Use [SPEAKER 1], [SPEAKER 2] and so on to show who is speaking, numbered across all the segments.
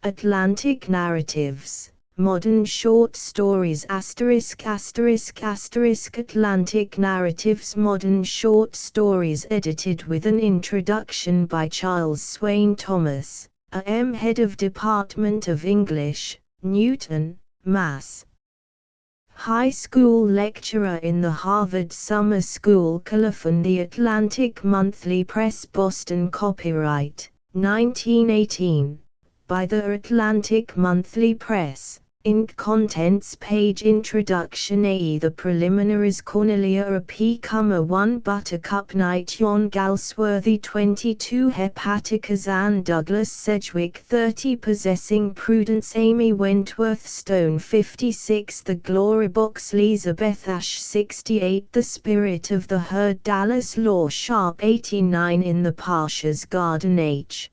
[SPEAKER 1] Atlantic narratives, modern short stories ******* Atlantic narratives, modern short stories, edited with an introduction by Charles Swain Thomas, A.M. Head of Department of English, Newton, Mass. High School lecturer in the Harvard Summer School Colophon. The Atlantic Monthly Press, Boston. Copyright 1918 by the Atlantic Monthly Press. Inc. Contents page. Introduction. A. The preliminaries. Cornelia a P, 1 Buttercup Night Yon Galsworthy 22 Hepaticas Anne Douglas Sedgwick 30 Possessing Prudence Amy Wentworth Stone 56 The Glory Box Elizabeth Ashe 68 The Spirit of the Herd Dallas Law Sharp 89 In the Pasha's Garden H.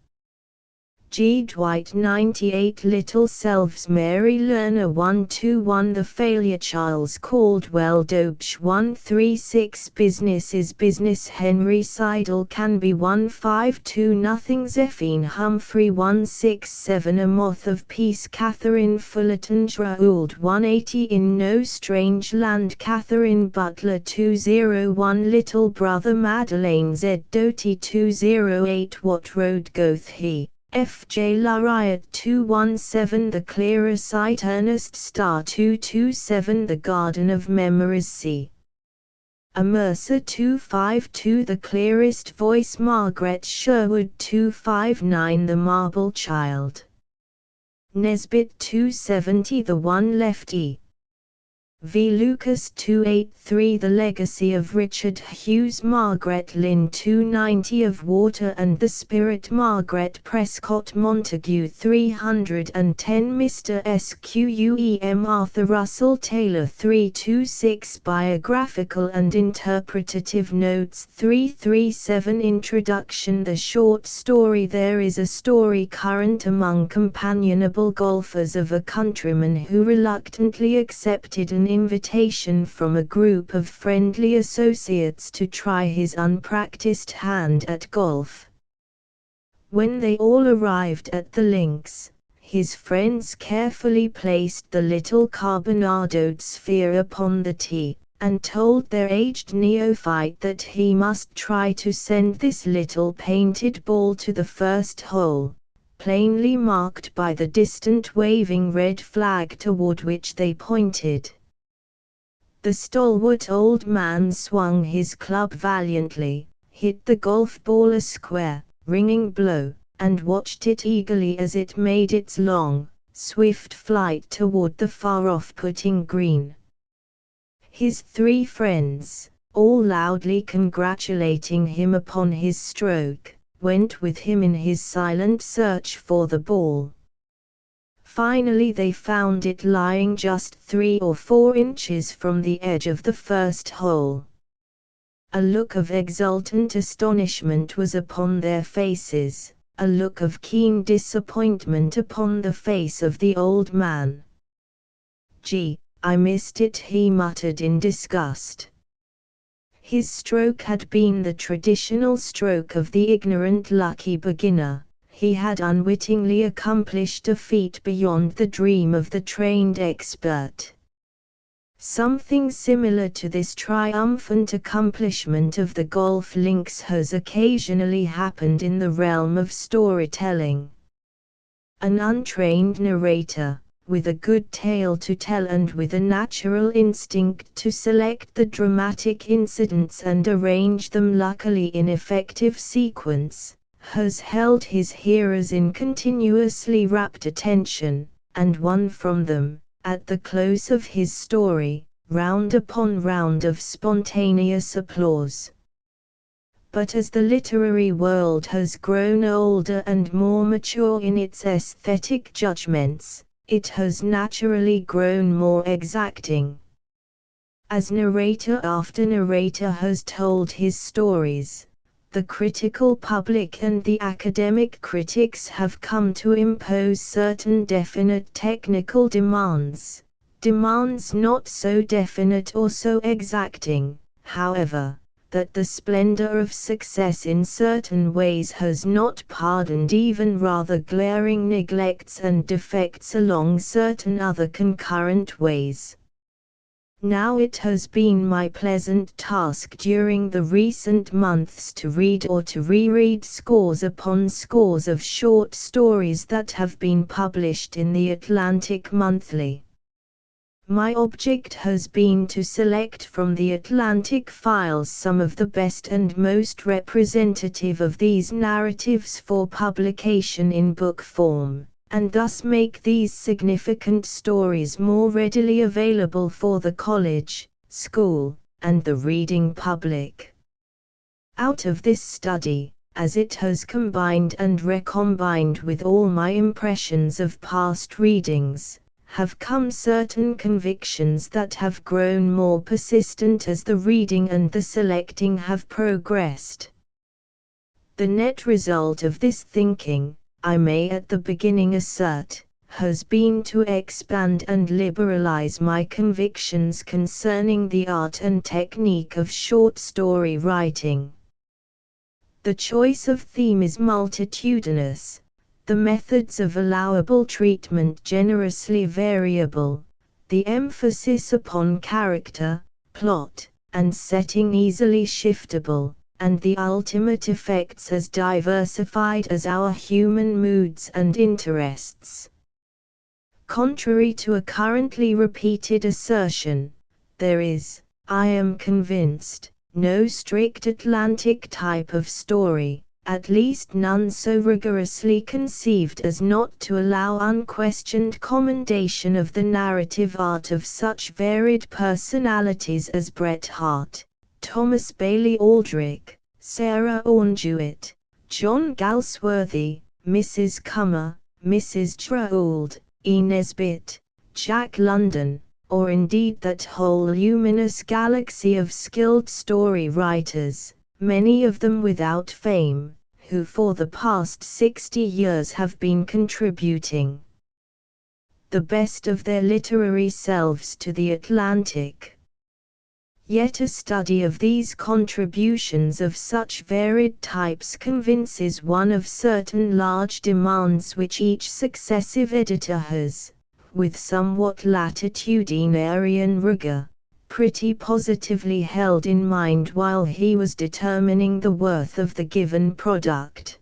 [SPEAKER 1] G. Dwight 98 Little Selves Mary Lerner 121 The Failure Charles Caldwell Dobsh 136 Business is Business Henry Seidel Canby 152 Nothing Zephine Humphrey 167 A Moth of Peace Catherine Fullerton Raould 180 In No Strange Land Catherine Butler 201 Little Brother Madeleine Z. Doty 208 What Road Goeth He? F. J. Lariat 217 The Clearer Sight Ernest Starr 227 The Garden of Memories C. A Mercer 252 The Clearest Voice Margaret Sherwood 259 The Marble Child Nesbit 270 The One Left E. V. Lucas 283 The Legacy of Richard Hughes Margaret Lynn 290 Of Water and the Spirit Margaret Prescott Montague 310 Mr. Squem Arthur Russell Taylor 326 Biographical and Interpretative Notes 337 Introduction The short story There is a story current among companionable golfers of a countryman who reluctantly accepted an invitation from a group of friendly associates to try his unpracticed hand at golf. When they all arrived at the links, his friends carefully placed the little carbonadoed sphere upon the tee, and told their aged neophyte that he must try to send this little painted ball to the first hole, plainly marked by the distant waving red flag toward which they pointed. The stalwart old man swung his club valiantly, hit the golf ball a square, ringing blow, and watched it eagerly as it made its long, swift flight toward the far-off putting green. His three friends, all loudly congratulating him upon his stroke, went with him in his silent search for the ball. Finally they found it lying just 3 or 4 inches from the edge of the first hole. A look of exultant astonishment was upon their faces, a look of keen disappointment upon the face of the old man. "Gee, I missed it," he muttered in disgust. His stroke had been the traditional stroke of the ignorant lucky beginner. He had unwittingly accomplished a feat beyond the dream of the trained expert. Something similar to this triumphant accomplishment of the golf links has occasionally happened in the realm of storytelling. An untrained narrator, with a good tale to tell and with a natural instinct to select the dramatic incidents and arrange them luckily in effective sequence, has held his hearers in continuously rapt attention, and won from them, at the close of his story, round upon round of spontaneous applause. But as the literary world has grown older and more mature in its aesthetic judgments, it has naturally grown more exacting. As narrator after narrator has told his stories, the critical public and the academic critics have come to impose certain definite technical demands, demands not so definite or so exacting, however, that the splendor of success in certain ways has not pardoned even rather glaring neglects and defects along certain other concurrent ways. Now it has been my pleasant task during the recent months to read or to reread scores upon scores of short stories that have been published in the Atlantic Monthly. My object has been to select from the Atlantic files some of the best and most representative of these narratives for publication in book form, and thus make these significant stories more readily available for the college, school, and the reading public. Out of this study, as it has combined and recombined with all my impressions of past readings, have come certain convictions that have grown more persistent as the reading and the selecting have progressed. The net result of this thinking, I may at the beginning assert, has been to expand and liberalize my convictions concerning the art and technique of short story writing. The choice of theme is multitudinous, the methods of allowable treatment generously variable, the emphasis upon character, plot, and setting easily shiftable, and the ultimate effects as diversified as our human moods and interests. Contrary to a currently repeated assertion, there is, I am convinced, no strict Atlantic type of story, at least none so rigorously conceived as not to allow unquestioned commendation of the narrative art of such varied personalities as Bret Harte, Thomas Bailey Aldrich, Sarah Ornjewett, John Galsworthy, Mrs. Cummer, Mrs. Trauld, E. Nesbit, Jack London, or indeed that whole luminous galaxy of skilled story writers, many of them without fame, who for the past 60 years have been contributing the best of their literary selves to the Atlantic. Yet a study of these contributions of such varied types convinces one of certain large demands which each successive editor has, with somewhat latitudinarian rigor, pretty positively held in mind while he was determining the worth of the given product.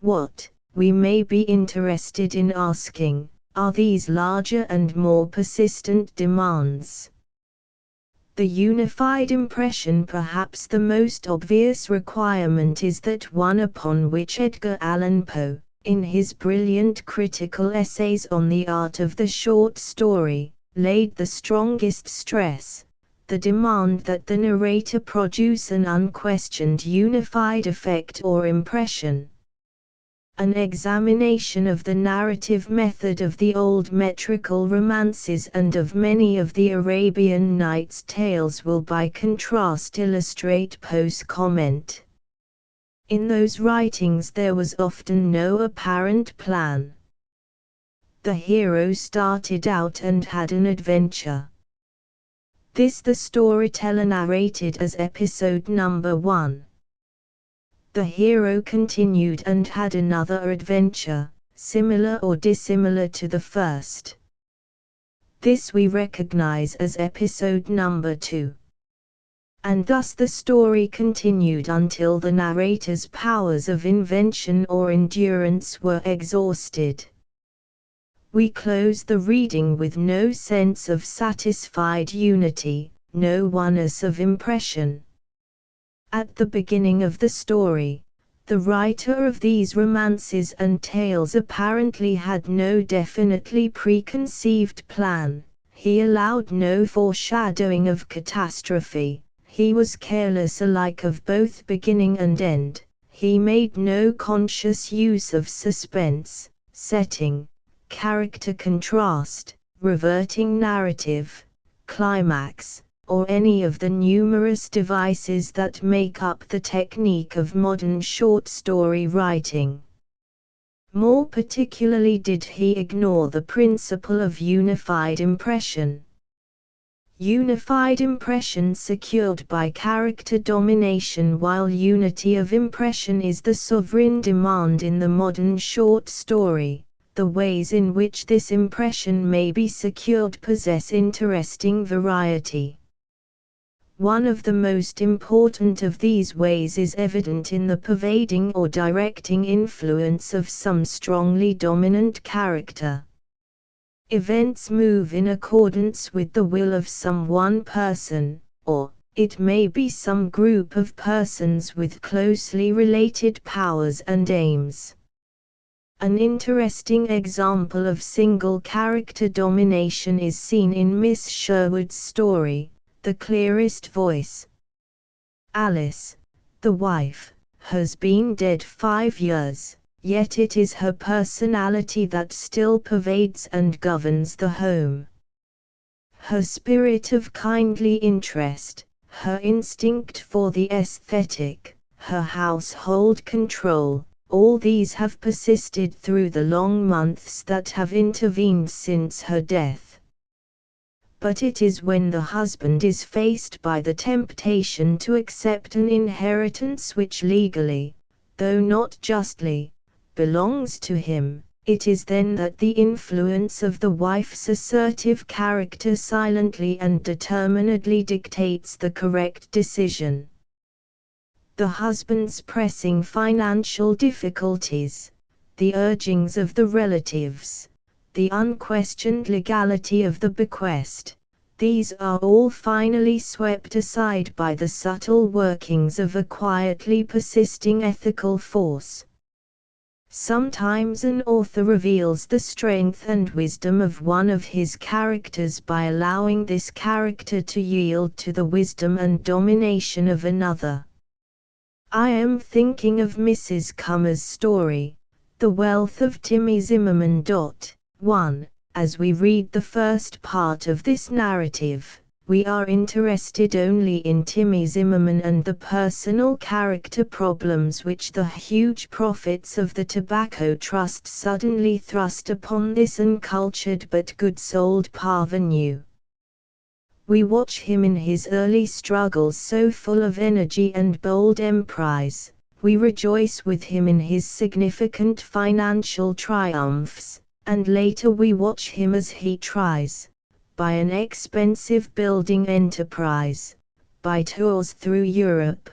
[SPEAKER 1] What, we may be interested in asking, are these larger and more persistent demands? The unified impression, perhaps the most obvious requirement, is that one upon which Edgar Allan Poe, in his brilliant critical essays on the art of the short story, laid the strongest stress, the demand that the narrator produce an unquestioned unified effect or impression. An examination of the narrative method of the old metrical romances and of many of the Arabian Nights tales will by contrast illustrate Poe's comment. In those writings there was often no apparent plan. The hero started out and had an adventure. This the storyteller narrated as episode number 1. The hero continued and had another adventure, similar or dissimilar to the first. This we recognize as episode number 2. And thus the story continued until the narrator's powers of invention or endurance were exhausted. We close the reading with no sense of satisfied unity, no oneness of impression. At the beginning of the story, the writer of these romances and tales apparently had no definitely preconceived plan, he allowed no foreshadowing of catastrophe, he was careless alike of both beginning and end, he made no conscious use of suspense, setting, character contrast, reverting narrative, climax, or any of the numerous devices that make up the technique of modern short story writing. More particularly did he ignore the principle of unified impression. Unified impression secured by character domination, while unity of impression is the sovereign demand in the modern short story. The ways in which this impression may be secured possess interesting variety. One of the most important of these ways is evident in the pervading or directing influence of some strongly dominant character. Events move in accordance with the will of some one person, or it may be some group of persons with closely related powers and aims. An interesting example of single character domination is seen in Miss Sherwood's story, The Clearest Voice. Alice, the wife, has been dead 5 years. Yet it is her personality that still pervades and governs the home. Her spirit of kindly interest, her instinct for the aesthetic, her household control, all these have persisted through the long months that have intervened since her death. But it is when the husband is faced by the temptation to accept an inheritance which legally, though not justly, belongs to him, it is then that the influence of the wife's assertive character silently and determinedly dictates the correct decision. The husband's pressing financial difficulties, the urgings of the relatives, the unquestioned legality of the bequest, these are all finally swept aside by the subtle workings of a quietly persisting ethical force. Sometimes an author reveals the strength and wisdom of one of his characters by allowing this character to yield to the wisdom and domination of another. I am thinking of Mrs. Cummer's story, The Wealth of Timmy Zimmerman. 1. As we read the first part of this narrative, we are interested only in Timmy Zimmerman and the personal character problems which the huge profits of the tobacco trust suddenly thrust upon this uncultured but good-souled parvenu. We watch him in his early struggles so full of energy and bold emprise, we rejoice with him in his significant financial triumphs, and later we watch him as he tries, by an expensive building enterprise, by tours through Europe,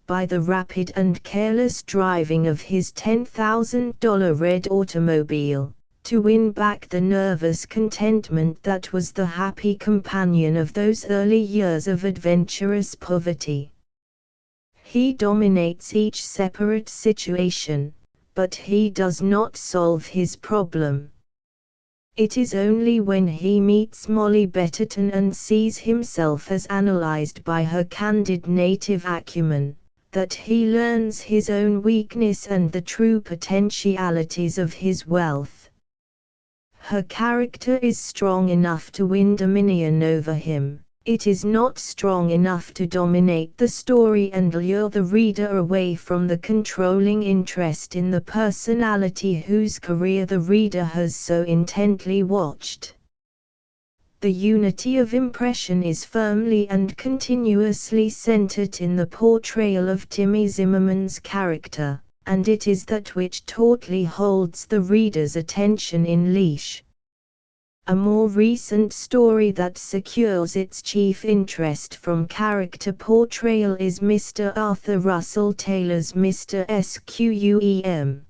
[SPEAKER 1] by the rapid and careless driving of his $10,000 red automobile, to win back the nervous contentment that was the happy companion of those early years of adventurous poverty. He dominates each separate situation, but he does not solve his problem. It is only when he meets Molly Betterton and sees himself as analyzed by her candid native acumen, that he learns his own weakness and the true potentialities of his wealth. Her character is strong enough to win dominion over him. It is not strong enough to dominate the story and lure the reader away from the controlling interest in the personality whose career the reader has so intently watched. The unity of impression is firmly and continuously centered in the portrayal of Timmy Zimmerman's character, and it is that which tautly holds the reader's attention in leash. A more recent story that secures its chief interest from character portrayal is Mr. Arthur Russell Taylor's Mr. Squem.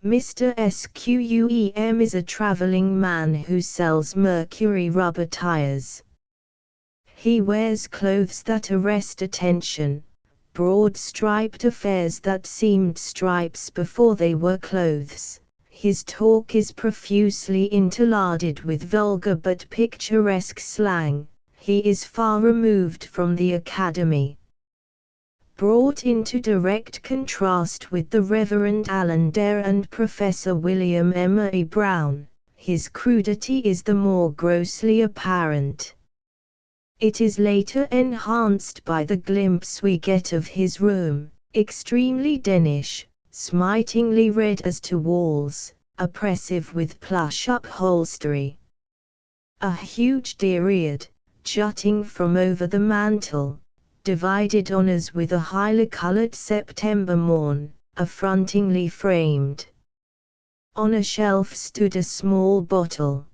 [SPEAKER 1] Mr. Squem is a traveling man who sells mercury rubber tires. He wears clothes that arrest attention, broad striped affairs that seemed stripes before they were clothes. His talk is profusely interlarded with vulgar but picturesque slang. He is far removed from the academy. Brought into direct contrast with the Reverend Alan Dare and Professor William Emery Brown, his crudity is the more grossly apparent. It is later enhanced by the glimpse we get of his room, extremely Danish, smitingly red as to walls, oppressive with plush upholstery. A huge deer-eared, jutting from over the mantel, divided on us with a highly colored September morn, affrontingly framed. On a shelf stood a small bottle.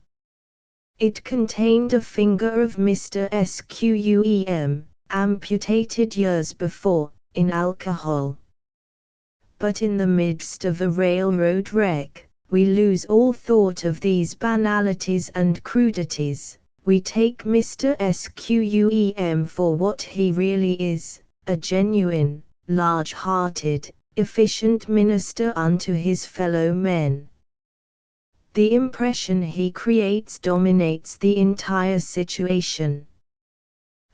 [SPEAKER 1] It contained a finger of Mr. Squem, amputated years before, in alcohol. But in the midst of a railroad wreck, we lose all thought of these banalities and crudities. We take Mr. Squem for what he really is, a genuine, large-hearted, efficient minister unto his fellow men. The impression he creates dominates the entire situation.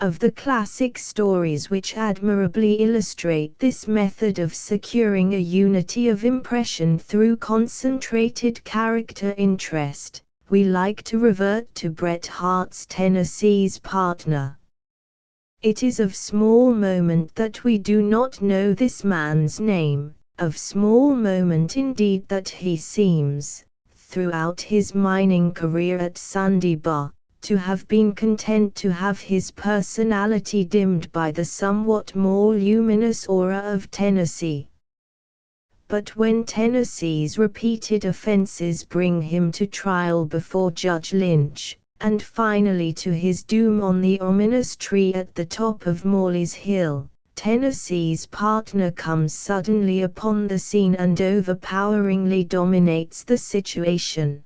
[SPEAKER 1] Of the classic stories which admirably illustrate this method of securing a unity of impression through concentrated character interest, we like to revert to Bret Harte's Tennessee's Partner. It is of small moment that we do not know this man's name, of small moment indeed that he seems, throughout his mining career at Sandybar, to have been content to have his personality dimmed by the somewhat more luminous aura of Tennessee. But when Tennessee's repeated offenses bring him to trial before Judge Lynch, and finally to his doom on the ominous tree at the top of Morley's Hill, Tennessee's Partner comes suddenly upon the scene and overpoweringly dominates the situation.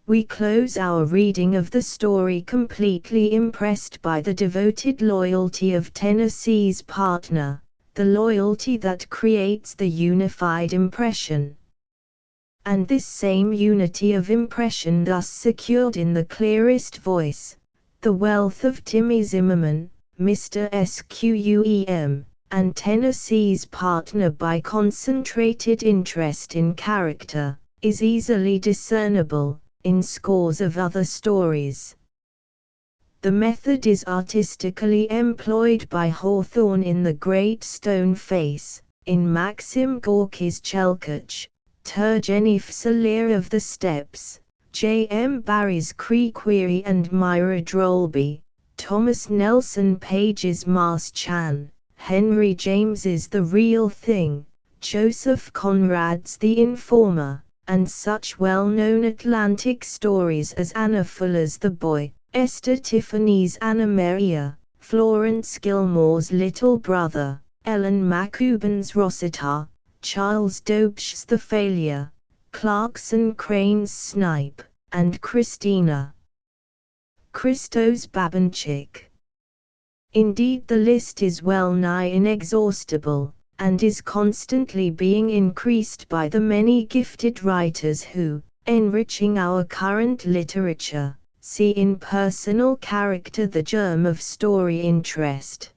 [SPEAKER 1] We close our reading of the story completely impressed by the devoted loyalty of Tennessee's Partner, the loyalty that creates the unified impression. And this same unity of impression thus secured in the clearest voice, the wealth of Timmy Zimmerman, Mr. Squem, and Tennessee's Partner by concentrated interest in character, is easily discernible in scores of other stories. The method is artistically employed by Hawthorne in The Great Stone Face, in Maxim Gorky's Chelkach, Turgenev's Lear of the Steppes, J. M. Barrie's Crequerie and Myra Drolby, Thomas Nelson Page's Mas Chan, Henry James's The Real Thing, Joseph Conrad's The Informer, and such well-known Atlantic stories as Anna Fuller's The Boy, Esther Tiffany's Anna Maria, Florence Gilmore's Little Brother, Ellen McCubbin's Rosetta, Charles Dobsch's The Failure, Clarkson Crane's Snipe, and Christina Christo's Babanchik. Indeed, the list is well nigh inexhaustible, and is constantly being increased by the many gifted writers who, enriching our current literature, see in personal character the germ of story interest.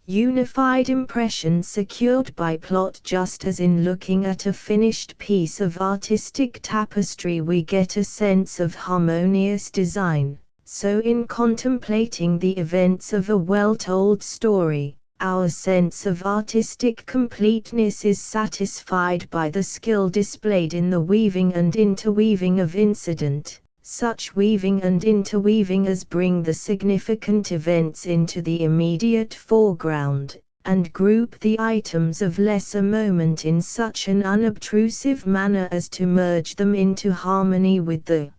[SPEAKER 1] Unified impression secured by plot. Just as in looking at a finished piece of artistic tapestry we get a sense of harmonious design, so in contemplating the events of a well-told story, our sense of artistic completeness is satisfied by the skill displayed in the weaving and interweaving of incident, such weaving and interweaving as bring the significant events into the immediate foreground, and group the items of lesser moment in such an unobtrusive manner as to merge them into harmony with the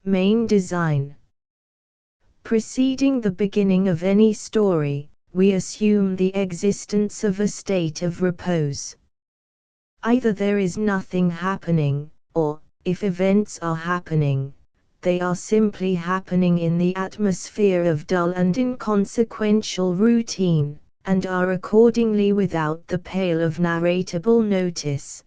[SPEAKER 1] main design. Preceding the beginning of any story, we assume the existence of a state of repose. Either there is nothing happening, or, if events are happening, they are simply happening in the atmosphere of dull and inconsequential routine, and are accordingly without the pale of narratable notice.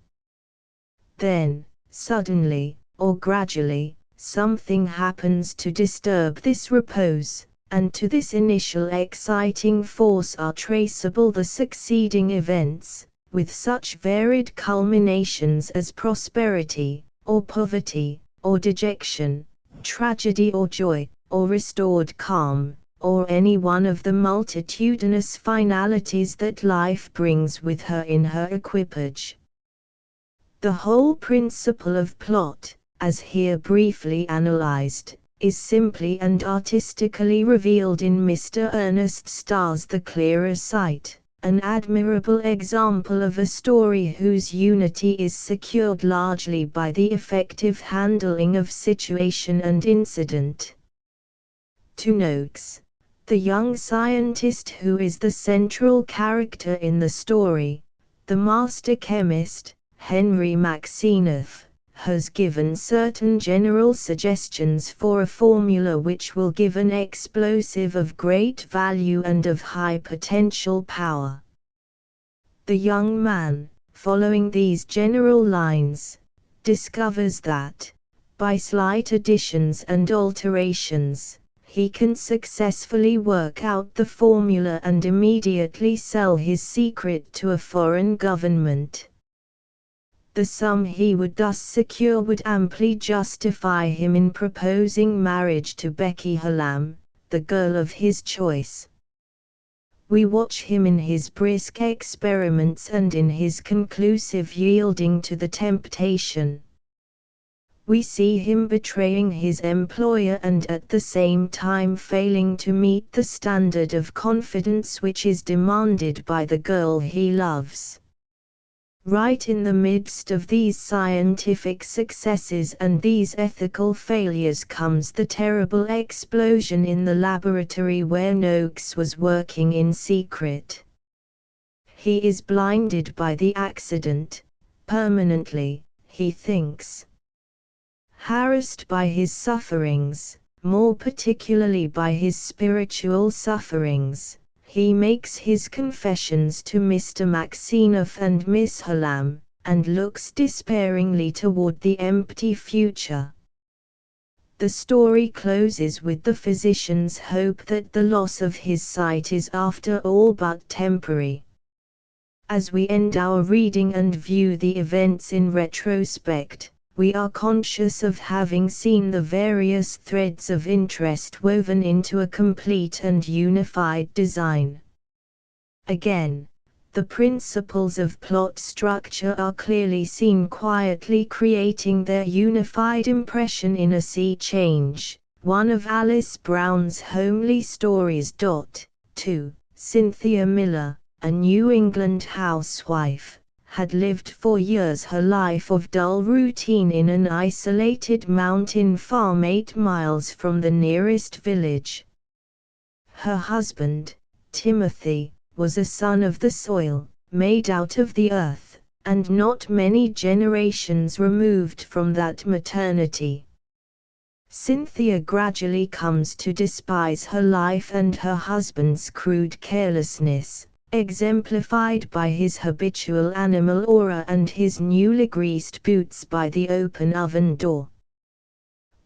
[SPEAKER 1] Then, suddenly, or gradually, something happens to disturb this repose, and to this initial exciting force are traceable the succeeding events, with such varied culminations as prosperity, or poverty, or dejection, tragedy or joy, or restored calm, or any one of the multitudinous finalities that life brings with her in her equipage. The whole principle of plot, as here briefly analyzed, is simply and artistically revealed in Mr. Ernest Starr's The Clearer Sight, an admirable example of a story whose unity is secured largely by the effective handling of situation and incident. 2 notes. The young scientist who is the central character in the story, the master chemist, Henry Maxinoff, has given certain general suggestions for a formula which will give an explosive of great value and of high potential power. The young man, following these general lines, discovers that, by slight additions and alterations, he can successfully work out the formula and immediately sell his secret to a foreign government. The sum he would thus secure would amply justify him in proposing marriage to Becky Hallam, the girl of his choice. We watch him in his brisk experiments and in his conclusive yielding to the temptation. We see him betraying his employer and at the same time failing to meet the standard of confidence which is demanded by the girl he loves. Right in the midst of these scientific successes and these ethical failures comes the terrible explosion in the laboratory where Noakes was working in secret. He is blinded by the accident, permanently, he thinks. Harassed by his sufferings, more particularly by his spiritual sufferings, he makes his confessions to Mr. Maxinoff and Miss Hallam, and looks despairingly toward the empty future. The story closes with the physician's hope that the loss of his sight is after all but temporary. As we end our reading and view the events in retrospect, we are conscious of having seen the various threads of interest woven into a complete and unified design. Again, the principles of plot structure are clearly seen quietly creating their unified impression in a sea change, one of Alice Brown's homely stories. 2. Cynthia Miller, a New England housewife, had lived for years her life of dull routine in an isolated mountain farm 8 miles from the nearest village. Her husband, Timothy, was a son of the soil, made out of the earth, and not many generations removed from that maternity. Cynthia gradually comes to despise her life and her husband's crude carelessness, exemplified by his habitual animal aura and his newly greased boots by the open oven door.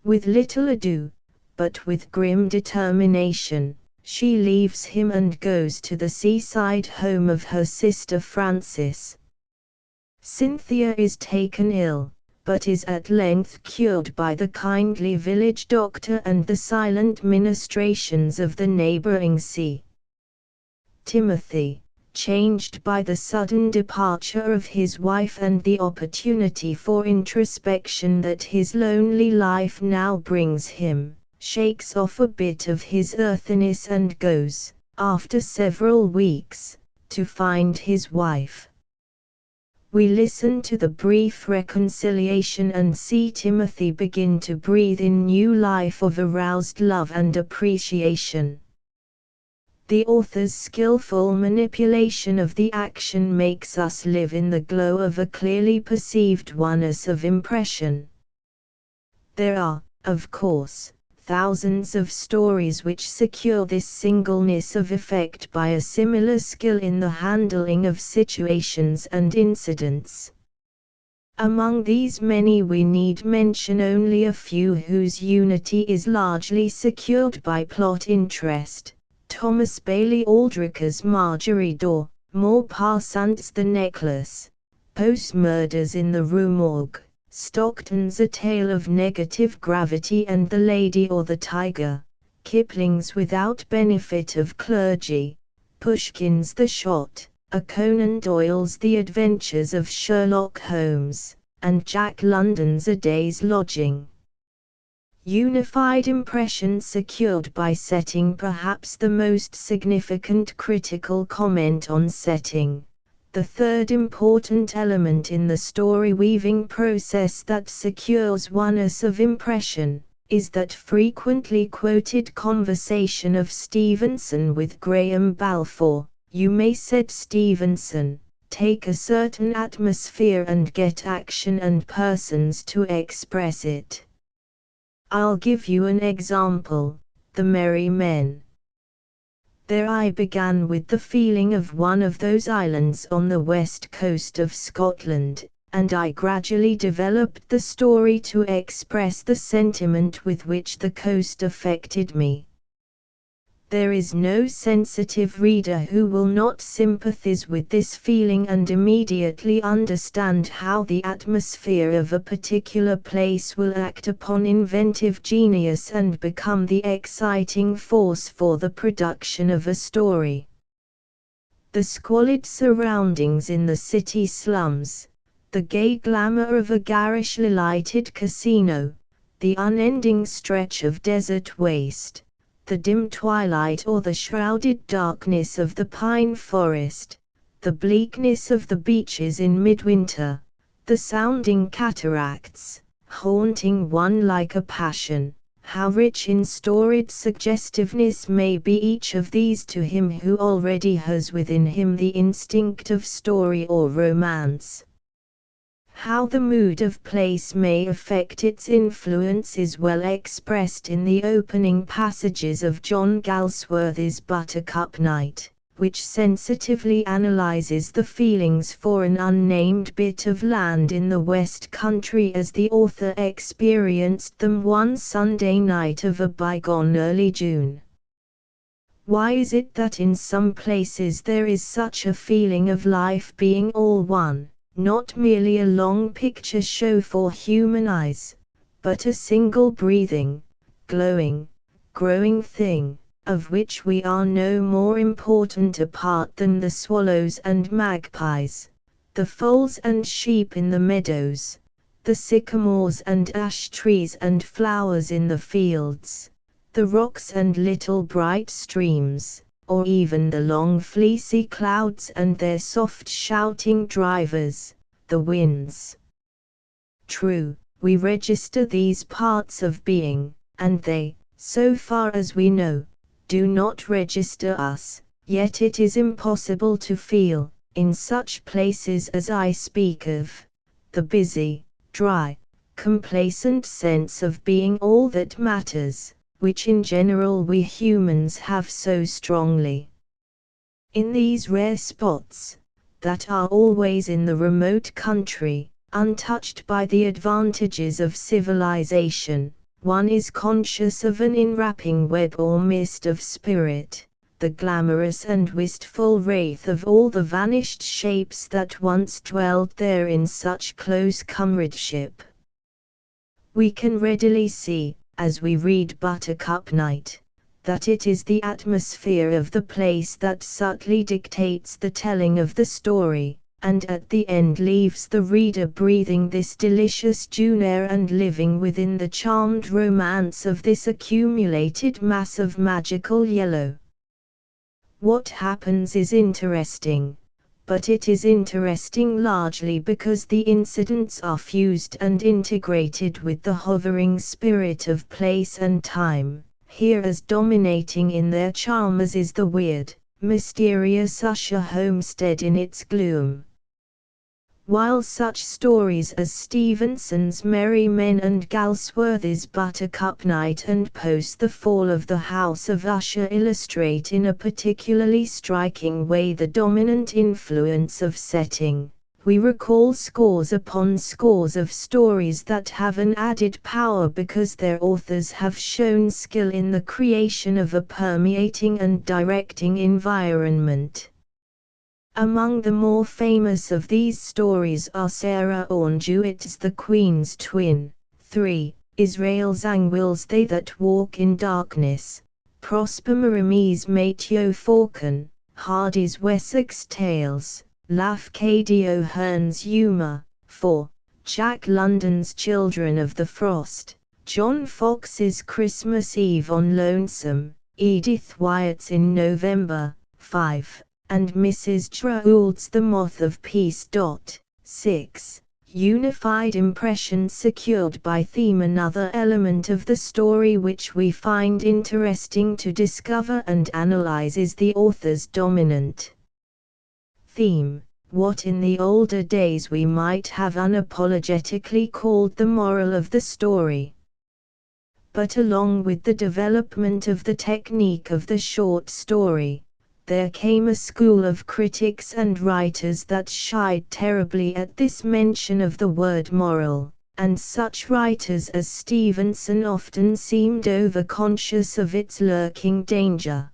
[SPEAKER 1] With little ado, but with grim determination, she leaves him and goes to the seaside home of her sister Frances. Cynthia is taken ill, but is at length cured by the kindly village doctor and the silent ministrations of the neighboring sea. Timothy, changed by the sudden departure of his wife and the opportunity for introspection that his lonely life now brings him, shakes off a bit of his earthiness and goes, after several weeks, to find his wife. We listen to the brief reconciliation and see Timothy begin to breathe in new life of aroused love and appreciation. The author's skillful manipulation of the action makes us live in the glow of a clearly perceived oneness of impression. There are, of course, thousands of stories which secure this singleness of effect by a similar skill in the handling of situations and incidents. Among these many we need mention only a few whose unity is largely secured by plot interest. Thomas Bailey Aldrich's Marjorie Daw, Maupassant's The Necklace, Poe's Murders in the Rue Morgue, Stockton's A Tale of Negative Gravity and The Lady or the Tiger, Kipling's Without Benefit of Clergy, Pushkin's The Shot, a Conan Doyle's The Adventures of Sherlock Holmes, and Jack London's A Day's Lodging. Unified impression secured by setting. Perhaps the most significant critical comment on setting. The third important element in the story-weaving process that secures oneness of impression, is that frequently quoted conversation of Stevenson with Graham Balfour. "You may," said Stevenson, "take a certain atmosphere and get action and persons to express it. I'll give you an example, The Merry Men. There I began with the feeling of one of those islands on the west coast of Scotland, and I gradually developed the story to express the sentiment with which the coast affected me." There is no sensitive reader who will not sympathize with this feeling and immediately understand how the atmosphere of a particular place will act upon inventive genius and become the exciting force for the production of a story. The squalid surroundings in the city slums, the gay glamour of a garishly lighted casino, the unending stretch of desert waste, the dim twilight or the shrouded darkness of the pine forest, the bleakness of the beaches in midwinter, the sounding cataracts, haunting one like a passion. How rich in storied suggestiveness may be each of these to him who already has within him the instinct of story or romance. How the mood of place may affect its influence is well expressed in the opening passages of John Galsworthy's Buttercup Night, which sensitively analyzes the feelings for an unnamed bit of land in the West Country as the author experienced them one Sunday night of a bygone early June. Why is it that in some places there is such a feeling of life being all one? Not merely a long picture show for human eyes, but a single breathing, glowing, growing thing, of which we are no more important a part than the swallows and magpies, the foals and sheep in the meadows, the sycamores and ash trees and flowers in the fields, the rocks and little bright streams, or even the long fleecy clouds and their soft shouting drivers, the winds. True, we register these parts of being, and they, so far as we know, do not register us, yet it is impossible to feel, in such places as I speak of, the busy, dry, complacent sense of being all that matters, which in general we humans have so strongly. In these rare spots, that are always in the remote country, untouched by the advantages of civilization, one is conscious of an enwrapping web or mist of spirit, the glamorous and wistful wraith of all the vanished shapes that once dwelled there in such close comradeship. We can readily see, as we read Buttercup Night, that it is the atmosphere of the place that subtly dictates the telling of the story, and at the end leaves the reader breathing this delicious June air and living within the charmed romance of this accumulated mass of magical yellow. What happens is interesting, but it is interesting largely because the incidents are fused and integrated with the hovering spirit of place and time, here as dominating in their charm as is the weird, mysterious Usher homestead in its gloom. While such stories as Stevenson's Merry Men and Galsworthy's Buttercup Night and Post the Fall of the House of Usher illustrate in a particularly striking way the dominant influence of setting, we recall scores upon scores of stories that have an added power because their authors have shown skill in the creation of a permeating and directing environment. Among the more famous of these stories are Sarah Orne Jewett's The Queen's Twin, 3, Israel Zangwill's They That Walk in Darkness, Prosper Mérimy's Mateo Falcon, Hardy's Wessex Tales, Lafcadio O'Hearn's Humour, 4, Jack London's Children of the Frost, John Fox's Christmas Eve on Lonesome, Edith Wyatt's In November, 5, and Mrs. Gould's The Moth of Peace. 6. Unified impression secured by theme. Another element of the story which we find interesting to discover and analyze is the author's dominant theme, what in the older days we might have unapologetically called the moral of the story. But along with the development of the technique of the short story, there came a school of critics and writers that shied terribly at this mention of the word moral, and such writers as Stevenson often seemed over-conscious of its lurking danger.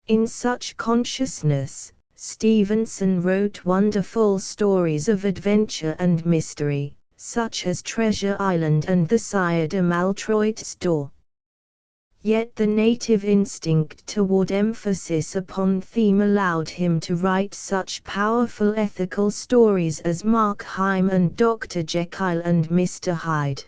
[SPEAKER 1] In such consciousness, Stevenson wrote wonderful stories of adventure and mystery, such as Treasure Island and The Sire de Maltroit's Door. Yet the native instinct toward emphasis upon theme allowed him to write such powerful ethical stories as Markheim and Dr. Jekyll and Mr. Hyde.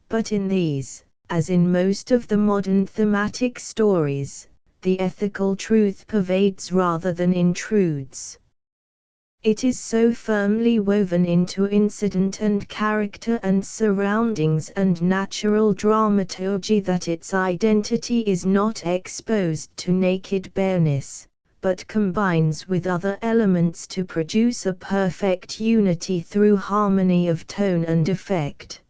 [SPEAKER 1] But in these, as in most of the modern thematic stories, the ethical truth pervades rather than intrudes. It is so firmly woven into incident and character and surroundings and natural dramaturgy that its identity is not exposed to naked bareness, but combines with other elements to produce a perfect unity through harmony of tone and effect.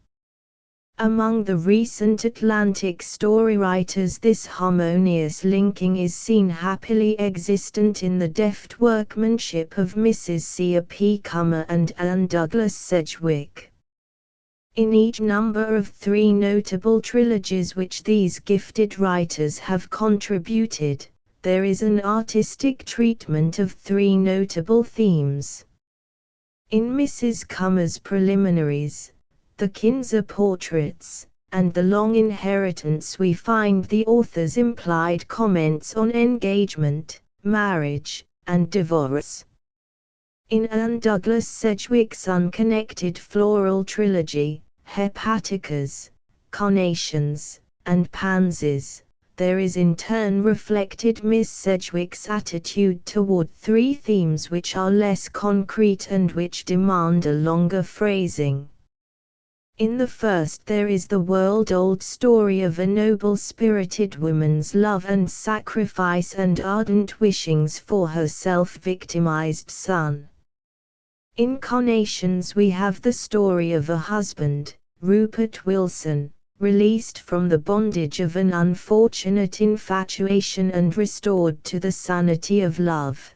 [SPEAKER 1] Among the recent Atlantic storywriters, this harmonious linking is seen happily existent in the deft workmanship of Mrs. Cia P. Cummer and Anne Douglas Sedgwick. In each number of 3 notable trilogies which these gifted writers have contributed, there is an artistic treatment of 3 notable themes. In Mrs. Cummer's Preliminaries, The Kinzer Portraits, and The Long Inheritance, we find the author's implied comments on engagement, marriage, and divorce. In Anne Douglas Sedgwick's unconnected floral trilogy, Hepaticas, Carnations, and Pansies, there is in turn reflected Miss Sedgwick's attitude toward 3 themes which are less concrete and which demand a longer phrasing. In the first there is the world-old story of a noble-spirited woman's love and sacrifice and ardent wishings for her self-victimized son. In Carnations we have the story of a husband, Rupert Wilson, released from the bondage of an unfortunate infatuation and restored to the sanity of love.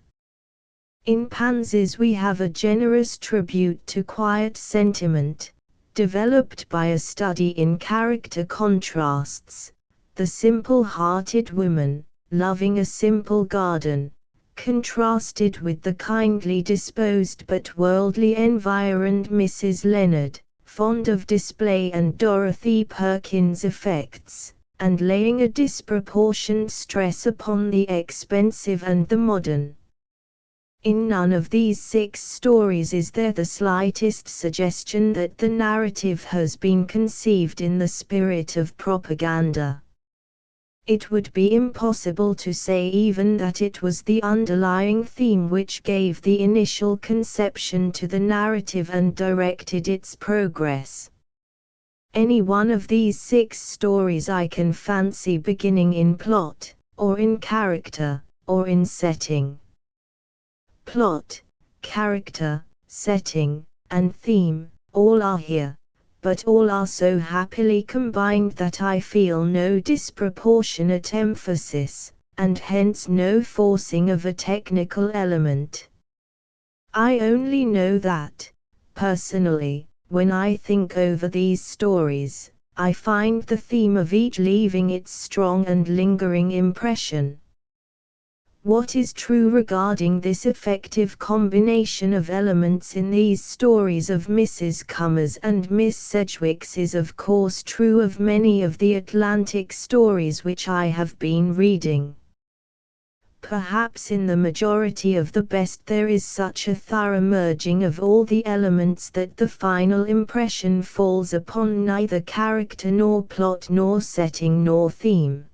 [SPEAKER 1] In Pansies we have a generous tribute to quiet sentiment, developed by a study in character contrasts, the simple-hearted woman, loving a simple garden, contrasted with the kindly disposed but worldly environed Mrs. Leonard, fond of display and Dorothy Perkins effects, and laying a disproportioned stress upon the expensive and the modern. In none of these 6 stories is there the slightest suggestion that the narrative has been conceived in the spirit of propaganda. It would be impossible to say even that it was the underlying theme which gave the initial conception to the narrative and directed its progress. Any one of these 6 stories I can fancy beginning in plot, or in character, or in setting. Plot, character, setting, and theme, all are here, but all are so happily combined that I feel no disproportionate emphasis, and hence no forcing of a technical element. I only know that, personally, when I think over these stories, I find the theme of each leaving its strong and lingering impression. What is true regarding this effective combination of elements in these stories of Mrs. Cummer's and Miss Sedgwick's is of course true of many of the Atlantic stories which I have been reading. Perhaps in the majority of the best there is such a thorough merging of all the elements that the final impression falls upon neither character nor plot nor setting nor theme.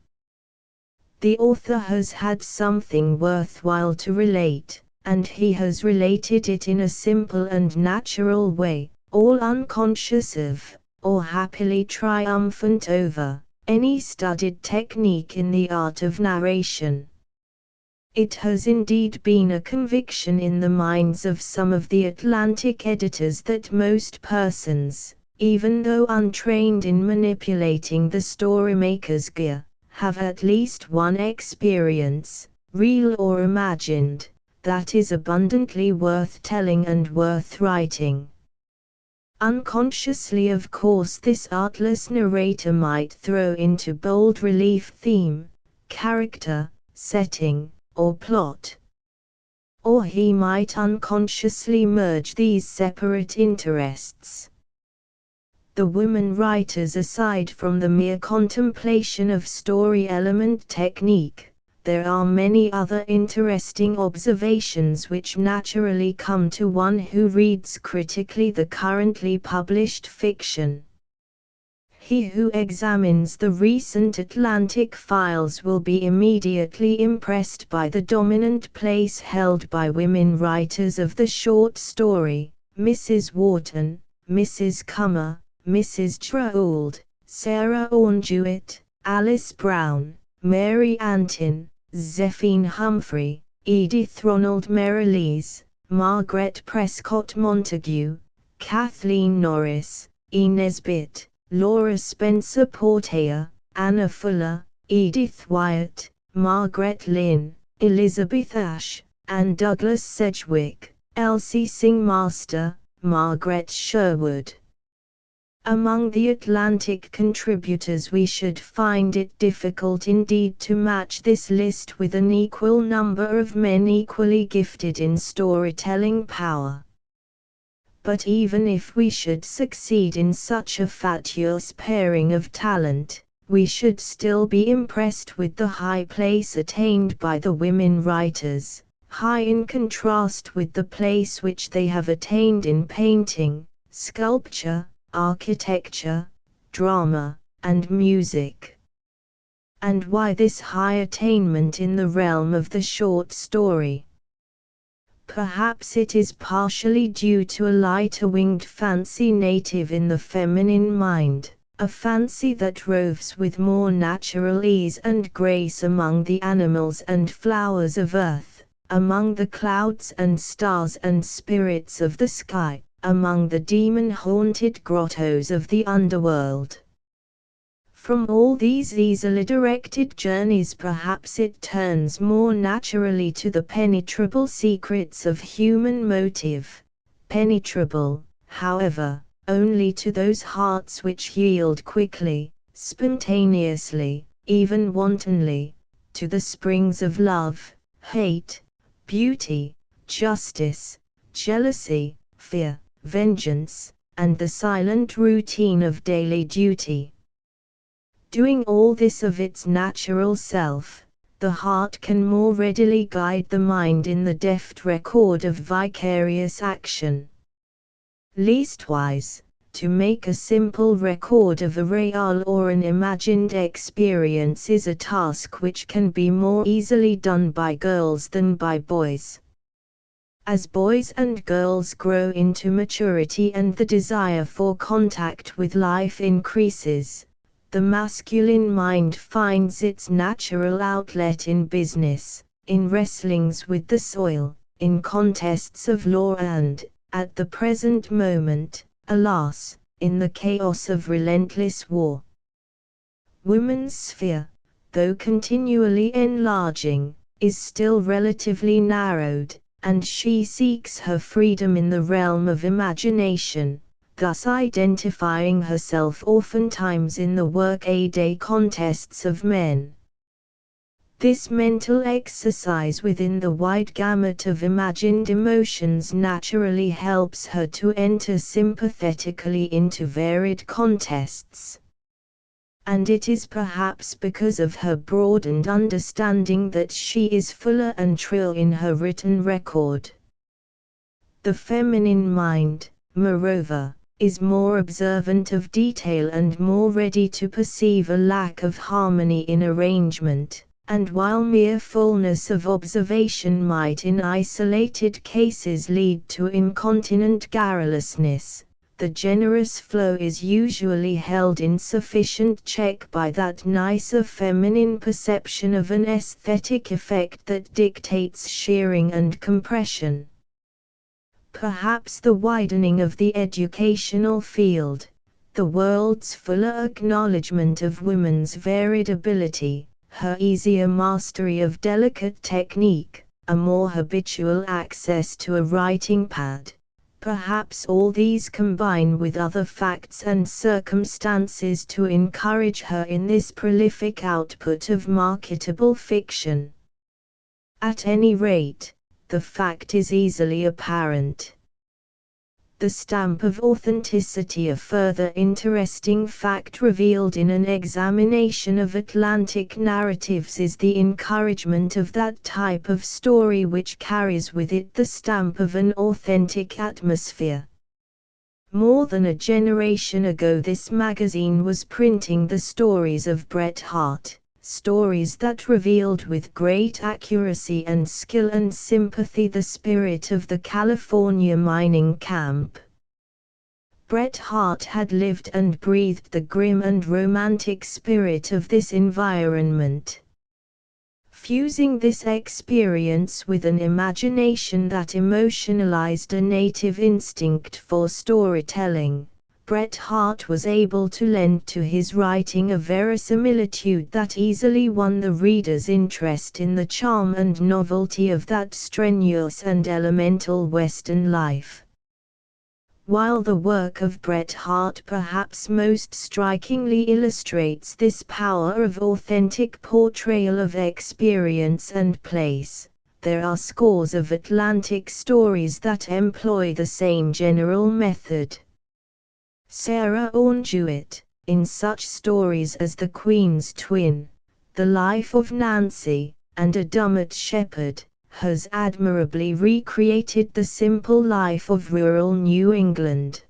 [SPEAKER 1] The author has had something worthwhile to relate, and he has related it in a simple and natural way, all unconscious of, or happily triumphant over, any studied technique in the art of narration. It has indeed been a conviction in the minds of some of the Atlantic editors that most persons, even though untrained in manipulating the storymaker's gear, have at least one experience, real or imagined, that is abundantly worth telling and worth writing. Unconsciously, of course, this artless narrator might throw into bold relief theme, character, setting, or plot. Or he might unconsciously merge these separate interests. The women writers, aside from the mere contemplation of story element technique, there are many other interesting observations which naturally come to one who reads critically the currently published fiction. He who examines the recent Atlantic files will be immediately impressed by the dominant place held by women writers of the short story: Mrs. Wharton, Mrs. Cummer, Mrs. Trouauld, Sarah Orne Jewett, Alice Brown, Mary Antin, Zephine Humphrey, Edith Ronald Merrilees, Margaret Prescott Montague, Kathleen Norris, E. Nesbit, Laura Spencer Porteous, Anna Fuller, Edith Wyatt, Margaret Lynn, Elizabeth Ashe, Anne Douglas Sedgwick, Elsie Singh Master, Margaret Sherwood. Among the Atlantic contributors we should find it difficult indeed to match this list with an equal number of men equally gifted in storytelling power. But even if we should succeed in such a fatuous pairing of talent, we should still be impressed with the high place attained by the women writers, high in contrast with the place which they have attained in painting, sculpture, architecture, drama, and music. And why this high attainment in the realm of the short story? Perhaps it is partially due to a lighter-winged fancy native in the feminine mind, a fancy that roves with more natural ease and grace among the animals and flowers of earth, among the clouds and stars and spirits of the sky, among the demon-haunted grottos of the underworld. From all these easily directed journeys perhaps it turns more naturally to the penetrable secrets of human motive, penetrable, however, only to those hearts which yield quickly, spontaneously, even wantonly, to the springs of love, hate, beauty, justice, jealousy, fear, vengeance, and the silent routine of daily duty. Doing all this of its natural self, the heart can more readily guide the mind in the deft record of vicarious action. Leastwise, to make a simple record of a real or an imagined experience is a task which can be more easily done by girls than by boys. As boys and girls grow into maturity and the desire for contact with life increases, the masculine mind finds its natural outlet in business, in wrestlings with the soil, in contests of law and, at the present moment, alas, in the chaos of relentless war. Woman's sphere, though continually enlarging, is still relatively narrowed, and she seeks her freedom in the realm of imagination, thus identifying herself oftentimes in the work-a-day contests of men. This mental exercise within the wide gamut of imagined emotions naturally helps her to enter sympathetically into varied contests. and it is perhaps because of her broadened understanding that she is fuller and truer in her written record. The feminine mind, moreover, is more observant of detail and more ready to perceive a lack of harmony in arrangement, and while mere fullness of observation might in isolated cases lead to incontinent garrulousness, the generous flow is usually held in sufficient check by that nicer feminine perception of an aesthetic effect that dictates shearing and compression. Perhaps the widening of the educational field, the world's fuller acknowledgement of women's varied ability, her easier mastery of delicate technique, a more habitual access to a writing pad, perhaps all these combine with other facts and circumstances to encourage her in this prolific output of marketable fiction. At any rate, the fact is easily apparent. The stamp of authenticity. A further interesting fact revealed in an examination of Atlantic narratives is the encouragement of that type of story which carries with it the stamp of an authentic atmosphere. More than a generation ago this magazine was printing the stories of Bret Harte, stories that revealed with great accuracy and skill and sympathy the spirit of the California mining camp. Bret Harte had lived and breathed the grim and romantic spirit of this environment. Fusing this experience with an imagination that emotionalized a native instinct for storytelling, Bret Harte was able to lend to his writing a verisimilitude that easily won the reader's interest in the charm and novelty of that strenuous and elemental Western life. While the work of Bret Harte perhaps most strikingly illustrates this power of authentic portrayal of experience and place, there are scores of Atlantic stories that employ the same general method. Sarah Orne Jewett, in such stories as The Queen's Twin, The Life of Nancy, and A Dummet Shepherd, has admirably recreated the simple life of rural New England.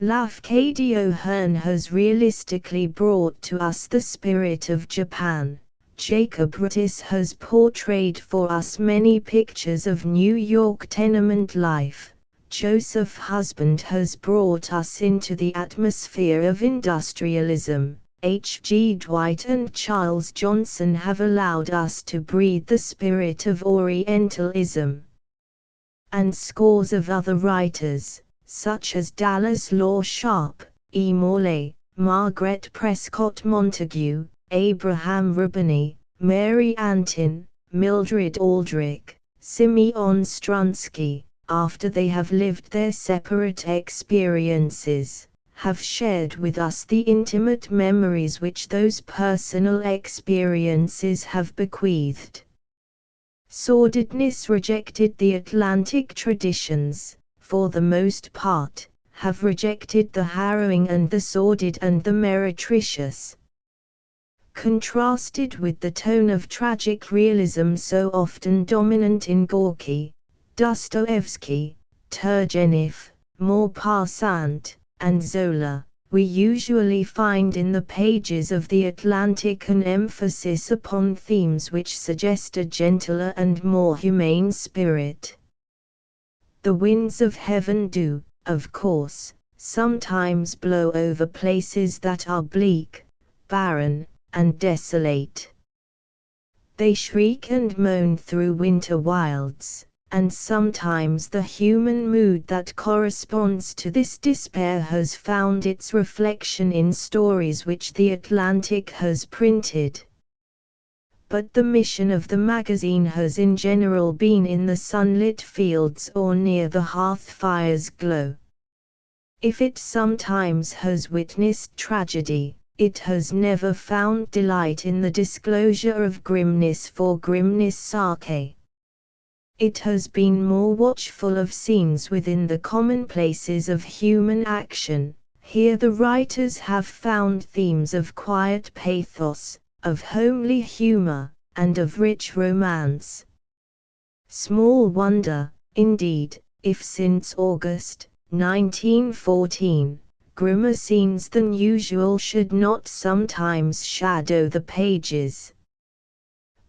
[SPEAKER 1] Lafcadio O'Hearn has realistically brought to us the spirit of Japan. Jacob Riis has portrayed for us many pictures of New York tenement life. Joseph Husband has brought us into the atmosphere of industrialism. H. G. Dwight and Charles Johnson have allowed us to breathe the spirit of Orientalism. And scores of other writers, such as Dallas Law Sharp, E. Morley, Margaret Prescott Montague, Abraham Rubini, Mary Antin, Mildred Aldrich, Simeon Strunsky, after they have lived their separate experiences, have shared with us the intimate memories which those personal experiences have bequeathed. Sordidness rejected the Atlantic traditions, for the most part, have rejected the harrowing and the sordid and the meretricious. Contrasted with the tone of tragic realism so often dominant in Gorky, Dostoevsky, Turgenev, Maupassant, and Zola, we usually find in the pages of the Atlantic an emphasis upon themes which suggest a gentler and more humane spirit. The winds of heaven do, of course, sometimes blow over places that are bleak, barren, and desolate. They shriek and moan through winter wilds, and sometimes the human mood that corresponds to this despair has found its reflection in stories which the Atlantic has printed. But the mission of the magazine has in general been in the sunlit fields or near the hearth fire's glow. If it sometimes has witnessed tragedy, it has never found delight in the disclosure of grimness for grimness' sake. It has been more watchful of scenes within the commonplaces of human action, Here the writers have found themes of quiet pathos, of homely humor, and of rich romance. Small wonder, indeed, if since August 1914, grimmer scenes than usual should not sometimes shadow the pages.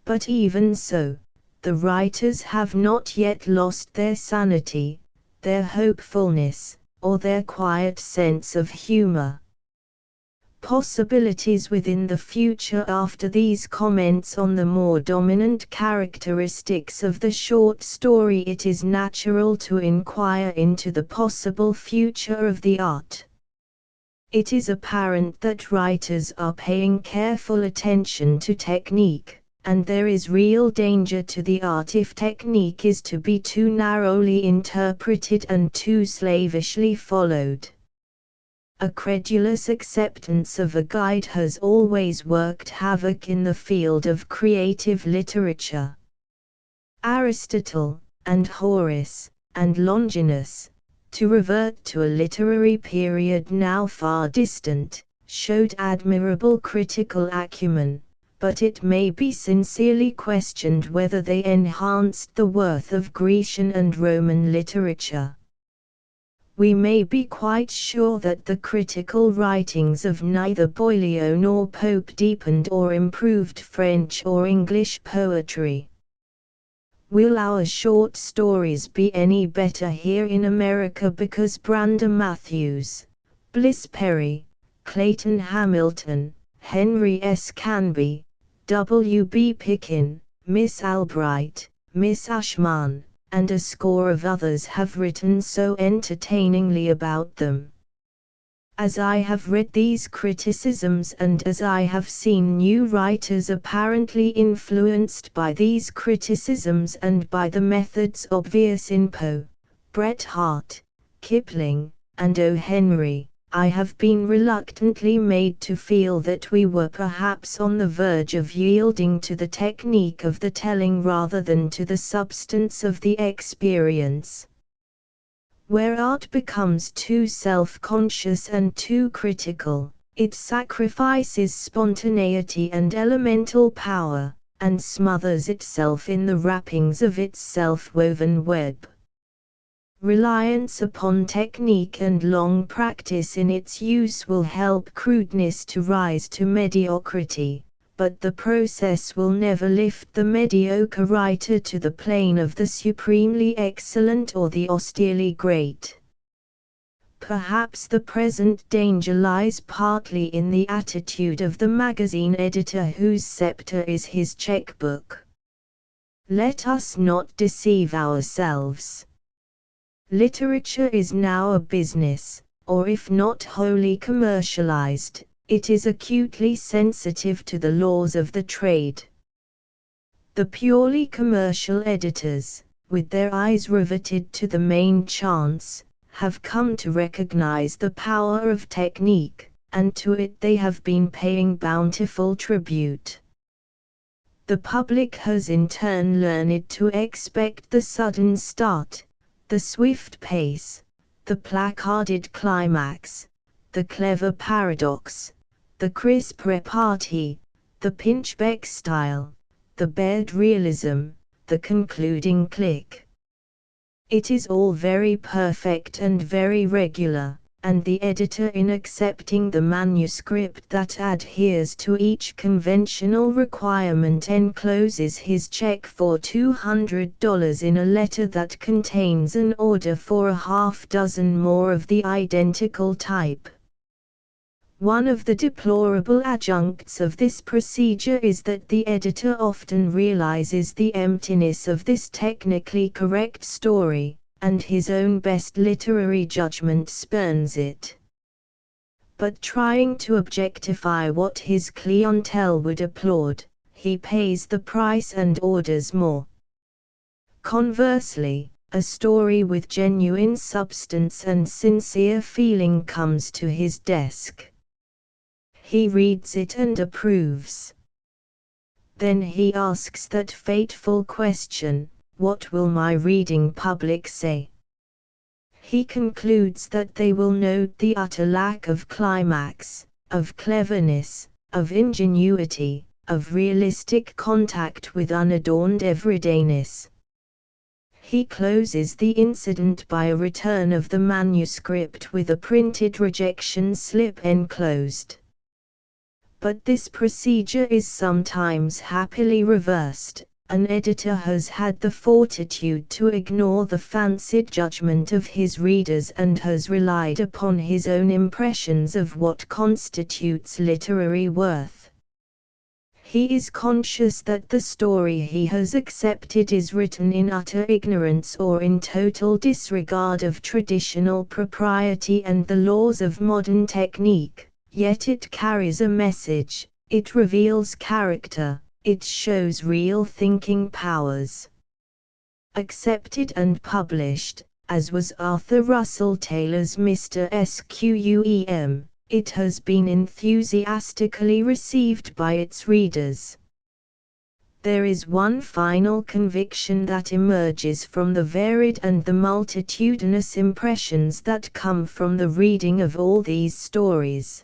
[SPEAKER 1] But even so, the writers have not yet lost their sanity, their hopefulness, or their quiet sense of humor. Possibilities within the future. After these comments on the more dominant characteristics of the short story, it is natural to inquire into the possible future of the art. It is apparent that writers are paying careful attention to technique, and there is real danger to the art if technique is to be too narrowly interpreted and too slavishly followed. A credulous acceptance of a guide has always worked havoc in the field of creative literature. Aristotle, and Horace, and Longinus, to revert to a literary period now far distant, showed admirable critical acumen, but it may be sincerely questioned whether they enhanced the worth of Grecian and Roman literature. We may be quite sure that the critical writings of neither Boileau nor Pope deepened or improved French or English poetry. Will our short stories be any better here in America because Brander Matthews, Bliss Perry, Clayton Hamilton, Henry S. Canby, W. B. Pickin, Miss Albright, Miss Ashman, and a score of others have written so entertainingly about them? As I have read these criticisms and as I have seen new writers apparently influenced by these criticisms and by the methods obvious in Poe, Bret Harte, Kipling, and O. Henry, I have been reluctantly made to feel that we were perhaps on the verge of yielding to the technique of the telling rather than to the substance of the experience. Where art becomes too self-conscious and too critical, it sacrifices spontaneity and elemental power, and smothers itself in the wrappings of its self-woven web. Reliance upon technique and long practice in its use will help crudeness to rise to mediocrity, but the process will never lift the mediocre writer to the plane of the supremely excellent or the austerely great. Perhaps the present danger lies partly in the attitude of the magazine editor whose scepter is his checkbook. Let us not deceive ourselves. Literature is now a business, or if not wholly commercialized, it is acutely sensitive to the laws of the trade. The purely commercial editors, with their eyes riveted to the main chance, have come to recognize the power of technique, and to it they have been paying bountiful tribute. The public has in turn learned to expect the sudden start, the swift pace, the placarded climax, the clever paradox, the crisp repartee, the pinchbeck style, the bared realism, the concluding click. It is all very perfect and very regular, and the editor in accepting the manuscript that adheres to each conventional requirement encloses his check for $200 in a letter that contains an order for a half-dozen more of the identical type. One of the deplorable adjuncts of this procedure is that the editor often realizes the emptiness of this technically correct story, and his own best literary judgment spurns it. But trying to objectify what his clientele would applaud, he pays the price and orders more. Conversely, a story with genuine substance and sincere feeling comes to his desk. He reads it and approves. Then he asks that fateful question, what will my reading public say? He concludes that they will note the utter lack of climax, of cleverness, of ingenuity, of realistic contact with unadorned everydayness. He closes the incident by a return of the manuscript with a printed rejection slip enclosed. But this procedure is sometimes happily reversed. An editor has had the fortitude to ignore the fancied judgment of his readers and has relied upon his own impressions of what constitutes literary worth. He is conscious that the story he has accepted is written in utter ignorance or in total disregard of traditional propriety and the laws of modern technique, yet it carries a message, it reveals character. It shows real thinking powers. Accepted and published, as was Arthur Russell Taylor's Mr. Squem, it has been enthusiastically received by its readers. There is one final conviction that emerges from the varied and the multitudinous impressions that come from the reading of all these stories.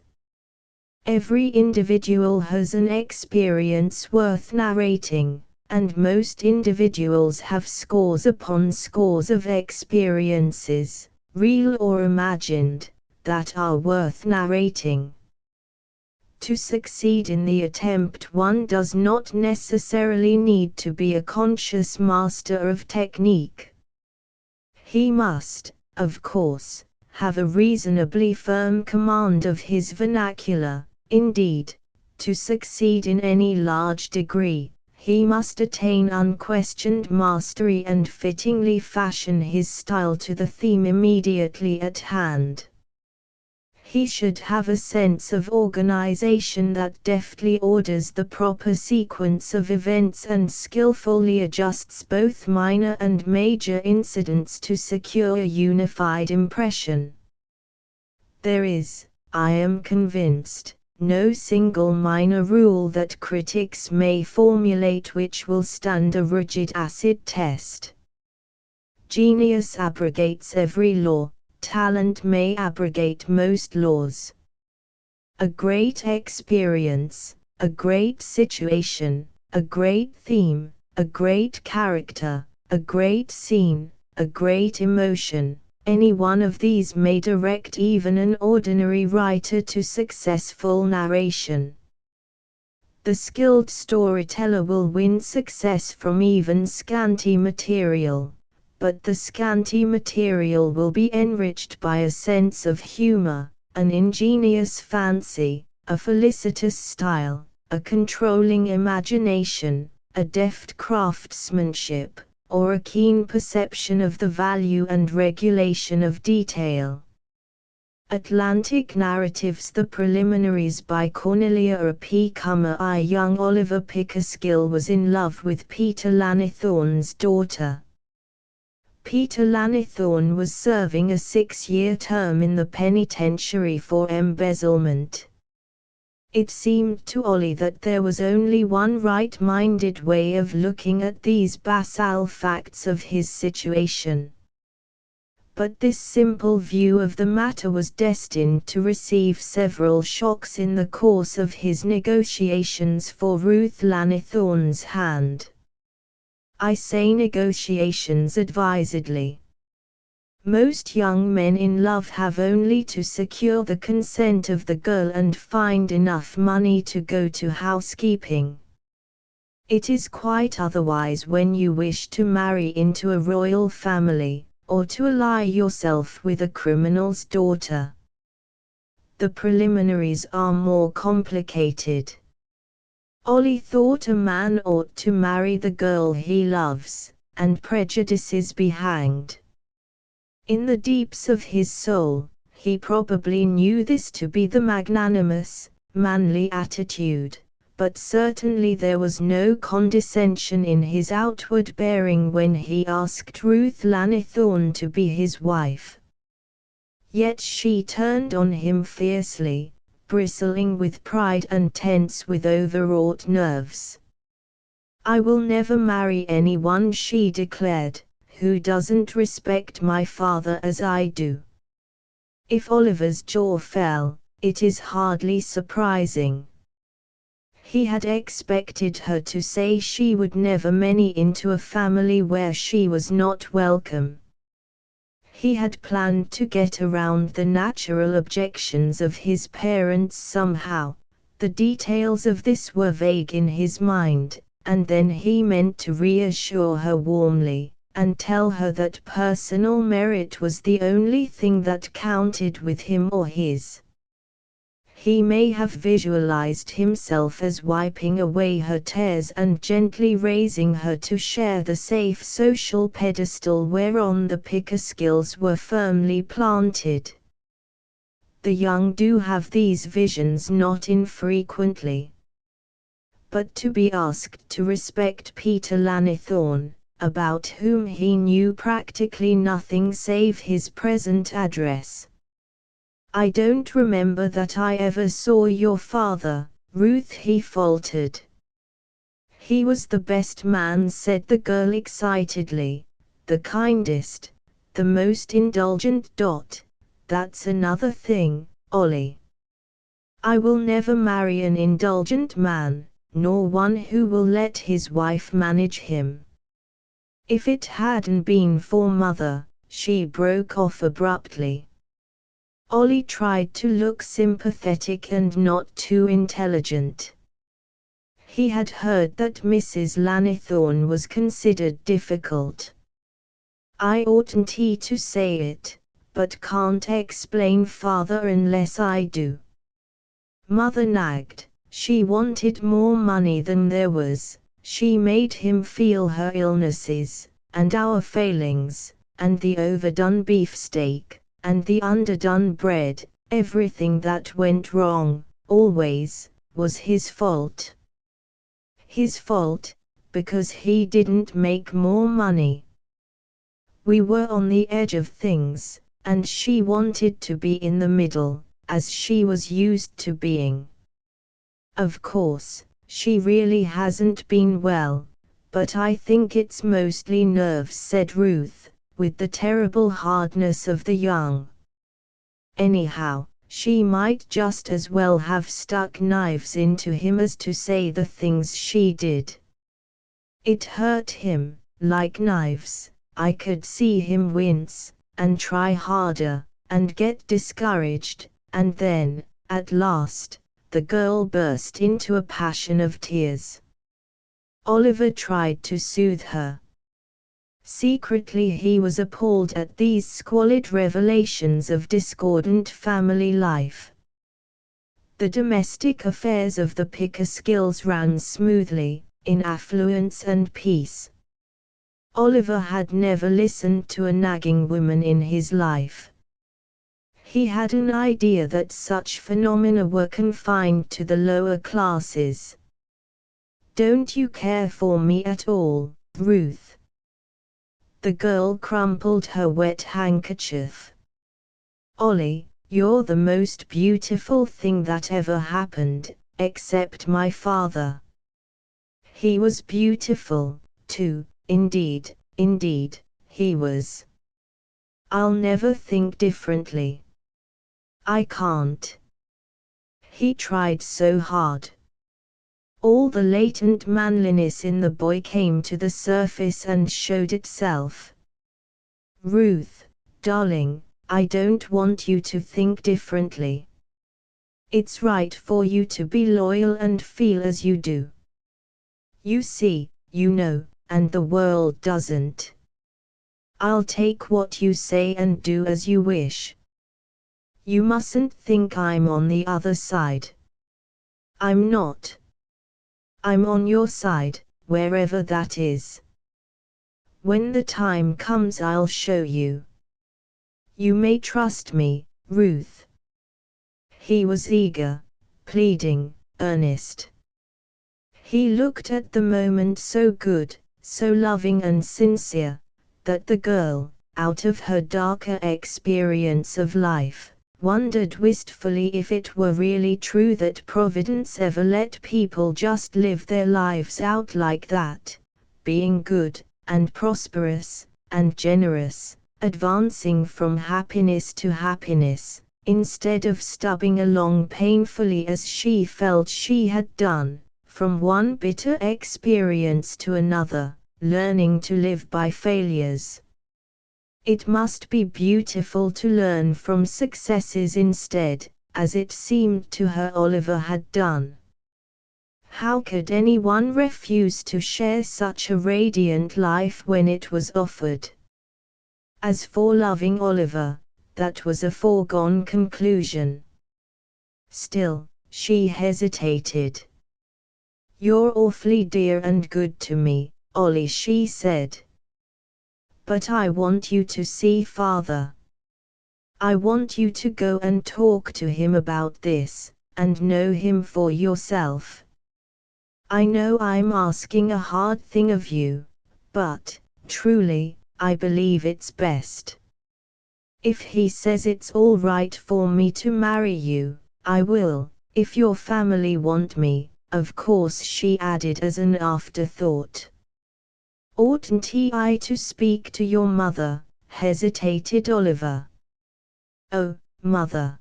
[SPEAKER 1] Every individual has an experience worth narrating, and most individuals have scores upon scores of experiences, real or imagined, that are worth narrating. To succeed in the attempt, one does not necessarily need to be a conscious master of technique. He must, of course, have a reasonably firm command of his vernacular. Indeed, to succeed in any large degree, he must attain unquestioned mastery and fittingly fashion his style to the theme immediately at hand. He should have a sense of organization that deftly orders the proper sequence of events and skillfully adjusts both minor and major incidents to secure a unified impression. There is, I am convinced, no single minor rule that critics may formulate which will stand a rigid acid test. Genius abrogates every law, talent may abrogate most laws. A great experience, a great situation, a great theme, a great character, a great scene, a great emotion, any one of these may direct even an ordinary writer to successful narration. The skilled storyteller will win success from even scanty material, but the scanty material will be enriched by a sense of humor, an ingenious fancy, a felicitous style, a controlling imagination, a deft craftsmanship, or a keen perception of the value and regulation of detail. Atlantic Narratives, The Preliminaries by Cornelia P. Cummer. Young Oliver Pickersgill was in love with Peter Lanithorn's daughter. Peter Lanithorn was serving a 6-year term in the penitentiary for embezzlement. It seemed to Ollie that there was only one right-minded way of looking at these basal facts of his situation. But this simple view of the matter was destined to receive several shocks in the course of his negotiations for Ruth Lanithorn's hand. I say negotiations advisedly. Most young men in love have only to secure the consent of the girl and find enough money to go to housekeeping. It is quite otherwise when you wish to marry into a royal family, or to ally yourself with a criminal's daughter. The preliminaries are more complicated. Ollie thought a man ought to marry the girl he loves, and prejudices be hanged. In the deeps of his soul, he probably knew this to be the magnanimous, manly attitude, but certainly there was no condescension in his outward bearing when he asked Ruth Lanithorn to be his wife. Yet she turned on him fiercely, bristling with pride and tense with overwrought nerves. "I will never marry anyone," she declared, who doesn't respect my father as I do?" If Oliver's jaw fell, it is hardly surprising. He had expected her to say she would never marry into a family where she was not welcome. He had planned to get around the natural objections of his parents somehow. The details of this were vague in his mind, and then he meant to reassure her warmly, and tell her that personal merit was the only thing that counted with him or his. He may have visualized himself as wiping away her tears and gently raising her to share the safe social pedestal whereon the Pickersgills were firmly planted. The young do have these visions not infrequently. But to be asked to respect Peter Lannithorne, about whom he knew practically nothing save his present address. "I don't remember that I ever saw your father, Ruth," he faltered. "He was the best man," said the girl excitedly, "the kindest, the most indulgent. That's another thing, Ollie. I will never marry an indulgent man, nor one who will let his wife manage him." If it hadn't been for Mother, she broke off abruptly. Ollie tried to look sympathetic and not too intelligent. He had heard that Mrs. Lannithorne was considered difficult. "I oughtn't to say it, but can't explain father unless I do." Mother nagged. She wanted more money than there was. She made him feel her illnesses, and our failings, and the overdone beefsteak, and the underdone bread. Everything that went wrong, always, was his fault. His fault, because he didn't make more money. We were on the edge of things, and she wanted to be in the middle, as she was used to being. Of course, she really hasn't been well, but I think it's mostly nerves," said Ruth, with the terrible hardness of the young. "Anyhow, she might just as well have stuck knives into him as to say the things she did. It hurt him, like knives. I could see him wince, and try harder, and get discouraged, and then, at last, the girl burst into a passion of tears. Oliver tried to soothe her. Secretly he was appalled at these squalid revelations of discordant family life. The domestic affairs of the Pickersgills ran smoothly, in affluence and peace. Oliver had never listened to a nagging woman in his life. He had an idea that such phenomena were confined to the lower classes. "Don't you care for me at all, Ruth?" The girl crumpled her wet handkerchief. "Ollie, you're the most beautiful thing that ever happened, except my father. He was beautiful, too, indeed, he was. I'll never think differently. I can't." He tried so hard. All the latent manliness in the boy came to the surface and showed itself. "Ruth, darling, I don't want you to think differently. It's right for you to be loyal and feel as you do. You see, you know, and the world doesn't. I'll take what you say and do as you wish. You mustn't think I'm on the other side. I'm not. I'm on your side, wherever that is. When the time comes I'll show you. You may trust me, Ruth." He was eager, pleading, earnest. He looked at the moment so good, so loving and sincere, that the girl, out of her darker experience of life, wondered wistfully if it were really true that Providence ever let people just live their lives out like that, being good, and prosperous, and generous, advancing from happiness to happiness, instead of stubbing along painfully as she felt she had done, from one bitter experience to another, learning to live by failures. It must be beautiful to learn from successes instead, as it seemed to her Oliver had done. How could anyone refuse to share such a radiant life when it was offered? As for loving Oliver, that was a foregone conclusion. Still, she hesitated. "You're awfully dear and good to me, Ollie," she said. "But I want you to see Father. I want you to go and talk to him about this, and know him for yourself. I know I'm asking a hard thing of you, but, truly, I believe it's best. If he says it's all right for me to marry you, I will, if your family want me, of course," she added as an afterthought. "Oughtn't I to speak to your mother?" hesitated Oliver. "Oh, Mother.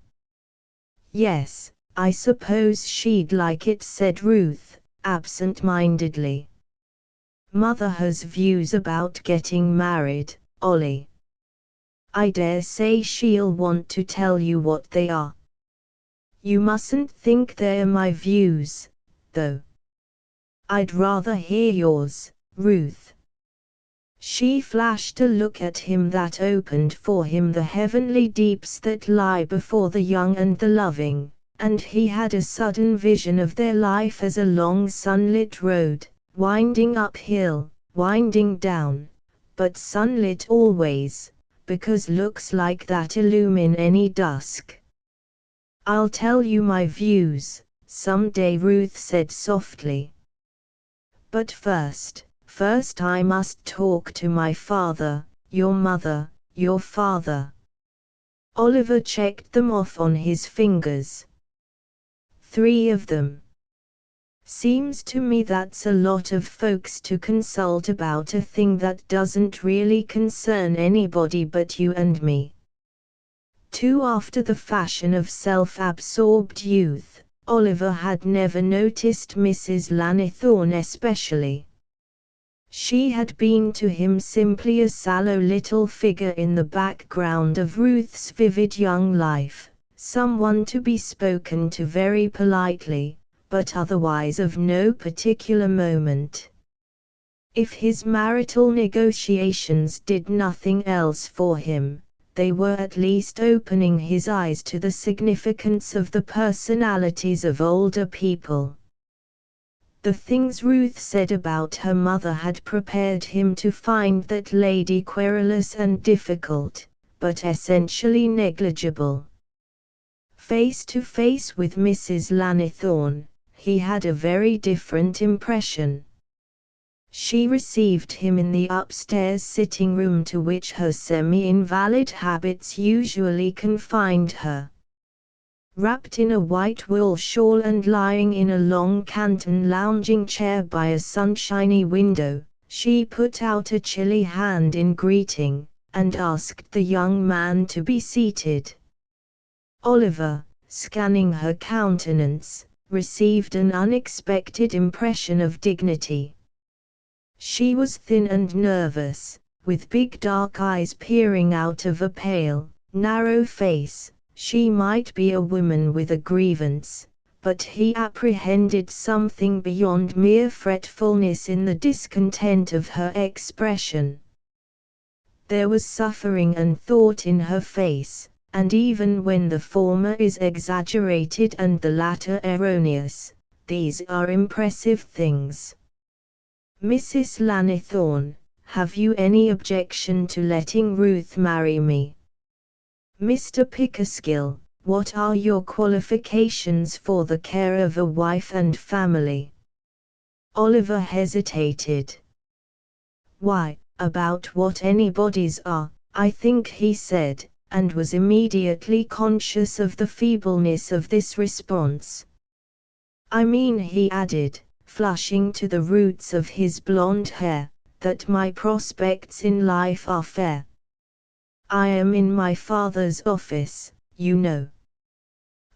[SPEAKER 1] Yes, I suppose she'd like it," said Ruth, absent-mindedly. "Mother has views about getting married, Ollie. I dare say she'll want to tell you what they are. You mustn't think they're my views, though. I'd rather hear yours, Ruth." She flashed a look at him that opened for him the heavenly deeps that lie before the young and the loving, and he had a sudden vision of their life as a long sunlit road, winding uphill, winding down, but sunlit always, because looks like that illumine any dusk. "I'll tell you my views, some day," Ruth said softly. "But first I must talk to my father, your mother, your father." Oliver checked them off on his fingers. 3 of them. "Seems to me that's a lot of folks to consult about a thing that doesn't really concern anybody but you and me." 2 After the fashion of self-absorbed youth, Oliver had never noticed Mrs. Lannithorne especially. She had been to him simply a sallow little figure in the background of Ruth's vivid young life, someone to be spoken to very politely, but otherwise of no particular moment. If his marital negotiations did nothing else for him, they were at least opening his eyes to the significance of the personalities of older people. The things Ruth said about her mother had prepared him to find that lady querulous and difficult, but essentially negligible. Face to face with Mrs. Lannithorne, he had a very different impression. She received him in the upstairs sitting room to which her semi-invalid habits usually confined her. Wrapped in a white wool shawl and lying in a long Canton lounging chair by a sunshiny window, she put out a chilly hand in greeting, and asked the young man to be seated. Oliver, scanning her countenance, received an unexpected impression of dignity. She was thin and nervous, with big dark eyes peering out of a pale, narrow face. She might be a woman with a grievance, but he apprehended something beyond mere fretfulness in the discontent of her expression. There was suffering and thought in her face, and even when the former is exaggerated and the latter erroneous, these are impressive things. "Mrs. Lannithorne, have you any objection to letting Ruth marry me?" "Mr. Pickerskill, what are your qualifications for the care of a wife and family?" Oliver hesitated. "Why, about what anybody's are, I think," he said, and was immediately conscious of the feebleness of this response. "I mean," he added, flushing to the roots of his blonde hair, that my prospects in life are fair. I am in my father's office, you know.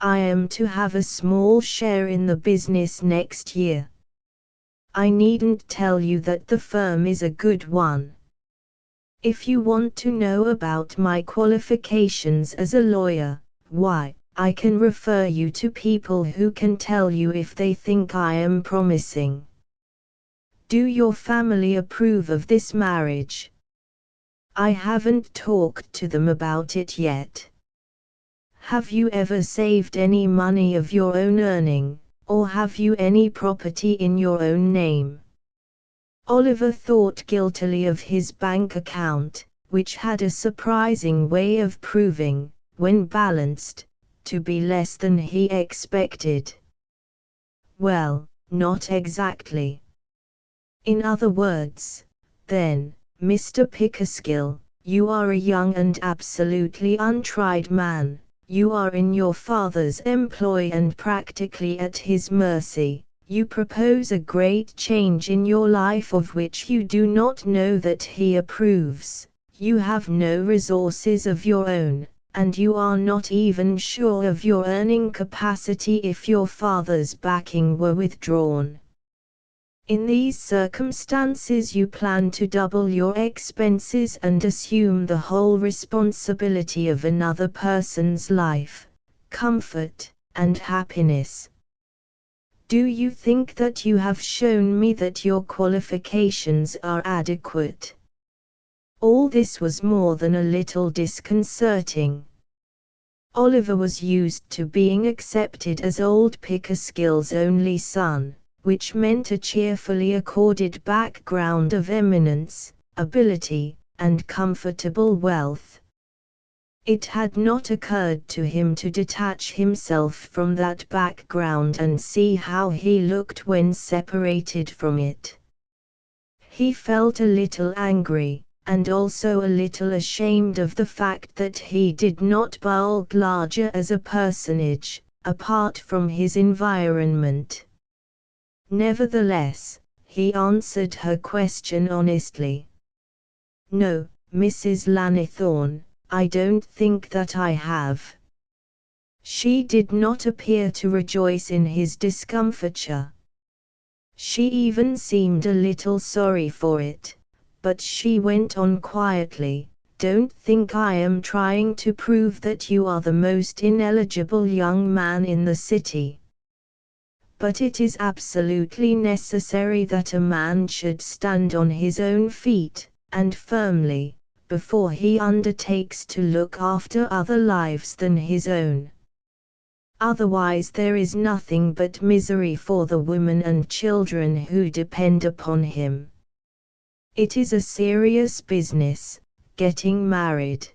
[SPEAKER 1] I am to have a small share in the business next year. I needn't tell you that the firm is a good one. If you want to know about my qualifications as a lawyer, why, I can refer you to people who can tell you if they think I am promising. Do your family approve of this marriage? I haven't talked to them about it yet. Have you ever saved any money of your own earning, or have you any property in your own name? Oliver thought guiltily of his bank account, which had a surprising way of proving, when balanced, to be less than he expected. Well, not exactly. In other words, then, Mr. Pickerskill, you are a young and absolutely untried man. You are in your father's employ and practically at his mercy. You propose a great change in your life of which you do not know that he approves. You have no resources of your own, and you are not even sure of your earning capacity if your father's backing were withdrawn. In these circumstances you plan to double your expenses and assume the whole responsibility of another person's life, comfort, and happiness. Do you think that you have shown me that your qualifications are adequate? All this was more than a little disconcerting. Oliver was used to being accepted as old Pickerskill's only son, which meant a cheerfully accorded background of eminence, ability, and comfortable wealth. It had not occurred to him to detach himself from that background and see how he looked when separated from it. He felt a little angry, and also a little ashamed of the fact that he did not bulk larger as a personage, apart from his environment. Nevertheless, he answered her question honestly. No, Mrs. Lannithorne, I don't think that I have. She did not appear to rejoice in his discomfiture. She even seemed a little sorry for it, but she went on quietly, Don't think I am trying to prove that you are the most ineligible young man in the city. But it is absolutely necessary that a man should stand on his own feet, and firmly, before he undertakes to look after other lives than his own. Otherwise there is nothing but misery for the women and children who depend upon him. It is a serious business, getting married.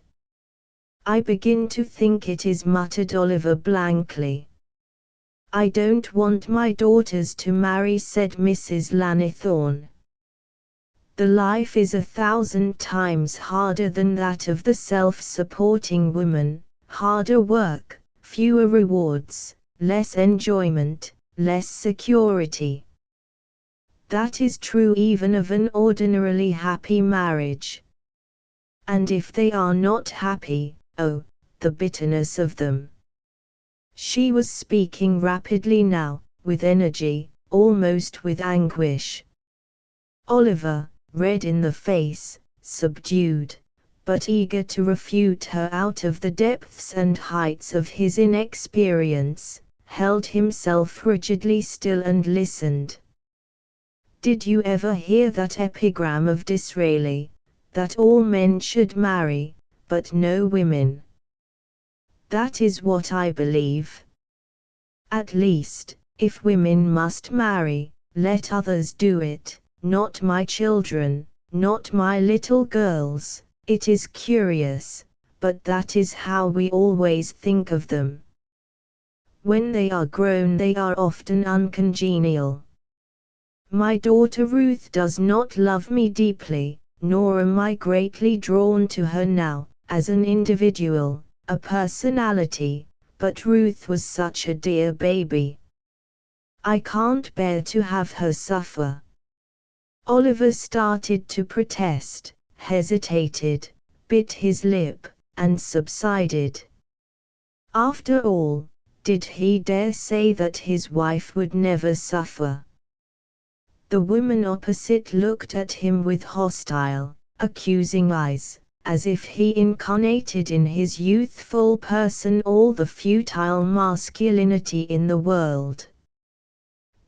[SPEAKER 1] I begin to think it is, muttered Oliver blankly. I don't want my daughters to marry, said Mrs. Lannithorne. The life is 1,000 times harder than that of the self-supporting woman, harder work, fewer rewards, less enjoyment, less security. That is true even of an ordinarily happy marriage. And if they are not happy, oh, the bitterness of them. She was speaking rapidly now, with energy, almost with anguish. Oliver, red in the face, subdued, but eager to refute her out of the depths and heights of his inexperience, held himself rigidly still and listened. Did you ever hear that epigram of Disraeli, that all men should marry, but no women? That is what I believe. At least, if women must marry, let others do it, not my children, not my little girls. It is curious, but that is how we always think of them. When they are grown they are often uncongenial. My daughter Ruth does not love me deeply, nor am I greatly drawn to her now, as an individual, a personality, but Ruth was such a dear baby. I can't bear to have her suffer. Oliver started to protest, hesitated, bit his lip, and subsided. After all, did he dare say that his wife would never suffer? The woman opposite looked at him with hostile, accusing eyes, as if he incarnated in his youthful person all the futile masculinity in the world.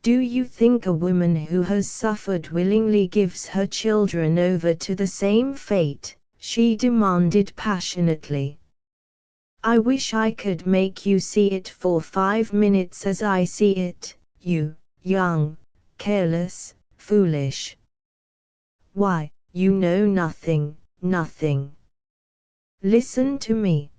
[SPEAKER 1] Do you think a woman who has suffered willingly gives her children over to the same fate? She demanded passionately. I wish I could make you see it for 5 minutes as I see it, you young, careless, foolish. Why, you know nothing, nothing. Listen to me.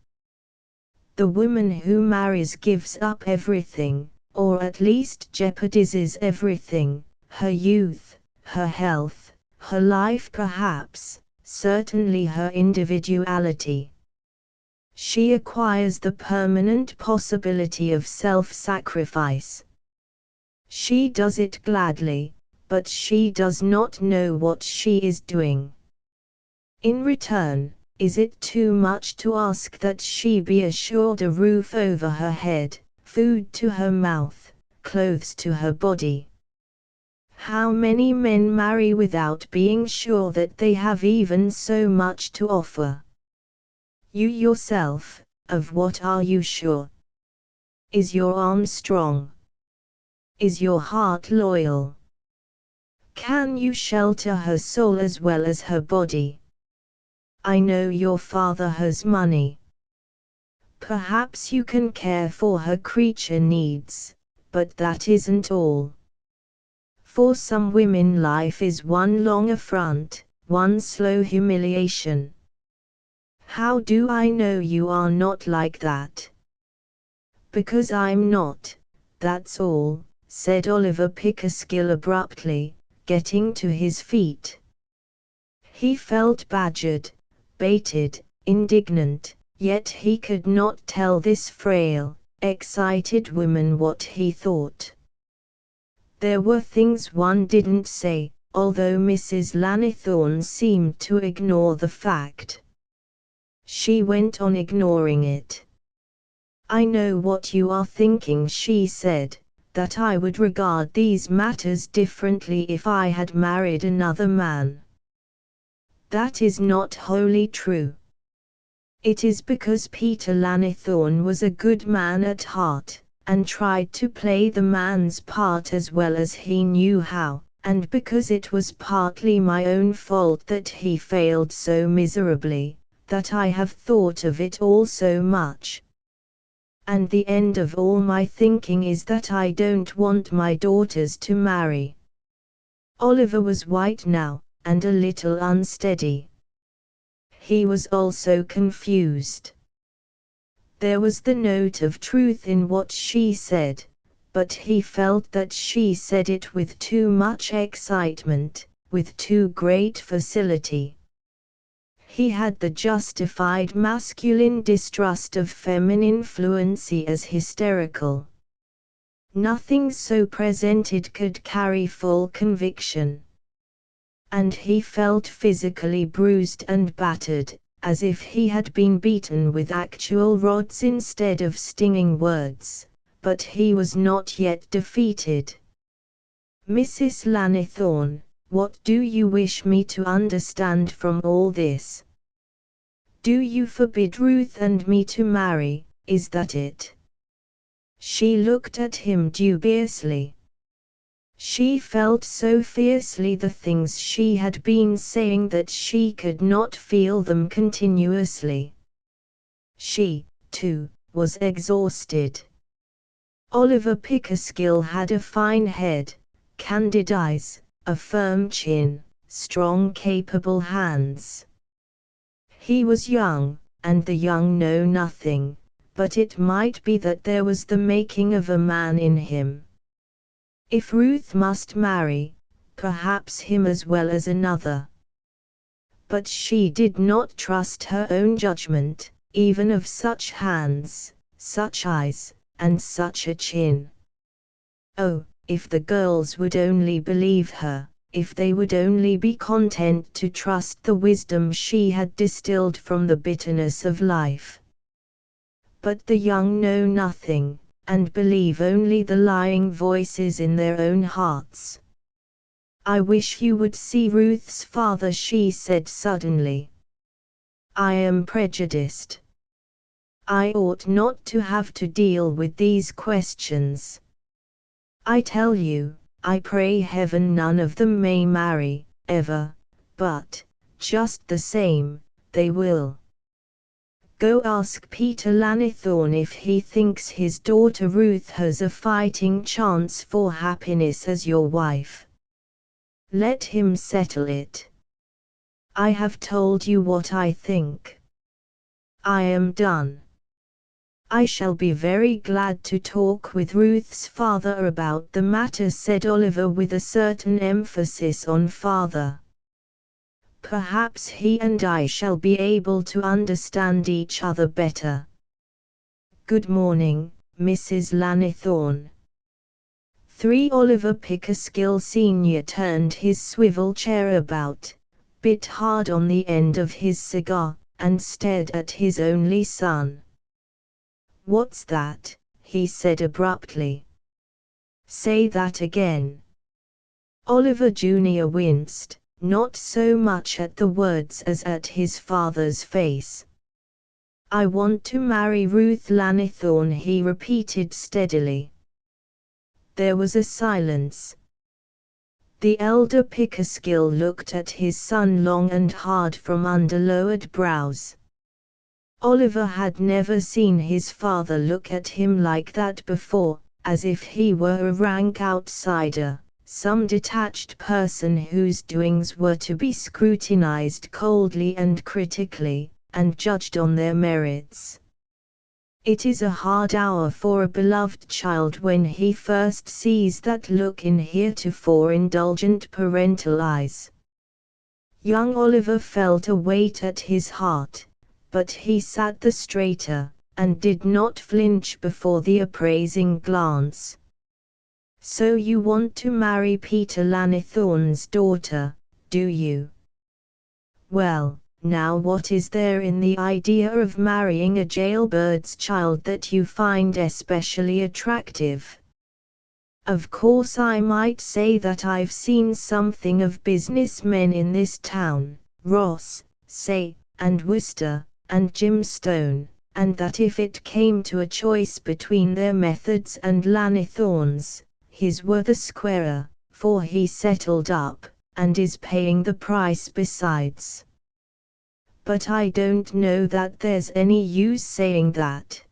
[SPEAKER 1] The woman who marries gives up everything, or at least jeopardizes everything, her youth, her health, her life perhaps, certainly her individuality. She acquires the permanent possibility of self-sacrifice. She does it gladly, but she does not know what she is doing. In return, is it too much to ask that she be assured a roof over her head, food to her mouth, clothes to her body? How many men marry without being sure that they have even so much to offer? You yourself, of what are you sure? Is your arm strong? Is your heart loyal? Can you shelter her soul as well as her body? I know your father has money. Perhaps you can care for her creature needs, but that isn't all. For some women life is one long affront, one slow humiliation. How do I know you are not like that? Because I'm not, that's all, said Oliver Pickerskill abruptly, getting to his feet. He felt badgered, baited, indignant, yet he could not tell this frail, excited woman what he thought. There were things one didn't say, although Mrs. Lannithorne seemed to ignore the fact. She went on ignoring it. I know what you are thinking, she said, that I would regard these matters differently if I had married another man. That is not wholly true. It is because Peter Lannithorne was a good man at heart, and tried to play the man's part as well as he knew how, and because it was partly my own fault that he failed so miserably, that I have thought of it all so much. And the end of all my thinking is that I don't want my daughters to marry. Oliver was white now, and a little unsteady. He was also confused. There was the note of truth in what she said, but he felt that she said it with too much excitement, with too great facility. He had the justified masculine distrust of feminine fluency as hysterical. Nothing so presented could carry full conviction. And he felt physically bruised and battered, as if he had been beaten with actual rods instead of stinging words, but he was not yet defeated. Mrs. Lannithorne, what do you wish me to understand from all this? Do you forbid Ruth and me to marry, is that it? She looked at him dubiously. She felt so fiercely the things she had been saying that she could not feel them continuously. She, too, was exhausted. Oliver Pickerskill had a fine head, candid eyes, a firm chin, strong capable hands. He was young, and the young know nothing, but it might be that there was the making of a man in him. If Ruth must marry, perhaps him as well as another. But she did not trust her own judgment, even of such hands, such eyes, and such a chin. Oh, if the girls would only believe her, if they would only be content to trust the wisdom she had distilled from the bitterness of life. But the young know nothing, and believe only the lying voices in their own hearts. "I wish you would see Ruth's father," she said suddenly. "I am prejudiced. I ought not to have to deal with these questions. I tell you, I pray heaven none of them may marry, ever, but, just the same, they will. Go ask Peter Lannithorne if he thinks his daughter Ruth has a fighting chance for happiness as your wife. Let him settle it. I have told you what I think. I am done. I shall be very glad to talk with Ruth's father about the matter," said Oliver with a certain emphasis on father. "Perhaps he and I shall be able to understand each other better. Good morning, Mrs. Lannithorne." Oliver Pickerskill Sr. turned his swivel chair about, bit hard on the end of his cigar, and stared at his only son. "What's that?" he said abruptly. "Say that again." Oliver Jr. winced, not so much at the words as at his father's face. "I want to marry Ruth Lannithorne," he repeated steadily. There was a silence. The elder Pickerskill looked at his son long and hard from under lowered brows. Oliver had never seen his father look at him like that before, as if he were a rank outsider, some detached person whose doings were to be scrutinized coldly and critically, and judged on their merits. It is a hard hour for a beloved child when he first sees that look in heretofore indulgent parental eyes. Young Oliver felt a weight at his heart, but he sat the straighter, and did not flinch before the appraising glance. "So you want to marry Peter Lannithorne's daughter, do you? Well, now what is there in the idea of marrying a jailbird's child that you find especially attractive? Of course I might say that I've seen something of businessmen in this town, Ross, say, and Worcester, and Jim Stone, and that if it came to a choice between their methods and Lannithorne's, his were the squarer, for he settled up, and is paying the price besides. But I don't know that there's any use saying that.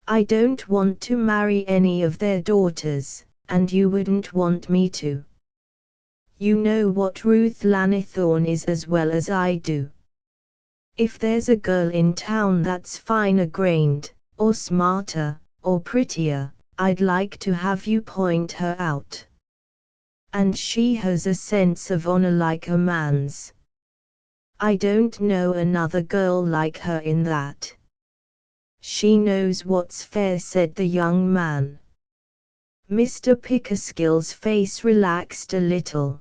[SPEAKER 1] I don't want to marry any of their daughters, and you wouldn't want me to. You know what Ruth Lannithorne is as well as I do. If there's a girl in town that's finer-grained, or smarter, or prettier, I'd like to have you point her out. And she has a sense of honor like a man's. I don't know another girl like her in that. She knows what's fair," said the young man. Mr. Pickerskill's face relaxed a little.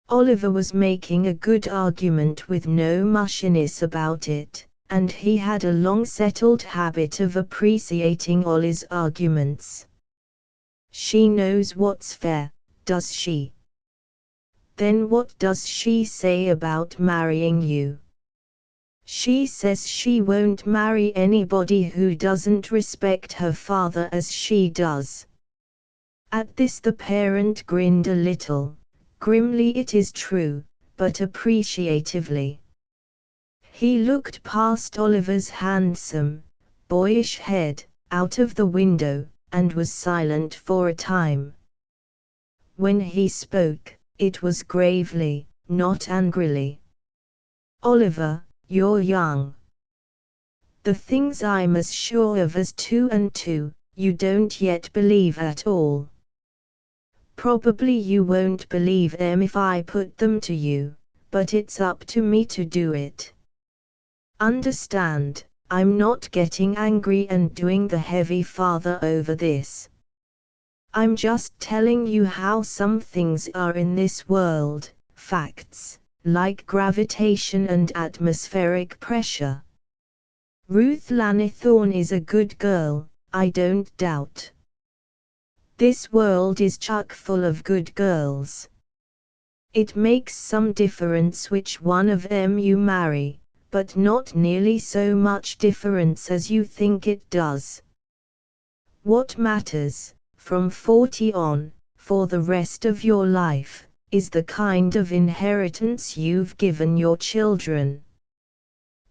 [SPEAKER 1] Oliver was making a good argument with no mushiness about it, and he had a long-settled habit of appreciating Ollie's arguments. "She knows what's fair, does she? Then what does she say about marrying you?" "She says she won't marry anybody who doesn't respect her father as she does." At this the parent grinned a little. Grimly it is true, but appreciatively. He looked past Oliver's handsome, boyish head, out of the window, and was silent for a time. When he spoke, it was gravely, not angrily. "Oliver, you're young. The things I'm as sure of as 2 and 2, you don't yet believe at all. Probably you won't believe them if I put them to you, but it's up to me to do it. Understand, I'm not getting angry and doing the heavy father over this. I'm just telling you how some things are in this world, facts, like gravitation and atmospheric pressure. Ruth Lanithorn is a good girl, I don't doubt. This world is chock full of good girls. It makes some difference which one of them you marry, but not nearly so much difference as you think it does. What matters, from 40 on, for the rest of your life, is the kind of inheritance you've given your children.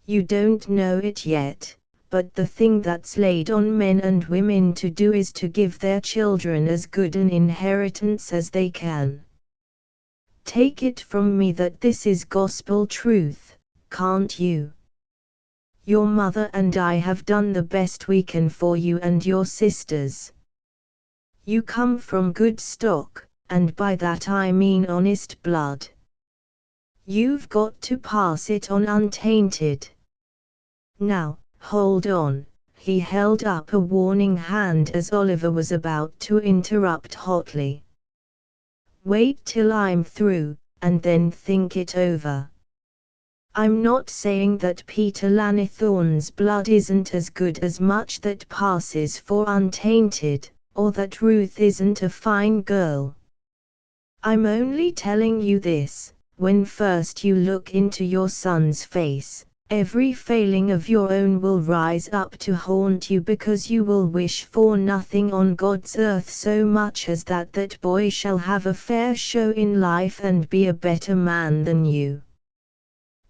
[SPEAKER 1] You don't know it yet, but the thing that's laid on men and women to do is to give their children as good an inheritance as they can. Take it from me that this is gospel truth, can't you? Your mother and I have done the best we can for you and your sisters. You come from good stock, and by that I mean honest blood. You've got to pass it on untainted. Now, hold on. He held up a warning hand as Oliver was about to interrupt hotly. Wait till I'm through, and then think it over. I'm not saying that Peter Lanithorn's blood isn't as good as much that passes for untainted, or that Ruth isn't a fine girl. I'm only telling you this, when first you look into your son's face, every failing of your own will rise up to haunt you because you will wish for nothing on God's earth so much as that boy shall have a fair show in life and be a better man than you.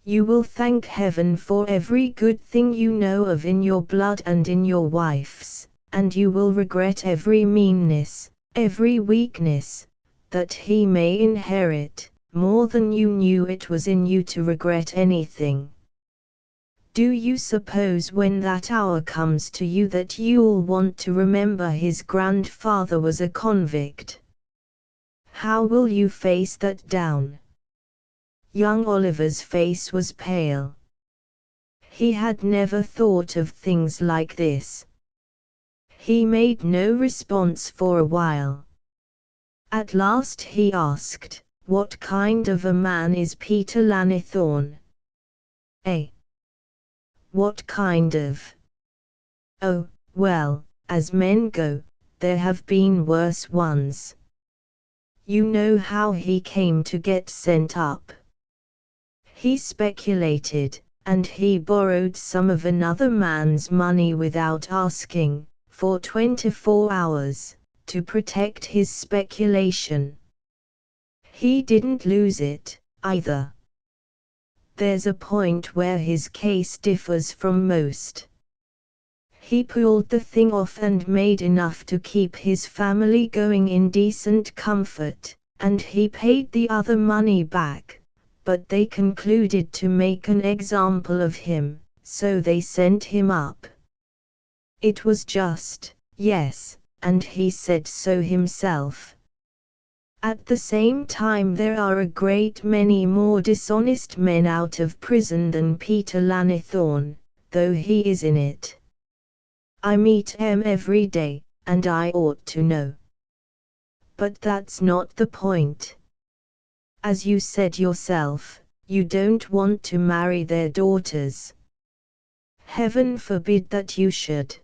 [SPEAKER 1] You will thank heaven for every good thing you know of in your blood and in your wife's, and you will regret every meanness, every weakness, that he may inherit, more than you knew it was in you to regret anything. Do you suppose when that hour comes to you that you'll want to remember his grandfather was a convict? How will you face that down? Young Oliver's face was pale. He had never thought of things like this. He made no response for a while. At last he asked, "What kind of a man is Peter Lanithorn?" "Eh? What kind of?" "Oh, well, as men go, there have been worse ones. You know how he came to get sent up. He speculated, and he borrowed some of another man's money without asking, for 24 hours, to protect his speculation. He didn't lose it, either. There's a point where his case differs from most. He pulled the thing off and made enough to keep his family going in decent comfort, and he paid the other money back. But they concluded to make an example of him, so they sent him up. It was just, yes, and he said so himself. At the same time there are a great many more dishonest men out of prison than Peter Lanithorn, though he is in it. I meet him every day, and I ought to know. But that's not the point. As you said yourself, you don't want to marry their daughters. Heaven forbid that you should.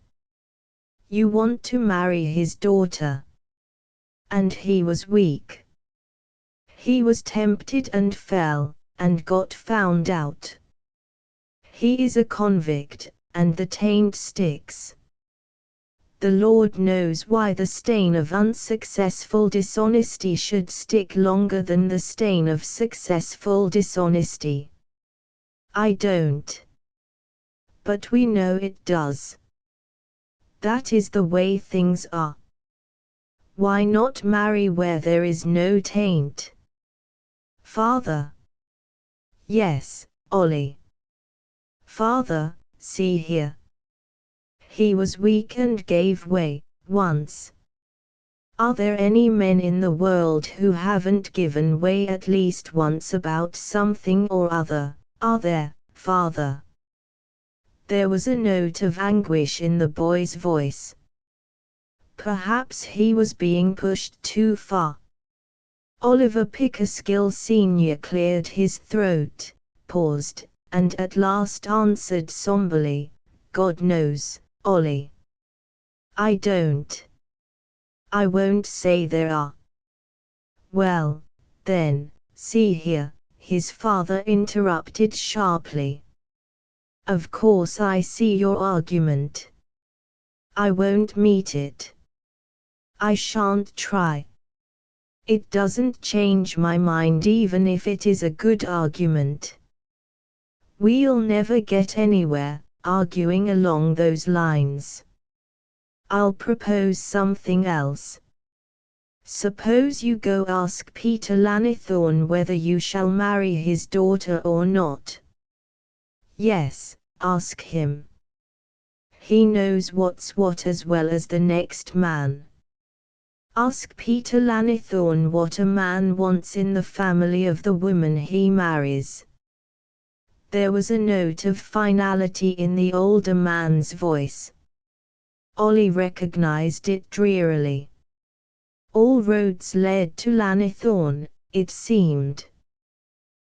[SPEAKER 1] You want to marry his daughter. And he was weak. He was tempted and fell, and got found out. He is a convict, and the taint sticks. The Lord knows why the stain of unsuccessful dishonesty should stick longer than the stain of successful dishonesty. I don't. But we know it does. That is the way things are. Why not marry where there is no taint? Father. Yes, Ollie. Father, see here. He was weak and gave way, once. Are there any men in the world who haven't given way at least once about something or other? Are there, Father? There was a note of anguish in the boy's voice. Perhaps he was being pushed too far. Oliver Pickerskill Sr. cleared his throat, paused, and at last answered somberly, "God knows, Ollie. I don't. I won't say there are." "Well, then, see here," his father interrupted sharply. "Of course I see your argument. I won't meet it. I shan't try. It doesn't change my mind even if it is a good argument. We'll never get anywhere, arguing along those lines. I'll propose something else. Suppose you go ask Peter Lannithorne whether you shall marry his daughter or not. Yes, ask him. He knows what's what as well as the next man. Ask Peter Lannithorne what a man wants in the family of the woman he marries." There was a note of finality in the older man's voice. Ollie recognized it drearily. All roads led to Lannithorne, it seemed.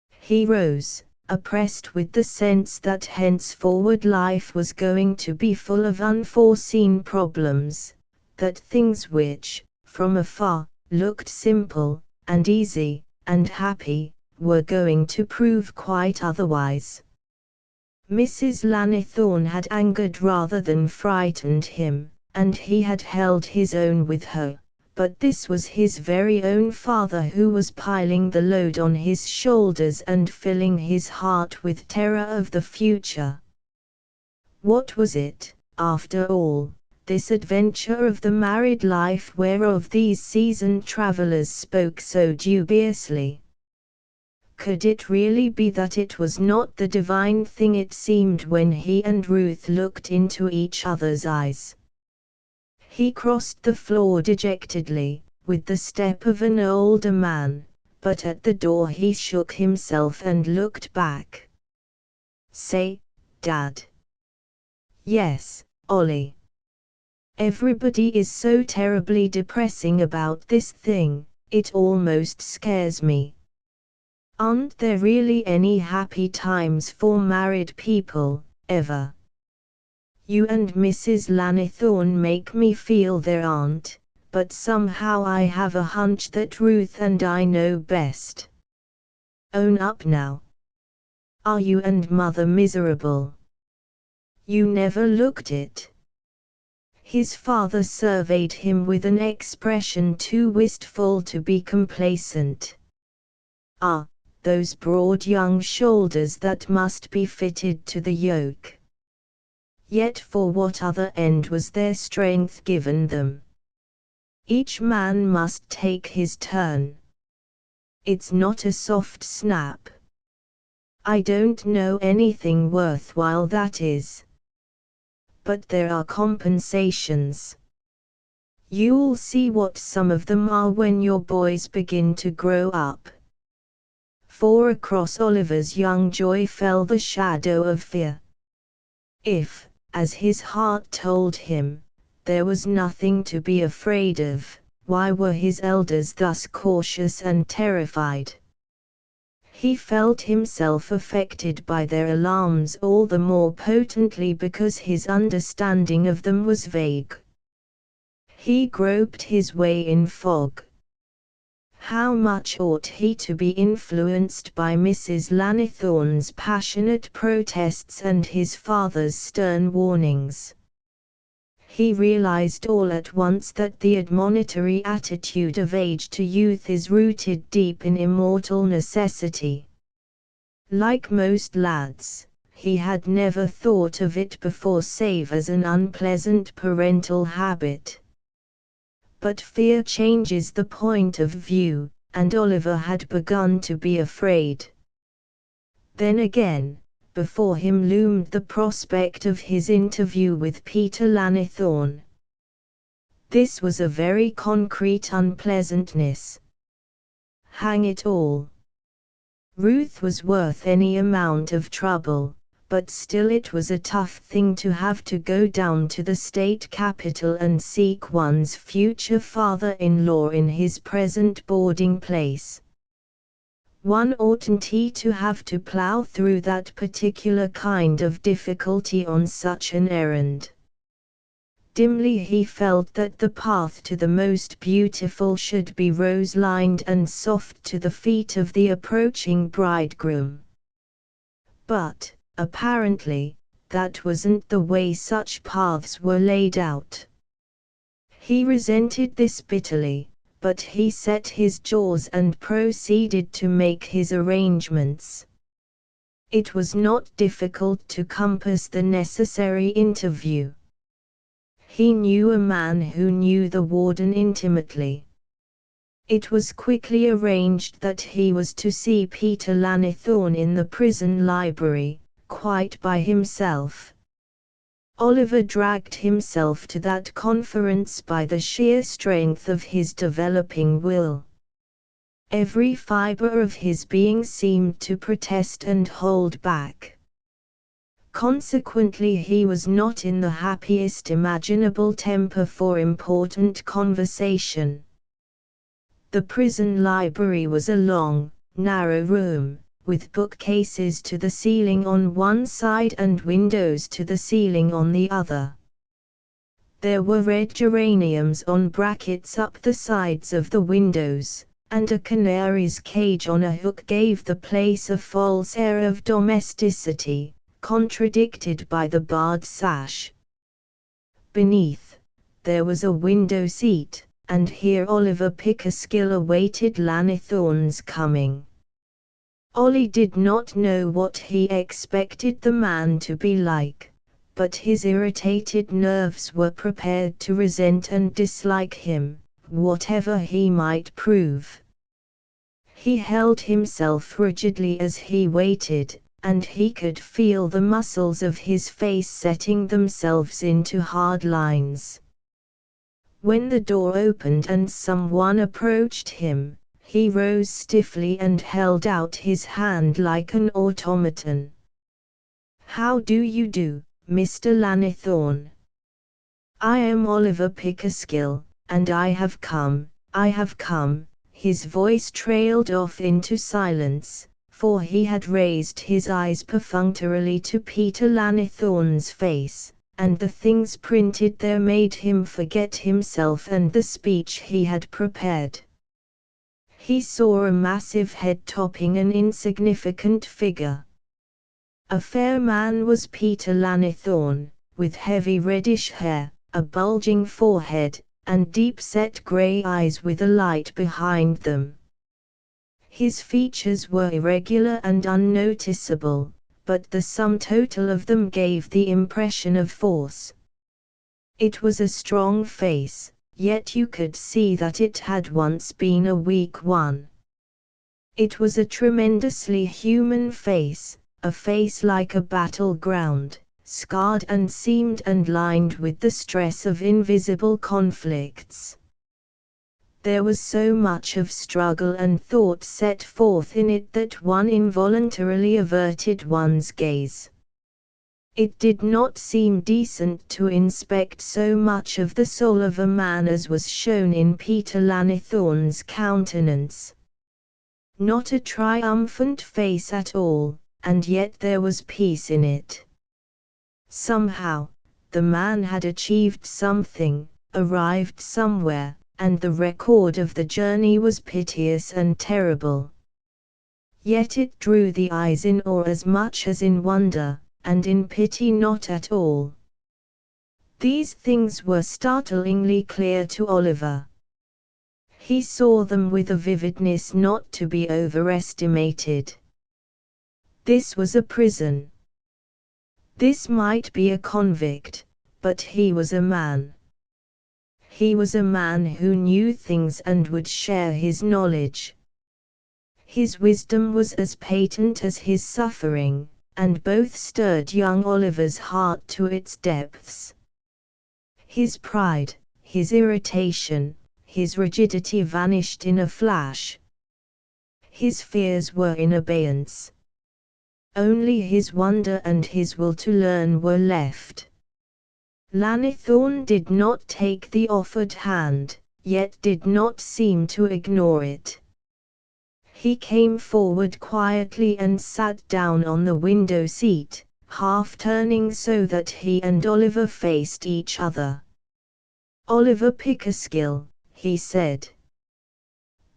[SPEAKER 1] He rose, oppressed with the sense that henceforward life was going to be full of unforeseen problems, that things which, from afar, looked simple, and easy, and happy, were going to prove quite otherwise. Mrs. Lannithorne had angered rather than frightened him, and he had held his own with her, but this was his very own father who was piling the load on his shoulders and filling his heart with terror of the future. What was it, after all, this adventure of the married life whereof these seasoned travelers spoke so dubiously? Could it really be that it was not the divine thing it seemed when he and Ruth looked into each other's eyes? He crossed the floor dejectedly, with the step of an older man, but at the door he shook himself and looked back. "Say, Dad." "Yes, Ollie. Everybody is so terribly depressing about this thing, it almost scares me. Aren't there really any happy times for married people, ever? You and Mrs. Lannithorne make me feel there aren't, but somehow I have a hunch that Ruth and I know best. Own up now. Are you and Mother miserable? You never looked it." His father surveyed him with an expression too wistful to be complacent. "Ah, those broad young shoulders that must be fitted to the yoke. Yet for what other end was their strength given them? Each man must take his turn. It's not a soft snap. I don't know anything worthwhile that is. But there are compensations. You'll see what some of them are when your boys begin to grow up." For across Oliver's young joy fell the shadow of fear. If, as his heart told him, there was nothing to be afraid of, why were his elders thus cautious and terrified? He felt himself affected by their alarms all the more potently because his understanding of them was vague. He groped his way in fog. How much ought he to be influenced by Mrs. Lannithorne's passionate protests and his father's stern warnings? He realized all at once that the admonitory attitude of age to youth is rooted deep in immortal necessity. Like most lads, he had never thought of it before save as an unpleasant parental habit. But fear changes the point of view, and Oliver had begun to be afraid. Then again, before him loomed the prospect of his interview with Peter Lannithorne. This was a very concrete unpleasantness. Hang it all! Ruth was worth any amount of trouble, but still it was a tough thing to have to go down to the state capital and seek one's future father-in-law in his present boarding place. One oughtn't he to have to plough through that particular kind of difficulty on such an errand. Dimly he felt that the path to the most beautiful should be rose-lined and soft to the feet of the approaching bridegroom. But, apparently, that wasn't the way such paths were laid out. He resented this bitterly, but he set his jaws and proceeded to make his arrangements. It was not difficult to compass the necessary interview. He knew a man who knew the warden intimately. It was quickly arranged that he was to see Peter Lannithorne in the prison library, quite by himself. Oliver dragged himself to that conference by the sheer strength of his developing will. Every fibre of his being seemed to protest and hold back. Consequently, he was not in the happiest imaginable temper for important conversation. The prison library was a long, narrow room, with bookcases to the ceiling on one side and windows to the ceiling on the other. There were red geraniums on brackets up the sides of the windows, and a canary's cage on a hook gave the place a false air of domesticity, contradicted by the barred sash. Beneath, there was a window seat, and here Oliver Pickerskill awaited Lannithorne's coming. Ollie did not know what he expected the man to be like, but his irritated nerves were prepared to resent and dislike him, whatever he might prove. He held himself rigidly as he waited, and he could feel the muscles of his face setting themselves into hard lines. When the door opened and someone approached him, he rose stiffly and held out his hand like an automaton. "How do you do, Mr. Lannithorne? I am Oliver Pickerskill, and I have come. His voice trailed off into silence, for he had raised his eyes perfunctorily to Peter Lannithorne's face, and the things printed there made him forget himself and the speech he had prepared. He saw a massive head topping an insignificant figure. A fair man was Peter Lannithorne, with heavy reddish hair, a bulging forehead, and deep-set grey eyes with a light behind them. His features were irregular and unnoticeable, but the sum total of them gave the impression of force. It was a strong face, yet you could see that it had once been a weak one. It was a tremendously human face, a face like a battleground, scarred and seamed and lined with the stress of invisible conflicts. There was so much of struggle and thought set forth in it that one involuntarily averted one's gaze. It did not seem decent to inspect so much of the soul of a man as was shown in Peter Lannithorne's countenance. Not a triumphant face at all, and yet there was peace in it. Somehow, the man had achieved something, arrived somewhere, and the record of the journey was piteous and terrible. Yet it drew the eyes in awe as much as in wonder, and in pity not at all. These things were startlingly clear to Oliver. He saw them with a vividness not to be overestimated. This was a prison. This might be a convict, but he was a man. He was a man who knew things and would share his knowledge. His wisdom was as patent as his suffering, and both stirred young Oliver's heart to its depths. His pride, his irritation, his rigidity vanished in a flash. His fears were in abeyance. Only his wonder and his will to learn were left. Lanithorn did not take the offered hand, yet did not seem to ignore it. He came forward quietly and sat down on the window seat, half turning so that he and Oliver faced each other. "Oliver Pickerskill," he said.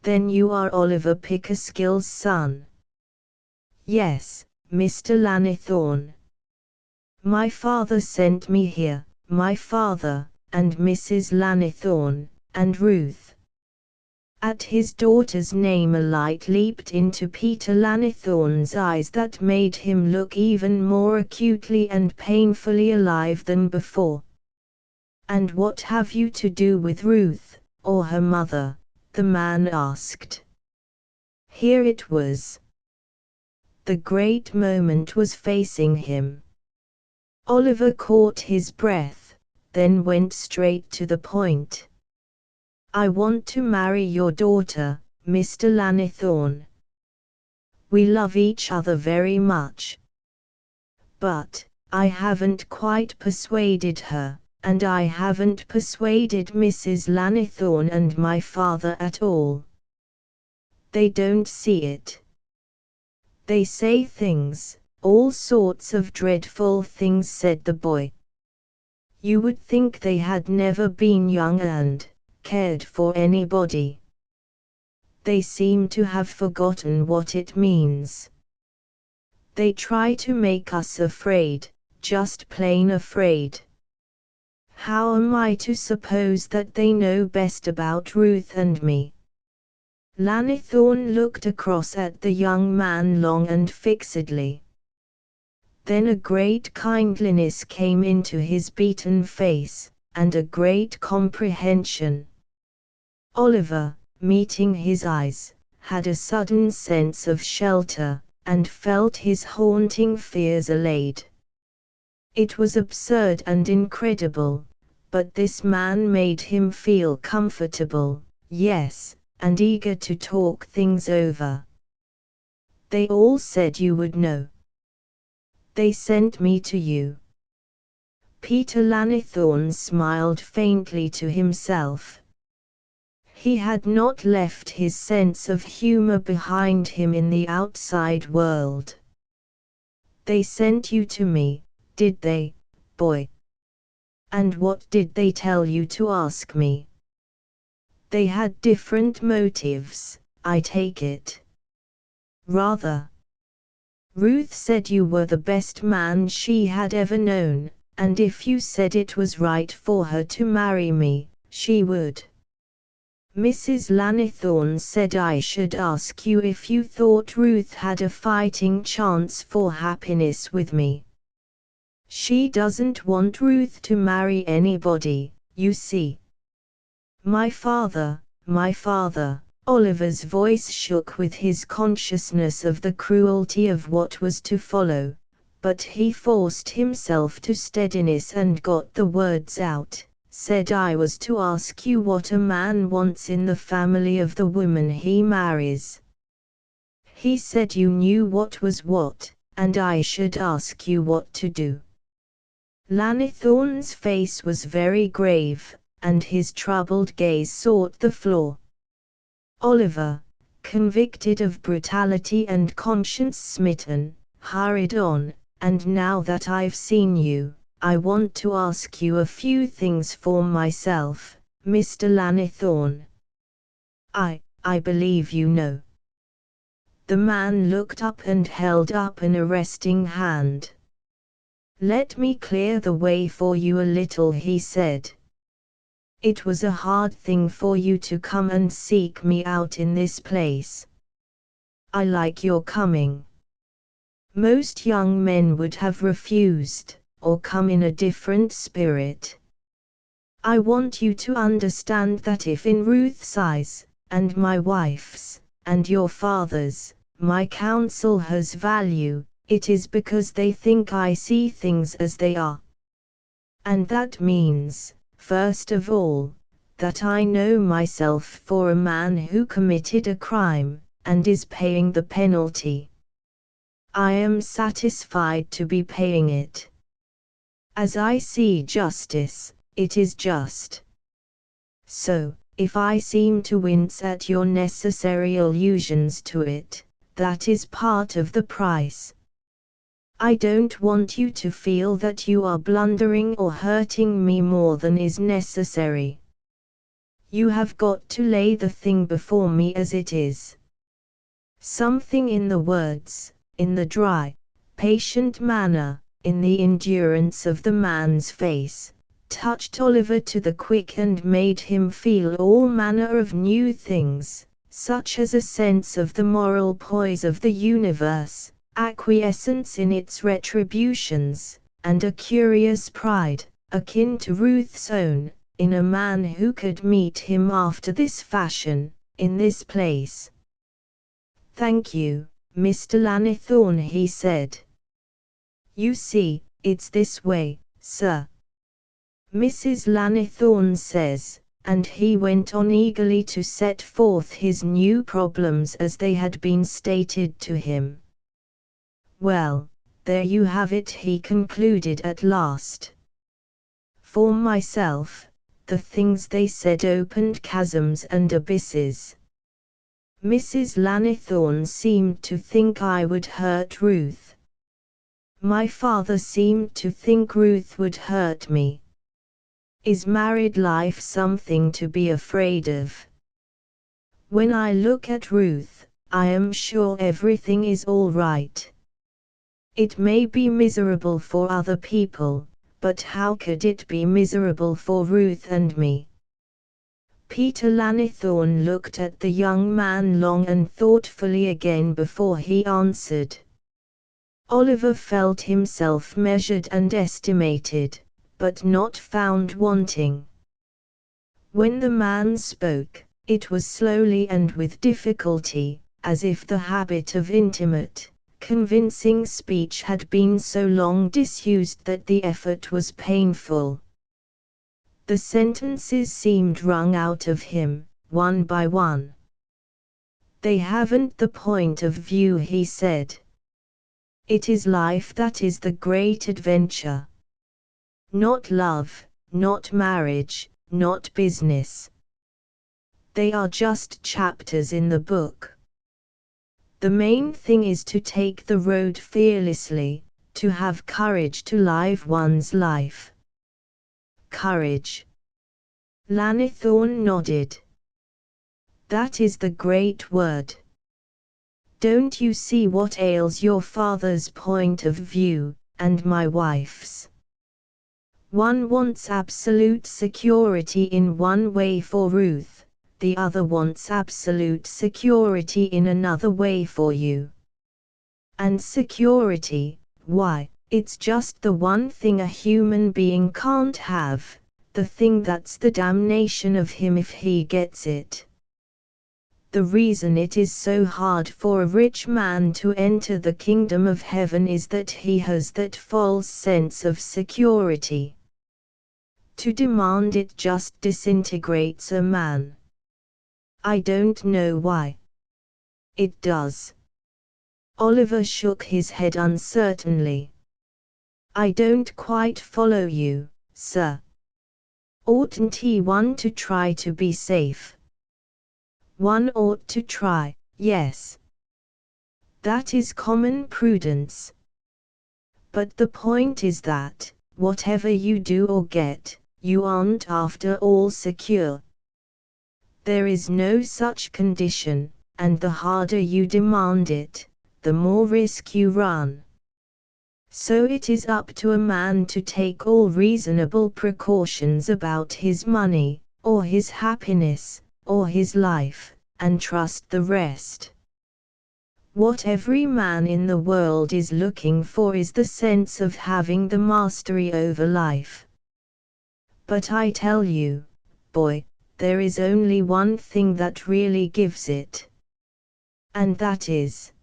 [SPEAKER 1] "Then you are Oliver Pickerskill's son?" "Yes, Mr. Lanithorn. My father sent me here, my father, and Mrs. Lanithorn, and Ruth." At his daughter's name a light leaped into Peter Lanithorn's eyes that made him look even more acutely and painfully alive than before. "And what have you to do with Ruth, or her mother?" the man asked. Here it was. The great moment was facing him. Oliver caught his breath, then went straight to the point. "I want to marry your daughter, Mr. Lanithorn. We love each other very much. But I haven't quite persuaded her, and I haven't persuaded Mrs. Lanithorn and my father at all. They don't see it. They say things, all sorts of dreadful things," said the boy. "You would think they had never been young and cared for anybody. They seem to have forgotten what it means. They try to make us afraid, just plain afraid. How am I to suppose that they know best about Ruth and me?" Lanithorn looked across at the young man long and fixedly. Then a great kindliness came into his beaten face, and a great comprehension. Oliver, meeting his eyes, had a sudden sense of shelter, and felt his haunting fears allayed. It was absurd and incredible, but this man made him feel comfortable, yes, and eager to talk things over. "They all said you would know. They sent me to you." Peter Lanithorn smiled faintly to himself. He had not left his sense of humor behind him in the outside world. "They sent you to me, did they, boy? And what did they tell you to ask me?" "They had different motives, I take it." "Rather. Ruth said you were the best man she had ever known, and if you said it was right for her to marry me, she would. Mrs. Lanithorn said I should ask you if you thought Ruth had a fighting chance for happiness with me. She doesn't want Ruth to marry anybody, you see." My father," Oliver's voice shook with his consciousness of the cruelty of what was to follow, but he forced himself to steadiness and got the words out, "said I was to ask you what a man wants in the family of the woman he marries. He said you knew what was what, and I should ask you what to do." Lanithorn's face was very grave, and his troubled gaze sought the floor. Oliver, convicted of brutality and conscience-smitten, hurried on, "And now that I've seen you, I want to ask you a few things for myself, Mr. Lanithorn. I believe you know." The man looked up and held up an arresting hand. "Let me clear the way for you a little," he said. "It was a hard thing for you to come and seek me out in this place. I like your coming. Most young men would have refused, or come in a different spirit. I want you to understand that if in Ruth's eyes, and my wife's, and your father's, my counsel has value, it is because they think I see things as they are. And that means, first of all, that I know myself for a man who committed a crime, and is paying the penalty. I am satisfied to be paying it. As I see justice, it is just. So, if I seem to wince at your necessary allusions to it, that is part of the price. I don't want you to feel that you are blundering or hurting me more than is necessary. You have got to lay the thing before me as it is. Something in the words, in the dry, patient manner, in the endurance of the man's face, touched Oliver to the quick and made him feel all manner of new things, such as a sense of the moral poise of the universe, acquiescence in its retributions, and a curious pride, akin to Ruth's own, in a man who could meet him after this fashion, in this place. "Thank you, Mr. Lannithorne," he said. "You see, it's this way, sir. Mrs. Lannithorne says," and he went on eagerly to set forth his new problems as they had been stated to him. "Well, there you have it," he concluded at last. "For myself, the things they said opened chasms and abysses. Mrs. Lannithorne seemed to think I would hurt Ruth. My father seemed to think Ruth would hurt me. Is married life something to be afraid of? When I look at Ruth, I am sure everything is all right. It may be miserable for other people, but how could it be miserable for Ruth and me?" Peter Lannithorne looked at the young man long and thoughtfully again before he answered. Oliver felt himself measured and estimated, but not found wanting. When the man spoke, it was slowly and with difficulty, as if the habit of intimate, convincing speech had been so long disused that the effort was painful. The sentences seemed wrung out of him, one by one. "They haven't the point of view," he said. "It is life that is the great adventure. Not love, not marriage, not business. They are just chapters in the book. The main thing is to take the road fearlessly, to have courage to live one's life." "Courage." Lannithorne nodded. "That is the great word. Don't you see what ails your father's point of view, and my wife's? One wants absolute security in one way for Ruth, the other wants absolute security in another way for you. And security, why, it's just the one thing a human being can't have, the thing that's the damnation of him if he gets it. The reason it is so hard for a rich man to enter the kingdom of heaven is that he has that false sense of security. To demand it just disintegrates a man. I don't know why. It does." Oliver shook his head uncertainly. "I don't quite follow you, sir. Oughtn't he one to try to be safe?" "One ought to try, yes. That is common prudence. But the point is that, whatever you do or get, you aren't after all secure. There is no such condition, and the harder you demand it, the more risk you run. So it is up to a man to take all reasonable precautions about his money, or his happiness, or his life, and trust the rest. What every man in the world is looking for is the sense of having the mastery over life. But I tell you, boy, there is only one thing that really gives it. And that is—"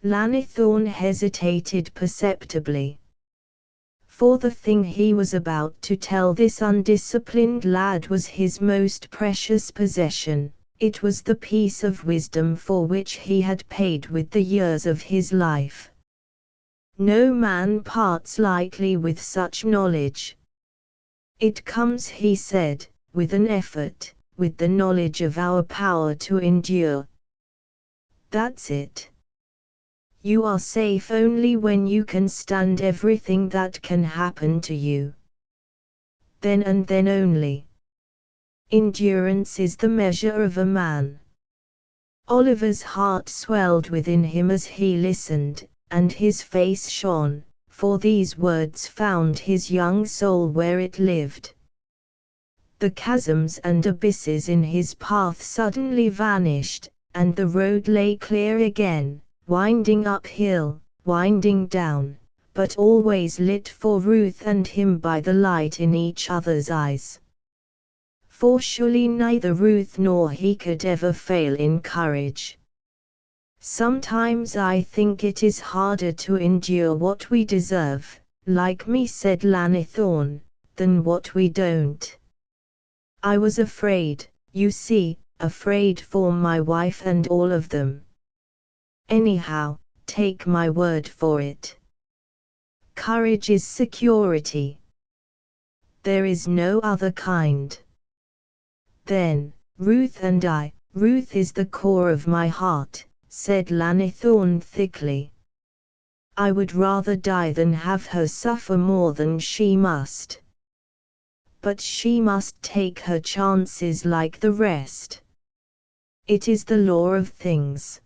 [SPEAKER 1] Lannithorne hesitated perceptibly. For the thing he was about to tell this undisciplined lad was his most precious possession, It was the piece of wisdom for which he had paid with the years of his life. No man parts lightly with such knowledge. It comes, he said, with an effort, with the knowledge of our power to endure. That's it. You are safe only when you can stand everything that can happen to you. Then and then only. Endurance is the measure of a man. Oliver's heart swelled within him as he listened, and his face shone, for these words found his young soul where it lived. The chasms and abysses in his path suddenly vanished, and the road lay clear again, winding uphill, winding down, but always lit for Ruth and him by the light in each other's eyes. For surely neither Ruth nor he could ever fail in courage. Sometimes I think it is harder to endure what we deserve, like me, said Lanithorn, than what we don't. I was afraid, you see, afraid for my wife and all of them. Anyhow, take my word for it. Courage is security. There is no other kind. Then, Ruth and I, Ruth is the core of my heart, said Lanithorn thickly. I would rather die than have her suffer more than she must. But she must take her chances like the rest. It is the law of things.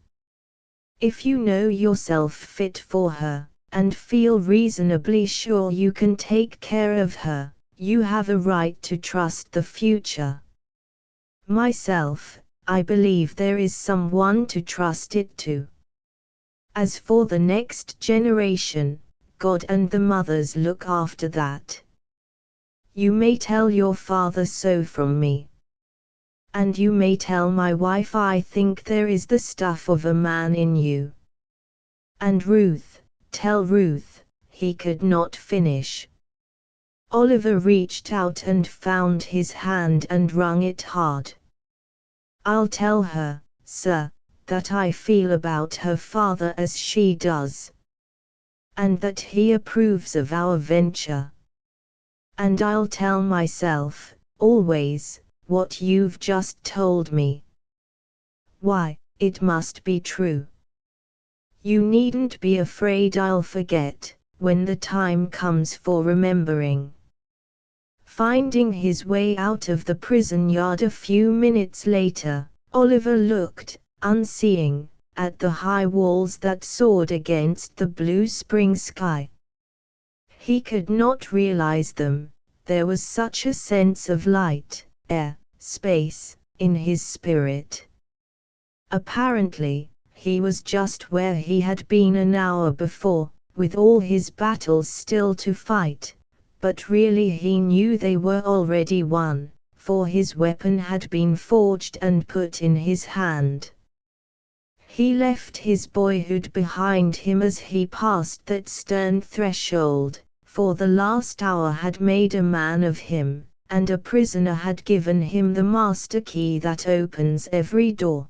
[SPEAKER 1] If you know yourself fit for her, and feel reasonably sure you can take care of her, you have a right to trust the future. Myself, I believe there is someone to trust it to. As for the next generation, God and the mothers look after that. You may tell your father so from me. And you may tell my wife I think there is the stuff of a man in you. And Ruth, tell Ruth, he could not finish. Oliver reached out and found his hand and wrung it hard. I'll tell her, sir, that I feel about her father as she does. And that he approves of our venture. And I'll tell myself, always, what you've just told me. Why, it must be true. You needn't be afraid I'll forget, when the time comes for remembering. Finding his way out of the prison yard a few minutes later, Oliver looked, unseeing, at the high walls that soared against the blue spring sky. He could not realize them, there was such a sense of light, air, space, in his spirit. Apparently, he was just where he had been an hour before, with all his battles still to fight, but really he knew they were already won, for his weapon had been forged and put in his hand. He left his boyhood behind him as he passed that stern threshold, for the last hour had made a man of him, and a prisoner had given him the master key that opens every door.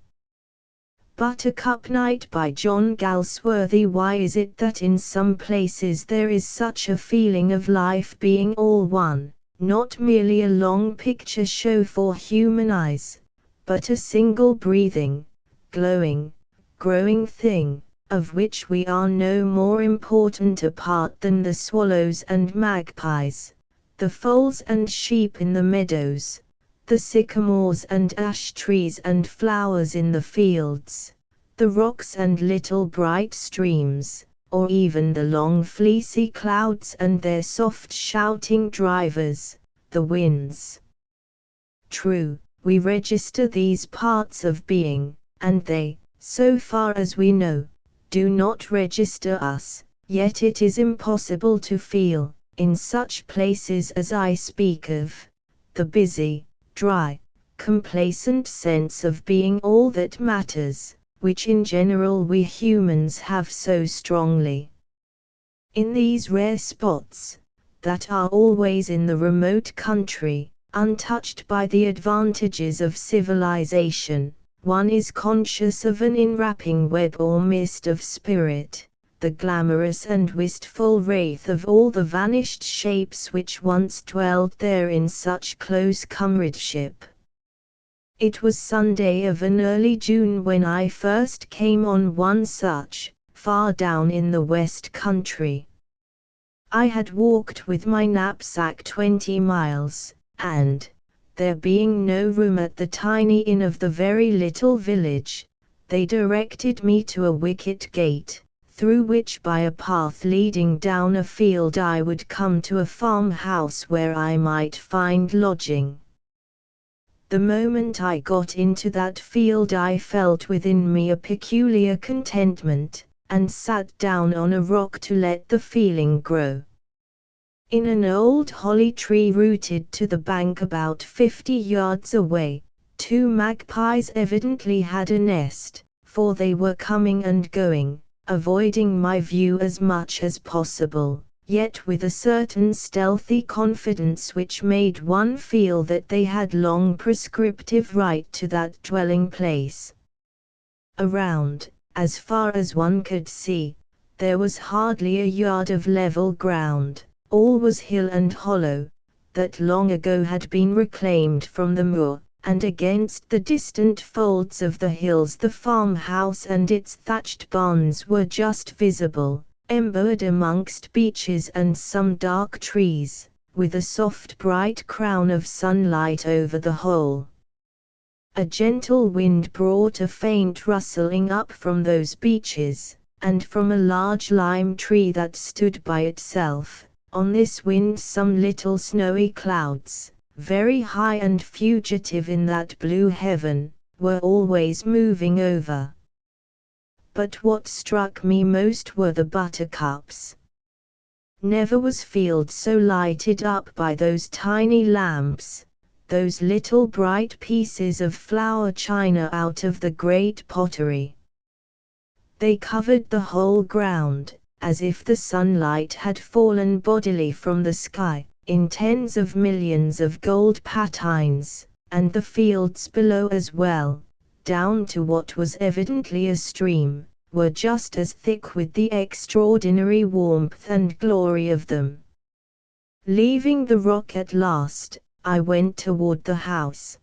[SPEAKER 1] Buttercup Night by John Galsworthy. Why is it that in some places there is such a feeling of life being all one, not merely a long picture show for human eyes, but a single breathing, glowing, growing thing, of which we are no more important a part than the swallows and magpies, the foals and sheep in the meadows, the sycamores and ash trees and flowers in the fields, the rocks and little bright streams, or even the long fleecy clouds and their soft shouting drivers, the winds. True, we register these parts of being, and they, so far as we know, do not register us, yet it is impossible to feel, in such places as I speak of, the busy, dry, complacent sense of being all that matters, which in general we humans have so strongly. In these rare spots, that are always in the remote country, Untouched by the advantages of civilization, one is conscious of an enwrapping web or mist of spirit, the glamorous and wistful wraith of all the vanished shapes which once dwelled there in such close comradeship. It was Sunday of an early June when I first came on one such, far down in the West Country. I had walked with my knapsack 20 miles, and, there being no room at the tiny inn of the very little village, they directed me to a wicket gate, through which by a path leading down a field I would come to a farmhouse where I might find lodging. The moment I got into that field I felt within me a peculiar contentment, and sat down on a rock to let the feeling grow. In an old holly tree rooted to the bank about 50 yards away, 2 magpies evidently had a nest, for they were coming and going, avoiding my view as much as possible, yet with a certain stealthy confidence which made one feel that they had long prescriptive right to that dwelling place. Around, as far as one could see, there was hardly a yard of level ground. All was hill and hollow, that long ago had been reclaimed from the moor, and against the distant folds of the hills the farmhouse and its thatched barns were just visible, embowered amongst beeches and some dark trees, with a soft bright crown of sunlight over the whole. A gentle wind brought a faint rustling up from those beeches, and from a large lime tree that stood by itself. On this wind some little snowy clouds, very high and fugitive in that blue heaven, were always moving over. But what struck me most were the buttercups. Never was field so lighted up by those tiny lamps, those little bright pieces of flower china out of the great pottery. They covered the whole ground, as if the sunlight had fallen bodily from the sky, in tens of millions of gold patines, and the fields below as well, down to what was evidently a stream, were just as thick with the extraordinary warmth and glory of them. Leaving the rock at last, I went toward the house.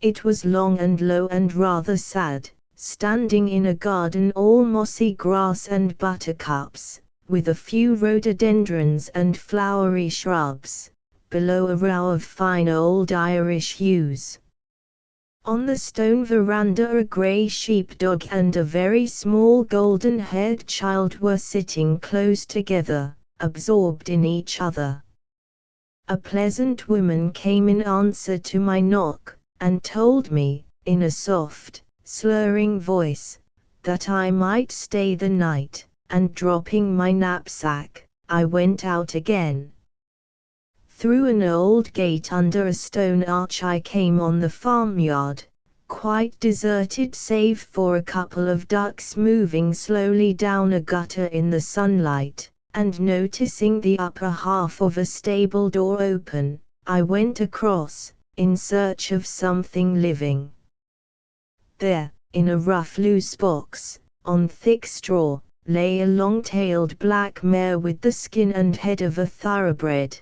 [SPEAKER 1] It was long and low and rather sad, standing in a garden all mossy grass and buttercups, with a few rhododendrons and flowery shrubs, below a row of fine old Irish yews. On the stone veranda a grey sheepdog and a very small golden-haired child were sitting close together, absorbed in each other. A pleasant woman came in answer to my knock, and told me, in a soft, slurring voice, that I might stay the night, and dropping my knapsack, I went out again. Through an old gate under a stone arch I came on the farmyard, quite deserted save for a couple of ducks moving slowly down a gutter in the sunlight, and noticing the upper half of a stable door open, I went across, in search of something living. There, in a rough loose box, on thick straw, lay a long-tailed black mare with the skin and head of a thoroughbred.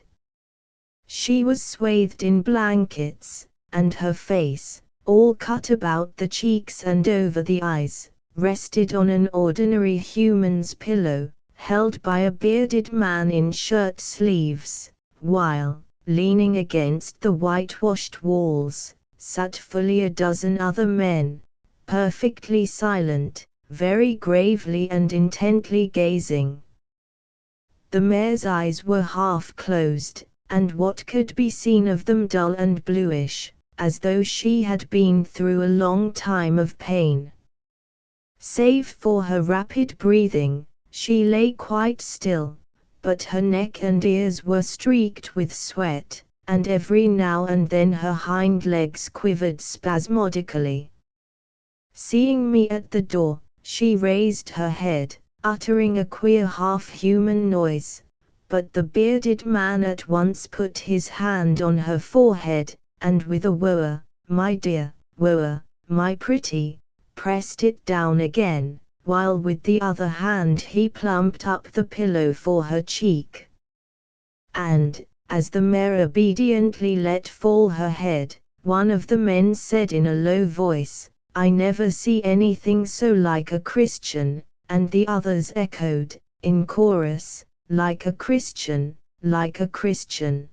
[SPEAKER 1] She was swathed in blankets, and her face, all cut about the cheeks and over the eyes, rested on an ordinary human's pillow, held by a bearded man in shirt sleeves, while, leaning against the whitewashed walls, sat fully a dozen other men, perfectly silent, very gravely and intently gazing. The mare's eyes were half closed, and what could be seen of them dull and bluish, as though she had been through a long time of pain. Save for her rapid breathing, she lay quite still, but her neck and ears were streaked with sweat, and every now and then her hind legs quivered spasmodically. Seeing me at the door, she raised her head, uttering a queer half-human noise, but the bearded man at once put his hand on her forehead, and with a "Woa, my dear, Woa, my pretty," pressed it down again, while with the other hand he plumped up the pillow for her cheek. And, as the mare obediently let fall her head, one of the men said in a low voice, "I never see anything so like a Christian," and the others echoed, in chorus, "Like a Christian, like a Christian."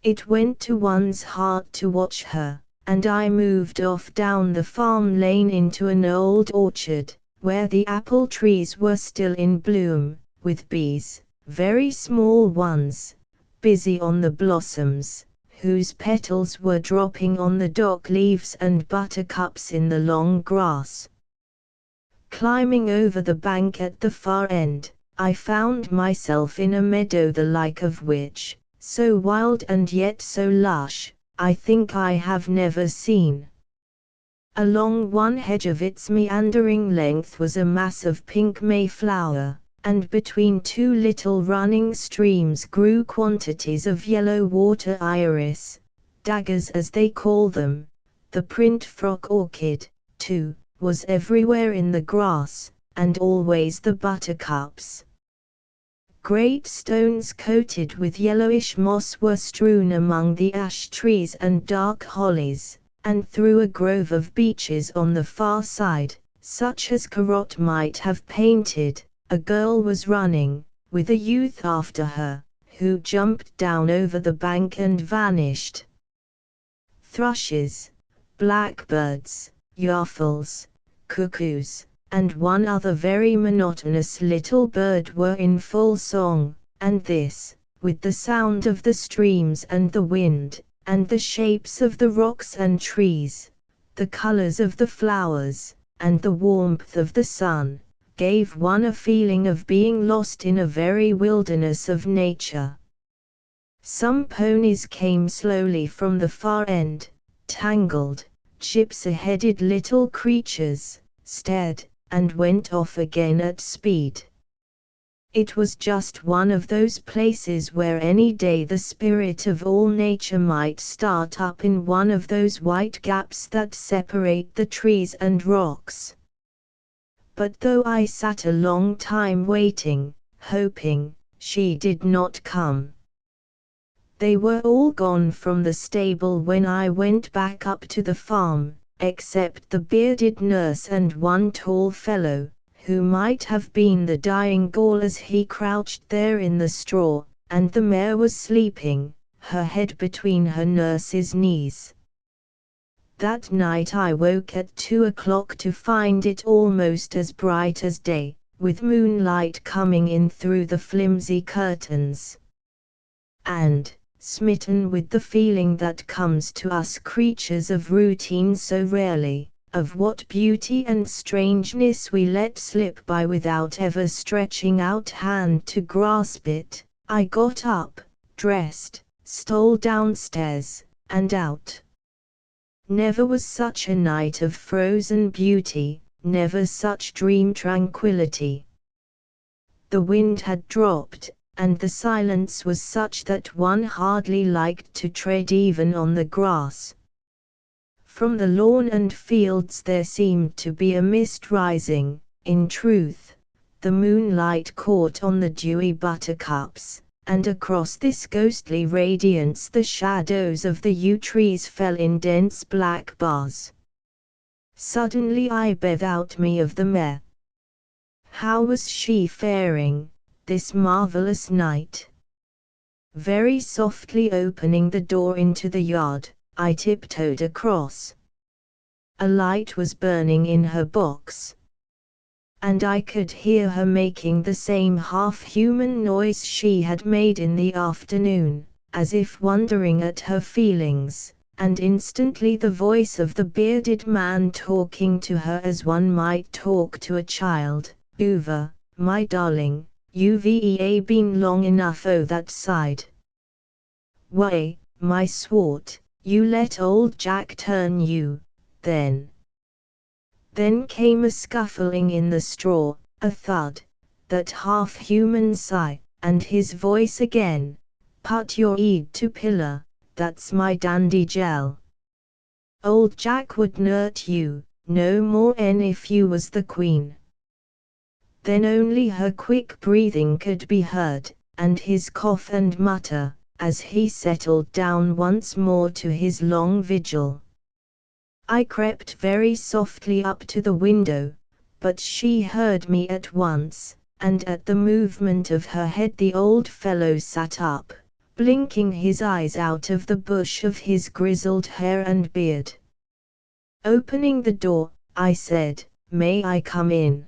[SPEAKER 1] It went to one's heart to watch her, and I moved off down the farm lane into an old orchard, where the apple trees were still in bloom, with bees, very small ones, busy on the blossoms, whose petals were dropping on the dock leaves and buttercups in the long grass. Climbing over the bank at the far end, I found myself in a meadow the like of which, so wild and yet so lush, I think I have never seen. Along one hedge of its meandering length was a mass of pink mayflower, and between two little running streams grew quantities of yellow water iris, daggers as they call them. The print frock orchid, too, was everywhere in the grass, and always the buttercups. Great stones coated with yellowish moss were strewn among the ash trees and dark hollies, and through a grove of beeches on the far side, such as Corot might have painted, a girl was running, with a youth after her, who jumped down over the bank and vanished. Thrushes, blackbirds, yarfles, cuckoos, and one other very monotonous little bird were in full song, and this, with the sound of the streams and the wind, and the shapes of the rocks and trees, the colors of the flowers, and the warmth of the sun, gave one a feeling of being lost in a very wilderness of nature. Some ponies came slowly from the far end, tangled, gypsy-headed little creatures, stared, and went off again at speed. It was just one of those places where any day the spirit of all nature might start up in one of those white gaps that separate the trees and rocks. But though I sat a long time waiting, hoping, she did not come. They were all gone from the stable when I went back up to the farm, except the bearded nurse and one tall fellow, who might have been the dying Gaul as he crouched there in the straw, and the mare was sleeping, her head between her nurse's knees. That night I woke at 2 o'clock to find it almost as bright as day, with moonlight coming in through the flimsy curtains. And, smitten with the feeling that comes to us creatures of routine so rarely, of what beauty and strangeness we let slip by without ever stretching out hand to grasp it, I got up, dressed, stole downstairs, and out. Never was such a night of frozen beauty, never such dream tranquility. The wind had dropped, and the silence was such that one hardly liked to tread even on the grass. From the lawn and fields there seemed to be a mist rising. In truth, the moonlight caught on the dewy buttercups, and across this ghostly radiance the shadows of the yew trees fell in dense black bars. Suddenly I bethought me of the mare. How was she faring, this marvelous night? Very softly opening the door into the yard, I tiptoed across. A light was burning in her box, and I could hear her making the same half-human noise she had made in the afternoon, as if wondering at her feelings, and instantly the voice of the bearded man talking to her as one might talk to a child. "Uva, my darling, you've been long enough o' that side. Why, my swart, you let old Jack turn you, then." Then came a scuffling in the straw, a thud, that half-human sigh, and his voice again, "Put your eed to pillar, that's my dandy gel. Old Jack would nurt you, no more en if you was the queen." Then only her quick breathing could be heard, and his cough and mutter, as he settled down once more to his long vigil. I crept very softly up to the window, but she heard me at once, and at the movement of her head the old fellow sat up, blinking his eyes out of the bush of his grizzled hair and beard. Opening the door, I said, "May I come in?"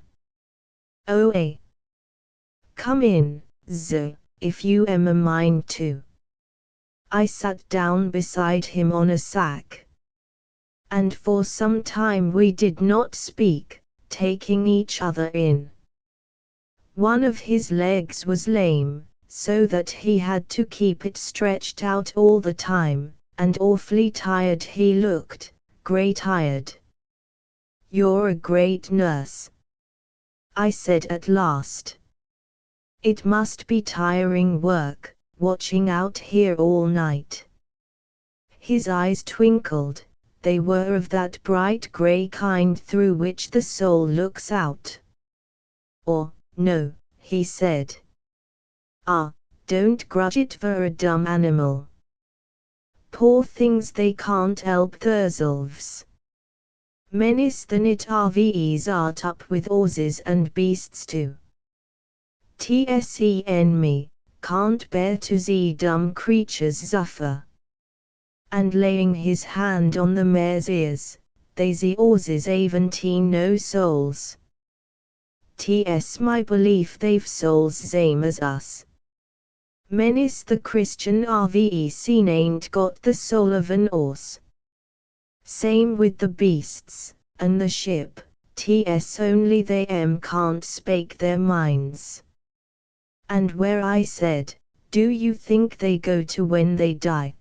[SPEAKER 1] "Oh, come in, Zo, if you am a mind to." I sat down beside him on a sack, and for some time we did not speak, taking each other in. One of his legs was lame, so that he had to keep it stretched out all the time, and awfully tired he looked, grey tired. "You're a great nurse," I said at last. "It must be tiring work, watching out here all night." His eyes twinkled. They were of that bright grey kind through which the soul looks out. "Oh, no," he said. "Ah, don't grudge it for a dumb animal. Poor things, they can't help theirselves. Menace than it rves art up with horses and beasts too. Tsen me, can't bear to see dumb creatures suffer." And laying his hand on the mare's ears, "They ze horses aven't no souls. Ts my belief they've souls same as us. Menace the Christian rvec ain't got the soul of an horse. Same with the beasts, and the ship, ts only they can't spake their minds." And where I said, "Do you think they go to when they die?"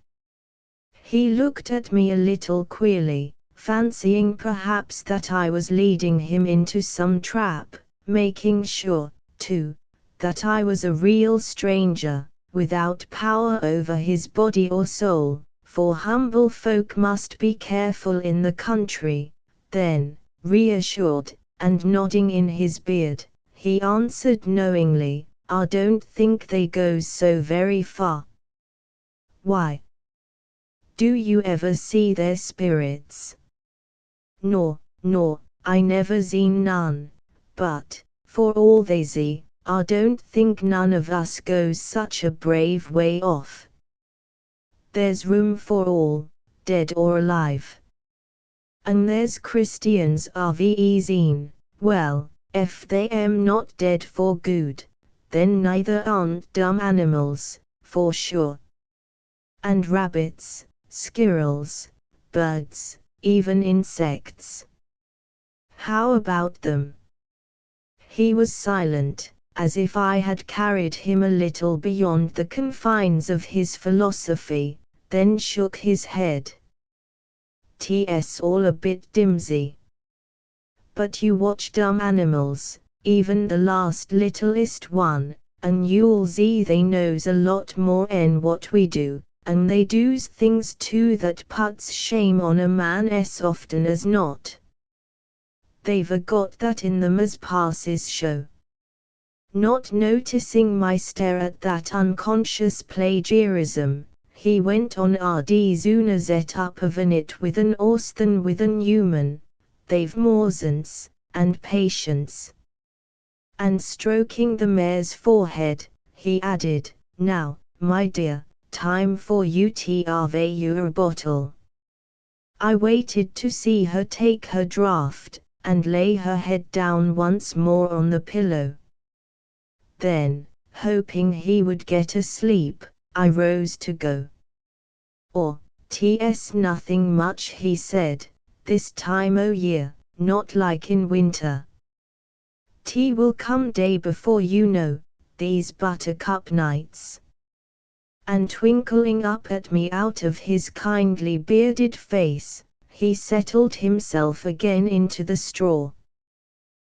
[SPEAKER 1] he looked at me a little queerly, fancying perhaps that I was leading him into some trap, making sure, too, that I was a real stranger, without power over his body or soul, for humble folk must be careful in the country. Then, reassured, and nodding in his beard, he answered knowingly, "I don't think they goes so very far." "Why? Do you ever see their spirits?" "Nor, I never seen none, but, for all they see, I don't think none of us goes such a brave way off. There's room for all, dead or alive. And there's Christians rveseen, well, if they am not dead for good, then neither aren't dumb animals, for sure. And rabbits, squirrels, birds, even insects. How about them?" He was silent, as if I had carried him a little beyond the confines of his philosophy, then shook his head. "Ts all a bit dimsy. But you watch dumb animals, even the last littlest one, and you'll see they knows a lot more en what we do, and they does things too that puts shame on a man as often as not. They've a got that in them as passes show." Not noticing my stare at that unconscious plagiarism, he went on, "RD sooner zet up of an it with an horse than with an human. They've more sense, and patience." And stroking the mare's forehead, he added, "Now, my dear, time for you to have your bottle." I waited to see her take her draught, and lay her head down once more on the pillow. Then, hoping he would get asleep, I rose to go. "Oh, ts nothing much," he said, "this time o' year, not like in winter. Tea will come day before you know, these buttercup nights." And twinkling up at me out of his kindly bearded face, he settled himself again into the straw.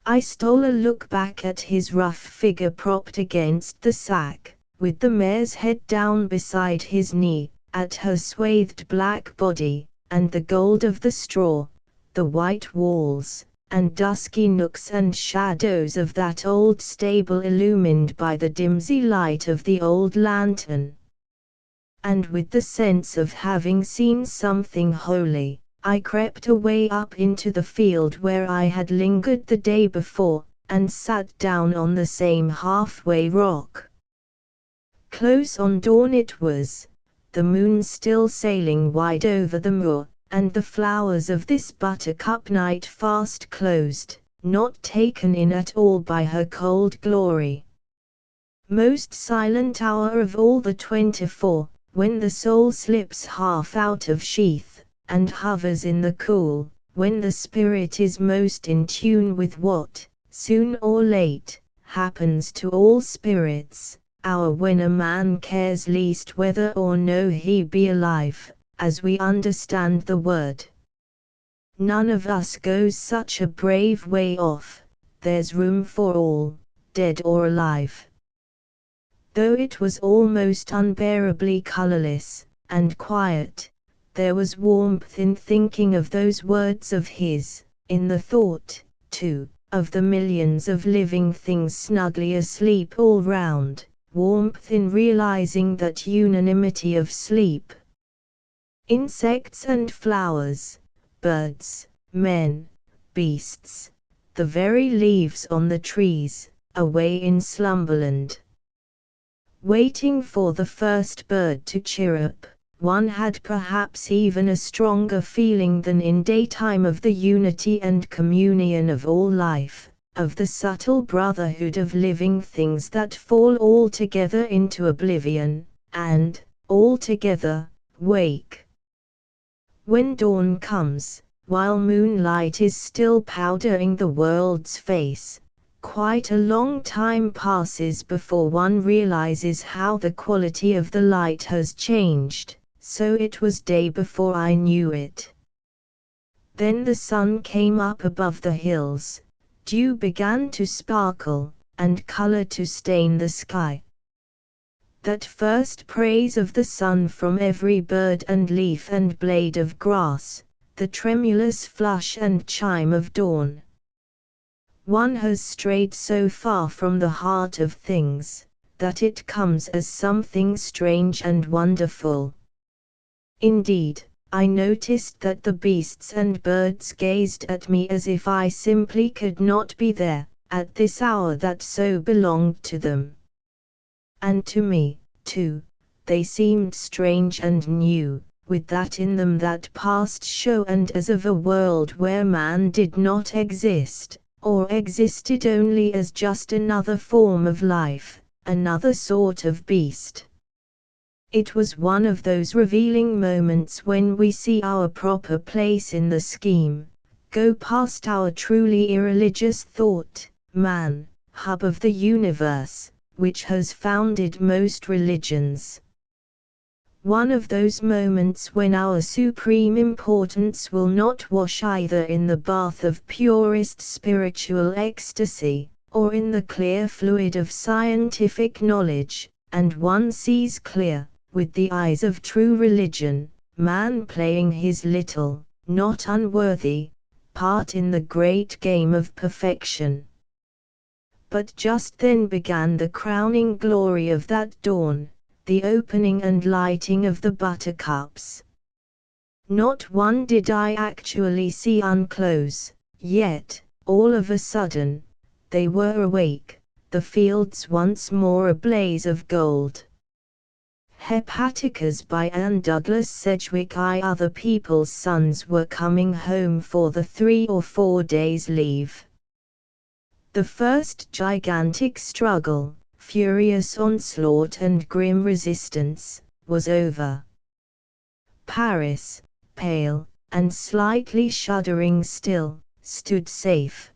[SPEAKER 1] I stole a look back at his rough figure propped against the sack, with the mare's head down beside his knee, at her swathed black body, and the gold of the straw, the white walls, and dusky nooks and shadows of that old stable illumined by the dimsy light of the old lantern. And with the sense of having seen something holy, I crept away up into the field where I had lingered the day before, and sat down on the same halfway rock. Close on dawn it was, the moon still sailing wide over the moor, and the flowers of this buttercup night fast closed, not taken in at all by her cold glory. Most silent hour of all the 24, when the soul slips half out of sheath, and hovers in the cool, when the spirit is most in tune with what, soon or late, happens to all spirits, hour when a man cares least whether or no he be alive, as we understand the word. None of us goes such a brave way off, there's room for all, dead or alive. Though it was almost unbearably colorless, and quiet, there was warmth in thinking of those words of his, in the thought, too, of the millions of living things snugly asleep all round, warmth in realizing that unanimity of sleep. Insects and flowers, birds, men, beasts, the very leaves on the trees, away in slumberland. Waiting for the first bird to chirrup, one had perhaps even a stronger feeling than in daytime of the unity and communion of all life, of the subtle brotherhood of living things that fall all together into oblivion, and, all together, wake. When dawn comes, while moonlight is still powdering the world's face, quite a long time passes before one realizes how the quality of the light has changed, so it was day before I knew it. Then the sun came up above the hills, dew began to sparkle, and color to stain the sky. That first praise of the sun from every bird and leaf and blade of grass, the tremulous flush and chime of dawn. One has strayed so far from the heart of things, that it comes as something strange and wonderful. Indeed, I noticed that the beasts and birds gazed at me as if I simply could not be there, at this hour that so belonged to them. And to me, too, they seemed strange and new, with that in them that past show and as of a world where man did not exist, or existed only as just another form of life, another sort of beast. It was one of those revealing moments when we see our proper place in the scheme, go past our truly irreligious thought, man, hub of the universe, which has founded most religions. One of those moments when our supreme importance will not wash either in the bath of purest spiritual ecstasy, or in the clear fluid of scientific knowledge, and one sees clear, with the eyes of true religion, man playing his little, not unworthy, part in the great game of perfection. But just then began the crowning glory of that dawn, the opening and lighting of the buttercups. Not one did I actually see unclose, yet, all of a sudden, they were awake, the fields once more a blaze of gold. Hepaticas by Anne Douglas Sedgwick. Other people's sons were coming home for the 3 or 4 days' leave. The first gigantic struggle, furious onslaught and grim resistance, was over. Paris, pale, and slightly shuddering still, stood safe.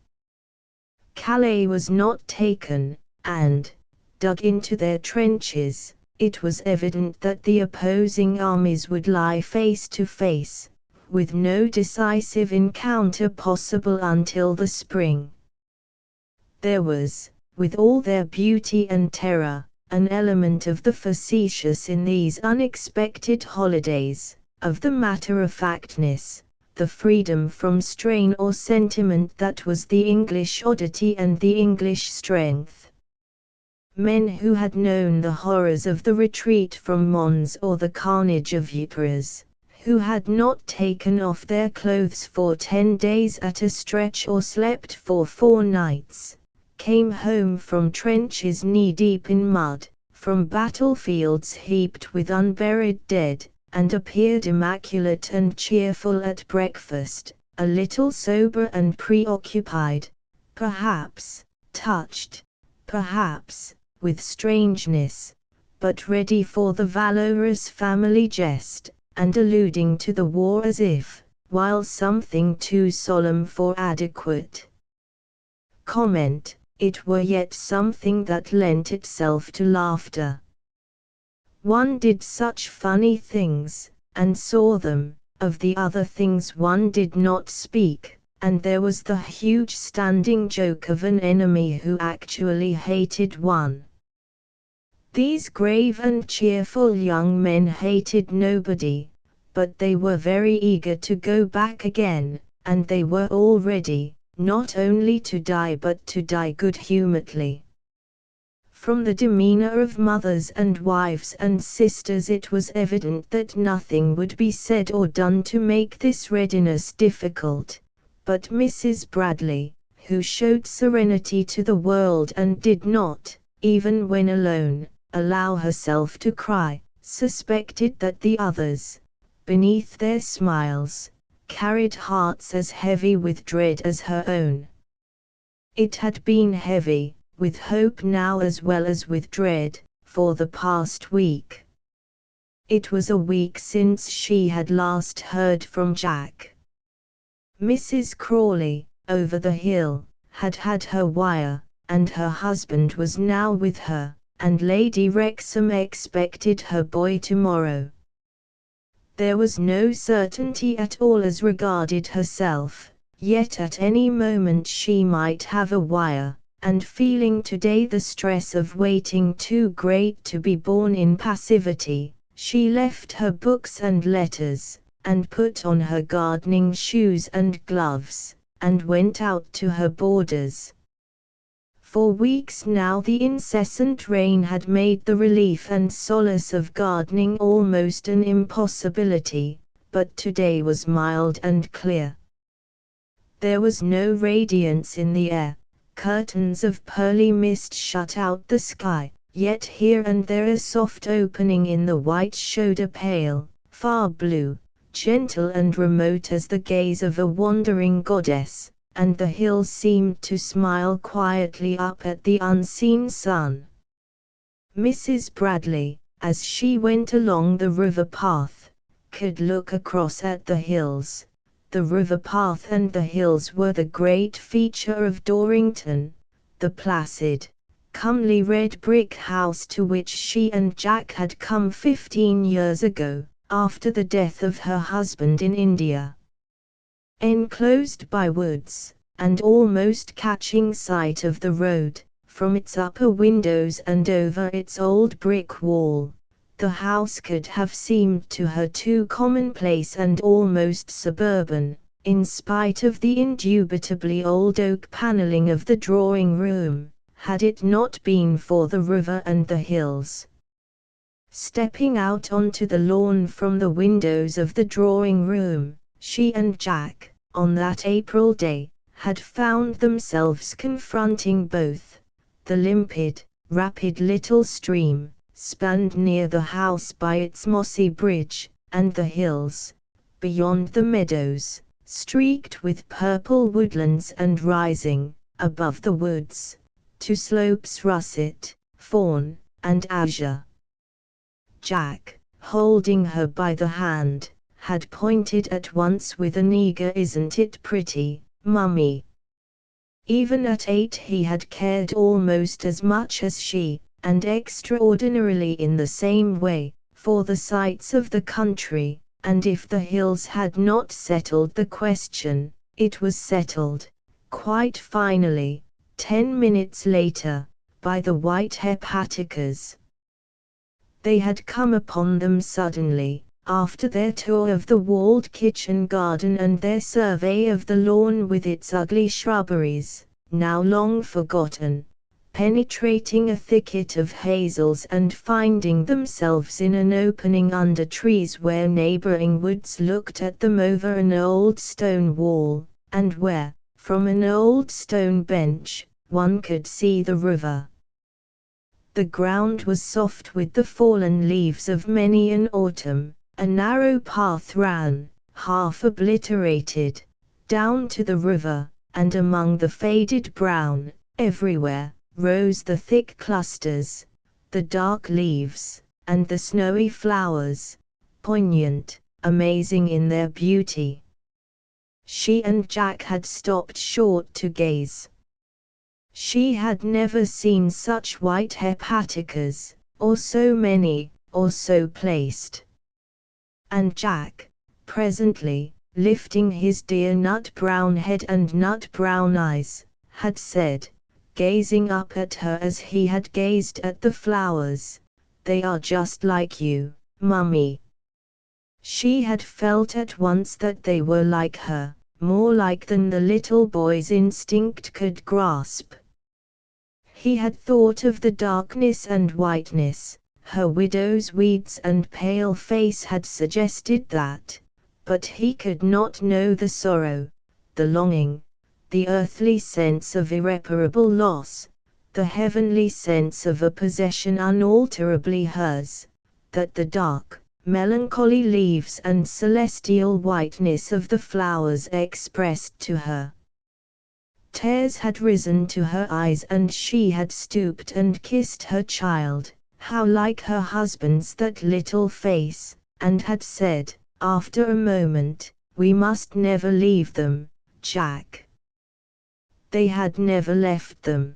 [SPEAKER 1] Calais was not taken, and, dug into their trenches, it was evident that the opposing armies would lie face to face, with no decisive encounter possible until the spring. There was, with all their beauty and terror, an element of the facetious in these unexpected holidays, of the matter-of-factness, the freedom from strain or sentiment that was the English oddity and the English strength. Men who had known the horrors of the retreat from Mons or the carnage of Ypres, who had not taken off their clothes for 10 days at a stretch or slept for 4 nights, came home from trenches knee-deep in mud, from battlefields heaped with unburied dead, and appeared immaculate and cheerful at breakfast, a little sober and preoccupied, perhaps, touched, perhaps, with strangeness, but ready for the valorous family jest, and alluding to the war as if, while something too solemn for adequate comment, it were yet something that lent itself to laughter. One did such funny things, and saw them, of the other things one did not speak, and there was the huge standing joke of an enemy who actually hated one. These grave and cheerful young men hated nobody, but they were very eager to go back again, and they were all ready, not only to die but to die good-humoredly. From the demeanor of mothers and wives and sisters it was evident that nothing would be said or done to make this readiness difficult, but Mrs. Bradley, who showed serenity to the world and did not, even when alone, allow herself to cry, suspected that the others, beneath their smiles, carried hearts as heavy with dread as her own. It had been heavy, with hope now as well as with dread, for the past week. It was a week since she had last heard from Jack. Mrs. Crawley, over the hill, had had her wire, and her husband was now with her, and Lady Wrexham expected her boy tomorrow. There was no certainty at all as regarded herself, yet at any moment she might have a wire, and feeling today the stress of waiting too great to be borne in passivity, she left her books and letters, and put on her gardening shoes and gloves, and went out to her borders. For weeks now the incessant rain had made the relief and solace of gardening almost an impossibility, but today was mild and clear. There was no radiance in the air, curtains of pearly mist shut out the sky, yet here and there a soft opening in the white showed a pale, far blue, gentle and remote as the gaze of a wandering goddess, and the hills seemed to smile quietly up at the unseen sun. Mrs. Bradley, as she went along the river path, could look across at the hills. The river path and the hills were the great feature of Dorrington, the placid, comely red brick house to which she and Jack had come 15 years ago, after the death of her husband in India. Enclosed by woods, and almost catching sight of the road, from its upper windows and over its old brick wall, the house could have seemed to her too commonplace and almost suburban, in spite of the indubitably old oak panelling of the drawing-room, had it not been for the river and the hills. Stepping out onto the lawn from the windows of the drawing-room, she and Jack, on that April day, had found themselves confronting both the limpid, rapid little stream, spanned near the house by its mossy bridge, and the hills, beyond the meadows, streaked with purple woodlands and rising, above the woods, to slopes russet, fawn, and azure. Jack, holding her by the hand, had pointed at once with an eager "Isn't it pretty, Mummy?" Even at 8 he had cared almost as much as she, and extraordinarily in the same way, for the sights of the country, and if the hills had not settled the question, it was settled, quite finally, 10 minutes later, by the white hepaticas. They had come upon them suddenly, after their tour of the walled kitchen garden and their survey of the lawn with its ugly shrubberies, now long forgotten, penetrating a thicket of hazels and finding themselves in an opening under trees where neighboring woods looked at them over an old stone wall, and where, from an old stone bench, one could see the river. The ground was soft with the fallen leaves of many an autumn. A narrow path ran, half obliterated, down to the river, and among the faded brown, everywhere, rose the thick clusters, the dark leaves, and the snowy flowers, poignant, amazing in their beauty. She and Jack had stopped short to gaze. She had never seen such white hepaticas, or so many, or so placed. And Jack, presently, lifting his dear nut-brown head and nut-brown eyes, had said, gazing up at her as he had gazed at the flowers, "They are just like you, Mummy." She had felt at once that they were like her, more like than the little boy's instinct could grasp. He had thought of the darkness and whiteness. Her widow's weeds and pale face had suggested that, but he could not know the sorrow, the longing, the earthly sense of irreparable loss, the heavenly sense of a possession unalterably hers, that the dark, melancholy leaves and celestial whiteness of the flowers expressed to her. Tears had risen to her eyes and she had stooped and kissed her child. How like her husband's that little face, and had said, after a moment, "We must never leave them, Jack." They had never left them.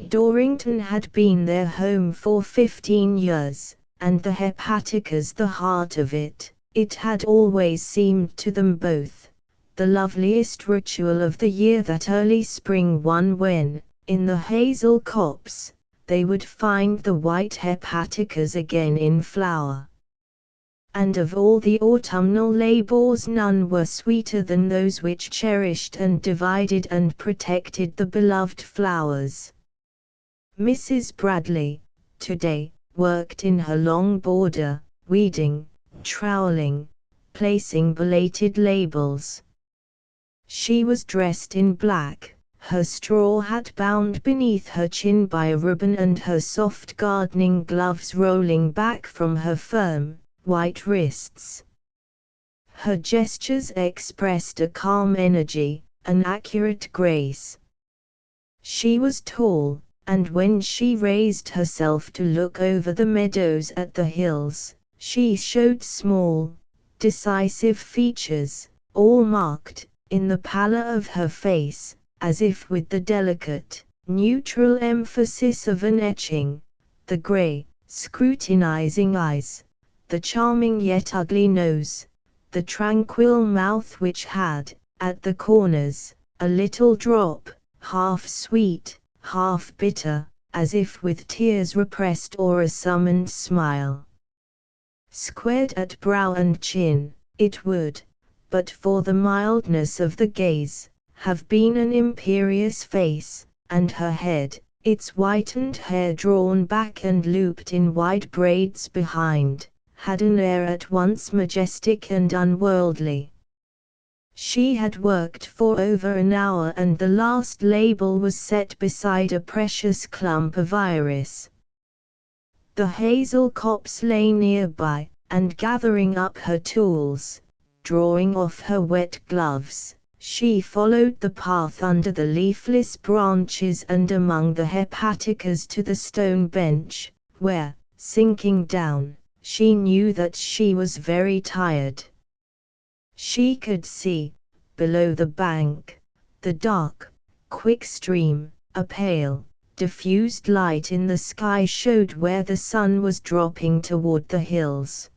[SPEAKER 1] Dorrington had been their home for 15 years, and the hepaticas the heart of it. It had always seemed to them both the loveliest ritual of the year, that early spring one when, in the hazel copse, they would find the white hepaticas again in flower. And of all the autumnal labours none were sweeter than those which cherished and divided and protected the beloved flowers. Mrs. Bradley, today, worked in her long border, weeding, troweling, placing belated labels. She was dressed in black, her straw hat bound beneath her chin by a ribbon and her soft gardening gloves rolling back from her firm, white wrists. Her gestures expressed a calm energy, an accurate grace. She was tall, and when she raised herself to look over the meadows at the hills, she showed small, decisive features, all marked, in the pallor of her face, as if with the delicate, neutral emphasis of an etching, the grey, scrutinizing eyes, the charming yet ugly nose, the tranquil mouth which had, at the corners, a little drop, half sweet, half bitter, as if with tears repressed or a summoned smile. Squared at brow and chin, it would, but for the mildness of the gaze, have been an imperious face, and her head, its whitened hair drawn back and looped in wide braids behind, had an air at once majestic and unworldly. She had worked for over an hour and the last label was set beside a precious clump of iris. The hazel copse lay nearby, and gathering up her tools, drawing off her wet gloves, she followed the path under the leafless branches and among the hepaticas to the stone bench, where, sinking down, she knew that she was very tired. She could see, below the bank, the dark, quick stream. A pale, diffused light in the sky showed where the sun was dropping toward the hills.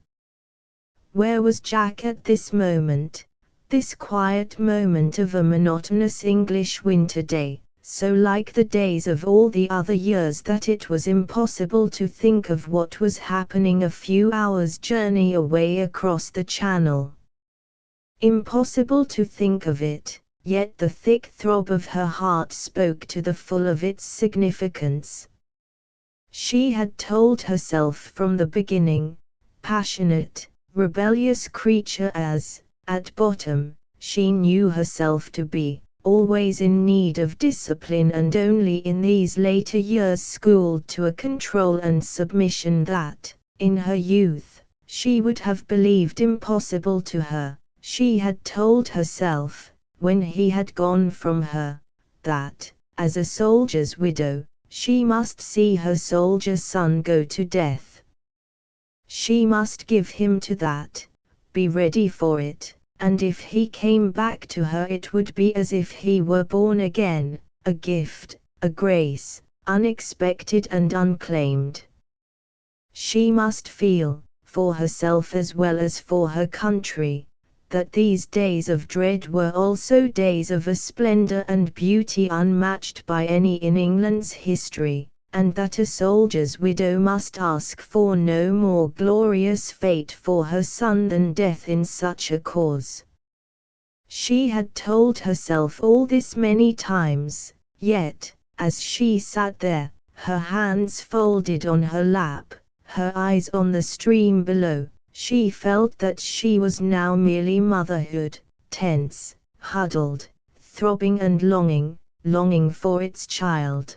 [SPEAKER 1] Where was Jack at this moment? This quiet moment of a monotonous English winter day, so like the days of all the other years that it was impossible to think of what was happening a few hours' journey away across the channel. Impossible to think of it, yet the thick throb of her heart spoke to the full of its significance. She had told herself from the beginning, passionate, rebellious creature as, at bottom, she knew herself to be, always in need of discipline and only in these later years schooled to a control and submission that, in her youth, she would have believed impossible to her. She had told herself, when he had gone from her, that, as a soldier's widow, she must see her soldier son go to death. She must give him to that, be ready for it. And if he came back to her it would be as if he were born again, a gift, a grace, unexpected and unclaimed. She must feel, for herself as well as for her country, that these days of dread were also days of a splendor and beauty unmatched by any in England's history, and that a soldier's widow must ask for no more glorious fate for her son than death in such a cause. She had told herself all this many times, yet, as she sat there, her hands folded on her lap, her eyes on the stream below, she felt that she was now merely motherhood, tense, huddled, throbbing and longing for its child.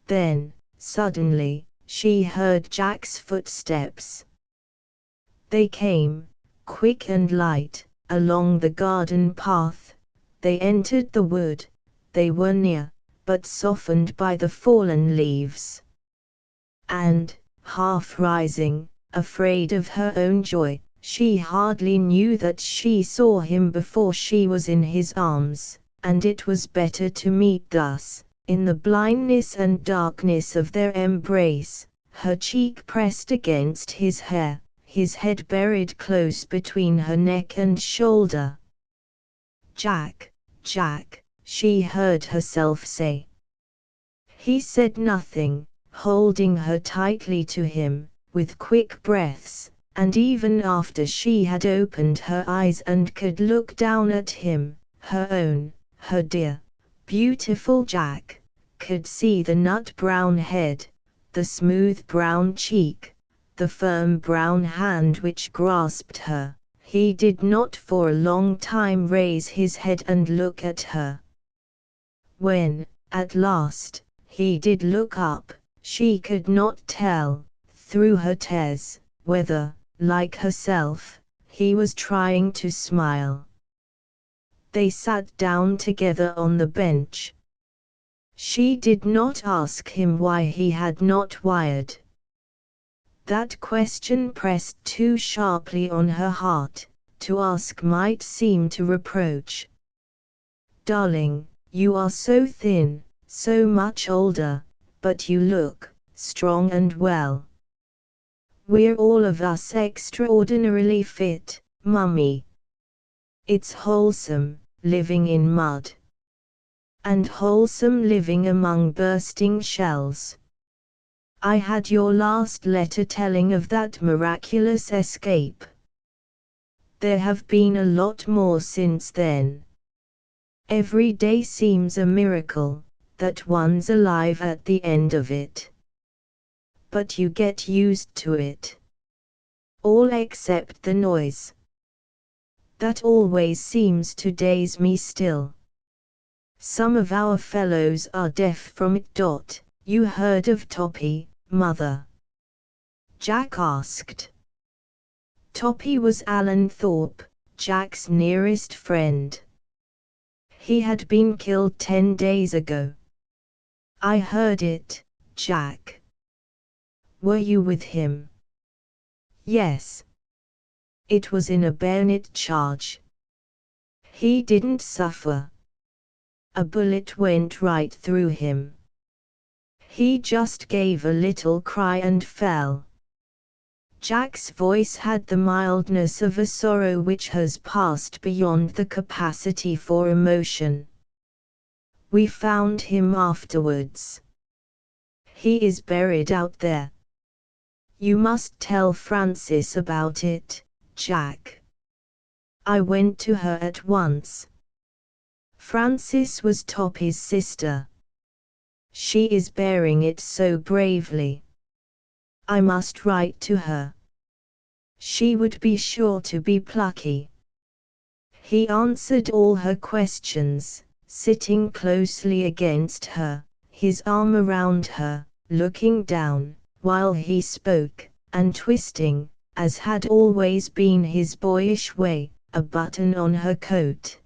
[SPEAKER 1] Then, suddenly, she heard Jack's footsteps. They came, quick and light, along the garden path. They entered the wood. They were near, but softened by the fallen leaves. And, half rising, afraid of her own joy, she hardly knew that she saw him before she was in his arms, and it was better to meet thus. In the blindness and darkness of their embrace, her cheek pressed against his hair, his head buried close between her neck and shoulder. "Jack, Jack," she heard herself say. He said nothing, holding her tightly to him, with quick breaths, and even after she had opened her eyes and could look down at him, her own, her dear, beautiful Jack, could see the nut-brown head, the smooth brown cheek, the firm brown hand which grasped her. He did not for a long time raise his head and look at her. When, at last, he did look up, she could not tell, through her tears, whether, like herself, he was trying to smile. They sat down together on the bench. She did not ask him why he had not wired. That question pressed too sharply on her heart. To ask might seem to reproach. "Darling, you are so thin, so much older, but you look strong and well. We're all of us extraordinarily fit, Mummy. It's wholesome, living in mud. And wholesome living among bursting shells. I had your last letter telling of that miraculous escape. There have been a lot more since then. Every day seems a miracle, that one's alive at the end of it. But you get used to it. All except the noise. That always seems to daze me still. Some of our fellows are deaf from it. You heard of Toppy, Mother?" Jack asked. Toppy was Alan Thorpe, Jack's nearest friend. He had been killed 10 days ago. "I heard it, Jack." "Were you with him?" "Yes. It was in a bayonet charge. He didn't suffer. A bullet went right through him. He just gave a little cry and fell." Jack's voice had the mildness of a sorrow which has passed beyond the capacity for emotion. We found him afterwards. He is buried out there. You must tell Frances about it, Jack. I went to her at once. Frances was Toppy's sister. She is bearing it so bravely. I must write to her. She would be sure to be plucky. He answered all her questions, sitting closely against her, his arm around her, looking down, while he spoke, and twisting, as had always been his boyish way, a button on her coat.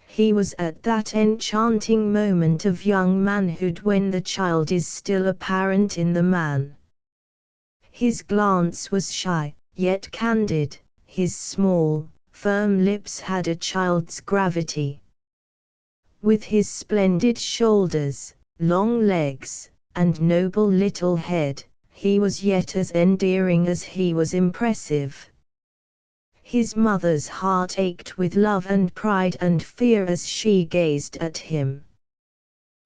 [SPEAKER 1] He was at that enchanting moment of young manhood when the child is still apparent in the man. His glance was shy, yet candid, his small, firm lips had a child's gravity. With his splendid shoulders, long legs, and noble little head, he was yet as endearing as he was impressive. His mother's heart ached with love and pride and fear as she gazed at him.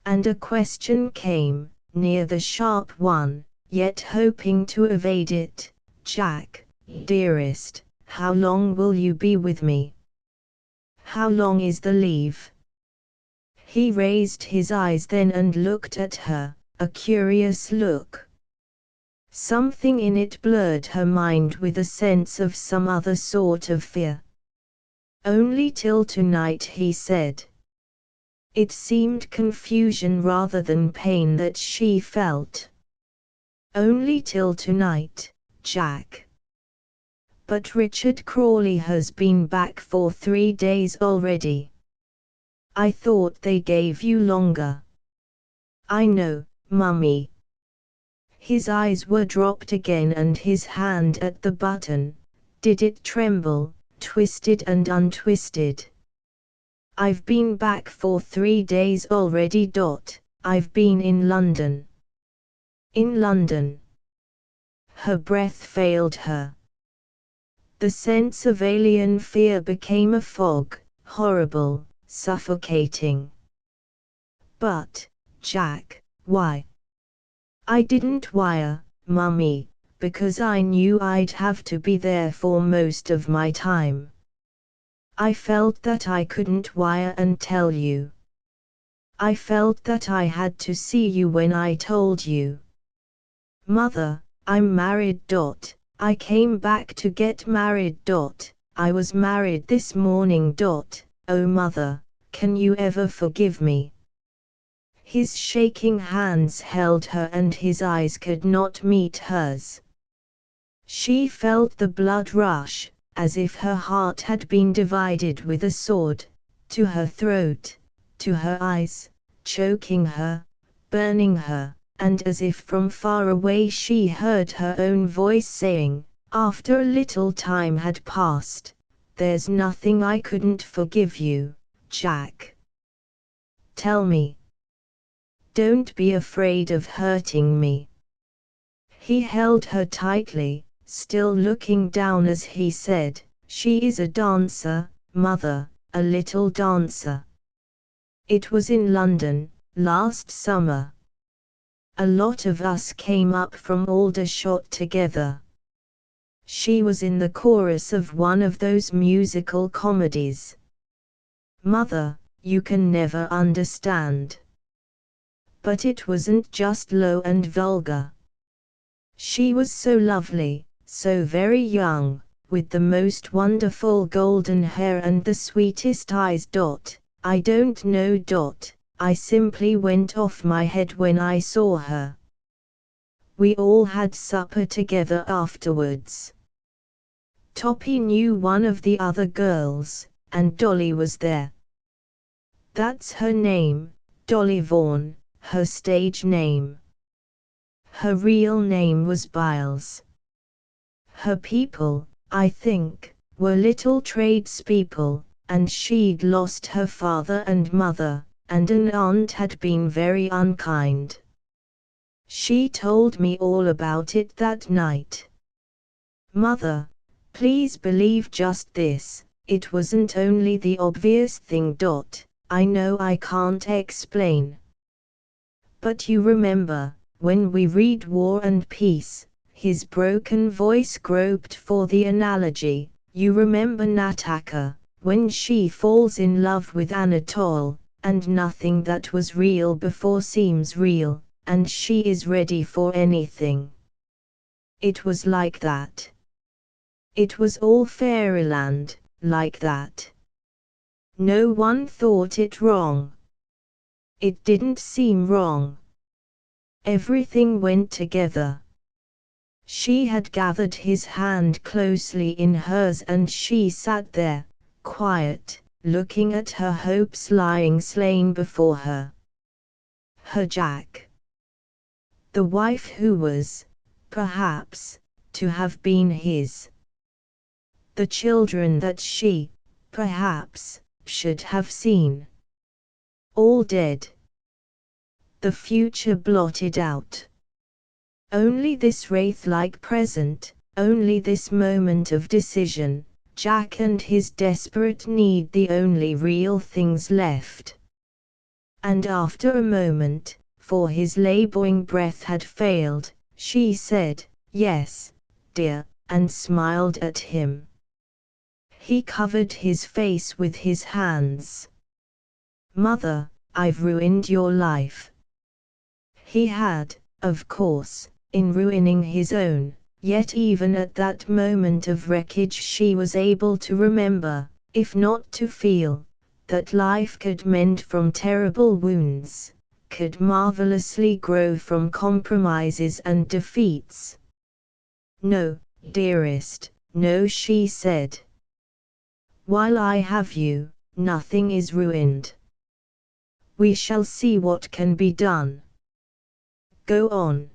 [SPEAKER 1] And a question came, near the sharp one, yet hoping to evade it. Jack, dearest, how long will you be with me? How long is the leave? He raised his eyes then and looked at her, a curious look. Something in it blurred her mind with a sense of some other sort of fear. Only till tonight, he said. It seemed confusion rather than pain that she felt. Only till tonight, Jack. But Richard Crawley has been back for 3 days already. I thought they gave you longer. I know, Mummy. His eyes were dropped again and his hand at the button, did it tremble, twisted and untwisted. I've been back for 3 days already. I've been in London. In London. Her breath failed her. The sense of alien fear became a fog, horrible, suffocating. But, Jack, why? I didn't wire, Mummy, because I knew I'd have to be there for most of my time. I felt that I couldn't wire and tell you. I felt that I had to see you when I told you. Mother, I'm married. I came back to get married. I was married this morning. Oh Mother, can you ever forgive me? His shaking hands held her and his eyes could not meet hers. She felt the blood rush, as if her heart had been divided with a sword, to her throat, to her eyes, choking her, burning her, and as if from far away she heard her own voice saying, after a little time had passed, "There's nothing I couldn't forgive you, Jack. Tell me. Don't be afraid of hurting me." He held her tightly, still looking down as he said, "She is a dancer, Mother, a little dancer. It was in London, last summer. A lot of us came up from Aldershot together. She was in the chorus of one of those musical comedies. Mother, you can never understand. But it wasn't just low and vulgar. She was so lovely, so very young, with the most wonderful golden hair and the sweetest eyes. I don't know. I simply went off my head when I saw her. We all had supper together afterwards. Toppy knew one of the other girls, and Dolly was there. That's her name, Dolly Vaughan, her stage name. Her real name was Biles. Her people, I think, were little tradespeople, and she'd lost her father and mother, and an aunt had been very unkind. She told me all about it that night. Mother, please believe just this, it wasn't only the obvious thing. I know I can't explain. But you remember, when we read War and Peace, his broken voice groped for the analogy, you remember Nataka, when she falls in love with Anatole, and nothing that was real before seems real, and she is ready for anything. It was like that. It was all fairyland, like that. No one thought it wrong. It didn't seem wrong. Everything went together. She had gathered his hand closely in hers and she sat there, quiet, looking at her hopes lying slain before her. Her Jack. The wife who was, perhaps, to have been his. The children that she, perhaps, should have seen. All dead. The future blotted out. Only this wraith-like present, only this moment of decision, Jack and his desperate need the only real things left. And after a moment, for his laboring breath had failed, she said, "Yes, dear," and smiled at him. He covered his face with his hands. "Mother, I've ruined your life." He had, of course, in ruining his own, yet even at that moment of wreckage she was able to remember, if not to feel, that life could mend from terrible wounds, could marvelously grow from compromises and defeats. "No, dearest, no," she said. "While I have you, nothing is ruined. We shall see what can be done. Go on.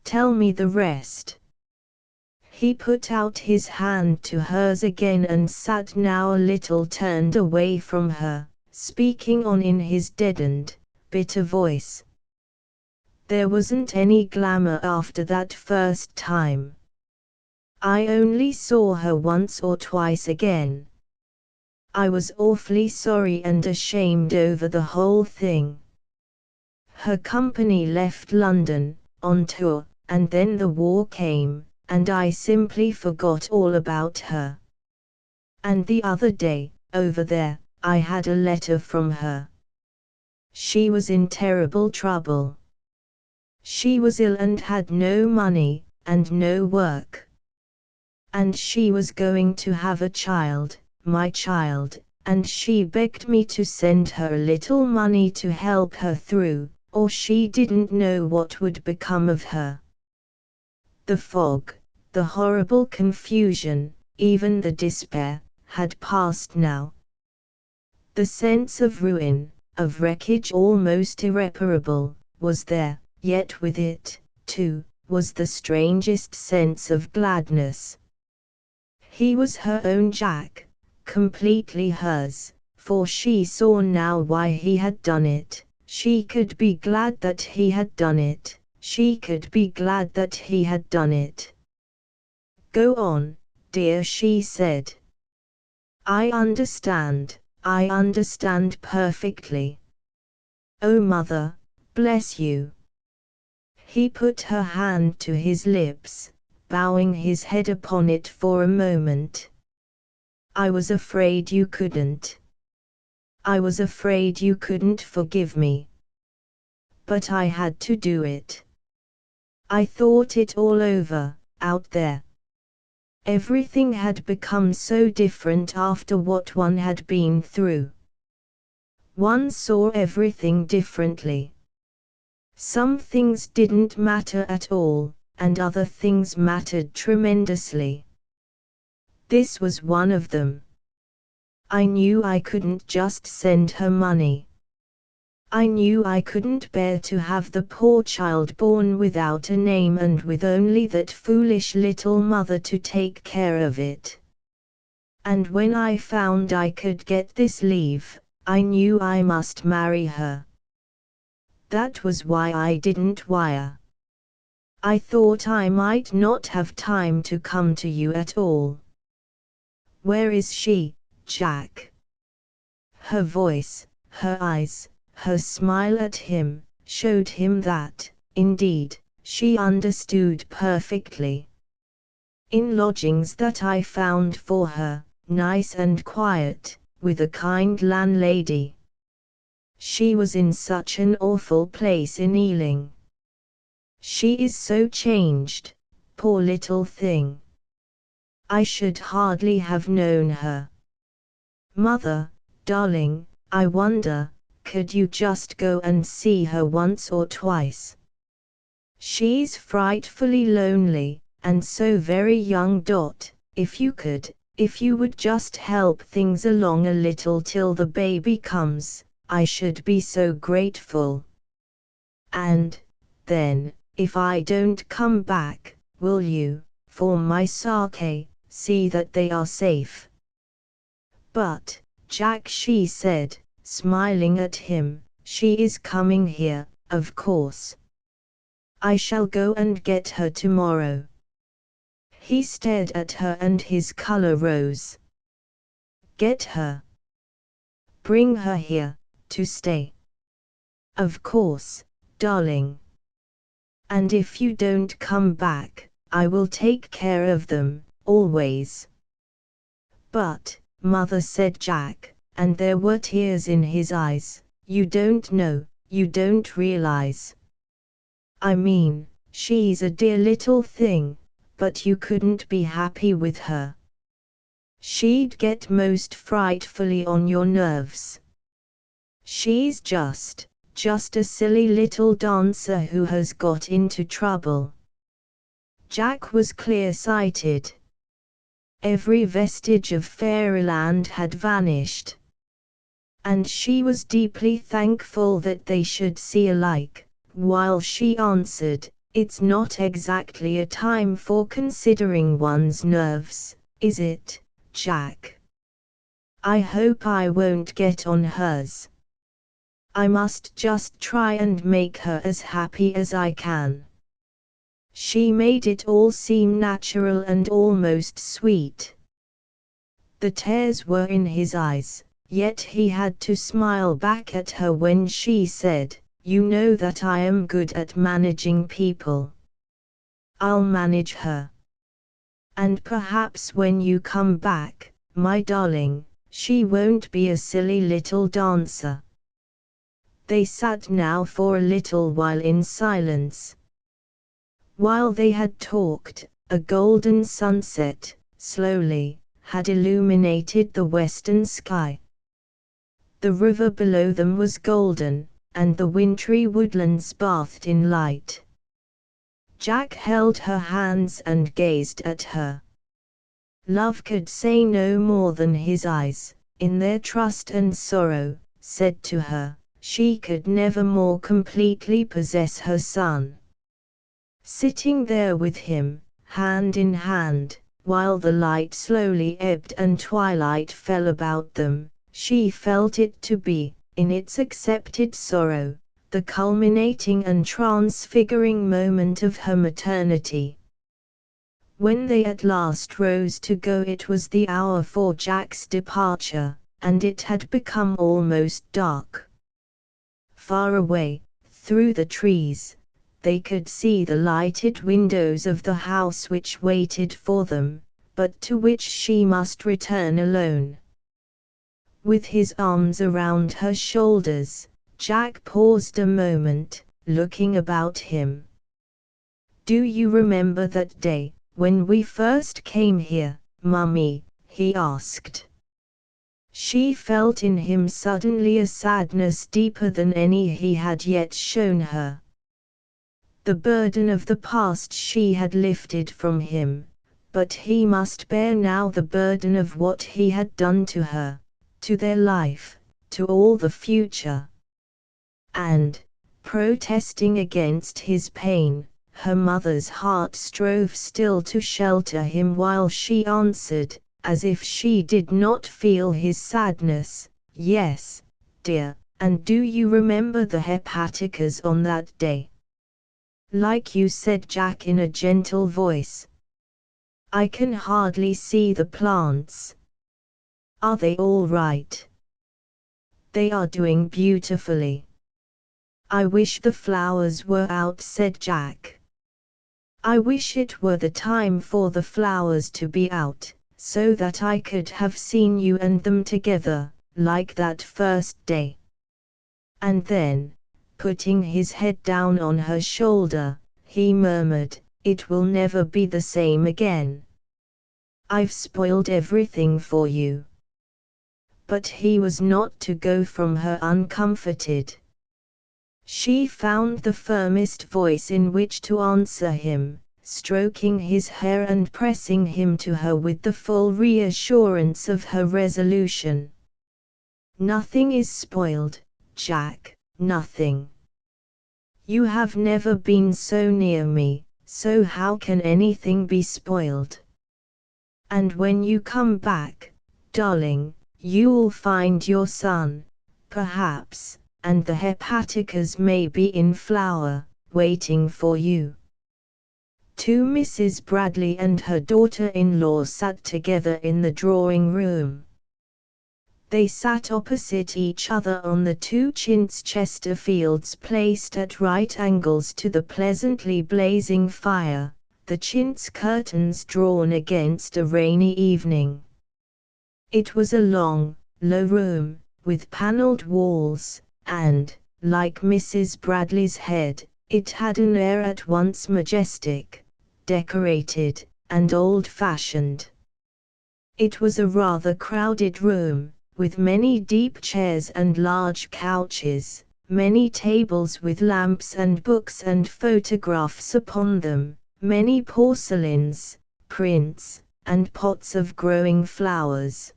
[SPEAKER 1] Tell me the rest." He put out his hand to hers again and sat now a little turned away from her, speaking on in his deadened, bitter voice. "There wasn't any glamour after that first time. I only saw her once or twice again. I was awfully sorry and ashamed over the whole thing. Her company left London, on tour, and then the war came, and I simply forgot all about her. And the other day, over there, I had a letter from her. She was in terrible trouble. She was ill and had no money, and no work. And she was going to have a child, my child, and she begged me to send her a little money to help her through, or she didn't know what would become of her." The fog, the horrible confusion, even the despair, had passed now. The sense of ruin, of wreckage almost irreparable, was there, yet with it, too, was the strangest sense of gladness. He was her own Jack, completely hers, for she saw now why he had done it. She could be glad that he had done it. She could be glad that he had done it. "Go on, dear," she said. I understand perfectly. Oh mother, bless you." He put her hand to his lips, bowing his head upon it for a moment. "I was afraid you couldn't. I was afraid you couldn't forgive me. But I had to do it. I thought it all over, out there. Everything had become so different after what one had been through. One saw everything differently. Some things didn't matter at all, and other things mattered tremendously. This was one of them. I knew I couldn't just send her money. I knew I couldn't bear to have the poor child born without a name and with only that foolish little mother to take care of it. And when I found I could get this leave, I knew I must marry her. That was why I didn't wire. I thought I might not have time to come to you at all." "Where is she, Jack?" Her voice, her eyes, her smile at him, showed him that, indeed, she understood perfectly. In lodgings that I found for her, nice and quiet, with a kind landlady. She was in such an awful place in Ealing. She is so changed, poor little thing. I should hardly have known her. Mother, darling, I wonder, could you just go and see her once or twice? She's frightfully lonely, and so very young. If you could, if you would just help things along a little till the baby comes, I should be so grateful. And, then, if I don't come back, will you, for my sake, see that they are safe? But, Jack, she said, smiling at him, she is coming here, of course. I shall go and get her tomorrow. He stared at her and his color rose. Get her? Bring her here, to stay? Of course, darling. And if you don't come back, I will take care of them, always. But, Mother, said Jack, and there were tears in his eyes, you don't know, you don't realize. I mean, she's a dear little thing, but you couldn't be happy with her. She'd get most frightfully on your nerves. She's just a silly little dancer who has got into trouble. Jack was clear-sighted. Every vestige of fairyland had vanished. And she was deeply thankful that they should see alike, while she answered, it's not exactly a time for considering one's nerves, is it, Jack? I hope I won't get on hers. I must just try and make her as happy as I can. She made it all seem natural and almost sweet. The tears were in his eyes, yet he had to smile back at her when she said, you know that I am good at managing people. I'll manage her. And perhaps when you come back, my darling, she won't be a silly little dancer. They sat now for a little while in silence. While they had talked, a golden sunset, slowly, had illuminated the western sky. The river below them was golden, and the wintry woodlands bathed in light. Jack held her hands and gazed at her. Love could say no more than his eyes, in their trust and sorrow, said to her, she could never more completely possess her son. Sitting there with him, hand in hand, while the light slowly ebbed and twilight fell about them, she felt it to be, in its accepted sorrow, the culminating and transfiguring moment of her maternity. When they at last rose to go, it was the hour for Jack's departure, and it had become almost dark. Far away, through the trees, they could see the lighted windows of the house which waited for them, but to which she must return alone. With his arms around her shoulders, Jack paused a moment, looking about him. Do you remember that day, when we first came here, Mummy? He asked. She felt in him suddenly a sadness deeper than any he had yet shown her. The burden of the past she had lifted from him, but he must bear now the burden of what he had done to her, to their life, to all the future. And, protesting against his pain, her mother's heart strove still to shelter him while she answered, as if she did not feel his sadness, yes, dear, and do you remember the hepaticas on that day? Like you, said Jack in a gentle voice. I can hardly see the plants. Are they all right? They are doing beautifully. I wish the flowers were out, said Jack. I wish it were the time for the flowers to be out, so that I could have seen you and them together, like that first day. And then, putting his head down on her shoulder, he murmured, it will never be the same again. I've spoiled everything for you. But he was not to go from her uncomforted. She found the firmest voice in which to answer him, stroking his hair and pressing him to her with the full reassurance of her resolution. Nothing is spoiled, Jack, nothing. You have never been so near me, so how can anything be spoiled? And when you come back, darling, you'll find your son, perhaps, and the hepaticas may be in flower, waiting for you. Two Mrs. Bradley and her daughter-in-law sat together in the drawing-room. They sat opposite each other on the two chintz Chesterfields placed at right angles to the pleasantly blazing fire, the chintz curtains drawn against a rainy evening. It was a long, low room, with panelled walls, and, like Mrs. Bradley's head, it had an air at once majestic, decorated, and old-fashioned. It was a rather crowded room, with many deep chairs and large couches, many tables with lamps and books and photographs upon them, many porcelains, prints, and pots of growing flowers.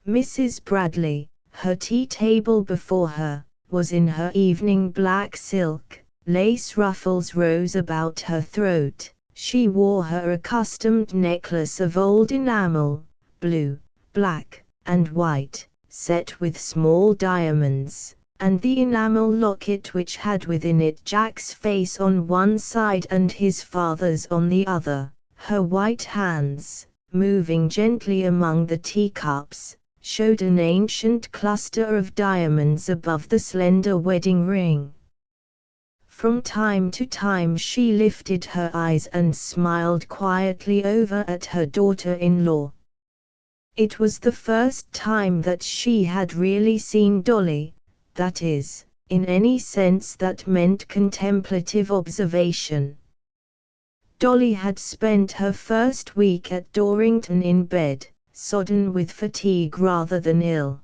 [SPEAKER 1] Mrs. Bradley, her tea table before her, was in her evening black silk, lace ruffles rose about her throat, she wore her accustomed necklace of old enamel, blue, black, and white, set with small diamonds, and the enamel locket which had within it Jack's face on one side and his father's on the other. Her white hands, moving gently among the teacups, showed an ancient cluster of diamonds above the slender wedding ring. From time to time she lifted her eyes and smiled quietly over at her daughter-in-law. It was the first time that she had really seen Dolly, that is, in any sense that meant contemplative observation. Dolly had spent her first week at Dorrington in bed, sodden with fatigue rather than ill.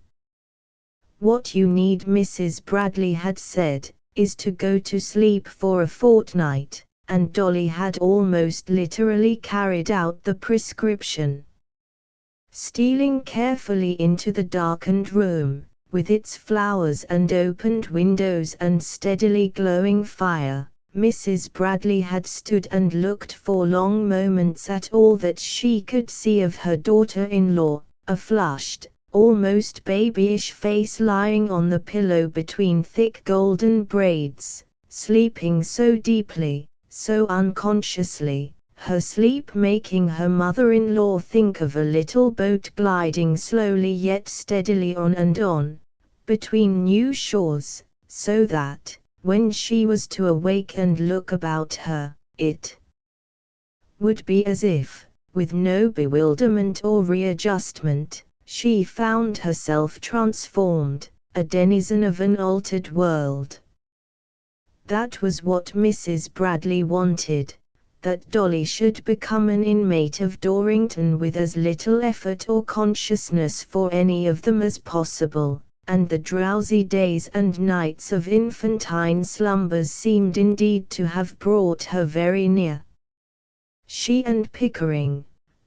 [SPEAKER 1] What you need, Mrs. Bradley had said, is to go to sleep for a fortnight, and Dolly had almost literally carried out the prescription. Stealing carefully into the darkened room, with its flowers and opened windows and steadily glowing fire, Mrs. Bradley had stood and looked for long moments at all that she could see of her daughter-in-law, a flushed, almost babyish face lying on the pillow between thick golden braids, sleeping so deeply, so unconsciously, her sleep making her mother-in-law think of a little boat gliding slowly yet steadily on, between new shores, so that, when she was to awake and look about her, it would be as if, with no bewilderment or readjustment, she found herself transformed, a denizen of an altered world. That was what Mrs. Bradley wanted, that Dolly should become an inmate of Dorrington with as little effort or consciousness for any of them as possible, and the drowsy days and nights of infantine slumbers seemed indeed to have brought her very near. She and Pickering,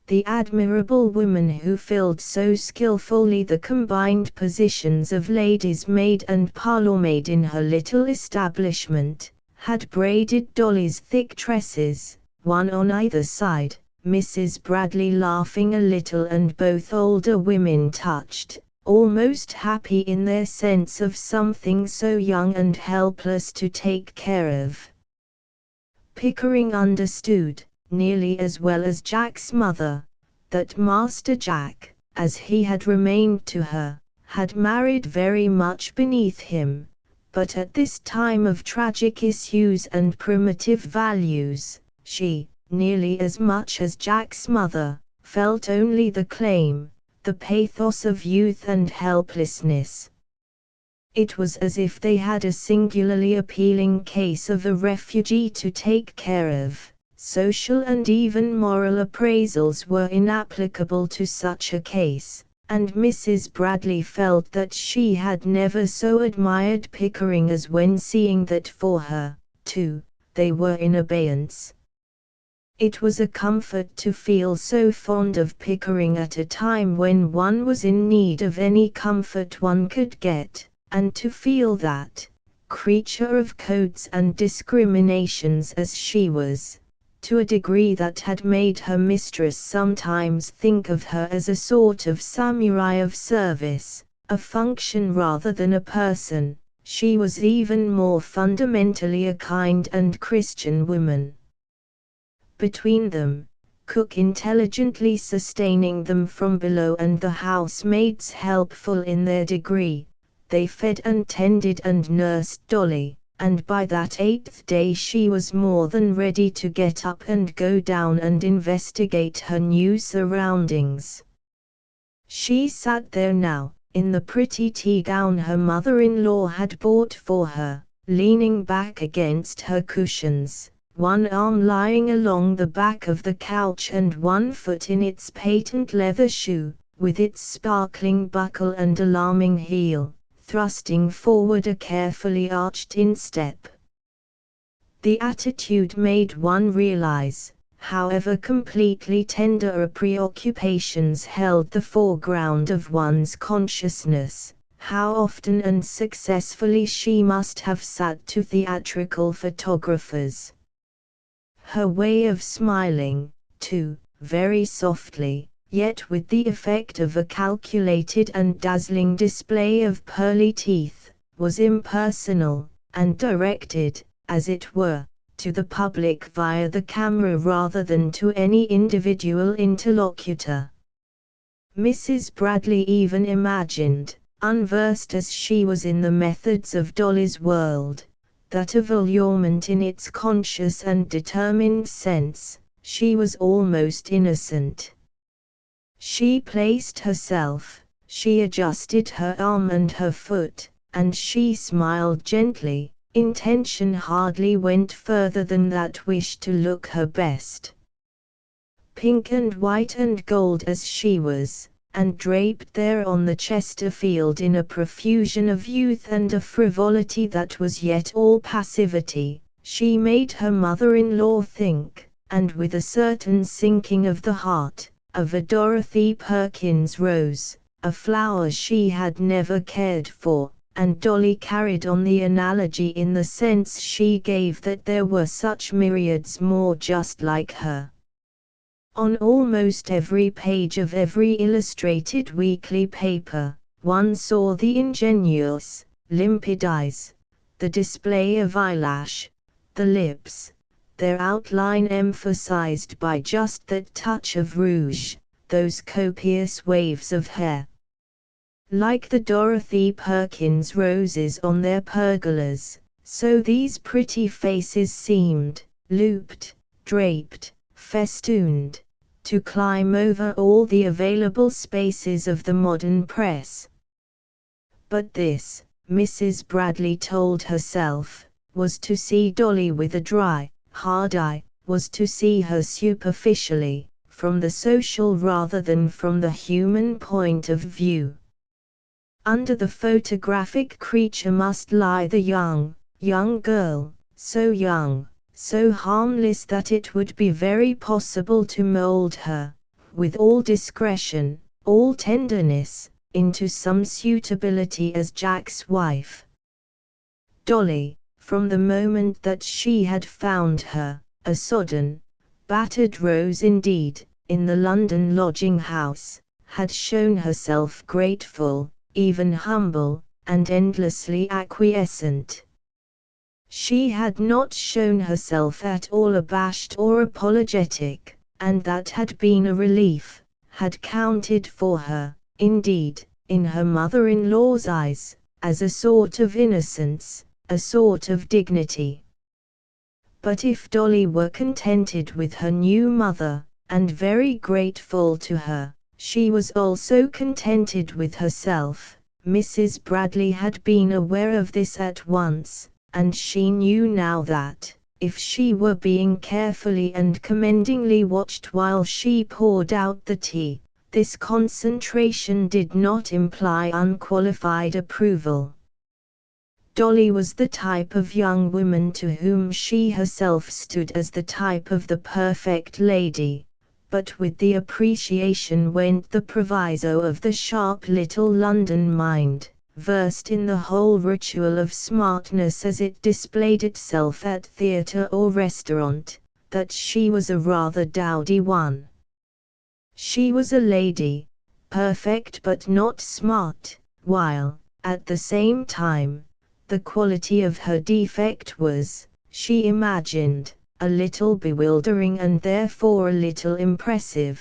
[SPEAKER 1] the admirable woman who filled so skillfully the combined positions of lady's maid and parlourmaid in her little establishment, had braided Dolly's thick tresses, one on either side, Mrs. Bradley laughing a little and both older women touched, almost happy in their sense of something so young and helpless to take care of. Pickering understood, nearly as well as Jack's mother, that Master Jack, as he had remained to her, had married very much beneath him, but at this time of tragic issues and primitive values, she, nearly as much as Jack's mother, felt only the claim, the pathos of youth and helplessness. It was as if they had a singularly appealing case of a refugee to take care of. Social and even moral appraisals were inapplicable to such a case, and Mrs. Bradley felt that she had never so admired Pickering as when seeing that for her, too, they were in abeyance. It was a comfort to feel so fond of Pickering at a time when one was in need of any comfort one could get, and to feel that, creature of codes and discriminations as she was, to a degree that had made her mistress sometimes think of her as a sort of samurai of service, a function rather than a person, she was even more fundamentally a kind and Christian woman. Between them, cook intelligently sustaining them from below and the housemaids helpful in their degree, they fed and tended and nursed Dolly, and by that 8th day she was more than ready to get up and go down and investigate her new surroundings. She sat there now, in the pretty tea gown her mother-in-law had bought for her, leaning back against her cushions, one arm lying along the back of the couch and one foot in its patent leather shoe, with its sparkling buckle and alarming heel, thrusting forward a carefully arched instep. The attitude made one realize, however completely tender a preoccupations held the foreground of one's consciousness, how often and successfully she must have sat to theatrical photographers. Her way of smiling, too, very softly, yet with the effect of a calculated and dazzling display of pearly teeth, was impersonal, and directed, as it were, to the public via the camera rather than to any individual interlocutor. Mrs. Bradley even imagined, unversed as she was in the methods of Dolly's world, that of allurement in its conscious and determined sense, she was almost innocent. She placed herself, she adjusted her arm and her foot, and she smiled gently. Intention hardly went further than that wish to look her best. Pink and white and gold as she was, and draped there on the Chesterfield in a profusion of youth and a frivolity that was yet all passivity, she made her mother-in-law think, and with a certain sinking of the heart, of a Dorothy Perkins rose, a flower she had never cared for, and Dolly carried on the analogy in the sense she gave that there were such myriads more just like her. On almost every page of every illustrated weekly paper, one saw the ingenuous, limpid eyes, the display of eyelash, the lips, their outline emphasized by just that touch of rouge, those copious waves of hair. Like the Dorothy Perkins roses on their pergolas, so these pretty faces seemed, looped, draped, festooned, to climb over all the available spaces of the modern press. But this, Mrs. Bradley told herself, was to see Dolly with a dry, hard eye, was to see her superficially, from the social rather than from the human point of view. Under the photographic creature must lie the young girl, so young, so harmless that it would be very possible to mold her, with all discretion, all tenderness, into some suitability as Jack's wife. Dolly, from the moment that she had found her, a sodden, battered rose indeed, in the London lodging house, had shown herself grateful, even humble, and endlessly acquiescent. She had not shown herself at all abashed or apologetic, and that had been a relief, had counted for her, indeed, in her mother-in-law's eyes, as a sort of innocence, a sort of dignity. But if Dolly were contented with her new mother, and very grateful to her, she was also contented with herself. Mrs. Bradley had been aware of this at once, and she knew now that, if she were being carefully and commendingly watched while she poured out the tea, this concentration did not imply unqualified approval. Dolly was the type of young woman to whom she herself stood as the type of the perfect lady, but with the appreciation went the proviso of the sharp little London mind, versed in the whole ritual of smartness as it displayed itself at theatre or restaurant, that she was a rather dowdy one. She was a lady, perfect but not smart, while, at the same time, the quality of her defect was, she imagined, a little bewildering and therefore a little impressive.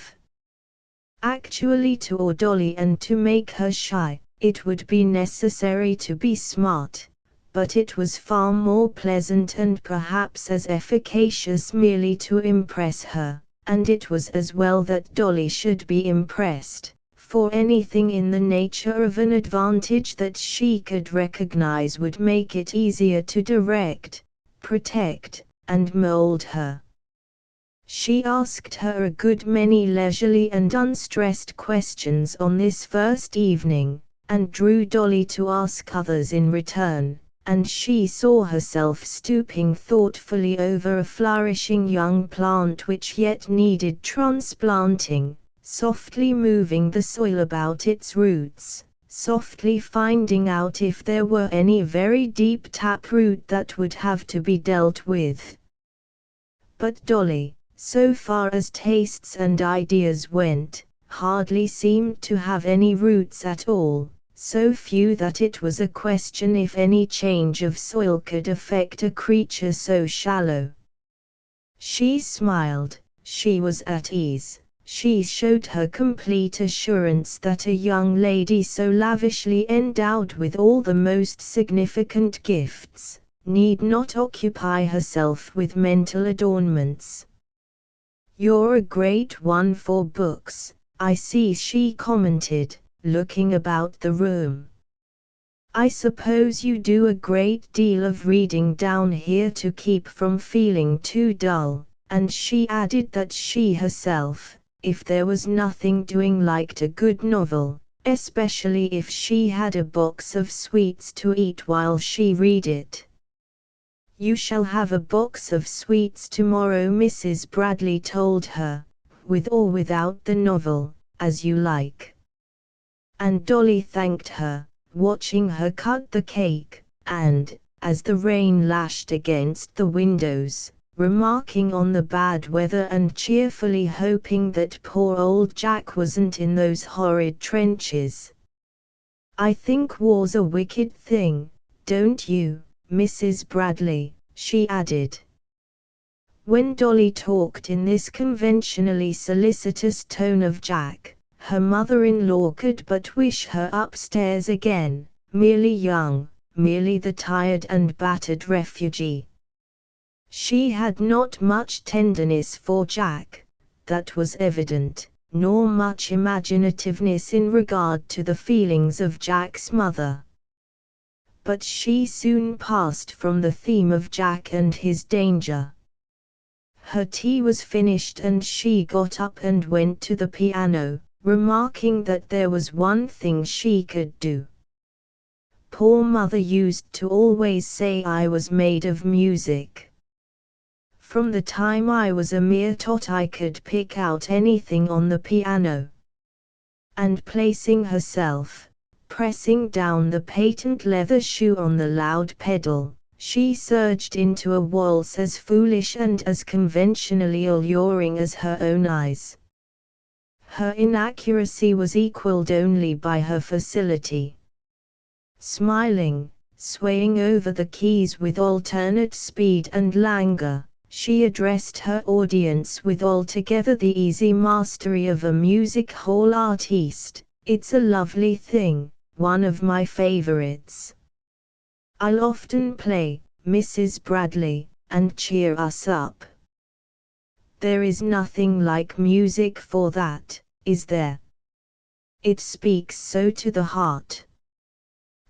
[SPEAKER 1] Actually to awe Dolly and to make her shy, it would be necessary to be smart, but it was far more pleasant and perhaps as efficacious merely to impress her, and it was as well that Dolly should be impressed, for anything in the nature of an advantage that she could recognize would make it easier to direct, protect, and mold her. She asked her a good many leisurely and unstressed questions on this first evening, and drew Dolly to ask others in return, and she saw herself stooping thoughtfully over a flourishing young plant which yet needed transplanting, softly moving the soil about its roots, softly finding out if there were any very deep taproot that would have to be dealt with. But Dolly, so far as tastes and ideas went, hardly seemed to have any roots at all, so few that it was a question if any change of soil could affect a creature so shallow. She smiled, she was at ease. She showed her complete assurance that a young lady so lavishly endowed with all the most significant gifts, need not occupy herself with mental adornments. "You're a great one for books, I see," she commented, looking about the room. "I suppose you do a great deal of reading down here to keep from feeling too dull," and she added that she herself, if there was nothing doing, liked a good novel, especially if she had a box of sweets to eat while she read it. "You shall have a box of sweets tomorrow," Mrs. Bradley told her, "with or without the novel, as you like." And Dolly thanked her, watching her cut the cake, and, as the rain lashed against the windows, remarking on the bad weather and cheerfully hoping that poor old Jack wasn't in those horrid trenches. "I think war's a wicked thing, don't you, Mrs. Bradley?" she added. When Dolly talked in this conventionally solicitous tone of Jack, her mother-in-law could but wish her upstairs again, merely young, merely the tired and battered refugee. She had not much tenderness for Jack, that was evident, nor much imaginativeness in regard to the feelings of Jack's mother. But she soon passed from the theme of Jack and his danger. Her tea was finished and she got up and went to the piano, remarking that there was one thing she could do. "Poor mother used to always say I was made of music. From the time I was a mere tot I could pick out anything on the piano." And placing herself, pressing down the patent leather shoe on the loud pedal, she surged into a waltz as foolish and as conventionally alluring as her own eyes. Her inaccuracy was equaled only by her facility. Smiling, swaying over the keys with alternate speed and languor, she addressed her audience with altogether the easy mastery of a music hall artiste, It's a lovely thing, one of my favorites. I'll often play, Mrs. Bradley, and cheer us up. There is nothing like music for that, is there? It speaks so to the heart.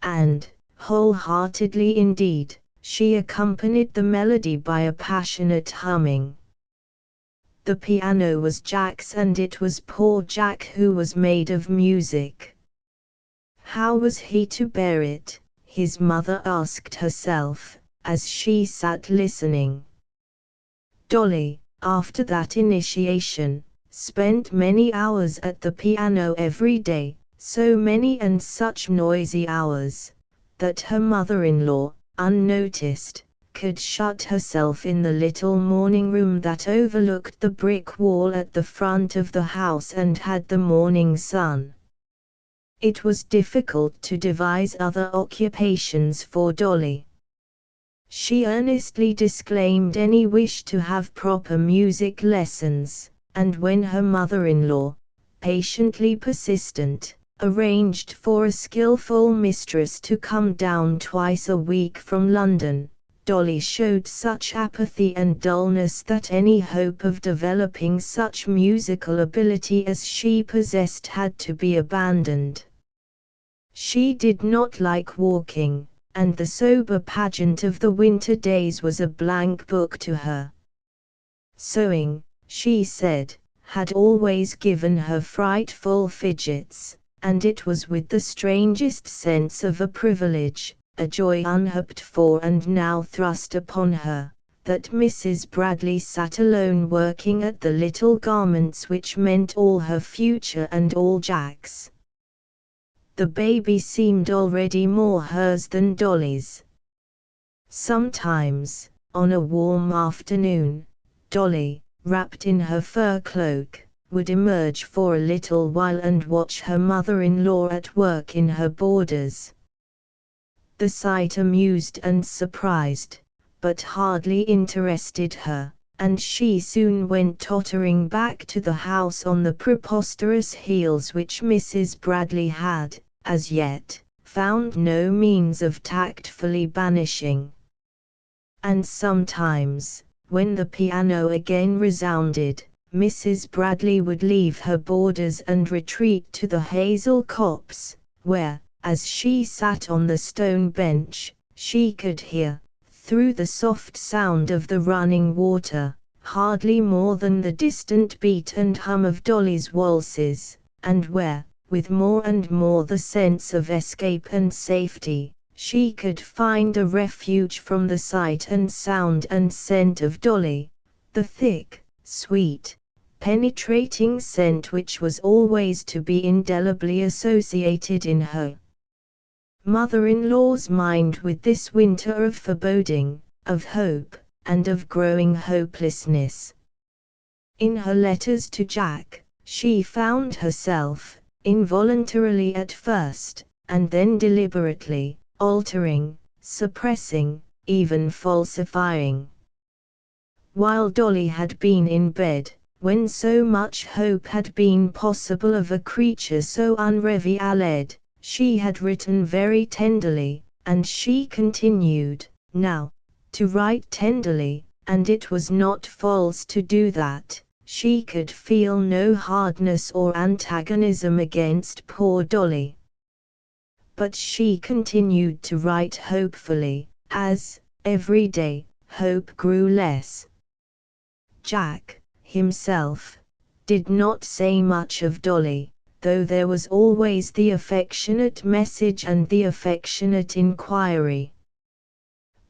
[SPEAKER 1] And, wholeheartedly indeed, she accompanied the melody by a passionate humming. The piano was Jack's, and it was poor Jack who was made of music. How was he to bear it, his mother asked herself, as she sat listening. Dolly, after that initiation, spent many hours at the piano every day, so many and such noisy hours, that her mother-in-law, unnoticed, could shut herself in the little morning room that overlooked the brick wall at the front of the house and had the morning sun. It was difficult to devise other occupations for Dolly. She earnestly disclaimed any wish to have proper music lessons, and when her mother-in-law, patiently persistent, arranged for a skillful mistress to come down twice a week from London, Dolly showed such apathy and dullness that any hope of developing such musical ability as she possessed had to be abandoned. She did not like walking, and the sober pageant of the winter days was a blank book to her. Sewing, she said, had always given her frightful fidgets, and it was with the strangest sense of a privilege, a joy unhoped for and now thrust upon her, that Mrs. Bradley sat alone working at the little garments which meant all her future and all Jack's. The baby seemed already more hers than Dolly's. Sometimes, on a warm afternoon, Dolly, wrapped in her fur cloak, would emerge for a little while and watch her mother-in-law at work in her borders. The sight amused and surprised, but hardly interested her, and she soon went tottering back to the house on the preposterous heels which Mrs. Bradley had, as yet, found no means of tactfully banishing. And sometimes, when the piano again resounded, Mrs. Bradley would leave her borders and retreat to the hazel copse, where, as she sat on the stone bench, she could hear, through the soft sound of the running water, hardly more than the distant beat and hum of Dolly's waltzes, and where, with more and more the sense of escape and safety, she could find a refuge from the sight and sound and scent of Dolly, the thick, sweet, penetrating scent which was always to be indelibly associated in her mother-in-law's mind with this winter of foreboding, of hope, and of growing hopelessness. In her letters to Jack, she found herself, involuntarily at first, and then deliberately, altering, suppressing, even falsifying. While Dolly had been in bed, when so much hope had been possible of a creature so unrevealed, she had written very tenderly, and she continued, now, to write tenderly, and it was not false to do that. She could feel no hardness or antagonism against poor Dolly. But she continued to write hopefully, as, every day, hope grew less. Jack, himself, did not say much of Dolly, though there was always the affectionate message and the affectionate inquiry.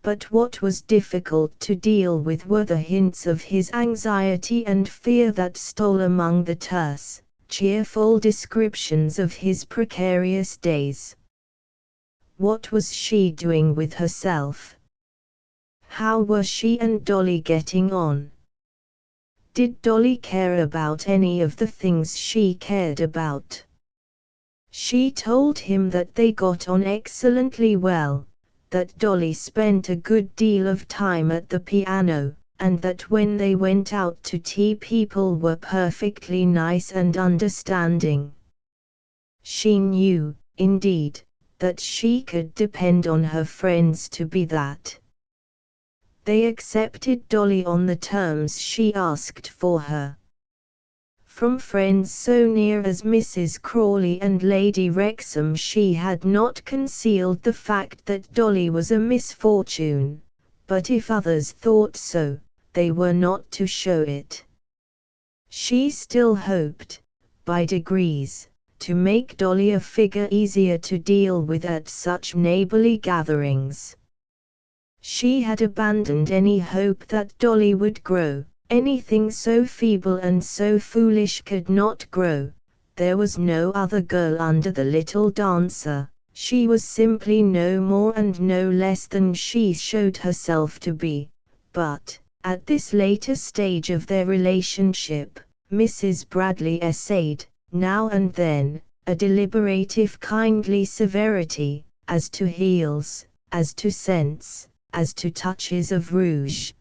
[SPEAKER 1] But what was difficult to deal with were the hints of his anxiety and fear that stole among the terse, cheerful descriptions of his precarious days. What was she doing with herself? How were she and Dolly getting on? Did Dolly care about any of the things she cared about? She told him that they got on excellently well, that Dolly spent a good deal of time at the piano, and that when they went out to tea people were perfectly nice and understanding. She knew, indeed, that she could depend on her friends to be that. They accepted Dolly on the terms she asked for her. From friends so near as Mrs. Crawley and Lady Wrexham she had not concealed the fact that Dolly was a misfortune, but if others thought so, they were not to show it. She still hoped, by degrees, to make Dolly a figure easier to deal with at such neighborly gatherings. She had abandoned any hope that Dolly would grow. Anything so feeble and so foolish could not grow. There was no other girl under the little dancer. She was simply no more and no less than she showed herself to be. But, at this later stage of their relationship, Mrs. Bradley essayed, now and then, a deliberate if kindly severity, as to heels, as to scents, as to touches of rouge.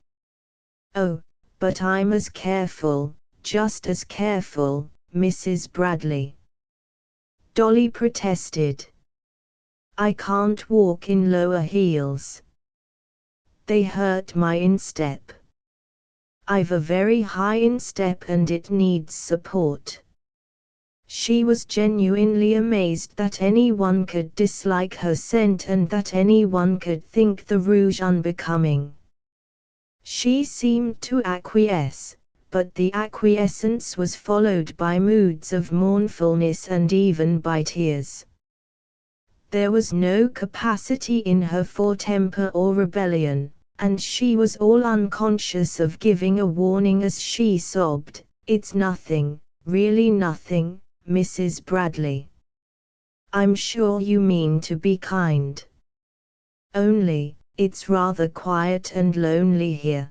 [SPEAKER 1] "Oh, but I'm as careful, just as careful, Mrs. Bradley," Dolly protested. "I can't walk in lower heels. They hurt my instep. I've a very high instep and it needs support." She was genuinely amazed that anyone could dislike her scent and that anyone could think the rouge unbecoming. She seemed to acquiesce, but the acquiescence was followed by moods of mournfulness and even by tears. There was no capacity in her for temper or rebellion, and she was all unconscious of giving a warning as she sobbed, "It's nothing, really nothing, Mrs. Bradley. I'm sure you mean to be kind. Only, it's rather quiet and lonely here.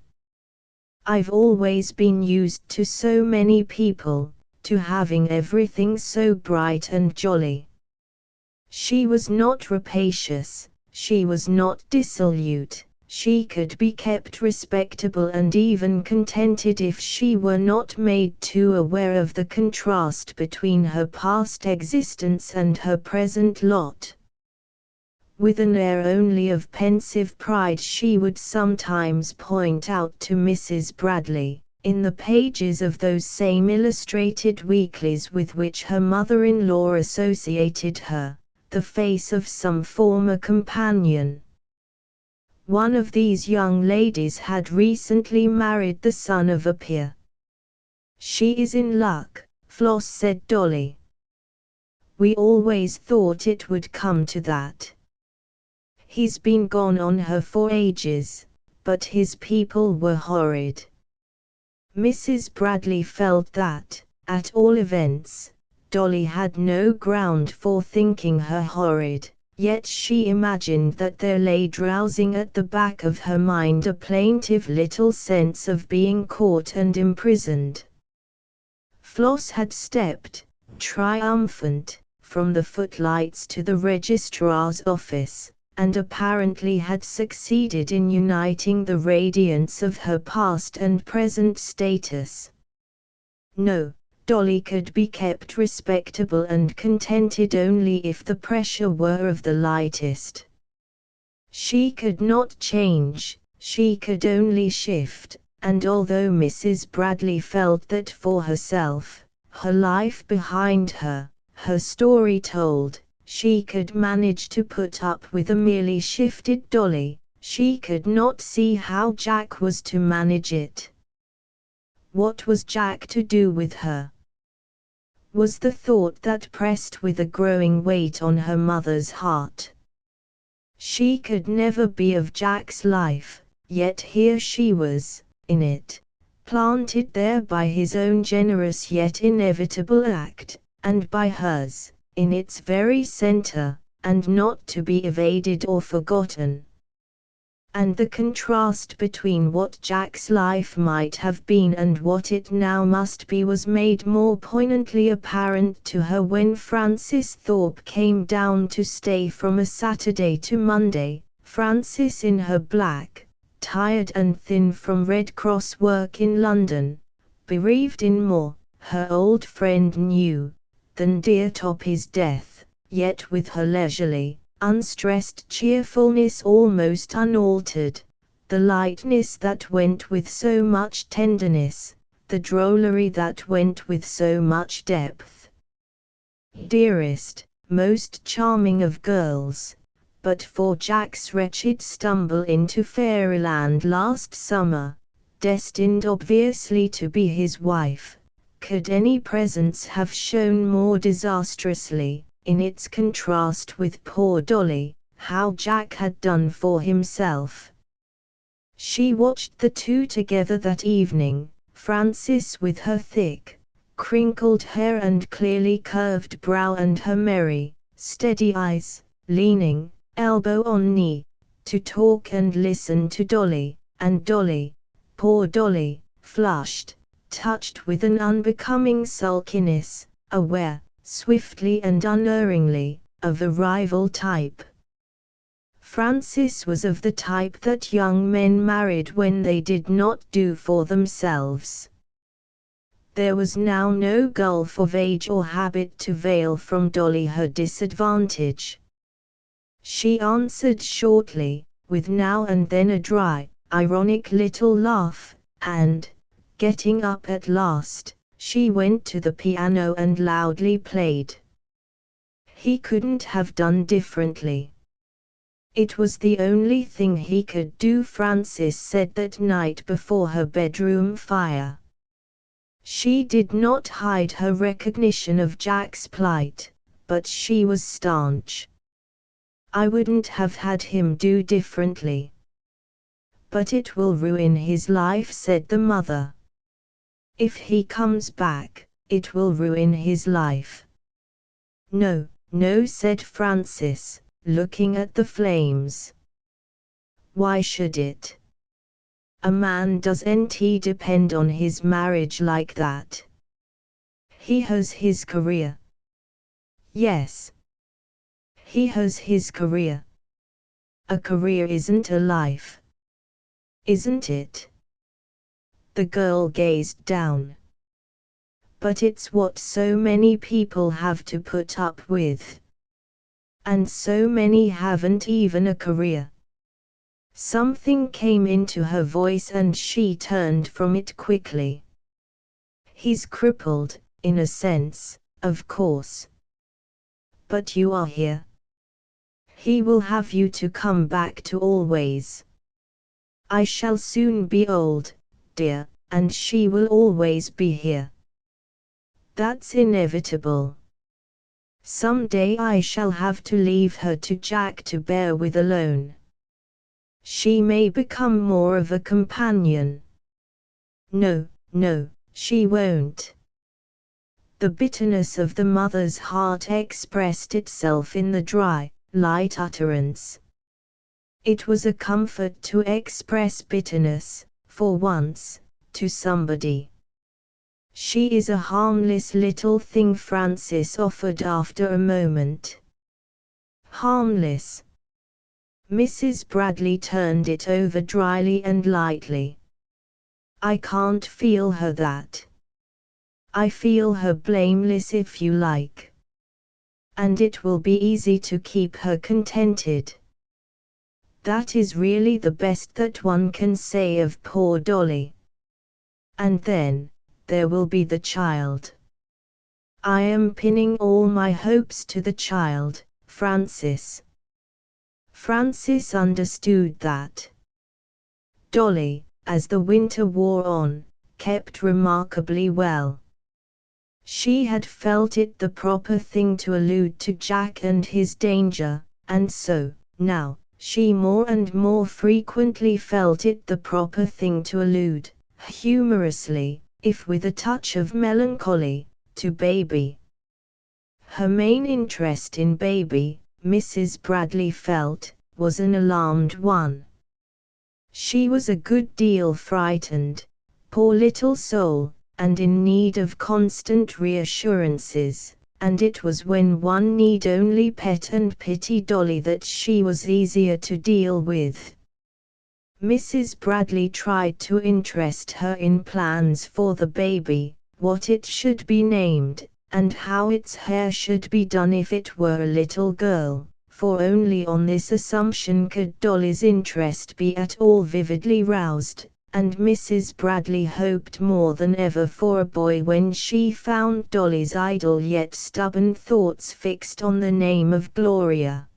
[SPEAKER 1] I've always been used to so many people, to having everything so bright and jolly." She was not rapacious, she was not dissolute, she could be kept respectable and even contented if she were not made too aware of the contrast between her past existence and her present lot. With an air only of pensive pride she would sometimes point out to Mrs. Bradley, in the pages of those same illustrated weeklies with which her mother-in-law associated her, the face of some former companion. One of these young ladies had recently married the son of a peer. "She is in luck," Floss said Dolly. "We always thought it would come to that. He's been gone on her for ages, but his people were horrid." Mrs. Bradley felt that, at all events, Dolly had no ground for thinking her horrid, yet she imagined that there lay drowsing at the back of her mind a plaintive little sense of being caught and imprisoned. Floss had stepped, triumphant, from the footlights to the registrar's office, and apparently had succeeded in uniting the radiance of her past and present status. No, Dolly could be kept respectable and contented only if the pressure were of the lightest. She could not change, she could only shift, and although Mrs. Bradley felt that for herself, her life behind her, her story told, she could manage to put up with a merely shifted Dolly, she could not see how Jack was to manage it. What was Jack to do with her? Was the thought that pressed with a growing weight on her mother's heart. She could never be of Jack's life, yet here she was, in it, planted there by his own generous yet inevitable act, and by hers, in its very center, and not to be evaded or forgotten. And the contrast between what Jack's life might have been and what it now must be was made more poignantly apparent to her when Francis Thorpe came down to stay from a Saturday to Monday, Francis in her black, tired and thin from Red Cross work in London, bereaved in more, her old friend knew, than dear Toppy's death, yet with her leisurely, unstressed cheerfulness almost unaltered, the lightness that went with so much tenderness, the drollery that went with so much depth. Dearest, most charming of girls, but for Jack's wretched stumble into fairyland last summer, destined obviously to be his wife, could any presence have shown more disastrously, in its contrast with poor Dolly, how Jack had done for himself. She watched the two together that evening, Frances with her thick, crinkled hair and clearly curved brow and her merry, steady eyes, leaning, elbow on knee, to talk and listen to Dolly, and Dolly, poor Dolly, flushed, touched with an unbecoming sulkiness, aware, swiftly and unerringly, of a rival type. Frances was of the type that young men married when they did not do for themselves. There was now no gulf of age or habit to veil from Dolly her disadvantage. She answered shortly, with now and then a dry, ironic little laugh, and, getting up at last, she went to the piano and loudly played. He couldn't have done differently. It was the only thing he could do, Frances said that night before her bedroom fire. She did not hide her recognition of Jack's plight, but she was staunch. I wouldn't have had him do differently. But it will ruin his life, said the mother. If he comes back, it will ruin his life. No, no, said Frances, looking at the flames. Why should it? A man doesn't depend on his marriage like that. He has his career. Yes. He has his career. A career isn't a life. Isn't it? The girl gazed down. But it's what so many people have to put up with. And so many haven't even a career. Something came into her voice and she turned from it quickly. He's crippled, in a sense, of course. But you are here. He will have you to come back to always. I shall soon be old, dear, and she will always be here. That's inevitable. Some day I shall have to leave her to Jack to bear with alone. She may become more of a companion. No, no, she won't. The bitterness of the mother's heart expressed itself in the dry, light utterance. It was a comfort to express bitterness, for once, to somebody. She is a harmless little thing, Frances offered after a moment. Harmless. Mrs. Bradley turned it over dryly and lightly. I can't feel her that. I feel her blameless, if you like. And it will be easy to keep her contented. That is really the best that one can say of poor Dolly. And then, there will be the child. I am pinning all my hopes to the child, Frances. Frances understood that. Dolly, as the winter wore on, kept remarkably well. She had felt it the proper thing to allude to Jack and his danger, and so, now, she more and more frequently felt it the proper thing to allude, humorously, if with a touch of melancholy, to Baby. Her main interest in Baby, Mrs. Bradley felt, was an alarmed one. She was a good deal frightened, poor little soul, and in need of constant reassurances, and it was when one need only pet and pity Dolly that she was easier to deal with. Mrs. Bradley tried to interest her in plans for the baby, what it should be named, and how its hair should be done if it were a little girl, for only on this assumption could Dolly's interest be at all vividly roused, and Mrs. Bradley hoped more than ever for a boy when she found Dolly's idle yet stubborn thoughts fixed on the name of Gloria.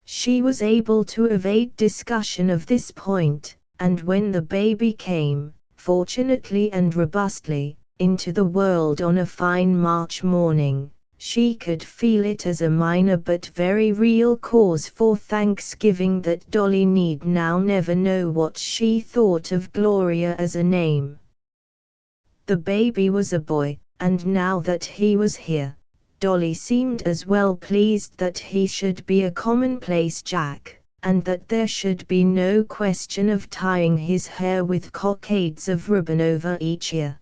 [SPEAKER 1] She was able to evade discussion of this point, and when the baby came, fortunately and robustly, into the world on a fine March morning, she could feel it as a minor but very real cause for thanksgiving that Dolly need now never know what she thought of Gloria as a name. The baby was a boy, and now that he was here, Dolly seemed as well pleased that he should be a commonplace Jack, and that there should be no question of tying his hair with cockades of ribbon over each ear.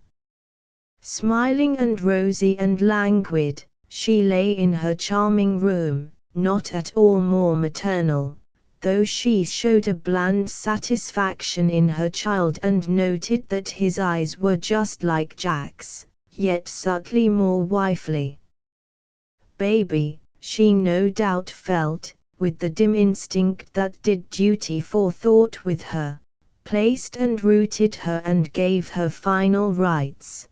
[SPEAKER 1] Smiling and rosy and languid, she lay in her charming room, not at all more maternal, though she showed a bland satisfaction in her child and noted that his eyes were just like Jack's, yet subtly more wifely. Baby, she no doubt felt, with the dim instinct that did duty for thought with her, placed and rooted her and gave her final rights.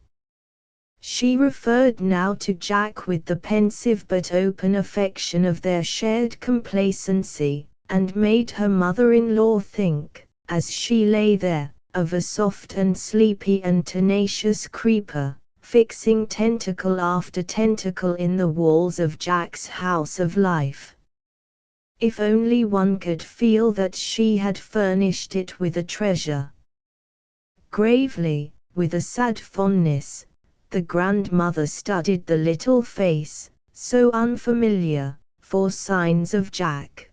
[SPEAKER 1] She referred now to Jack with the pensive but open affection of their shared complacency, and made her mother-in-law think, as she lay there, of a soft and sleepy and tenacious creeper, fixing tentacle after tentacle in the walls of Jack's house of life. If only one could feel that she had furnished it with a treasure. Gravely, with a sad fondness, the grandmother studied the little face, so unfamiliar, for signs of Jack.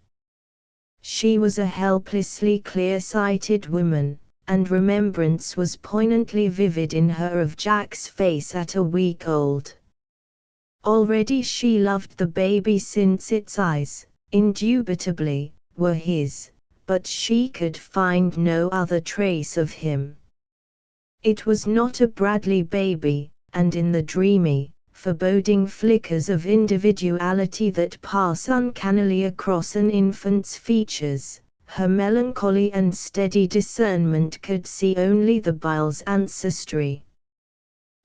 [SPEAKER 1] She was a helplessly clear-sighted woman, and remembrance was poignantly vivid in her of Jack's face at a week old. Already she loved the baby since its eyes, indubitably, were his, but she could find no other trace of him. It was not a Bradley baby, and in the dreamy, foreboding flickers of individuality that pass uncannily across an infant's features, her melancholy and steady discernment could see only the Byles ancestry.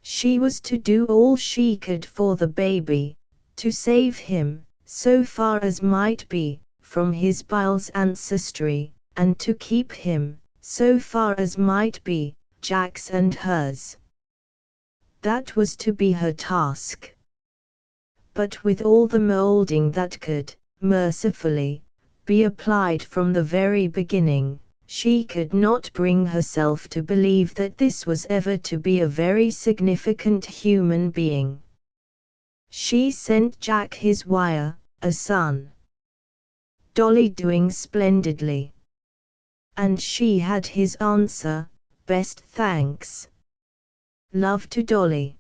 [SPEAKER 1] She was to do all she could for the baby, to save him, so far as might be, from his Byles ancestry, and to keep him, so far as might be, Jack's and hers. That was to be her task. But with all the molding that could, mercifully, be applied from the very beginning, she could not bring herself to believe that this was ever to be a very significant human being. She sent Jack his wire, a son. Dolly doing splendidly. And she had his answer, best thanks. Love to Dolly.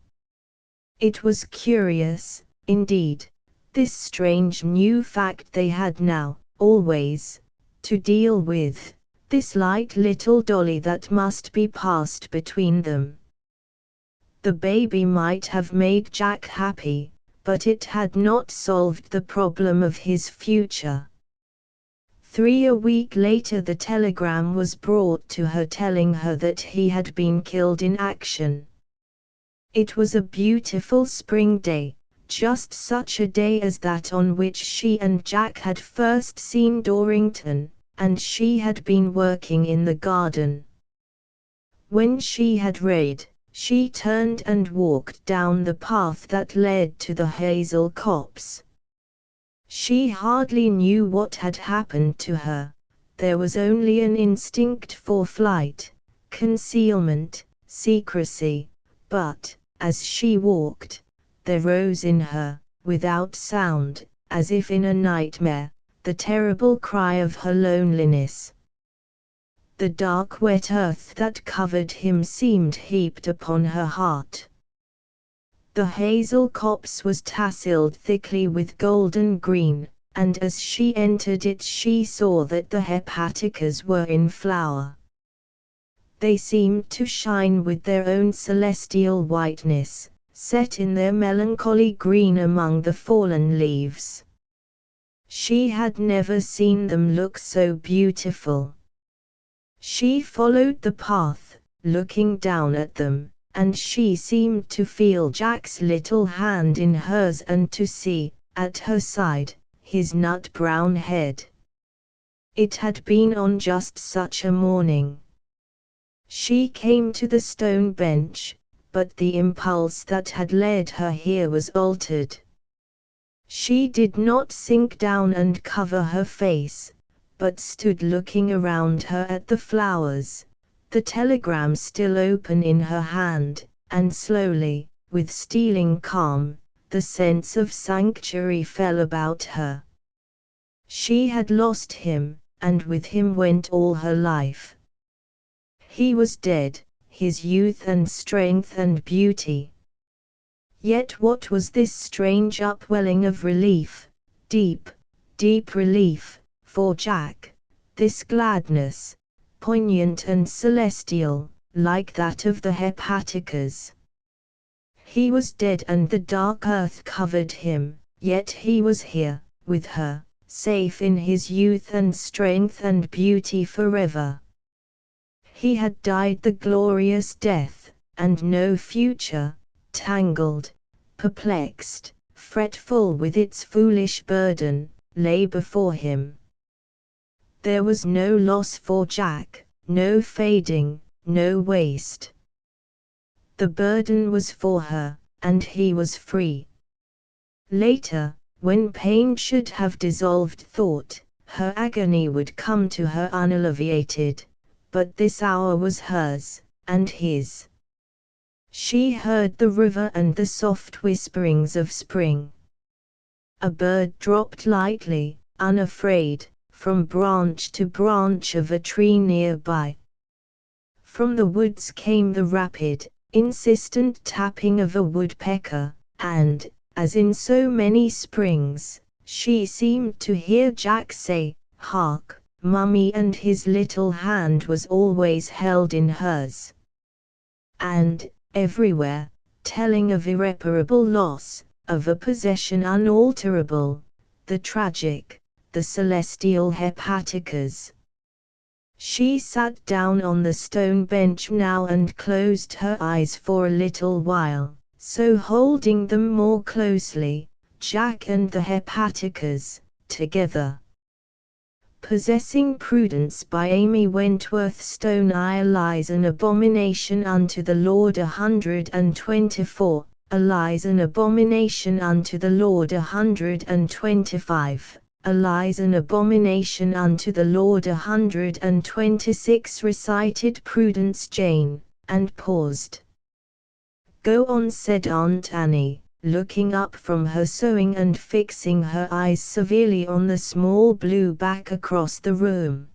[SPEAKER 1] It was curious, indeed, this strange new fact they had now, always, to deal with, this light little Dolly that must be passed between them. The baby might have made Jack happy, but it had not solved the problem of his future. 3 weeks later the telegram was brought to her telling her that he had been killed in action. It was a beautiful spring day, just such a day as that on which she and Jack had first seen Dorrington, and she had been working in the garden. When she had read, she turned and walked down the path that led to the hazel copse. She hardly knew what had happened to her. There was only an instinct for flight, concealment, secrecy, but, as she walked, there rose in her, without sound, as if in a nightmare, the terrible cry of her loneliness. The dark wet earth that covered him seemed heaped upon her heart. The hazel copse was tasseled thickly with golden green, and as she entered it she saw that the hepaticas were in flower. They seemed to shine with their own celestial whiteness, set in their melancholy green among the fallen leaves. She had never seen them look so beautiful. She followed the path, looking down at them, and she seemed to feel Jack's little hand in hers and to see, at her side, his nut-brown head. It had been on just such a morning. She came to the stone bench, but the impulse that had led her here was altered. She did not sink down and cover her face, but stood looking around her at the flowers, the telegram still open in her hand, and slowly, with stealing calm, the sense of sanctuary fell about her. She had lost him, and with him went all her life. He was dead, his youth and strength and beauty. Yet what was this strange upwelling of relief, deep, deep relief, for Jack, this gladness, poignant and celestial, like that of the hepaticas? He was dead and the dark earth covered him, yet he was here, with her, safe in his youth and strength and beauty forever. He had died the glorious death, and no future, tangled, perplexed, fretful with its foolish burden, lay before him. There was no loss for Jack, no fading, no waste. The burden was for her, and he was free. Later, when pain should have dissolved thought, her agony would come to her unalleviated, but this hour was hers, and his. She heard the river and the soft whisperings of spring. A bird dropped lightly, unafraid, from branch to branch of a tree nearby. From the woods came the rapid, insistent tapping of a woodpecker, and, as in so many springs, she seemed to hear Jack say, "Hark, Mummy," and his little hand was always held in hers. And, everywhere, telling of irreparable loss, of a possession unalterable, the tragic, the celestial hepaticas. She sat down on the stone bench now and closed her eyes for a little while, so holding them more closely, Jack and the hepaticas, together. Possessing Prudence by Amy Wentworth Stone. I lies an abomination unto the Lord. 124, lies an abomination unto the Lord. 125, lies an abomination unto the Lord. 126 recited Prudence Jane, and paused. "Go on," said Aunt Annie, looking up from her sewing and fixing her eyes severely on the small blue back across the room.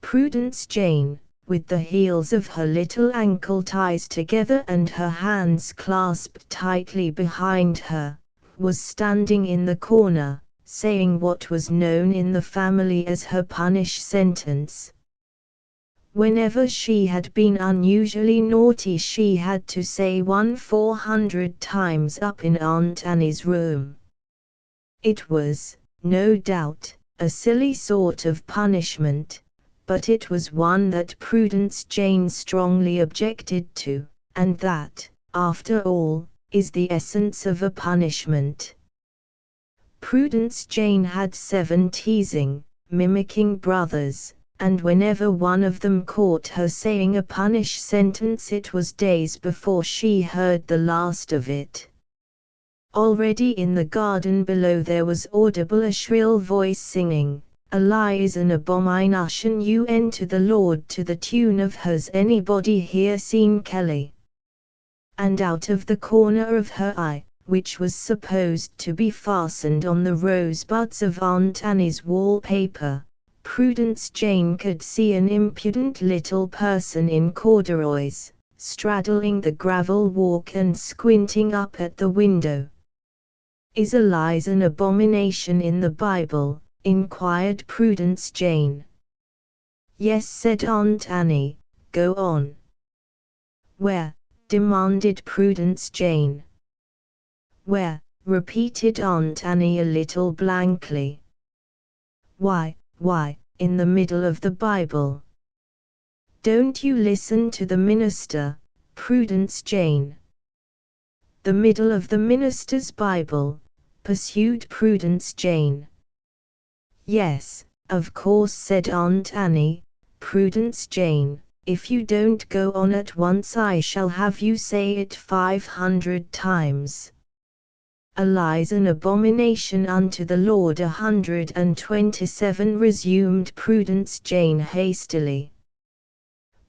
[SPEAKER 1] Prudence Jane, with the heels of her little ankle ties together and her hands clasped tightly behind her, was standing in the corner, saying what was known in the family as her punish sentence. Whenever she had been unusually naughty she had to say 400 times up in Aunt Annie's room. It was, no doubt, a silly sort of punishment, but it was one that Prudence Jane strongly objected to, and that, after all, is the essence of a punishment. Prudence Jane had 7 teasing, mimicking brothers, and whenever one of them caught her saying a punish sentence it was days before she heard the last of it. Already in the garden below there was audible a shrill voice singing, "A lie is an abomination unto the Lord," to the tune of "Has anybody here seen Kelly?" And out of the corner of her eye, which was supposed to be fastened on the rosebuds of Aunt Annie's wallpaper, Prudence Jane could see an impudent little person in corduroys, straddling the gravel walk and squinting up at the window. "Is a lie an abomination in the Bible?" inquired Prudence Jane. "Yes," said Aunt Annie, "go on." "Where?" demanded Prudence Jane. Where? Repeated Aunt Annie a little blankly. Why, in the middle of the Bible. Don't you listen to the minister, Prudence Jane. The middle of the minister's Bible, pursued Prudence Jane. Yes, of course, said Aunt Annie. Prudence Jane, if you don't go on at once I shall have you say it 500 times. A lie's an abomination unto the Lord. 127 resumed Prudence Jane hastily.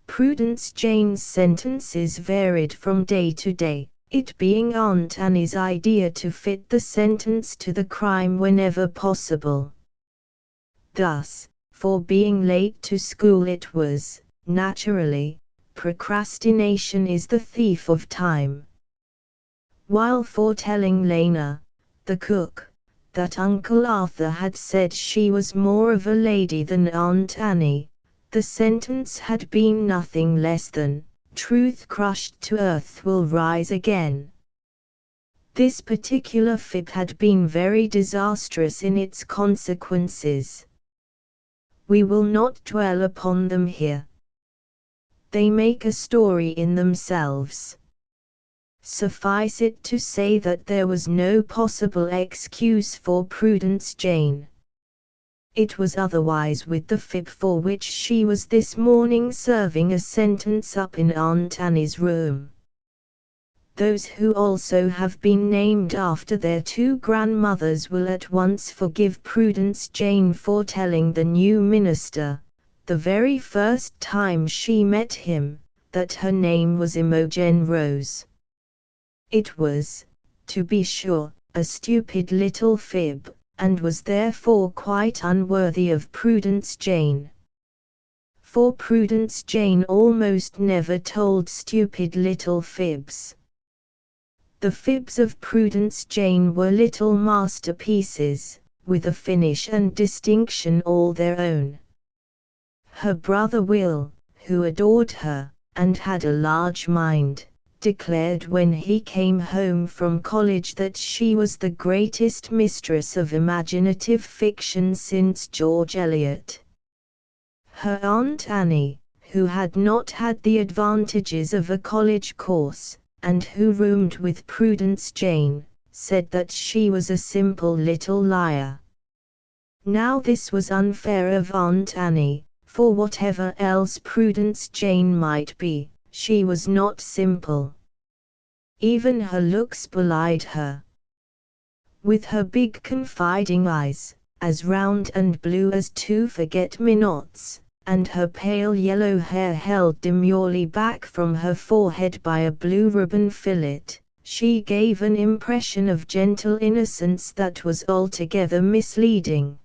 [SPEAKER 1] Prudence Jane's sentences varied from day to day, it being Aunt Annie's idea to fit the sentence to the crime whenever possible. Thus, for being late to school it was, naturally, procrastination is the thief of time. While foretelling Lena, the cook, that Uncle Arthur had said she was more of a lady than Aunt Annie, the sentence had been nothing less than, truth crushed to earth will rise again. This particular fib had been very disastrous in its consequences. We will not dwell upon them here. They make a story in themselves. Suffice it to say that there was no possible excuse for Prudence Jane. It was otherwise with the fib for which she was this morning serving a sentence up in Aunt Annie's room. Those who also have been named after their two grandmothers will at once forgive Prudence Jane for telling the new minister, the very first time she met him, that her name was Imogen Rose. It was, to be sure, a stupid little fib, and was therefore quite unworthy of Prudence Jane. For Prudence Jane almost never told stupid little fibs. The fibs of Prudence Jane were little masterpieces, with a finish and distinction all their own. Her brother Will, who adored her, and had a large mind, declared when he came home from college that she was the greatest mistress of imaginative fiction since George Eliot. Her Aunt Annie, who had not had the advantages of a college course, and who roomed with Prudence Jane, said that she was a simple little liar. Now this was unfair of Aunt Annie, for whatever else Prudence Jane might be, she was not simple. Even her looks belied her. With her big confiding eyes, as round and blue as two forget-me-nots, and her pale yellow hair held demurely back from her forehead by a blue ribbon fillet, she gave an impression of gentle innocence that was altogether misleading.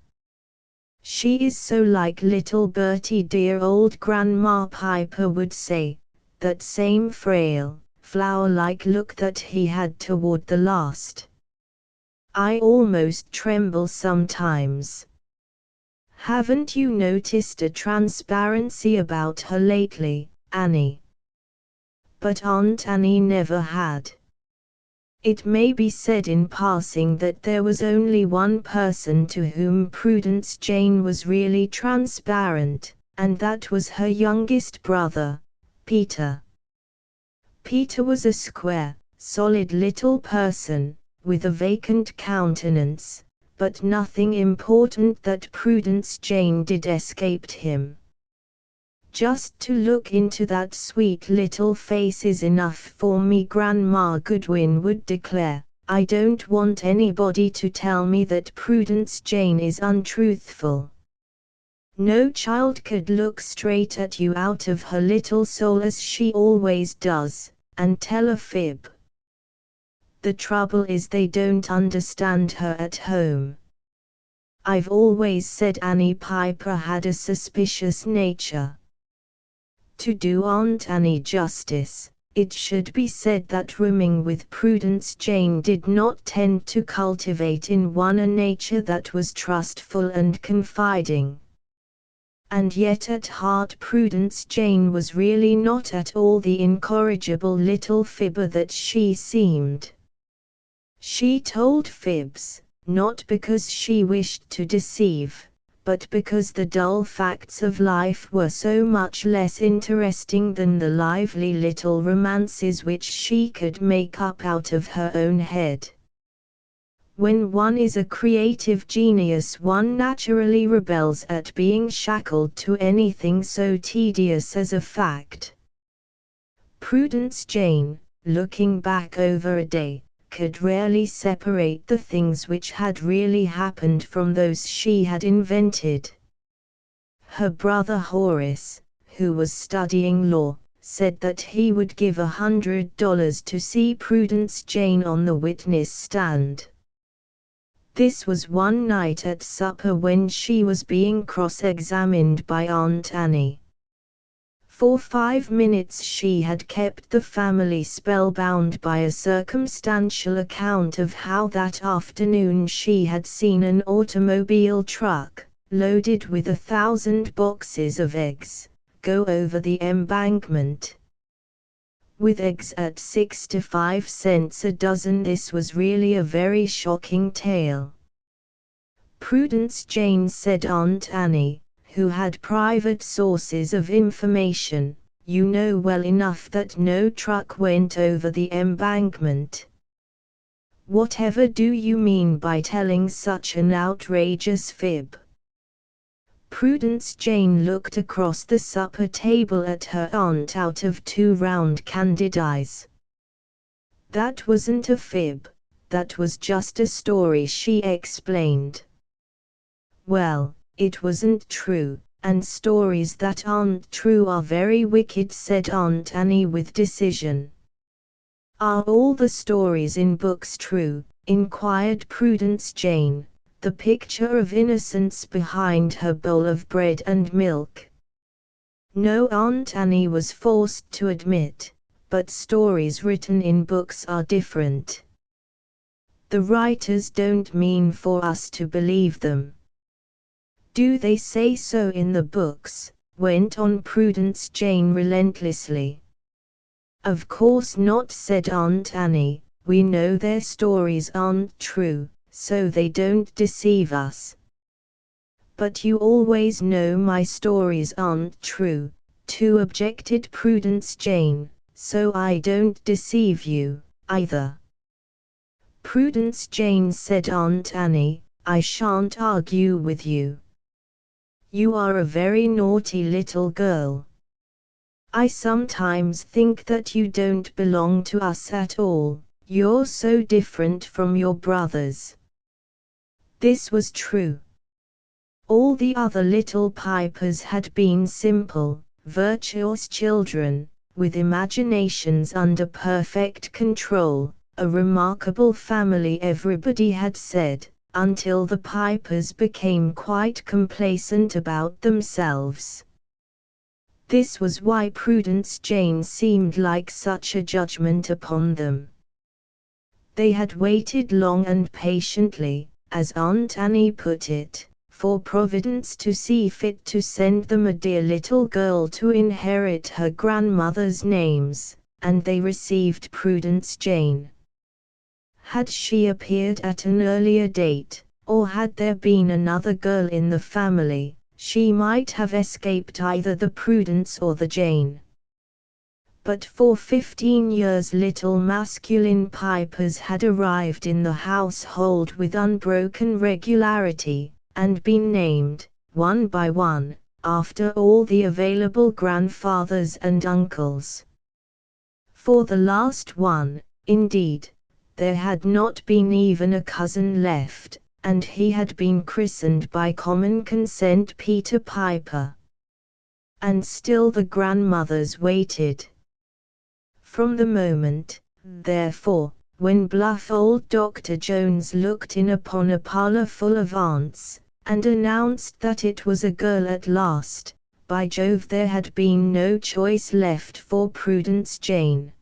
[SPEAKER 1] She is so like little Bertie dear, old Grandma Piper would say, that same frail, flower-like look that he had toward the last. I almost tremble sometimes. Haven't you noticed a transparency about her lately, Annie? But Aunt Annie never had. It may be said in passing that there was only one person to whom Prudence Jane was really transparent, and that was her youngest brother, Peter. Peter was a square, solid little person, with a vacant countenance, but nothing important that Prudence Jane did escaped him. Just to look into that sweet little face is enough for me, Grandma Goodwin would declare. I don't want anybody to tell me that Prudence Jane is untruthful. No child could look straight at you out of her little soul as she always does, and tell a fib. The trouble is they don't understand her at home. I've always said Annie Piper had a suspicious nature. To do Aunt Annie justice, it should be said that rooming with Prudence Jane did not tend to cultivate in one a nature that was trustful and confiding. and yet at heart Prudence Jane was really not at all the incorrigible little fibber that she seemed. She told fibs, not because she wished to deceive, but because the dull facts of life were so much less interesting than the lively little romances which she could make up out of her own head. When one is a creative genius, one naturally rebels at being shackled to anything so tedious as a fact. Prudence Jane, looking back over a day, could rarely separate the things which had really happened from those she had invented. Her brother Horace, who was studying law, said that he would give $100 to see Prudence Jane on the witness stand. This was one night at supper when she was being cross-examined by Aunt Annie. For 5 minutes she had kept the family spellbound by a circumstantial account of how that afternoon she had seen an automobile truck, loaded with 1,000 boxes of eggs, go over the embankment. With eggs at 65 cents a dozen, this was really a very shocking tale. Prudence Jane, said Aunt Annie, who had private sources of information, you know well enough that no truck went over the embankment. Whatever do you mean by telling such an outrageous fib? Prudence Jane looked across the supper table at her aunt out of 2 round candid eyes. That wasn't a fib, that was just a story, she explained. Well, it wasn't true, and stories that aren't true are very wicked, said Aunt Annie with decision. Are all the stories in books true? Inquired Prudence Jane, the picture of innocence behind her bowl of bread and milk. No, Aunt Annie was forced to admit, but stories written in books are different. The writers don't mean for us to believe them. Do they say so in the books? Went on Prudence Jane relentlessly. Of course not, said Aunt Annie, we know their stories aren't true, so they don't deceive us. But you always know my stories aren't true, too, objected Prudence Jane, so I don't deceive you, either. Prudence Jane, said Aunt Annie, I shan't argue with you. You are a very naughty little girl. I sometimes think that you don't belong to us at all, you're so different from your brothers. This was true. All the other little pipers had been simple, virtuous children, with imaginations under perfect control, a remarkable family everybody had said, until the pipers became quite complacent about themselves. This was why Prudence Jane seemed like such a judgment upon them. They had waited long and patiently, as Aunt Annie put it, for Providence to see fit to send them a dear little girl to inherit her grandmother's names, and they received Prudence Jane. Had she appeared at an earlier date, or had there been another girl in the family, she might have escaped either the Prudence or the Jane. But for 15 years little masculine pipers had arrived in the household with unbroken regularity, and been named, one by one, after all the available grandfathers and uncles. For the last one, indeed, there had not been even a cousin left, and he had been christened by common consent Peter Piper. And still the grandmothers waited. From the moment, therefore, when bluff old Dr. Jones looked in upon a parlor full of aunts, and announced that it was a girl at last, by Jove, there had been no choice left for Prudence Jane.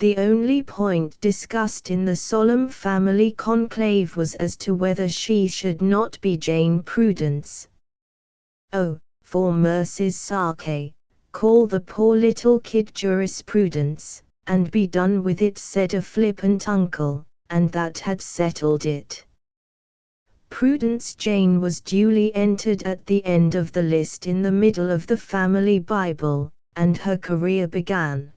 [SPEAKER 1] The only point discussed in the solemn family conclave was as to whether she should not be Jane Prudence. Oh, for mercy's sake, call the poor little kid jurisprudence, and be done with it, said a flippant uncle, and that had settled it. Prudence Jane was duly entered at the end of the list in the middle of the family Bible, and her career began.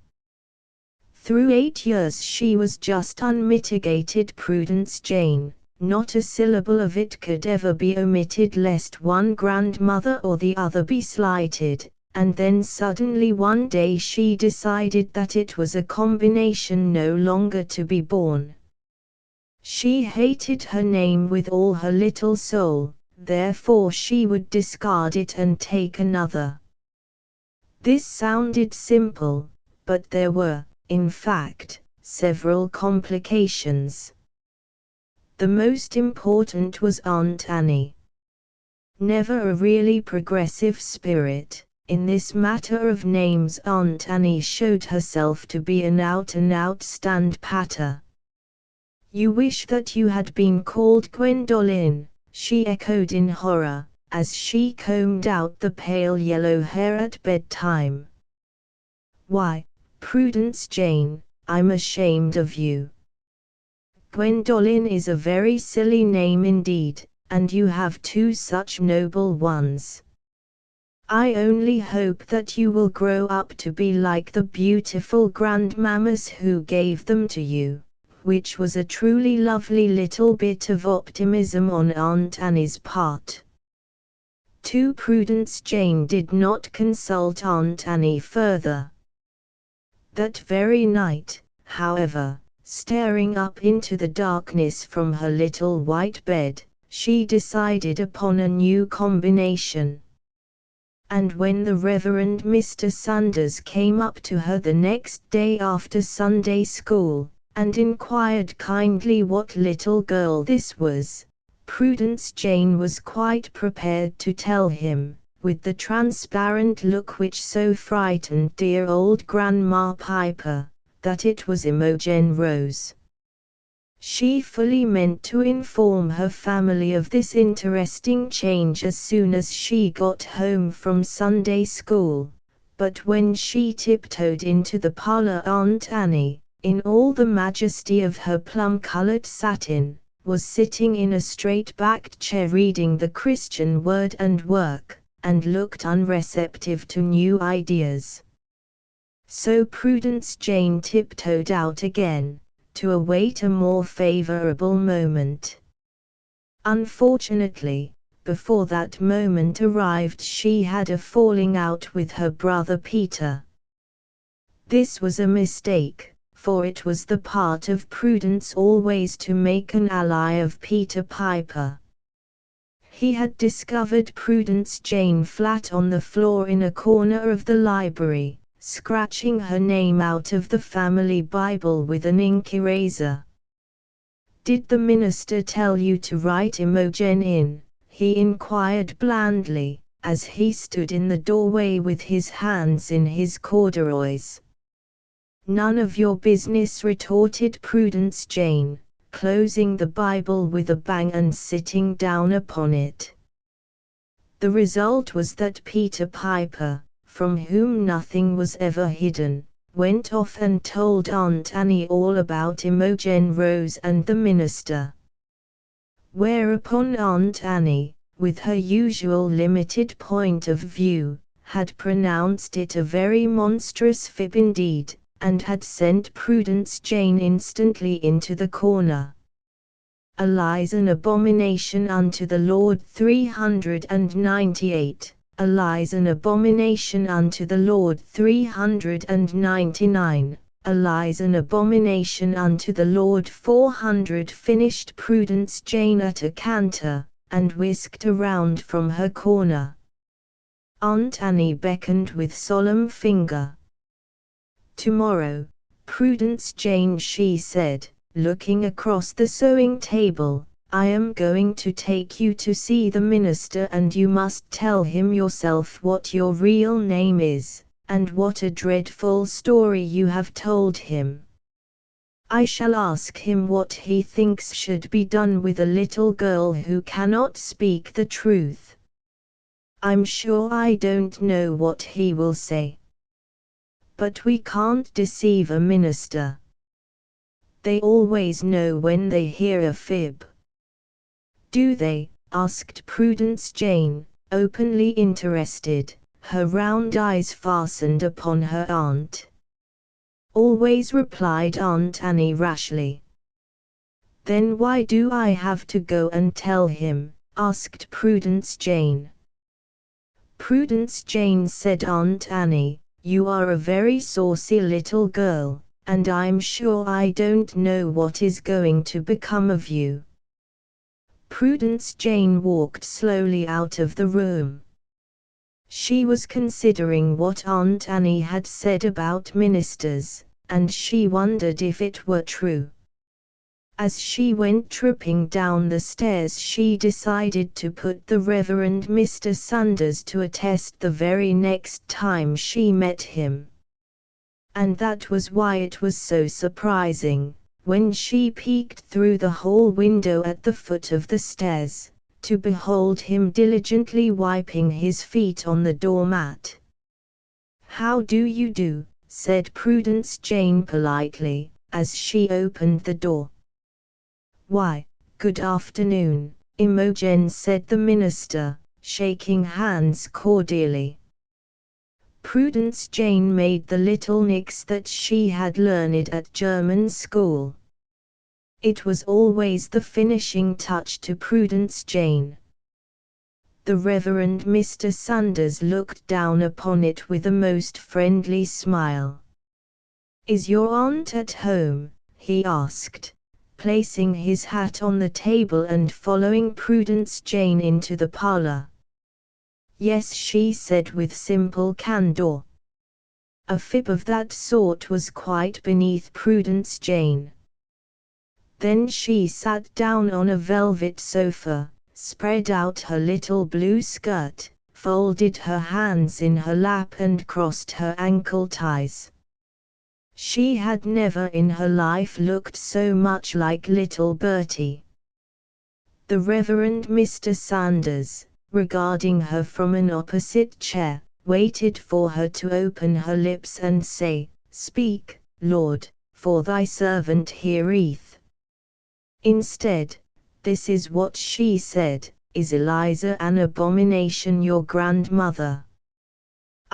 [SPEAKER 1] Through 8 years she was just unmitigated Prudence Jane. Not a syllable of it could ever be omitted lest one grandmother or the other be slighted, and then suddenly one day she decided that it was a combination no longer to be borne. She hated her name with all her little soul, therefore she would discard it and take another. This sounded simple, but there were, in fact, several complications. The most important was Aunt Annie. Never a really progressive spirit, in this matter of names Aunt Annie showed herself to be an out-and-out stand-patter. "You wish that you had been called Gwendoline," she echoed in horror, as she combed out the pale yellow hair at bedtime. "Why, Prudence Jane, I'm ashamed of you. Gwendoline is a very silly name indeed, and you have two such noble ones. I only hope that you will grow up to be like the beautiful grandmammas who gave them to you," which was a truly lovely little bit of optimism on Aunt Annie's part. Prudence Jane did not consult Aunt Annie further. That very night, however, staring up into the darkness from her little white bed, she decided upon a new combination. And when the Reverend Mr. Sanders came up to her the next day after Sunday school, and inquired kindly what little girl this was, Prudence Jane was quite prepared to tell him, with the transparent look which so frightened dear old Grandma Piper, that it was Imogen Rose. She fully meant to inform her family of this interesting change as soon as she got home from Sunday school, but when she tiptoed into the parlor Aunt Annie, in all the majesty of her plum-colored satin, was sitting in a straight-backed chair reading the Christian Word and Work, and looked unreceptive to new ideas. So Prudence Jane tiptoed out again, to await a more favorable moment. Unfortunately, before that moment arrived she had a falling out with her brother Peter. This was a mistake, for it was the part of Prudence always to make an ally of Peter Piper. He had discovered Prudence Jane flat on the floor in a corner of the library, scratching her name out of the family Bible with an ink eraser. "Did the minister tell you to write Imogen in?" he inquired blandly, as he stood in the doorway with his hands in his corduroys. "None of your business," retorted Prudence Jane, closing the Bible with a bang and sitting down upon it. The result was that Peter Piper, from whom nothing was ever hidden, went off and told Aunt Annie all about Imogen Rose and the minister. Whereupon Aunt Annie, with her usual limited point of view, had pronounced it a very monstrous fib indeed, and had sent Prudence Jane instantly into the corner. "A lie's an abomination unto the Lord." 398. "A lie's an abomination unto the Lord." 399. "A lie's an abomination unto the Lord." 400. Finished Prudence Jane at a canter, and whisked around from her corner. Aunt Annie beckoned with solemn finger. "Tomorrow, Prudence Jane," she said, looking across the sewing table, "I am going to take you to see the minister, and you must tell him yourself what your real name is, and what a dreadful story you have told him. I shall ask him what he thinks should be done with a little girl who cannot speak the truth. I'm sure I don't know what he will say. But we can't deceive a minister. They always know when they hear a fib. Do they? Asked Prudence Jane, openly interested, her round eyes fastened upon her aunt. Always, replied Aunt Annie rashly. Then why do I have to go and tell him? Asked Prudence Jane. Prudence Jane, said Aunt Annie, you are a very saucy little girl, and I'm sure I don't know what is going to become of you. Prudence Jane walked slowly out of the room. She was considering what Aunt Annie had said about ministers, and she wondered if it were true. As she went tripping down the stairs, she decided to put the Reverend Mr. Sanders to a test the very next time she met him. And that was why it was so surprising, when she peeked through the hall window at the foot of the stairs, to behold him diligently wiping his feet on the doormat. How do you do? Said Prudence Jane politely, as she opened the door. Why, good afternoon, Imogen, said the minister, shaking hands cordially. Prudence Jane made the little nicks that she had learned at German school. It was always the finishing touch to Prudence Jane. The Reverend Mr. Sanders looked down upon it with a most friendly smile. Is your aunt at home? He asked, placing his hat on the table and following Prudence Jane into the parlor. Yes, she said with simple candor. A fib of that sort was quite beneath Prudence Jane. Then she sat down on a velvet sofa, spread out her little blue skirt, folded her hands in her lap and crossed her ankle ties. She had never in her life looked so much like little Bertie. The Reverend Mr. Sanders, regarding her from an opposite chair, waited for her to open her lips and say, Speak, Lord, for thy servant heareth. Instead, this is what she said, Is Eliza an abomination, your grandmother?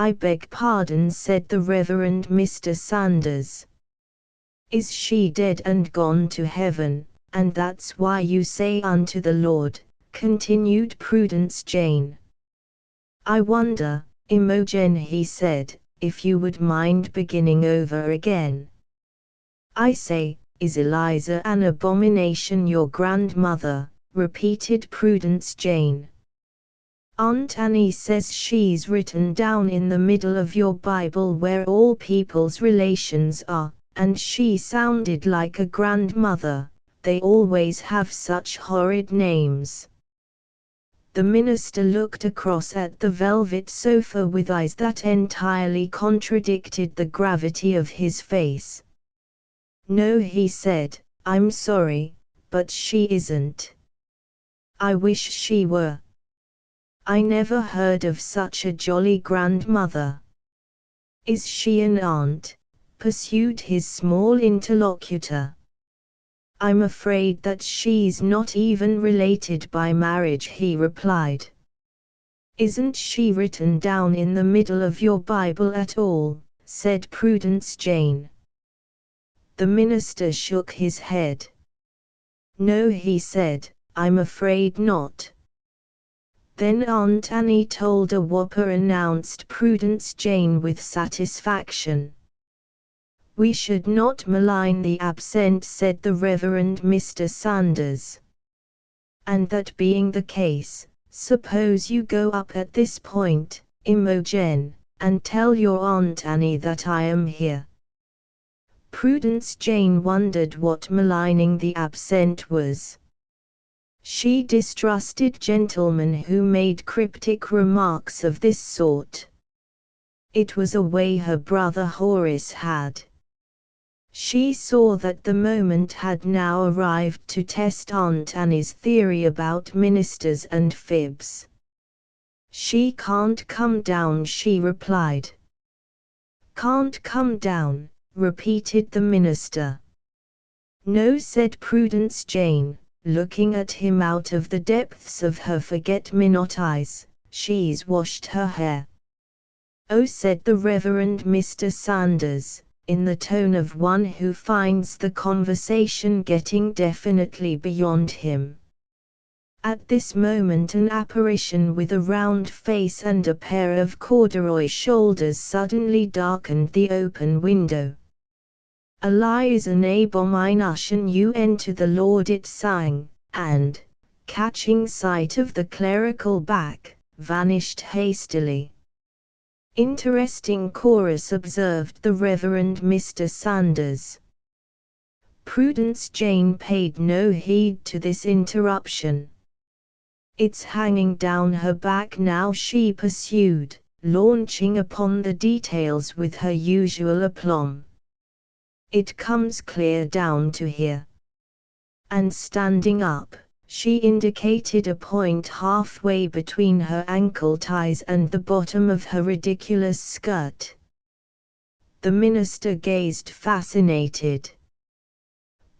[SPEAKER 1] I beg pardon, said the Reverend Mr. Sanders. Is she dead and gone to heaven, and that's why you say unto the Lord, continued Prudence Jane. I wonder, Imogen, he said, if you would mind beginning over again. I say, is Eliza an abomination, your grandmother? Repeated Prudence Jane. Aunt Annie says she's written down in the middle of your Bible where all people's relations are, and she sounded like a grandmother. They always have such horrid names. The minister looked across at the velvet sofa with eyes that entirely contradicted the gravity of his face. No, he said, I'm sorry, but she isn't. I wish she were. I never heard of such a jolly grandmother. Is she an aunt? Pursued his small interlocutor. I'm afraid that she's not even related by marriage, he replied. Isn't she written down in the middle of your Bible at all? Said Prudence Jane. The minister shook his head. No, he said, I'm afraid not. Then Aunt Annie told a whopper, announced Prudence Jane with satisfaction. We should not malign the absent, said the Reverend Mr. Sanders. And that being the case, suppose you go up at this point, Imogen, and tell your Aunt Annie that I am here. Prudence Jane wondered what maligning the absent was. She distrusted gentlemen who made cryptic remarks of this sort. It was a way her brother Horace had. She saw that the moment had now arrived to test Aunt Annie's theory about ministers and fibs. "She can't come down," she replied. "Can't come down," repeated the minister. "No," said Prudence Jane, looking at him out of the depths of her forget-me-not eyes, "she's washed her hair." "Oh," said the Reverend Mr. Sanders, in the tone of one who finds the conversation getting definitely beyond him. At this moment an apparition with a round face and a pair of corduroy shoulders suddenly darkened the open window. "Eliza nabom ein Ashen un to the Lord," it sang, and, catching sight of the clerical back, vanished hastily. "Interesting chorus," observed the Reverend Mr. Sanders. Prudence Jane paid no heed to this interruption. "It's hanging down her back now," she pursued, launching upon the details with her usual aplomb. "It comes clear down to here." And standing up, she indicated a point halfway between her ankle ties and the bottom of her ridiculous skirt. The minister gazed fascinated.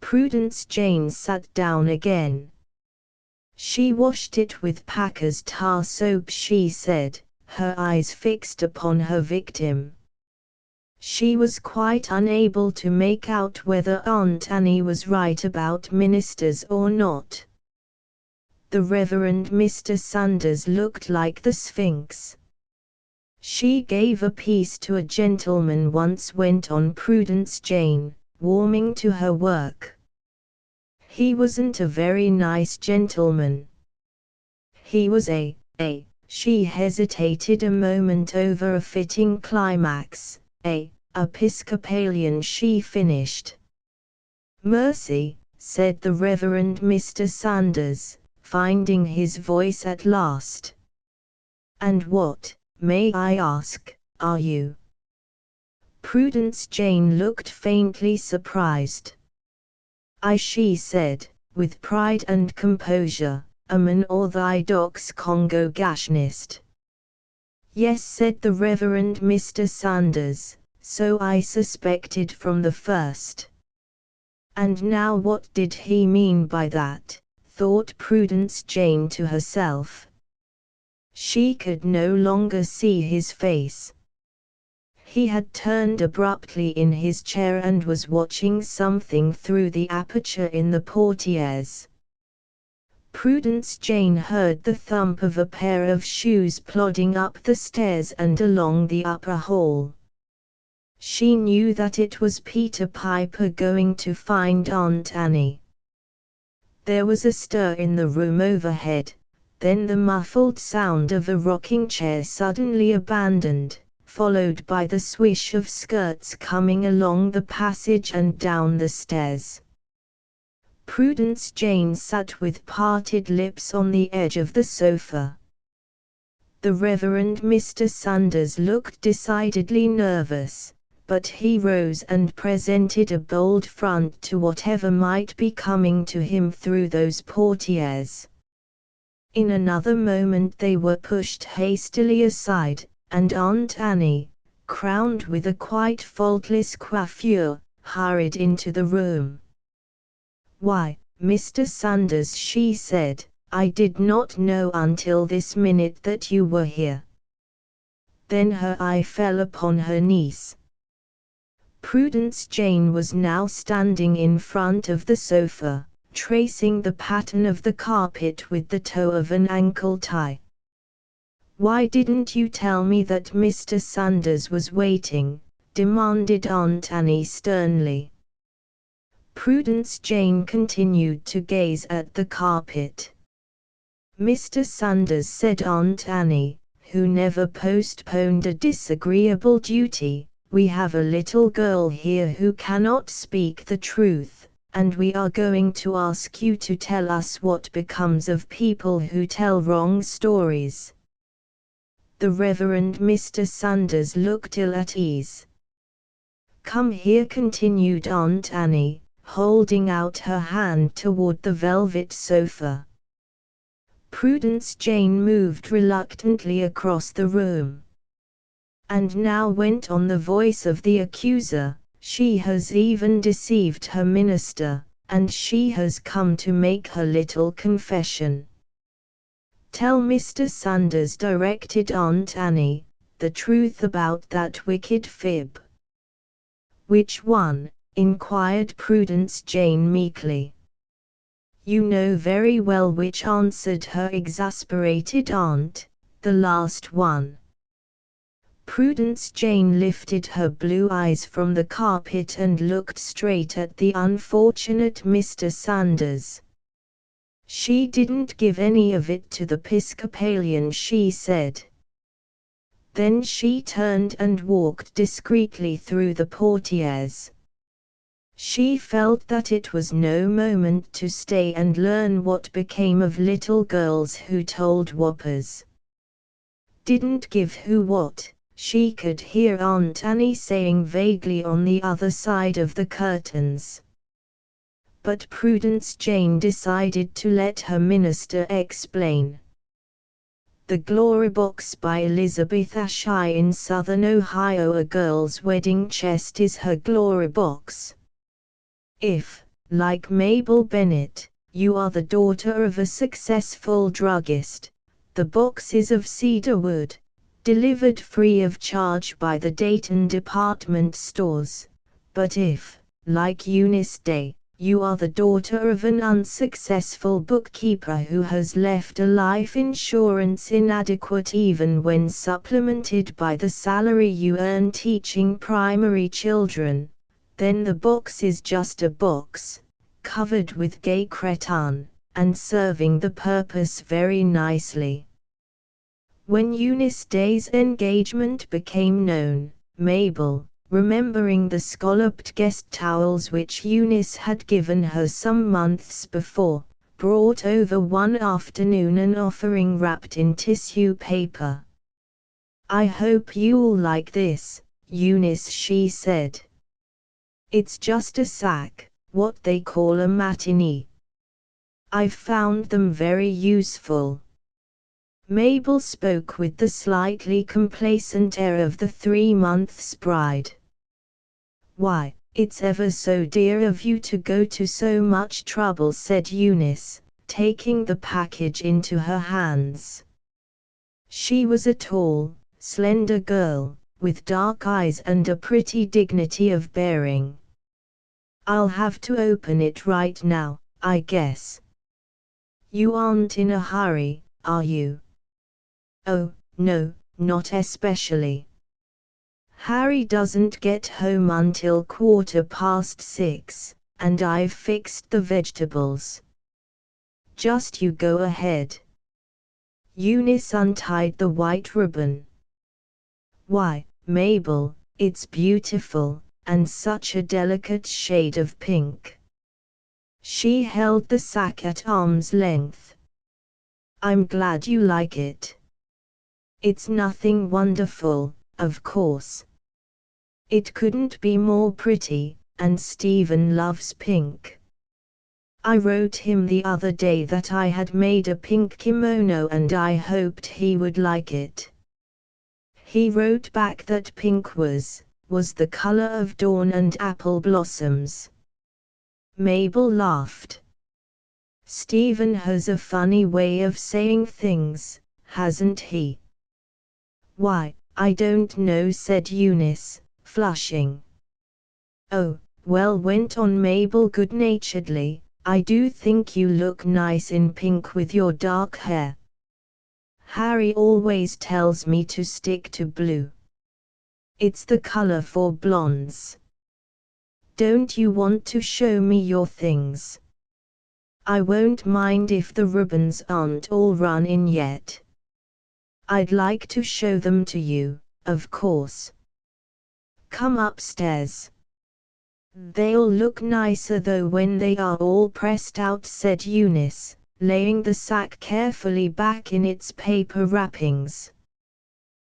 [SPEAKER 1] Prudence Jane sat down again. "She washed it with Packer's tar soap," she said, her eyes fixed upon her victim. She was quite unable to make out whether Aunt Annie was right about ministers or not. The Reverend Mr. Sanders looked like the Sphinx. "She gave a piece to a gentleman once," went on Prudence Jane, warming to her work. "He wasn't a very nice gentleman. He was she hesitated a moment over a fitting climax, Episcopalian," she finished. "Mercy," said the Reverend Mr. Sanders, finding his voice at last. "And what, may I ask, are you?" Prudence Jane looked faintly surprised. She said, with pride and composure, "I'm an Orthodox Congregationist." "Yes," said the Reverend Mr. Sanders, "so I suspected from the first." And now what did he mean by that, thought Prudence Jane to herself. She could no longer see his face. He had turned abruptly in his chair and was watching something through the aperture in the portieres. Prudence Jane heard the thump of a pair of shoes plodding up the stairs and along the upper hall. She knew that it was Peter Piper going to find Aunt Annie. There was a stir in the room overhead, then the muffled sound of a rocking chair suddenly abandoned, followed by the swish of skirts coming along the passage and down the stairs. Prudence Jane sat with parted lips on the edge of the sofa. The Reverend Mr. Sanders looked decidedly nervous, but he rose and presented a bold front to whatever might be coming to him through those portieres. In another moment they were pushed hastily aside, and Aunt Annie, crowned with a quite faultless coiffure, hurried into the room. "Why, Mr. Sanders," she said, "I did not know until this minute that you were here." Then her eye fell upon her niece. Prudence Jane was now standing in front of the sofa, tracing the pattern of the carpet with the toe of an ankle tie. "Why didn't you tell me that Mr. Sanders was waiting?" demanded Aunt Annie sternly. Prudence Jane continued to gaze at the carpet. "Mr. Sanders," said Aunt Annie, who never postponed a disagreeable duty, "we have a little girl here who cannot speak the truth, and we are going to ask you to tell us what becomes of people who tell wrong stories." The Reverend Mr. Sanders looked ill at ease. "Come here," continued Aunt Annie, holding out her hand toward the velvet sofa. Prudence Jane moved reluctantly across the room. And now went on the voice of the accuser, she has even deceived her minister, and she has come to make her little confession. Tell Mr. Sanders, directed Aunt Annie, the truth about that wicked fib. Which one? Inquired Prudence Jane meekly. You know very well which, answered her exasperated aunt, the last one. Prudence Jane lifted her blue eyes from the carpet and looked straight at the unfortunate Mr. Sanders. She didn't give any of it to the Episcopalian, she said. Then she turned and walked discreetly through the portieres. She felt that it was no moment to stay and learn what became of little girls who told whoppers. Didn't give who what, she could hear Aunt Annie saying vaguely on the other side of the curtains. But Prudence Jane decided to let her minister explain. The Glory Box by Elizabeth Ashe in Southern Ohio. A girl's wedding chest is her glory box. If, like Mabel Bennett, you are the daughter of a successful druggist, the box is of cedar wood, delivered free of charge by the Dayton department stores. But if, like Eunice Day, you are the daughter of an unsuccessful bookkeeper who has left a life insurance inadequate even when supplemented by the salary you earn teaching primary children, then the box is just a box, covered with gay cretonne, and serving the purpose very nicely. When Eunice Day's engagement became known, Mabel, remembering the scalloped guest towels which Eunice had given her some months before, brought over one afternoon an offering wrapped in tissue paper. I hope you'll like this, Eunice, she said. It's just a sack, what they call a matinee. I've found them very useful. Mabel spoke with the slightly complacent air of the 3-months bride. Why, it's ever so dear of you to go to so much trouble, said Eunice, taking the package into her hands. She was a tall, slender girl, with dark eyes and a pretty dignity of bearing. I'll have to open it right now, I guess. You aren't in a hurry, are you? Oh, no, not especially. Harry doesn't get home until 6:15, and I've fixed the vegetables. Just you go ahead. Eunice untied the white ribbon. Why, Mabel, it's beautiful, and such a delicate shade of pink. She held the sack at arm's length. I'm glad you like it. It's nothing wonderful, of course. It couldn't be more pretty, and Stephen loves pink. I wrote him the other day that I had made a pink kimono and I hoped he would like it. He wrote back that pink was the color of dawn and apple blossoms. Mabel laughed. Stephen has a funny way of saying things, hasn't he? Why, I don't know, said Eunice, flushing. Oh, well, went on Mabel good-naturedly, I do think you look nice in pink with your dark hair. Harry always tells me to stick to blue. It's the color for blondes. Don't you want to show me your things? I won't mind if the ribbons aren't all run in yet. I'd like to show them to you, of course. Come upstairs. They'll look nicer though when they are all pressed out, said Eunice, laying the sack carefully back in its paper wrappings.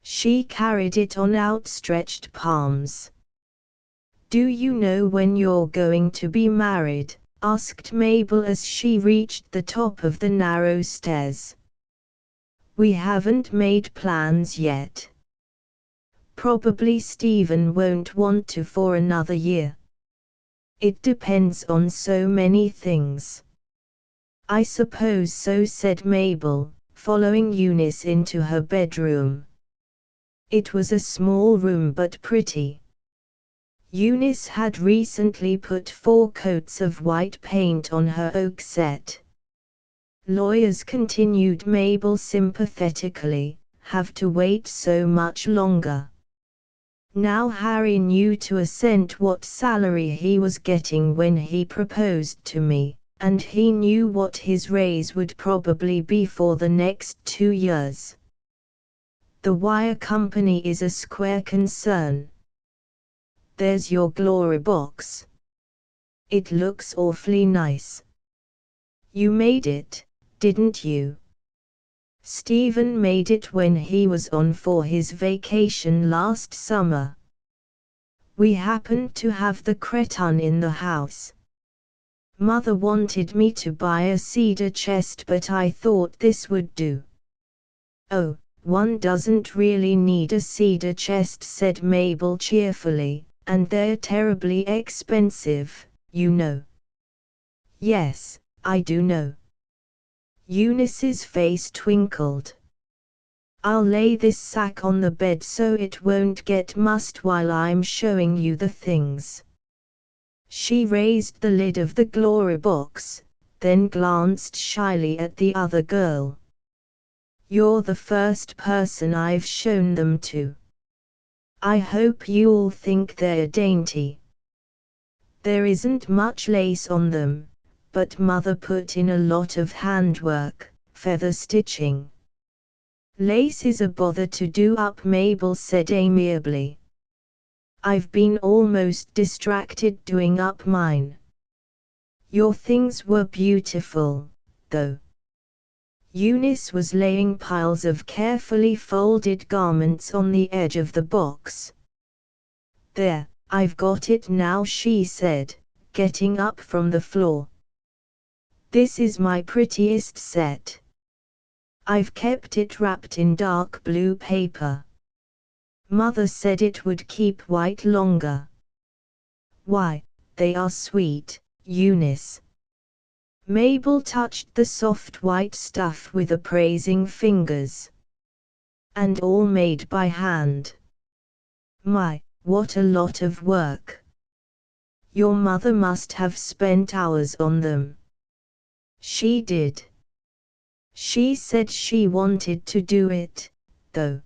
[SPEAKER 1] She carried it on outstretched palms. Do you know when you're going to be married? Asked Mabel as she reached the top of the narrow stairs. We haven't made plans yet. Probably Stephen won't want to for another year. It depends on so many things. I suppose so, said Mabel, following Eunice into her bedroom. It was a small room but pretty. Eunice had recently put 4 coats of white paint on her oak set. Lawyers, continued Mabel sympathetically, have to wait so much longer. Now Harry knew to a cent what salary he was getting when he proposed to me, and he knew what his raise would probably be for the next 2 years. The wire company is a square concern. There's your glory box. It looks awfully nice. You made it, didn't you? Stephen made it when he was on for his vacation last summer. We happened to have the cretonne in the house. Mother wanted me to buy a cedar chest, but I thought this would do. Oh, one doesn't really need a cedar chest, said Mabel cheerfully, and they're terribly expensive, you know. Yes, I do know. Eunice's face twinkled. I'll lay this sack on the bed so it won't get mussed while I'm showing you the things. She raised the lid of the glory box, then glanced shyly at the other girl. You're the first person I've shown them to. I hope you'll think they're dainty. There isn't much lace on them, but Mother put in a lot of handwork, feather stitching. Lace is a bother to do up, Mabel said amiably. I've been almost distracted doing up mine. Your things were beautiful, though. Eunice was laying piles of carefully folded garments on the edge of the box. There, I've got it now, she said, getting up from the floor. This is my prettiest set. I've kept it wrapped in dark blue paper. Mother said it would keep white longer. Why, they are sweet, Eunice. Mabel touched the soft white stuff with appraising fingers. And all made by hand. My, what a lot of work. Your mother must have spent hours on them. She did. She said she wanted to do it, though.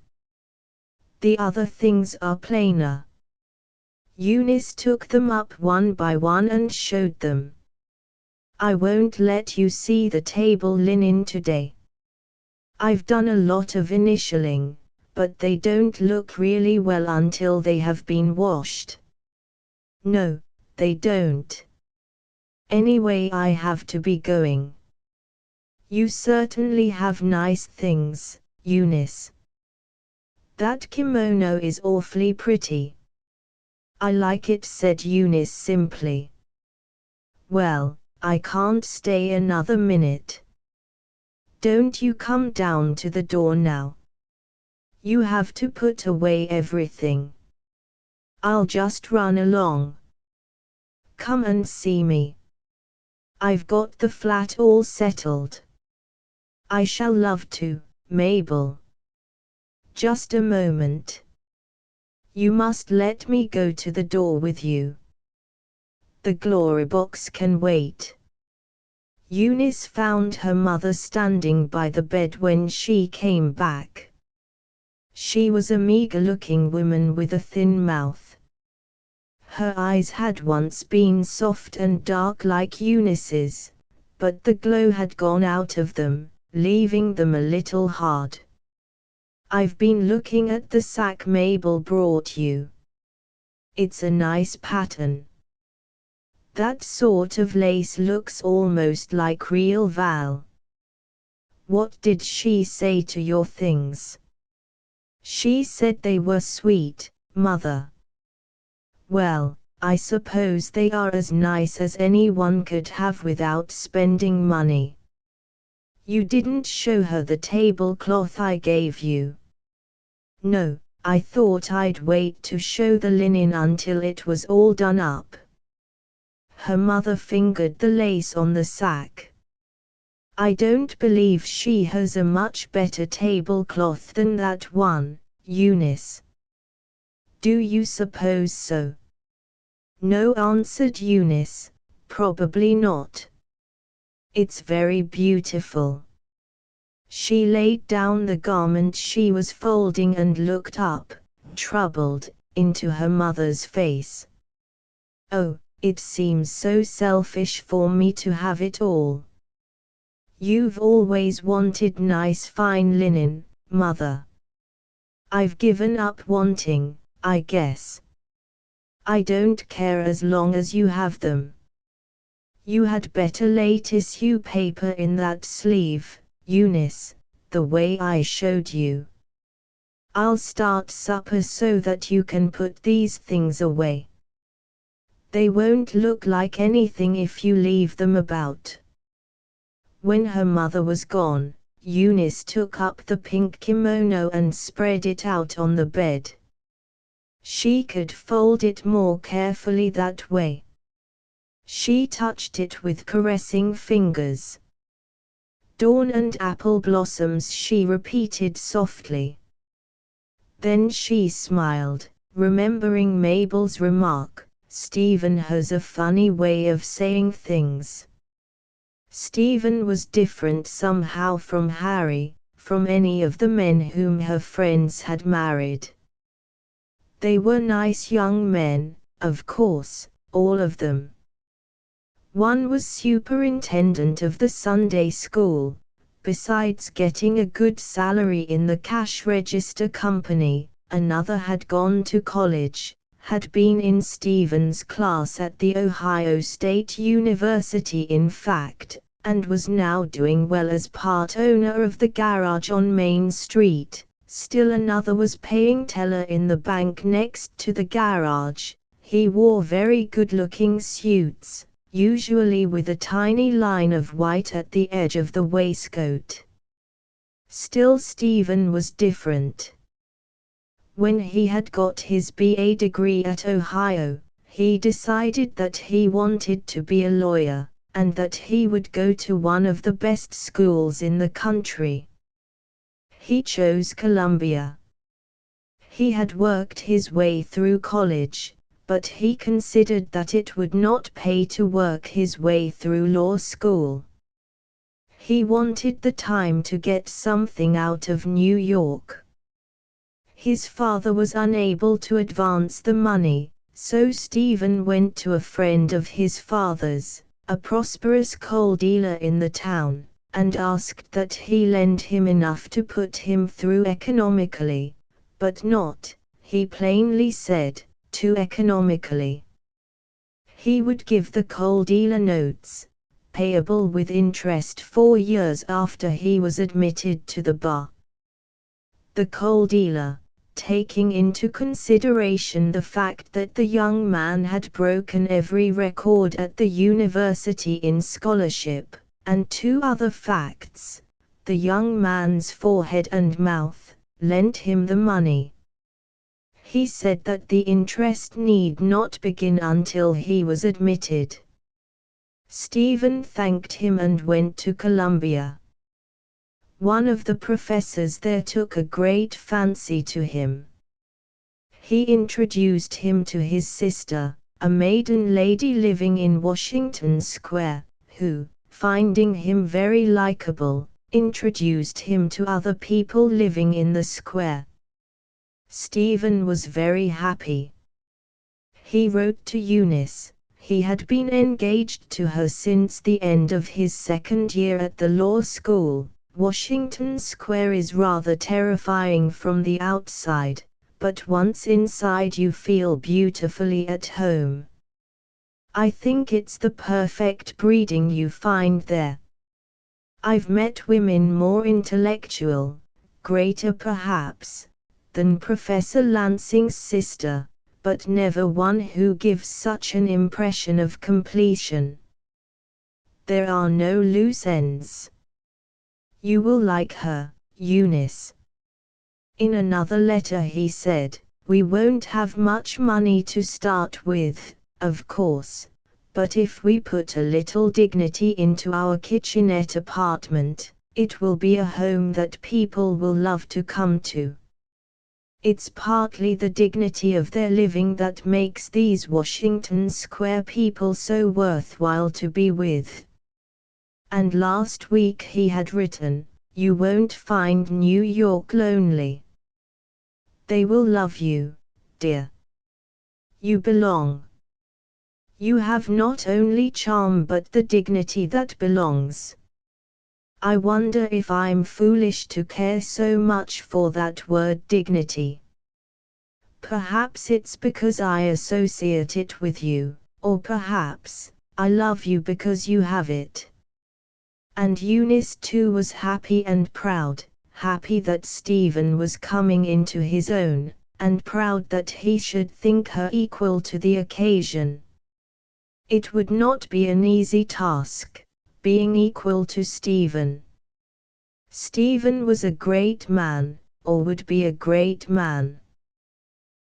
[SPEAKER 1] The other things are plainer. Eunice took them up one by one and showed them. I won't let you see the table linen today. I've done a lot of initialing, but they don't look really well until they have been washed. No, they don't. Anyway, I have to be going. You certainly have nice things, Eunice. That kimono is awfully pretty. I like it, said Eunice simply. Well, I can't stay another minute. Don't you come down to the door now. You have to put away everything. I'll just run along. Come and see me. I've got the flat all settled. I shall love to, Mabel. Just a moment. You must let me go to the door with you. The glory box can wait. Eunice found her mother standing by the bed when she came back. She was a meager-looking woman with a thin mouth. Her eyes had once been soft and dark like Eunice's, but the glow had gone out of them, leaving them a little hard. I've been looking at the sack Mabel brought you. It's a nice pattern. That sort of lace looks almost like real Val. What did she say to your things? She said they were sweet, Mother. Well, I suppose they are as nice as anyone could have without spending money. You didn't show her the tablecloth I gave you. No, I thought I'd wait to show the linen until it was all done up. Her mother fingered the lace on the sack. I don't believe she has a much better tablecloth than that one, Eunice. Do you suppose so? No, answered Eunice, probably not. It's very beautiful. She laid down the garment she was folding and looked up, troubled, into her mother's face. Oh, it seems so selfish for me to have it all. You've always wanted nice fine linen, Mother. I've given up wanting, I guess. I don't care as long as you have them. You had better lay tissue paper in that sleeve, Eunice, the way I showed you. I'll start supper so that you can put these things away. They won't look like anything if you leave them about. When her mother was gone, Eunice took up the pink kimono and spread it out on the bed. She could fold it more carefully that way. She touched it with caressing fingers. Dawn and apple blossoms, she repeated softly. Then she smiled, remembering Mabel's remark, Stephen has a funny way of saying things. Stephen was different somehow from Harry, from any of the men whom her friends had married. They were nice young men, of course, all of them. One was superintendent of the Sunday school, besides getting a good salary in the cash register company. Another had gone to college, had been in Stephen's class at the Ohio State University in fact, and was now doing well as part owner of the garage on Main Street. Still another was paying teller in the bank next to the garage. He wore very good-looking suits, usually with a tiny line of white at the edge of the waistcoat. Still, Stephen was different. When he had got his BA degree at Ohio, he decided that he wanted to be a lawyer, and that he would go to one of the best schools in the country. He chose Columbia. He had worked his way through college, but he considered that it would not pay to work his way through law school. He wanted the time to get something out of New York. His father was unable to advance the money, so Stephen went to a friend of his father's, a prosperous coal dealer in the town, and asked that he lend him enough to put him through economically, but not, he plainly said, too economically. He would give the coal dealer notes, payable with interest 4 years after he was admitted to the bar. The coal dealer, taking into consideration the fact that the young man had broken every record at the university in scholarship, and 2 other facts, the young man's forehead and mouth, lent him the money. He said that the interest need not begin until he was admitted. Stephen thanked him and went to Columbia. One of the professors there took a great fancy to him. He introduced him to his sister, a maiden lady living in Washington Square, who, finding him very likable, introduced him to other people living in the square. Stephen was very happy. He wrote to Eunice. He had been engaged to her since the end of his second year at the law school. Washington Square is rather terrifying from the outside, but once inside you feel beautifully at home. I think it's the perfect breeding you find there. I've met women more intellectual, greater perhaps, than Professor Lansing's sister, but never one who gives such an impression of completion. There are no loose ends. You will like her, Eunice. In another letter he said, we won't have much money to start with, of course, but if we put a little dignity into our kitchenette apartment, it will be a home that people will love to come to. It's partly the dignity of their living that makes these Washington Square people so worthwhile to be with. And last week he had written, you won't find New York lonely. They will love you, dear. You belong. You have not only charm but the dignity that belongs. I wonder if I'm foolish to care so much for that word dignity. Perhaps it's because I associate it with you, or perhaps I love you because you have it. And Eunice too was happy and proud, happy that Stephen was coming into his own, and proud that he should think her equal to the occasion. It would not be an easy task, being equal to Stephen. Stephen was a great man, or would be a great man.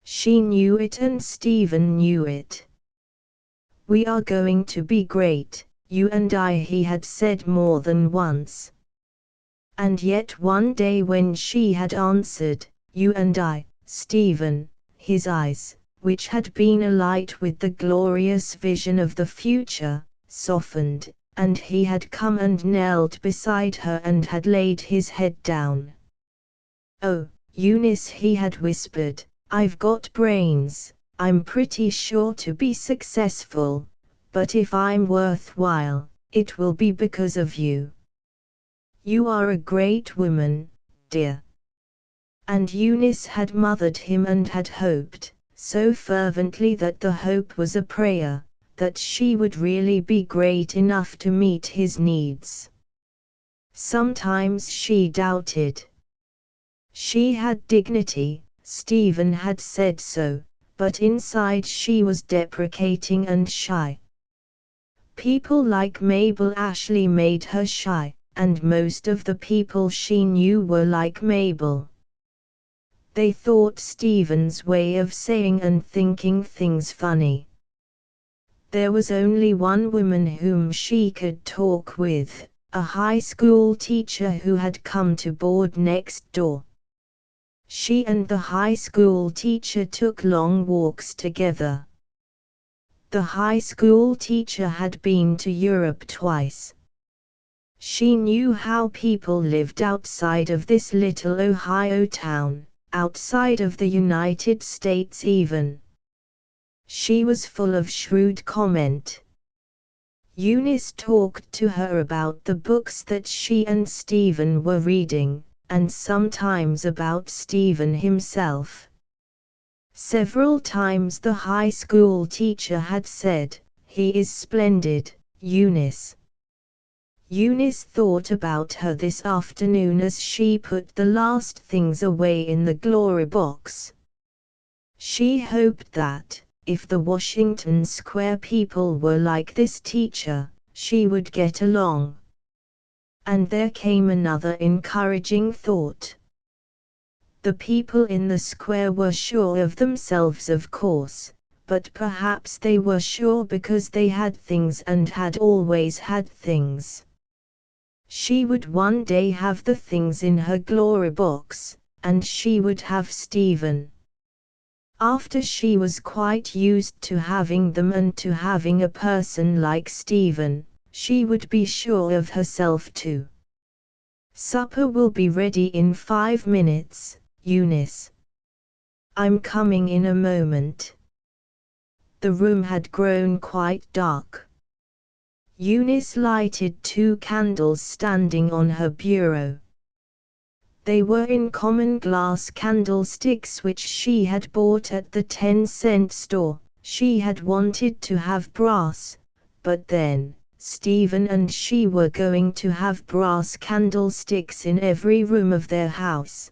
[SPEAKER 1] She knew it and Stephen knew it. We are going to be great, you and I, he had said more than once. And yet one day when she had answered, you and I, Stephen, his eyes, which had been alight with the glorious vision of the future, softened, and he had come and knelt beside her and had laid his head down. Oh, Eunice, he had whispered, I've got brains, I'm pretty sure to be successful, but if I'm worthwhile, it will be because of you. You are a great woman, dear. And Eunice had mothered him and had hoped, so fervently that the hope was a prayer, that she would really be great enough to meet his needs. Sometimes she doubted. She had dignity, Stephen had said so, but inside she was deprecating and shy. People like Mabel Ashley made her shy, and most of the people she knew were like Mabel. They thought Stephen's way of saying and thinking things funny. There was only one woman whom she could talk with, a high school teacher who had come to board next door. She and the high school teacher took long walks together. The high school teacher had been to Europe twice. She knew how people lived outside of this little Ohio town, outside of the United States even. She was full of shrewd comment. Eunice talked to her about the books that she and Stephen were reading, and sometimes about Stephen himself. Several times the high school teacher had said, he is splendid, Eunice. Eunice thought about her this afternoon as she put the last things away in the glory box. She hoped that, if the Washington Square people were like this teacher, she would get along. And there came another encouraging thought. The people in the square were sure of themselves, of course, but perhaps they were sure because they had things and had always had things. She would one day have the things in her glory box, and she would have Stephen. After she was quite used to having them and to having a person like Stephen, she would be sure of herself too. Supper will be ready in 5 minutes, Eunice. I'm coming in a moment. The room had grown quite dark. Eunice lighted 2 candles standing on her bureau. They were in common glass candlesticks which she had bought at the 10-cent store. She had wanted to have brass, but then, Stephen and she were going to have brass candlesticks in every room of their house.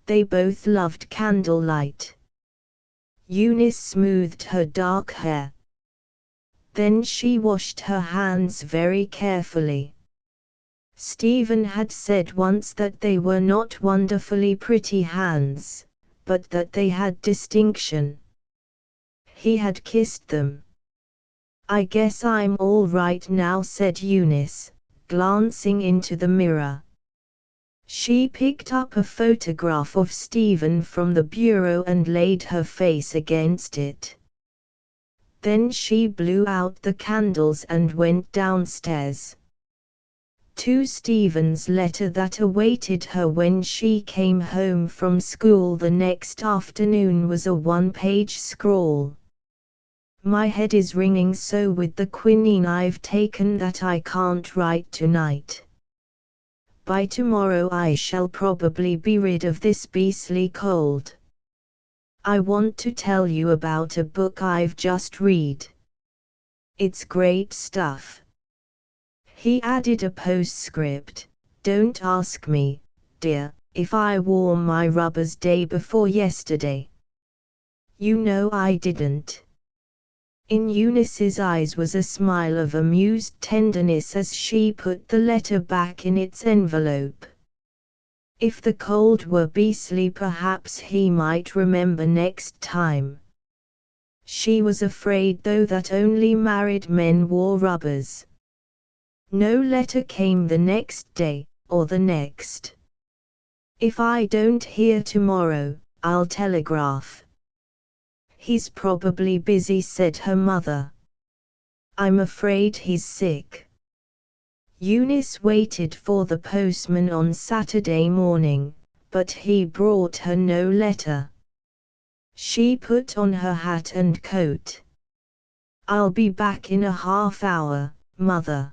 [SPEAKER 1] They both loved candlelight. Eunice smoothed her dark hair. Then she washed her hands very carefully. Stephen had said once that they were not wonderfully pretty hands, but that they had distinction. He had kissed them. "I guess I'm all right now," said Eunice, glancing into the mirror. She picked up a photograph of Stephen from the bureau and laid her face against it. Then she blew out the candles and went downstairs. To Stephen's letter that awaited her when she came home from school the next afternoon was a one-page scrawl. "My head is ringing so with the quinine I've taken that I can't write tonight. By tomorrow I shall probably be rid of this beastly cold. I want to tell you about a book I've just read. It's great stuff." He added a postscript, "Don't ask me, dear, if I wore my rubbers day before yesterday. You know I didn't." In Eunice's eyes was a smile of amused tenderness as she put the letter back in its envelope. If the cold were beastly, perhaps he might remember next time. She was afraid though that only married men wore rubbers. No letter came the next day, or the next. "If I don't hear tomorrow, I'll telegraph." "He's probably busy," said her mother. "I'm afraid he's sick." Eunice waited for the postman on Saturday morning, but he brought her no letter. She put on her hat and coat. "I'll be back in a half hour, Mother."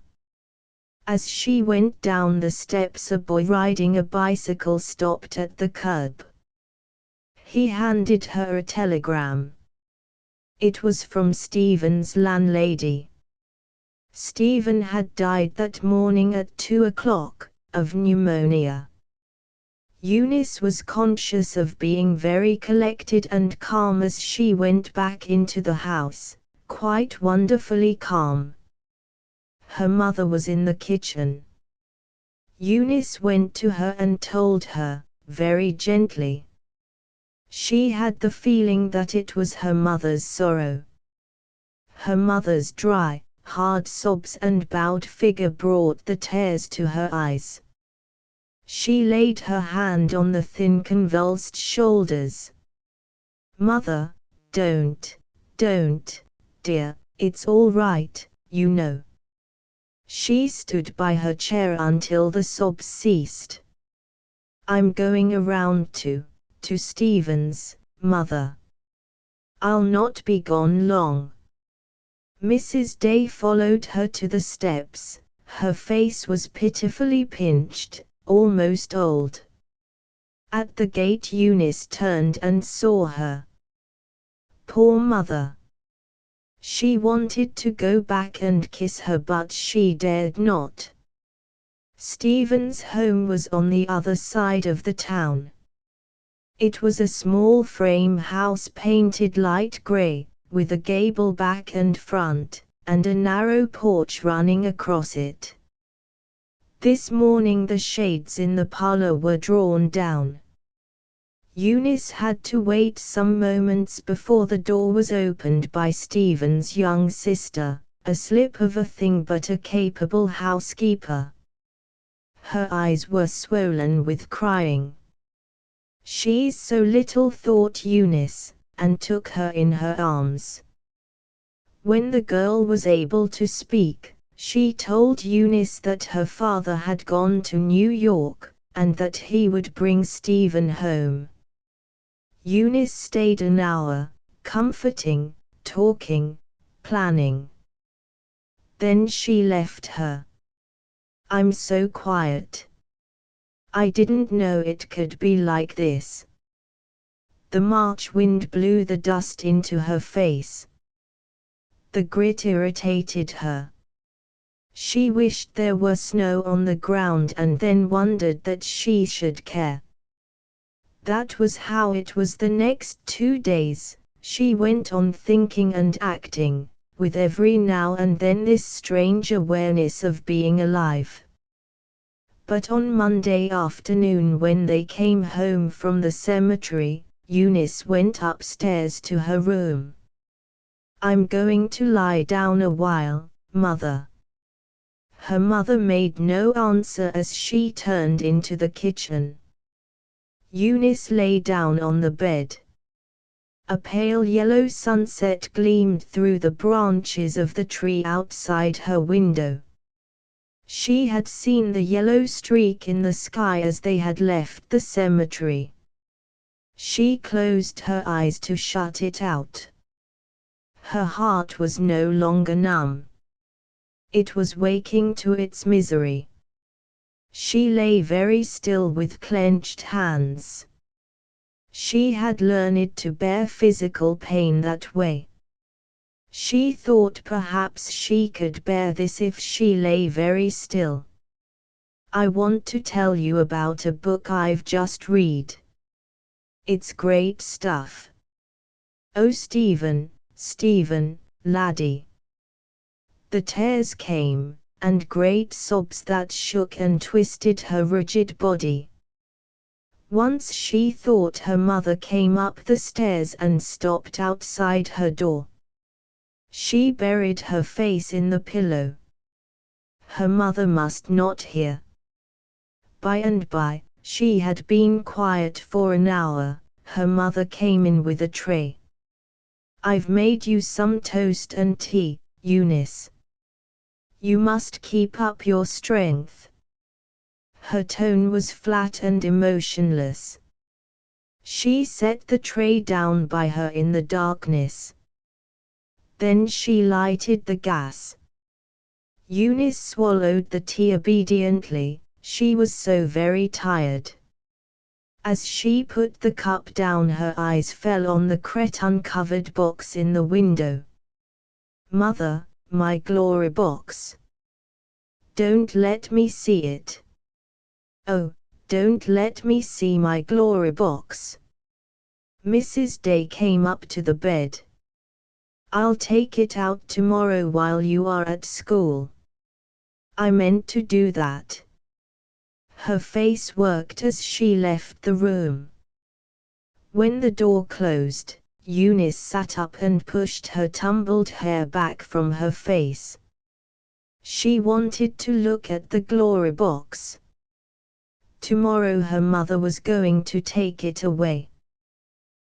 [SPEAKER 1] As she went down the steps, a boy riding a bicycle stopped at the curb. He handed her a telegram. It was from Stephen's landlady. Stephen had died that morning at 2 o'clock, of pneumonia. Eunice was conscious of being very collected and calm as she went back into the house, quite wonderfully calm. Her mother was in the kitchen. Eunice went to her and told her, very gently. She had the feeling that it was her mother's sorrow. Her mother's dry, hard sobs and bowed figure brought the tears to her eyes. She laid her hand on the thin convulsed shoulders. "Mother, don't, dear, it's all right, you know." She stood by her chair until the sobs ceased. "I'm going around to Stephen's, Mother. I'll not be gone long." Mrs. Day followed her to the steps. Her face was pitifully pinched, almost old. At the gate Eunice turned and saw her. Poor mother. She wanted to go back and kiss her, but she dared not. Stephen's home was on the other side of the town. It was a small frame house painted light grey, with a gable back and front, and a narrow porch running across it. This morning the shades in the parlor were drawn down. Eunice had to wait some moments before the door was opened by Stephen's young sister, a slip of a thing but a capable housekeeper. Her eyes were swollen with crying. "She's so little," thought Eunice, and took her in her arms. When the girl was able to speak, she told Eunice that her father had gone to New York, and that he would bring Stephen home. Eunice stayed an hour, comforting, talking, planning. Then she left her. "I'm so quiet. I didn't know it could be like this." The March wind blew the dust into her face. The grit irritated her. She wished there were snow on the ground and then wondered that she should care. That was how it was the next 2 days. She went on thinking and acting, with every now and then this strange awareness of being alive. But on Monday afternoon when they came home from the cemetery, Eunice went upstairs to her room. "I'm going to lie down a while, Mother." Her mother made no answer as she turned into the kitchen. Eunice lay down on the bed. A pale yellow sunset gleamed through the branches of the tree outside her window. She had seen the yellow streak in the sky as they had left the cemetery. She closed her eyes to shut it out. Her heart was no longer numb. It was waking to its misery. She lay very still with clenched hands. She had learned to bear physical pain that way. She thought perhaps she could bear this if she lay very still. "I want to tell you about a book I've just read. It's great stuff. Oh Stephen, Stephen, laddie." The tears came, and great sobs that shook and twisted her rigid body. Once she thought her mother came up the stairs and stopped outside her door. She buried her face in the pillow. Her mother must not hear. By and by, she had been quiet for an hour, her mother came in with a tray. "I've made you some toast and tea, Eunice. You must keep up your strength." Her tone was flat and emotionless. She set the tray down by her in the darkness. Then she lighted the gas. Eunice swallowed the tea obediently, she was so very tired. As she put the cup down, her eyes fell on the cretonne-covered box in the window. "Mother, my glory box. Don't let me see it. Oh, don't let me see my glory box." Mrs. Day came up to the bed. "I'll take it out tomorrow while you are at school." "I meant to do that." Her face worked as she left the room. When the door closed, Eunice sat up and pushed her tumbled hair back from her face. She wanted to look at the glory box. Tomorrow her mother was going to take it away.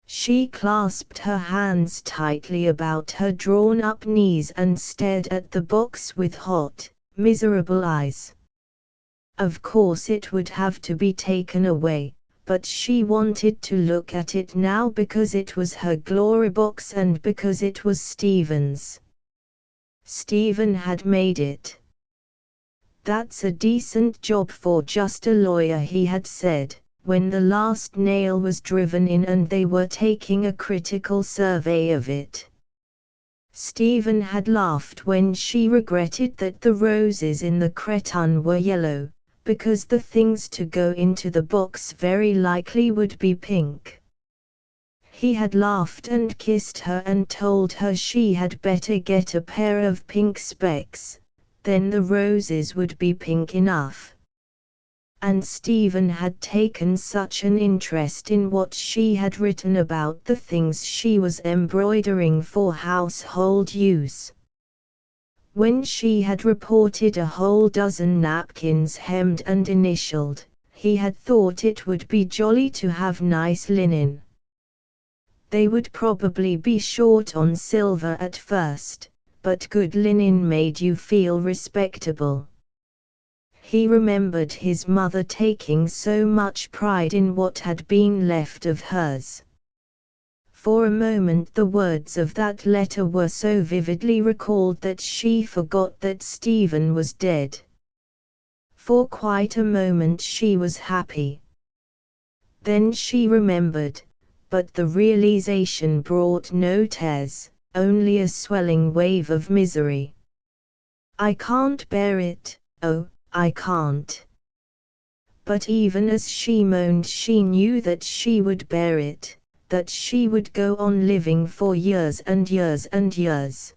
[SPEAKER 1] She clasped her hands tightly about her drawn-up knees and stared at the box with hot, miserable eyes. Of course it would have to be taken away, but she wanted to look at it now because it was her glory box and because it was Stephen's. Stephen had made it. "That's a decent job for just a lawyer," he had said, when the last nail was driven in and they were taking a critical survey of it. Stephen had laughed when she regretted that the roses in the cretonne were yellow, because the things to go into the box very likely would be pink. He had laughed and kissed her and told her she had better get a pair of pink specs, then the roses would be pink enough. And Stephen had taken such an interest in what she had written about the things she was embroidering for household use. When she had reported a whole dozen napkins hemmed and initialed, he had thought it would be jolly to have nice linen. They would probably be short on silver at first, but good linen made you feel respectable. He remembered his mother taking so much pride in what had been left of hers. For a moment the words of that letter were so vividly recalled that she forgot that Stephen was dead. For quite a moment she was happy. Then she remembered, but the realization brought no tears, only a swelling wave of misery. "I can't bear it, oh, I can't." But even as she moaned she knew that she would bear it, that she would go on living for years and years and years.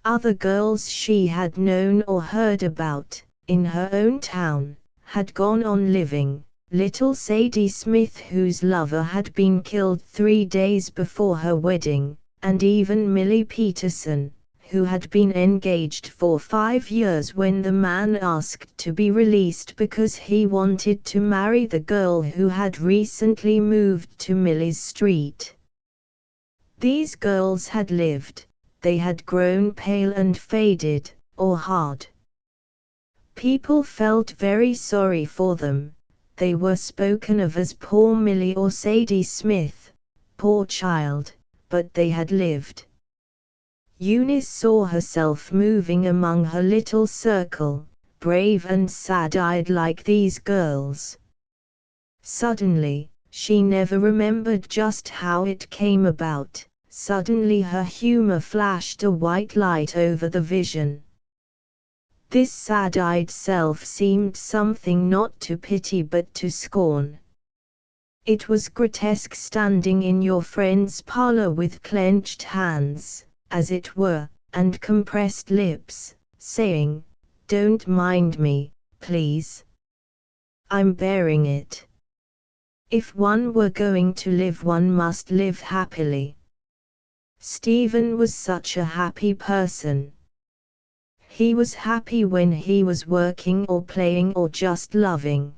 [SPEAKER 1] Other girls she had known or heard about, in her own town, had gone on living. Little Sadie Smith, whose lover had been killed 3 days before her wedding, and even Millie Peterson, who had been engaged for 5 years when the man asked to be released because he wanted to marry the girl who had recently moved to Millie's Street. These girls had lived, they had grown pale and faded, or hard. People felt very sorry for them. They were spoken of as poor Millie or Sadie Smith, poor child, but they had lived. Eunice saw herself moving among her little circle, brave and sad-eyed like these girls. Suddenly, she never remembered just how it came about, suddenly her humor flashed a white light over the vision. This sad-eyed self seemed something not to pity but to scorn. It was grotesque standing in your friend's parlor with clenched hands, as it were, and compressed lips, saying, "Don't mind me, please. I'm bearing it. If one were going to live, one must live happily." Stephen was such a happy person. He was happy when he was working or playing or just loving.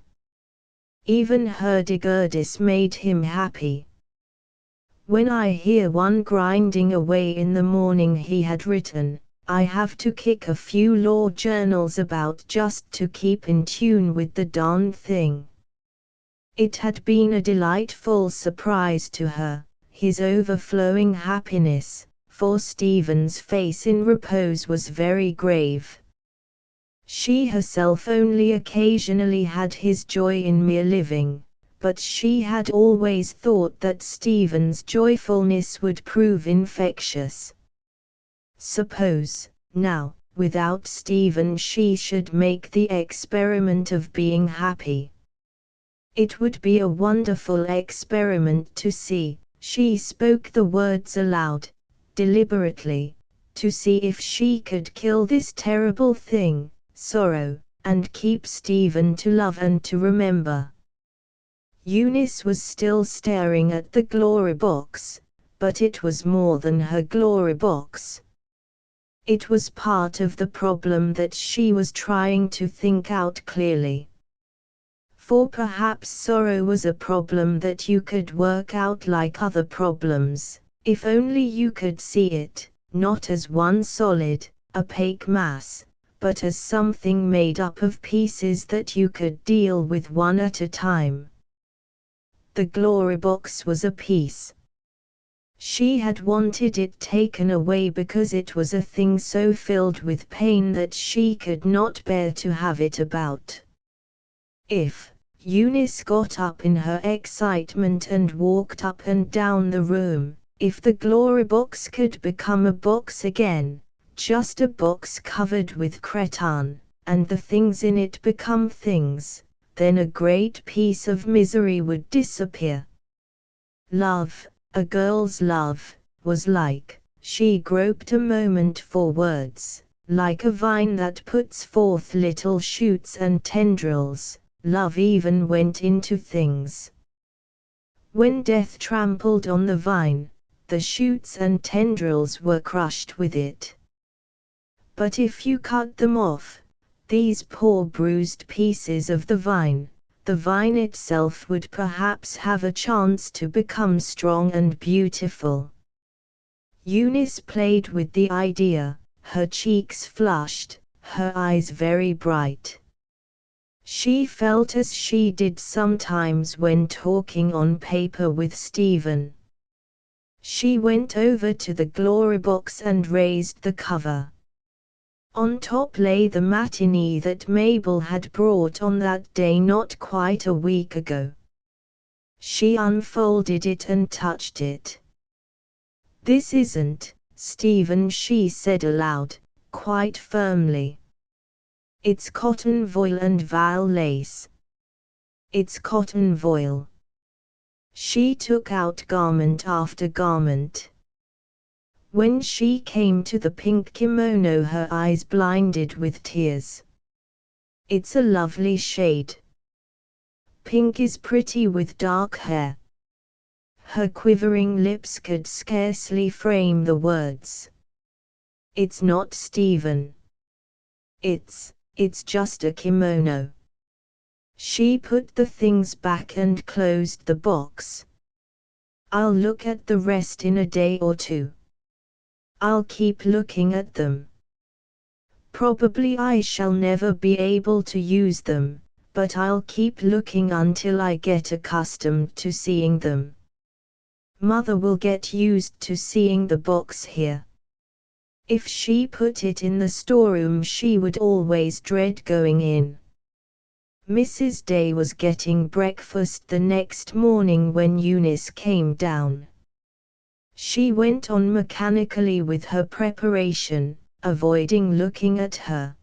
[SPEAKER 1] Even hurdy-gurdys made him happy. "When I hear one grinding away in the morning," he had written, "I have to kick a few law journals about just to keep in tune with the darn thing." It had been a delightful surprise to her, his overflowing happiness, for Stephen's face in repose was very grave. She herself only occasionally had his joy in mere living, but she had always thought that Stephen's joyfulness would prove infectious. Suppose, now, without Stephen she should make the experiment of being happy. It would be a wonderful experiment to see. She spoke the words aloud, deliberately, to see if she could kill this terrible thing, sorrow, and keep Stephen to love and to remember. Eunice was still staring at the glory box, but it was more than her glory box. It was part of the problem that she was trying to think out clearly. For perhaps sorrow was a problem that you could work out like other problems, if only you could see it, not as one solid, opaque mass, but as something made up of pieces that you could deal with one at a time. The glory box was a piece. She had wanted it taken away because it was a thing so filled with pain that she could not bear to have it about. If Eunice got up in her excitement and walked up and down the room, if the glory box could become a box again, just a box covered with cretonne, and the things in it become things, then a great piece of misery would disappear. Love, a girl's love, was like, she groped a moment for words, like a vine that puts forth little shoots and tendrils. Love even went into things. When death trampled on the vine, the shoots and tendrils were crushed with it. But if you cut them off, these poor bruised pieces of the vine itself would perhaps have a chance to become strong and beautiful. Eunice played with the idea, her cheeks flushed, her eyes very bright. She felt as she did sometimes when talking on paper with Stephen. She went over to the glory box and raised the cover. On top lay the matinee that Mabel had brought on that day not quite a week ago. She unfolded it and touched it. "This isn't, Stephen," she said aloud, quite firmly. "It's cotton voile and val lace. It's cotton voile." She took out garment after garment. When she came to the pink kimono, her eyes blinded with tears. "It's a lovely shade," Pink is pretty with dark hair. Her quivering lips could scarcely frame the words. It's not Stephen. It's just a kimono. She put the things back and closed the box. I'll look at the rest in a day or two. I'll keep looking at them. Probably I shall never be able to use them, but I'll keep looking until I get accustomed to seeing them. Mother will get used to seeing the box here. If she put it in the storeroom, she would always dread going in. Mrs. Day was getting breakfast the next morning when Eunice came down. She went on mechanically with her preparation, avoiding looking at her.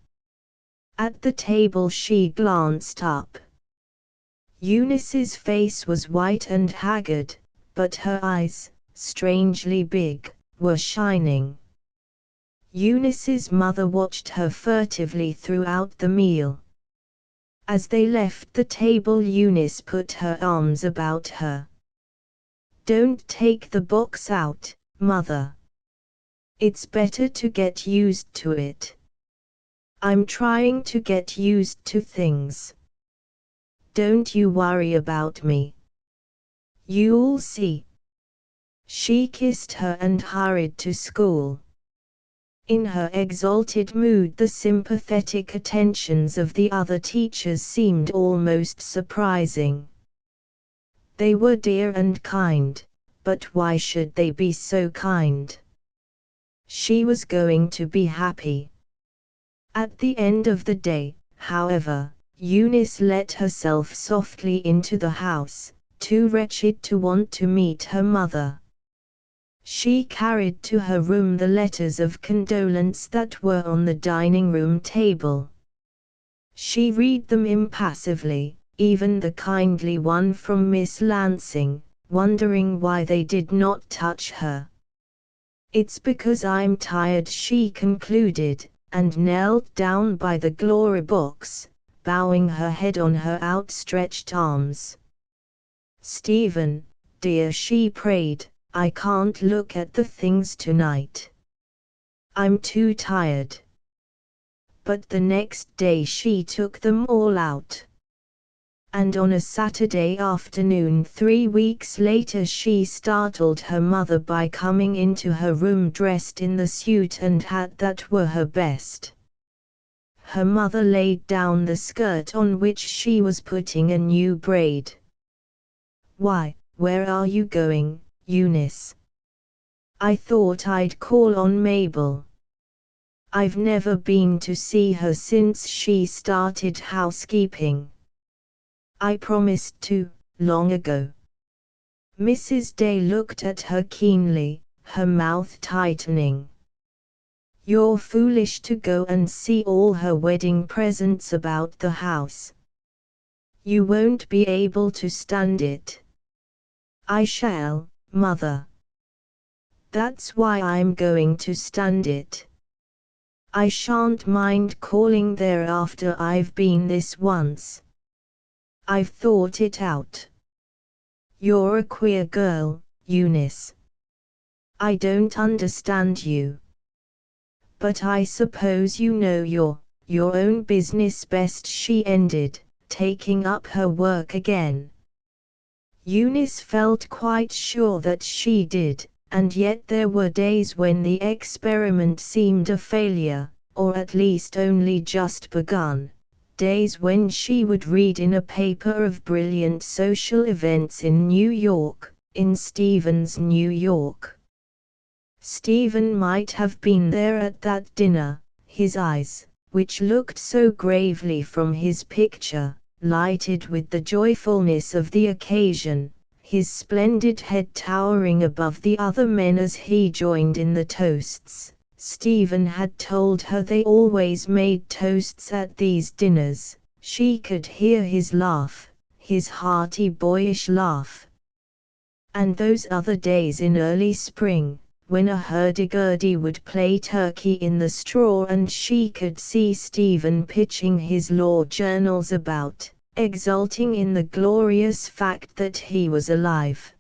[SPEAKER 1] At the table she glanced up. Eunice's face was white and haggard, but her eyes, strangely big, were shining. Eunice's mother watched her furtively throughout the meal. As they left the table, Eunice put her arms about her. "Don't take the box out, Mother. It's better to get used to it. I'm trying to get used to things. Don't you worry about me. You'll see." She kissed her and hurried to school. In her exalted mood, the sympathetic attentions of the other teachers seemed almost surprising. They were dear and kind, but why should they be so kind? She was going to be happy. At the end of the day, however, Eunice let herself softly into the house, too wretched to want to meet her mother. She carried to her room the letters of condolence that were on the dining room table. She read them impassively, even the kindly one from Miss Lansing, wondering why they did not touch her. "It's because I'm tired," she concluded, and knelt down by the glory box, bowing her head on her outstretched arms. "Stephen, dear," she prayed, "I can't look at the things tonight. I'm too tired." But the next day she took them all out. And on a Saturday afternoon 3 weeks later she startled her mother by coming into her room dressed in the suit and hat that were her best. Her mother laid down the skirt on which she was putting a new braid. "Why, where are you going, Eunice?" "I thought I'd call on Mabel. I've never been to see her since she started housekeeping. I promised to, long ago." Mrs. Day looked at her keenly, her mouth tightening. "You're foolish to go and see all her wedding presents about the house. You won't be able to stand it." "I shall, Mother. That's why I'm going to stand it. I shan't mind calling there after I've been this once. I've thought it out." "You're a queer girl, Eunice. I don't understand you. But I suppose you know your own business best," she ended, taking up her work again. Eunice felt quite sure that she did, and yet there were days when the experiment seemed a failure, or at least only just begun. Days when she would read in a paper of brilliant social events in New York, in Stephen's New York. Stephen might have been there at that dinner, his eyes, which looked so gravely from his picture, lighted with the joyfulness of the occasion, his splendid head towering above the other men as he joined in the toasts. Stephen had told her they always made toasts at these dinners. She could hear his laugh, his hearty boyish laugh. And those other days in early spring, when a hurdy-gurdy would play turkey in the straw and she could see Stephen pitching his law journals about, exulting in the glorious fact that he was alive.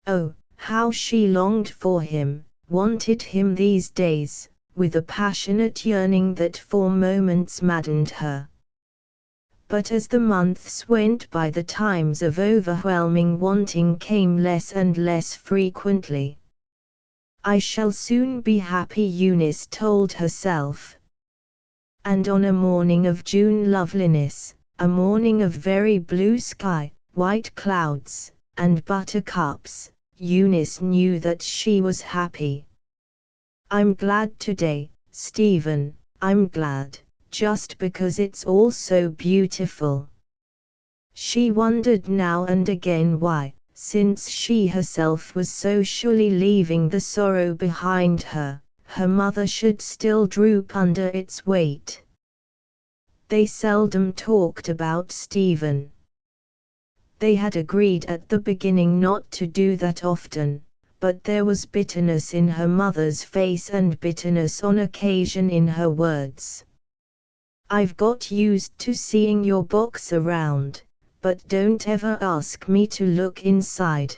[SPEAKER 1] Oh, how she longed for him, wanted him these days, with a passionate yearning that for moments maddened her. But as the months went by, the times of overwhelming wanting came less and less frequently. I shall soon be happy, Eunice told herself. And on a morning of June loveliness, a morning of very blue sky, white clouds, and buttercups, Eunice knew that she was happy. I'm glad today, Stephen, I'm glad, just because it's all so beautiful. She wondered now and again why, since she herself was so surely leaving the sorrow behind her, her mother should still droop under its weight. They seldom talked about Stephen. They had agreed at the beginning not to do that often, but there was bitterness in her mother's face and bitterness on occasion in her words. I've got used to seeing your box around, but don't ever ask me to look inside.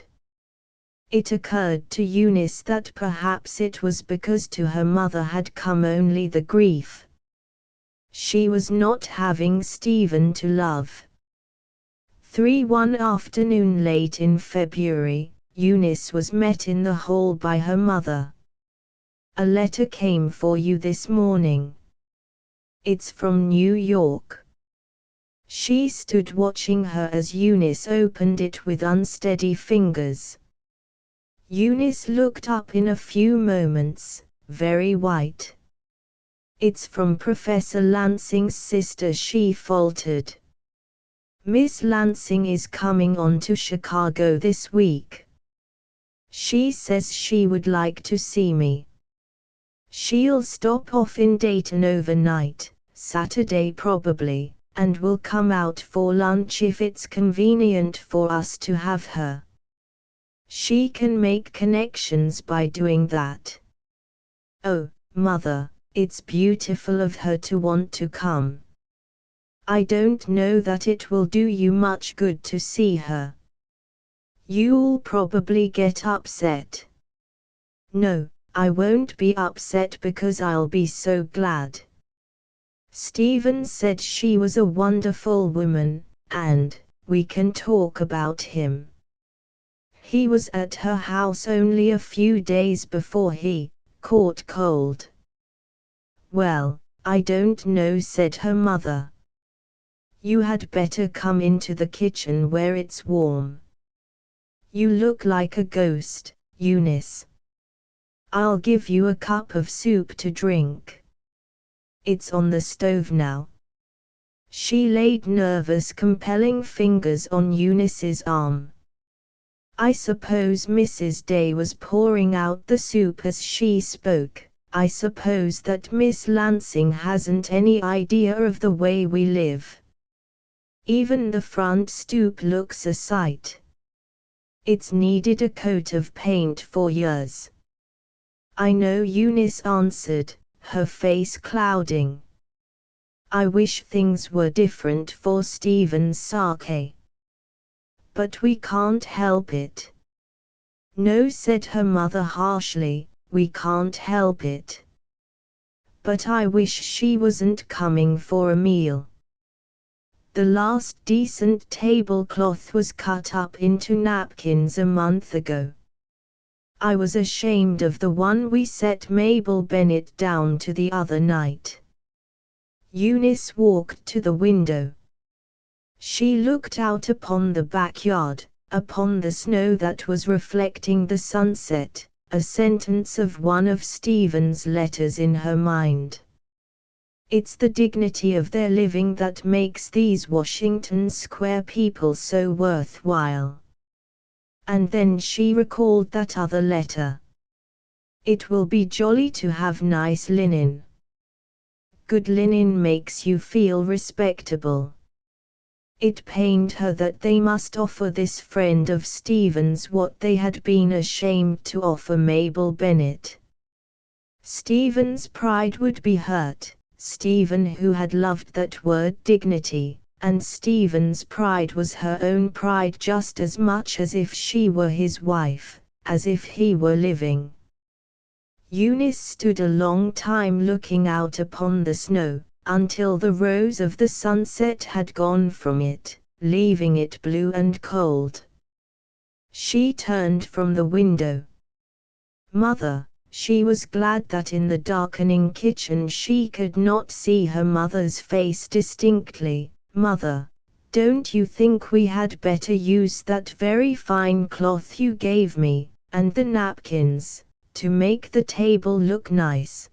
[SPEAKER 1] It occurred to Eunice that perhaps it was because to her mother had come only the grief. She was not having Stephen to love. One afternoon late in February, Eunice was met in the hall by her mother. A letter came for you this morning. It's from New York. She stood watching her as Eunice opened it with unsteady fingers. Eunice looked up in a few moments, very white. It's from Professor Lansing's sister, she faltered. Miss Lansing is coming on to Chicago this week. She says she would like to see me. She'll stop off in Dayton overnight, Saturday probably, and will come out for lunch if it's convenient for us to have her. She can make connections by doing that. Oh, Mother, it's beautiful of her to want to come. I don't know that it will do you much good to see her. You'll probably get upset. No, I won't be upset because I'll be so glad. Stephen said she was a wonderful woman, and we can talk about him. He was at her house only a few days before he caught cold. Well, I don't know, said her mother. You had better come into the kitchen where it's warm. You look like a ghost, Eunice. I'll give you a cup of soup to drink. It's on the stove now. She laid nervous, compelling fingers on Eunice's arm. I suppose Mrs. Day was pouring out the soup as she spoke. I suppose that Miss Lansing hasn't any idea of the way we live. Even the front stoop looks a sight. It's needed a coat of paint for years. I know, Eunice answered, her face clouding. I wish things were different for Stephen's sake. But we can't help it. No, said her mother harshly, we can't help it. But I wish she wasn't coming for a meal. The last decent tablecloth was cut up into napkins a month ago. I was ashamed of the one we set Mabel Bennet down to the other night. Eunice walked to the window. She looked out upon the backyard, upon the snow that was reflecting the sunset, a sentence of one of Stephen's letters in her mind. It's the dignity of their living that makes these Washington Square people so worthwhile. And then she recalled that other letter. It will be jolly to have nice linen. Good linen makes you feel respectable. It pained her that they must offer this friend of Stephen's what they had been ashamed to offer Mabel Bennet. Stephen's pride would be hurt. Stephen, who had loved that word dignity, and Stephen's pride was her own pride just as much as if she were his wife, as if he were living. Eunice stood a long time looking out upon the snow, until the rose of the sunset had gone from it, leaving it blue and cold. She turned from the window. Mother, she was glad that in the darkening kitchen she could not see her mother's face distinctly. Mother, don't you think we had better use that very fine cloth you gave me, and the napkins, to make the table look nice?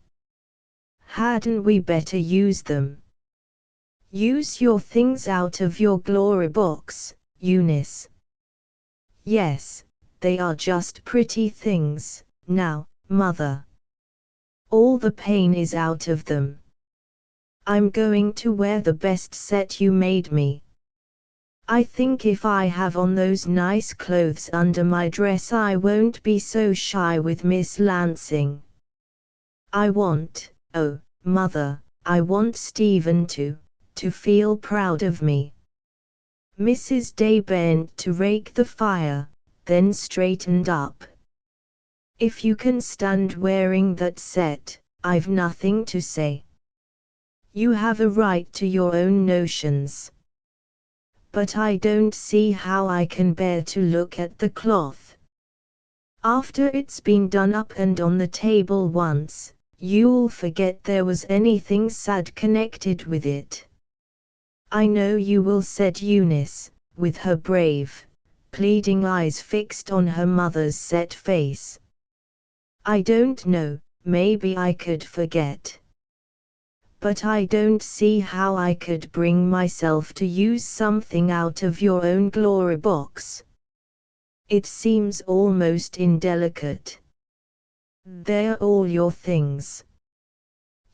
[SPEAKER 1] Hadn't we better use them? Use your things out of your glory box, Eunice. Yes, they are just pretty things, now, Mother. All the pain is out of them. I'm going to wear the best set you made me. I think if I have on those nice clothes under my dress I won't be so shy with Miss Lansing. I want, oh, Mother, I want Stephen to feel proud of me. Mrs. Day bent to rake the fire, then straightened up. If you can stand wearing that set, I've nothing to say. You have a right to your own notions. But I don't see how I can bear to look at the cloth. After it's been done up and on the table once, you'll forget there was anything sad connected with it. I know you will, said Eunice, with her brave, pleading eyes fixed on her mother's set face. I don't know, maybe I could forget. But I don't see how I could bring myself to use something out of your own glory box. It seems almost indelicate. They're all your things.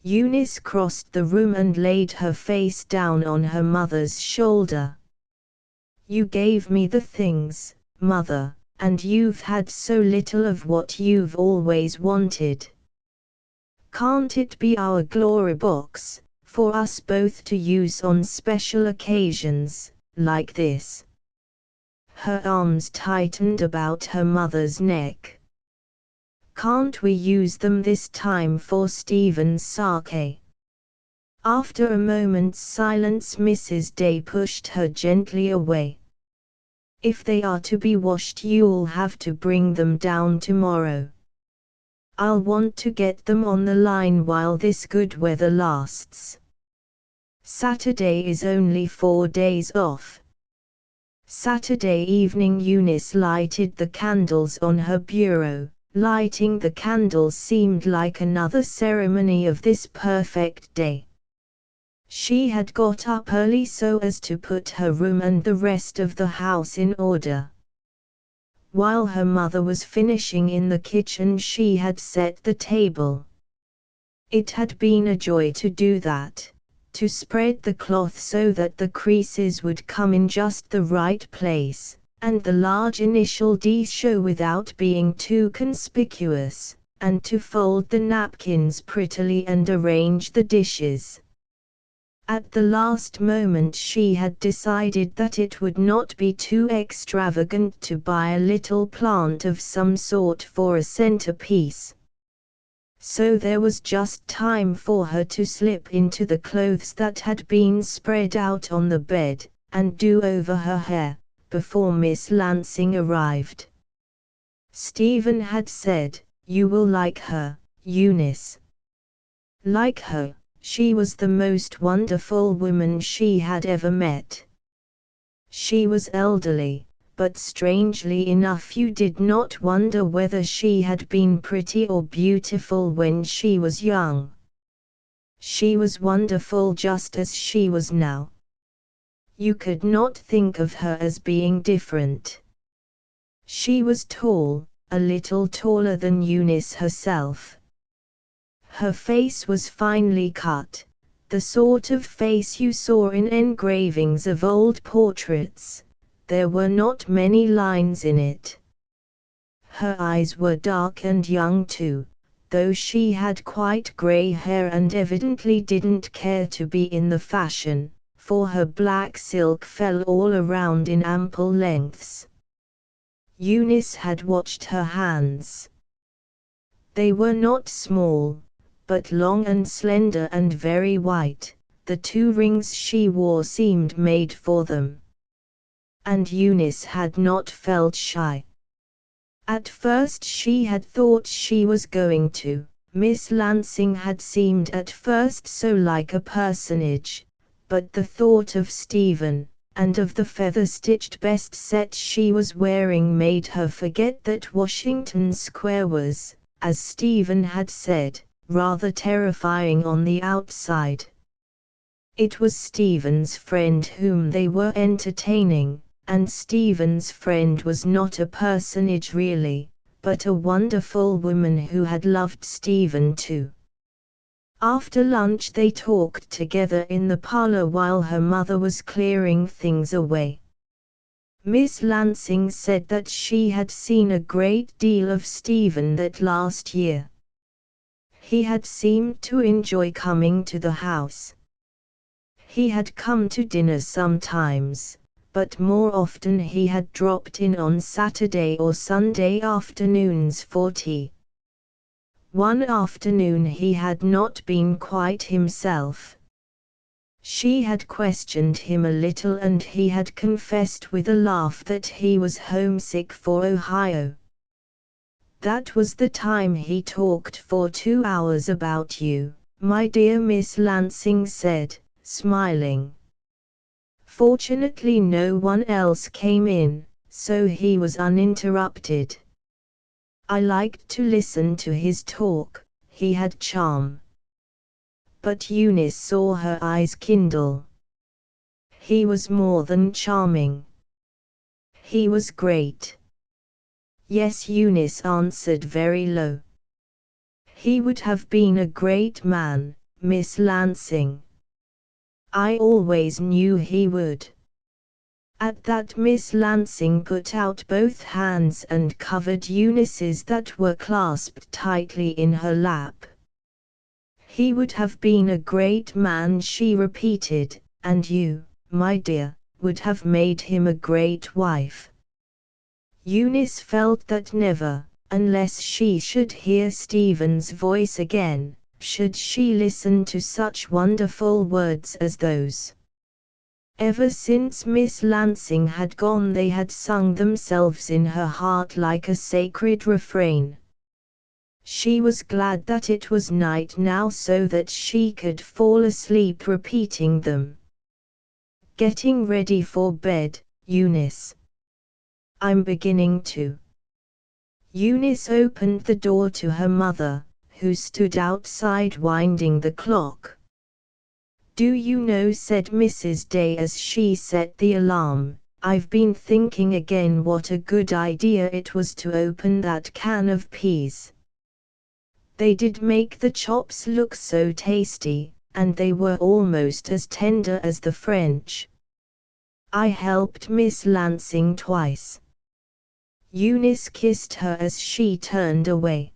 [SPEAKER 1] Eunice crossed the room and laid her face down on her mother's shoulder. You gave me the things, Mother, and you've had so little of what you've always wanted. Can't it be our glory box, for us both to use on special occasions, like this? Her arms tightened about her mother's neck. Can't we use them this time for Stephen's sake? After a moment's silence Mrs. Day pushed her gently away. If they are to be washed you'll have to bring them down tomorrow. I'll want to get them on the line while this good weather lasts. Saturday is only 4 days off. Saturday evening Eunice lighted the candles on her bureau. Lighting the candles seemed like another ceremony of this perfect day. She had got up early so as to put her room and the rest of the house in order. While her mother was finishing in the kitchen she had set the table. It had been a joy to do that, to spread the cloth so that the creases would come in just the right place, and the large initial D show without being too conspicuous, and to fold the napkins prettily and arrange the dishes. At the last moment she had decided that it would not be too extravagant to buy a little plant of some sort for a centerpiece. So there was just time for her to slip into the clothes that had been spread out on the bed, and do over her hair, before Miss Lansing arrived. Stephen had said, "You will like her, Eunice." Like her. She was the most wonderful woman she had ever met. She was elderly, but strangely enough you did not wonder whether she had been pretty or beautiful when she was young. She was wonderful just as she was now. You could not think of her as being different. She was tall, a little taller than Eunice herself. Her face was finely cut, the sort of face you saw in engravings of old portraits. There were not many lines in it. Her eyes were dark and young too, though she had quite grey hair and evidently didn't care to be in the fashion, for her black silk fell all around in ample lengths. Eunice had watched her hands. They were not small, but long and slender and very white. The 2 rings she wore seemed made for them. And Eunice had not felt shy. At first she had thought she was going to. Miss Lansing had seemed at first so like a personage, but the thought of Stephen, and of the feather-stitched best set she was wearing made her forget that Washington Square was, as Stephen had said, rather terrifying on the outside. It was Stephen's friend whom they were entertaining, and Stephen's friend was not a personage really, but a wonderful woman who had loved Stephen too. After lunch they talked together in the parlor while her mother was clearing things away. Miss Lansing said that she had seen a great deal of Stephen that last year. He had seemed to enjoy coming to the house. He had come to dinner sometimes, but more often he had dropped in on Saturday or Sunday afternoons for tea. One afternoon he had not been quite himself. She had questioned him a little and he had confessed with a laugh that he was homesick for Ohio. That was the time he talked for 2 hours about you, my dear Miss Lansing said, smiling. Fortunately no one else came in, so he was uninterrupted. I liked to listen to his talk, he had charm. But Eunice saw her eyes kindle. He was more than charming. He was great. Yes, Eunice answered very low. He would have been a great man, Miss Lansing. I always knew he would. At that Miss Lansing put out both hands and covered Eunice's that were clasped tightly in her lap. He would have been a great man, she repeated, and you, my dear, would have made him a great wife. Eunice felt that never, unless she should hear Stephen's voice again, should she listen to such wonderful words as those. Ever since Miss Lansing had gone they had sung themselves in her heart like a sacred refrain. She was glad that it was night now so that she could fall asleep repeating them. Getting ready for bed, Eunice. I'm beginning to. Eunice opened the door to her mother, who stood outside winding the clock. Do you know, said Mrs. Day as she set the alarm, I've been thinking again what a good idea it was to open that can of peas. They did make the chops look so tasty, and they were almost as tender as the French. I helped Miss Lansing twice. Eunice kissed her as she turned away.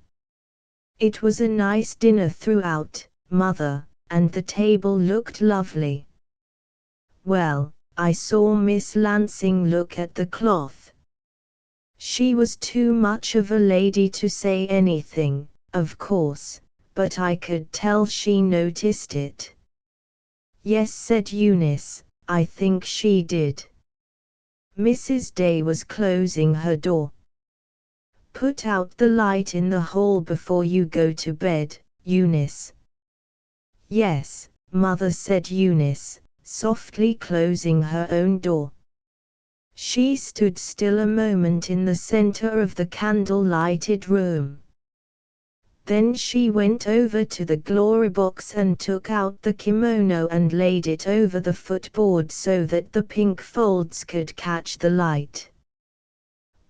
[SPEAKER 1] It was a nice dinner throughout, Mother, and the table looked lovely. Well, I saw Miss Lansing look at the cloth. She was too much of a lady to say anything, of course, but I could tell she noticed it. Yes, said Eunice, I think she did. Mrs. Day was closing her door. Put out the light in the hall before you go to bed, Eunice. Yes, Mother, said Eunice, softly closing her own door. She stood still a moment in the center of the candle-lighted room. Then she went over to the glory box and took out the kimono and laid it over the footboard so that the pink folds could catch the light.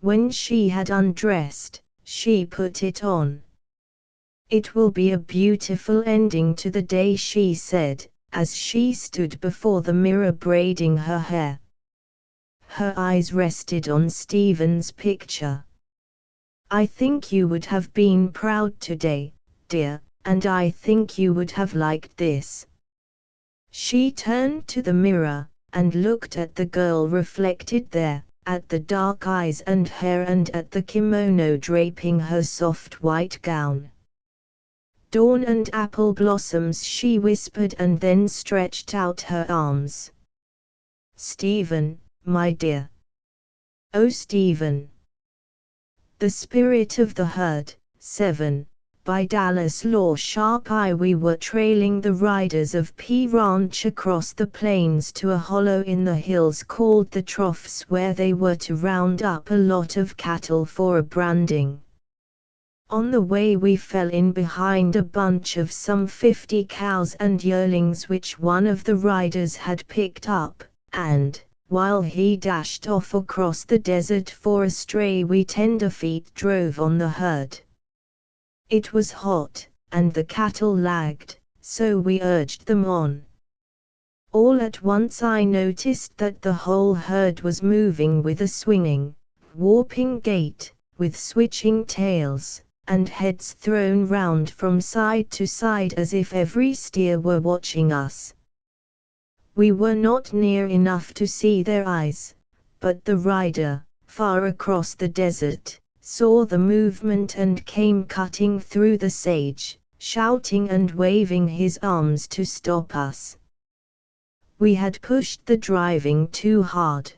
[SPEAKER 1] When she had undressed, she put it on. It will be a beautiful ending to the day, she said, as she stood before the mirror braiding her hair. Her eyes rested on Stephen's picture. I think you would have been proud today, dear, and I think you would have liked this. She turned to the mirror, and looked at the girl reflected there, at the dark eyes and hair and at the kimono draping her soft white gown. "Dawn and apple blossoms," she whispered, and then stretched out her arms. "Stephen, my dear. Oh Stephen." The Spirit of the Herd, 7, by Dallas Law Sharp Eye. We were trailing the riders of P Ranch across the plains to a hollow in the hills called the Troughs, where they were to round up a lot of cattle for a branding. On the way we fell in behind a bunch of some 50 cows and yearlings which one of the riders had picked up, and, while he dashed off across the desert for a stray, we tenderfeet drove on the herd. It was hot, and the cattle lagged, so we urged them on. All at once I noticed that the whole herd was moving with a swinging, warping gait, with switching tails, and heads thrown round from side to side as if every steer were watching us. We were not near enough to see their eyes, but the rider, far across the desert, saw the movement and came cutting through the sage, shouting and waving his arms to stop us. We had pushed the driving too hard.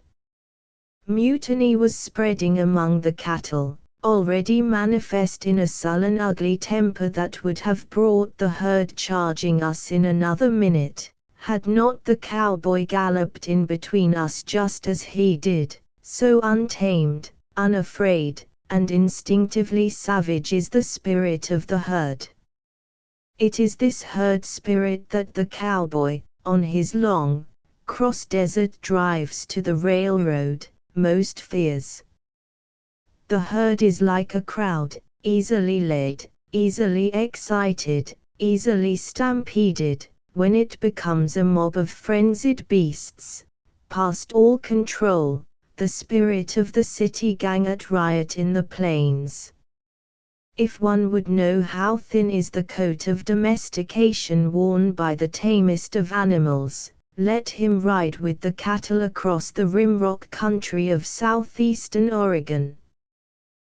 [SPEAKER 1] Mutiny was spreading among the cattle, already manifest in a sullen, ugly temper that would have brought the herd charging us in another minute, had not the cowboy galloped in between us just as he did. So untamed, unafraid, and instinctively savage is the spirit of the herd. It is this herd spirit that the cowboy, on his long, cross-desert drives to the railroad, most fears. The herd is like a crowd, easily led, easily excited, easily stampeded. When it becomes a mob of frenzied beasts, past all control, the spirit of the city gang at riot in the plains. If one would know how thin is the coat of domestication worn by the tamest of animals, let him ride with the cattle across the rimrock country of southeastern Oregon.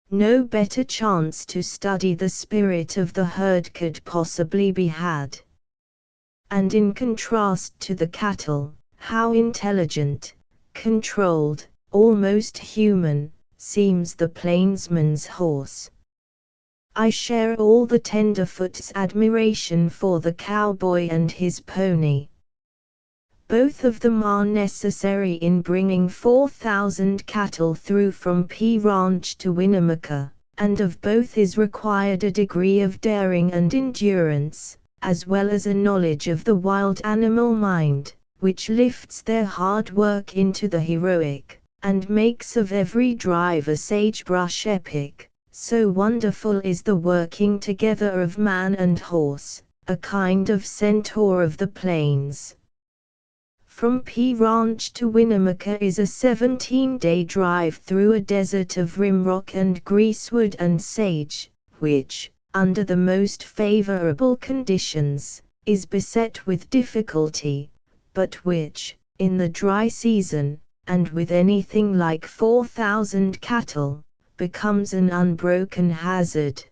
[SPEAKER 1] No better chance to study the spirit of the herd could possibly be had. And in contrast to the cattle, how intelligent, controlled, almost human, seems the plainsman's horse. I share all the tenderfoot's admiration for the cowboy and his pony. Both of them are necessary in bringing 4,000 cattle through from P Ranch to Winnemucca, and of both is required a degree of daring and endurance, as well as a knowledge of the wild animal mind, which lifts their hard work into the heroic, and makes of every drive a sagebrush epic. So wonderful is the working together of man and horse, a kind of centaur of the plains. From P Ranch to Winnemucca is a 17-day drive through a desert of rimrock and greasewood and sage, which, under the most favorable conditions, is beset with difficulty, but which, in the dry season, and with anything like 4,000 cattle, becomes an unbroken hazard.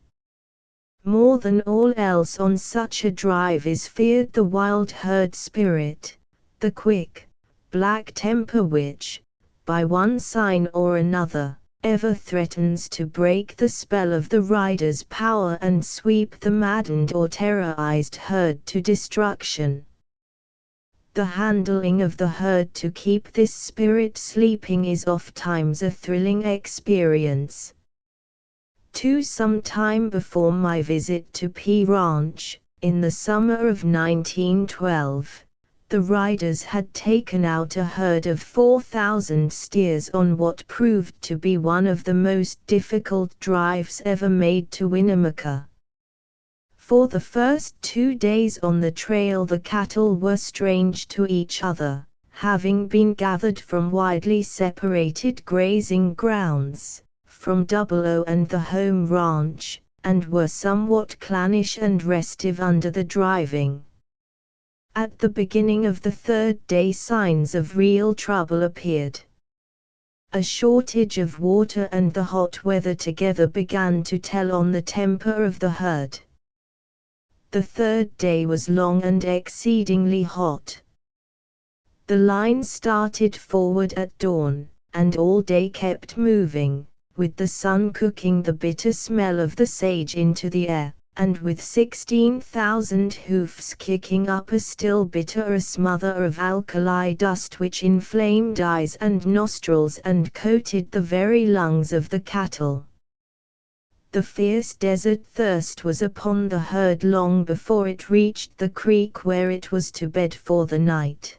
[SPEAKER 1] More than all else on such a drive is feared the wild herd spirit, the quick, black temper which, by one sign or another, ever threatens to break the spell of the rider's power and sweep the maddened or terrorized herd to destruction. The handling of the herd to keep this spirit sleeping is ofttimes a thrilling experience. Some time before my visit to P Ranch, in the summer of 1912, the riders had taken out a herd of 4,000 steers on what proved to be one of the most difficult drives ever made to Winnemucca. For the first 2 days on the trail the cattle were strange to each other, having been gathered from widely separated grazing grounds, from Double O and the home ranch, and were somewhat clannish and restive under the driving. At the beginning of the third day signs of real trouble appeared. A shortage of water and the hot weather together began to tell on the temper of the herd. The third day was long and exceedingly hot. The line started forward at dawn, and all day kept moving, with the sun cooking the bitter smell of the sage into the air, and with 16,000 hoofs kicking up a still bitterer smother of alkali dust which inflamed eyes and nostrils and coated the very lungs of the cattle. The fierce desert thirst was upon the herd long before it reached the creek where it was to bed for the night.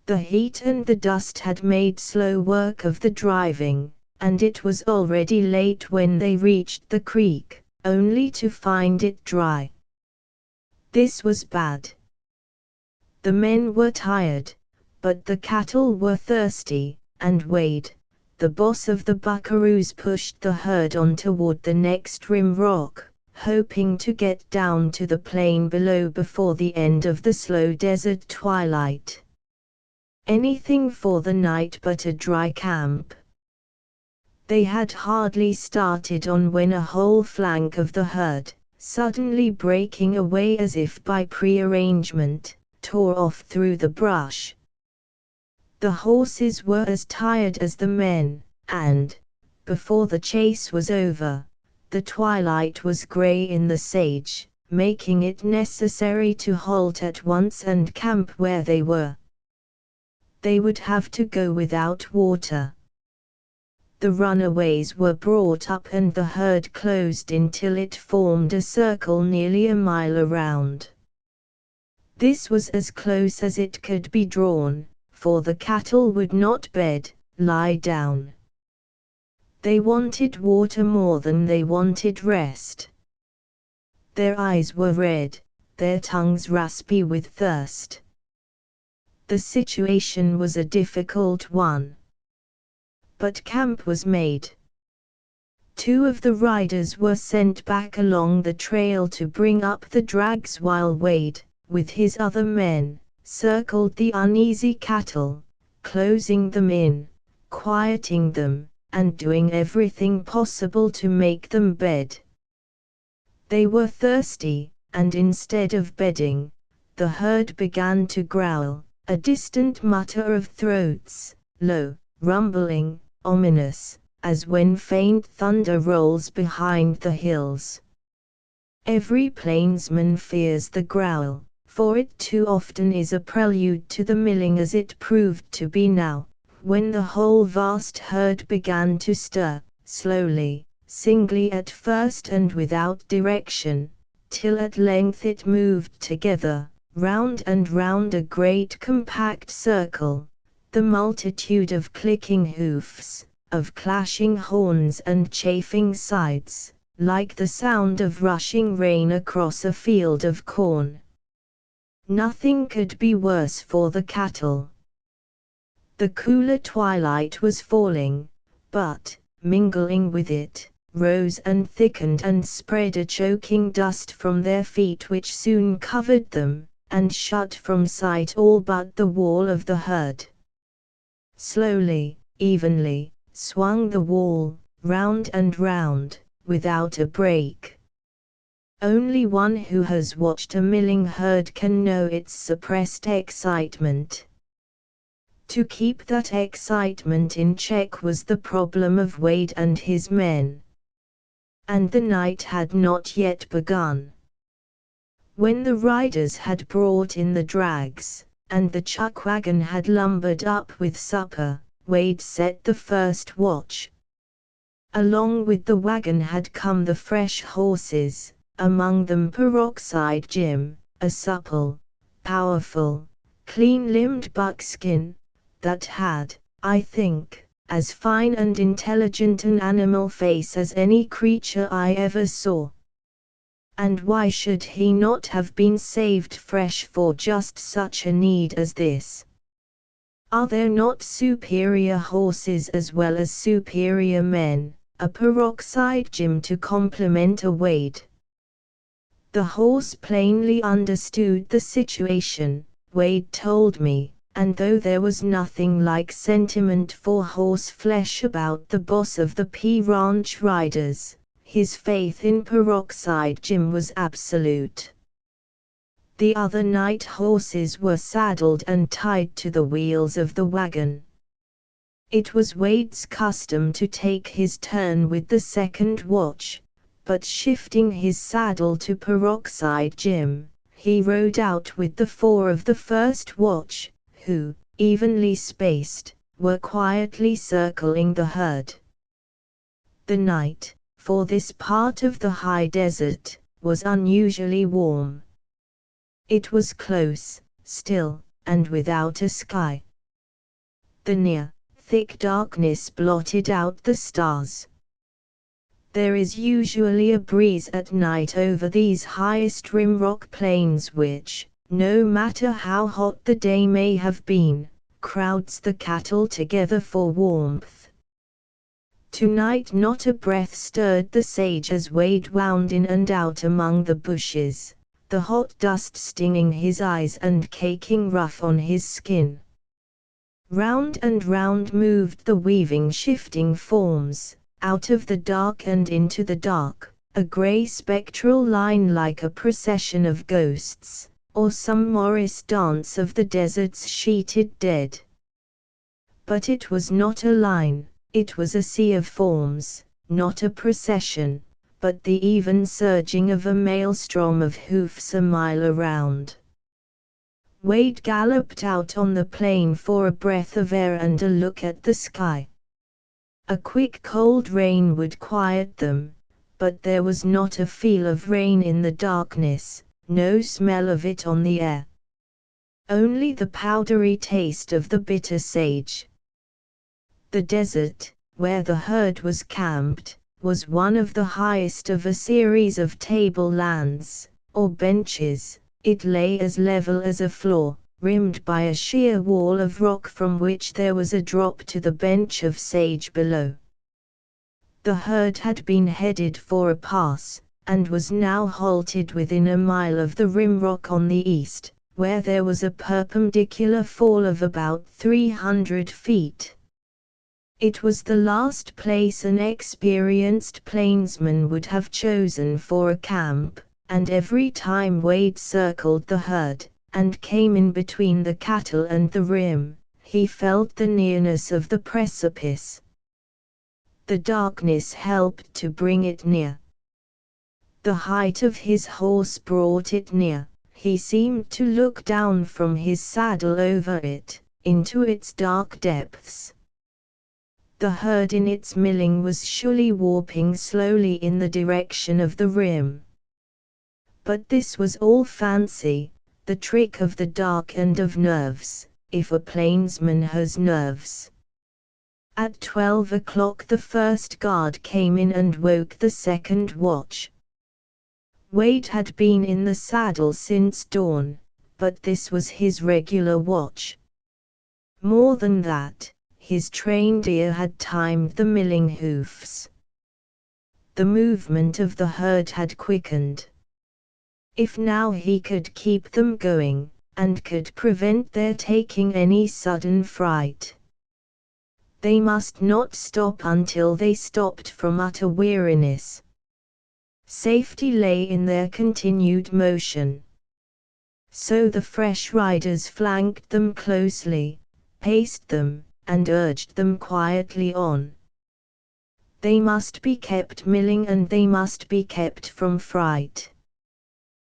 [SPEAKER 1] The heat and the dust had made slow work of the driving, and it was already late when they reached the creek, only to find it dry. This was bad. The men were tired, but the cattle were thirsty, and Wade, the boss of the buckaroos, pushed the herd on toward the next rim rock, hoping to get down to the plain below before the end of the slow desert twilight. Anything for the night but a dry camp. They had hardly started on when a whole flank of the herd, suddenly breaking away as if by prearrangement, tore off through the brush. The horses were as tired as the men, and, before the chase was over, the twilight was gray in the sage, making it necessary to halt at once and camp where they were. They would have to go without water. The runaways were brought up and the herd closed until it formed a circle nearly a mile around. This was as close as it could be drawn, for the cattle would not lie down. They wanted water more than they wanted rest. Their eyes were red, their tongues raspy with thirst. The situation was a difficult one. But camp was made. 2 of the riders were sent back along the trail to bring up the drags while Wade, with his other men, circled the uneasy cattle, closing them in, quieting them, and doing everything possible to make them bed. They were thirsty, and instead of bedding, the herd began to growl, a distant mutter of throats, low, rumbling, ominous, as when faint thunder rolls behind the hills. Every plainsman fears the growl, for it too often is a prelude to the milling, as it proved to be now, when the whole vast herd began to stir, slowly, singly at first and without direction, till at length it moved together, round and round a great compact circle. The multitude of clicking hoofs, of clashing horns and chafing sides, like the sound of rushing rain across a field of corn. Nothing could be worse for the cattle. The cooler twilight was falling, but, mingling with it, rose and thickened and spread a choking dust from their feet which soon covered them, and shut from sight all but the wall of the herd. Slowly, evenly, swung the wall, round and round, without a break. Only one who has watched a milling herd can know its suppressed excitement. To keep that excitement in check was the problem of Wade and his men. And the night had not yet begun. When the riders had brought in the drags, and the chuck wagon had lumbered up with supper, Wade set the first watch. Along with the wagon had come the fresh horses, among them Peroxide Jim, a supple, powerful, clean-limbed buckskin, that had, I think, as fine and intelligent an animal face as any creature I ever saw. And why should he not have been saved fresh for just such a need as this? Are there not superior horses as well as superior men, a Peroxide Jim to complement a Wade? The horse plainly understood the situation, Wade told me, and though there was nothing like sentiment for horse flesh about the boss of the P Ranch riders, his faith in Peroxide Jim was absolute. The other night horses were saddled and tied to the wheels of the wagon. It was Wade's custom to take his turn with the second watch, but shifting his saddle to Peroxide Jim, he rode out with the four of the first watch, who, evenly spaced, were quietly circling the herd. The night, for this part of the high desert, was unusually warm. It was close, still, and without a sky. The near, thick darkness blotted out the stars. There is usually a breeze at night over these highest rim rock plains which, no matter how hot the day may have been, crowds the cattle together for warmth. Tonight not a breath stirred the sage as Wade wound in and out among the bushes, the hot dust stinging his eyes and caking rough on his skin. Round and round moved the weaving shifting forms, out of the dark and into the dark, a grey spectral line like a procession of ghosts, or some Morris dance of the desert's sheeted dead. But it was not a line, it was a sea of forms, not a procession, but the even surging of a maelstrom of hoofs a mile around. Wade galloped out on the plain for a breath of air and a look at the sky. A quick cold rain would quiet them, but there was not a feel of rain in the darkness, no smell of it on the air. Only the powdery taste of the bitter sage. The desert, where the herd was camped, was one of the highest of a series of tablelands, or benches. It lay as level as a floor, rimmed by a sheer wall of rock from which there was a drop to the bench of sage below. The herd had been headed for a pass, and was now halted within a mile of the rim rock on the east, where there was a perpendicular fall of about 300 feet. It was the last place an experienced plainsman would have chosen for a camp, and every time Wade circled the herd, and came in between the cattle and the rim, he felt the nearness of the precipice. The darkness helped to bring it near. The height of his horse brought it near. He seemed to look down from his saddle over it, into its dark depths. The herd in its milling was surely warping slowly in the direction of the rim. But this was all fancy, the trick of the dark and of nerves, if a plainsman has nerves. At 12 o'clock the first guard came in and woke the second watch. Wade had been in the saddle since dawn, but this was his regular watch. More than that, his trained ear had timed the milling hoofs. The movement of the herd had quickened. If now he could keep them going, and could prevent their taking any sudden fright. They must not stop until they stopped from utter weariness. Safety lay in their continued motion. So the fresh riders flanked them closely, paced them, and urged them quietly on. They must be kept milling and they must be kept from fright.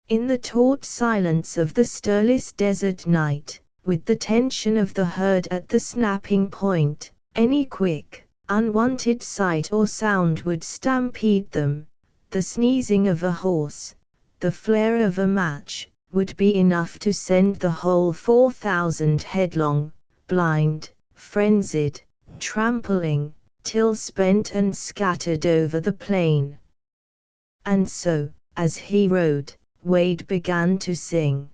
[SPEAKER 1] In the taut silence of the stirless desert night, with the tension of the herd at the snapping point, any quick, unwanted sight or sound would stampede them. The sneezing of a horse, the flare of a match, would be enough to send the whole 4,000 headlong, blind, frenzied, trampling, till spent and scattered over the plain. And so, as he rode, Wade began to sing.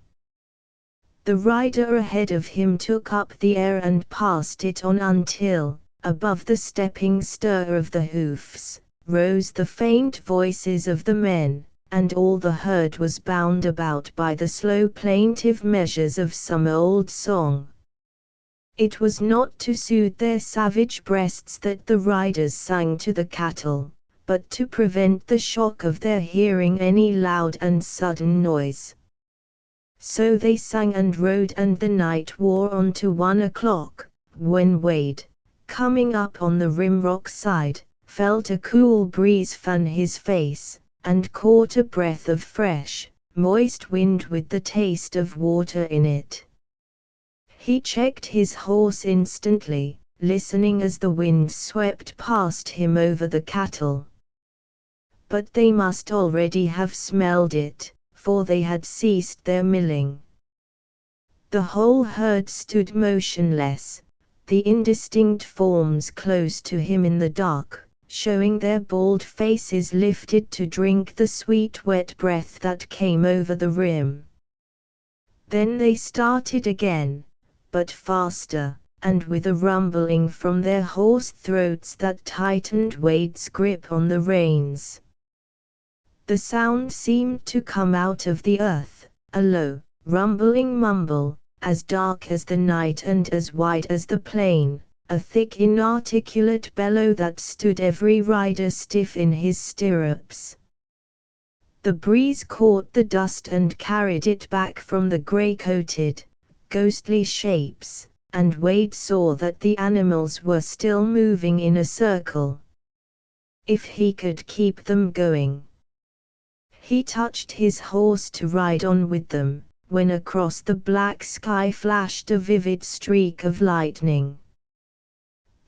[SPEAKER 1] The rider ahead of him took up the air and passed it on until, above the stepping stir of the hoofs, rose the faint voices of the men, and all the herd was bound about by the slow plaintive measures of some old song. It was not to soothe their savage breasts that the riders sang to the cattle, but to prevent the shock of their hearing any loud and sudden noise. So they sang and rode, and the night wore on to 1 o'clock, when Wade, coming up on the rimrock side, felt a cool breeze fan his face, and caught a breath of fresh, moist wind with the taste of water in it. He checked his horse instantly, listening as the wind swept past him over the cattle. But they must already have smelled it, for they had ceased their milling. The whole herd stood motionless, the indistinct forms close to him in the dark, showing their bald faces lifted to drink the sweet wet breath that came over the rim. Then they started again, but faster, and with a rumbling from their hoarse throats that tightened Wade's grip on the reins. The sound seemed to come out of the earth, a low, rumbling mumble, as dark as the night and as wide as the plain, a thick inarticulate bellow that stood every rider stiff in his stirrups. The breeze caught the dust and carried it back from the grey-coated, ghostly shapes, and Wade saw that the animals were still moving in a circle. If he could keep them going. He touched his horse to ride on with them, when across the black sky flashed a vivid streak of lightning.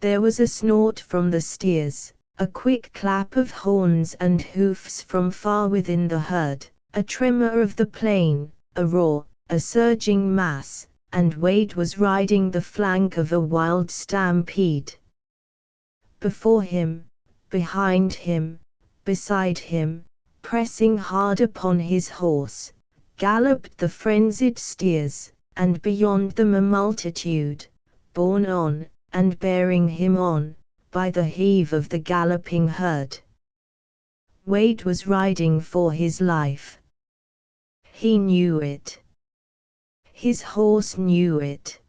[SPEAKER 1] There was a snort from the steers, a quick clap of horns and hoofs from far within the herd, a tremor of the plain, a roar, a surging mass, and Wade was riding the flank of a wild stampede. Before him, behind him, beside him, pressing hard upon his horse, galloped the frenzied steers, and beyond them a multitude, borne on, and bearing him on, by the heave of the galloping herd. Wade was riding for his life. He knew it. His horse knew it.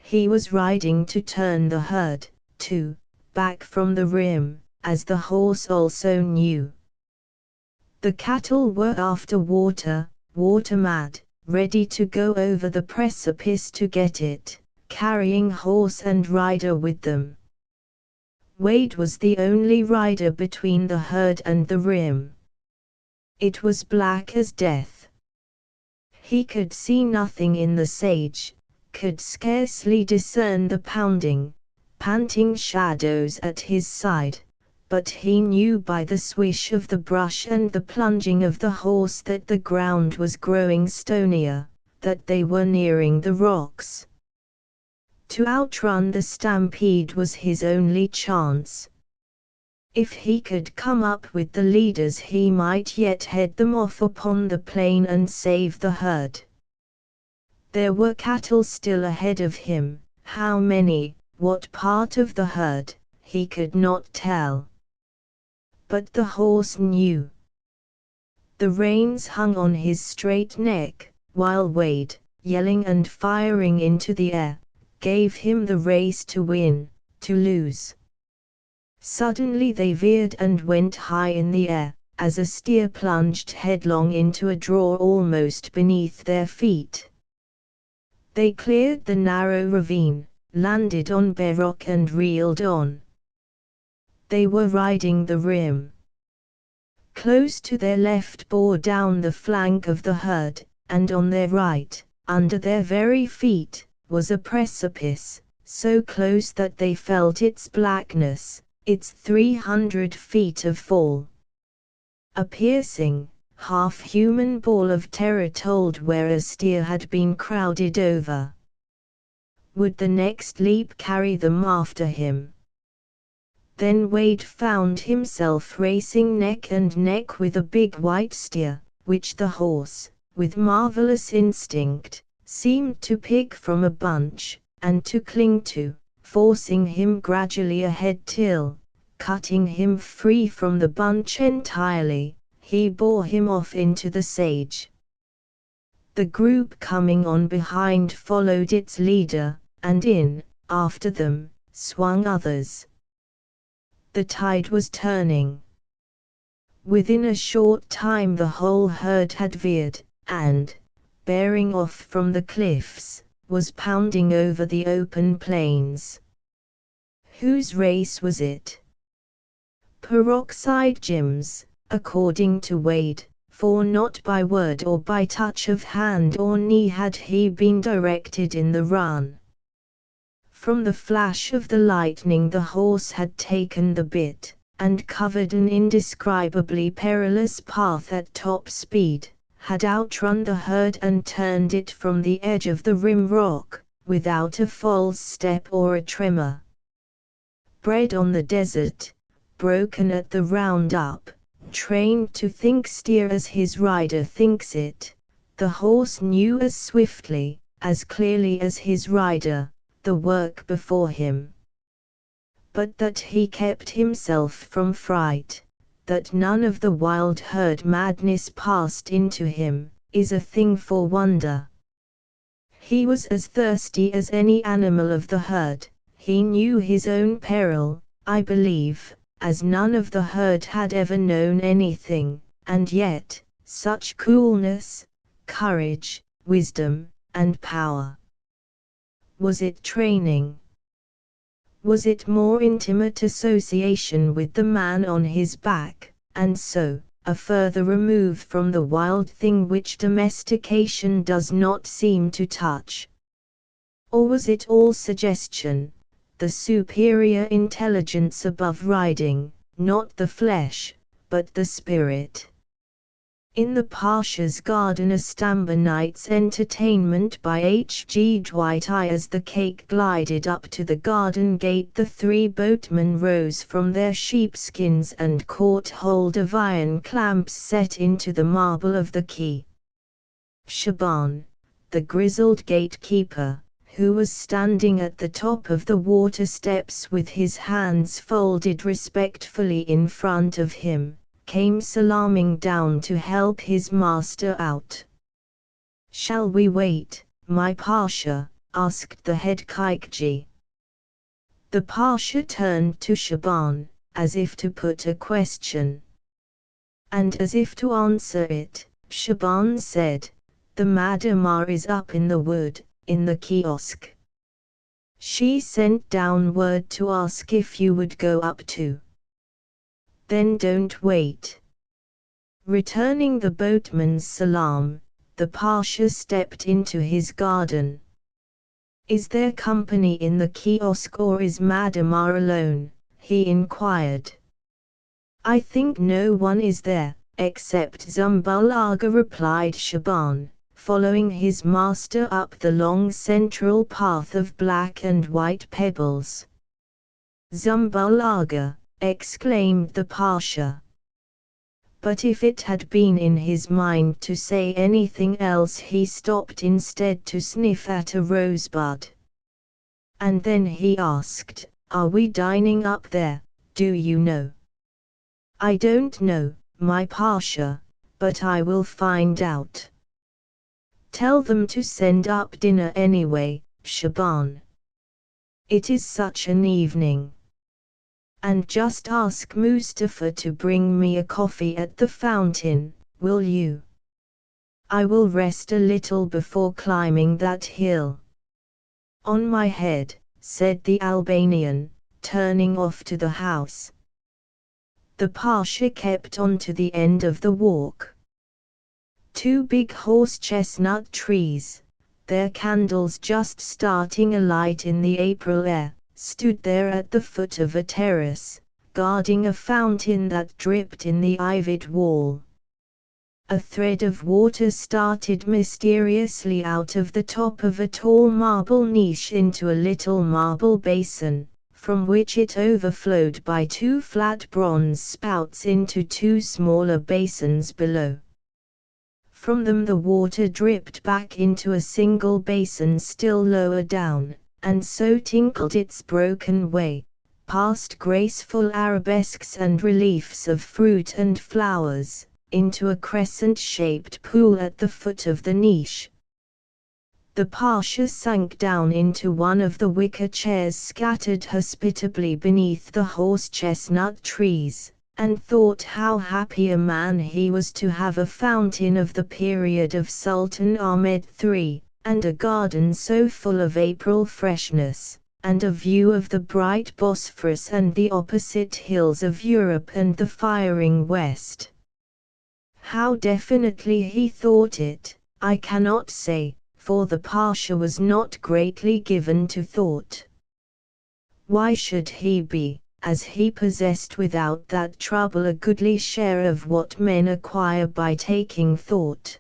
[SPEAKER 1] He was riding to turn the herd, back from the rim, as the horse also knew. The cattle were after water, water-mad, ready to go over the precipice to get it, carrying horse and rider with them. Wade was the only rider between the herd and the rim. It was black as death. He could see nothing in the sage, could scarcely discern the pounding, panting shadows at his side, but he knew by the swish of the brush and the plunging of the horse that the ground was growing stonier, that they were nearing the rocks. To outrun the stampede was his only chance. If he could come up with the leaders, he might yet head them off upon the plain and save the herd. There were cattle still ahead of him, how many, what part of the herd, he could not tell. But the horse knew. The reins hung on his straight neck, while Wade, yelling and firing into the air, gave him the race to win, to lose. Suddenly they veered and went high in the air, as a steer plunged headlong into a draw almost beneath their feet. They cleared the narrow ravine, landed on bare rock and reeled on. They were riding the rim. Close to their left bore down the flank of the herd, and on their right, under their very feet, was a precipice, so close that they felt its blackness, its 300 feet of fall. A piercing, half-human ball of terror told where a steer had been crowded over. Would the next leap carry them after him? Then Wade found himself racing neck and neck with a big white steer, which the horse, with marvelous instinct, seemed to pick from a bunch, and to cling to, forcing him gradually ahead till, cutting him free from the bunch entirely, he bore him off into the sage. The group coming on behind followed its leader, and in, after them, swung others. The tide was turning. Within a short time the whole herd had veered, and, bearing off from the cliffs, was pounding over the open plains. Whose race was it? Peroxide Jim's, according to Wade, for not by word or by touch of hand or knee had he been directed in the run. From the flash of the lightning the horse had taken the bit, and covered an indescribably perilous path at top speed, had outrun the herd and turned it from the edge of the rim rock, without a false step or a tremor. Bred on the desert, broken at the roundup, trained to think steer as his rider thinks it, the horse knew as swiftly, as clearly as his rider, the work before him. But that he kept himself from fright, that none of the wild herd madness passed into him, is a thing for wonder. He was as thirsty as any animal of the herd, he knew his own peril, I believe, as none of the herd had ever known anything, and yet, such coolness, courage, wisdom, and power. Was it training? Was it more intimate association with the man on his back, and so, a further remove from the wild thing which domestication does not seem to touch? Or was it all suggestion, the superior intelligence above riding, not the flesh, but the spirit? In the Pasha's garden a Stamber night's entertainment by H. G. Dwight. As the cake glided up to the garden gate the three boatmen rose from their sheepskins and caught hold of iron clamps set into the marble of the quay. Shaban, the grizzled gatekeeper, who was standing at the top of the water steps with his hands folded respectfully in front of him, came salaaming down to help his master out. "Shall we wait, my Pasha?" asked the head Kaikji. The Pasha turned to Shaban, as if to put a question. And as if to answer it, Shaban said, "The Madamar is up in the wood, in the kiosk. She sent down word to ask if you would go up too." "Then don't wait." Returning the boatman's salam, the Pasha stepped into his garden. "Is there company in the kiosk or is Madamar alone?" he inquired. "I think no one is there, except Zumbulaga," replied Shaban, following his master up the long central path of black and white pebbles. "Zumbulaga!" exclaimed the Pasha. But if it had been in his mind to say anything else he stopped instead to sniff at a rosebud. And then he asked, "Are we dining up there, do you know?" "I don't know, my Pasha, but I will find out." "Tell them to send up dinner anyway, Shaban. It is such an evening. And just ask Mustafa to bring me a coffee at the fountain, will you? I will rest a little before climbing that hill." "On my head," said the Albanian, turning off to the house. The Pasha kept on to the end of the walk. Two big horse chestnut trees, their candles just starting alight in the April air, stood there at the foot of a terrace, guarding a fountain that dripped in the ivied wall. A thread of water started mysteriously out of the top of a tall marble niche into a little marble basin, from which it overflowed by two flat bronze spouts into two smaller basins below. From them the water dripped back into a single basin still lower down, and so tinkled its broken way, past graceful arabesques and reliefs of fruit and flowers, into a crescent-shaped pool at the foot of the niche. The Pasha sank down into one of the wicker chairs scattered hospitably beneath the horse-chestnut trees, and thought how happy a man he was to have a fountain of the period of Sultan Ahmed III, and a garden so full of April freshness, and a view of the bright Bosphorus and the opposite hills of Europe and the firing West. How definitely he thought it, I cannot say, for the Pasha was not greatly given to thought. Why should he be, as he possessed without that trouble a goodly share of what men acquire by taking thought?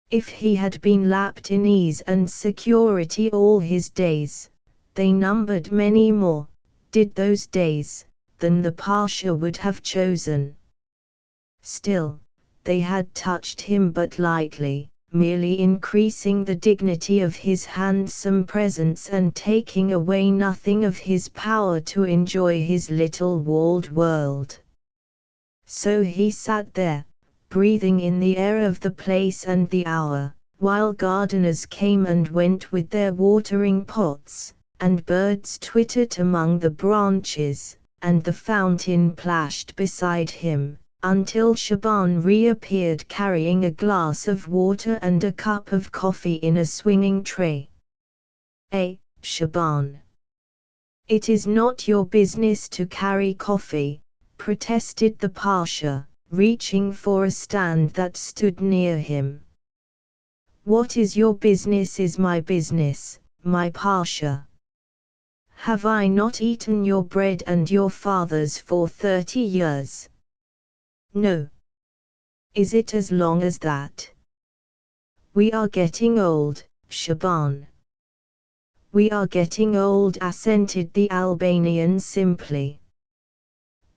[SPEAKER 1] If he had been lapped in ease and security all his days, they numbered many more, did those days, than the Pasha would have chosen. Still, they had touched him but lightly, merely increasing the dignity of his handsome presence and taking away nothing of his power to enjoy his little walled world. So he sat there, breathing in the air of the place and the hour, while gardeners came and went with their watering pots, and birds twittered among the branches, and the fountain plashed beside him, until Shaban reappeared carrying a glass of water and a cup of coffee in a swinging tray. Shaban. It is not your business to carry coffee, protested the Pasha, reaching for a stand that stood near him. What is your business is my business, my Pasha. Have I not eaten your bread and your father's for 30 years? No. Is it as long as that? We are getting old, Shaban. We are getting old, assented the Albanian simply.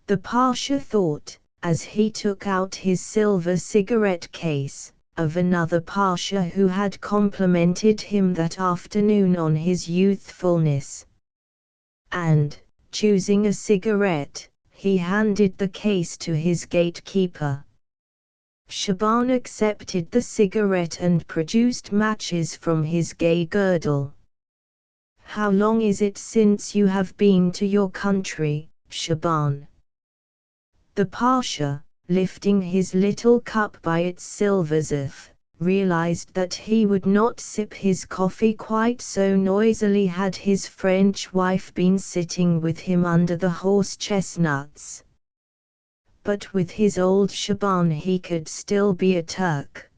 [SPEAKER 1] The Pasha thought, as he took out his silver cigarette case, of another Pasha who had complimented him that afternoon on his youthfulness. And, choosing a cigarette, he handed the case to his gatekeeper. Shaban accepted the cigarette and produced matches from his gay girdle. How long is it since you have been to your country, Shaban? The Pasha, lifting his little cup by its silver zif, realized that he would not sip his coffee quite so noisily had his French wife been sitting with him under the horse-chestnuts. But with his old Shaban he could still be a Turk.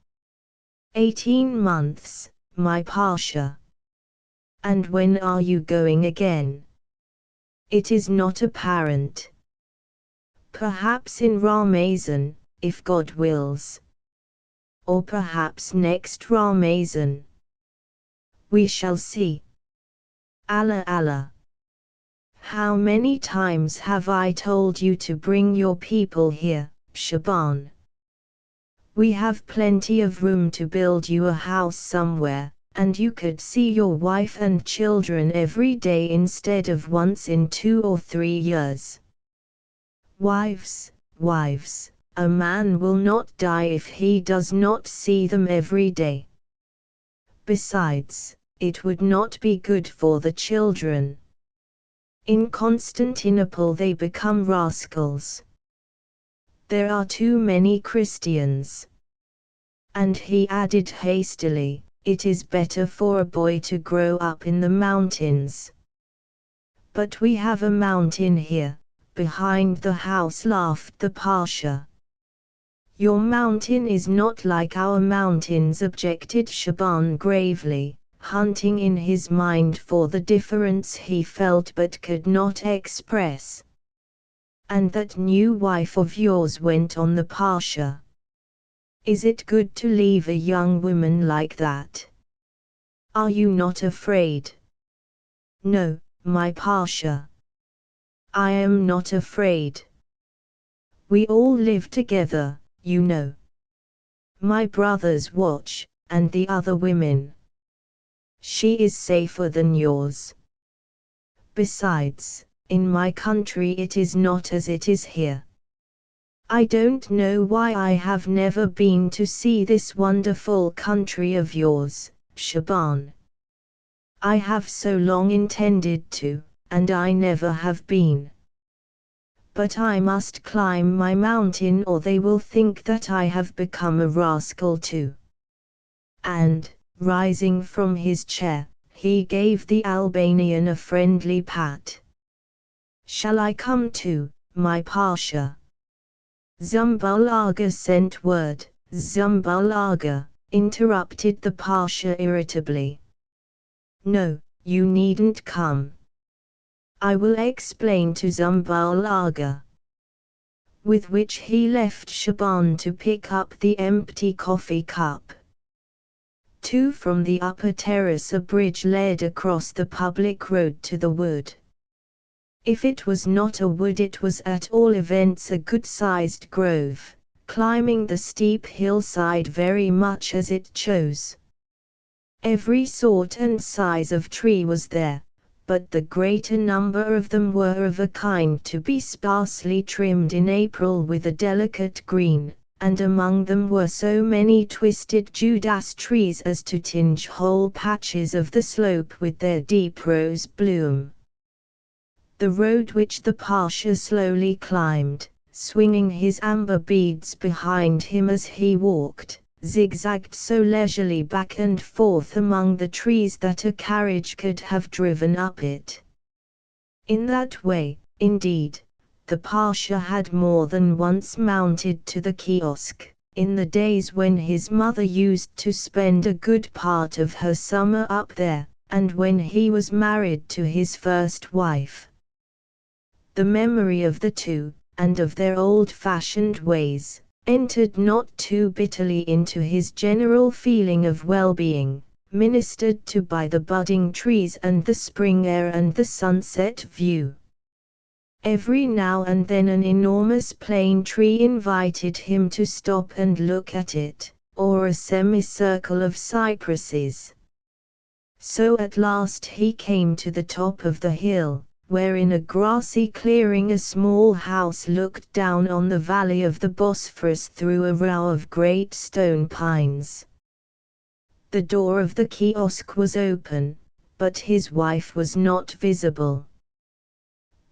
[SPEAKER 1] 18 months, my Pasha. And when are you going again? It is not apparent. Perhaps in Ramazan, if God wills. Or perhaps next Ramazan. We shall see. Allah Allah. How many times have I told you to bring your people here, Shaban? We have plenty of room to build you a house somewhere, and you could see your wife and children every day instead of once in 2 or 3 years. Wives, wives, a man will not die if he does not see them every day. Besides, it would not be good for the children. In Constantinople they become rascals. There are too many Christians. And he added hastily, it is better for a boy to grow up in the mountains. But we have a mountain here, behind the house, laughed the Pasha. Your mountain is not like our mountains, objected Shaban gravely, hunting in his mind for the difference he felt but could not express. And that new wife of yours, went on the Pasha. Is it good to leave a young woman like that? Are you not afraid? No, my Pasha. I am not afraid. We all live together, you know. My brothers watch, and the other women. She is safer than yours. Besides, in my country it is not as it is here. I don't know why I have never been to see this wonderful country of yours, Shaban. I have so long intended to, and I never have been. But I must climb my mountain or they will think that I have become a rascal too. And, rising from his chair, he gave the Albanian a friendly pat. Shall I come too, my Pasha? Zumbulaga sent word. Zumbulaga, interrupted the Pasha irritably. No, you needn't come. I will explain to Zumbulaga. With which he left Shaban to pick up the empty coffee cup. 2. From the upper terrace a bridge led across the public road to the wood. If it was not a wood it was at all events a good-sized grove, climbing the steep hillside very much as it chose. Every sort and size of tree was there, but the greater number of them were of a kind to be sparsely trimmed in April with a delicate green, and among them were so many twisted Judas trees as to tinge whole patches of the slope with their deep rose bloom. The road which the Pasha slowly climbed, swinging his amber beads behind him as he walked, zigzagged so leisurely back and forth among the trees that a carriage could have driven up it. In that way, indeed, the Pasha had more than once mounted to the kiosk, in the days when his mother used to spend a good part of her summer up there, and when he was married to his first wife. The memory of the two, and of their old-fashioned ways, entered not too bitterly into his general feeling of well-being, ministered to by the budding trees and the spring air and the sunset view. Every now and then an enormous plane tree invited him to stop and look at it, or a semicircle of cypresses. So at last he came to the top of the hill, where in a grassy clearing a small house looked down on the valley of the Bosphorus through a row of great stone pines. The door of the kiosk was open, but his wife was not visible.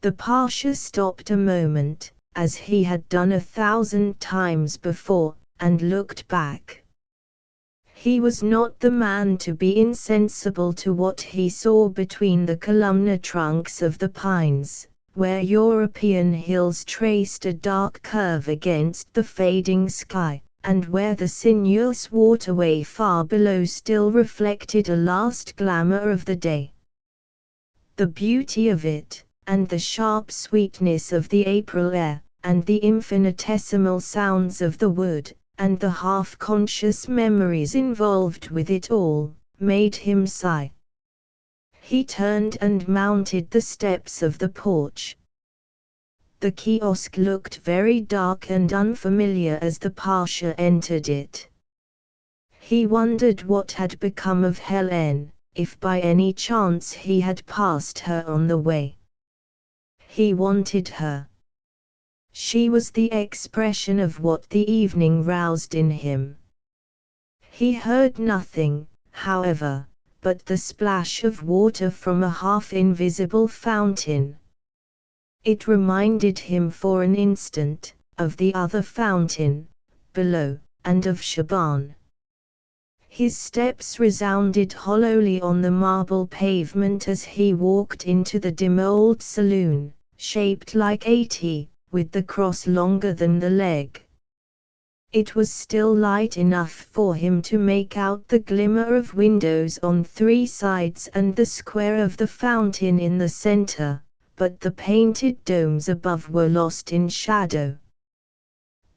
[SPEAKER 1] The Pasha stopped a moment, as he had done 1,000 times before, and looked back. He was not the man to be insensible to what he saw between the columnar trunks of the pines, where European hills traced a dark curve against the fading sky, and where the sinuous waterway far below still reflected a last glamour of the day. The beauty of it, and the sharp sweetness of the April air, and the infinitesimal sounds of the wood, and the half-conscious memories involved with it all, made him sigh. He turned and mounted the steps of the porch. The kiosk looked very dark and unfamiliar as the Pasha entered it. He wondered what had become of Helen, if by any chance he had passed her on the way. He wanted her. She was the expression of what the evening roused in him. He heard nothing, however, but the splash of water from a half-invisible fountain. It reminded him for an instant, of the other fountain, below, and of Shaban. His steps resounded hollowly on the marble pavement as he walked into the dim old saloon, shaped like a T, with the cross longer than the leg. It was still light enough for him to make out the glimmer of windows on 3 sides and the square of the fountain in the center, but the painted domes above were lost in shadow.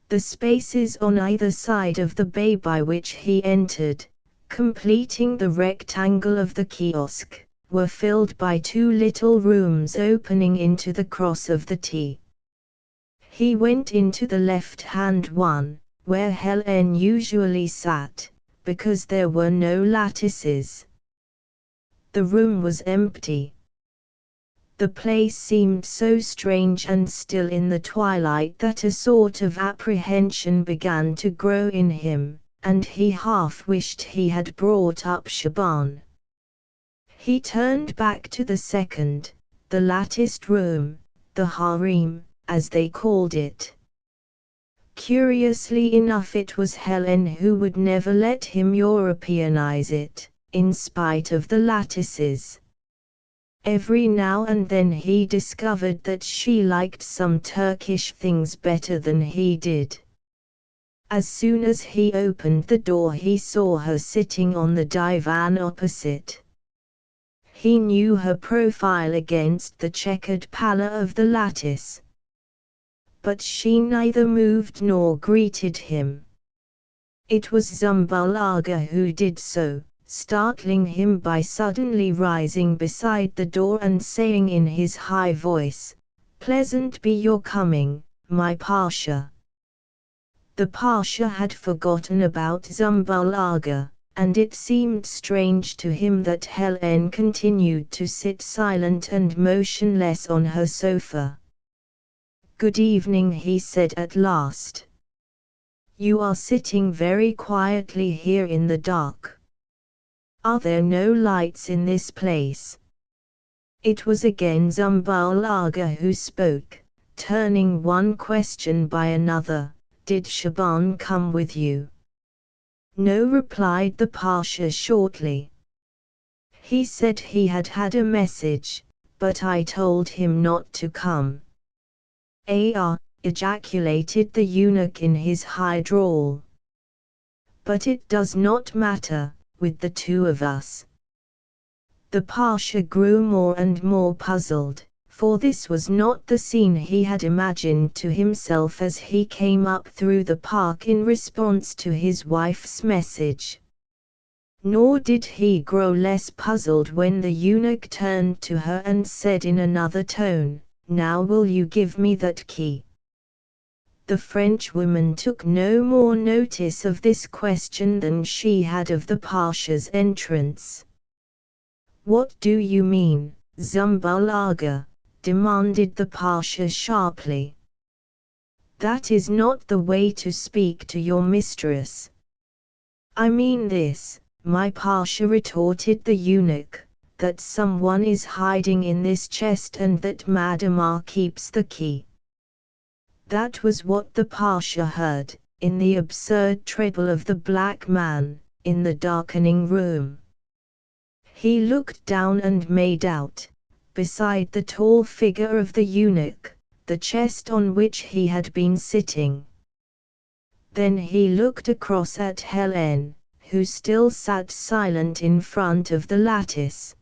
[SPEAKER 1] The spaces on either side of the bay by which he entered, completing the rectangle of the kiosk, were filled by 2 little rooms opening into the cross of the T. He went into the left-hand one, where Helen usually sat, because there were no lattices. The room was empty. The place seemed so strange and still in the twilight that a sort of apprehension began to grow in him, and he half wished he had brought up Shaban. He turned back to the second, the latticed room, the harem, as they called it. Curiously enough, it was Helen who would never let him Europeanize it, in spite of the lattices. Every now and then he discovered that she liked some Turkish things better than he did. As soon as he opened the door, he saw her sitting on the divan opposite. He knew her profile against the checkered pallor of the lattice. But she neither moved nor greeted him. It was Zumbalaga who did so, startling him by suddenly rising beside the door and saying in his high voice, "Pleasant be your coming, my Pasha." The Pasha had forgotten about Zumbalaga, and it seemed strange to him that Helen continued to sit silent and motionless on her sofa. "Good evening," he said at last. "You are sitting very quietly here in the dark. Are there no lights in this place?" It was again Zumbalaga who spoke, turning one question by another. "Did Shaban come with you?" "No," replied the Pasha shortly. "He said he had had a message, but I told him not to come." "Ah," ejaculated the eunuch in his high drawl. "But it does not matter, with the two of us." The Pasha grew more and more puzzled, for this was not the scene he had imagined to himself as he came up through the park in response to his wife's message. Nor did he grow less puzzled when the eunuch turned to her and said in another tone, "Now will you give me that key?" The Frenchwoman took no more notice of this question than she had of the Pasha's entrance. "What do you mean, Zumbalaga?" demanded the Pasha sharply. "That is not the way to speak to your mistress." "I mean this, my Pasha," retorted the eunuch, "that someone is hiding in this chest and that Madama keeps the key." That was what the Pasha heard, in the absurd treble of the black man, in the darkening room. He looked down and made out, beside the tall figure of the eunuch, the chest on which he had been sitting. Then he looked across at Helen, who still sat silent in front of the lattice.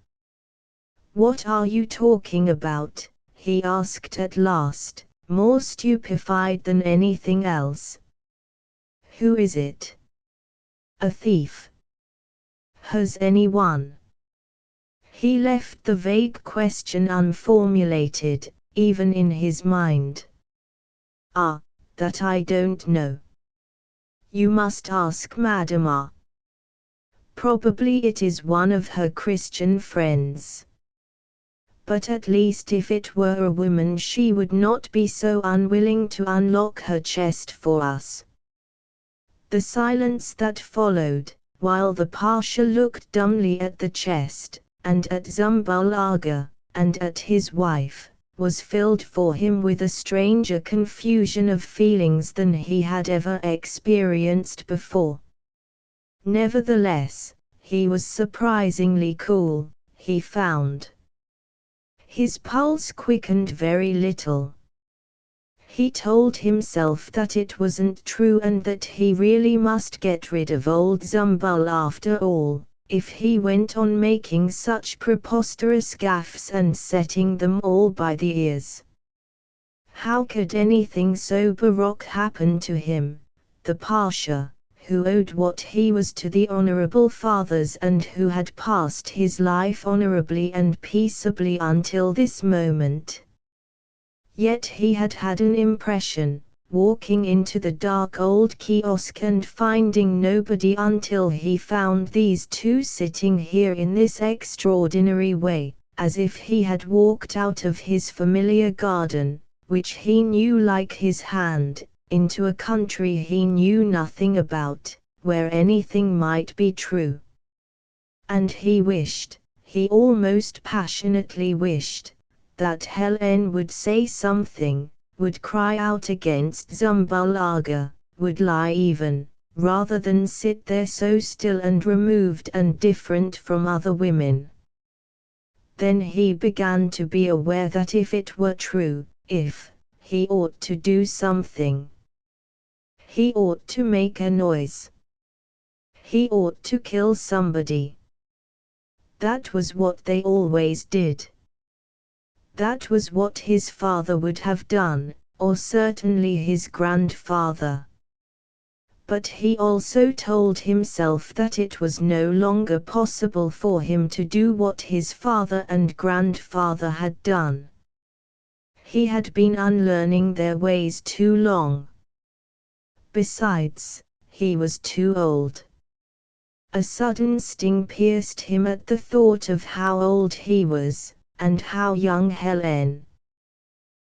[SPEAKER 1] "What are you talking about?" he asked at last, more stupefied than anything else. "Who is it? A thief? Has anyone?" He left the vague question unformulated, even in his mind. "Ah, that I don't know. You must ask Madama. Probably it is one of her Christian friends. But at least if it were a woman she would not be so unwilling to unlock her chest for us." The silence that followed, while the Pasha looked dumbly at the chest, and at Zumbalaga, and at his wife, was filled for him with a stranger confusion of feelings than he had ever experienced before. Nevertheless, he was surprisingly cool, he found. His pulse quickened very little. He told himself that it wasn't true and that he really must get rid of old Zumbal after all, if he went on making such preposterous gaffes and setting them all by the ears. How could anything so baroque happen to him, the Pasha, who owed what he was to the honorable fathers and who had passed his life honorably and peaceably until this moment? Yet he had had an impression, walking into the dark old kiosk and finding nobody until he found these two sitting here in this extraordinary way, as if he had walked out of his familiar garden, which he knew like his hand, into a country he knew nothing about, where anything might be true. And he wished, he almost passionately wished, that Helen would say something, would cry out against Zumbulaga, would lie even, rather than sit there so still and removed and different from other women. Then he began to be aware that if it were true, if he ought to do something. He ought to make a noise. He ought to kill somebody. That was what they always did. That was what his father would have done, or certainly his grandfather. But he also told himself that it was no longer possible for him to do what his father and grandfather had done. He had been unlearning their ways too long. Besides, he was too old. A sudden sting pierced him at the thought of how old he was, and how young Helen.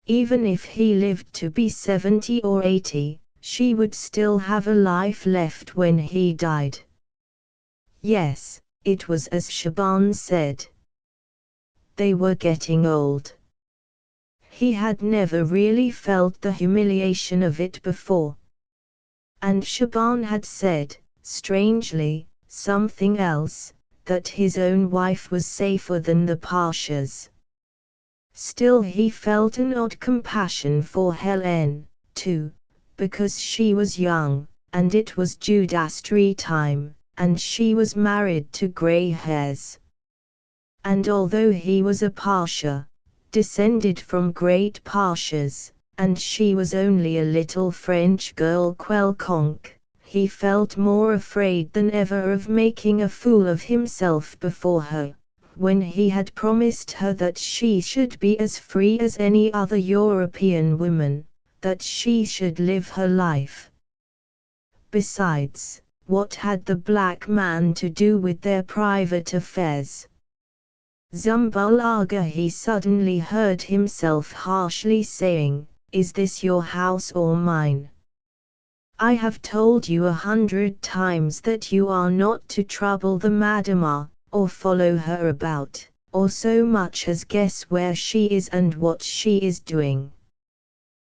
[SPEAKER 1] Even if he lived to be 70 or 80, she would still have a life left when he died. Yes, it was as Shaban said. They were getting old. He had never really felt the humiliation of it before. And Shaban had said, strangely, something else, that his own wife was safer than the Pashas. Still he felt an odd compassion for Helen, too, because she was young, and it was Judastri time, and she was married to grey hairs. And although he was a Pasha, descended from great Pashas, and she was only a little French girl quelconque, he felt more afraid than ever of making a fool of himself before her, when he had promised her that she should be as free as any other European woman, that she should live her life. Besides, what had the black man to do with their private affairs? Zumbulaga, he suddenly heard himself harshly saying, is this your house or mine? I have told you 100 times that you are not to trouble the madama, or follow her about, or so much as guess where she is and what she is doing.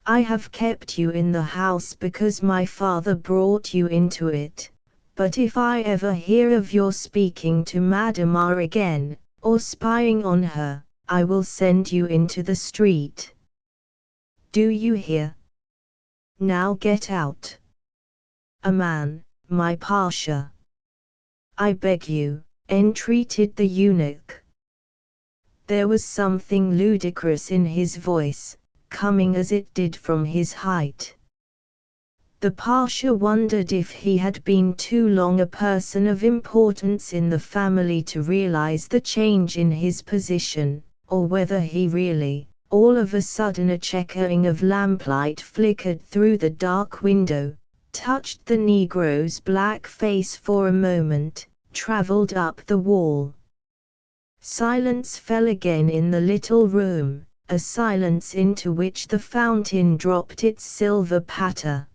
[SPEAKER 1] I have kept you in the house because my father brought you into it, but if I ever hear of your speaking to madama again, or spying on her, I will send you into the street. Do you hear? Now get out. A man, my Pasha. I beg you, entreated the eunuch. There was something ludicrous in his voice, coming as it did from his height. The Pasha wondered if he had been too long a person of importance in the family to realize the change in his position, or whether he really, all of a sudden a checkering of lamplight flickered through the dark window, touched the Negro's black face for a moment, traveled up the wall. Silence fell again in the little room, a silence into which the fountain dropped its silver patter.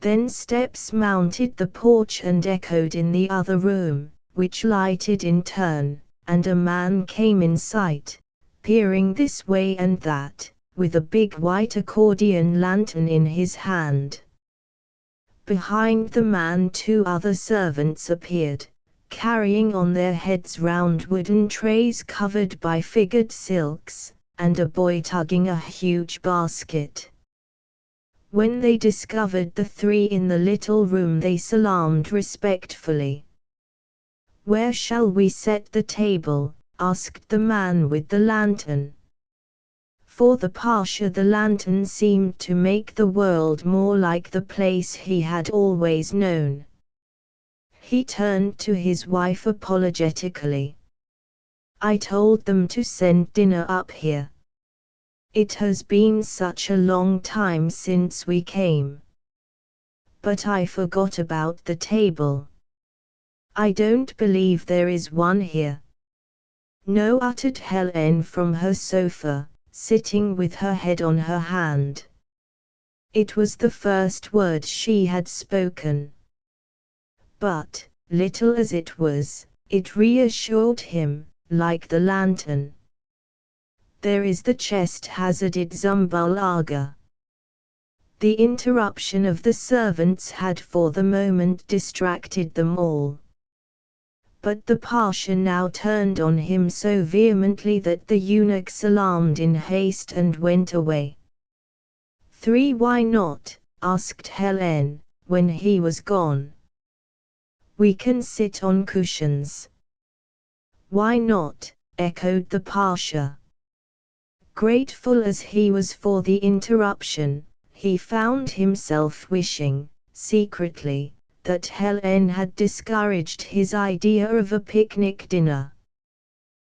[SPEAKER 1] Then steps mounted the porch and echoed in the other room, which lighted in turn, and a man came in sight, peering this way and that, with a big white accordion lantern in his hand. Behind the man 2 other servants appeared, carrying on their heads round wooden trays covered by figured silks, and a boy tugging a huge basket. When they discovered the 3 in the little room they salaamed respectfully. "Where shall we set the table?" asked the man with the lantern. For the Pasha the lantern seemed to make the world more like the place he had always known. He turned to his wife apologetically. "I told them to send dinner up here. It has been such a long time since we came. But I forgot about the table. I don't believe there is one here." No, uttered Helen from her sofa, sitting with her head on her hand. It was the first word she had spoken. But, little as it was, it reassured him, like the lantern. There is the chest, hazarded Zumbalaga. The interruption of the servants had for the moment distracted them all. But the Pasha now turned on him so vehemently that the eunuch salaamed in haste and went away. 3. Why not? Asked Helen, when he was gone. We can sit on cushions. Why not? Echoed the Pasha. Grateful as he was for the interruption, he found himself wishing, secretly, that Helen had discouraged his idea of a picnic dinner.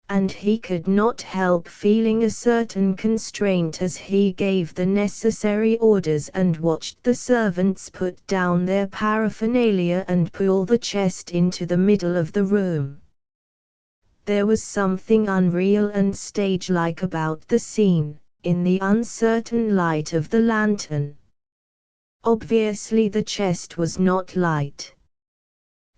[SPEAKER 1] And he could not help feeling a certain constraint as he gave the necessary orders and watched the servants put down their paraphernalia and pull the chest into the middle of the room. There was something unreal and stage-like about the scene, in the uncertain light of the lantern. Obviously the chest was not light.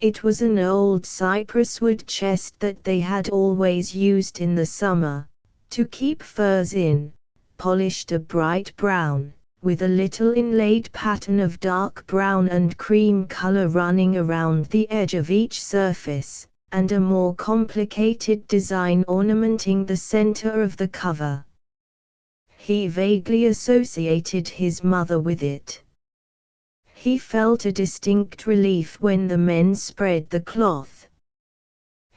[SPEAKER 1] It was an old cypresswood chest that they had always used in the summer, to keep furs in, polished a bright brown, with a little inlaid pattern of dark brown and cream color running around the edge of each surface, and a more complicated design ornamenting the center of the cover. He vaguely associated his mother with it. He felt a distinct relief when the men spread the cloth.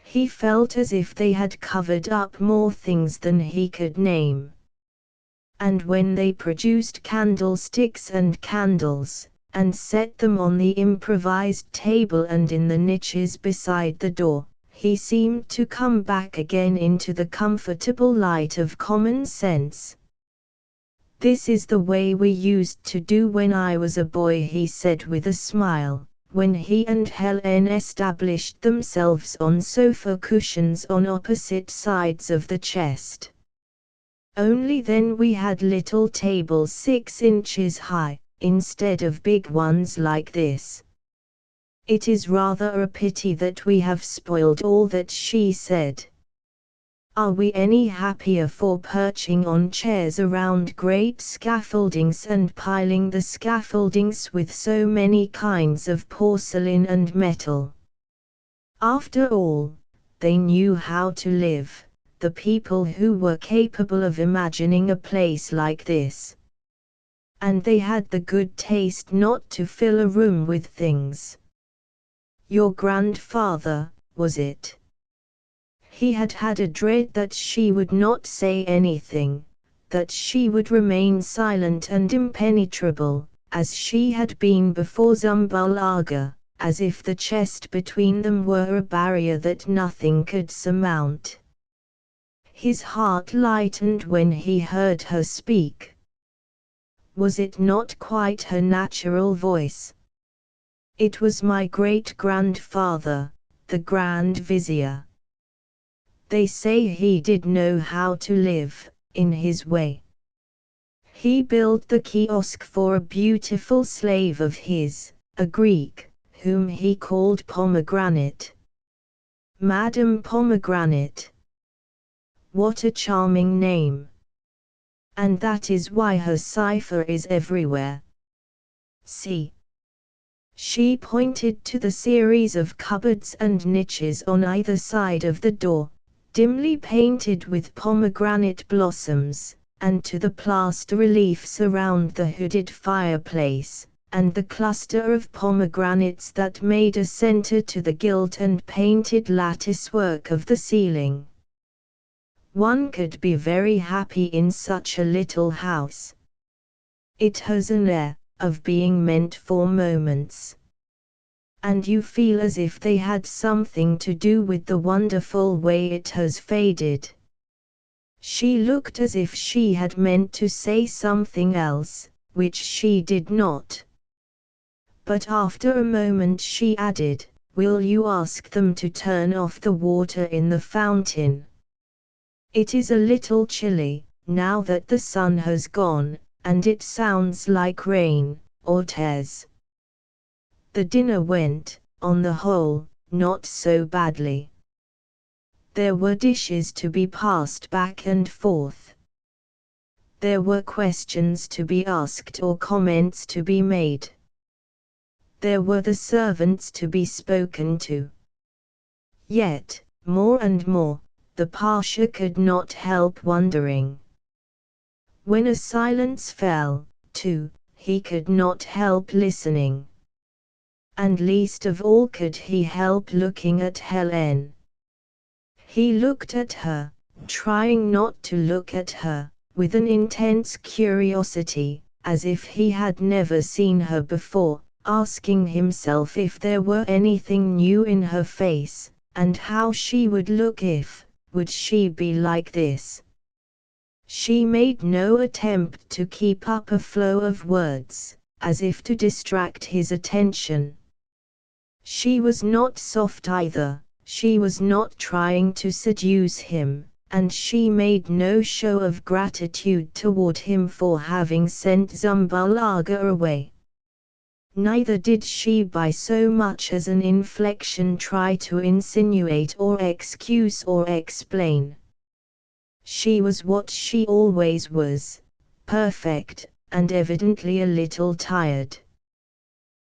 [SPEAKER 1] He felt as if they had covered up more things than he could name. And when they produced candlesticks and candles, and set them on the improvised table and in the niches beside the door, he seemed to come back again into the comfortable light of common sense. This is the way we used to do when I was a boy, he said with a smile, when he and Helen established themselves on sofa cushions on opposite sides of the chest. Only then we had little tables 6 inches high, instead of big ones like this. It is rather a pity that we have spoiled all that, she said. Are we any happier for perching on chairs around great scaffoldings and piling the scaffoldings with so many kinds of porcelain and metal? After all, they knew how to live, the people who were capable of imagining a place like this. And they had the good taste not to fill a room with things. Your grandfather, was it? He had had a dread that she would not say anything, that she would remain silent and impenetrable, as she had been before Zumbalaga, as if the chest between them were a barrier that nothing could surmount. His heart lightened when he heard her speak. Was it not quite her natural voice? It was my great-grandfather, the Grand Vizier. They say he did know how to live, in his way. He built the kiosk for a beautiful slave of his, a Greek, whom he called Pomegranate. Madame Pomegranate. What a charming name! And that is why her cipher is everywhere. See. She pointed to the series of cupboards and niches on either side of the door, dimly painted with pomegranate blossoms, and to the plaster reliefs around the hooded fireplace, and the cluster of pomegranates that made a center to the gilt and painted latticework of the ceiling. One could be very happy in such a little house. It has an air of being meant for moments. And you feel as if they had something to do with the wonderful way it has faded. She looked as if she had meant to say something else, which she did not. But after a moment she added, "Will you ask them to turn off the water in the fountain?" It is a little chilly, now that the sun has gone, and it sounds like rain, or tears. The dinner went, on the whole, not so badly. There were dishes to be passed back and forth. There were questions to be asked or comments to be made. There were the servants to be spoken to. Yet, more and more, the Pasha could not help wondering. When a silence fell, too, he could not help listening. And least of all could he help looking at Helen. He looked at her, trying not to look at her, with an intense curiosity, as if he had never seen her before, asking himself if there were anything new in her face, and how she would look would she be like this? She made no attempt to keep up a flow of words, as if to distract his attention. She was not soft either, she was not trying to seduce him, and she made no show of gratitude toward him for having sent Zumbalaga away. Neither did she by so much as an inflection try to insinuate or excuse or explain. She was what she always was, perfect, and evidently a little tired.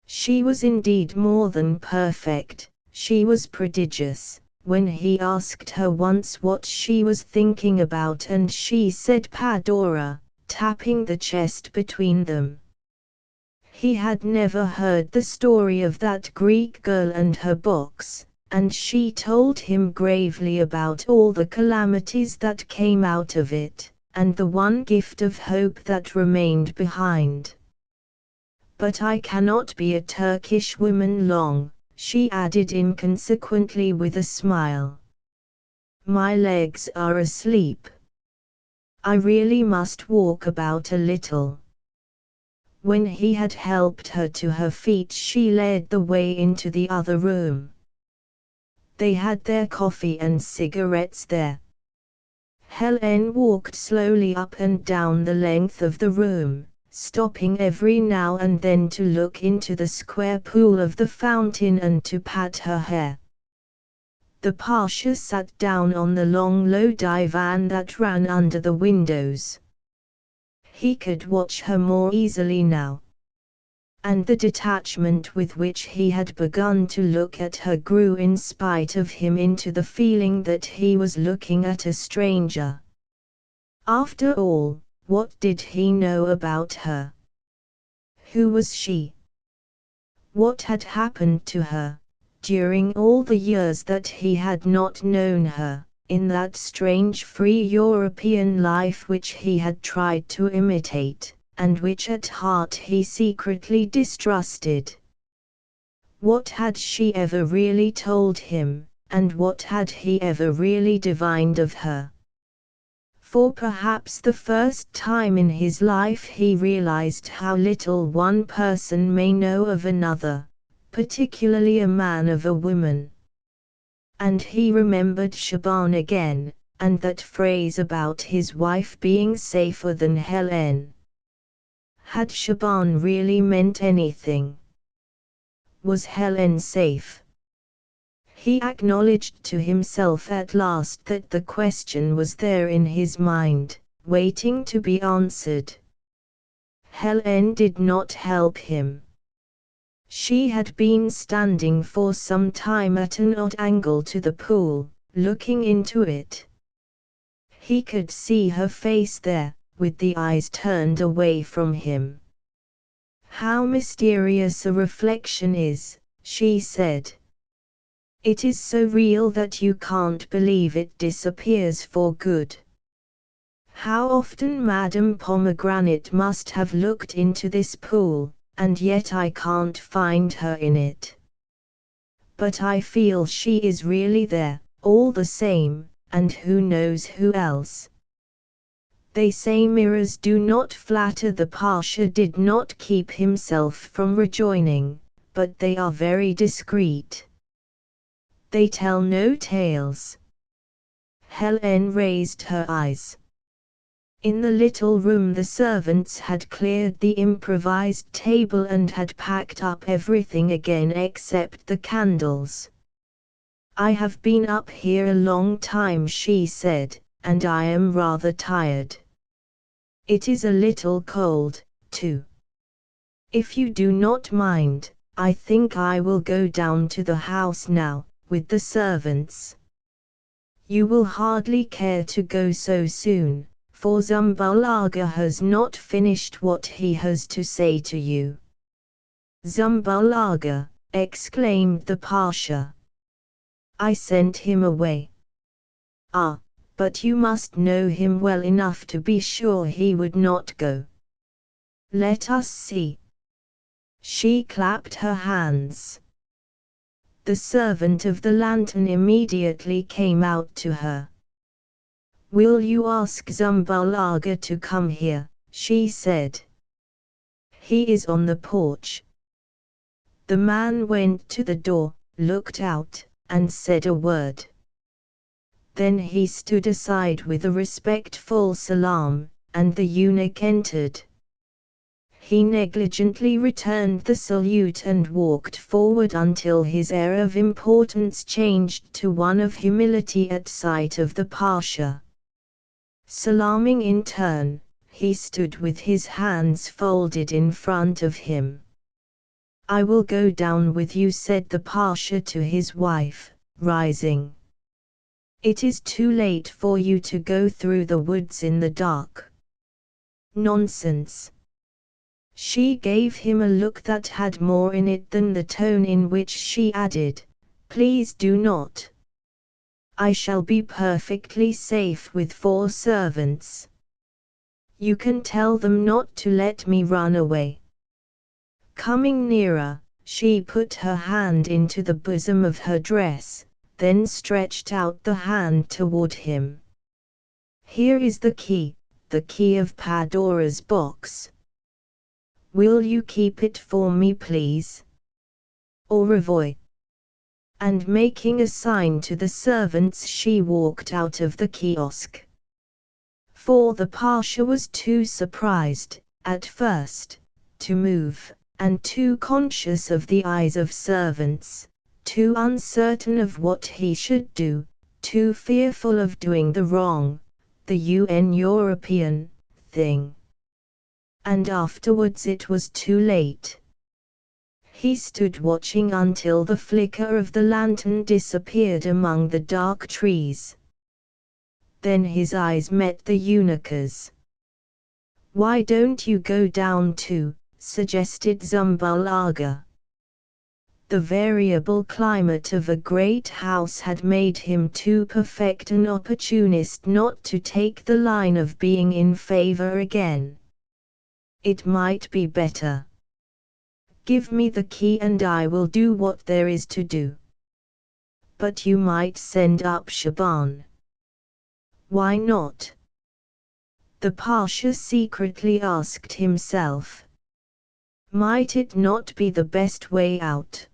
[SPEAKER 1] She was indeed more than perfect, she was prodigious. When he asked her once what she was thinking about, and she said Padora, tapping the chest between them. He had never heard the story of that Greek girl and her box, and she told him gravely about all the calamities that came out of it, and the one gift of hope that remained behind. But I cannot be a Turkish woman long, she added inconsequently with a smile. My legs are asleep. I really must walk about a little. When he had helped her to her feet, she led the way into the other room. They had their coffee and cigarettes there. Helen walked slowly up and down the length of the room, stopping every now and then to look into the square pool of the fountain and to pat her hair. The Pasha sat down on the long low divan that ran under the windows. He could watch her more easily now. And the detachment with which he had begun to look at her grew in spite of him into the feeling that he was looking at a stranger. After all, what did he know about her? Who was she? What had happened to her, during all the years that he had not known her, in that strange free European life which he had tried to imitate, and which at heart he secretly distrusted? What had she ever really told him, and what had he ever really divined of her? For perhaps the first time in his life he realized how little one person may know of another, particularly a man of a woman. And he remembered Shaban again, and that phrase about his wife being safer than Helen. Had Shaban really meant anything? Was Helen safe? He acknowledged to himself at last that the question was there in his mind, waiting to be answered. Helen did not help him. She had been standing for some time at an odd angle to the pool, looking into it. He could see her face there, with the eyes turned away from him. How mysterious a reflection is, she said. It is so real that you can't believe it disappears for good. How often Madame Pomegranate must have looked into this pool, and yet I can't find her in it. But I feel she is really there, all the same, and who knows who else. They say mirrors do not flatter. The Pasha did not keep himself from rejoining, but they are very discreet. They tell no tales. Helen raised her eyes. In the little room the servants had cleared the improvised table and had packed up everything again except the candles. "I have been up here a long time," she said, "and I am rather tired. It is a little cold, too. If you do not mind, I think I will go down to the house now, with the servants. You will hardly care to go so soon, for Zumbalaga has not finished what he has to say to you." "Zumbalaga!" exclaimed the Pasha. "I sent him away." "Ah, but you must know him well enough to be sure he would not go." "Let us see." She clapped her hands. The servant of the lantern immediately came out to her. "Will you ask Zumbalaga to come here?" she said. "He is on the porch." The man went to the door, looked out, and said a word. Then he stood aside with a respectful salam, and the eunuch entered. He negligently returned the salute and walked forward until his air of importance changed to one of humility at sight of the Pasha. Salaaming in turn, he stood with his hands folded in front of him. "I will go down with you," said the Pasha to his wife, rising. "It is too late for you to go through the woods in the dark." "Nonsense." She gave him a look that had more in it than the tone in which she added, "Please do not. I shall be perfectly safe with 4 servants. You can tell them not to let me run away." Coming nearer, she put her hand into the bosom of her dress, then stretched out the hand toward him. "Here is the key of Pandora's box. Will you keep it for me, please? Au revoir." And making a sign to the servants, she walked out of the kiosk. For the Pasha was too surprised, at first, to move, and too conscious of the eyes of servants, too uncertain of what he should do, too fearful of doing the wrong, the European thing. And afterwards it was too late. He stood watching until the flicker of the lantern disappeared among the dark trees. Then his eyes met the eunuch's. "Why don't you go down too?" suggested Zumbalaga. The variable climate of a great house had made him too perfect an opportunist not to take the line of being in favor again. "It might be better. Give me the key and I will do what there is to do." "But you might send up Shaban." "Why not?" the Pasha secretly asked himself. Might it not be the best way out?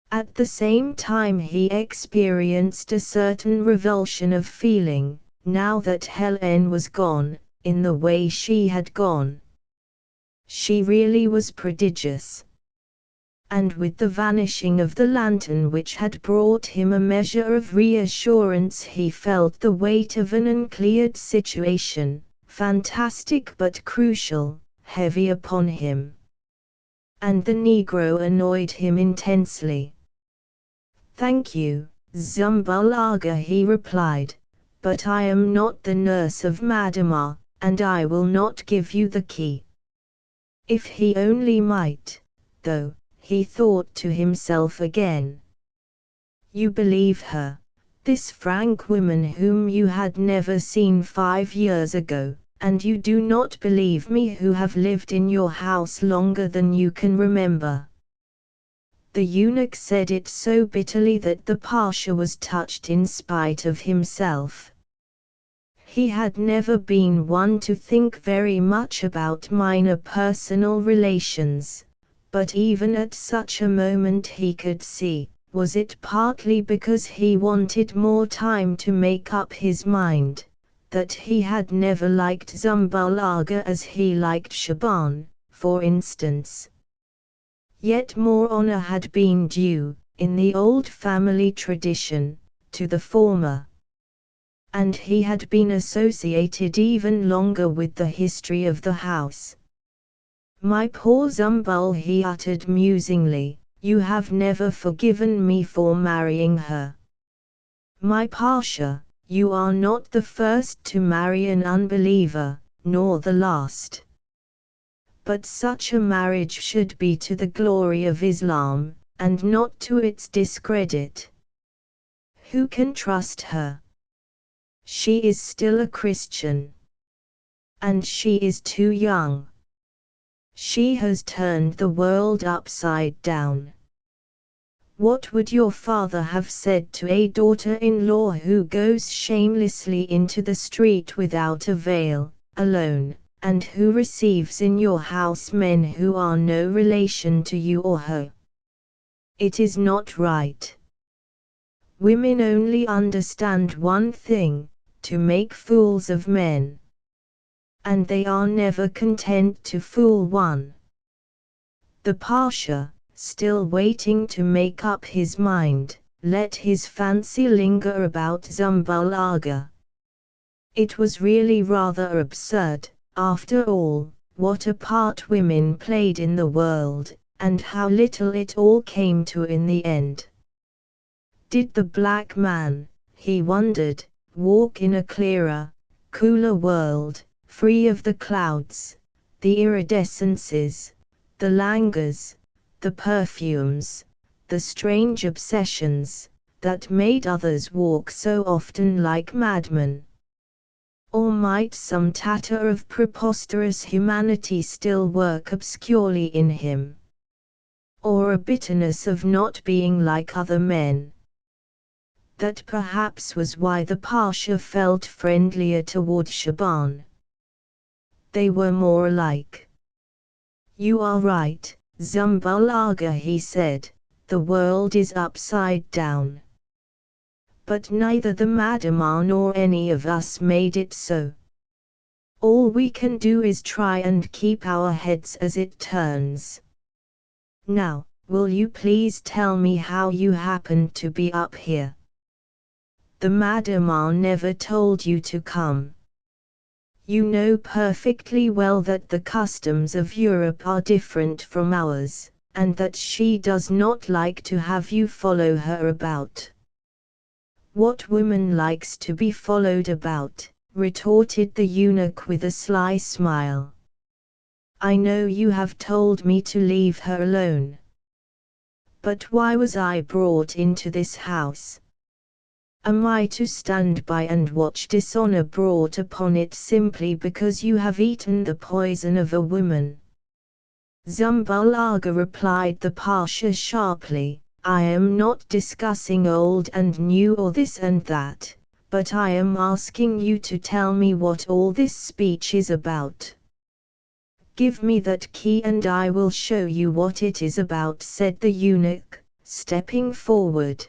[SPEAKER 1] At the same time he experienced a certain revulsion of feeling, now that Helen was gone, in the way she had gone. She really was prodigious. And with the vanishing of the lantern which had brought him a measure of reassurance, he felt the weight of an uncleared situation, fantastic but crucial, heavy upon him. And the Negro annoyed him intensely. "Thank you, Zumbalaga," he replied, "but I am not the nurse of Madama, and I will not give you the key." If he only might, though, he thought to himself again. You believe her, this frank woman whom you had never seen 5 years ago, and you do not believe me who have lived in your house longer than you can remember. The eunuch said it so bitterly that the Pasha was touched in spite of himself. He had never been one to think very much about minor personal relations, but even at such a moment he could see, Was it partly because he wanted more time to make up his mind, that he had never liked Zumbalaga as he liked Shaban, for instance? Yet more honor had been due, in the old family tradition, to the former. And he had been associated even longer with the history of the house. "My poor Zumbul," he uttered musingly, "you have never forgiven me for marrying her. My Pasha, you are not the first to marry an unbeliever, nor the last. But such a marriage should be to the glory of Islam, and not to its discredit. Who can trust her? She is still a Christian. And she is too young. She has turned the world upside down. What would your father have said to a daughter-in-law who goes shamelessly into the street without a veil, alone, and who receives in your house men who are no relation to you or her? It is not right. Women only understand one thing, to make fools of men. And they are never content to fool one." The Pasha, still waiting to make up his mind, let his fancy linger about Zumbalaga. It was really rather absurd, after all, what a part women played in the world, and how little it all came to in the end. Did the black man, he wondered, walk in a clearer, cooler world, free of the clouds, the iridescences, the languors, the perfumes, the strange obsessions, that made others walk so often like madmen? Or might some tatter of preposterous humanity still work obscurely in him? Or a bitterness of not being like other men? That perhaps was why the Pasha felt friendlier toward Shaban. They were more alike. "You are right, Zumbalaga," he said, "the world is upside down. But neither the Madama nor any of us made it so. All we can do is try and keep our heads as it turns. Now, will you please tell me how you happened to be up here? The Madama never told you to come. You know perfectly well that the customs of Europe are different from ours, and that she does not like to have you follow her about." "What woman likes to be followed about?" retorted the eunuch with a sly smile. "I know you have told me to leave her alone. But why was I brought into this house? Am I to stand by and watch dishonor brought upon it simply because you have eaten the poison of a woman?" "Zumbalaga," replied the Pasha sharply, "I am not discussing old and new or this and that, but I am asking you to tell me what all this speech is about." "Give me that key and I will show you what it is about," said the eunuch, stepping forward.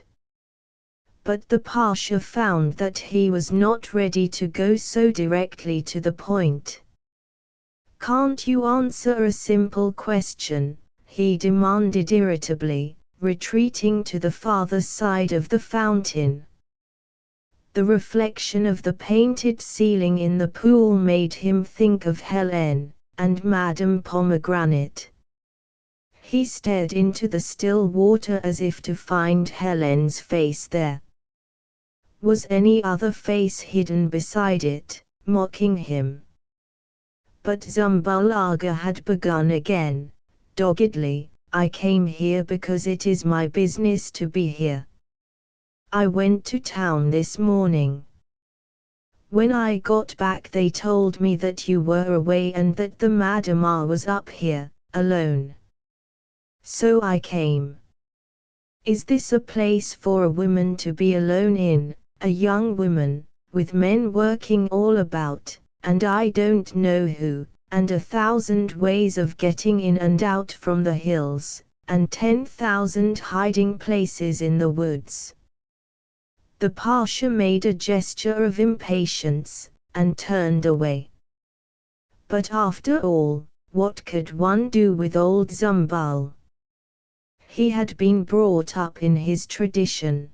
[SPEAKER 1] But the Pasha found that he was not ready to go so directly to the point. "Can't you answer a simple question?" he demanded irritably, retreating to the farther side of the fountain. The reflection of the painted ceiling in the pool made him think of Hélène and Madame Pomegranate. He stared into the still water as if to find Hélène's face there. Was any other face hidden beside it, mocking him? But Zumbalaga had begun again, doggedly, "I came here because it is my business to be here. I went to town this morning. When I got back they told me that you were away and that the Madama was up here, alone. So I came. Is this a place for a woman to be alone in, a young woman, with men working all about, and I don't know who, and 1,000 ways of getting in and out from the hills, and 10,000 hiding places in the woods. The Pasha made a gesture of impatience, and turned away. But after all, what could one do with old Zumbal? He had been brought up in his tradition.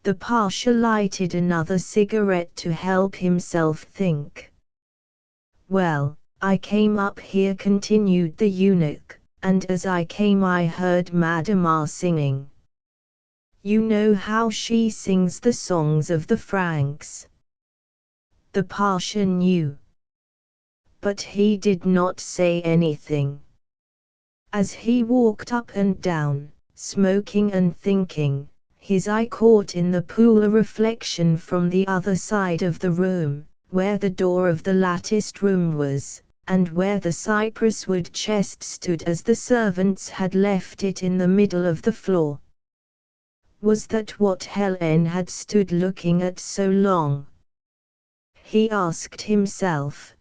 [SPEAKER 1] The Pasha lighted another cigarette to help himself think. "Well, I came up here," continued the eunuch, "and as I came I heard Madame singing. You know how she sings the songs of the Franks." The Pasha knew. But he did not say anything. As he walked up and down, smoking and thinking, his eye caught in the pool a reflection from the other side of the room, where the door of the latticed room was, and where the cypress wood chest stood as the servants had left it in the middle of the floor. Was that what Helen had stood looking at so long? He asked himself.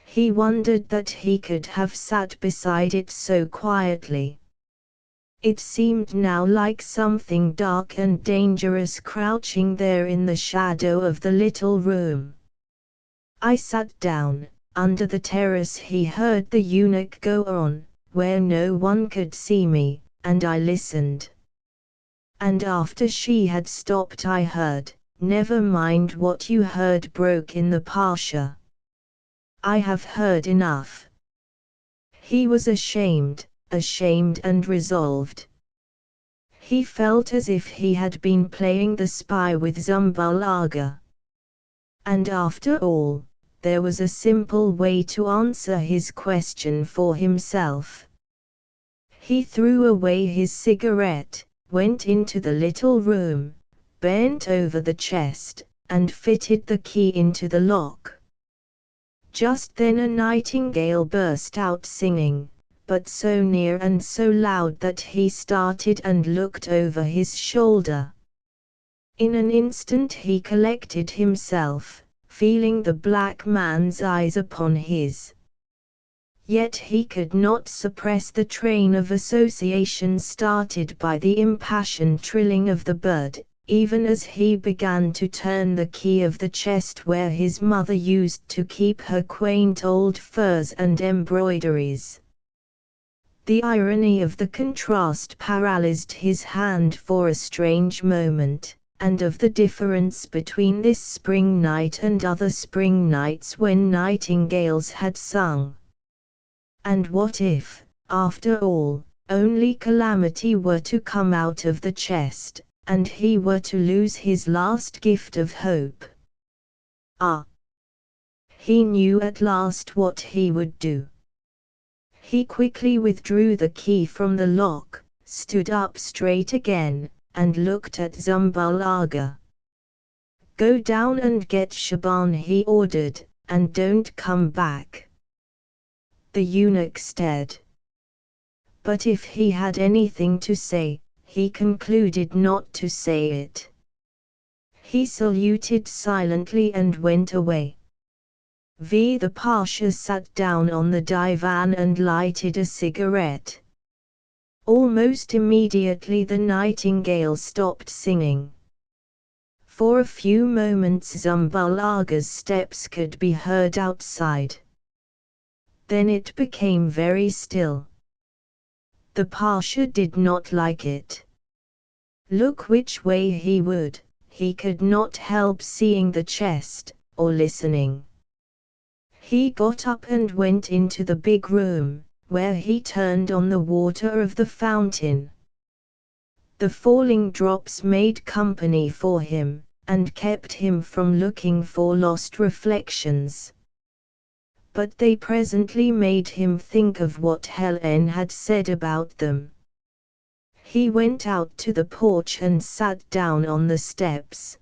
[SPEAKER 1] He wondered that he could have sat beside it so quietly. It seemed now like something dark and dangerous crouching there in the shadow of the little room. I sat down, under the terrace, he heard the eunuch go on, where no one could see me, and I listened. And after she had stopped I heard, "Never mind what you heard," broke in the Pasha. "I have heard enough." He was ashamed and resolved. He felt as if he had been playing the spy with Zumbal Agha. And after all, there was a simple way to answer his question for himself. He threw away his cigarette, went into the little room, bent over the chest, and fitted the key into the lock. Just then a nightingale burst out singing, but so near and so loud that he started and looked over his shoulder. In an instant he collected himself, feeling the black man's eyes upon his. Yet he could not suppress the train of association started by the impassioned trilling of the bird, even as he began to turn the key of the chest where his mother used to keep her quaint old furs and embroideries. The irony of the contrast paralyzed his hand for a strange moment, and of the difference between this spring night and other spring nights when nightingales had sung. And what if, after all, only calamity were to come out of the chest, and he were to lose his last gift of hope? Ah! He knew at last what he would do. He quickly withdrew the key from the lock, stood up straight again, and looked at Zumbal Agha. "Go down and get Shaban," he ordered, "and don't come back." The eunuch stared. But if he had anything to say, he concluded not to say it. He saluted silently and went away. The Pasha sat down on the divan and lighted a cigarette. Almost immediately the nightingale stopped singing. For a few moments Zumbal Agha's steps could be heard outside. Then it became very still. The Pasha did not like it. Look which way he would, he could not help seeing the chest, or listening. He got up and went into the big room, where he turned on the water of the fountain. The falling drops made company for him, and kept him from looking for lost reflections. But they presently made him think of what Helen had said about them. He went out to the porch and sat down on the steps.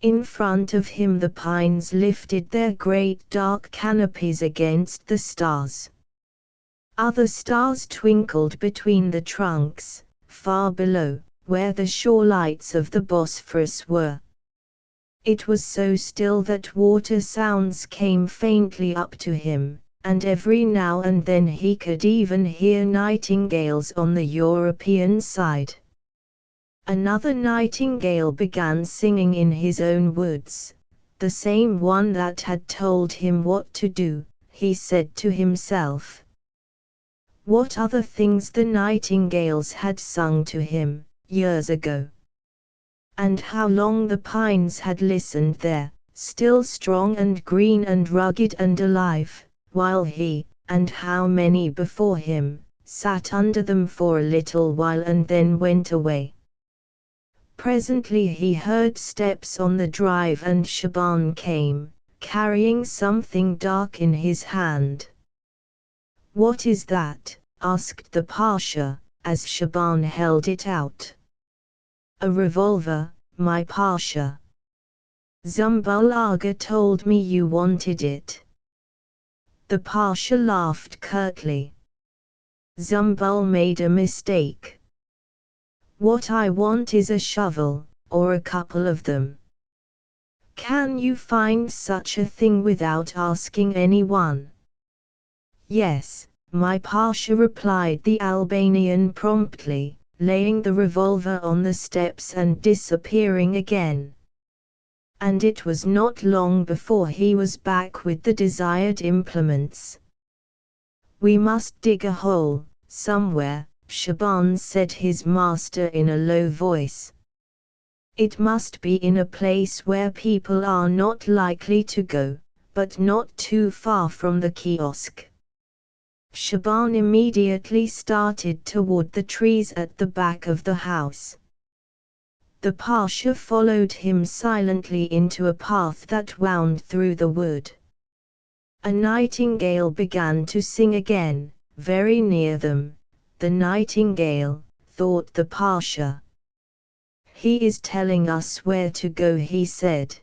[SPEAKER 1] In front of him the pines lifted their great dark canopies against the stars. Other stars twinkled between the trunks, far below, where the shore lights of the Bosphorus were. It was so still that water sounds came faintly up to him, and every now and then he could even hear nightingales on the European side. Another nightingale began singing in his own woods, the same one that had told him what to do, he said to himself. What other things the nightingales had sung to him, years ago. And how long the pines had listened there, still strong and green and rugged and alive, while he, and how many before him, sat under them for a little while and then went away. Presently he heard steps on the drive and Shaban came, carrying something dark in his hand. What is that? Asked the Pasha, as Shaban held it out. A revolver, my Pasha. Zumbul Agha told me you wanted it. The Pasha laughed curtly. Zumbul made a mistake. What I want is a shovel, or a couple of them. Can you find such a thing without asking anyone? Yes, my Pasha, replied the Albanian promptly, laying the revolver on the steps and disappearing again. And it was not long before he was back with the desired implements. We must dig a hole, somewhere, Shaban said his master in a low voice. It must be in a place where people are not likely to go, but not too far from the kiosk. Shaban immediately started toward the trees at the back of the house. The Pasha followed him silently into a path that wound through the wood. A nightingale began to sing again, very near them. The nightingale, thought the Pasha. He is telling us where to go, he said.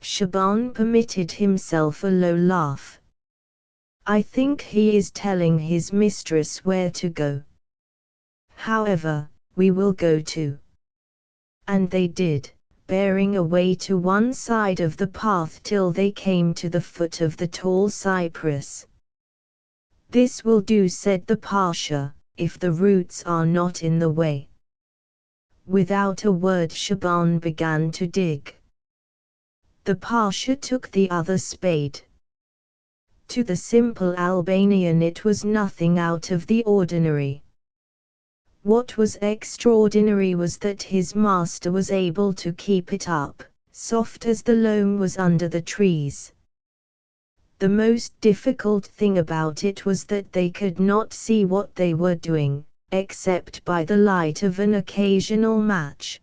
[SPEAKER 1] Shaban permitted himself a low laugh. I think he is telling his mistress where to go. However, we will go too. And they did, bearing away to one side of the path till they came to the foot of the tall cypress. This will do, said the Pasha, if the roots are not in the way. Without a word Shaban began to dig. The Pasha took the other spade. To the simple Albanian it was nothing out of the ordinary. What was extraordinary was that his master was able to keep it up, soft as the loam was under the trees. The most difficult thing about it was that they could not see what they were doing, except by the light of an occasional match.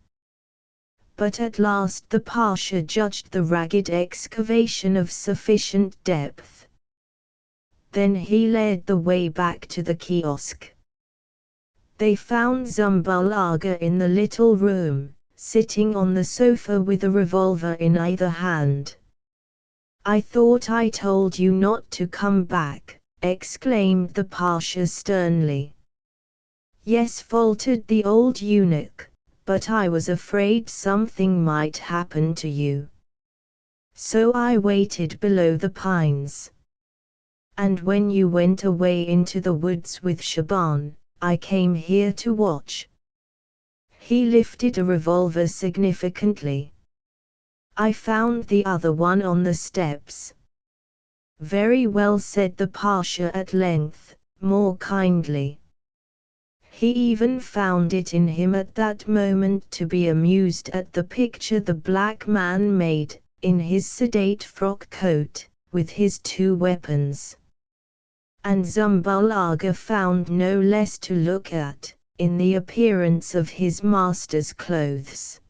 [SPEAKER 1] But at last the Pasha judged the ragged excavation of sufficient depth. Then he led the way back to the kiosk. They found Zumbul Agha in the little room, sitting on the sofa with a revolver in either hand. I thought I told you not to come back, exclaimed the Pasha sternly. Yes, faltered the old eunuch, but I was afraid something might happen to you. So I waited below the pines. And when you went away into the woods with Shaban, I came here to watch. He lifted a revolver significantly. I found the other one on the steps. Very well, said the Pasha at length, more kindly. He even found it in him at that moment to be amused at the picture the black man made, in his sedate frock coat, with his two weapons. And Zumbul Agha found no less to look at, in the appearance of his master's clothes.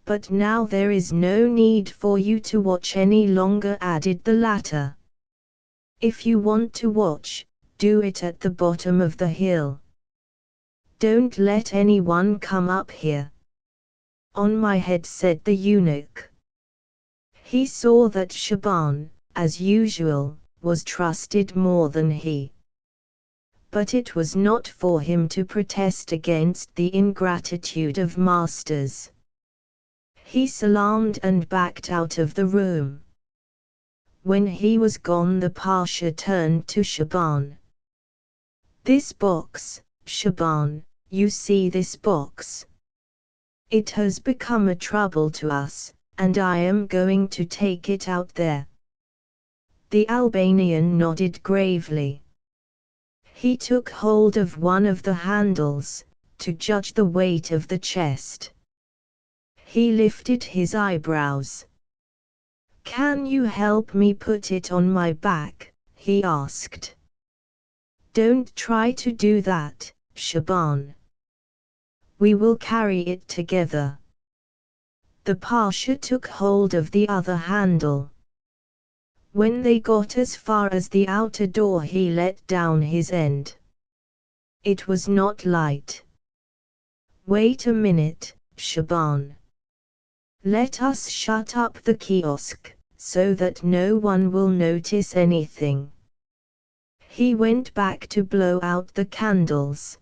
[SPEAKER 1] But now there is no need for you to watch any longer, added the latter. If you want to watch, do it at the bottom of the hill. Don't let anyone come up here. On my head, said the eunuch. He saw that Shaban, as usual, was trusted more than he. But it was not for him to protest against the ingratitude of masters. He salaamed and backed out of the room. When he was gone, the Pasha turned to Shaban. "This box, Shaban, you see this box? It has become a trouble to us, and I am going to take it out there." The Albanian nodded gravely. He took hold of one of the handles, to judge the weight of the chest. He lifted his eyebrows. "Can you help me put it on my back?" he asked. "Don't try to do that, Shaban. We will carry it together." The Pasha took hold of the other handle. When they got as far as the outer door, he let down his end. It was not light. "Wait a minute, Shaban. Let us shut up the kiosk, so that no one will notice anything." He went back to blow out the candles.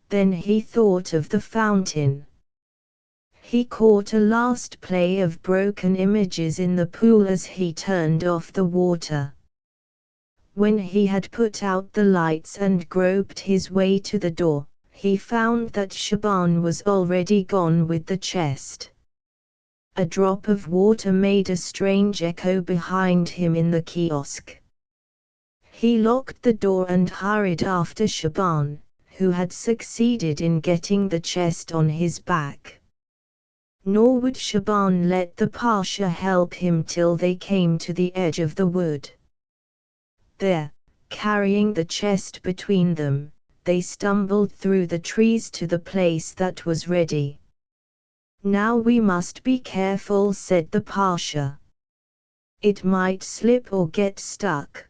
[SPEAKER 1] Then he thought of the fountain. He caught a last play of broken images in the pool as he turned off the water. When he had put out the lights and groped his way to the door, he found that Shaban was already gone with the chest. A drop of water made a strange echo behind him in the kiosk. He locked the door and hurried after Shaban, who had succeeded in getting the chest on his back. Nor would Shaban let the Pasha help him till they came to the edge of the wood. There, carrying the chest between them, they stumbled through the trees to the place that was ready. "Now we must be careful," said the Pasha. "It might slip or get stuck."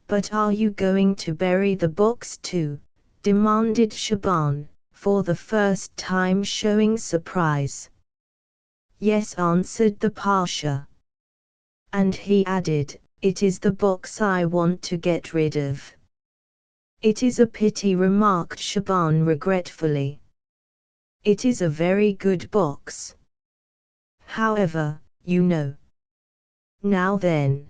[SPEAKER 1] "But are you going to bury the box too?" demanded Shaban, for the first time showing surprise. "Yes," answered the Pasha. And he added, "It is the box I want to get rid of." "It is a pity," remarked Shaban regretfully. "It is a very good box. However, you know." "Now then."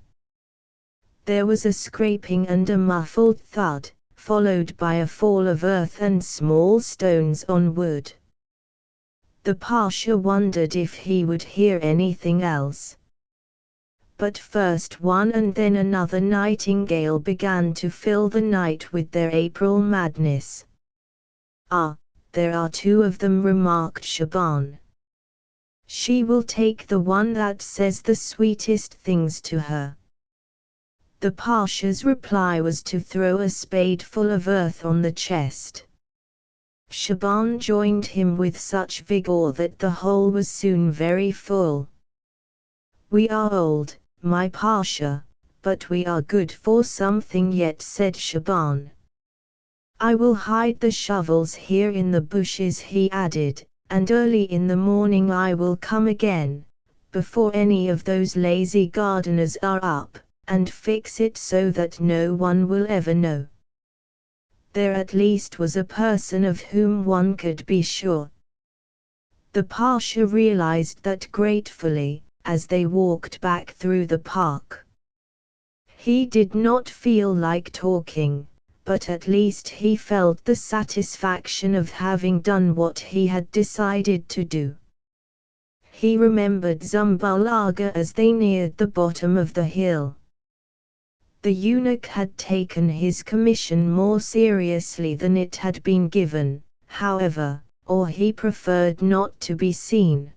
[SPEAKER 1] There was a scraping and a muffled thud, followed by a fall of earth and small stones on wood. The Pasha wondered if he would hear anything else. But first one and then another nightingale began to fill the night with their April madness. "Ah, there are two of them," remarked Shaban. "She will take the one that says the sweetest things to her." The Pasha's reply was to throw a spadeful of earth on the chest. Shaban joined him with such vigor that the hole was soon very full. "We are old, my Pasha, but we are good for something yet," said Shaban. "I will hide the shovels here in the bushes," he added, "and early in the morning I will come again, before any of those lazy gardeners are up, and fix it so that no one will ever know." There at least was a person of whom one could be sure. The Pasha realized that gratefully, as they walked back through the park. He did not feel like talking, but at least he felt the satisfaction of having done what he had decided to do. He remembered Zumbalaga as they neared the bottom of the hill. The eunuch had taken his commission more seriously than it had been given, however, or he preferred not to be seen.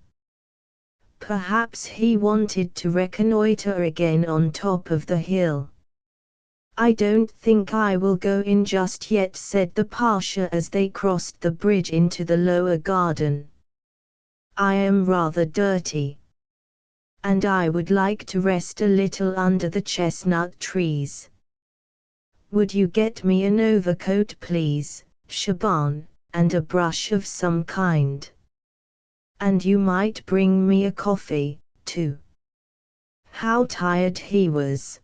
[SPEAKER 1] Perhaps he wanted to reconnoiter again on top of the hill. "I don't think I will go in just yet," said the Pasha as they crossed the bridge into the lower garden. "I am rather dirty. And I would like to rest a little under the chestnut trees." "Would you get me an overcoat please, Shaban, and a brush of some kind? And you might bring me a coffee, too." How tired he was!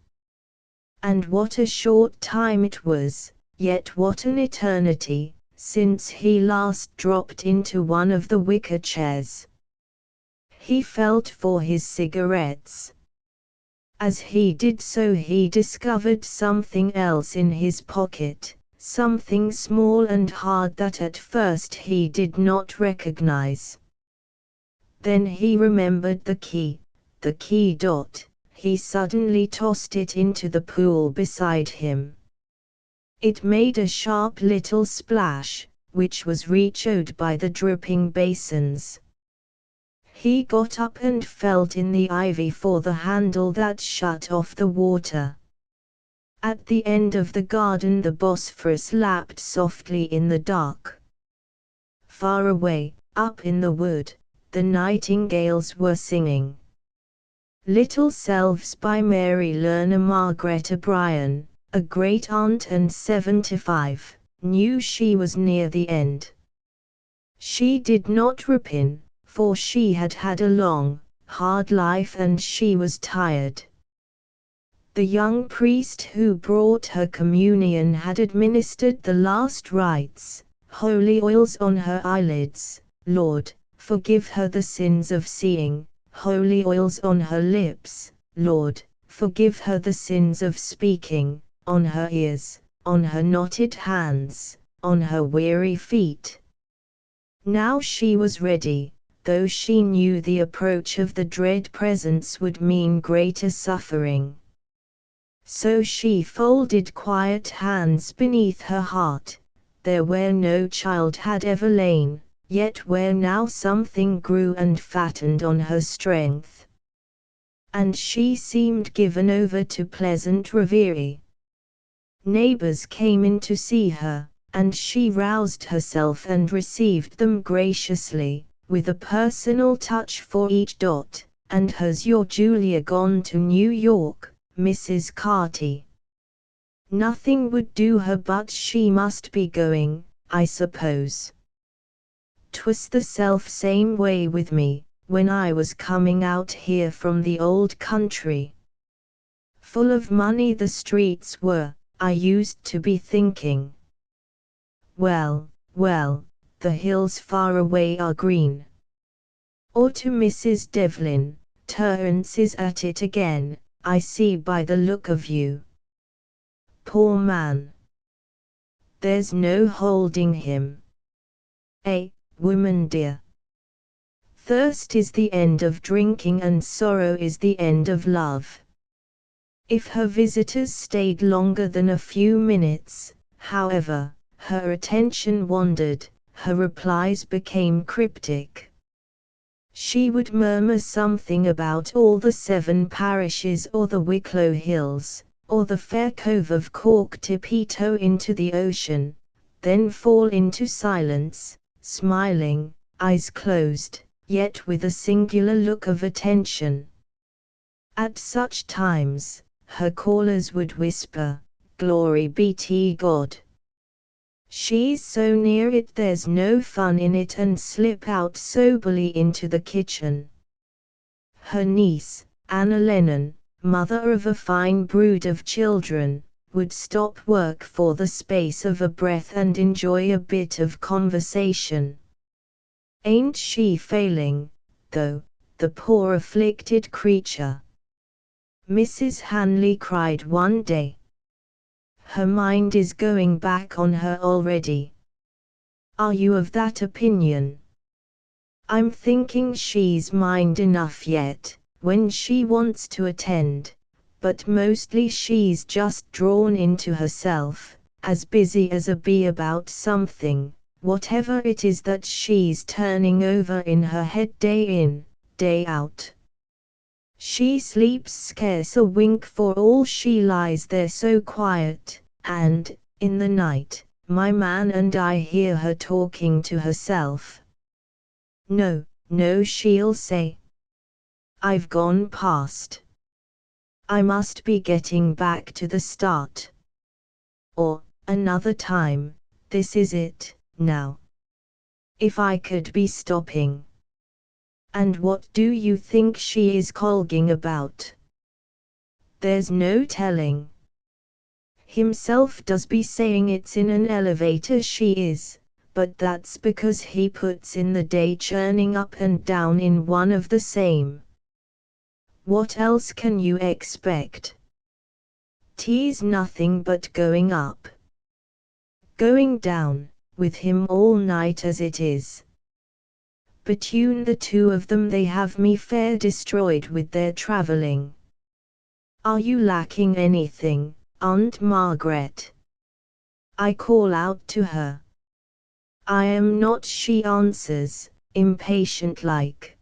[SPEAKER 1] And what a short time it was, yet what an eternity, since he last dropped into one of the wicker chairs. He felt for his cigarettes. As he did so he discovered something else in his pocket, something small and hard that at first he did not recognize. Then he remembered the key. He suddenly tossed it into the pool beside him. It made a sharp little splash, which was reechoed by the dripping basins. He got up and felt in the ivy for the handle that shut off the water. At the end of the garden the Bosphorus lapped softly in the dark. Far away, up in the wood, the nightingales were singing. Little Selves by Mary Lerner. Margaret O'Brien, a great-aunt and 75, knew she was near the end. She did not repine, for she had had a long, hard life and she was tired. The young priest who brought her communion had administered the last rites, holy oils on her eyelids, Lord, forgive her the sins of seeing, holy oils on her lips, Lord, forgive her the sins of speaking, on her ears, on her knotted hands, on her weary feet. Now she was ready, though she knew the approach of the dread presence would mean greater suffering. So she folded quiet hands beneath her heart, there where no child had ever lain, yet where now something grew and fattened on her strength. And she seemed given over to pleasant reverie. Neighbors came in to see her, and she roused herself and received them graciously, with a personal touch for each. And has your Julia gone to New York, Mrs. Carty? Nothing would do her but she must be going, I suppose. 'Twas the self-same way with me, when I was coming out here from the old country. Full of money the streets were, I used to be thinking. Well, well, the hills far away are green. Or to Mrs. Devlin, Terence is at it again, I see by the look of you. Poor man. There's no holding him. Woman dear. Thirst is the end of drinking and sorrow is the end of love. If her visitors stayed longer than a few minutes, however, her attention wandered, her replies became cryptic. She would murmur something about all the 7 parishes or the Wicklow Hills, or the fair cove of Cork Tipito into the ocean, then fall into silence, smiling, eyes closed, yet with a singular look of attention. At such times, her callers would whisper, "Glory be to God. She's so near it there's no fun in it," and slip out soberly into the kitchen. Her niece, Anna Lennon, mother of a fine brood of children, would stop work for the space of a breath and enjoy a bit of conversation. Ain't she failing, though, the poor afflicted creature? Mrs. Hanley cried one day. Her mind is going back on her already. Are you of that opinion? I'm thinking she's mind enough yet, when she wants to attend, but mostly she's just drawn into herself, as busy as a bee about something, whatever it is that she's turning over in her head day in, day out. She sleeps scarce a wink for all she lies there so quiet, and, in the night, my man and I hear her talking to herself. No, no, she'll say. I've gone past. I must be getting back to the start. Or, another time, this is it, now. If I could be stopping. And what do you think she is colging about? There's no telling. Himself does be saying it's in an elevator she is, but that's because he puts in the day churning up and down in one of the same. What else can you expect? T's nothing but going up. Going down, with him all night as it is. Between the two of them they have me fair destroyed with their travelling. Are you lacking anything, Aunt Margaret? I call out to her. I am not, she answers, impatient-like.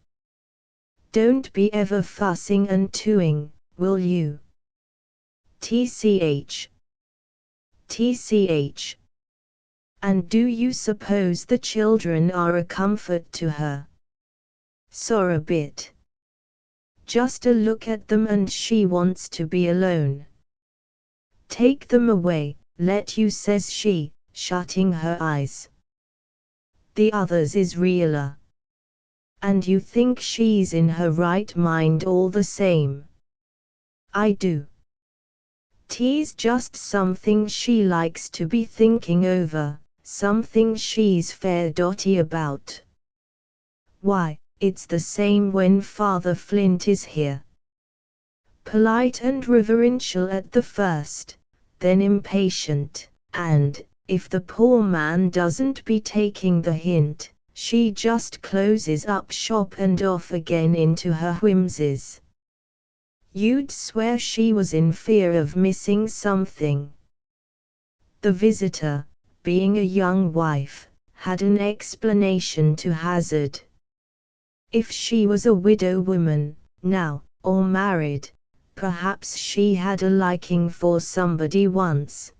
[SPEAKER 1] Don't be ever fussing and tooing, will you? TCH. TCH. And do you suppose the children are a comfort to her? Sorra bit. Just a look at them and she wants to be alone. Take them away, let you, says she, shutting her eyes. The others is realer. And you think she's in her right mind all the same? I do. T's just something she likes to be thinking over, something she's fair dotty about. Why, it's the same when Father Flint is here. Polite and reverential at the first, then impatient, and, if the poor man doesn't be taking the hint, she just closes up shop and off again into her whimsies. You'd swear she was in fear of missing something. The visitor, being a young wife, had an explanation to hazard. If she was a widow woman, now, or married, perhaps she had a liking for somebody once.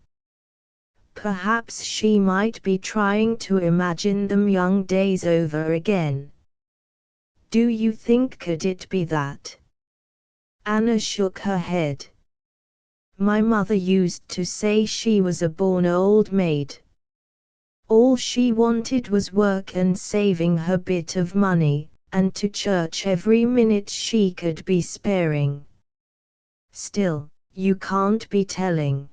[SPEAKER 1] Perhaps she might be trying to imagine them young days over again. Do you think could it be that? Anna shook her head. My mother used to say she was a born old maid. All she wanted was work and saving her bit of money, and to church every minute she could be sparing. Still, you can't be telling.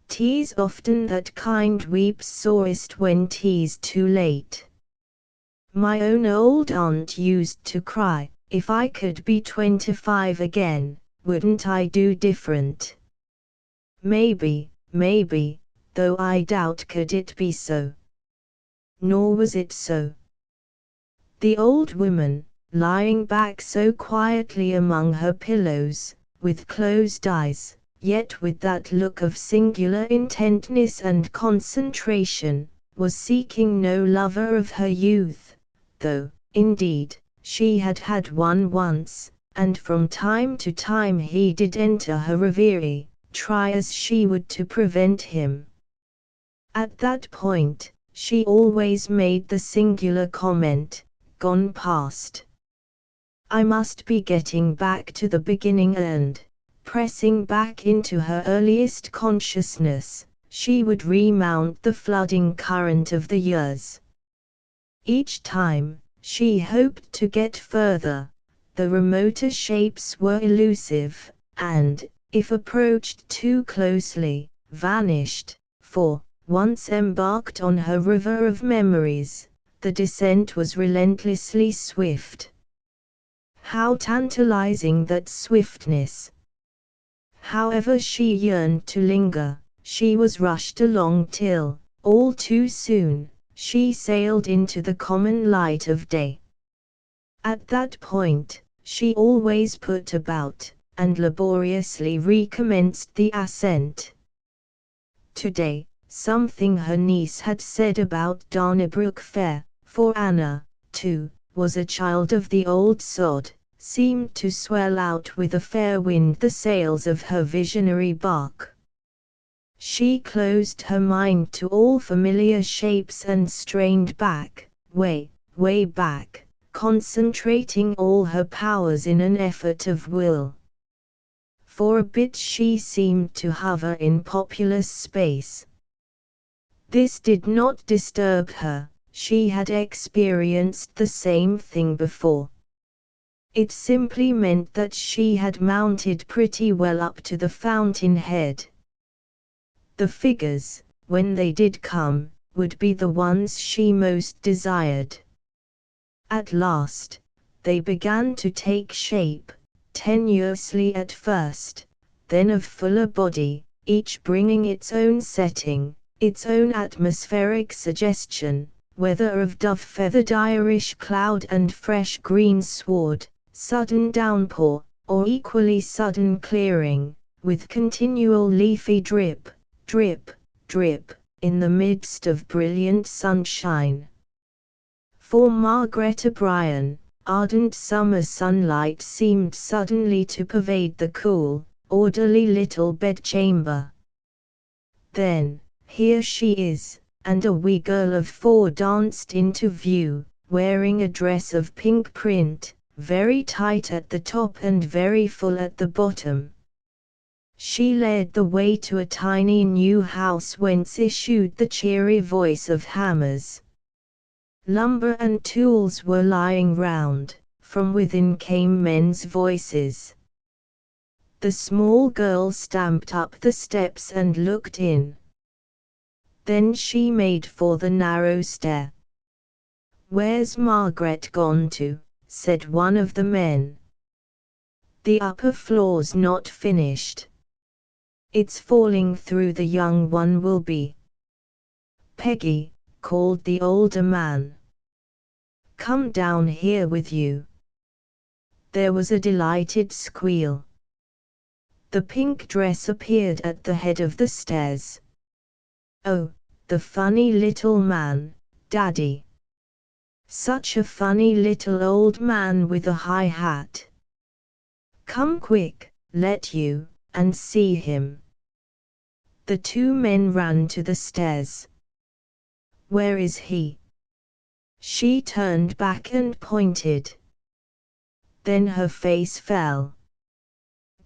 [SPEAKER 1] T's often that kind weeps sorest when 'tis too late. My own old aunt used to cry, if I could be 25 again, wouldn't I do different? Maybe, though I doubt could it be so. Nor was it so. The old woman, lying back so quietly among her pillows, with closed eyes, yet with that look of singular intentness and concentration, was seeking no lover of her youth, though, indeed, she had had one once, and from time to time he did enter her reverie, try as she would to prevent him. At that point, she always made the singular comment, "Gone past." I must be getting back to the beginning and, pressing back into her earliest consciousness, she would remount the flooding current of the years. Each time, she hoped to get further. The remoter shapes were elusive, and, if approached too closely, vanished, for, once embarked on her river of memories, the descent was relentlessly swift. How tantalizing that swiftness! However she yearned to linger, she was rushed along till, all too soon, she sailed into the common light of day. At that point, she always put about, and laboriously recommenced the ascent. Today, something her niece had said about Darnabrook Fair, for Anna, too, was a child of the old sod, seemed to swell out with a fair wind the sails of her visionary bark. She closed her mind to all familiar shapes and strained back, way back, concentrating all her powers in an effort of will. For a bit she seemed to hover in populous space. This did not disturb her, she had experienced the same thing before. It simply meant that she had mounted pretty well up to the fountainhead. The figures, when they did come, would be the ones she most desired. At last, they began to take shape, tenuously at first, then of fuller body, each bringing its own setting, its own atmospheric suggestion, whether of dove-feathered Irish cloud and fresh green sward, sudden downpour, or equally sudden clearing, with continual leafy drip, drip, drip, in the midst of brilliant sunshine. For Margaret O'Brien, ardent summer sunlight seemed suddenly to pervade the cool, orderly little bedchamber. Then, here she is, and a wee girl of 4 danced into view, wearing a dress of pink print, very tight at the top and very full at the bottom. She led the way to a tiny new house whence issued the cheery voice of hammers. Lumber and tools were lying round, from within came men's voices. The small girl stamped up the steps and looked in. Then she made for the narrow stair. "Where's Margaret gone to?" said one of the men. "The upper floor's not finished. It's falling through, the young one will be." "Peggy," called the older man. "Come down here with you." There was a delighted squeal. The pink dress appeared at the head of the stairs. "Oh, the funny little man, Daddy. Such a funny little old man with a high hat. Come quick, let you, and see him." The 2 men ran to the stairs. "Where is he?" She turned back and pointed. Then her face fell.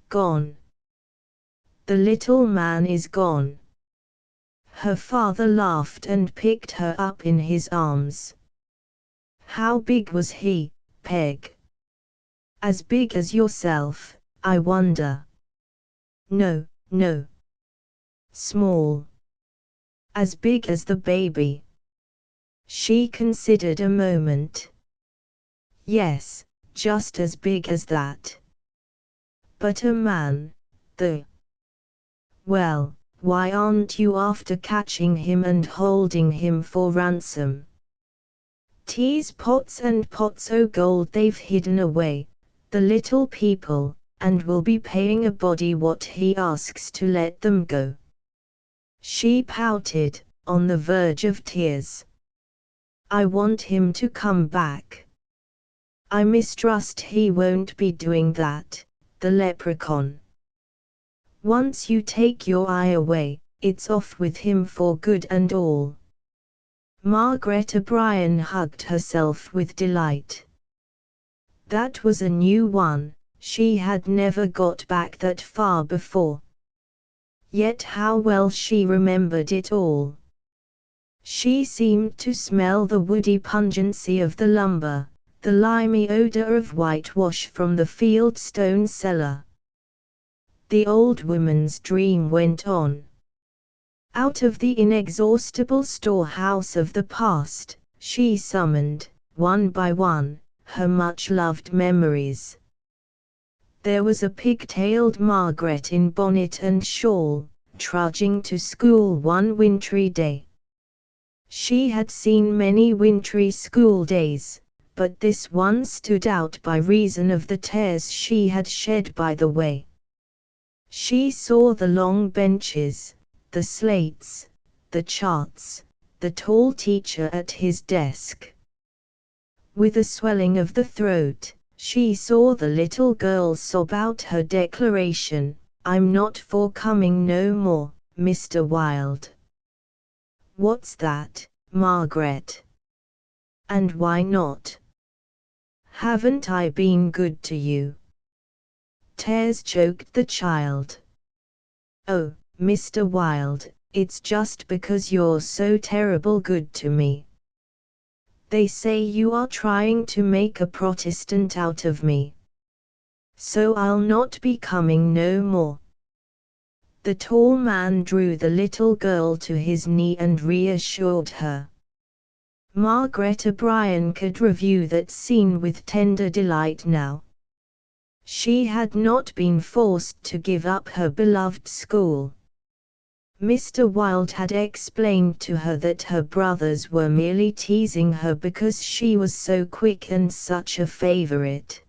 [SPEAKER 1] "Gone. The little man is gone." Her father laughed and picked her up in his arms. "How big was he, Peg?" "As big as yourself, I wonder." "No, no. Small. As big as the baby." She considered a moment. "Yes, just as big as that." "But a man, though." "Well, why aren't you after catching him and holding him for ransom? Teas pots and pots o' gold they've hidden away, the little people, and will be paying a body what he asks to let them go." She pouted, on the verge of tears. "I want him to come back. I mistrust he won't be doing that, the leprechaun. Once you take your eye away, it's off with him for good and all." Margaret O'Brien hugged herself with delight. That was a new one, she had never got back that far before. Yet how well she remembered it all. She seemed to smell the woody pungency of the lumber, the limey odor of whitewash from the field stone cellar. The old woman's dream went on. Out of the inexhaustible storehouse of the past, she summoned, one by one, her much-loved memories. There was a pig-tailed Margaret in bonnet and shawl, trudging to school one wintry day. She had seen many wintry school days, but this one stood out by reason of the tears she had shed by the way. She saw the long benches, the slates, the charts, the tall teacher at his desk. With a swelling of the throat, she saw the little girl sob out her declaration, "I'm not for coming no more, Mr. Wilde." "What's that, Margaret? And why not? Haven't I been good to you?" Tears choked the child. "Oh, Mr. Wilde, it's just because you're so terrible good to me. They say you are trying to make a Protestant out of me. So I'll not be coming no more." The tall man drew the little girl to his knee and reassured her. Margaret O'Brien could review that scene with tender delight now. She had not been forced to give up her beloved school. Mr. Wilde had explained to her that her brothers were merely teasing her because she was so quick and such a favorite.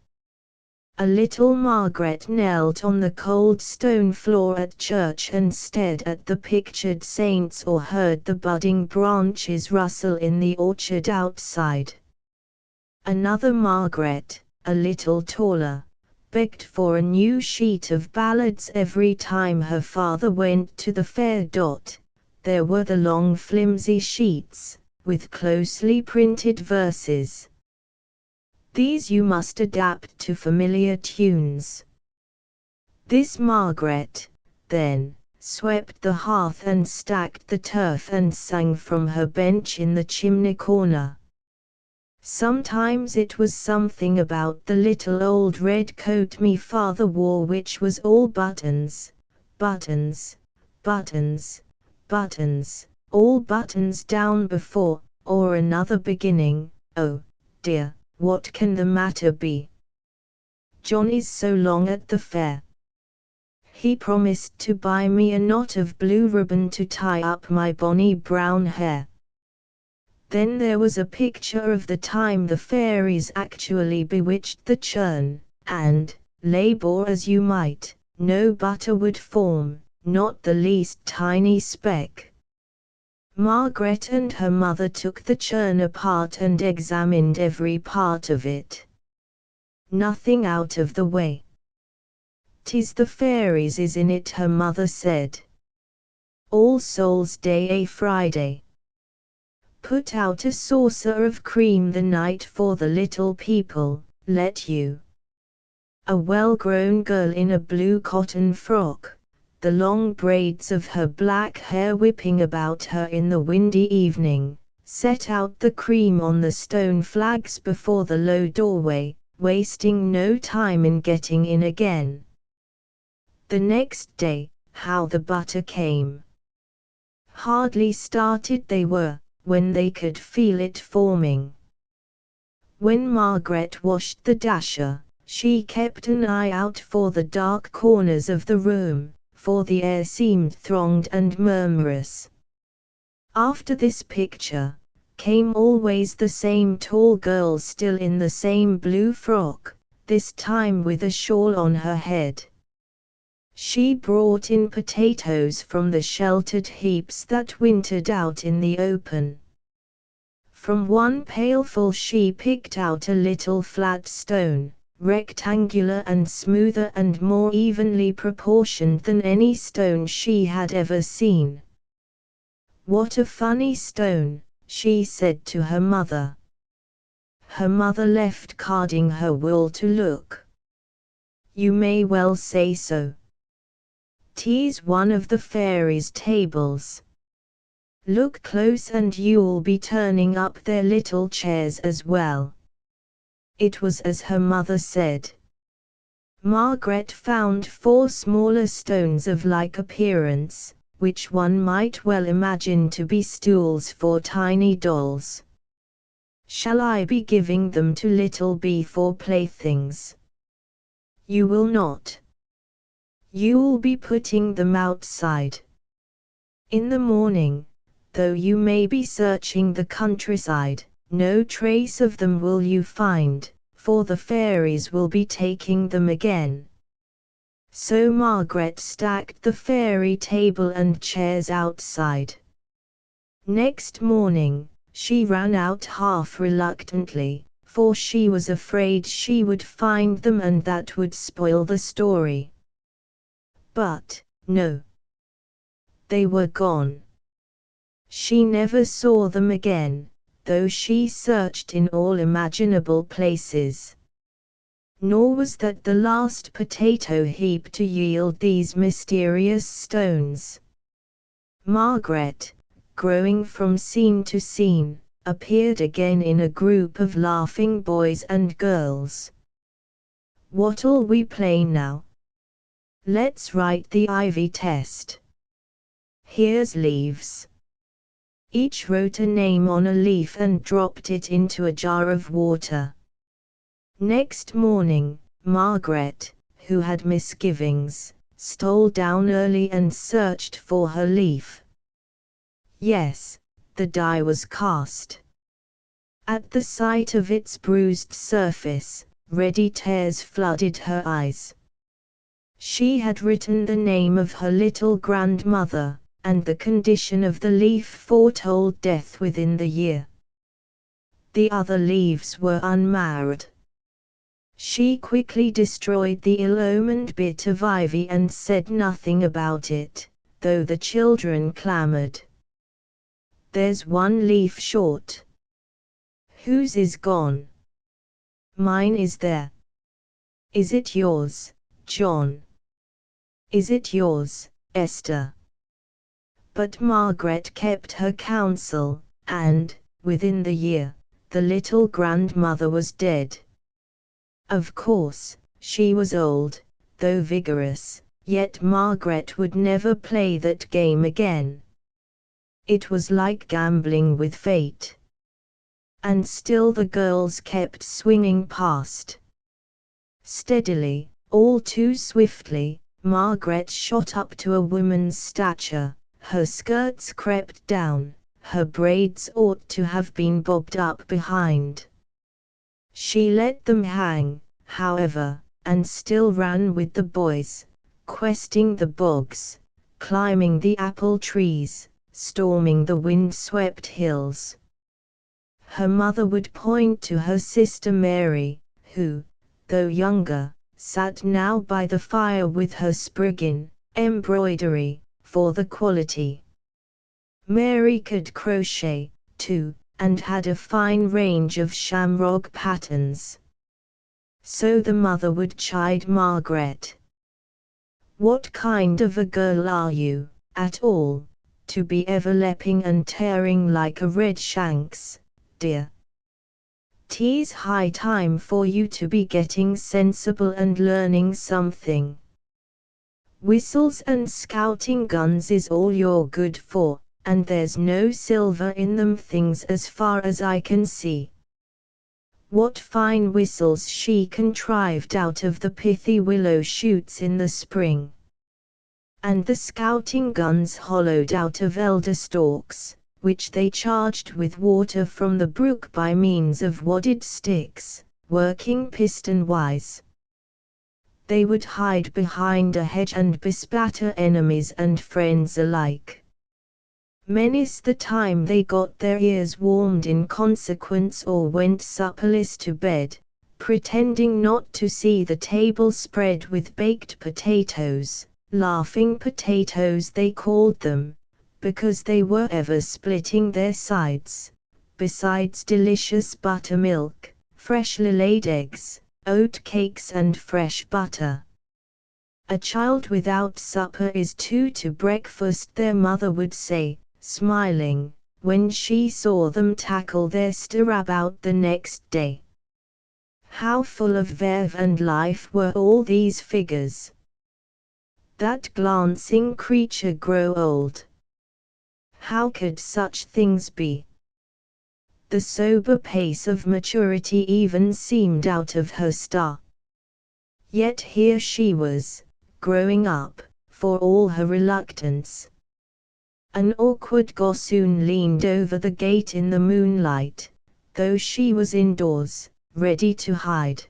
[SPEAKER 1] A little Margaret knelt on the cold stone floor at church and stared at the pictured saints or heard the budding branches rustle in the orchard outside. Another Margaret, a little taller, begged for a new sheet of ballads every time her father went to the fair. There were the long flimsy sheets, with closely printed verses. These you must adapt to familiar tunes. This Margaret, then, swept the hearth and stacked the turf and sang from her bench in the chimney corner. Sometimes it was something about the little old red coat me father wore which was all buttons, buttons, buttons, buttons, all buttons down before, or another beginning, "Oh, dear, what can the matter be? Johnny's so long at the fair. He promised to buy me a knot of blue ribbon to tie up my bonny brown hair." Then there was a picture of the time the fairies actually bewitched the churn, and, labor as you might, no butter would form, not the least tiny speck. Margaret and her mother took the churn apart and examined every part of it. Nothing out of the way. "'Tis the fairies is in it," her mother said. "All Souls' Day a Friday. Put out a saucer of cream the night for the little people, let you." A well-grown girl in a blue cotton frock, the long braids of her black hair whipping about her in the windy evening, set out the cream on the stone flags before the low doorway, wasting no time in getting in again. The next day, how the butter came! Hardly started they were, when they could feel it forming. When Margaret washed the dasher, she kept an eye out for the dark corners of the room, for the air seemed thronged and murmurous. After this picture, came always the same tall girl still in the same blue frock, this time with a shawl on her head. She brought in potatoes from the sheltered heaps that wintered out in the open. From one pailful she picked out a little flat stone, rectangular and smoother and more evenly proportioned than any stone she had ever seen. "What a funny stone," she said to her mother. Her mother left carding her wool to look. "You may well say so. 'Tis one of the fairies' tables. Look close and you'll be turning up their little chairs as well." It was as her mother said. Margaret found 4 smaller stones of like appearance, which one might well imagine to be stools for tiny dolls. "Shall I be giving them to little Bee for playthings?" "You will not. You'll be putting them outside. In the morning, though you may be searching the countryside, no trace of them will you find, for the fairies will be taking them again." So Margaret stacked the fairy table and chairs outside. Next morning, she ran out half reluctantly, for she was afraid she would find them and that would spoil the story. But, no. They were gone. She never saw them again, though she searched in all imaginable places. Nor was that the last potato heap to yield these mysterious stones. Margaret, growing from scene to scene, appeared again in a group of laughing boys and girls. "What'll we play now? Let's write the ivy test. Here's leaves." Each wrote a name on a leaf and dropped it into a jar of water. Next morning, Margaret, who had misgivings, stole down early and searched for her leaf. Yes, the die was cast. At the sight of its bruised surface, ready tears flooded her eyes. She had written the name of her little grandmother, and the condition of the leaf foretold death within the year. The other leaves were unmarred. She quickly destroyed the ill-omened bit of ivy and said nothing about it, though the children clamored. "There's one leaf short." "Whose is gone?" "Mine is there." "Is it yours, John?" "Is it yours, Esther?" But Margaret kept her counsel, and, within the year, the little grandmother was dead. Of course, she was old, though vigorous, yet Margaret would never play that game again. It was like gambling with fate. And still the girls kept swinging past. Steadily, all too swiftly, Margaret shot up to a woman's stature. Her skirts crept down, her braids ought to have been bobbed up behind. She let them hang, however, and still ran with the boys, questing the bogs, climbing the apple trees, storming the wind-swept hills. Her mother would point to her sister Mary, who, though younger, sat now by the fire with her spriggin embroidery, for the quality. Mary could crochet, too, and had a fine range of shamrock patterns. So the mother would chide Margaret. "What kind of a girl are you, at all, to be ever leaping and tearing like a redshanks, dear? 'Tis high time for you to be getting sensible and learning something. Whistles and scouting guns is all you're good for, and there's no silver in them things as far as I can see." What fine whistles she contrived out of the pithy willow shoots in the spring! And the scouting guns hollowed out of elder stalks, which they charged with water from the brook by means of wadded sticks, working piston-wise. They would hide behind a hedge and bespatter enemies and friends alike. Many's the time they got their ears warmed in consequence or went supperless to bed, pretending not to see the table spread with baked potatoes, laughing potatoes they called them, because they were ever splitting their sides, besides delicious buttermilk, freshly laid eggs, oat cakes and fresh butter. "A child without supper is two to breakfast," their mother would say, smiling, when she saw them tackle their stirabout the next day. How full of verve and life were all these figures! That glancing creature grow old! How could such things be? The sober pace of maturity even seemed out of her star. Yet here she was, growing up, for all her reluctance. An awkward gossoon leaned over the gate in the moonlight, though she was indoors, ready to hide.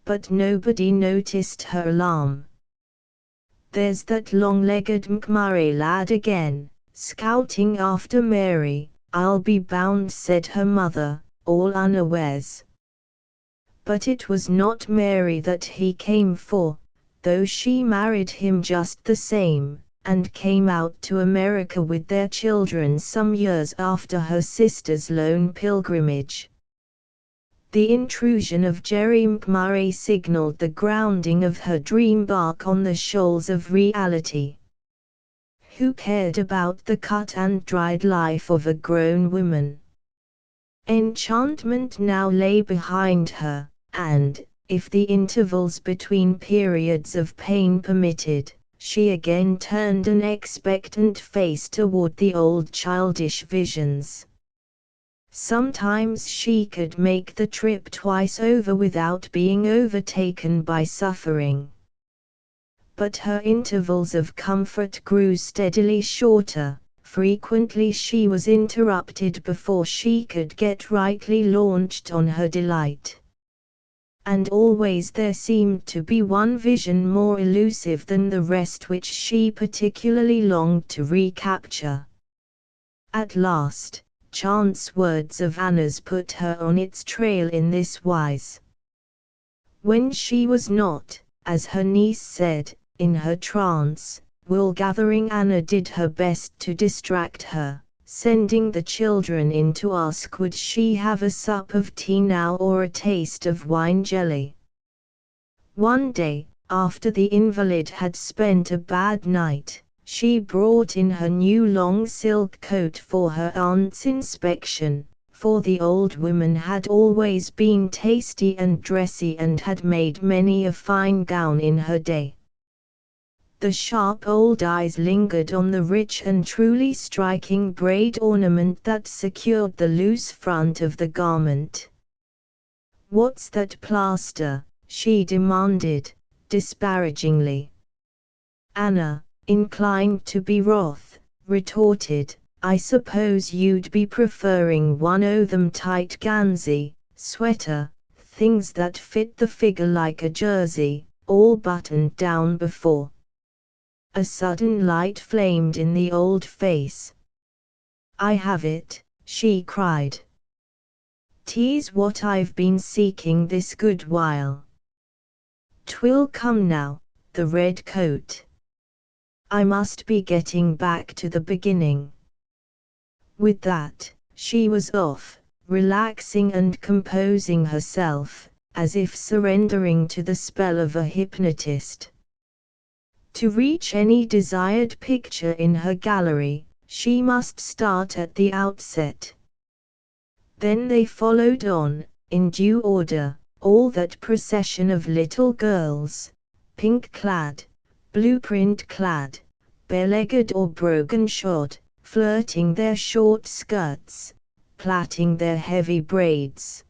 [SPEAKER 1] But nobody noticed her alarm. "There's that long-legged McMurray lad again, scouting after Mary, I'll be bound," said her mother, all unawares. But it was not Mary that he came for, though she married him just the same, and came out to America with their children some years after her sister's lone pilgrimage. The intrusion of Jerry McMurray signaled the grounding of her dream bark on the shoals of reality. Who cared about the cut-and-dried life of a grown woman? Enchantment now lay behind her, and, if the intervals between periods of pain permitted, she again turned an expectant face toward the old childish visions. Sometimes she could make the trip twice over without being overtaken by suffering. But her intervals of comfort grew steadily shorter. Frequently she was interrupted before she could get rightly launched on her delight. And always there seemed to be one vision more elusive than the rest which she particularly longed to recapture. At last, chance words of Anna's put her on its trail in this wise. When she was not, as her niece said, in her trance, wool-gathering, Anna did her best to distract her, sending the children in to ask would she have a sup of tea now or a taste of wine jelly. One day, after the invalid had spent a bad night, she brought in her new long silk coat for her aunt's inspection, for the old woman had always been tasty and dressy and had made many a fine gown in her day. The sharp old eyes lingered on the rich and truly striking braid ornament that secured the loose front of the garment. "What's that plaster?" she demanded, disparagingly. Anna, inclined to be wroth, retorted, "I suppose you'd be preferring one o' them tight gansy sweater things that fit the figure like a jersey, all buttoned down before." A sudden light flamed in the old face. "I have it," she cried. "'Tis what I've been seeking this good while. 'Twill come now, the red coat. I must be getting back to the beginning." With that, she was off, relaxing and composing herself, as if surrendering to the spell of a hypnotist. To reach any desired picture in her gallery, she must start at the outset. Then they followed on, in due order, all that procession of little girls, pink-clad, blueprint-clad, bare-legged or brogan-shod, flirting their short skirts, plaiting their heavy braids.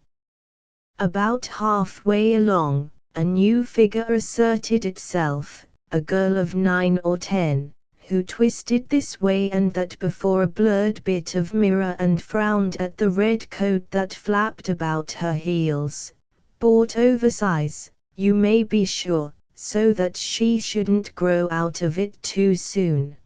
[SPEAKER 1] About halfway along, a new figure asserted itself, a girl of 9 or 10, who twisted this way and that before a blurred bit of mirror and frowned at the red coat that flapped about her heels, bought oversize, you may be sure, so that she shouldn't grow out of it too soon.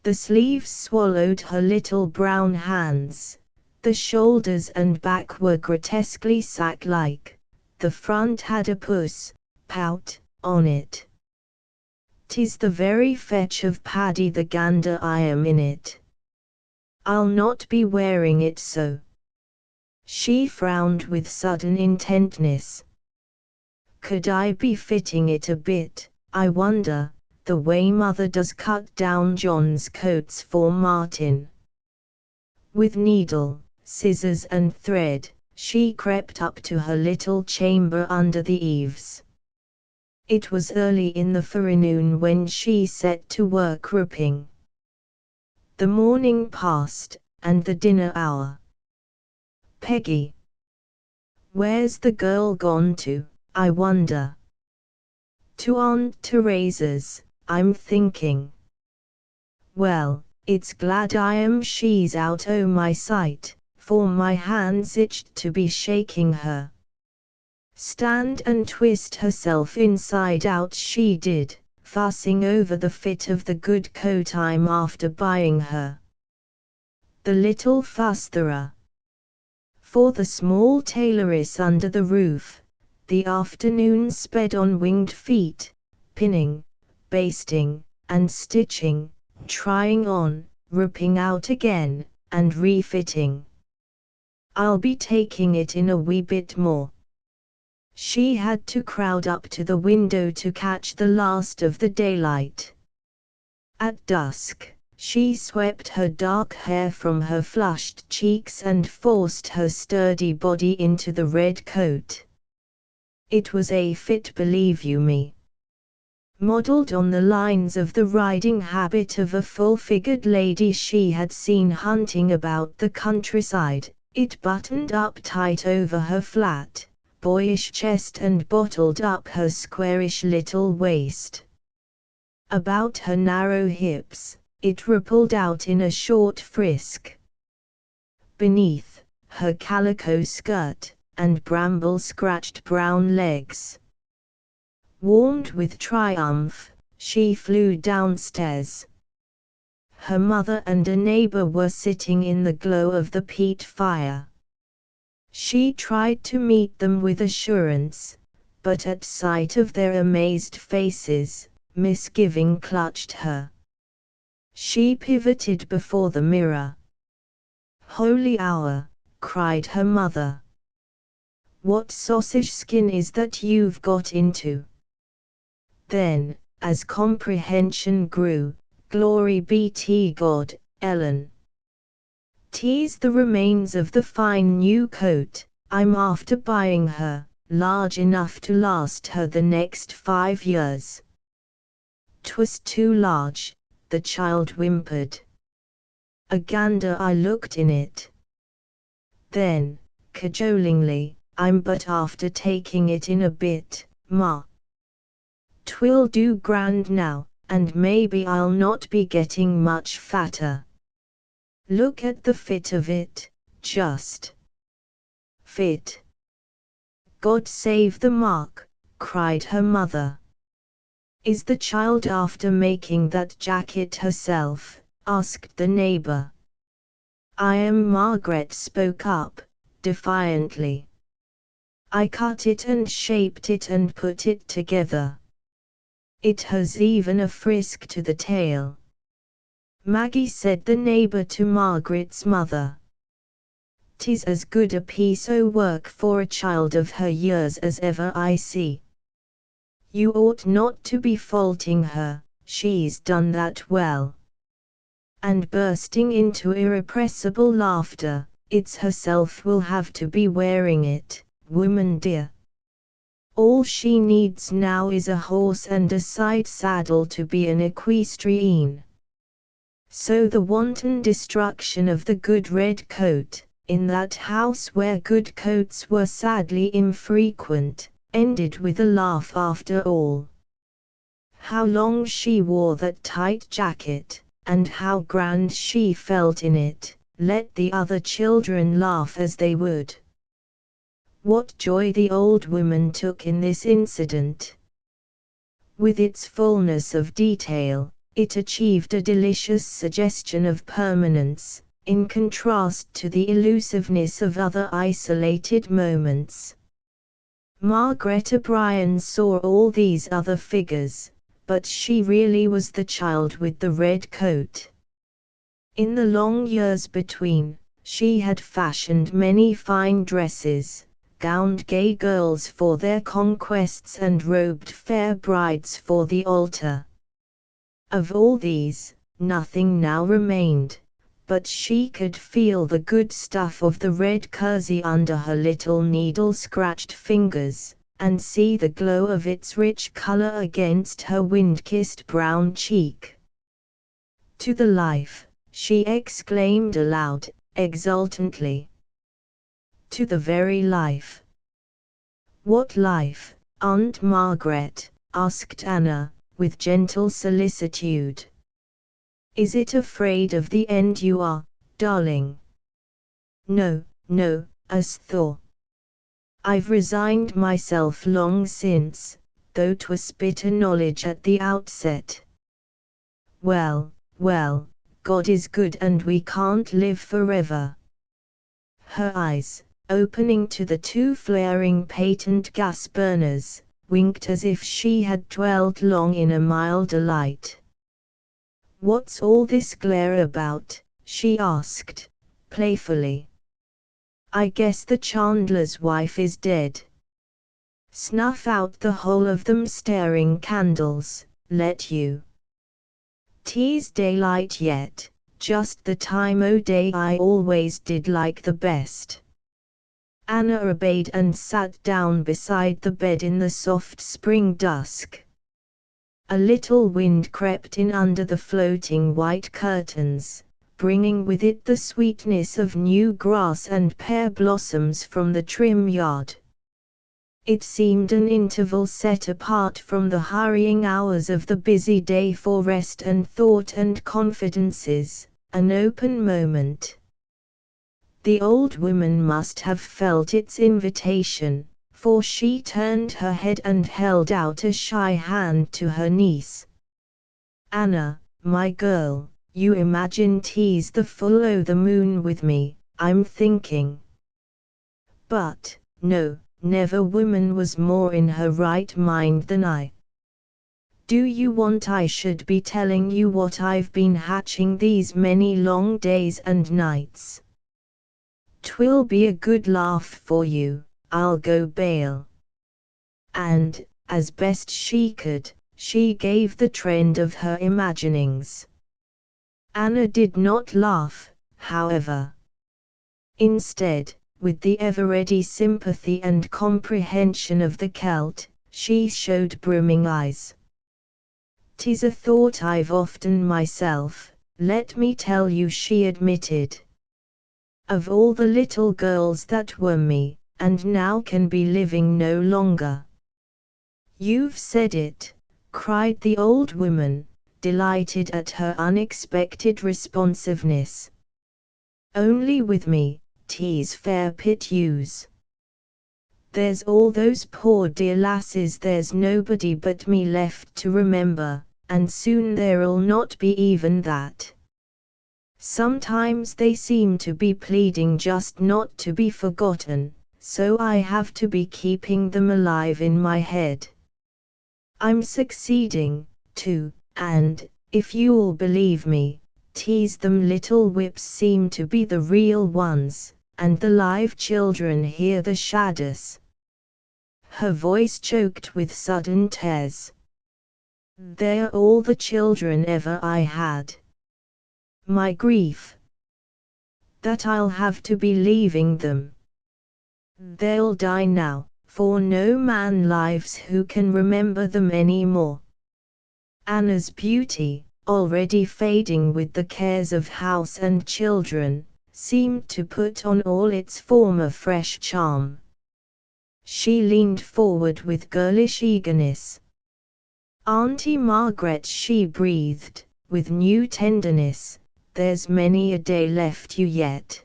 [SPEAKER 1] The sleeves swallowed her little brown hands, the shoulders and back were grotesquely sack-like, the front had a pout on it. "'Tis the very fetch of Paddy the gander I am in it. I'll not be wearing it so." She frowned with sudden intentness. "Could I be fitting it a bit, I wonder, the way mother does cut down John's coats for Martin?" With needle, scissors and thread, she crept up to her little chamber under the eaves. It was early in the forenoon when she set to work ripping. The morning passed, and the dinner hour. "Peggy. Where's the girl gone to, I wonder?" "To Aunt Teresa's, I'm thinking." "Well, it's glad I am she's out o' my sight, for my hands itched to be shaking her." Stand and twist herself inside out she did, fussing over the fit of the good coat I'm after buying her. The little fusterer. For the small tailoress under the roof, the afternoon sped on winged feet, pinning, basting, and stitching, trying on, ripping out again, and refitting. "I'll be taking it in a wee bit more." She had to crowd up to the window to catch the last of the daylight. At dusk, she swept her dark hair from her flushed cheeks and forced her sturdy body into the red coat. It was a fit, believe you me. modelled on the lines of the riding habit of a full-figured lady she had seen hunting about the countryside. It buttoned up tight over her flat, boyish chest and bottled up her squarish little waist. About her narrow hips, it rippled out in a short frisk. Beneath, her calico skirt, and bramble-scratched brown legs. Warmed with triumph, she flew downstairs. Her mother and a neighbor were sitting in the glow of the peat fire. She tried to meet them with assurance, but at sight of their amazed faces, misgiving clutched her. She pivoted before the mirror. "Holy hour!" cried her mother. "What sausage skin is that you've got into?" Then, as comprehension grew, "Glory be to God, Ellen. 'Tis the remains of the fine new coat. I'm after buying her, large enough to last her the next 5 years." "'Twas too large," the child whimpered. "A gander I looked in it." Then, cajolingly, "I'm but after taking it in a bit, ma. 'Twill do grand now, and maybe I'll not be getting much fatter. Look at the fit of it, just." "Fit? God save the mark," cried her mother. "Is the child after making that jacket herself?" asked the neighbor. "I am," Margaret spoke up, defiantly. "I cut it and shaped it and put it together. It has even a frisk to the tail." "Maggie," said the neighbor to Margaret's mother, "'tis as good a piece o' work for a child of her years as ever I see. You ought not to be faulting her, she's done that well." And bursting into irrepressible laughter, "It's herself will have to be wearing it, woman dear. All she needs now is a horse and a side saddle to be an equestrienne." So the wanton destruction of the good red coat, in that house where good coats were sadly infrequent, ended with a laugh after all. How long she wore that tight jacket, and how grand she felt in it, let the other children laugh as they would. What joy the old woman took in this incident! With its fullness of detail, it achieved a delicious suggestion of permanence, in contrast to the elusiveness of other isolated moments. Margaret O'Brien saw all these other figures, but she really was the child with the red coat. In the long years between, she had fashioned many fine dresses, gowned gay girls for their conquests and robed fair brides for the altar. Of all these, nothing now remained, but she could feel the good stuff of the red kersey under her little needle-scratched fingers, and see the glow of its rich color against her wind-kissed brown cheek. "To the life!" she exclaimed aloud, exultantly. "To the very life!" "What life, Aunt Margaret?" asked Anna, with gentle solicitude. "Is it afraid of the end you are, darling?" "No, no, as Thor. I've resigned myself long since, though 'twas bitter knowledge at the outset. Well, well, God is good and we can't live forever." Her eyes, opening to the 2 flaring patent gas burners, winked as if she had dwelled long in a milder light. "What's all this glare about?" she asked, playfully. "I guess the chandler's wife is dead. Snuff out the whole of them staring candles, let you. 'Tis daylight yet, just the time o' day I always did like the best." Anna obeyed and sat down beside the bed in the soft spring dusk. A little wind crept in under the floating white curtains, bringing with it the sweetness of new grass and pear blossoms from the trim yard. It seemed an interval set apart from the hurrying hours of the busy day for rest and thought and confidences, an open moment. The old woman must have felt its invitation, for she turned her head and held out a shy hand to her niece. "Anna, my girl, you imagine 'tis the full o' the moon with me, I'm thinking. But, no, never woman was more in her right mind than I. Do you want I should be telling you what I've been hatching these many long days and nights? 'Twill be a good laugh for you, I'll go bail." And, as best she could, she gave the trend of her imaginings. Anna did not laugh, however. Instead, with the ever-ready sympathy and comprehension of the Celt, she showed brimming eyes. "'Tis a thought I've often myself, let me tell you," she admitted. "Of all the little girls that were me, and now can be living no longer." "You've said it," cried the old woman, delighted at her unexpected responsiveness. "Only with me, 'tis fair pit use. There's all those poor dear lasses, there's nobody but me left to remember, and soon there'll not be even that. Sometimes they seem to be pleading just not to be forgotten, so I have to be keeping them alive in my head. I'm succeeding, too, and, if you'll believe me, 'tis them little whips seem to be the real ones, and the live children here the shadders." Her voice choked with sudden tears. "They're all the children ever I had. My grief! That I'll have to be leaving them. They'll die now, for no man lives who can remember them any more." Anna's beauty, already fading with the cares of house and children, seemed to put on all its former fresh charm. She leaned forward with girlish eagerness. "Auntie Margaret," she breathed, with new tenderness, "there's many a day left you yet.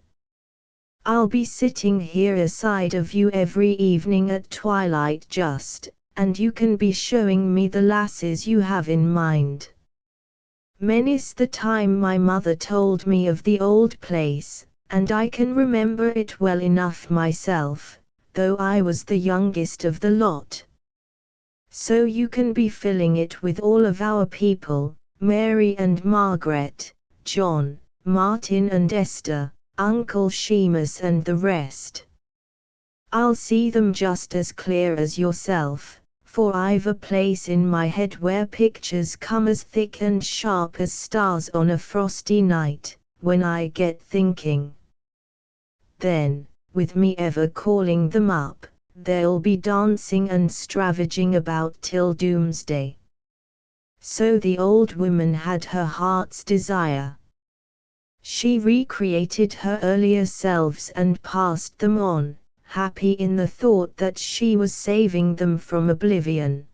[SPEAKER 1] I'll be sitting here aside of you every evening at twilight just, and you can be showing me the lasses you have in mind. Many's the time my mother told me of the old place, and I can remember it well enough myself, though I was the youngest of the lot. So you can be filling it with all of our people, Mary and Margaret, John, Martin and Esther, Uncle Seamus and the rest. I'll see them just as clear as yourself, for I've a place in my head where pictures come as thick and sharp as stars on a frosty night, when I get thinking. Then, with me ever calling them up, they'll be dancing and stravaging about till doomsday." So the old woman had her heart's desire. She recreated her earlier selves and passed them on, happy in the thought that she was saving them from oblivion.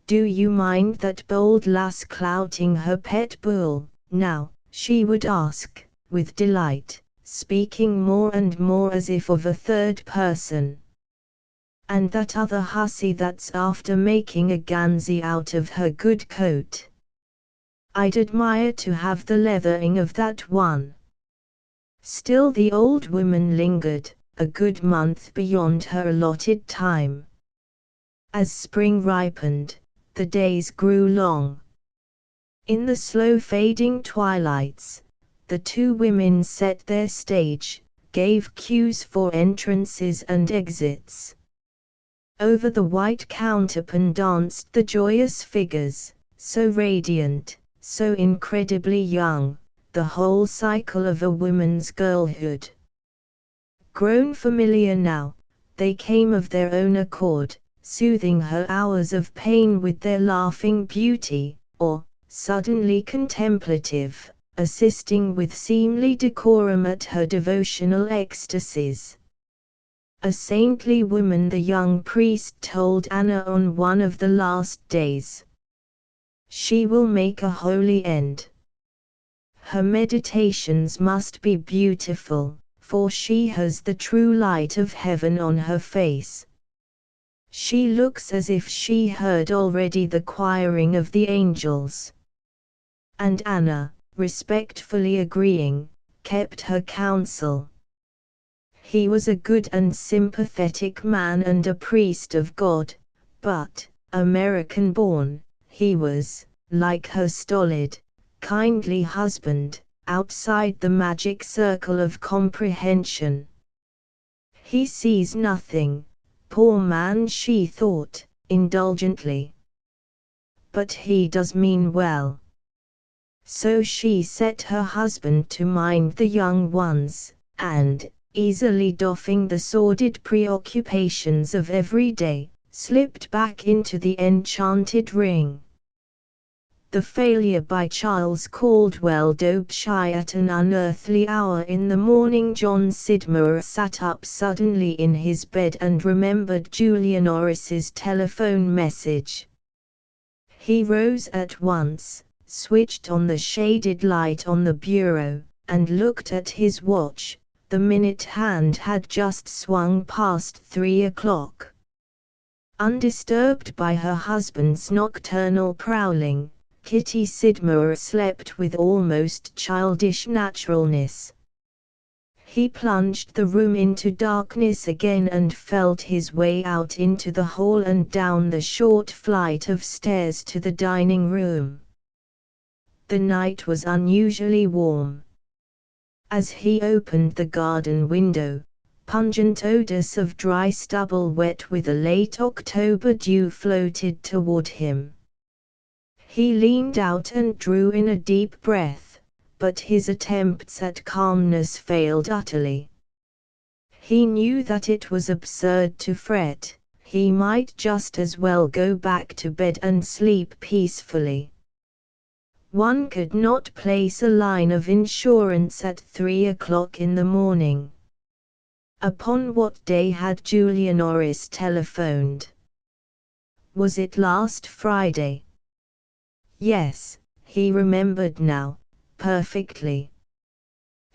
[SPEAKER 1] "Do you mind that bold lass clouting her pet bull, now?" she would ask, with delight, speaking more and more as if of a third person. "And that other hussy that's after making a Gansey out of her good coat? I'd admire to have the leathering of that one." Still the old woman lingered, a good month beyond her allotted time. As spring ripened, the days grew long. In the slow fading twilights, the two women set their stage, gave cues for entrances and exits. Over the white counterpane danced the joyous figures, so radiant, so incredibly young, the whole cycle of a woman's girlhood. Grown familiar now, they came of their own accord, soothing her hours of pain with their laughing beauty, or, suddenly contemplative, assisting with seemly decorum at her devotional ecstasies. A saintly woman, the young priest told Anna on one of the last days. She will make a holy end. Her meditations must be beautiful, for she has the true light of heaven on her face. She looks as if she heard already the choiring of the angels. And Anna, respectfully agreeing, kept her counsel. He was a good and sympathetic man and a priest of God, but, American-born, he was, like her stolid, kindly husband, outside the magic circle of comprehension. He sees nothing, poor man, she thought, indulgently. But he does mean well. So she set her husband to mind the young ones, and, easily doffing the sordid preoccupations of every day, slipped back into the enchanted ring. The Failure by Charles Caldwell. Dope shy at an unearthly hour in the morning, John Sidmouth sat up suddenly in his bed and remembered Julia Norris's telephone message. He rose at once, switched on the shaded light on the bureau, and looked at his watch. The minute hand had just swung past 3 o'clock. Undisturbed by her husband's nocturnal prowling, Kitty Sidmouth slept with almost childish naturalness. He plunged the room into darkness again and felt his way out into the hall and down the short flight of stairs to the dining room. The night was unusually warm. As he opened the garden window, pungent odors of dry stubble wet with a late October dew floated toward him. He leaned out and drew in a deep breath, but his attempts at calmness failed utterly. He knew that it was absurd to fret, he might just as well go back to bed and sleep peacefully. One could not place a line of insurance at 3 o'clock in the morning. Upon what day had Julia Norris telephoned? Was it last Friday? Yes, he remembered now, perfectly.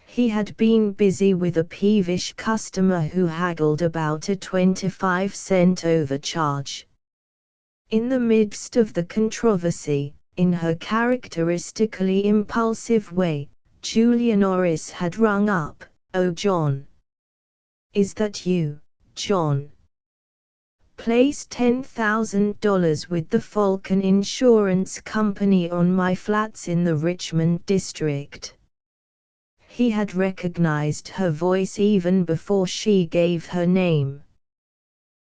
[SPEAKER 1] He had been busy with a peevish customer who haggled about a 25-cent overcharge. In the midst of the controversy, in her characteristically impulsive way, Julia Norris had rung up. "Oh, John. Is that you, John? Place $10,000 with the Falcon Insurance Company on my flats in the Richmond district." He had recognized her voice even before she gave her name.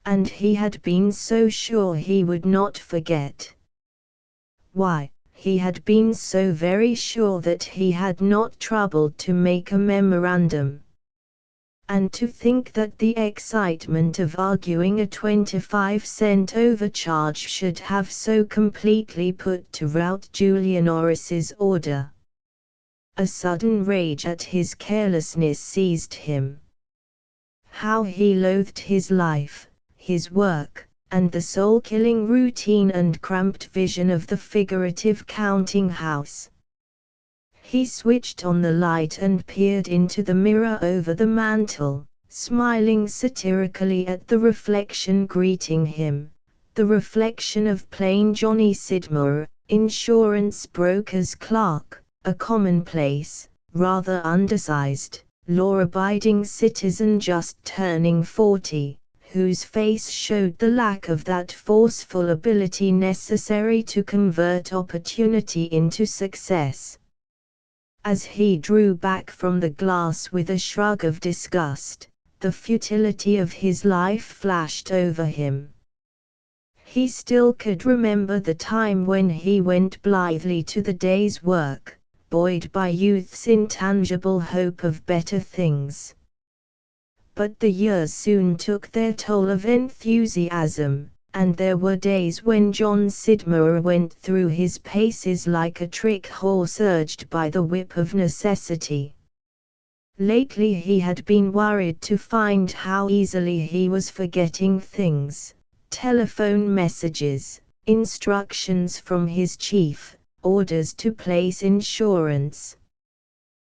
[SPEAKER 1] And he had been so sure he would not forget. Why, he had been so very sure that he had not troubled to make a memorandum. And to think that the excitement of arguing a 25-cent overcharge should have so completely put to rout Julia Norris's order. A sudden rage at his carelessness seized him. How he loathed his life, his work, and the soul-killing routine and cramped vision of the figurative counting house. He switched on the light and peered into the mirror over the mantel, smiling satirically at the reflection greeting him, the reflection of plain Johnny Sidmouth, insurance broker's clerk, a commonplace, rather undersized, law-abiding citizen just turning 40, whose face showed the lack of that forceful ability necessary to convert opportunity into success. As he drew back from the glass with a shrug of disgust, the futility of his life flashed over him. He still could remember the time when he went blithely to the day's work, buoyed by youth's intangible hope of better things. But the years soon took their toll of enthusiasm, and there were days when John Sidmouth went through his paces like a trick horse urged by the whip of necessity. Lately he had been worried to find how easily he was forgetting things: telephone messages, instructions from his chief, orders to place insurance.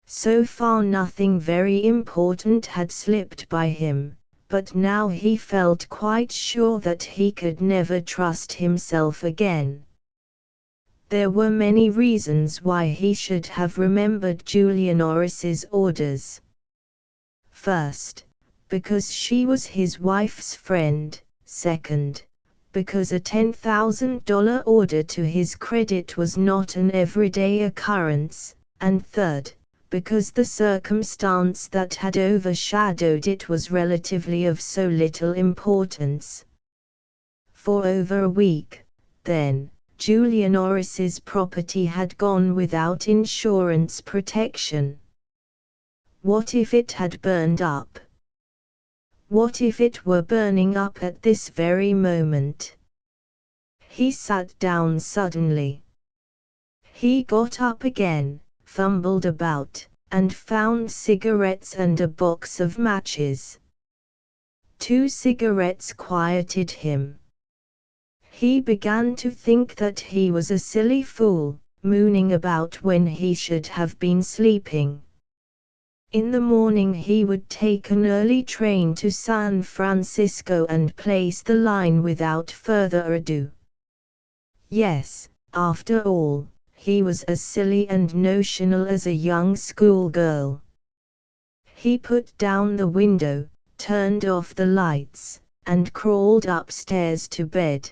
[SPEAKER 1] So far nothing very important had slipped by him, but now he felt quite sure that he could never trust himself again. There were many reasons why he should have remembered Julia Norris's orders. First, because she was his wife's friend. Second, because a $10,000 order to his credit was not an everyday occurrence. And third, because the circumstance that had overshadowed it was relatively of so little importance. For over a week, then, Julia Norris's property had gone without insurance protection. What if it had burned up? What if it were burning up at this very moment? He sat down suddenly. He got up again, fumbled about, and found cigarettes and a box of matches. 2 cigarettes quieted him. He began to think that he was a silly fool, mooning about when he should have been sleeping. In the morning he would take an early train to San Francisco and place the line without further ado. Yes, after all, he was as silly and notional as a young schoolgirl. He put down the window, turned off the lights, and crawled upstairs to bed.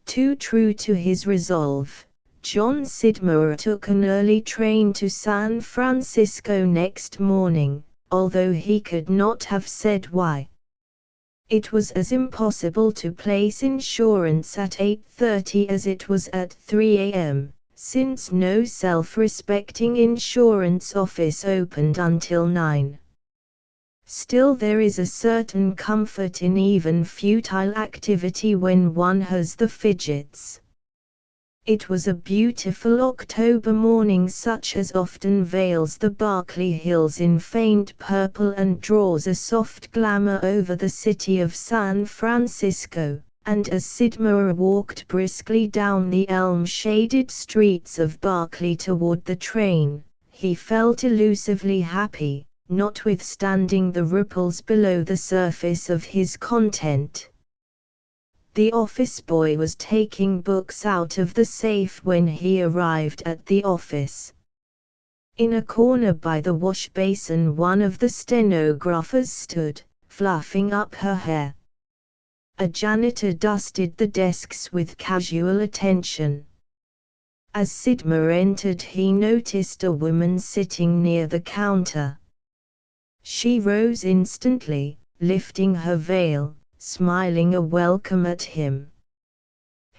[SPEAKER 1] Too true to his resolve, John Sidmouth took an early train to San Francisco next morning, although he could not have said why. It was as impossible to place insurance at 8:30 as it was at 3 a.m., since no self-respecting insurance office opened until 9. Still, there is a certain comfort in even futile activity when one has the fidgets. It was a beautiful October morning, such as often veils the Berkeley Hills in faint purple and draws a soft glamour over the city of San Francisco, and as Sidmouth walked briskly down the elm-shaded streets of Berkeley toward the train, he felt elusively happy, notwithstanding the ripples below the surface of his content. The office boy was taking books out of the safe when he arrived at the office. In a corner by the wash basin one of the stenographers stood, fluffing up her hair. A janitor dusted the desks with casual attention. As Sidmouth entered he noticed a woman sitting near the counter. She rose instantly, lifting her veil, smiling a welcome at him.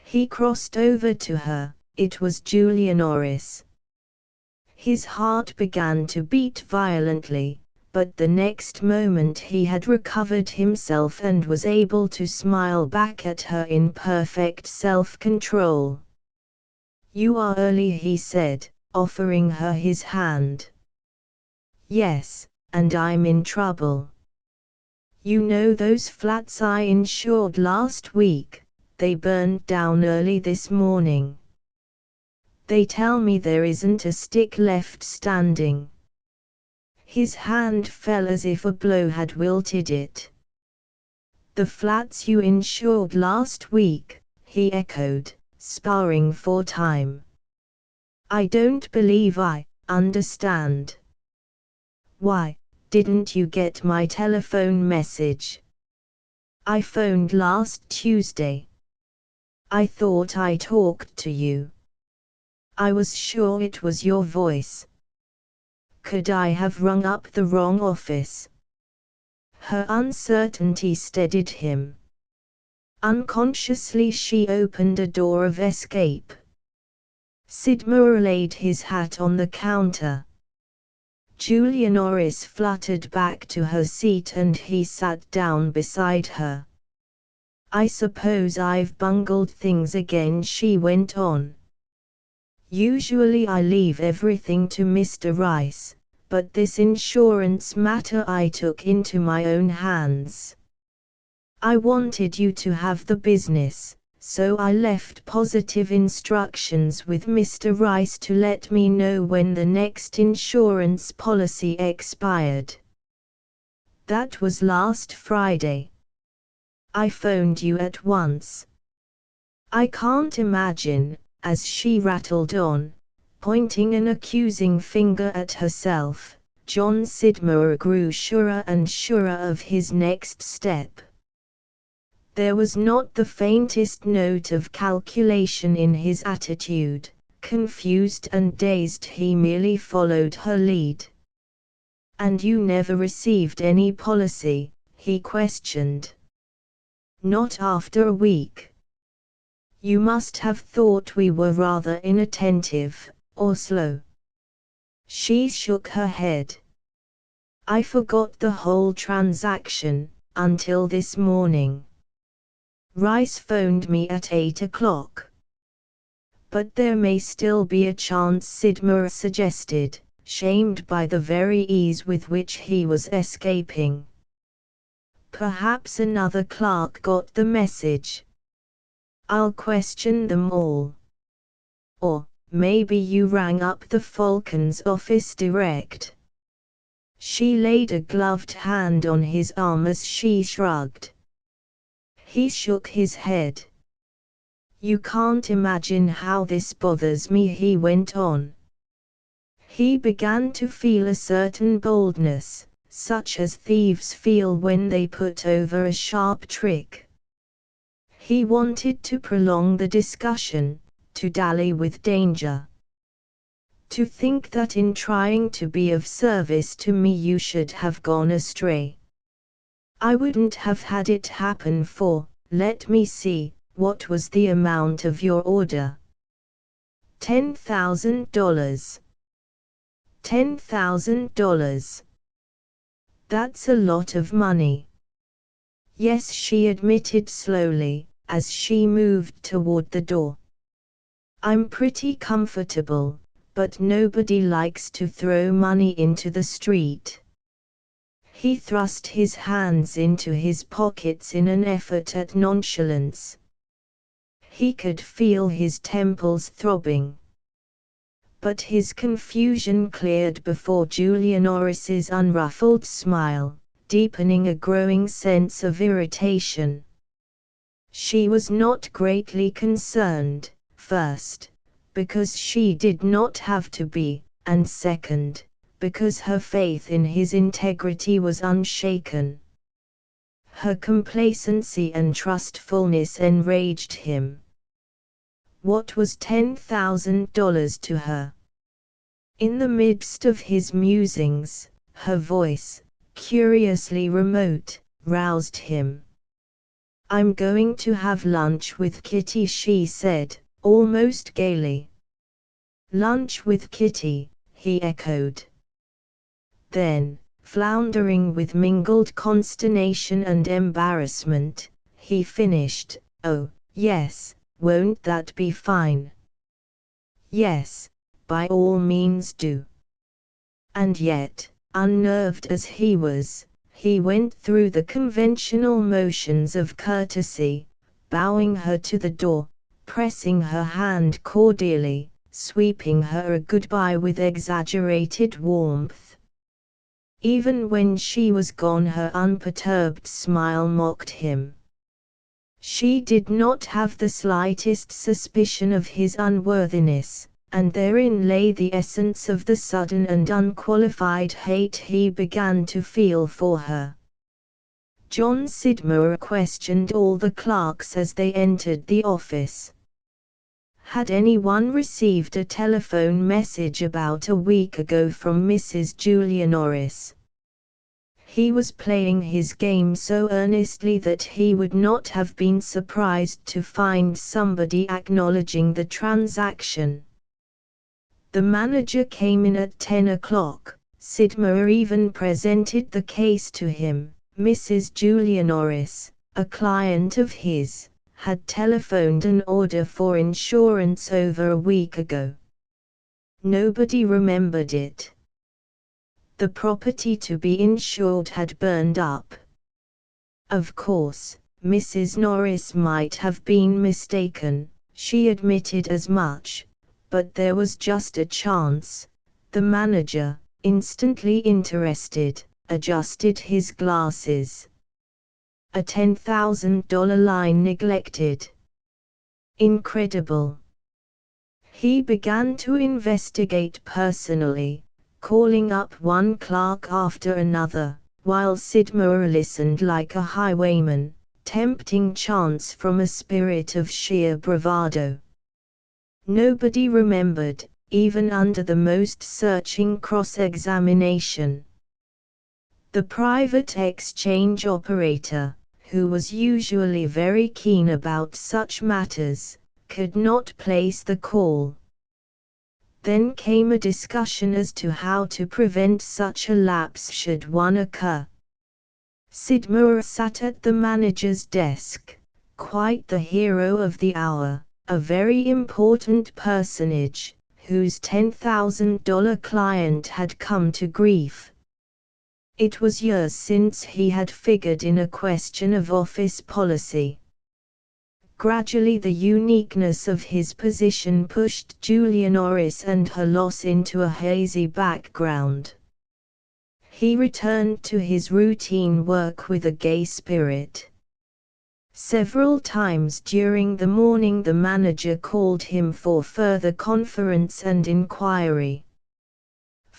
[SPEAKER 1] He crossed over to her. It was Julia Norris. His heart began to beat violently, but the next moment he had recovered himself and was able to smile back at her in perfect self-control. "You are early," he said, offering her his hand. "Yes, and I'm in trouble. You know those flats I insured last week? They burned down early this morning. They tell me there isn't a stick left standing." His hand fell as if a blow had wilted it. "The flats you insured last week," he echoed, sparring for time. "I don't believe I understand. Why, didn't you get my telephone message? I phoned last Tuesday. I thought I talked to you. I was sure it was your voice. Could I have rung up the wrong office?" Her uncertainty steadied him. Unconsciously she opened a door of escape. Sidmouth laid his hat on the counter. Julia Norris fluttered back to her seat and he sat down beside her. I suppose I've bungled things again, she went on. Usually I leave everything to Mr. Rice, but this insurance matter I took into my own hands. I wanted you to have the business, so I left positive instructions with Mr. Rice to let me know when the next insurance policy expired. That was last Friday. I phoned you at once. I can't imagine, as she rattled on, pointing an accusing finger at herself, John Sidmouth grew surer and surer of his next step. There was not the faintest note of calculation in his attitude. Confused and dazed, he merely followed her lead. "And you never received any policy?" he questioned. "Not after a week. You must have thought we were rather inattentive, or slow." She shook her head. "I forgot the whole transaction, until this morning. Rice phoned me at 8 o'clock. But there may still be a chance," Sidmouth suggested, shamed by the very ease with which he was escaping. "Perhaps another clerk got the message. I'll question them all. Or, maybe you rang up the Falcons office direct." She laid a gloved hand on his arm as she shrugged. He shook his head. "You can't imagine how this bothers me," he went on. He began to feel a certain boldness, such as thieves feel when they put over a sharp trick. He wanted to prolong the discussion, to dally with danger. "To think that in trying to be of service to me you should have gone astray. I wouldn't have had it happen for, let me see, what was the amount of your order?" $10,000. $10,000. That's a lot of money. "Yes," she admitted slowly, as she moved toward the door. "I'm pretty comfortable, but nobody likes to throw money into the street." He thrust his hands into his pockets in an effort at nonchalance. He could feel his temples throbbing. But his confusion cleared before Julia Norris's unruffled smile, deepening a growing sense of irritation. She was not greatly concerned, first, because she did not have to be, and second, because her faith in his integrity was unshaken. Her complacency and trustfulness enraged him. What was $10,000 to her? In the midst of his musings, her voice, curiously remote, roused him. "I'm going to have lunch with Kitty," she said, almost gaily. "Lunch with Kitty," he echoed. Then, floundering with mingled consternation and embarrassment, he finished, "Oh, yes, won't that be fine?" "Yes, by all means do." And yet, unnerved as he was, he went through the conventional motions of courtesy, bowing her to the door, pressing her hand cordially, sweeping her a goodbye with exaggerated warmth. Even when she was gone, her unperturbed smile mocked him. She did not have the slightest suspicion of his unworthiness, and therein lay the essence of the sudden and unqualified hate he began to feel for her. John Sidmouth questioned all the clerks as they entered the office. Had anyone received a telephone message about a week ago from Mrs. Julia Norris? He was playing his game so earnestly that he would not have been surprised to find somebody acknowledging the transaction. The manager came in at 10 o'clock. Sidmouth even presented the case to him. "Mrs. Julia Norris, a client of his, had telephoned an order for insurance over a week ago. Nobody remembered it. The property to be insured had burned up. Of course, Mrs. Norris might have been mistaken, she admitted as much, but there was just a chance. The manager, instantly interested, adjusted his glasses. A $10,000 line neglected. Incredible. He began to investigate personally, calling up one clerk after another, while Sidmouth listened like a highwayman, tempting chance from a spirit of sheer bravado. Nobody remembered, even under the most searching cross-examination. The private exchange operator, who was usually very keen about such matters, could not place the call. Then came a discussion as to how to prevent such a lapse should one occur. Sidmouth sat at the manager's desk, quite the hero of the hour, a very important personage, whose $10,000 client had come to grief. It was years since he had figured in a question of office policy. Gradually the uniqueness of his position pushed Julia Norris and her loss into a hazy background. He returned to his routine work with a gay spirit. Several times during the morning the manager called him for further conference and inquiry.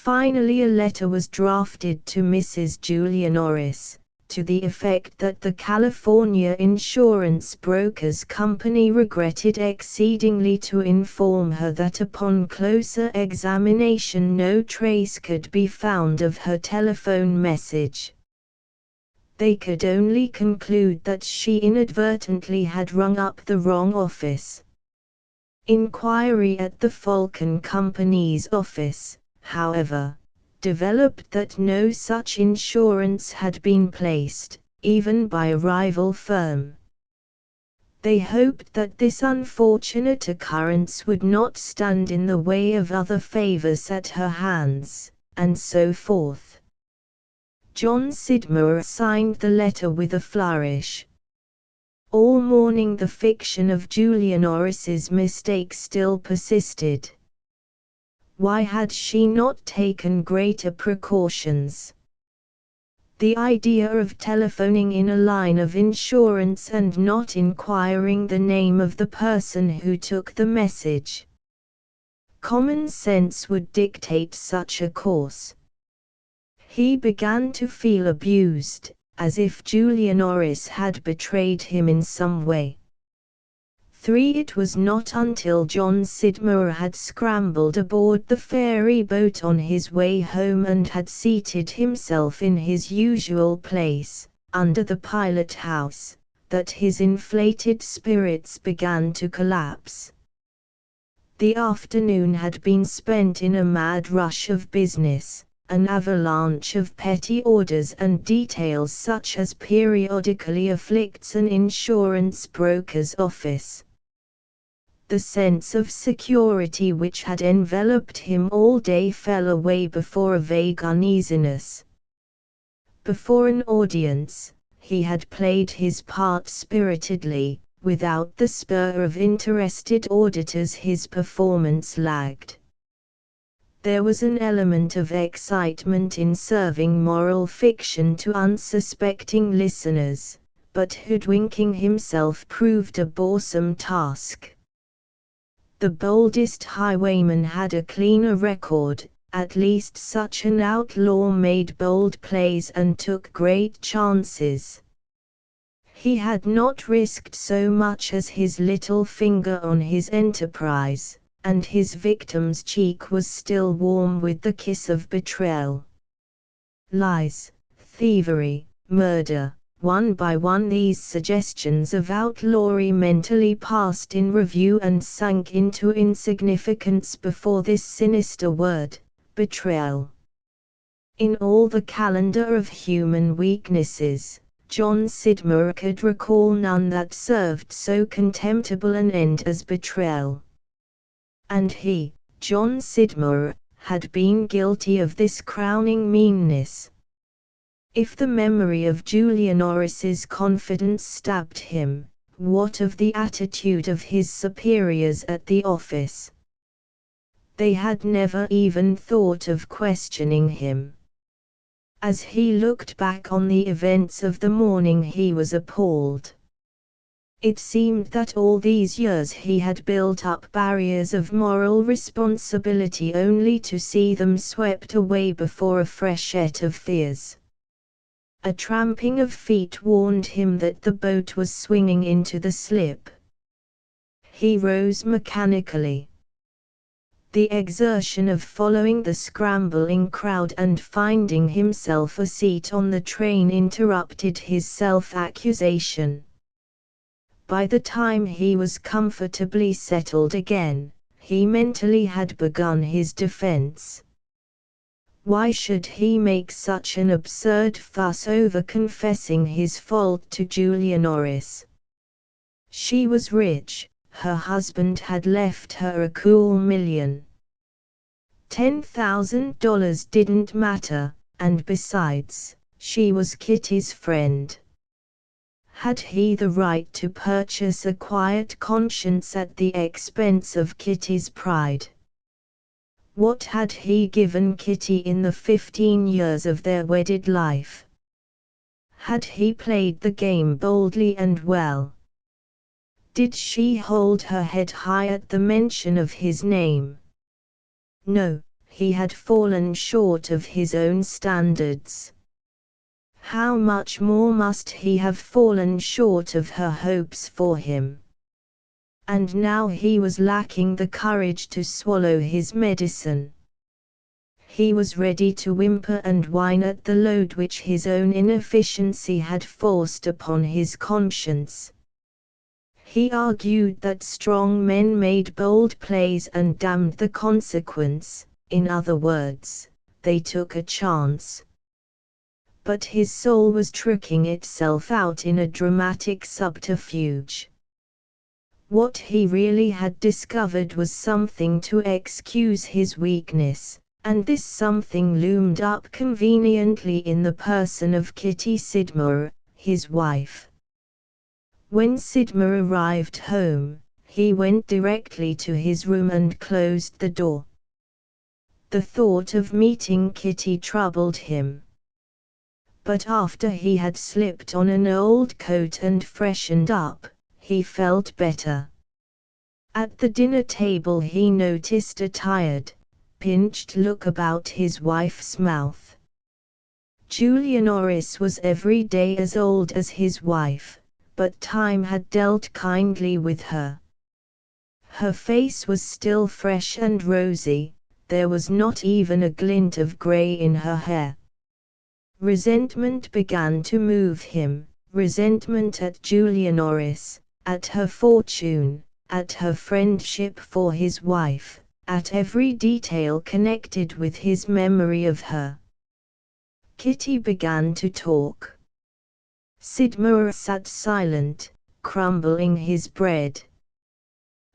[SPEAKER 1] Finally a letter was drafted to Mrs. Julia Norris, to the effect that the California Insurance Brokers Company regretted exceedingly to inform her that upon closer examination no trace could be found of her telephone message. They could only conclude that she inadvertently had rung up the wrong office. Inquiry at the Falcon Company's office, however, developed that no such insurance had been placed, even by a rival firm. They hoped that this unfortunate occurrence would not stand in the way of other favors at her hands, and so forth. John Sidmouth signed the letter with a flourish. All morning the fiction of Julia Norris's mistake still persisted. Why had she not taken greater precautions? The idea of telephoning in a line of insurance and not inquiring the name of the person who took the message. Common sense would dictate such a course. He began to feel abused, as if Julia Norris had betrayed him in some way. It was not until John Sidmouth had scrambled aboard the ferry boat on his way home and had seated himself in his usual place, under the pilot house, that his inflated spirits began to collapse. The afternoon had been spent in a mad rush of business, an avalanche of petty orders and details such as periodically afflicts an insurance broker's office. The sense of security which had enveloped him all day fell away before a vague uneasiness. Before an audience, he had played his part spiritedly; without the spur of interested auditors his performance lagged. There was an element of excitement in serving moral fiction to unsuspecting listeners, but hoodwinking himself proved a boresome task. The boldest highwayman had a cleaner record, at least such an outlaw made bold plays and took great chances. He had not risked so much as his little finger on his enterprise, and his victim's cheek was still warm with the kiss of betrayal. Lies, thievery, murder. One by one these suggestions of outlawry mentally passed in review and sank into insignificance before this sinister word, betrayal. In all the calendar of human weaknesses, John Sidmouth could recall none that served so contemptible an end as betrayal. And he, John Sidmouth, had been guilty of this crowning meanness. If the memory of Julia Norris's confidence stabbed him, what of the attitude of his superiors at the office? They had never even thought of questioning him. As he looked back on the events of the morning, he was appalled. It seemed that all these years he had built up barriers of moral responsibility only to see them swept away before a freshet of fears. A tramping of feet warned him that the boat was swinging into the slip. He rose mechanically. The exertion of following the scrambling crowd and finding himself a seat on the train interrupted his self-accusation. By the time he was comfortably settled again, he mentally had begun his defense. Why should he make such an absurd fuss over confessing his fault to Julia Norris? She was rich, her husband had left her a cool $1 million. $10,000 didn't matter, and besides, she was Kitty's friend. Had he the right to purchase a quiet conscience at the expense of Kitty's pride? What had he given Kitty in the 15 years of their wedded life? Had he played the game boldly and well? Did she hold her head high at the mention of his name? No, he had fallen short of his own standards. How much more must he have fallen short of her hopes for him? And now he was lacking the courage to swallow his medicine. He was ready to whimper and whine at the load which his own inefficiency had forced upon his conscience. He argued that strong men made bold plays and damned the consequence, in other words, they took a chance. But his soul was tricking itself out in a dramatic subterfuge. What he really had discovered was something to excuse his weakness, and this something loomed up conveniently in the person of Kitty Sidmouth, his wife. When Sidmouth arrived home, he went directly to his room and closed the door. The thought of meeting Kitty troubled him. But after he had slipped on an old coat and freshened up, he felt better. At the dinner table he noticed a tired, pinched look about his wife's mouth. Julia Norris was every day as old as his wife, but time had dealt kindly with her. Her face was still fresh and rosy, there was not even a glint of grey in her hair. Resentment began to move him, resentment at Julia Norris, at her fortune, at her friendship for his wife, at every detail connected with his memory of her. Kitty began to talk. Sidmouth sat silent, crumbling his bread.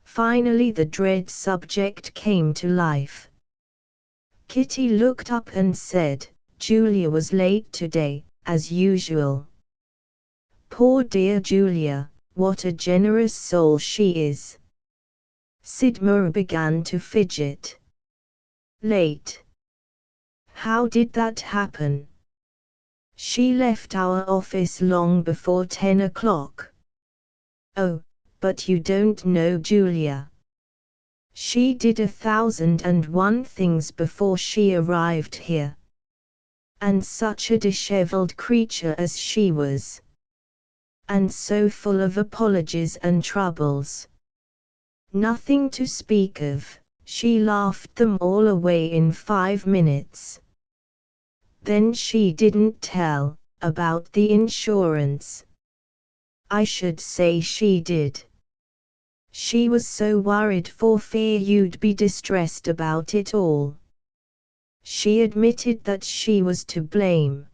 [SPEAKER 1] Finally the dread subject came to life. Kitty looked up and said, "Julia was late today, as usual." "Poor dear Julia, what a generous soul she is." Sidmouth began to fidget. "Late? How did that happen?" "She left our office long before 10 o'clock. "Oh, but you don't know Julia. She did 1,001 things before she arrived here. And such a disheveled creature as she was. And so full of apologies and troubles. Nothing to speak of, she laughed them all away in 5 minutes. Then she didn't tell about the insurance." "I should say she did. She was so worried for fear you'd be distressed about it all. She admitted that she was to blame.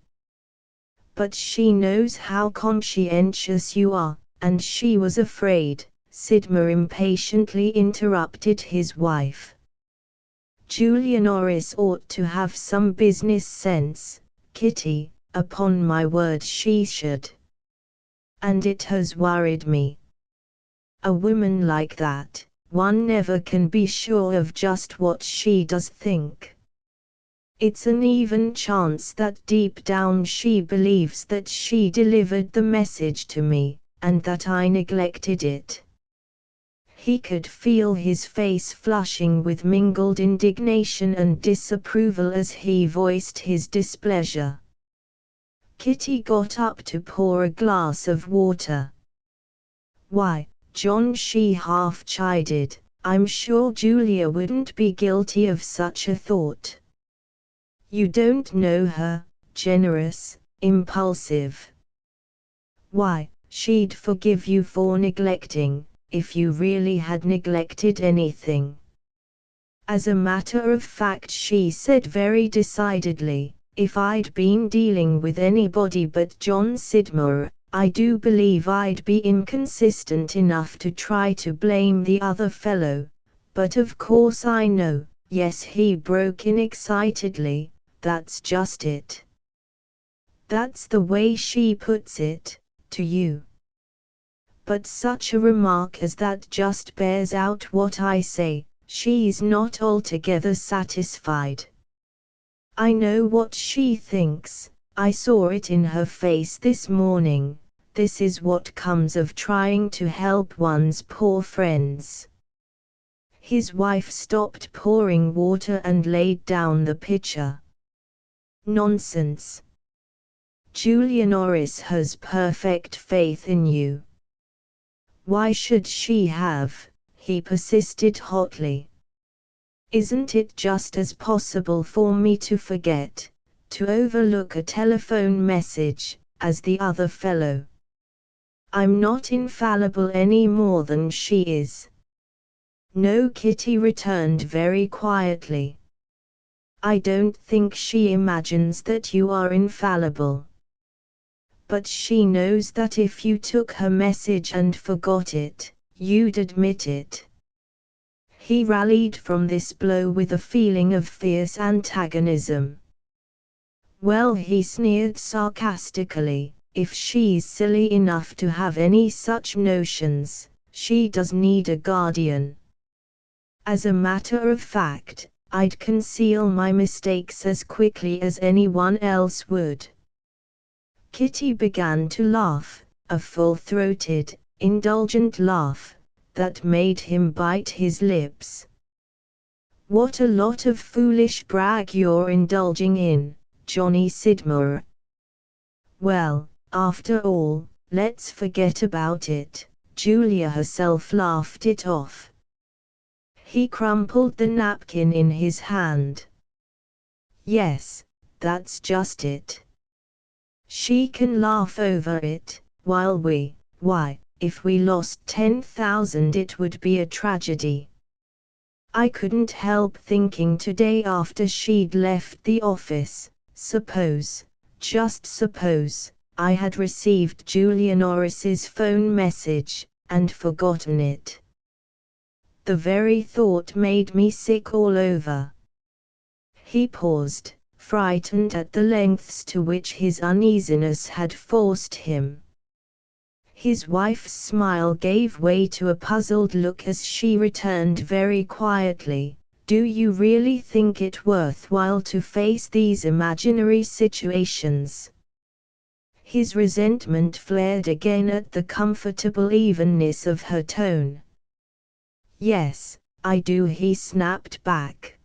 [SPEAKER 1] But she knows how conscientious you are, and she was afraid. Sidmer impatiently interrupted his wife. Julia Norris ought to have some business sense, Kitty, upon my word she should. And it has worried me. A woman like that, one never can be sure of just what she does think. It's an even chance that deep down she believes that she delivered the message to me, and that I neglected it. He could feel his face flushing with mingled indignation and disapproval as he voiced his displeasure. Kitty got up to pour a glass of water. "Why, John," she half chided, "I'm sure Julia wouldn't be guilty of such a thought. You don't know her, generous, impulsive. Why, she'd forgive you for neglecting, if you really had neglected anything." "As a matter of fact," she said very decidedly, "if I'd been dealing with anybody but John Sidmer, I do believe I'd be inconsistent enough to try to blame the other fellow, but of course I know." "Yes," he broke in excitedly, "that's just it. That's the way she puts it, to you. But such a remark as that just bears out what I say, she's not altogether satisfied. I know what she thinks, I saw it in her face this morning. This is what comes of trying to help one's poor friends." His wife stopped pouring water and laid down the pitcher. "Nonsense. Julia Norris has perfect faith in you." "Why should she have?" he persisted hotly. "Isn't it just as possible for me to forget, to overlook a telephone message, as the other fellow? I'm not infallible any more than she is." "No," Kitty returned very quietly. "I don't think she imagines that you are infallible. But she knows that if you took her message and forgot it, you'd admit it." He rallied from this blow with a feeling of fierce antagonism. "Well," he sneered sarcastically, "if she's silly enough to have any such notions, she does need a guardian. As a matter of fact, I'd conceal my mistakes as quickly as anyone else would." Kitty began to laugh, a full-throated, indulgent laugh, that made him bite his lips. "What a lot of foolish brag you're indulging in, Johnny Sidmer. Well, after all, let's forget about it." Julia herself laughed it off. He crumpled the napkin in his hand. "Yes, that's just it. She can laugh over it, while why, if we lost 10,000 it would be a tragedy. I couldn't help thinking today after she'd left the office, just suppose, I had received Julia Norris's phone message, and forgotten it. The very thought made me sick all over." He paused, frightened at the lengths to which his uneasiness had forced him. His wife's smile gave way to a puzzled look as she returned very quietly, "Do you really think it worthwhile to face these imaginary situations?" His resentment flared again at the comfortable evenness of her tone. "Yes, I do," he snapped back.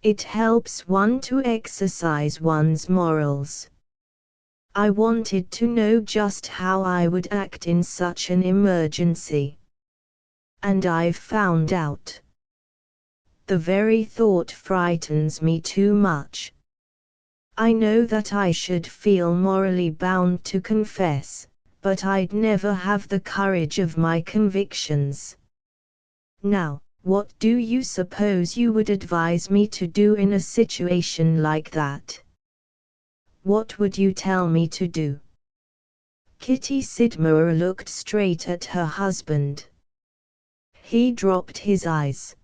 [SPEAKER 1] "It helps one to exercise one's morals. I wanted to know just how I would act in such an emergency. And I've found out. The very thought frightens me too much. I know that I should feel morally bound to confess, but I'd never have the courage of my convictions. Now, what do you suppose you would advise me to do in a situation like that?" What would you tell me to do? Kitty Sidmouth looked straight at her husband. He dropped his eyes.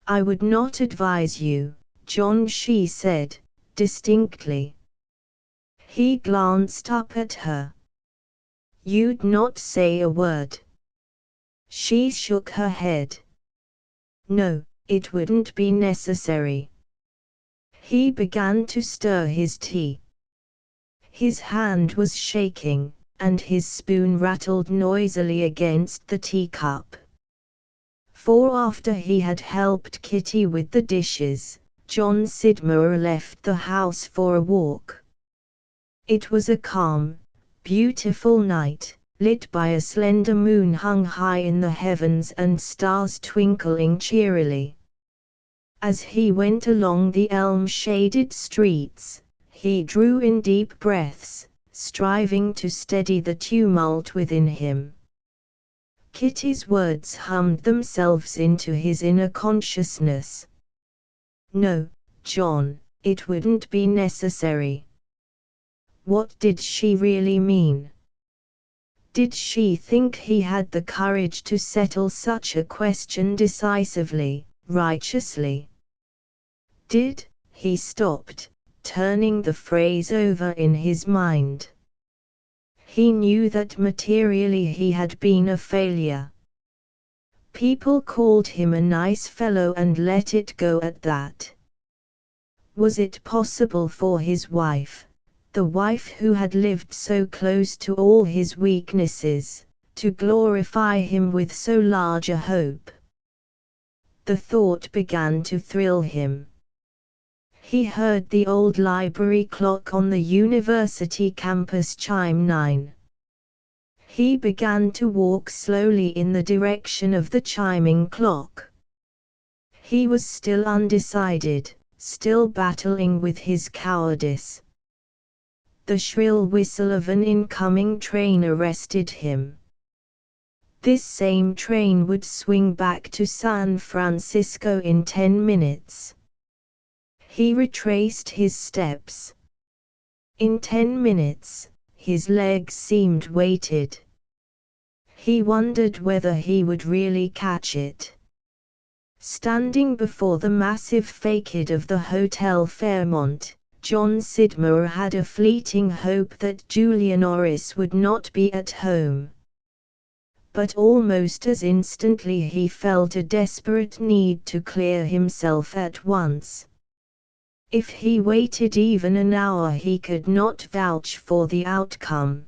[SPEAKER 1] I would not advise you, John, she said, distinctly. He glanced up at her. You'd not say a word. She shook her head. No, it wouldn't be necessary. He began to stir his tea. His hand was shaking, and his spoon rattled noisily against the teacup. For after he had helped Kitty with the dishes, John Sidmouth left the house for a walk. It was a calm, beautiful night, lit by a slender moon hung high in the heavens and stars twinkling cheerily. As he went along the elm-shaded streets, he drew in deep breaths, striving to steady the tumult within him. Kitty's words hummed themselves into his inner consciousness. No, John, it wouldn't be necessary. What did she really mean? Did she think he had the courage to settle such a question decisively, righteously? He stopped, turning the phrase over in his mind. He knew that materially he had been a failure. People called him a nice fellow and let it go at that. Was it possible for his wife, the wife who had lived so close to all his weaknesses, to glorify him with so large a hope? The thought began to thrill him. He heard the old library clock on the university campus chime 9. He began to walk slowly in the direction of the chiming clock. He was still undecided, still battling with his cowardice. The shrill whistle of an incoming train arrested him. This same train would swing back to San Francisco in 10 minutes. He retraced his steps. In 10 minutes, his legs seemed weighted. He wondered whether he would really catch it. Standing before the massive facade of the Hotel Fairmont, John Sidmouth had a fleeting hope that Julia Norris would not be at home. But almost as instantly he felt a desperate need to clear himself at once. If he waited even an hour he could not vouch for the outcome.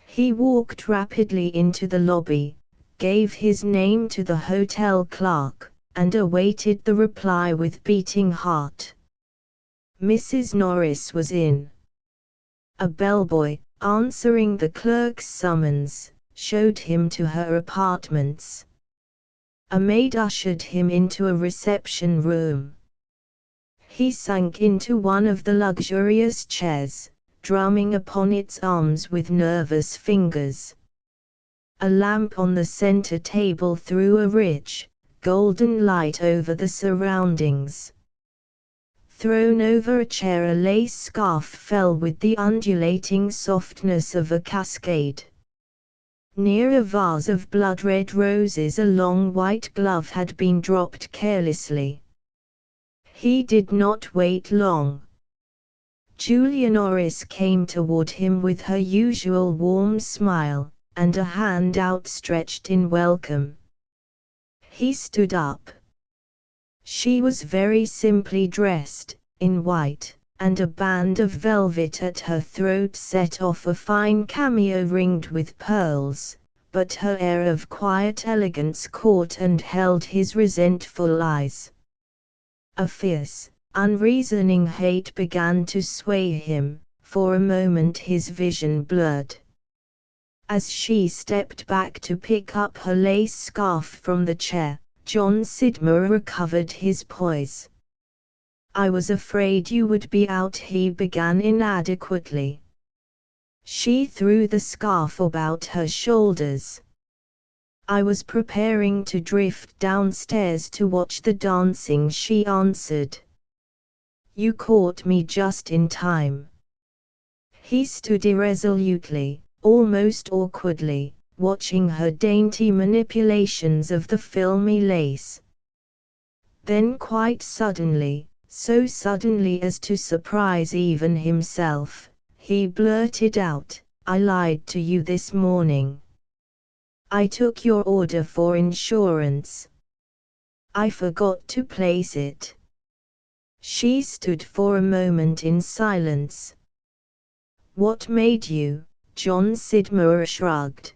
[SPEAKER 1] He walked rapidly into the lobby, gave his name to the hotel clerk, and awaited the reply with beating heart. Mrs. Norris was in. A bellboy, answering the clerk's summons, showed him to her apartments. A maid ushered him into a reception room. He sank into one of the luxurious chairs, drumming upon its arms with nervous fingers. A lamp on the center table threw a rich, golden light over the surroundings. Thrown over a chair, a lace scarf fell with the undulating softness of a cascade. Near a vase of blood-red roses a long white glove had been dropped carelessly. He did not wait long. Julia Norris came toward him with her usual warm smile, and a hand outstretched in welcome. He stood up. She was very simply dressed, in white, and a band of velvet at her throat set off a fine cameo ringed with pearls, but her air of quiet elegance caught and held his resentful eyes. A fierce, unreasoning hate began to sway him. For a moment his vision blurred. As she stepped back to pick up her lace scarf from the chair, John Sidmouth recovered his poise. "I was afraid you would be out," he began inadequately. She threw the scarf about her shoulders. "I was preparing to drift downstairs to watch the dancing," she answered. You caught me just in time. He stood irresolutely, almost awkwardly, watching her dainty manipulations of the filmy lace. Then quite suddenly, so suddenly as to surprise even himself, he blurted out, "I lied to you this morning. I took your order for insurance. I forgot to place it." She stood for a moment in silence. "What made you?" John Sidmouth shrugged.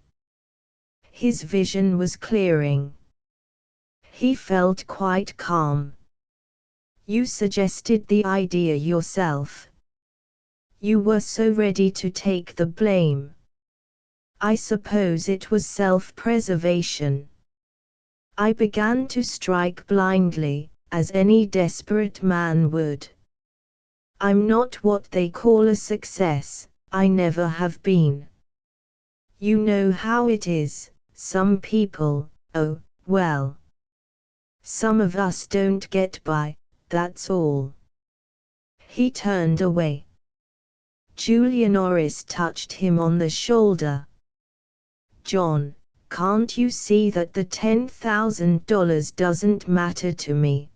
[SPEAKER 1] His vision was clearing. He felt quite calm. "You suggested the idea yourself. You were so ready to take the blame. I suppose it was self-preservation. I began to strike blindly, as any desperate man would. I'm not what they call a success, I never have been. You know how it is, some people, oh, well. Some of us don't get by, that's all." He turned away. Julia Norris touched him on the shoulder. "John, can't you see that the $10,000 doesn't matter to me?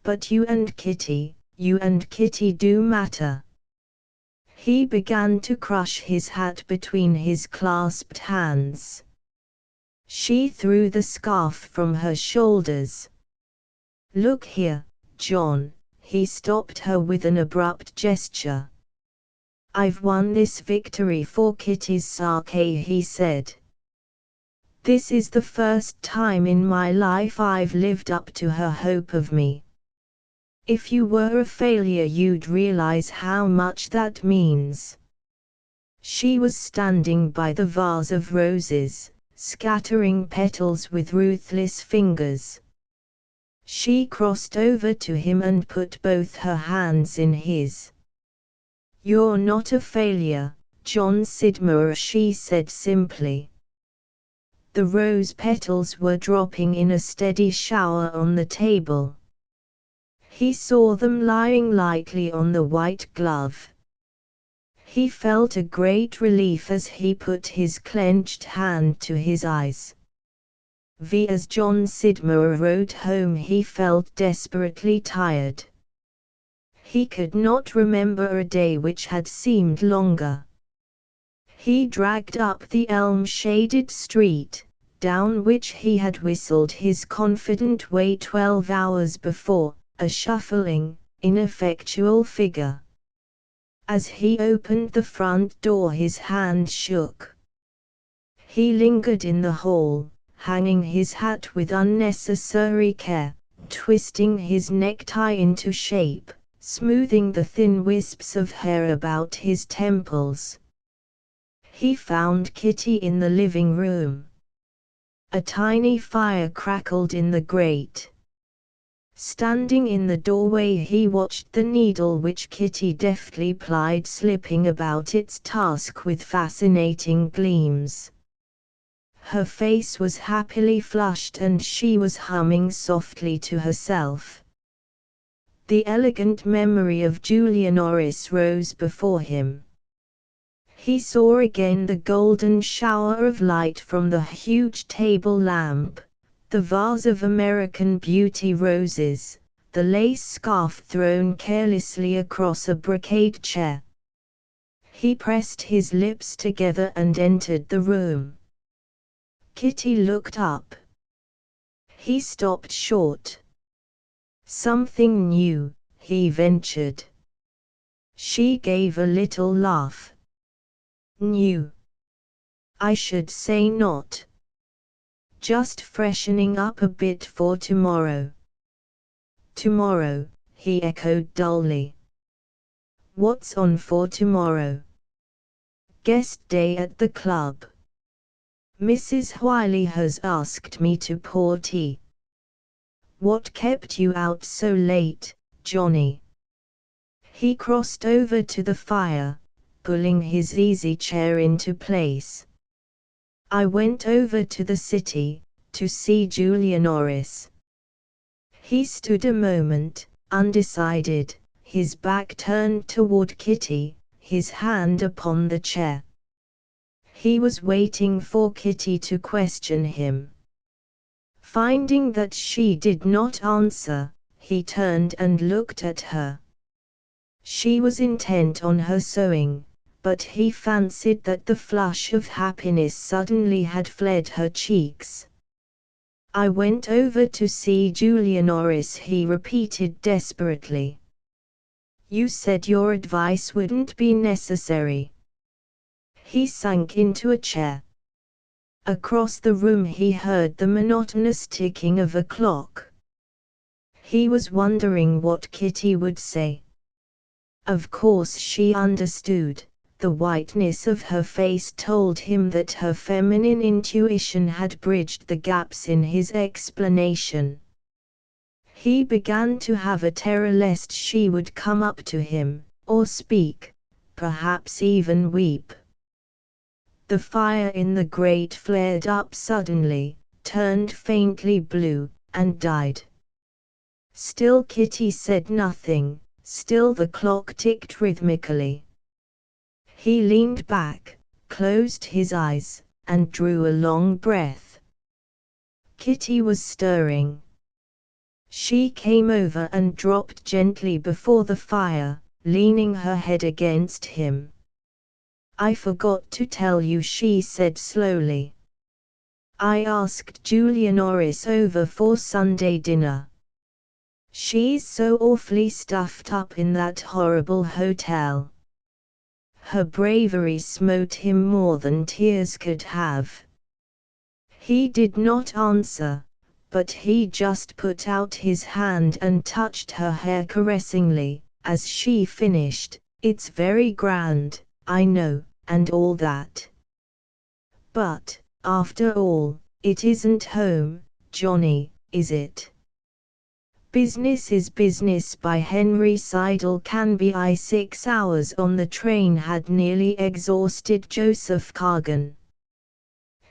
[SPEAKER 1] But you and Kitty do matter." He began to crush his hat between his clasped hands. She threw the scarf from her shoulders. "Look here, John," he stopped her with an abrupt gesture. "I've won this victory for Kitty's sake," he said. "This is the first time in my life I've lived up to her hope of me. If you were a failure you'd realize how much that means." She was standing by the vase of roses, scattering petals with ruthless fingers. She crossed over to him and put both her hands in his. "You're not a failure, John Sidmouth," she said simply. The rose petals were dropping in a steady shower on the table. He saw them lying lightly on the white glove. He felt a great relief as he put his clenched hand to his eyes. As John Sidmouth rode home he felt desperately tired. He could not remember a day which had seemed longer. He dragged up the elm-shaded street, down which he had whistled his confident way 12 hours before, a shuffling, ineffectual figure. As he opened the front door his hand shook. He lingered in the hall, hanging his hat with unnecessary care, twisting his necktie into shape, smoothing the thin wisps of hair about his temples. He found Kitty in the living room. A tiny fire crackled in the grate. Standing in the doorway he watched the needle which Kitty deftly plied slipping about its task with fascinating gleams. Her face was happily flushed and she was humming softly to herself. The elegant memory of Julia Norris rose before him. He saw again the golden shower of light from the huge table lamp, the vase of American Beauty roses, the lace scarf thrown carelessly across a brocade chair. He pressed his lips together and entered the room. Kitty looked up. He stopped short. "Something new," he ventured. She gave a little laugh. "New? I should say not. Just freshening up a bit for tomorrow." "Tomorrow," he echoed dully. "What's on for tomorrow?" "Guest day at the club. Mrs. Wiley has asked me to pour tea." "What kept you out so late, Johnny?" He crossed over to the fire, pulling his easy chair into place. "I went over to the city, to see Julia Norris." He stood a moment, undecided, his back turned toward Kitty, his hand upon the chair. He was waiting for Kitty to question him. Finding that she did not answer, he turned and looked at her. She was intent on her sewing, but he fancied that the flush of happiness suddenly had fled her cheeks. "I went over to see Julia Norris," he repeated desperately. "You said your advice wouldn't be necessary." He sank into a chair. Across the room he heard the monotonous ticking of a clock. He was wondering what Kitty would say. Of course she understood. The whiteness of her face told him that her feminine intuition had bridged the gaps in his explanation. He began to have a terror lest she would come up to him, or speak, perhaps even weep. The fire in the grate flared up suddenly, turned faintly blue, and died. Still Kitty said nothing, still the clock ticked rhythmically. He leaned back, closed his eyes, and drew a long breath. Kitty was stirring. She came over and dropped gently before the fire, leaning her head against him. "I forgot to tell you," she said slowly. "I asked Julia Norris over for Sunday dinner. She's so awfully stuffed up in that horrible hotel." Her bravery smote him more than tears could have. He did not answer, but he just put out his hand and touched her hair caressingly, as she finished, "It's very grand, I know, and all that. But, after all, it isn't home, Johnny, is it?" Business is Business by Henry Seidel Canby. 6 hours on the train had nearly exhausted Joseph Kagan.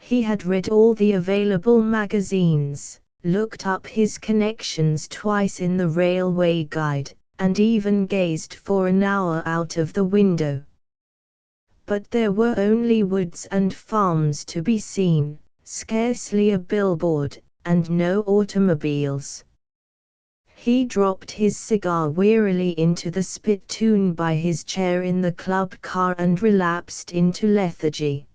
[SPEAKER 1] He had read all the available magazines, looked up his connections twice in the railway guide, and even gazed for an hour out of the window. But there were only woods and farms to be seen, scarcely a billboard, and no automobiles. He dropped his cigar wearily into the spittoon by his chair in the club car and relapsed into lethargy.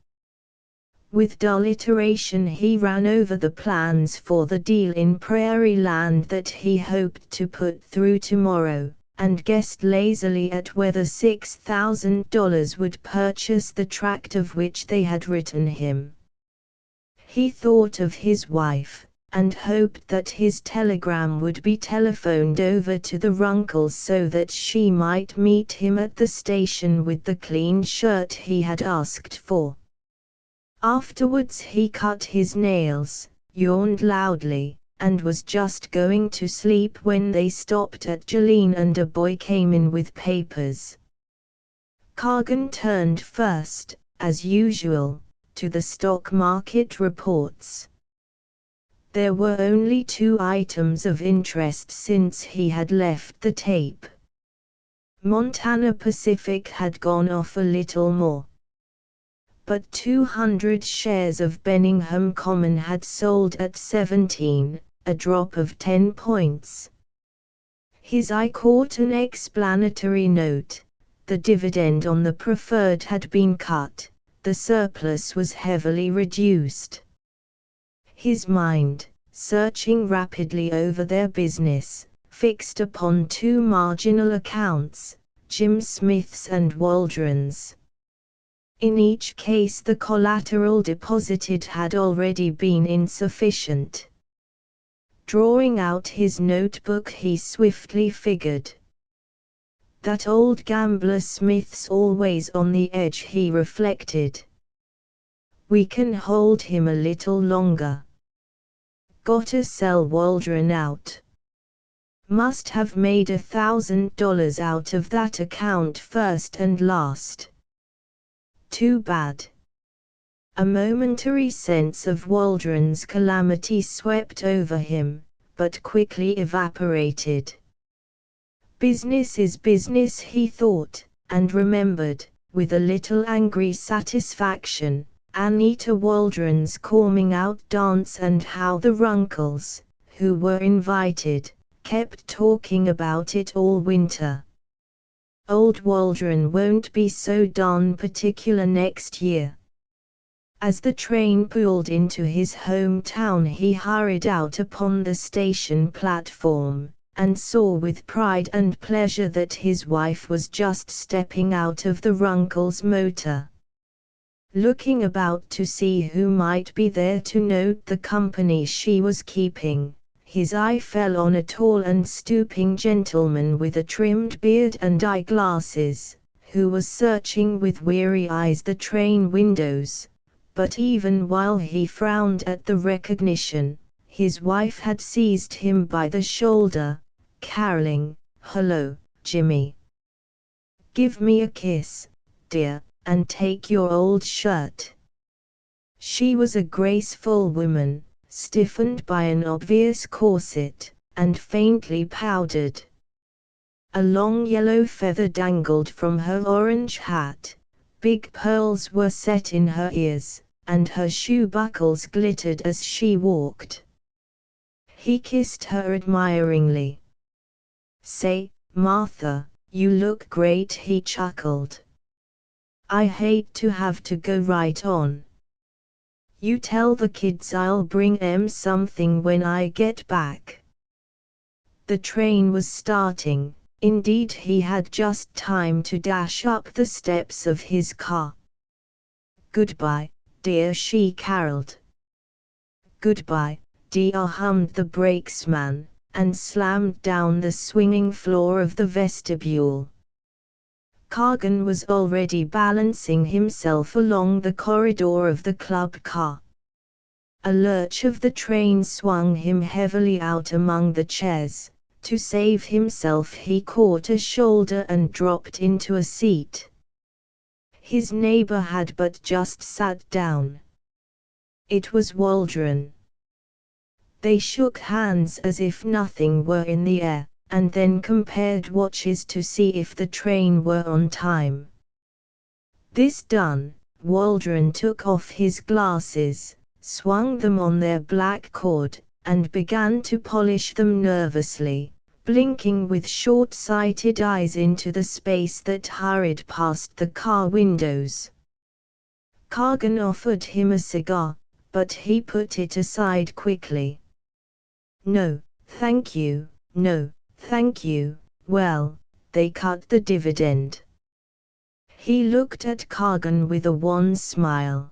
[SPEAKER 1] With dull iteration he ran over the plans for the deal in Prairie Land that he hoped to put through tomorrow, and guessed lazily at whether $6,000 would purchase the tract of which they had written him. He thought of his wife, and hoped that his telegram would be telephoned over to the Runkles so that she might meet him at the station with the clean shirt he had asked for. Afterwards he cut his nails, yawned loudly, and was just going to sleep when they stopped at Jolene and a boy came in with papers. Kagan turned first, as usual, to the stock market reports. There were only 2 items of interest since he had left the tape. Montana Pacific had gone off a little more. But 200 shares of Benningham Common had sold at 17, a drop of 10 points. His eye caught an explanatory note: the dividend on the preferred had been cut, the surplus was heavily reduced. His mind, searching rapidly over their business, fixed upon 2 marginal accounts, Jim Smith's and Waldron's. In each case the collateral deposited had already been insufficient. Drawing out his notebook he swiftly figured. That old gambler Smith's always on the edge, he reflected. We can hold him a little longer. Gotta sell Waldron out. Must have made $1,000 out of that account first and last. Too bad. A momentary sense of Waldron's calamity swept over him, but quickly evaporated. Business is business, he thought, and remembered, with a little angry satisfaction, Anita Waldron's coming out dance and how the Runkles, who were invited, kept talking about it all winter. Old Waldron won't be so darn particular next year. As the train pulled into his hometown, he hurried out upon the station platform, and saw with pride and pleasure that his wife was just stepping out of the Runkles' motor. Looking about to see who might be there to note the company she was keeping, his eye fell on a tall and stooping gentleman with a trimmed beard and eyeglasses, who was searching with weary eyes the train windows. But even while he frowned at the recognition, his wife had seized him by the shoulder, caroling, "Hello, Jimmy. Give me a kiss, dear, and take your old shirt." She was a graceful woman, stiffened by an obvious corset, and faintly powdered. A long yellow feather dangled from her orange hat, big pearls were set in her ears, and her shoe buckles glittered as she walked. He kissed her admiringly. "Say, Martha, you look great," he chuckled. "I hate to have to go right on. You tell the kids I'll bring 'em something when I get back." The train was starting. Indeed, he had just time to dash up the steps of his car. "Goodbye, dear," she caroled. "Goodbye, dear," hummed the brakesman, and slammed down the swinging floor of the vestibule. Cargan was already balancing himself along the corridor of the club car. A lurch of the train swung him heavily out among the chairs. To save himself, he caught a shoulder and dropped into a seat. His neighbor had but just sat down. It was Waldron. They shook hands as if nothing were in the air, and then compared watches to see if the train were on time. This done, Waldron took off his glasses, swung them on their black cord, and began to polish them nervously, blinking with short-sighted eyes into the space that hurried past the car windows. Cargan offered him a cigar, but he put it aside quickly. "No, thank you, no, thank you." Well, they cut the dividend. He looked at Cargan with a wan smile.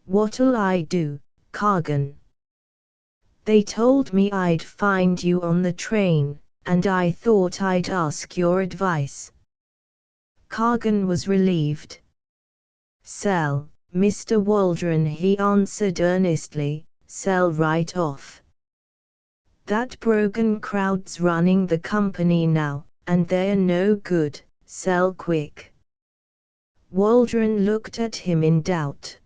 [SPEAKER 1] "What'll I do, Cargan? They told me I'd find you on the train, and I thought I'd ask your advice." Cargan was relieved. "Sell, Mr. Waldron," he answered earnestly, "sell right off. That broken crowd's running the company now, and they're no good. Sell quick." Waldron looked at him in doubt.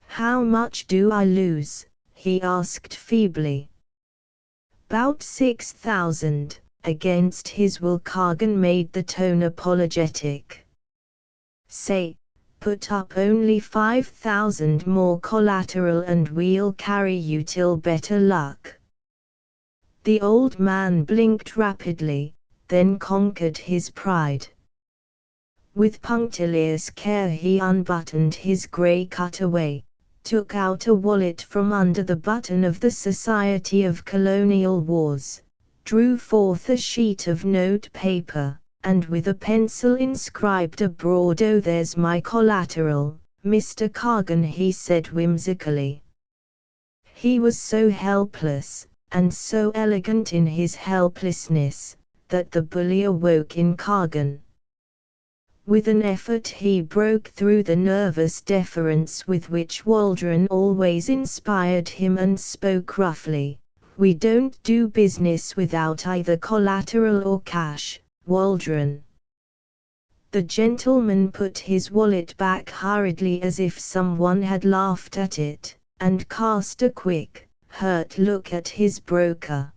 [SPEAKER 1] "How much do I lose?" he asked feebly. "'Bout 6,000, against his will." Cargan made the tone apologetic. "Say, put up only 5,000 more collateral and we'll carry you till better luck." The old man blinked rapidly, then conquered his pride. With punctilious care he unbuttoned his grey cutaway, took out a wallet from under the button of the Society of Colonial Wars, drew forth a sheet of note paper, and with a pencil inscribed abroad, "Oh, there's my collateral, Mr. Cargan," he said whimsically. He was so helpless, and so elegant in his helplessness, that the bully awoke in Cargan. With an effort he broke through the nervous deference with which Waldron always inspired him and spoke roughly. "We don't do business without either collateral or cash, Waldron." The gentleman put his wallet back hurriedly as if someone had laughed at it, and cast a quick, hurt look at his broker.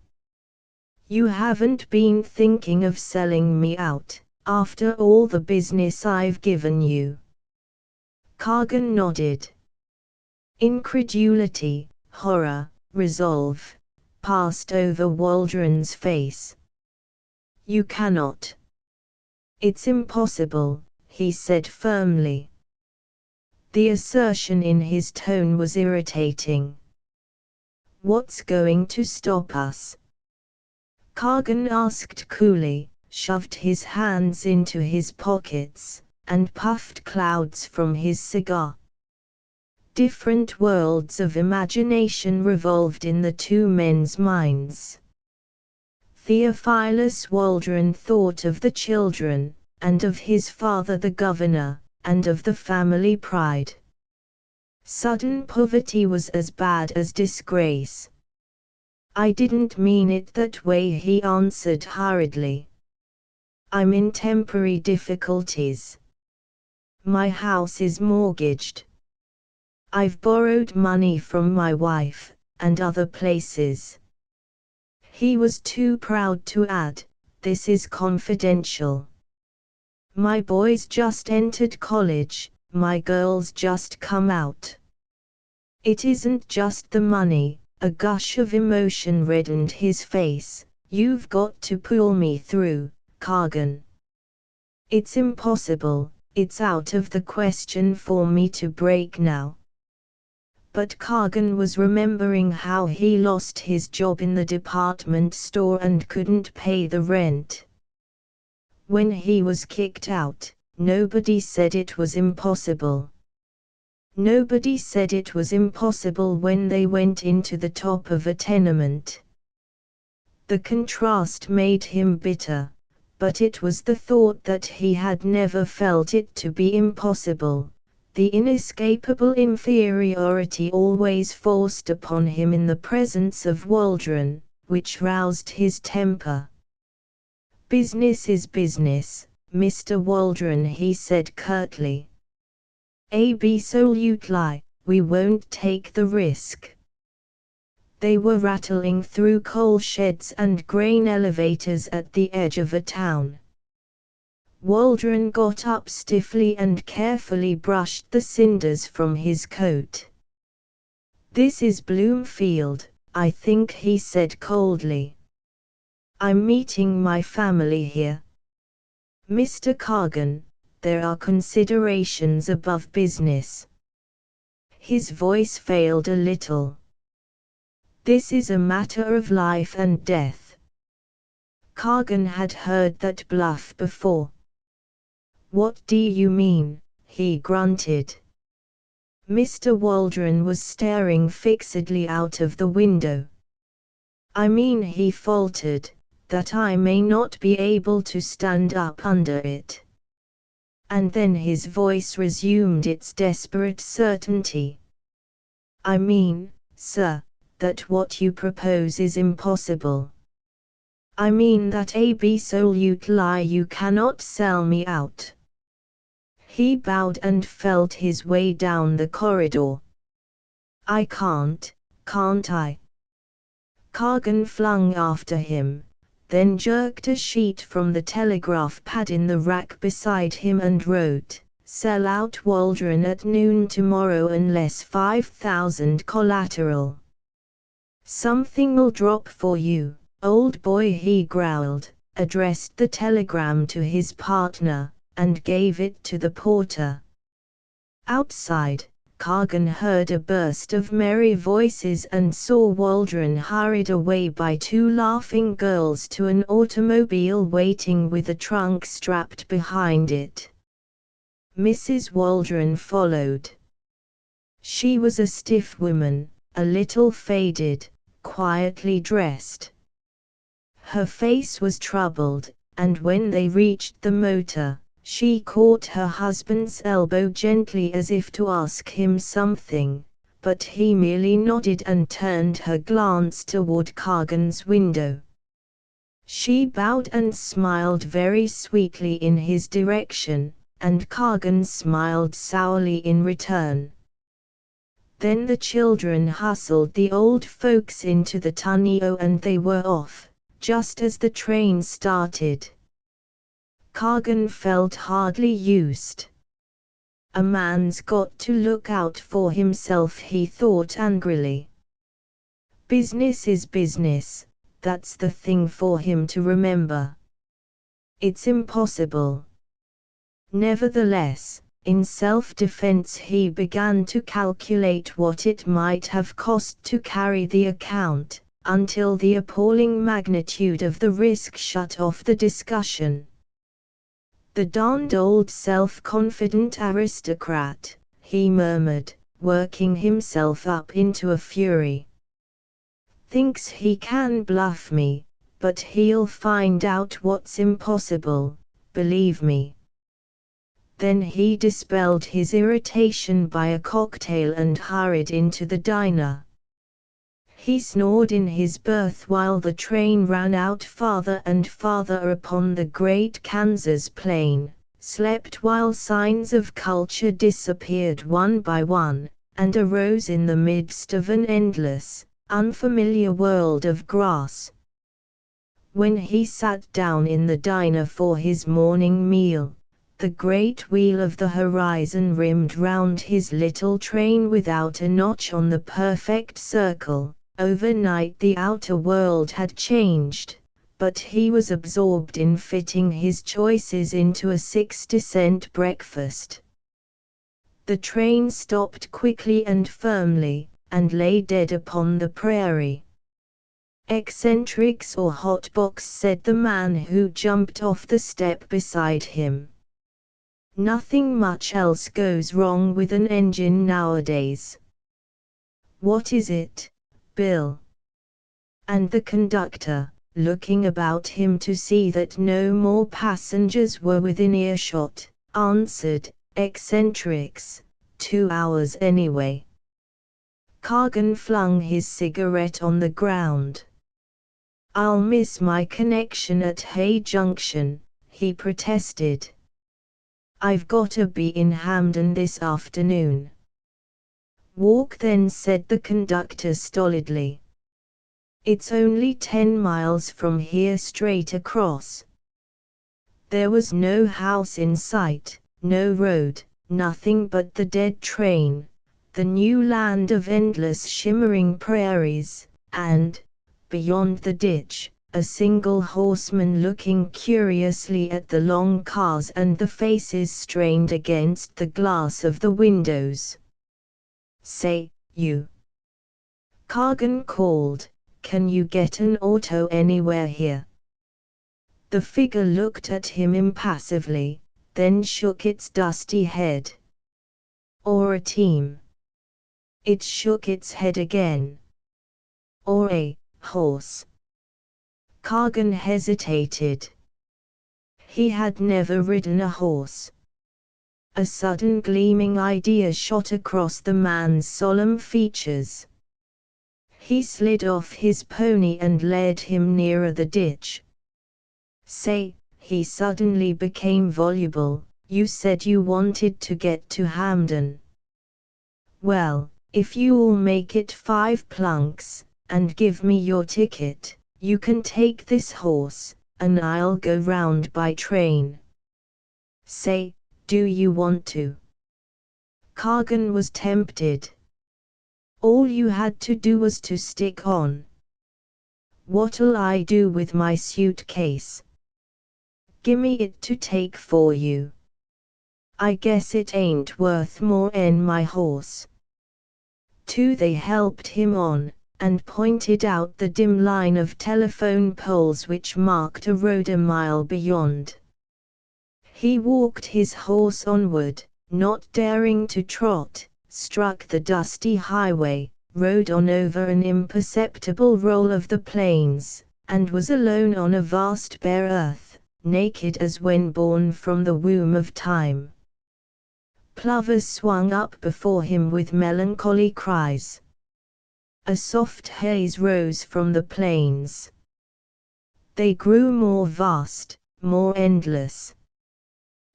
[SPEAKER 1] You haven't been thinking of selling me out, after all the business I've given you? Kagan nodded. Incredulity, horror, resolve, passed over Waldron's face. You cannot. It's impossible, he said firmly. The assertion in his tone was irritating. What's going to stop us? Kagan asked coolly, shoved his hands into his pockets, and puffed clouds from his cigar. Different worlds of imagination revolved in the two men's minds. Theophilus Waldron thought of the children, and of his father the governor, and of the family pride. Sudden poverty was as bad as disgrace. I didn't mean it that way, he answered hurriedly. I'm in temporary difficulties. My house is mortgaged. I've borrowed money from my wife, and other places. He was too proud to add, this is confidential. My boys just entered college, my girls just come out. It isn't just the money, a gush of emotion reddened his face. You've got to pull me through, Kagan. It's impossible, it's out of the question for me to break now. But Kagan was remembering how he lost his job in the department store and couldn't pay the rent. When he was kicked out, nobody said it was impossible. Nobody said it was impossible when they went into the top of a tenement. The contrast made him bitter, but it was the thought that he had never felt it to be impossible, the inescapable inferiority always forced upon him in the presence of Waldron, which roused his temper. Business is business, Mr. Waldron, he said curtly. Absolutely, we won't take the risk. They were rattling through coal sheds and grain elevators at the edge of a town. Waldron got up stiffly and carefully brushed the cinders from his coat. This is Bloomfield, I think, he said coldly. I'm meeting my family here. Mr. Kagan, there are considerations above business. His voice failed a little. This is a matter of life and death. Kagan had heard that bluff before. What do you mean? He grunted. Mr. Waldron was staring fixedly out of the window. I mean, he faltered, that I may not be able to stand up under it. And then his voice resumed its desperate certainty. I mean, sir, that what you propose is impossible. I mean that absolutely you cannot sell me out. He bowed and felt his way down the corridor. I can't I? Kagan flung after him, then jerked a sheet from the telegraph pad in the rack beside him and wrote, "Sell out Waldron at noon tomorrow unless 5,000 collateral. Something'll drop for you, old boy," he growled, addressed the telegram to his partner, and gave it to the porter. Outside, Kagan heard a burst of merry voices and saw Waldron hurried away by two laughing girls to an automobile waiting with a trunk strapped behind it. Mrs. Waldron followed. She was a stiff woman, a little faded, quietly dressed. Her face was troubled, and when they reached the motor, she caught her husband's elbow gently as if to ask him something, but he merely nodded and turned her glance toward Kagan's window. She bowed and smiled very sweetly in his direction, and Kagan smiled sourly in return. Then the children hustled the old folks into the tonneau and they were off, just as the train started. Kagan felt hardly used. A man's got to look out for himself, he thought angrily. Business is business, that's the thing for him to remember. It's impossible. Nevertheless, in self-defense he began to calculate what it might have cost to carry the account, until the appalling magnitude of the risk shut off the discussion. The darned old self-confident aristocrat, he murmured, working himself up into a fury. Thinks he can bluff me, but he'll find out what's impossible, believe me. Then he dispelled his irritation by a cocktail and hurried into the diner. He snored in his berth while the train ran out farther and farther upon the great Kansas plain, slept while signs of culture disappeared one by one, and arose in the midst of an endless, unfamiliar world of grass. When he sat down in the diner for his morning meal, the great wheel of the horizon rimmed round his little train without a notch on the perfect circle. Overnight the outer world had changed, but he was absorbed in fitting his choices into a 60-cent breakfast. The train stopped quickly and firmly, and lay dead upon the prairie. "Eccentrics or hotbox," said the man who jumped off the step beside him. "Nothing much else goes wrong with an engine nowadays." "What is it, Bill?" And the conductor, looking about him to see that no more passengers were within earshot, answered, "Eccentrics, 2 hours anyway." Kagan flung his cigarette on the ground. "I'll miss my connection at Hay Junction," he protested. "I've gotta be in Hamden this afternoon." "Walk then," said the conductor stolidly. "It's only 10 miles from here straight across." There was no house in sight, no road, nothing but the dead train, the new land of endless shimmering prairies, and, beyond the ditch, a single horseman looking curiously at the long cars and the faces strained against the glass of the windows. "Say, you," Kagan called, "can you get an auto anywhere here?" The figure looked at him impassively, then shook its dusty head. "Or a team?" It shook its head again. "Or a horse?" Kagan hesitated. He had never ridden a horse. A sudden gleaming idea shot across the man's solemn features. He slid off his pony and led him nearer the ditch. "Say," he suddenly became voluble, "you said you wanted to get to Hamden. Well, if you'll make it 5 plunks, and give me your ticket, you can take this horse, and I'll go round by train. Say, do you want to?" Kagan was tempted. All you had to do was to stick on. "What'll I do with my suitcase?" "Gimme it to take for you." "I guess it ain't worth more'n my horse." They helped him on, and pointed out the dim line of telephone poles which marked a road a mile beyond. He walked his horse onward, not daring to trot, struck the dusty highway, rode on over an imperceptible roll of the plains, and was alone on a vast bare earth, naked as when born from the womb of time. Plovers swung up before him with melancholy cries. A soft haze rose from the plains. They grew more vast, more endless.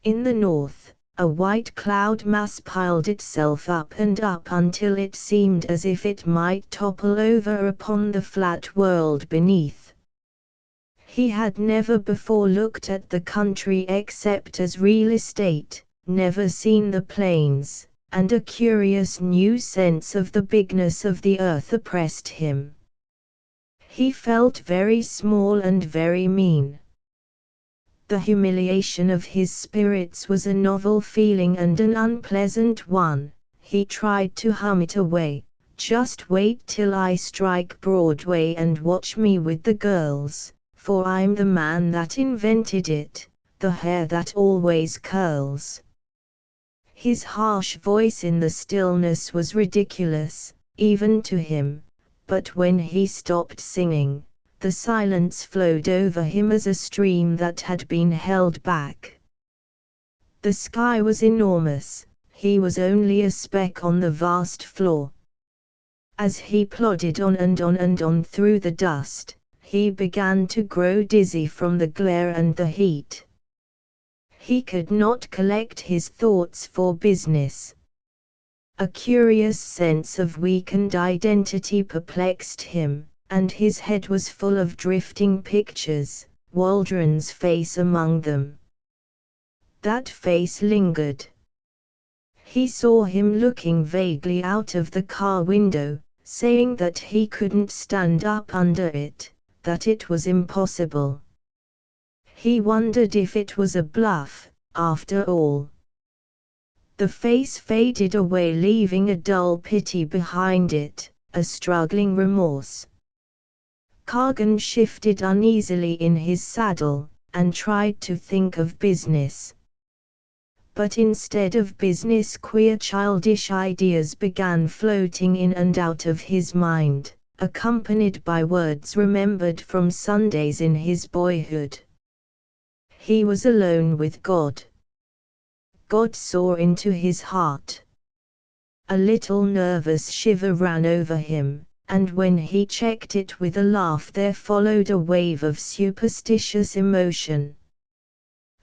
[SPEAKER 1] In the north, a white cloud mass piled itself up until it seemed as if it might topple over upon the flat world beneath. He had never before looked at the country except as real estate, never seen the plains, and a curious new sense of the bigness of the earth oppressed him. He felt very small and very mean. The humiliation of his spirits was a novel feeling and an unpleasant one. He tried to hum it away. Just wait till I strike Broadway and watch me with the girls, for I'm the man that invented it, the hair that always curls. His harsh voice in the stillness was ridiculous, even to him, but when he stopped singing, the silence flowed over him as a stream that had been held back. The sky was enormous, he was only a speck on the vast floor. As he plodded on and on and on through the dust, he began to grow dizzy from the glare and the heat. He could not collect his thoughts for business. A curious sense of weakened identity perplexed him, and his head was full of drifting pictures, Waldron's face among them. That face lingered. He saw him looking vaguely out of the car window, saying that he couldn't stand up under it, that it was impossible. He wondered if it was a bluff, after all. The face faded away, leaving a dull pity behind it, a struggling remorse. Kagan shifted uneasily in his saddle, and tried to think of business. But instead of business, queer childish ideas began floating in and out of his mind, accompanied by words remembered from Sundays in his boyhood. He was alone with God. God saw into his heart. A little nervous shiver ran over him, and when he checked it with a laugh there followed a wave of superstitious emotion.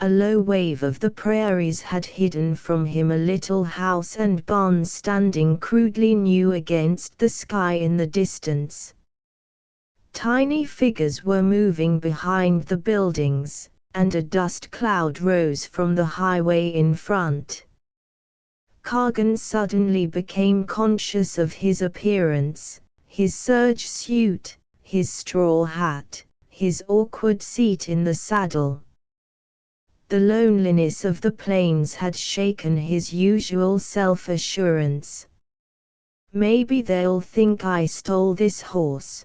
[SPEAKER 1] A low wave of the prairies had hidden from him a little house and barn standing crudely new against the sky in the distance. Tiny figures were moving behind the buildings, and a dust cloud rose from the highway in front. Kagan suddenly became conscious of his appearance, his serge suit, his straw hat, his awkward seat in the saddle. The loneliness of the plains had shaken his usual self-assurance. Maybe they'll think I stole this horse.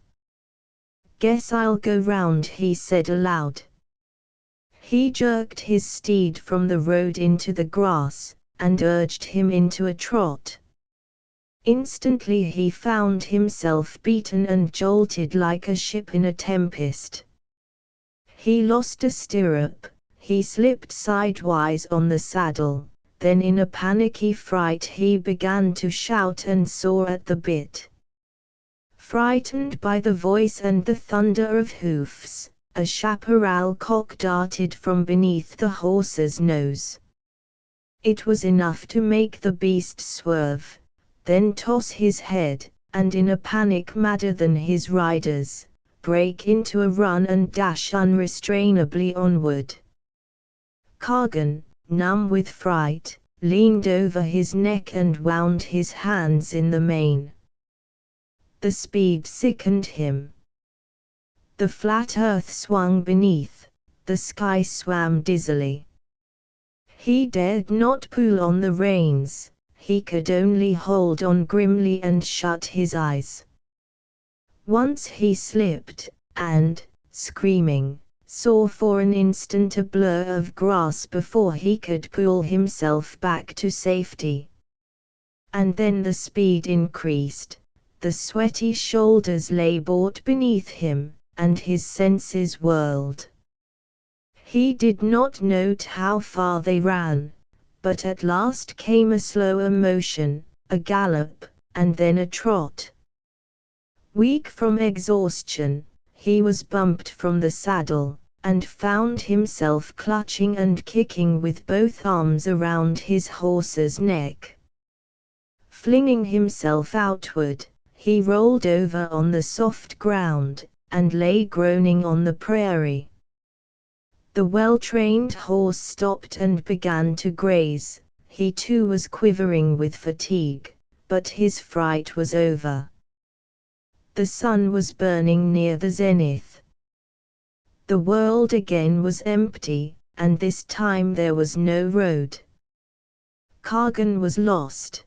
[SPEAKER 1] Guess I'll go round, he said aloud. He jerked his steed from the road into the grass, and urged him into a trot. Instantly he found himself beaten and jolted like a ship in a tempest. He lost a stirrup, he slipped sidewise on the saddle, then in a panicky fright he began to shout and saw at the bit. Frightened by the voice and the thunder of hoofs, a chaparral cock darted from beneath the horse's nose. It was enough to make the beast swerve, then toss his head, and in a panic madder than his riders, break into a run and dash unrestrainably onward. Kagan, numb with fright, leaned over his neck and wound his hands in the mane. The speed sickened him. The flat earth swung beneath, the sky swam dizzily. He dared not pull on the reins, he could only hold on grimly and shut his eyes. Once he slipped, and, screaming, saw for an instant a blur of grass before he could pull himself back to safety. And then the speed increased, the sweaty shoulders lay brought beneath him, and his senses whirled. He did not note how far they ran, but at last came a slower motion, a gallop, and then a trot. Weak from exhaustion, he was bumped from the saddle, and found himself clutching and kicking with both arms around his horse's neck. Flinging himself outward, he rolled over on the soft ground, and lay groaning on the prairie. The well-trained horse stopped and began to graze. He too was quivering with fatigue, but his fright was over. The sun was burning near the zenith. The world again was empty, and this time there was no road. Kagan was lost.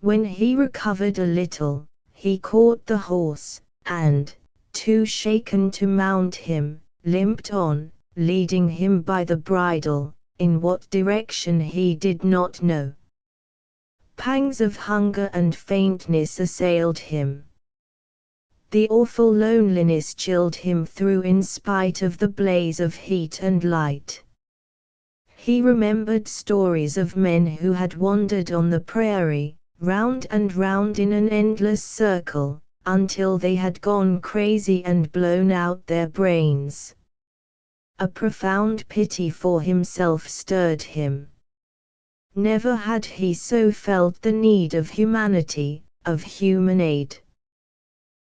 [SPEAKER 1] When he recovered a little, he caught the horse, and, too shaken to mount him, limped on, leading him by the bridle, in what direction he did not know. Pangs of hunger and faintness assailed him. The awful loneliness chilled him through in spite of the blaze of heat and light. He remembered stories of men who had wandered on the prairie, round and round in an endless circle, until they had gone crazy and blown out their brains. A profound pity for himself stirred him. Never had he so felt the need of humanity, of human aid.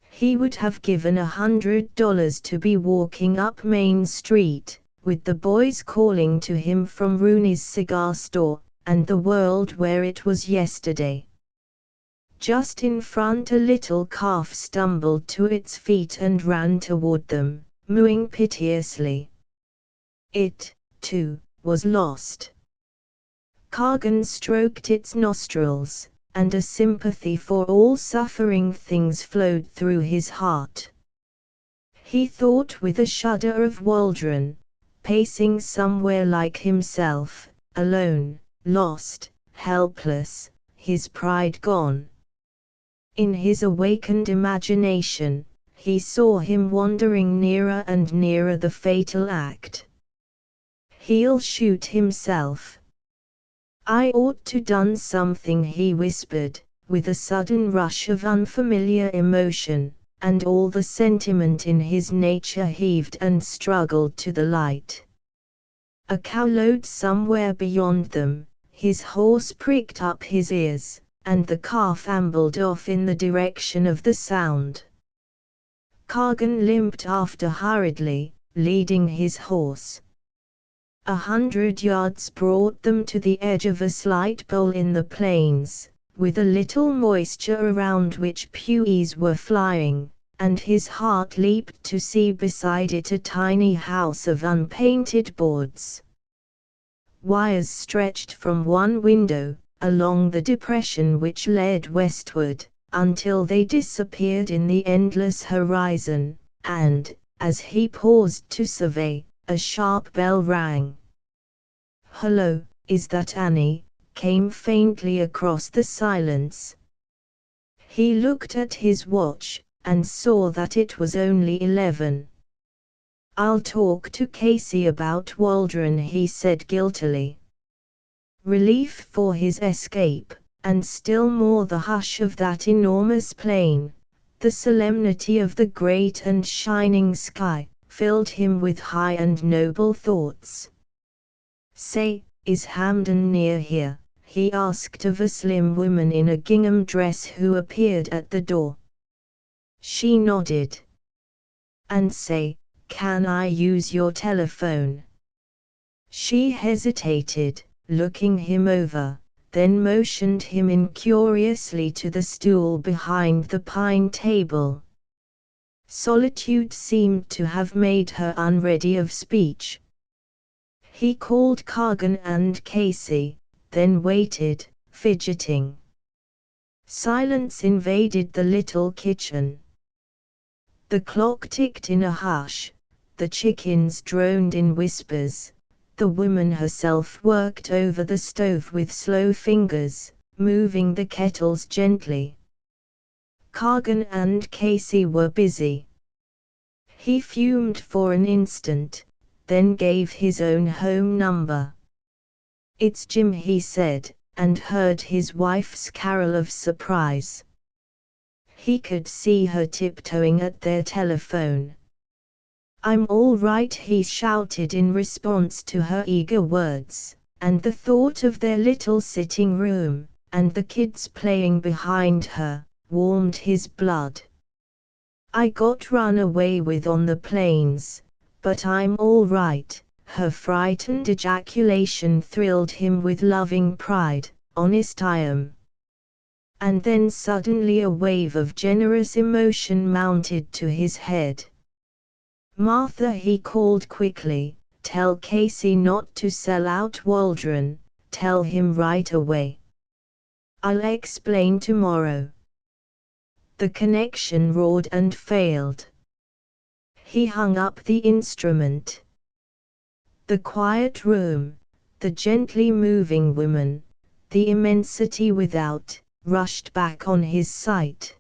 [SPEAKER 1] He would have given $100 to be walking up Main Street, with the boys calling to him from Rooney's cigar store, and the world where it was yesterday. Just in front a little calf stumbled to its feet and ran toward them, mooing piteously. It, too, was lost. Kagan stroked its nostrils, and a sympathy for all suffering things flowed through his heart. He thought with a shudder of Waldron, pacing somewhere like himself, alone, lost, helpless, his pride gone. In his awakened imagination, he saw him wandering nearer and nearer the fatal act. He'll shoot himself. I ought to done something, he whispered, with a sudden rush of unfamiliar emotion, and all the sentiment in his nature heaved and struggled to the light. A cow lowed somewhere beyond them, his horse pricked up his ears, and the calf ambled off in the direction of the sound. Kagan limped after hurriedly, leading his horse. 100 yards brought them to the edge of a slight bowl in the plains, with a little moisture around which pewees were flying, and his heart leaped to see beside it a tiny house of unpainted boards. Wires stretched from one window, along the depression which led westward, until they disappeared in the endless horizon, and, as he paused to survey, a sharp bell rang. "Hello, is that Annie?" came faintly across the silence. He looked at his watch, and saw that it was only 11. "I'll talk to Casey about Waldron," he said guiltily. Relief for his escape, and still more the hush of that enormous plain, the solemnity of the great and shining sky, filled him with high and noble thoughts. "Say, is Hamden near here?" he asked of a slim woman in a gingham dress who appeared at the door. She nodded. "And say, can I use your telephone?" She hesitated, looking him over, then motioned him incuriously to the stool behind the pine table. Solitude seemed to have made her unready of speech. He called Kagan and Casey, then waited, fidgeting. Silence invaded the little kitchen. The clock ticked in a hush, the chickens droned in whispers, the woman herself worked over the stove with slow fingers, moving the kettles gently. Kagan and Casey were busy. He fumed for an instant, then gave his own home number. "It's Jim," he said, and heard his wife's carol of surprise. He could see her tiptoeing at their telephone. "I'm all right," he shouted in response to her eager words, and the thought of their little sitting room, and the kids playing behind her, warmed his blood. "I got run away with on the plains, "But I'm all right." Her frightened ejaculation thrilled him with loving pride. "Honest I am." And then suddenly a wave of generous emotion mounted to his head. "Martha," he called quickly, "tell Casey not to sell out Waldron. Tell him right away. I'll explain tomorrow." The connection roared and failed. He hung up the instrument. The quiet room, the gently moving woman, the immensity without, rushed back on his sight.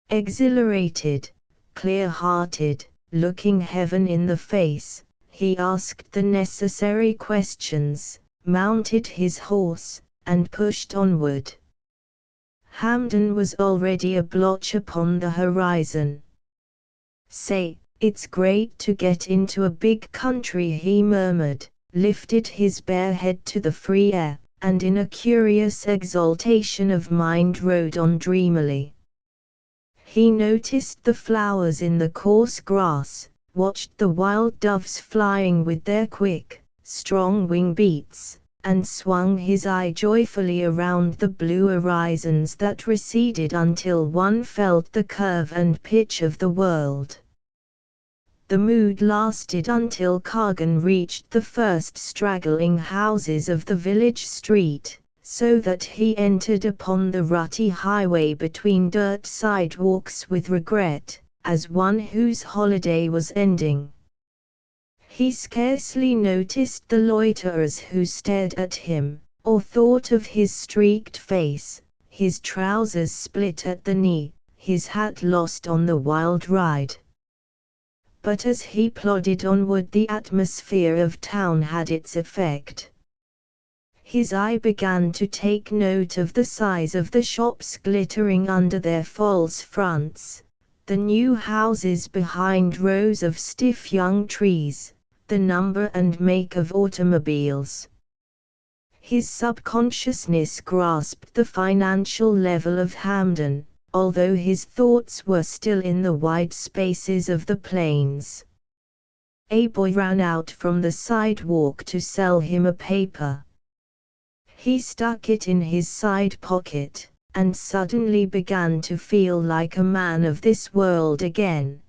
[SPEAKER 1] Exhilarated, clear-hearted, looking heaven in the face, he asked the necessary questions, mounted his horse, and pushed onward. Hamden was already a blotch upon the horizon. "Say, it's great to get into a big country," he murmured, lifted his bare head to the free air, and in a curious exaltation of mind rode on dreamily. He noticed the flowers in the coarse grass, watched the wild doves flying with their quick, strong wing beats, and swung his eye joyfully around the blue horizons that receded until one felt the curve and pitch of the world. The mood lasted until Kagan reached the first straggling houses of the village street, so that he entered upon the rutty highway between dirt sidewalks with regret, as one whose holiday was ending. He scarcely noticed the loiterers who stared at him, or thought of his streaked face, his trousers split at the knee, his hat lost on the wild ride. But as he plodded onward, the atmosphere of town had its effect. His eye began to take note of the size of the shops glittering under their false fronts, the new houses behind rows of stiff young trees, the number and make of automobiles. His subconsciousness grasped the financial level of Hamden, although his thoughts were still in the wide spaces of the plains. A boy ran out from the sidewalk to sell him a paper. He stuck it in his side pocket, and suddenly began to feel like a man of this world again.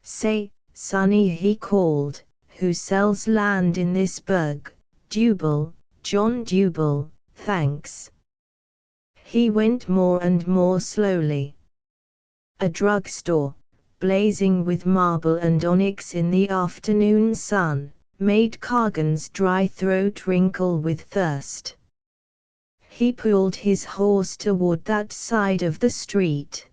[SPEAKER 1] "Say, Sonny," he called, "who sells land in this burg?" "Dubel, John Dubel, thanks." He went more and more slowly. A drugstore, blazing with marble and onyx in the afternoon sun, made Kagan's dry throat wrinkle with thirst. He pulled his horse toward that side of the street.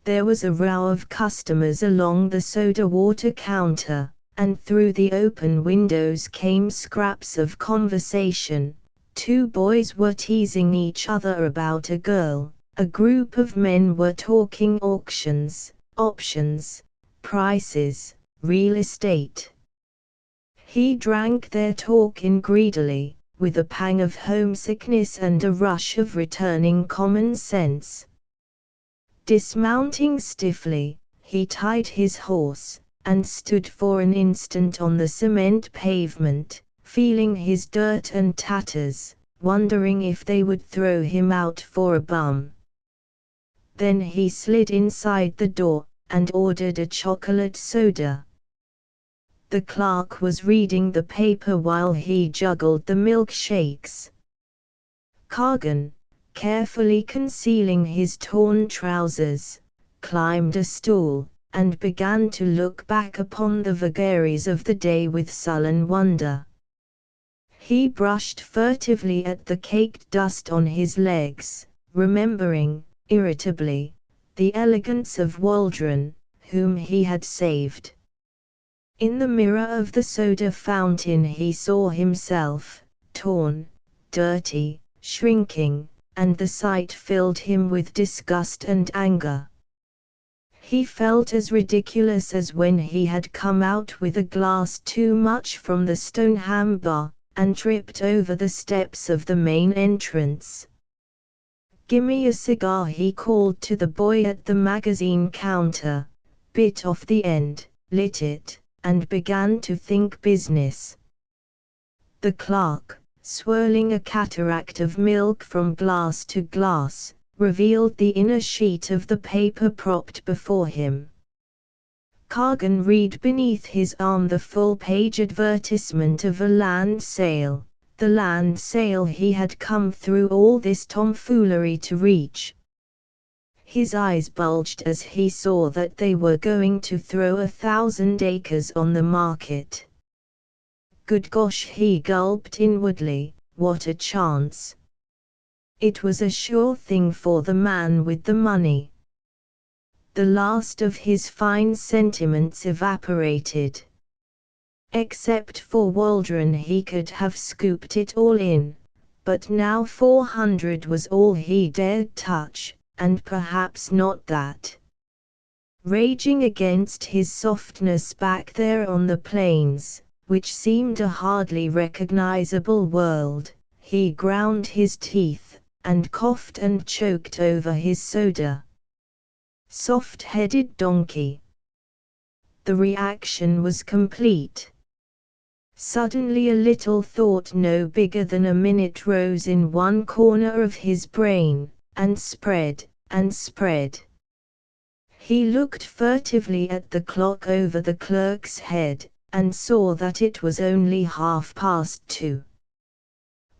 [SPEAKER 1] There was a row of customers along the soda water counter, and through the open windows came scraps of conversation. Two boys were teasing each other about a girl, a group of men were talking auctions, options, prices, real estate. He drank their talk in greedily, with a pang of homesickness and a rush of returning common sense. Dismounting stiffly, he tied his horse, and stood for an instant on the cement pavement, feeling his dirt and tatters, wondering if they would throw him out for a bum. Then he slid inside the door, and ordered a chocolate soda. The clerk was reading the paper while he juggled the milkshakes. Kagan, carefully concealing his torn trousers, climbed a stool, and began to look back upon the vagaries of the day with sullen wonder. He brushed furtively at the caked dust on his legs, remembering, irritably, the elegance of Waldron, whom he had saved. In the mirror of the soda fountain he saw himself, torn, dirty, shrinking, and the sight filled him with disgust and anger. He felt as ridiculous as when he had come out with a glass too much from the Stoneham bar, and tripped over the steps of the main entrance. "Gimme a cigar," he called to the boy at the magazine counter, bit off the end, lit it, and began to think business. The clerk, swirling a cataract of milk from glass to glass, revealed the inner sheet of the paper propped before him. Kagan read beneath his arm the full-page advertisement of a land sale, the land sale he had come through all this tomfoolery to reach. His eyes bulged as he saw that they were going to throw 1,000 acres on the market. Good gosh, he gulped inwardly, what a chance. It was a sure thing for the man with the money. The last of his fine sentiments evaporated. Except for Waldron, he could have scooped it all in, but now 400 was all he dared touch, and perhaps not that. Raging against his softness back there on the plains, which seemed a hardly recognizable world, he ground his teeth, and coughed and choked over his soda. Soft-headed donkey. The reaction was complete. Suddenly a little thought no bigger than a minute rose in one corner of his brain, and spread, and spread. He looked furtively at the clock over the clerk's head, and saw that it was only 2:30.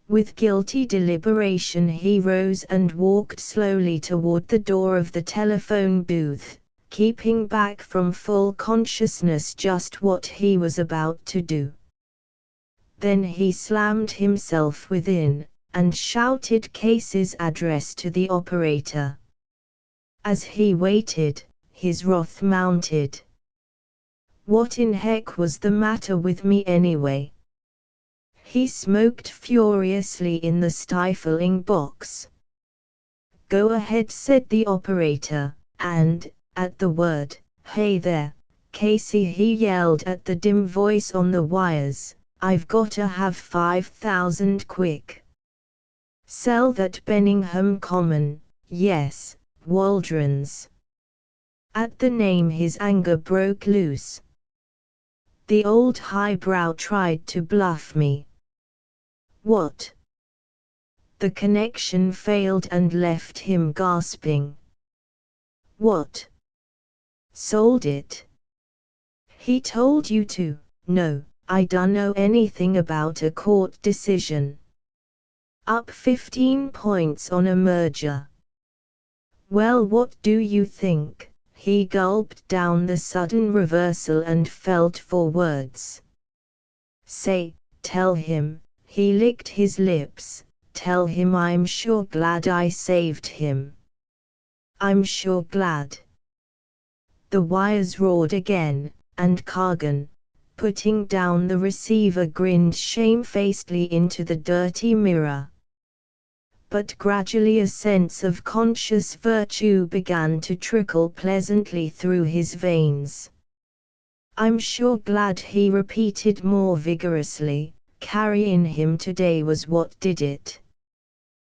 [SPEAKER 1] With guilty deliberation he rose and walked slowly toward the door of the telephone booth, keeping back from full consciousness just what he was about to do. Then he slammed himself within, and shouted Casey's address to the operator. As he waited, his wrath mounted. What in heck was the matter with me anyway? He smoked furiously in the stifling box. Go ahead, said the operator, and, at the word, hey there, Casey, he yelled at the dim voice on the wires, I've gotta have 5,000 quick. Sell that Benningham Common, yes, Waldron's. At the name his anger broke loose. The old highbrow tried to bluff me. What? The connection failed and left him gasping. What? Sold it? He told you to? No, I dunno anything about a court decision. Up 15 points on a merger. Well, what do you think? He gulped down the sudden reversal and felt for words. Say, tell him, he licked his lips, tell him I'm sure glad I saved him. I'm sure glad. The wires roared again, and Kagan, putting down the receiver, grinned shamefacedly into the dirty mirror. But gradually a sense of conscious virtue began to trickle pleasantly through his veins. I'm sure glad, he repeated more vigorously, carrying him today was what did it.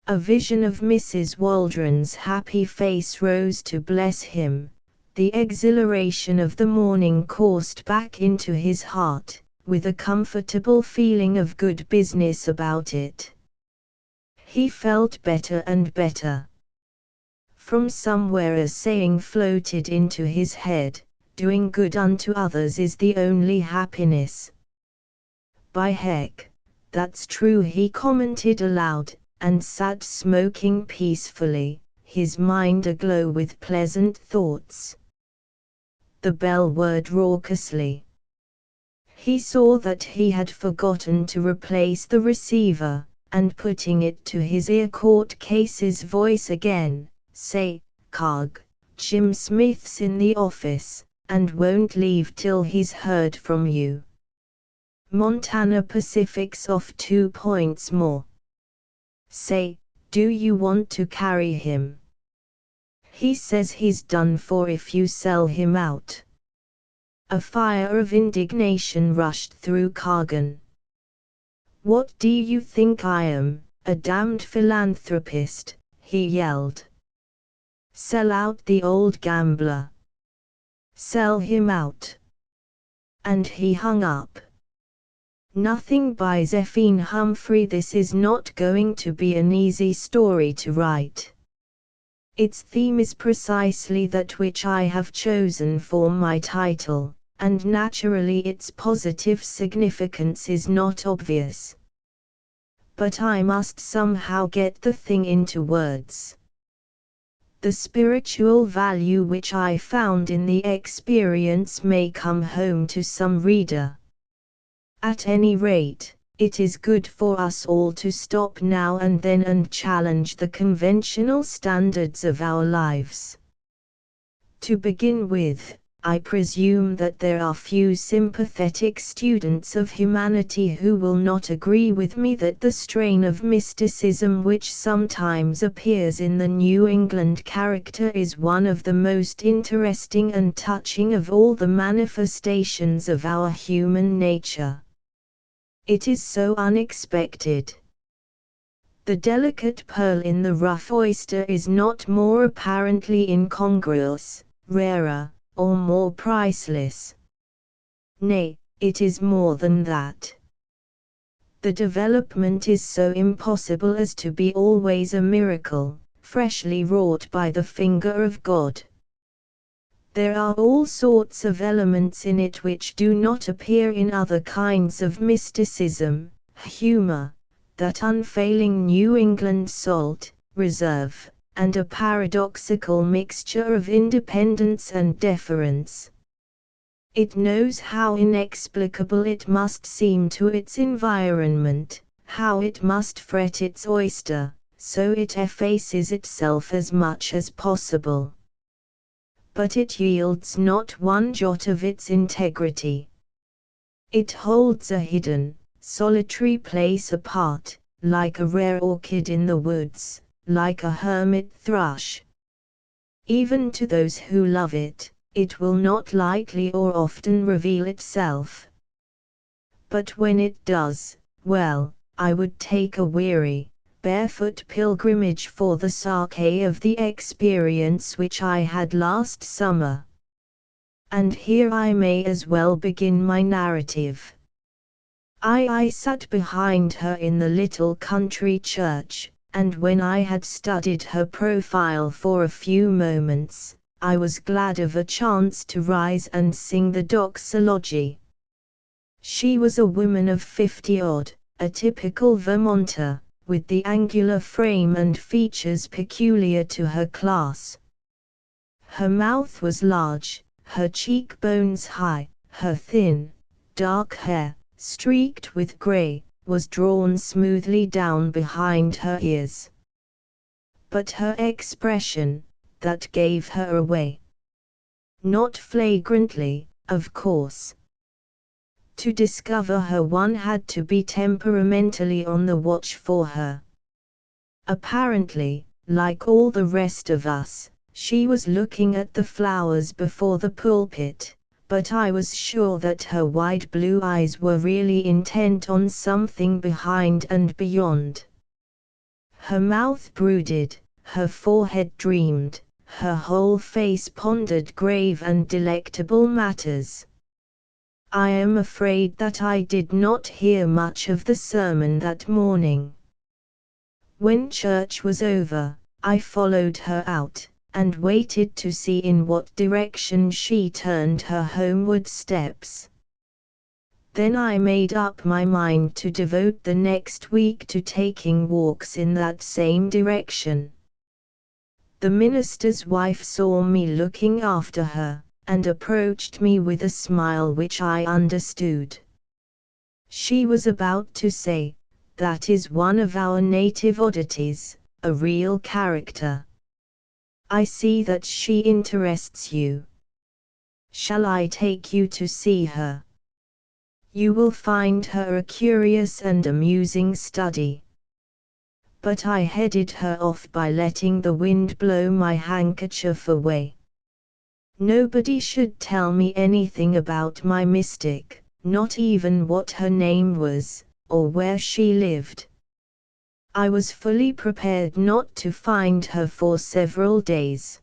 [SPEAKER 1] A vision of Mrs. Waldron's happy face rose to bless him. The exhilaration of the morning coursed back into his heart, with a comfortable feeling of good business about it. He felt better and better. From somewhere a saying floated into his head, doing good unto others is the only happiness. By heck, that's true, he commented aloud, and sat smoking peacefully, his mind aglow with pleasant thoughts. The bell whirred raucously. He saw that he had forgotten to replace the receiver, and putting it to his ear caught Casey's voice again. Say, Carg, Jim Smith's in the office, and won't leave till he's heard from you. Montana Pacific's off 2 points more. Say, do you want to carry him? He says he's done for if you sell him out. A fire of indignation rushed through Kagan. What do you think I am, a damned philanthropist? He yelled. Sell out the old gambler. Sell him out. And he hung up. Nothing by Zephine Humphrey. This is not going to be an easy story to write. Its theme is precisely that which I have chosen for my title, and naturally its positive significance is not obvious. But I must somehow get the thing into words. The spiritual value which I found in the experience may come home to some reader. At any rate, it is good for us all to stop now and then and challenge the conventional standards of our lives. To begin with, I presume that there are few sympathetic students of humanity who will not agree with me that the strain of mysticism which sometimes appears in the New England character is one of the most interesting and touching of all the manifestations of our human nature. It is so unexpected. The delicate pearl in the rough oyster is not more apparently incongruous, rarer, or more priceless. Nay, it is more than that. The development is so impossible as to be always a miracle, freshly wrought by the finger of God. There are all sorts of elements in it which do not appear in other kinds of mysticism, humor, that unfailing New England salt, reserve, and a paradoxical mixture of independence and deference. It knows how inexplicable it must seem to its environment, how it must fret its oyster, so it effaces itself as much as possible. But it yields not one jot of its integrity. It holds a hidden, solitary place apart, like a rare orchid in the woods, like a hermit thrush. Even to those who love it, it will not lightly or often reveal itself. But when it does, well, I would take a weary, barefoot pilgrimage for the sake of the experience which I had last summer. And here I may as well begin my narrative. I sat behind her in the little country church, and when I had studied her profile for a few moments, I was glad of a chance to rise and sing the doxology. She was a woman of 50-odd, a typical Vermonter, with the angular frame and features peculiar to her class. Her mouth was large, her cheekbones high, her thin, dark hair, streaked with grey, was drawn smoothly down behind her ears. But her expression, that gave her away. Not flagrantly, of course. To discover her one had to be temperamentally on the watch for her. Apparently, like all the rest of us, she was looking at the flowers before the pulpit, but I was sure that her wide blue eyes were really intent on something behind and beyond. Her mouth brooded, her forehead dreamed, her whole face pondered grave and delectable matters. I am afraid that I did not hear much of the sermon that morning. When church was over, I followed her out, and waited to see in what direction she turned her homeward steps. Then I made up my mind to devote the next week to taking walks in that same direction. The minister's wife saw me looking after her, and approached me with a smile which I understood. She was about to say, "That is one of our native oddities, a real character. I see that she interests you. Shall I take you to see her? You will find her a curious and amusing study." But I headed her off by letting the wind blow my handkerchief away. Nobody should tell me anything about my mystic, not even what her name was, or where she lived. I was fully prepared not to find her for several days.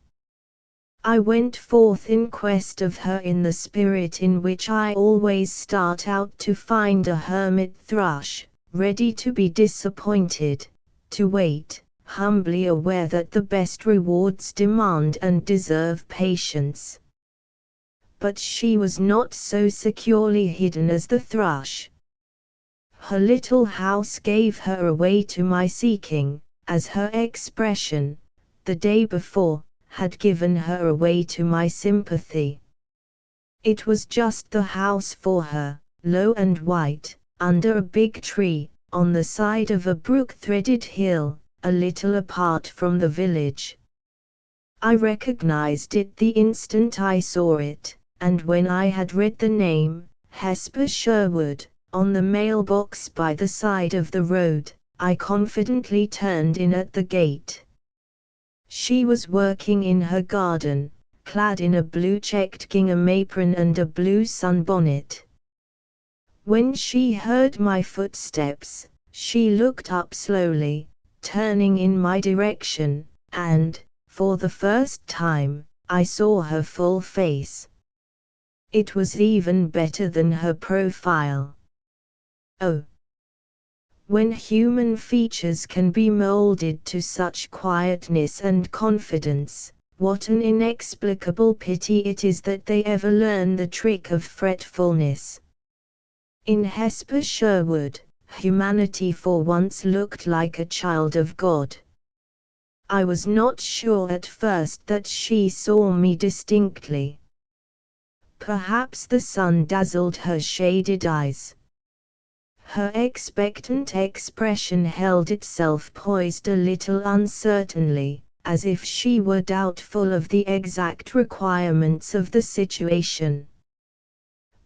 [SPEAKER 1] I went forth in quest of her in the spirit in which I always start out to find a hermit thrush, ready to be disappointed, to wait, humbly aware that the best rewards demand and deserve patience. But she was not so securely hidden as the thrush. Her little house gave her away to my seeking, as her expression, the day before, had given her away to my sympathy. It was just the house for her, low and white, under a big tree, on the side of a brook-threaded hill, a little apart from the village. I recognized it the instant I saw it, and when I had read the name, Hesper Sherwood, on the mailbox by the side of the road, I confidently turned in at the gate. She was working in her garden, clad in a blue checked gingham apron and a blue sunbonnet. When she heard my footsteps, she looked up slowly, turning in my direction, and, for the first time, I saw her full face. It was even better than her profile. Oh! When human features can be molded to such quietness and confidence, what an inexplicable pity it is that they ever learn the trick of fretfulness. In Hesper Sherwood, humanity for once looked like a child of God. I was not sure at first that she saw me distinctly. Perhaps the sun dazzled her shaded eyes. Her expectant expression held itself poised a little uncertainly, as if she were doubtful of the exact requirements of the situation.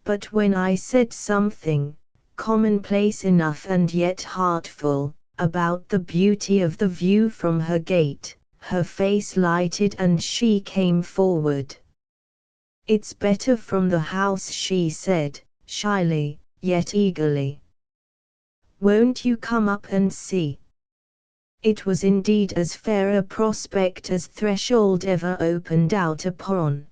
[SPEAKER 1] But when I said something, commonplace enough and yet heartful, about the beauty of the view from her gate, her face lighted and she came forward. "It's better from the house," she said, shyly, yet eagerly. "Won't you come up and see?" It was indeed as fair a prospect as Threshold ever opened out upon.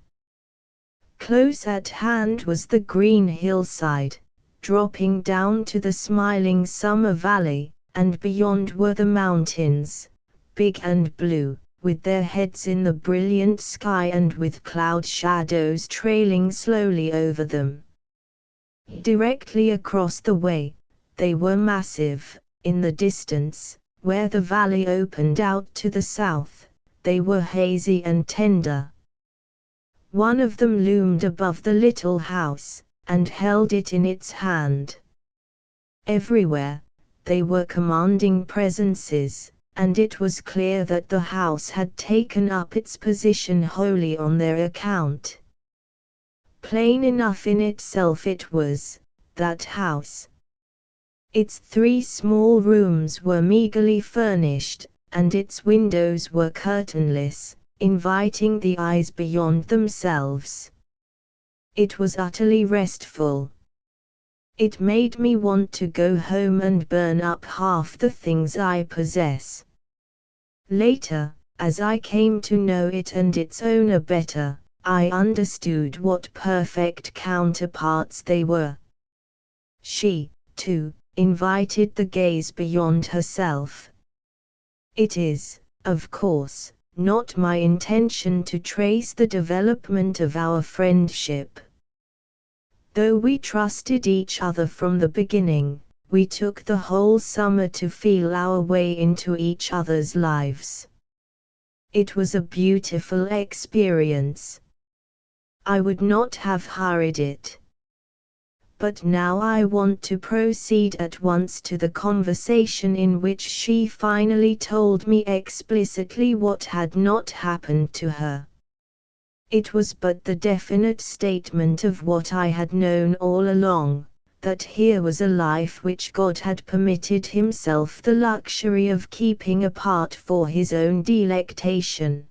[SPEAKER 1] Close at hand was the green hillside, dropping down to the smiling summer valley, and beyond were the mountains, big and blue, with their heads in the brilliant sky and with cloud shadows trailing slowly over them. Directly across the way, they were massive. In the distance, where the valley opened out to the south, they were hazy and tender. One of them loomed above the little house, and held it in its hand. Everywhere, they were commanding presences, and it was clear that the house had taken up its position wholly on their account. Plain enough in itself it was, that house. Its 3 small rooms were meagerly furnished, and its windows were curtainless, inviting the eyes beyond themselves. It was utterly restful. It made me want to go home and burn up half the things I possess. Later, as I came to know it and its owner better, I understood what perfect counterparts they were. She, too, invited the gaze beyond herself. It is, of course, not my intention to trace the development of our friendship. Though we trusted each other from the beginning, we took the whole summer to feel our way into each other's lives. It was a beautiful experience. I would not have hurried it. But now I want to proceed at once to the conversation in which she finally told me explicitly what had not happened to her. It was but the definite statement of what I had known all along, that here was a life which God had permitted himself the luxury of keeping apart for his own delectation.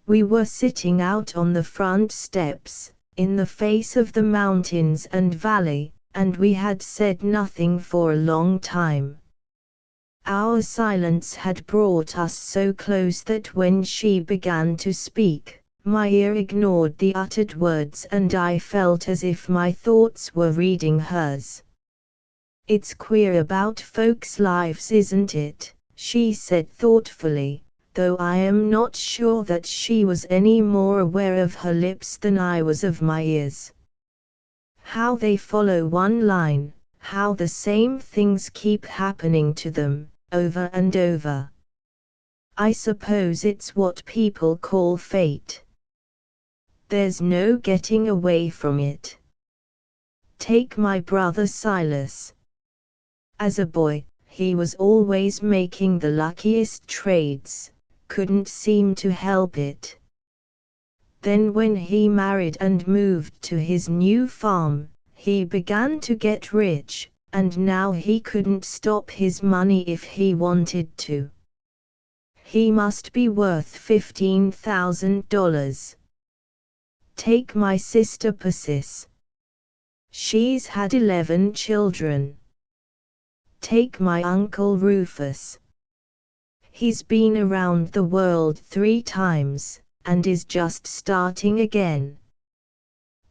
[SPEAKER 1] We were sitting out on the front steps, in the face of the mountains and valley, and we had said nothing for a long time. Our silence had brought us so close that when she began to speak, My ear ignored the uttered words and I felt as if my thoughts were reading hers. "It's queer about folks' lives, isn't it?" she said thoughtfully, though I am not sure that she was any more aware of her lips than I was of my ears. "How they follow one line, how the same things keep happening to them, over and over. I suppose it's what people call fate. There's no getting away from it. Take my brother Silas. As a boy, he was always making the luckiest trades, couldn't seem to help it. Then when he married and moved to his new farm, he began to get rich, and now he couldn't stop his money if he wanted to. He must be worth $15,000. Take my sister Persis. She's had 11 children. Take my uncle Rufus. He's been around the world 3 times, and is just starting again.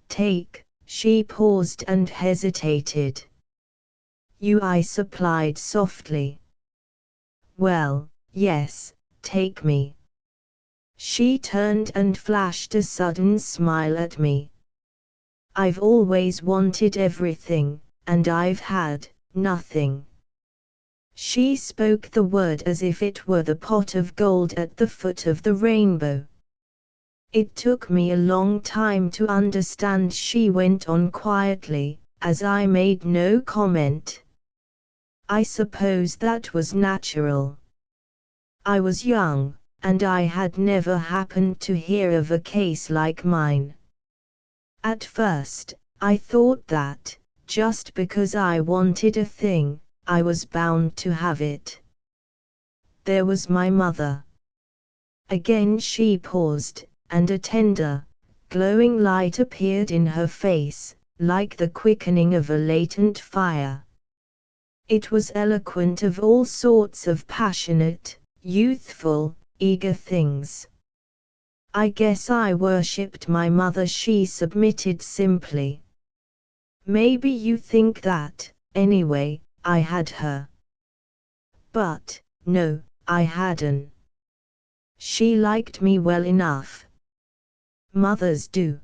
[SPEAKER 1] Take," she paused and hesitated. "You," I supplied softly. "Well, yes, take me." She turned and flashed a sudden smile at me. "I've always wanted everything, and I've had nothing." She spoke the word as if it were the pot of gold at the foot of the rainbow. It took me a long time to understand. She went on quietly, as I made no comment. "I suppose that was natural. I was young, and I had never happened to hear of a case like mine. At first, I thought that, just because I wanted a thing, I was bound to have it. There was my mother." Again she paused, and a tender, glowing light appeared in her face, like the quickening of a latent fire. It was eloquent of all sorts of passionate, youthful, eager things. "I guess I worshipped my mother," she submitted simply. "Maybe you think that, anyway, I had her. But, no, I hadn't. She liked me well enough. Mothers do.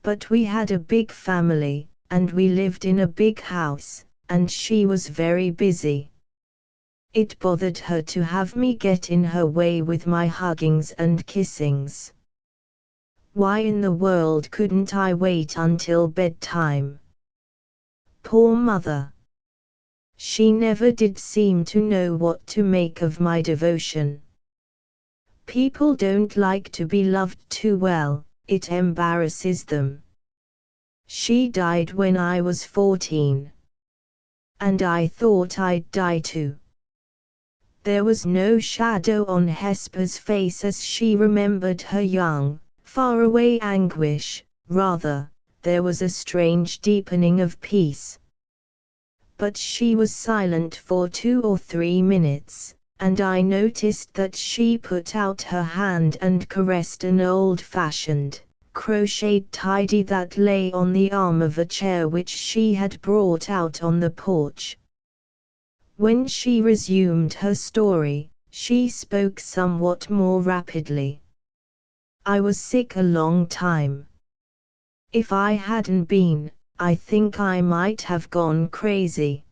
[SPEAKER 1] But we had a big family, and we lived in a big house, and she was very busy. It bothered her to have me get in her way with my huggings and kissings. Why in the world couldn't I wait until bedtime? Poor mother. She never did seem to know what to make of my devotion. People don't like to be loved too well, it embarrasses them. She died when I was 14. And I thought I'd die too." There was no shadow on Hesper's face as she remembered her young, faraway anguish, rather, there was a strange deepening of peace. But she was silent for 2 or 3 minutes, and I noticed that she put out her hand and caressed an old-fashioned, crocheted tidy that lay on the arm of a chair which she had brought out on the porch. When she resumed her story, she spoke somewhat more rapidly. "I was sick a long time. If I hadn't been, I think I might have gone crazy.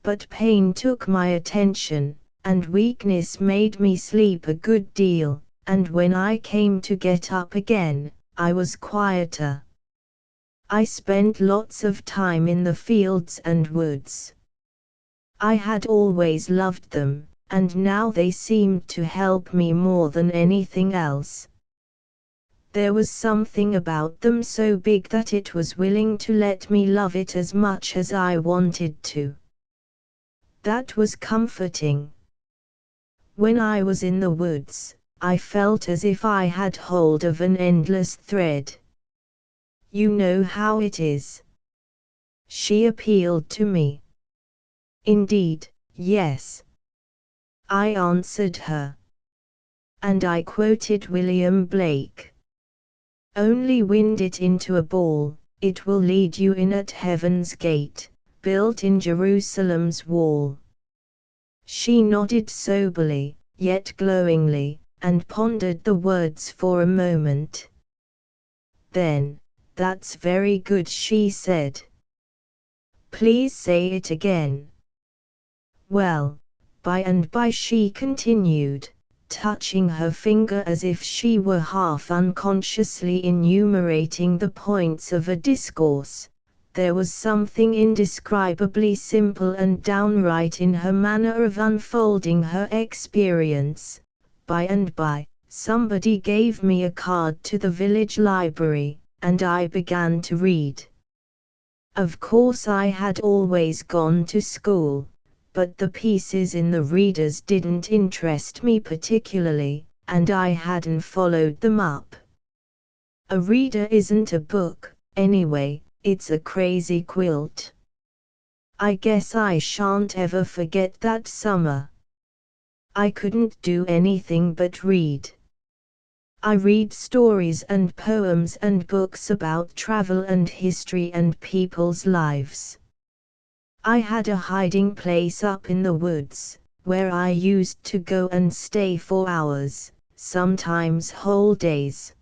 [SPEAKER 1] But pain took my attention, and weakness made me sleep a good deal, and when I came to get up again, I was quieter. I spent lots of time in the fields and woods. I had always loved them, and now they seemed to help me more than anything else. There was something about them so big that it was willing to let me love it as much as I wanted to. That was comforting. When I was in the woods, I felt as if I had hold of an endless thread. You know how it is." She appealed to me. "Indeed, yes," I answered her. and I quoted William Blake. Only wind it into a ball, it will lead you in at heaven's gate, built in Jerusalem's wall. She nodded soberly, yet glowingly, and pondered the words for a moment. Then, "That's very good," she said. "Please say it again." "Well, by and by," she continued, touching her finger as if she were half unconsciously enumerating the points of a discourse, there was something indescribably simple and downright in her manner of unfolding her experience. "By and by, somebody gave me a card to the village library, and I began to read. Of course I had always gone to school, but the pieces in the readers didn't interest me particularly, and I hadn't followed them up. A reader isn't a book, anyway, it's a crazy quilt. I guess I shan't ever forget that summer. I couldn't do anything but read. I read stories and poems and books about travel and history and people's lives. I had a hiding place up in the woods, where I used to go and stay for hours, sometimes whole days.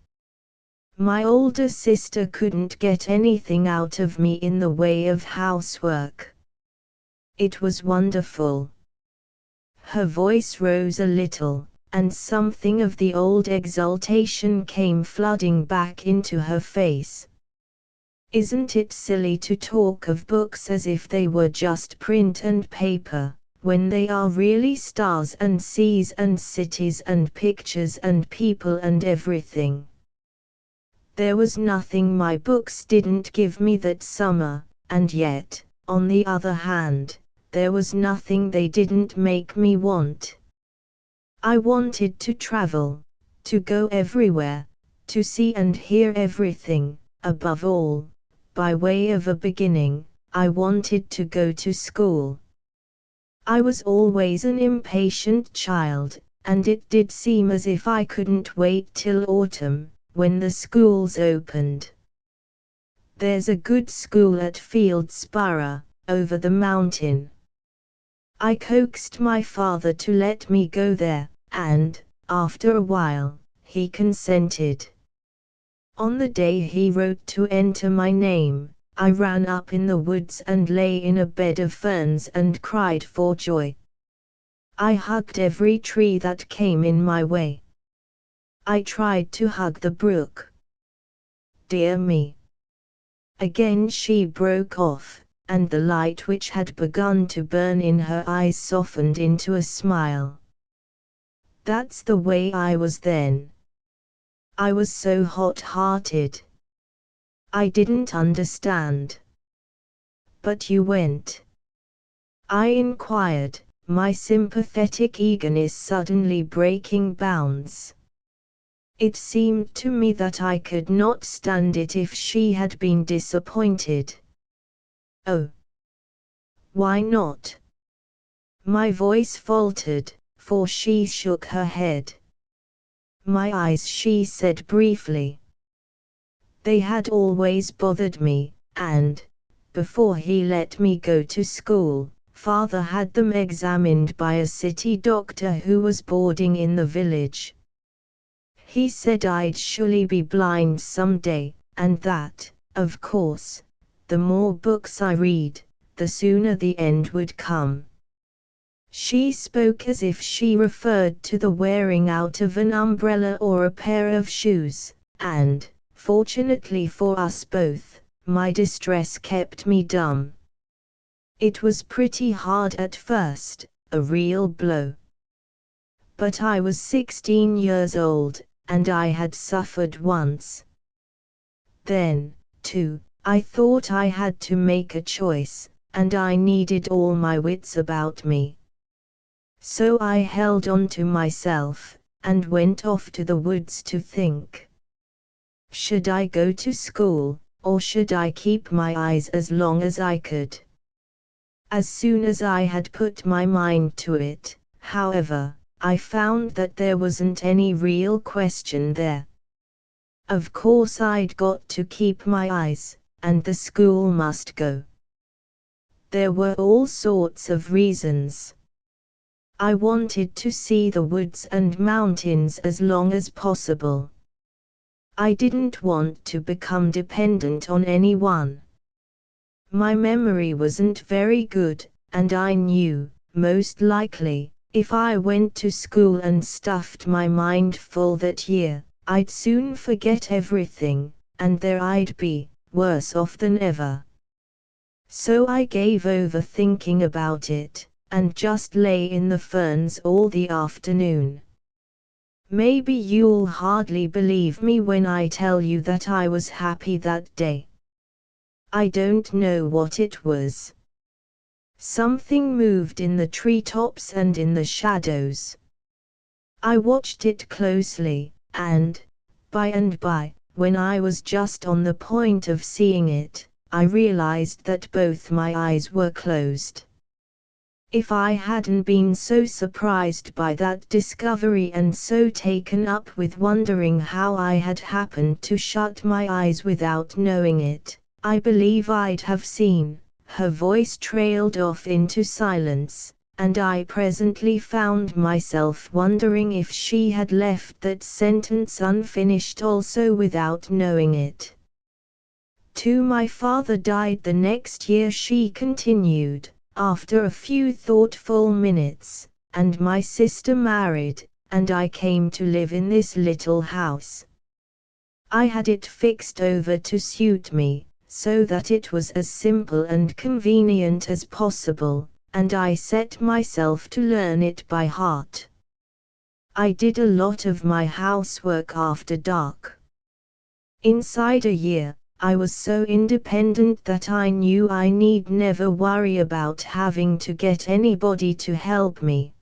[SPEAKER 1] My older sister couldn't get anything out of me in the way of housework. It was wonderful." Her voice rose a little, and something of the old exultation came flooding back into her face. "Isn't it silly to talk of books as if they were just print and paper, when they are really stars and seas and cities and pictures and people and everything? There was nothing my books didn't give me that summer, and yet, on the other hand, there was nothing they didn't make me want. I wanted to travel, to go everywhere, to see and hear everything. Above all, by way of a beginning, I wanted to go to school. I was always an impatient child, and it did seem as if I couldn't wait till autumn, when the schools opened. There's a good school at Fieldsborough, over the mountain. I coaxed my father to let me go there, and, after a while, he consented. On the day he wrote to enter my name, I ran up in the woods and lay in a bed of ferns and cried for joy. I hugged every tree that came in my way. I tried to hug the brook. Dear me!" Again she broke off, and the light which had begun to burn in her eyes softened into a smile. "That's the way I was then. I was so hot-hearted. I didn't understand." "But you went?" I inquired, my sympathetic eagerness suddenly breaking bounds. It seemed to me that I could not stand it if she had been disappointed. "Oh, why not?" My voice faltered, for she shook her head. "My eyes," she said briefly. "They had always bothered me, and, before he let me go to school, Father had them examined by a city doctor who was boarding in the village. He said I'd surely be blind someday, and that, of course, the more books I read, the sooner the end would come." She spoke as if she referred to the wearing out of an umbrella or a pair of shoes, and, fortunately for us both, my distress kept me dumb. It was pretty hard at first, a real blow. But I was 16 years old, and I had suffered once. Then, too, I thought I had to make a choice, and I needed all my wits about me. So I held on to myself, and went off to the woods to think. Should I go to school, or should I keep my eyes as long as I could? As soon as I had put my mind to it, however, I found that there wasn't any real question there. Of course I'd got to keep my eyes, and the school must go. There were all sorts of reasons. I wanted to see the woods and mountains as long as possible. I didn't want to become dependent on anyone. My memory wasn't very good, and I knew, most likely, if I went to school and stuffed my mind full that year, I'd soon forget everything, and there I'd be, worse off than ever. So I gave over thinking about it, and just lay in the ferns all the afternoon. Maybe you'll hardly believe me when I tell you that I was happy that day. I don't know what it was. Something moved in the treetops and in the shadows. I watched it closely, and by, when I was just on the point of seeing it, I realized that both my eyes were closed. If I hadn't been so surprised by that discovery and so taken up with wondering how I had happened to shut my eyes without knowing it, I believe I'd have seen. Her voice trailed off into silence, and I presently found myself wondering if she had left that sentence unfinished also without knowing it. My father died the next year, she continued, after a few thoughtful minutes, and my sister married, and I came to live in this little house. I had it fixed over to suit me, so that it was as simple and convenient as possible, and I set myself to learn it by heart. I did a lot of my housework after dark. Inside a year, I was so independent that I knew I need never worry about having to get anybody to help me.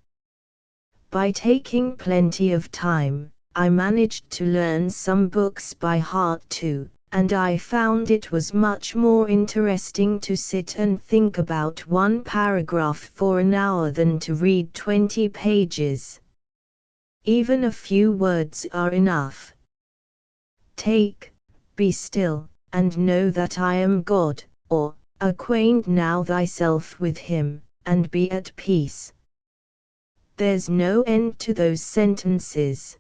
[SPEAKER 1] By taking plenty of time, I managed to learn some books by heart too, and I found it was much more interesting to sit and think about one paragraph for an hour than to read 20 pages. Even a few words are enough. Be still, and know that I am God, or, acquaint now thyself with him, and be at peace. There's no end to those sentences.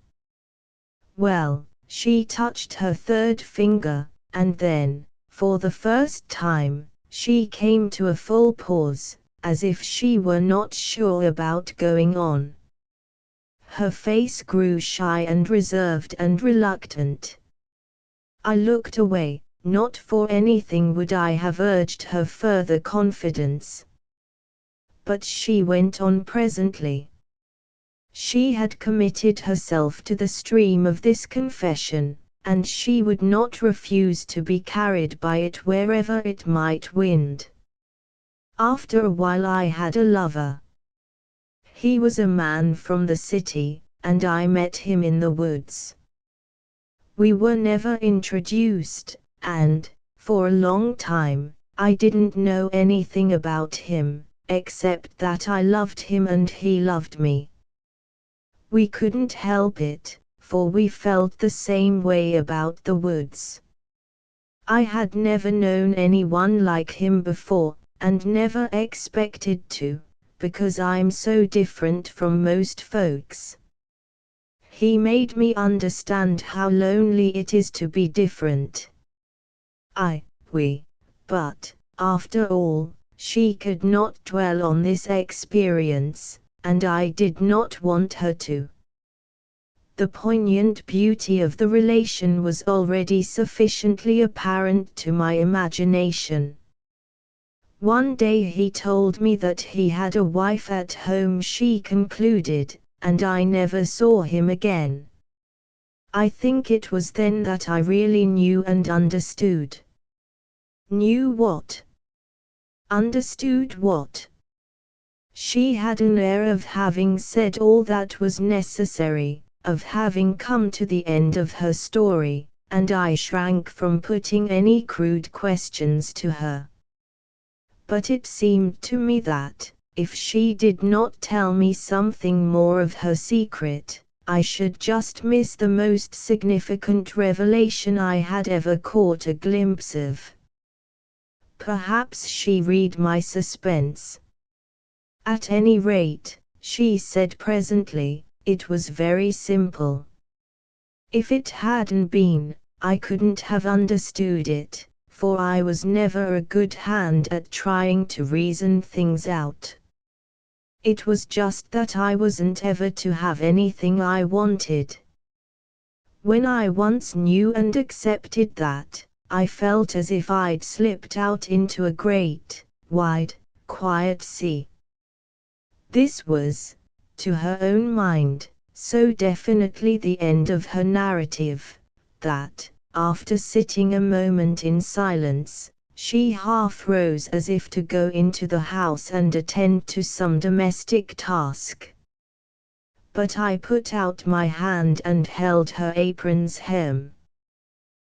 [SPEAKER 1] Well, she touched her third finger, and then, for the first time, she came to a full pause, as if she were not sure about going on. Her face grew shy and reserved and reluctant. I looked away. Not for anything would I have urged her further confidence. But she went on presently. She had committed herself to the stream of this confession, and she would not refuse to be carried by it wherever it might wind. After a while I had a lover. He was a man from the city, and I met him in the woods. We were never introduced, and, for a long time, I didn't know anything about him, except that I loved him and he loved me. We couldn't help it, for we felt the same way about the woods. I had never known anyone like him before, and never expected to, because I'm so different from most folks. He made me understand how lonely it is to be different. But, after all, she could not dwell on this experience, and I did not want her to. The poignant beauty of the relation was already sufficiently apparent to my imagination. One day he told me that he had a wife at home, she concluded, and I never saw him again. I think it was then that I really knew and understood. Knew what? Understood what? She had an air of having said all that was necessary, of having come to the end of her story, and I shrank from putting any crude questions to her. But it seemed to me that, if she did not tell me something more of her secret, I should just miss the most significant revelation I had ever caught a glimpse of. Perhaps she read my suspense. At any rate, she said presently, it was very simple. If it hadn't been, I couldn't have understood it, for I was never a good hand at trying to reason things out. It was just that I wasn't ever to have anything I wanted. When I once knew and accepted that, I felt as if I'd slipped out into a great, wide, quiet sea. This was, to her own mind, so definitely the end of her narrative, that, after sitting a moment in silence, she half rose as if to go into the house and attend to some domestic task. But I put out my hand and held her apron's hem.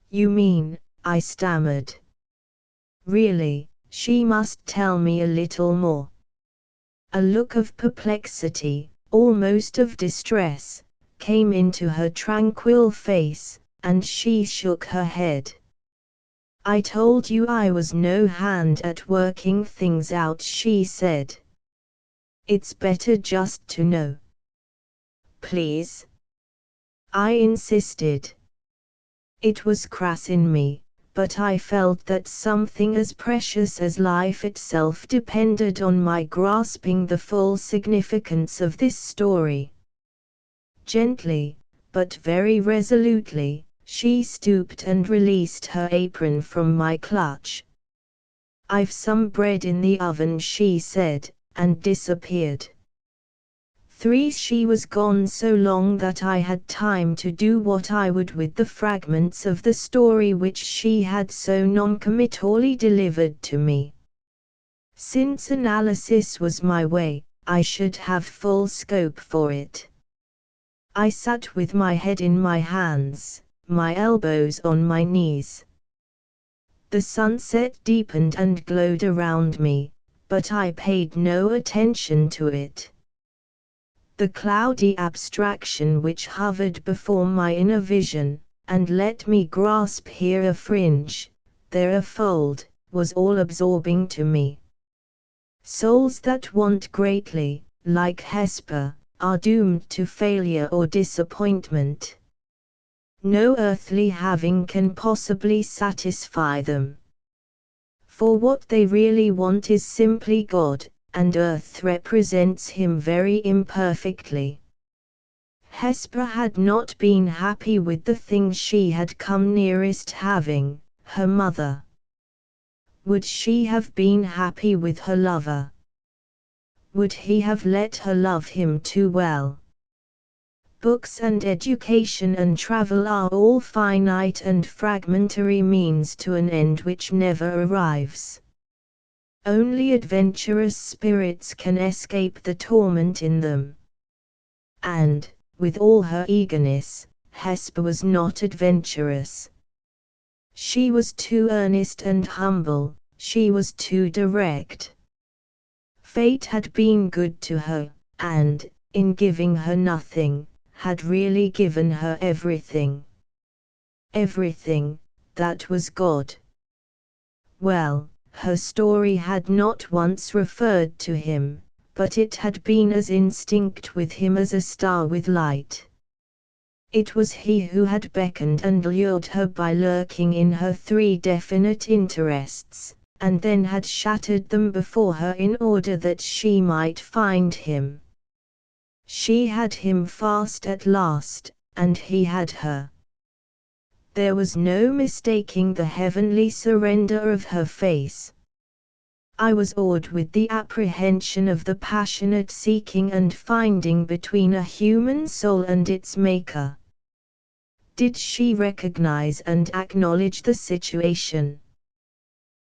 [SPEAKER 1] "You mean," I stammered. Really, she must tell me a little more. A look of perplexity, almost of distress, came into her tranquil face, and she shook her head. "I told you I was no hand at working things out," she said. "It's better just to know." "Please?" I insisted. It was crass in me, but I felt that something as precious as life itself depended on my grasping the full significance of this story. Gently, but very resolutely, she stooped and released her apron from my clutch. "I've some bread in the oven," she said, and disappeared. She was gone so long that I had time to do what I would with the fragments of the story which she had so noncommittally delivered to me. Since analysis was my way, I should have full scope for it. I sat with my head in my hands, my elbows on my knees. The sunset deepened and glowed around me, but I paid no attention to it. The cloudy abstraction which hovered before my inner vision, and let me grasp here a fringe, there a fold, was all absorbing to me. Souls that want greatly, like Hesper, are doomed to failure or disappointment. No earthly having can possibly satisfy them. For what they really want is simply God, and earth represents him very imperfectly. Hesper had not been happy with the thing she had come nearest having, her mother. Would she have been happy with her lover? Would he have let her love him too well? Books and education and travel are all finite and fragmentary means to an end which never arrives. Only adventurous spirits can escape the torment in them. And, with all her eagerness, Hesper was not adventurous. She was too earnest and humble, she was too direct. Fate had been good to her, and, in giving her nothing, had really given her everything. Everything, that was God. Well, her story had not once referred to him, but it had been as instinct with him as a star with light. It was he who had beckoned and lured her by lurking in her three definite interests, and then had shattered them before her in order that she might find him. She had him fast at last, and he had her. There was no mistaking the heavenly surrender of her face. I was awed with the apprehension of the passionate seeking and finding between a human soul and its maker. Did she recognize and acknowledge the situation?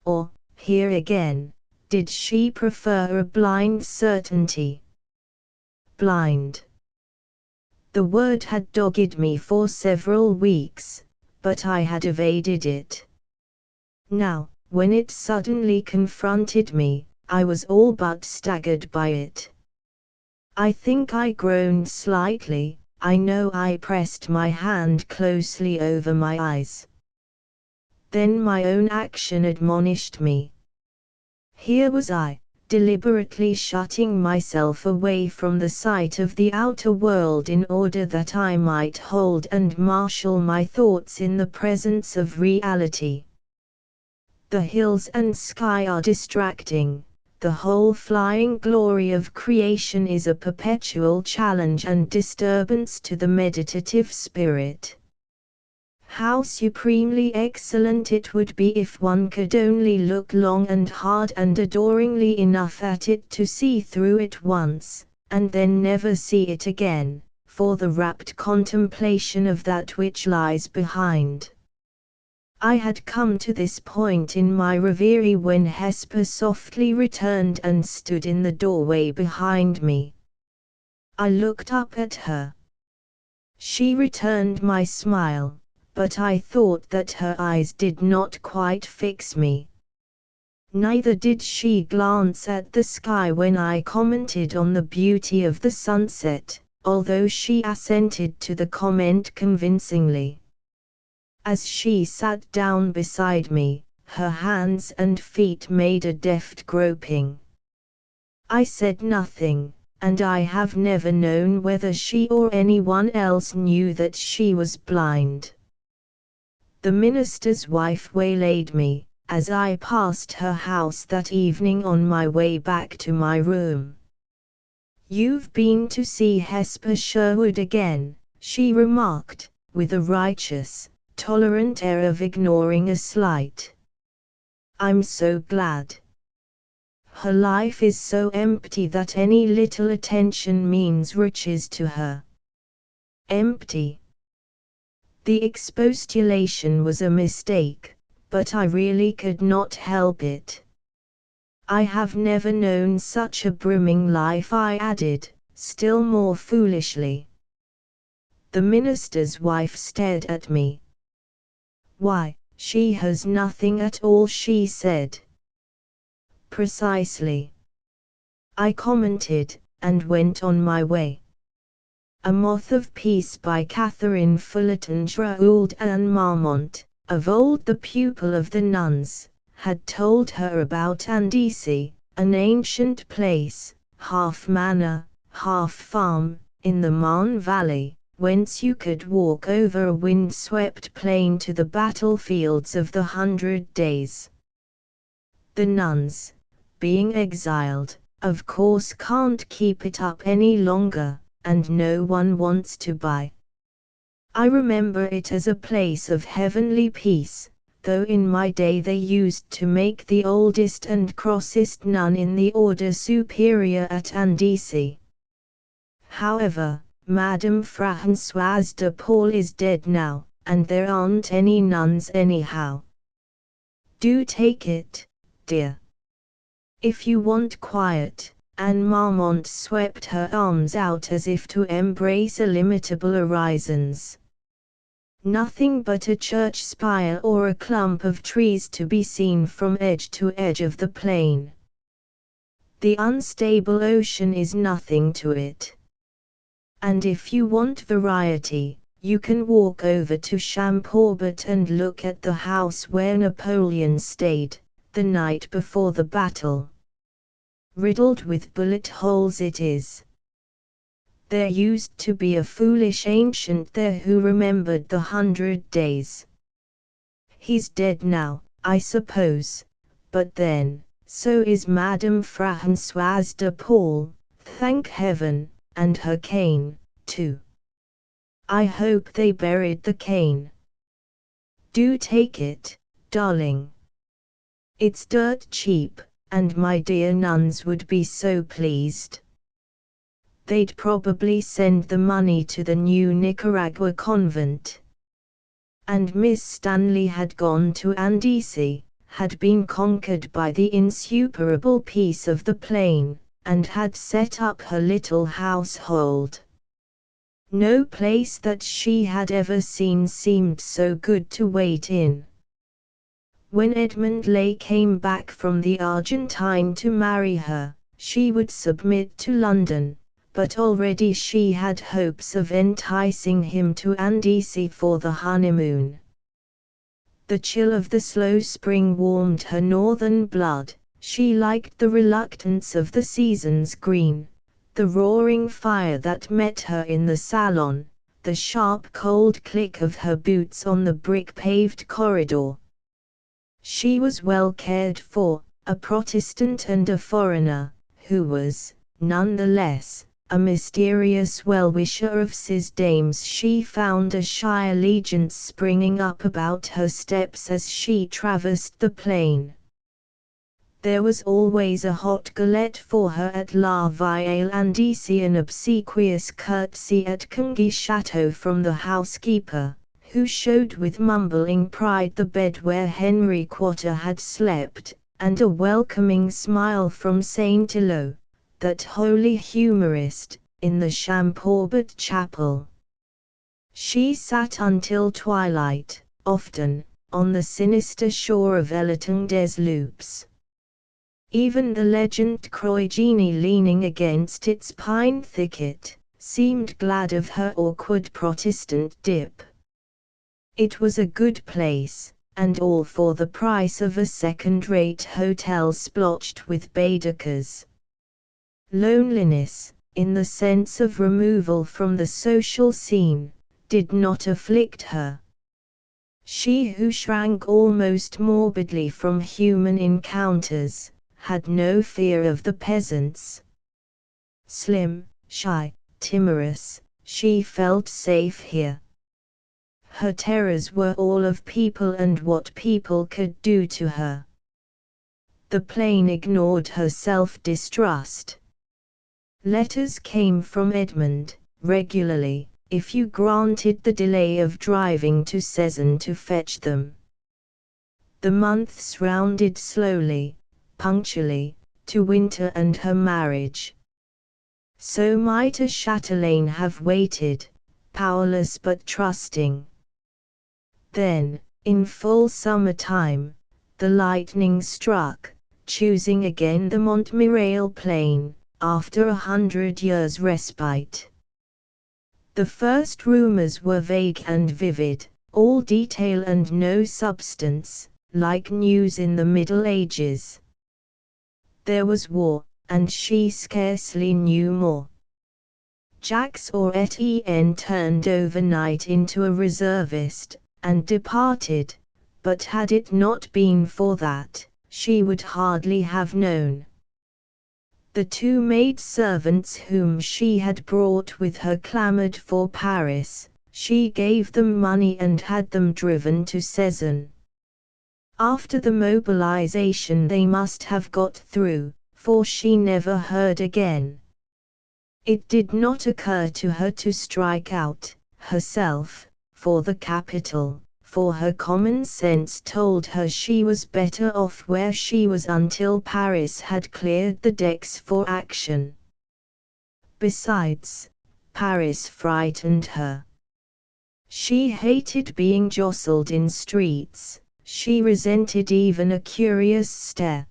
[SPEAKER 1] Or, here again, did she prefer a blind certainty? Blind. The word had dogged me for several weeks, but I had evaded it. Now, when it suddenly confronted me, I was all but staggered by it. I think I groaned slightly. I know I pressed my hand closely over my eyes. Then my own action admonished me. Here was I, deliberately shutting myself away from the sight of the outer world in order that I might hold and marshal my thoughts in the presence of reality. The hills and sky are distracting. The whole flying glory of creation is a perpetual challenge and disturbance to the meditative spirit. How supremely excellent it would be if one could only look long and hard and adoringly enough at it to see through it once, and then never see it again, for the rapt contemplation of that which lies behind. I had come to this point in my reverie when Hesper softly returned and stood in the doorway behind me. I looked up at her. She returned my smile, but I thought that her eyes did not quite fix me. Neither did she glance at the sky when I commented on the beauty of the sunset, although she assented to the comment convincingly. As she sat down beside me, her hands and feet made a deft groping. I said nothing, and I have never known whether she or anyone else knew that she was blind. The minister's wife waylaid me, as I passed her house that evening on my way back to my room. "You've been to see Hesper Sherwood again," she remarked, with a righteous, tolerant air of ignoring a slight. "I'm so glad. Her life is so empty that any little attention means riches to her." Empty. The expostulation was a mistake, but I really could not help it. "I have never known such a brimming life," I added, still more foolishly. The minister's wife stared at me. "Why, she has nothing at all," she said. "Precisely," I commented, and went on my way. A Moth of Peace by Catherine Fullerton Raould Anne Marmont, of old the pupil of the nuns, had told her about Andecy, an ancient place, half manor, half farm, in the Marne Valley, whence you could walk over a wind-swept plain to the battlefields of the 100 Days. The nuns, being exiled, of course can't keep it up any longer, and no one wants to buy. I remember it as a place of heavenly peace, though in my day they used to make the oldest and crossest nun in the order superior at Andecy. However, Madame Françoise de Paul is dead now, and there aren't any nuns anyhow. Do take it, dear. If you want quiet. Anne Marmont swept her arms out as if to embrace illimitable horizons. Nothing but a church spire or a clump of trees to be seen from edge to edge of the plain. The unstable ocean is nothing to it. And if you want variety, you can walk over to Champaubat and look at the house where Napoleon stayed, the night before the battle. Riddled with bullet holes it is. There used to be a foolish ancient there who remembered the 100 Days. He's dead now, I suppose, but then, so is Madame Françoise de Paul, thank heaven, and her cane, too. I hope they buried the cane. Do take it, darling. It's dirt cheap, and my dear nuns would be so pleased. They'd probably send the money to the new Nicaragua convent. And Miss Stanley had gone to Andecy, had been conquered by the insuperable peace of the plain, and had set up her little household. No place that she had ever seen seemed so good to wait in. When Edmund Lay came back from the Argentine to marry her, she would submit to London, but already she had hopes of enticing him to Andecy for the honeymoon. The chill of the slow spring warmed her northern blood. She liked the reluctance of the season's green, the roaring fire that met her in the salon, the sharp cold click of her boots on the brick-paved corridor. She was well cared for, a Protestant and a foreigner, who was, nonetheless, a mysterious well-wisher of Cis dames. She found a shy allegiance springing up about her steps as she traversed the plain. There was always a hot galette for her at La Ville Andecy, an obsequious curtsy at Congy Chateau from the housekeeper, who showed with mumbling pride the bed where Henry Quarter had slept, and a welcoming smile from Saint Elo, that holy humorist, in the Champaubat chapel. She sat until twilight, often, on the sinister shore of Eleton des Loups. Even the legend Croigini, leaning against its pine thicket, seemed glad of her awkward Protestant dip. It was a good place, and all for the price of a second-rate hotel splotched with Baedekers. Loneliness, in the sense of removal from the social scene, did not afflict her. She who shrank almost morbidly from human encounters, had no fear of the peasants. Slim, shy, timorous, she felt safe here. Her terrors were all of people and what people could do to her. The plain ignored her self-distrust. Letters came from Edmund, regularly, if you granted the delay of driving to Cezanne to fetch them. The months rounded slowly, punctually, to winter and her marriage. So might a chatelaine have waited, powerless but trusting. Then, in full summer-time, the lightning struck, choosing again the Montmirail plain, after 100 years' respite. The first rumors were vague and vivid, all detail and no substance, like news in the Middle Ages. There was war, and she scarcely knew more. Jacques or Etienne turned overnight into a reservist, and departed, but had it not been for that, she would hardly have known. The two maidservants whom she had brought with her clamored for Paris. She gave them money and had them driven to Cezanne. After the mobilization they must have got through, for she never heard again. It did not occur to her to strike out, herself, for the capital, for her common sense told her she was better off where she was until Paris had cleared the decks for action. Besides, Paris frightened her. She hated being jostled in streets. She resented even a curious stare.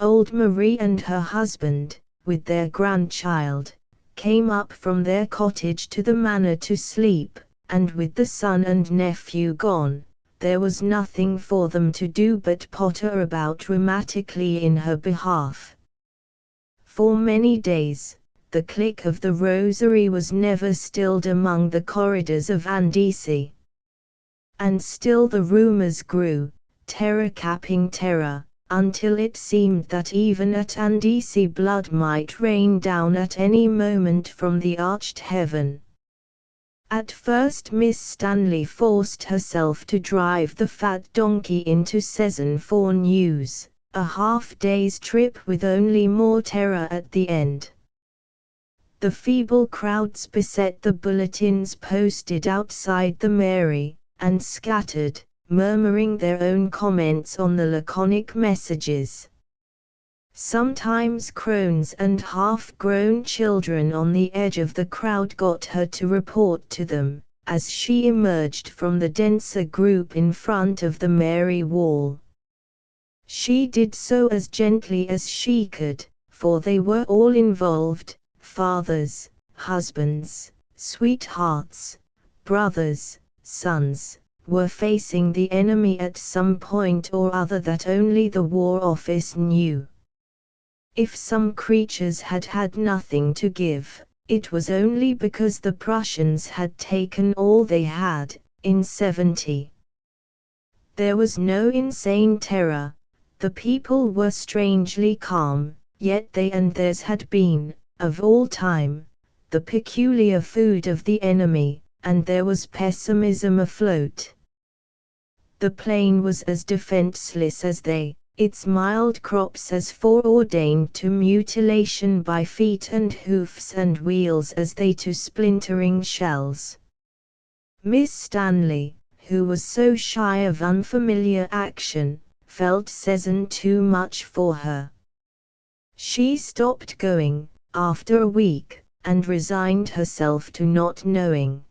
[SPEAKER 1] Old Marie and her husband, with their grandchild, came up from their cottage to the manor to sleep, and with the son and nephew gone, there was nothing for them to do but potter about dramatically in her behalf. For many days, the click of the rosary was never stilled among the corridors of Andecy. And still the rumors grew, terror capping terror, until it seemed that even at Andecy blood might rain down at any moment from the arched heaven. At first Miss Stanley forced herself to drive the fat donkey into Cezanne for news, a half-day's trip with only more terror at the end. The feeble crowds beset the bulletins posted outside the mairie, and scattered, murmuring their own comments on the laconic messages. Sometimes crones and half-grown children on the edge of the crowd got her to report to them, as she emerged from the denser group in front of the Mary Wall. She did so as gently as she could, for they were all involved, fathers, husbands, sweethearts, brothers, sons, were facing the enemy at some point or other that only the War Office knew. If some creatures had had nothing to give, it was only because the Prussians had taken all they had, in 70. There was no insane terror, the people were strangely calm, yet they and theirs had been, of all time, the peculiar food of the enemy, and there was pessimism afloat. The plain was as defenseless as they, its mild crops as foreordained to mutilation by feet and hoofs and wheels as they to splintering shells. Miss Stanley, who was so shy of unfamiliar action, felt Cezanne too much for her. She stopped going, after a week, and resigned herself to not knowing.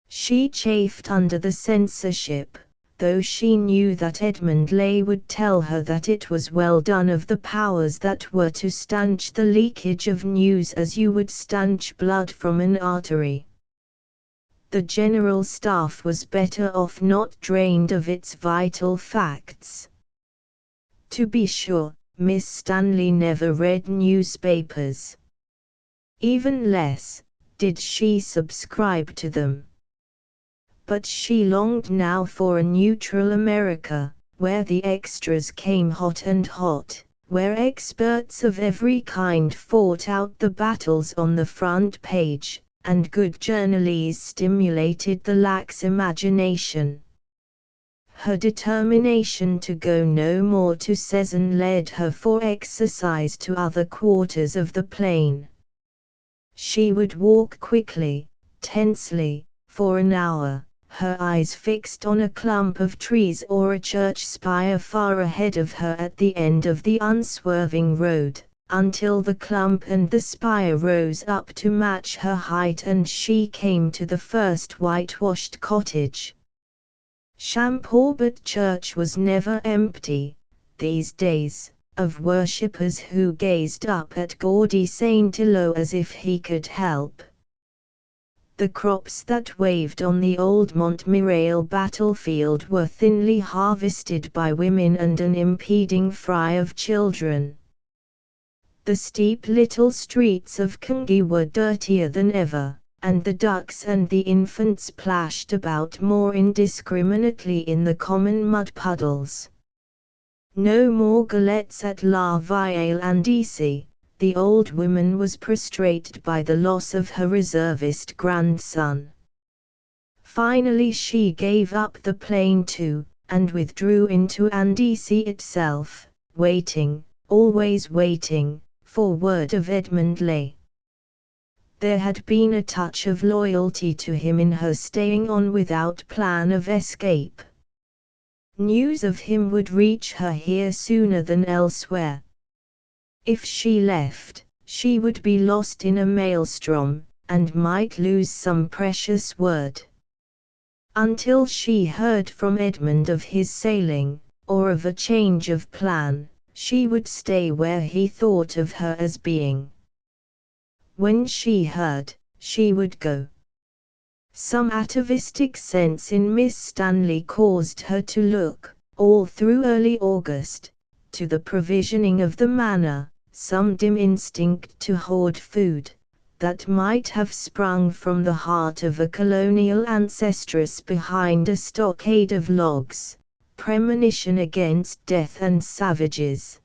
[SPEAKER 1] She chafed under the censorship, though she knew that Edmund Leigh would tell her that it was well done of the powers that were to stanch the leakage of news as you would stanch blood from an artery. The General Staff was better off not drained of its vital facts. To be sure, Miss Stanley never read newspapers. Even less, did she subscribe to them. But she longed now for a neutral America, where the extras came hot and hot, where experts of every kind fought out the battles on the front page, and good journalese stimulated the lax imagination. Her determination to go no more to Cezanne led her for exercise to other quarters of the plain. She would walk quickly, tensely, for an hour, her eyes fixed on a clump of trees or a church spire far ahead of her at the end of the unswerving road, until the clump and the spire rose up to match her height and she came to the first whitewashed cottage. Champcorbet Church was never empty, these days, of worshippers who gazed up at gaudy Saint Ilo as if he could help. The crops that waved on the old Montmirail battlefield were thinly harvested by women and an impeding fry of children. The steep little streets of Kangi were dirtier than ever, and the ducks and the infants plashed about more indiscriminately in the common mud puddles. No more galettes at La Ville Andisi. The old woman was prostrated by the loss of her reservist grandson. Finally she gave up the plain too, and withdrew into Andisi itself, waiting, always waiting, for word of Edmund Leigh. There had been a touch of loyalty to him in her staying on without plan of escape. News of him would reach her here sooner than elsewhere. If she left, she would be lost in a maelstrom, and might lose some precious word. Until she heard from Edmund of his sailing, or of a change of plan, she would stay where he thought of her as being. When she heard, she would go. Some atavistic sense in Miss Stanley caused her to look, all through early August, to the provisioning of the manor, some dim instinct to hoard food, that might have sprung from the heart of a colonial ancestress behind a stockade of logs, premonition against death and savages.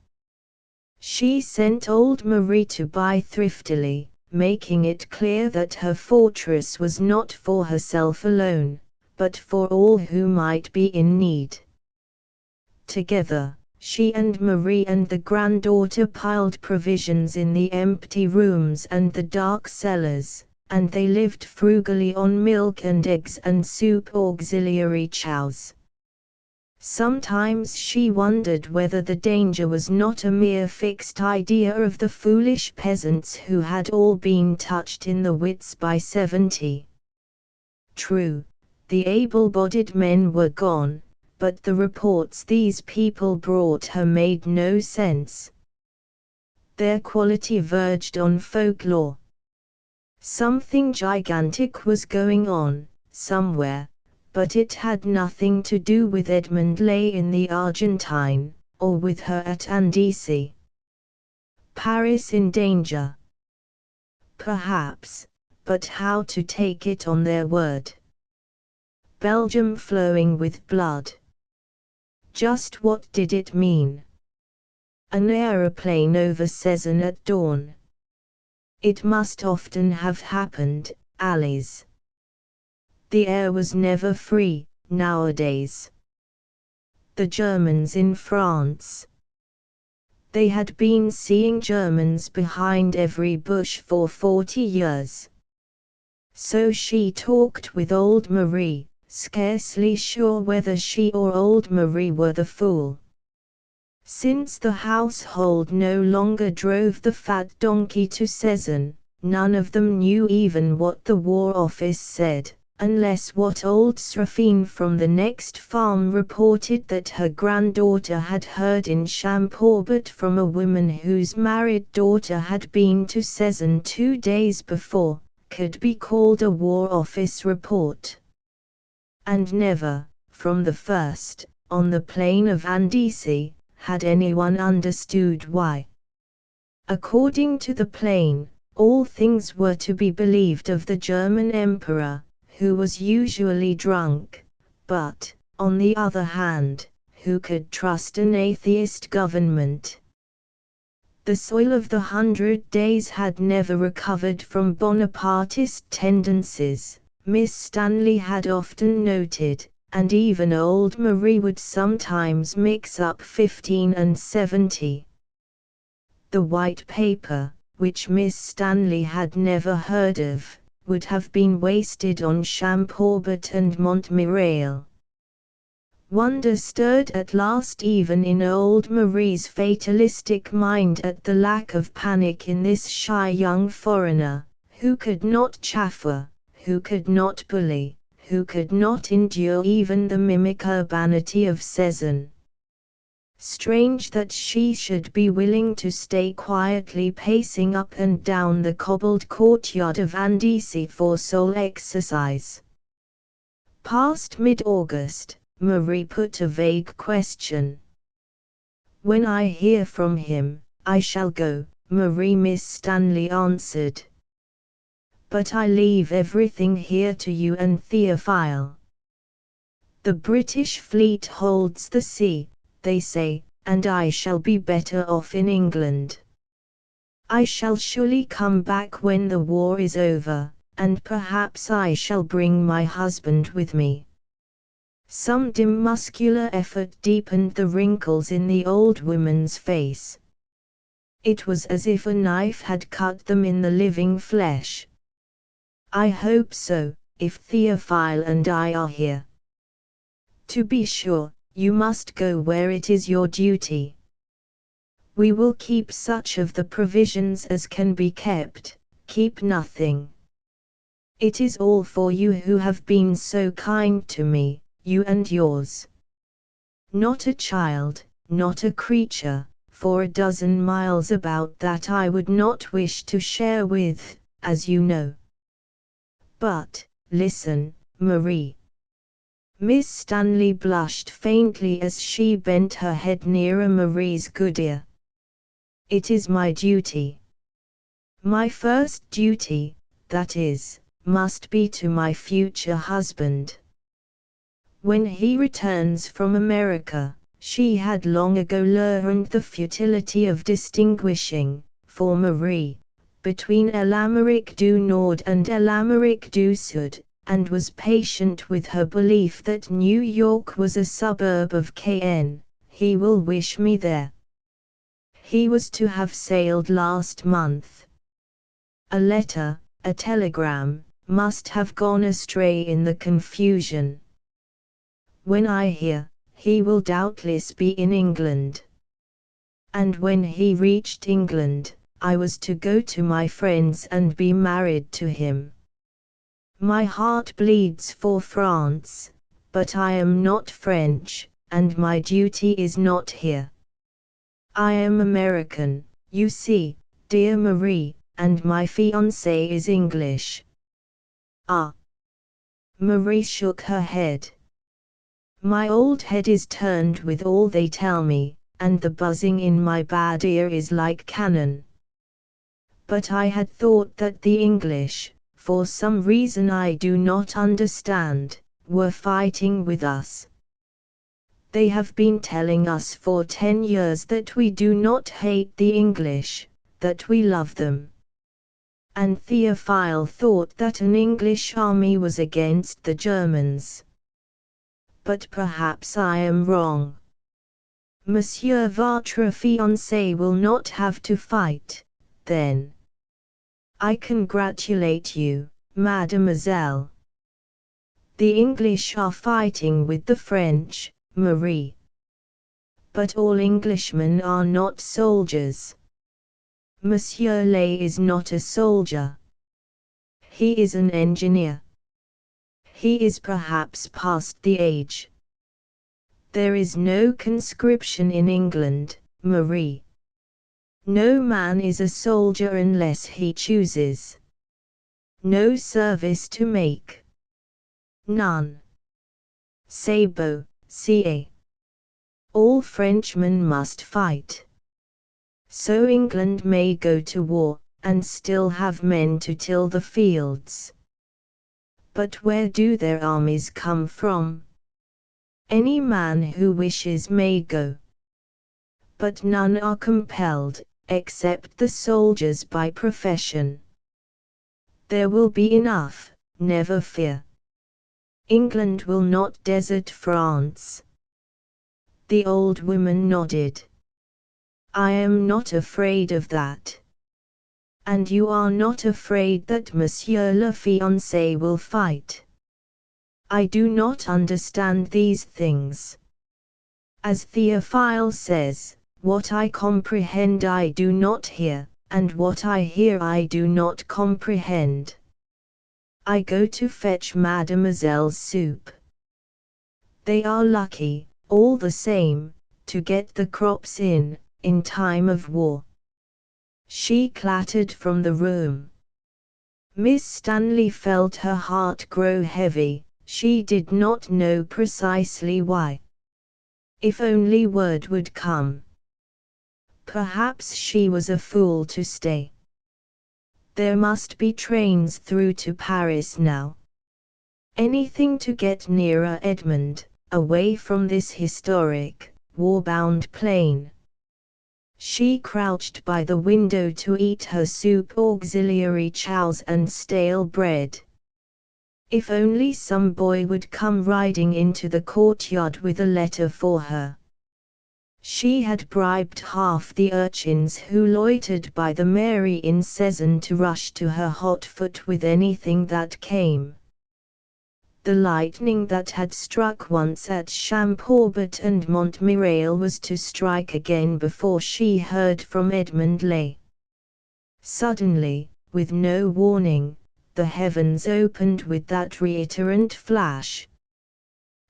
[SPEAKER 1] She sent old Marie to buy thriftily, making it clear that her fortress was not for herself alone, but for all who might be in need. Together, she and Marie and the granddaughter piled provisions in the empty rooms and the dark cellars, and they lived frugally on milk and eggs and soup auxiliary chows. Sometimes she wondered whether the danger was not a mere fixed idea of the foolish peasants who had all been touched in the wits by 70. True, the able-bodied men were gone, but the reports these people brought her made no sense. Their quality verged on folklore. Something gigantic was going on, somewhere, but it had nothing to do with Edmund Lay in the Argentine, or with her at Andecy. Paris in danger? Perhaps, but how to take it on their word? Belgium flowing with blood. Just what did it mean? An aeroplane over Cézanne at dawn. It must often have happened, Alice. The air was never free, nowadays. The Germans in France. They had been seeing Germans behind every bush for 40 years. So she talked with old Marie, scarcely sure whether she or old Marie were the fool. Since the household no longer drove the fat donkey to Cézanne, none of them knew even what the War Office said, unless what old Seraphine from the next farm reported that her granddaughter had heard in Champaubat from a woman whose married daughter had been to Cézanne 2 days before, could be called a War Office report. And never, from the first, on the plain of Andecy, had anyone understood why. According to the plain, all things were to be believed of the German emperor, who was usually drunk, but, on the other hand, who could trust an atheist government? The soil of the 100 Days had never recovered from Bonapartist tendencies, Miss Stanley had often noted, and even old Marie would sometimes mix up 15 and 70. The white paper, which Miss Stanley had never heard of, would have been wasted on Champaubat and Montmirail. Wonder stirred at last even in old Marie's fatalistic mind at the lack of panic in this shy young foreigner, who could not chaffer, who could not bully, who could not endure even the mimic urbanity of Cézanne. Strange that she should be willing to stay quietly pacing up and down the cobbled courtyard of Andecy for soul exercise. Past mid-August, Marie put a vague question. When I hear from him, I shall go, Marie. Miss Stanley answered. But I leave everything here to you and Theophile. The British fleet holds the sea, they say, and I shall be better off in England. I shall surely come back when the war is over, and perhaps I shall bring my husband with me. Some dim muscular effort deepened the wrinkles in the old woman's face. It was as if a knife had cut them in the living flesh. I hope so, if Theophile and I are here. To be sure, you must go where it is your duty. We will keep such of the provisions as can be kept, keep nothing. It is all for you who have been so kind to me, you and yours. Not a child, not a creature, for a dozen miles about that I would not wish to share with, as you know. But, listen, Marie. Miss Stanley blushed faintly as she bent her head nearer Marie's good ear. It is my duty. My first duty, that is, must be to my future husband. When he returns from America, she had long ago learned the futility of distinguishing, for Marie, between l'Amérique du Nord and l'Amérique du Sud, and was patient with her belief that New York was a suburb of Cayenne. He will wish me there. He was to have sailed last month. A letter, a telegram, must have gone astray in the confusion. When I hear, he will doubtless be in England. And when he reached England, I was to go to my friends and be married to him. My heart bleeds for France, but I am not French, and my duty is not here. I am American, you see, dear Marie, and my fiancé is English. Ah. Marie shook her head. My old head is turned with all they tell me, and the buzzing in my bad ear is like cannon. But I had thought that the English, for some reason I do not understand, were fighting with us. They have been telling us for 10 years that we do not hate the English, that we love them. And Theophile thought that an English army was against the Germans. But perhaps I am wrong. Monsieur votre fiancé will not have to fight, then. I congratulate you, mademoiselle. The English are fighting with the French, Marie. But all Englishmen are not soldiers. Monsieur Lay is not a soldier. He is an engineer. He is perhaps past the age. There is no conscription in England, Marie. No man is a soldier unless he chooses. No service to make. None. C'est beau, ca. All Frenchmen must fight. So England may go to war, and still have men to till the fields. But where do their armies come from? Any man who wishes may go. But none are compelled, except the soldiers by profession. There will be enough, never fear. England will not desert France. The old woman nodded. I am not afraid of that. And you are not afraid that Monsieur le fiancé will fight. I do not understand these things. As Theophile says, what I comprehend I do not hear, and what I hear I do not comprehend. I go to fetch Mademoiselle's soup. They are lucky, all the same, to get the crops in time of war. She clattered from the room. Miss Stanley felt her heart grow heavy, she did not know precisely why. If only word would come. Perhaps she was a fool to stay. There must be trains through to Paris now. Anything to get nearer Edmund, away from this historic, war-bound plain. She crouched by the window to eat her soup, auxiliary chows and stale bread. If only some boy would come riding into the courtyard with a letter for her. She had bribed half the urchins who loitered by the Mary in Cezanne to rush to her hot foot with anything that came. The lightning that had struck once at Champorbert and Montmirail was to strike again before she heard from Edmund Lay. Suddenly, with no warning, the heavens opened with that reiterant flash.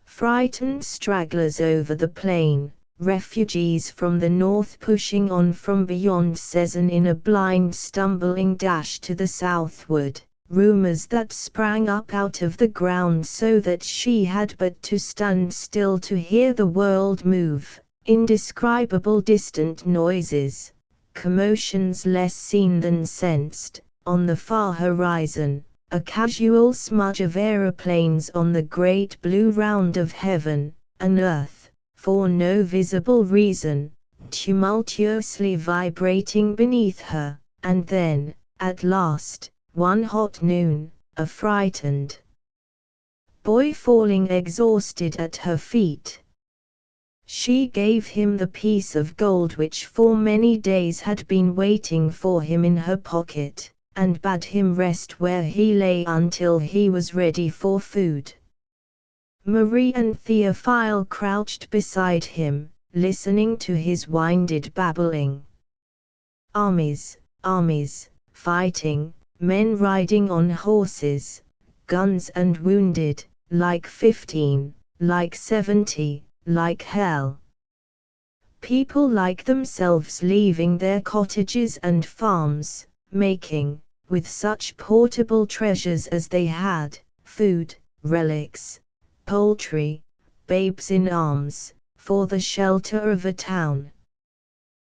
[SPEAKER 1] Frightened stragglers over the plain, refugees from the north pushing on from beyond Cezanne in a blind stumbling dash to the southward. Rumors that sprang up out of the ground so that she had but to stand still to hear the world move, indescribable distant noises, commotions less seen than sensed, on the far horizon, a casual smudge of aeroplanes on the great blue round of heaven, an earth, for no visible reason, tumultuously vibrating beneath her, and then, at last, one hot noon, a frightened boy falling exhausted at her feet. She gave him the piece of gold which for many days had been waiting for him in her pocket, and bade him rest where he lay until he was ready for food. Marie and Theophile crouched beside him, listening to his winded babbling. Armies, armies, fighting, men riding on horses, guns and wounded, like 15, like 70, like hell. People like themselves leaving their cottages and farms, making, with such portable treasures as they had, food, relics, poultry, babes in arms, for the shelter of a town.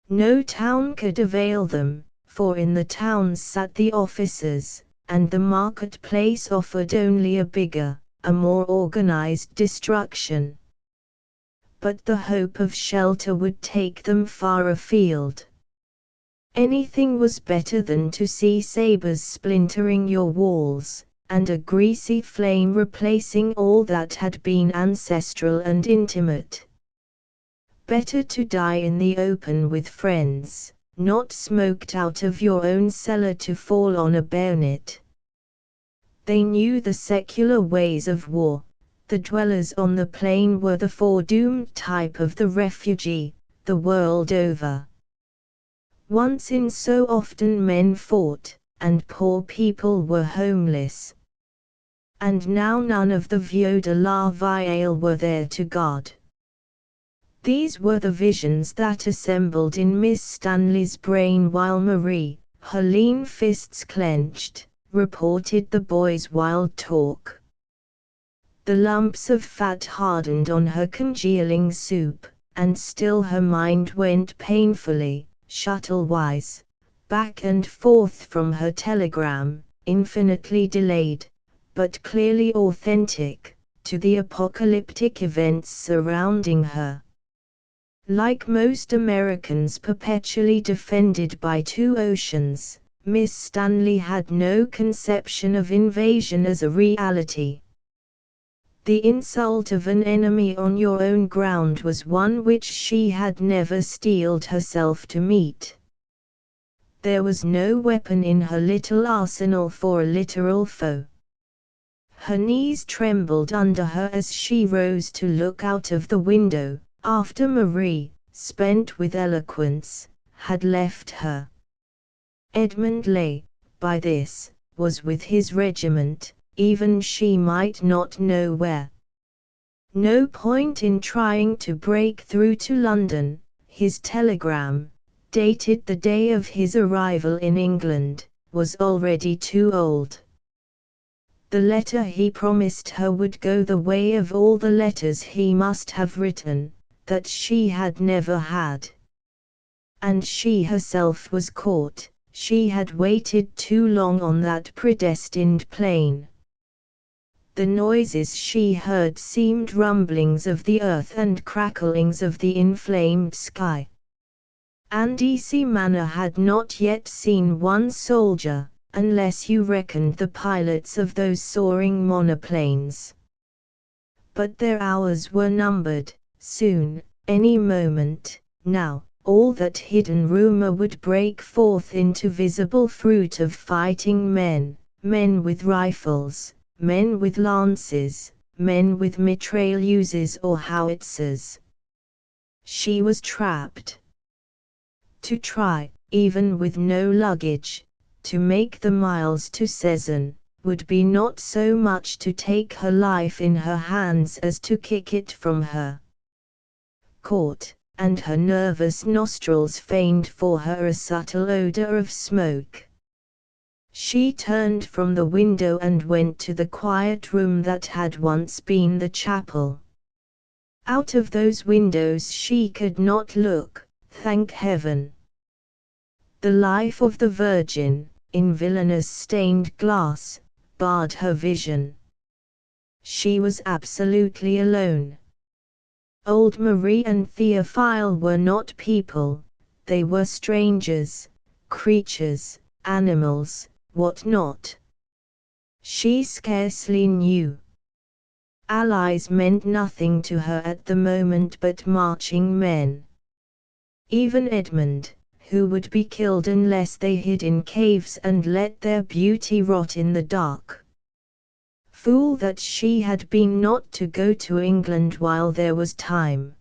[SPEAKER 1] No town could avail them, for in the towns sat the officers, and the marketplace offered only a bigger, a more organized destruction. But the hope of shelter would take them far afield. Anything was better than to see sabers splintering your walls, and a greasy flame replacing all that had been ancestral and intimate. Better to die in the open with friends, not smoked out of your own cellar to fall on a bayonet. They knew the secular ways of war. The dwellers on the plain were the foredoomed type of the refugee, the world over. Once in so often men fought, and poor people were homeless. And now none of the vieux de la ville were there to guard. These were the visions that assembled in Miss Stanley's brain while Marie, her lean fists clenched, reported the boys' wild talk. The lumps of fat hardened on her congealing soup, and still her mind went painfully, shuttle-wise, back and forth from her telegram, infinitely delayed, but clearly authentic, to the apocalyptic events surrounding her. Like most Americans perpetually defended by two oceans, Miss Stanley had no conception of invasion as a reality. The insult of an enemy on your own ground was one which she had never steeled herself to meet. There was no weapon in her little arsenal for a literal foe. Her knees trembled under her as she rose to look out of the window, after Marie, spent with eloquence, had left her. Edmund Leigh, by this, was with his regiment, even she might not know where. No point in trying to break through to London. His telegram, dated the day of his arrival in England, was already too old. The letter he promised her would go the way of all the letters he must have written, that she had never had. And she herself was caught. She had waited too long on that predestined plain. The noises she heard seemed rumblings of the earth and cracklings of the inflamed sky. Andecy Manor had not yet seen one soldier, unless you reckoned the pilots of those soaring monoplanes. But their hours were numbered. Soon, any moment, now, all that hidden rumor would break forth into visible fruit of fighting men, men with rifles, men with lances, men with mitrailleuses or howitzers. She was trapped. To try, even with no luggage, to make the miles to Cezanne, would be not so much to take her life in her hands as to kick it from her. Caught, and her nervous nostrils feigned for her a subtle odor of smoke. She turned from the window and went to the quiet room that had once been the chapel. Out of those windows she could not look, thank heaven. The life of the Virgin, in villainous stained glass, barred her vision. She was absolutely alone. Old Marie and Theophile were not people, they were strangers, creatures, animals, what not. She scarcely knew. Allies meant nothing to her at the moment but marching men. Even Edmund, who would be killed unless they hid in caves and let their beauty rot in the dark. Fool that she had been not to go to England while there was time.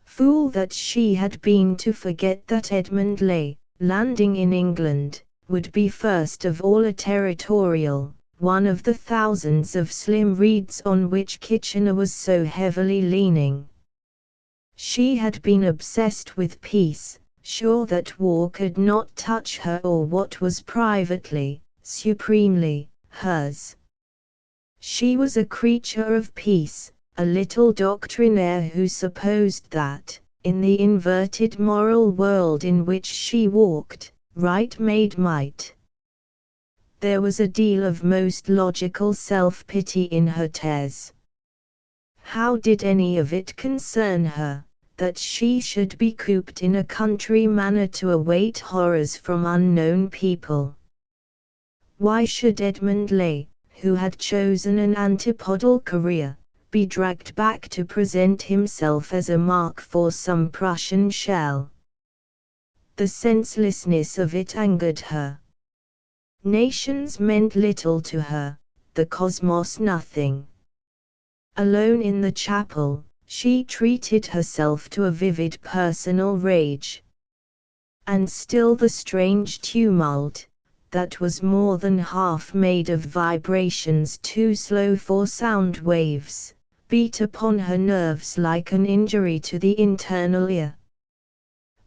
[SPEAKER 1] Fool that she had been to forget that Edmund Leigh, landing in England, would be first of all a territorial, one of the thousands of slim reeds on which Kitchener was so heavily leaning. She had been obsessed with peace, sure that war could not touch her or what was privately, supremely, hers. She was a creature of peace, a little doctrinaire who supposed that, in the inverted moral world in which she walked, right made might. There was a deal of most logical self-pity in her tez. How did any of it concern her, that she should be cooped in a country manor to await horrors from unknown people? Why should Edmund Leigh, who had chosen an antipodal career, be dragged back to present himself as a mark for some Prussian shell? The senselessness of it angered her. Nations meant little to her, the cosmos nothing. Alone in the chapel, she treated herself to a vivid personal rage. And still the strange tumult, that was more than half made of vibrations too slow for sound waves, beat upon her nerves like an injury to the internal ear.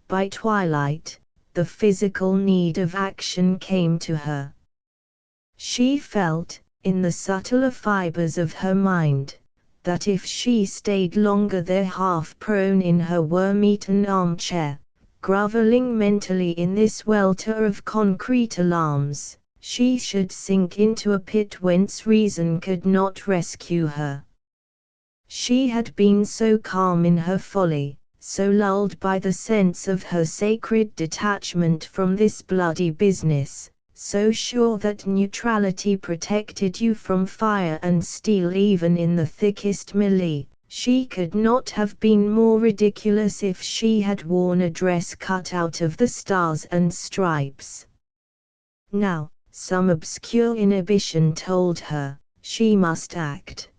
[SPEAKER 1] By twilight, the physical need of action came to her. She felt, in the subtler fibers of her mind, that if she stayed longer there half prone in her worm-eaten armchair, grovelling mentally in this welter of concrete alarms, she should sink into a pit whence reason could not rescue her. She had been so calm in her folly, so lulled by the sense of her sacred detachment from this bloody business, so sure that neutrality protected you from fire and steel even in the thickest melee. She could not have been more ridiculous if she had worn a dress cut out of the stars and stripes. Now, some obscure inhibition told her, she must act.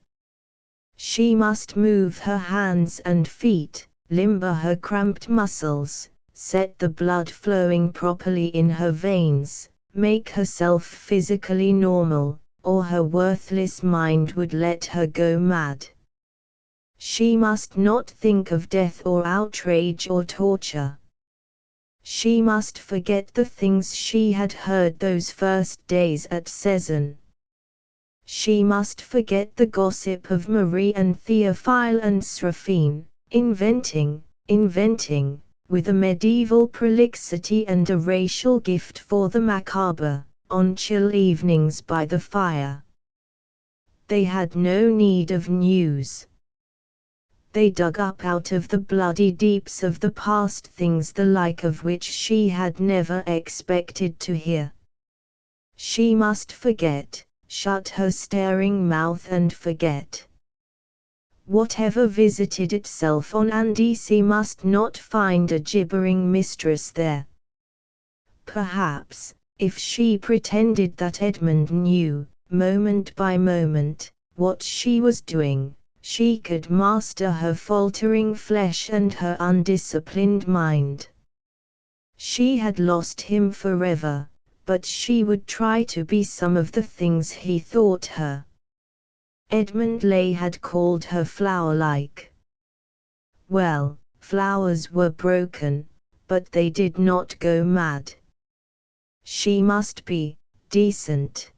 [SPEAKER 1] She must move her hands and feet, limber her cramped muscles, set the blood flowing properly in her veins, make herself physically normal, or her worthless mind would let her go mad. She must not think of death or outrage or torture. She must forget the things she had heard those first days at Cezanne. She must forget the gossip of Marie and Theophile and Seraphine, inventing, with a medieval prolixity and a racial gift for the macabre, on chill evenings by the fire. They had no need of news. They dug up out of the bloody deeps of the past things the like of which she had never expected to hear. She must forget, shut her staring mouth and forget. Whatever visited itself on Andecy must not find a gibbering mistress there. Perhaps, if she pretended that Edmund knew, moment by moment, what she was doing, she could master her faltering flesh and her undisciplined mind. She had lost him forever, but she would try to be some of the things he thought her. Edmund Leigh had called her flower-like. Well, flowers were broken, but they did not go mad. She must be decent.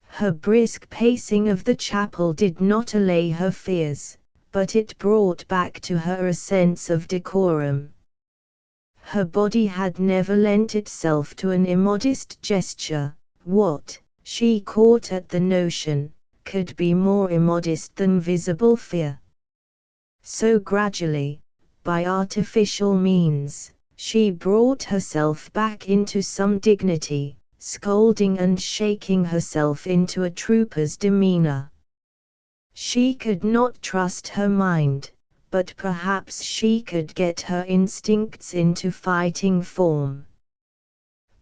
[SPEAKER 1] Her brisk pacing of the chapel did not allay her fears, but it brought back to her a sense of decorum. Her body had never lent itself to an immodest gesture. What, she caught at the notion, could be more immodest than visible fear? So gradually, by artificial means, she brought herself back into some dignity, scolding and shaking herself into a trooper's demeanor. She could not trust her mind, but perhaps she could get her instincts into fighting form.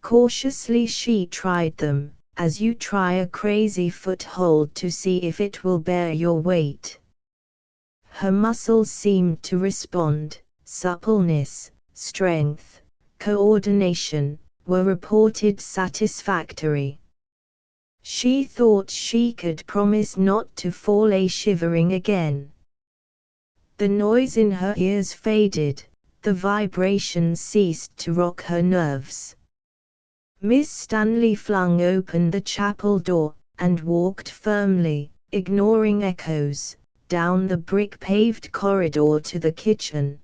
[SPEAKER 1] Cautiously she tried them, as you try a crazy foothold to see if it will bear your weight. Her muscles seemed to respond, suppleness, strength, coordination, were reported satisfactory. She thought she could promise not to fall a shivering again. The noise in her ears faded, the vibration ceased to rock her nerves. Miss Stanley flung open the chapel door, and walked firmly, ignoring echoes, down the brick-paved corridor to the kitchen.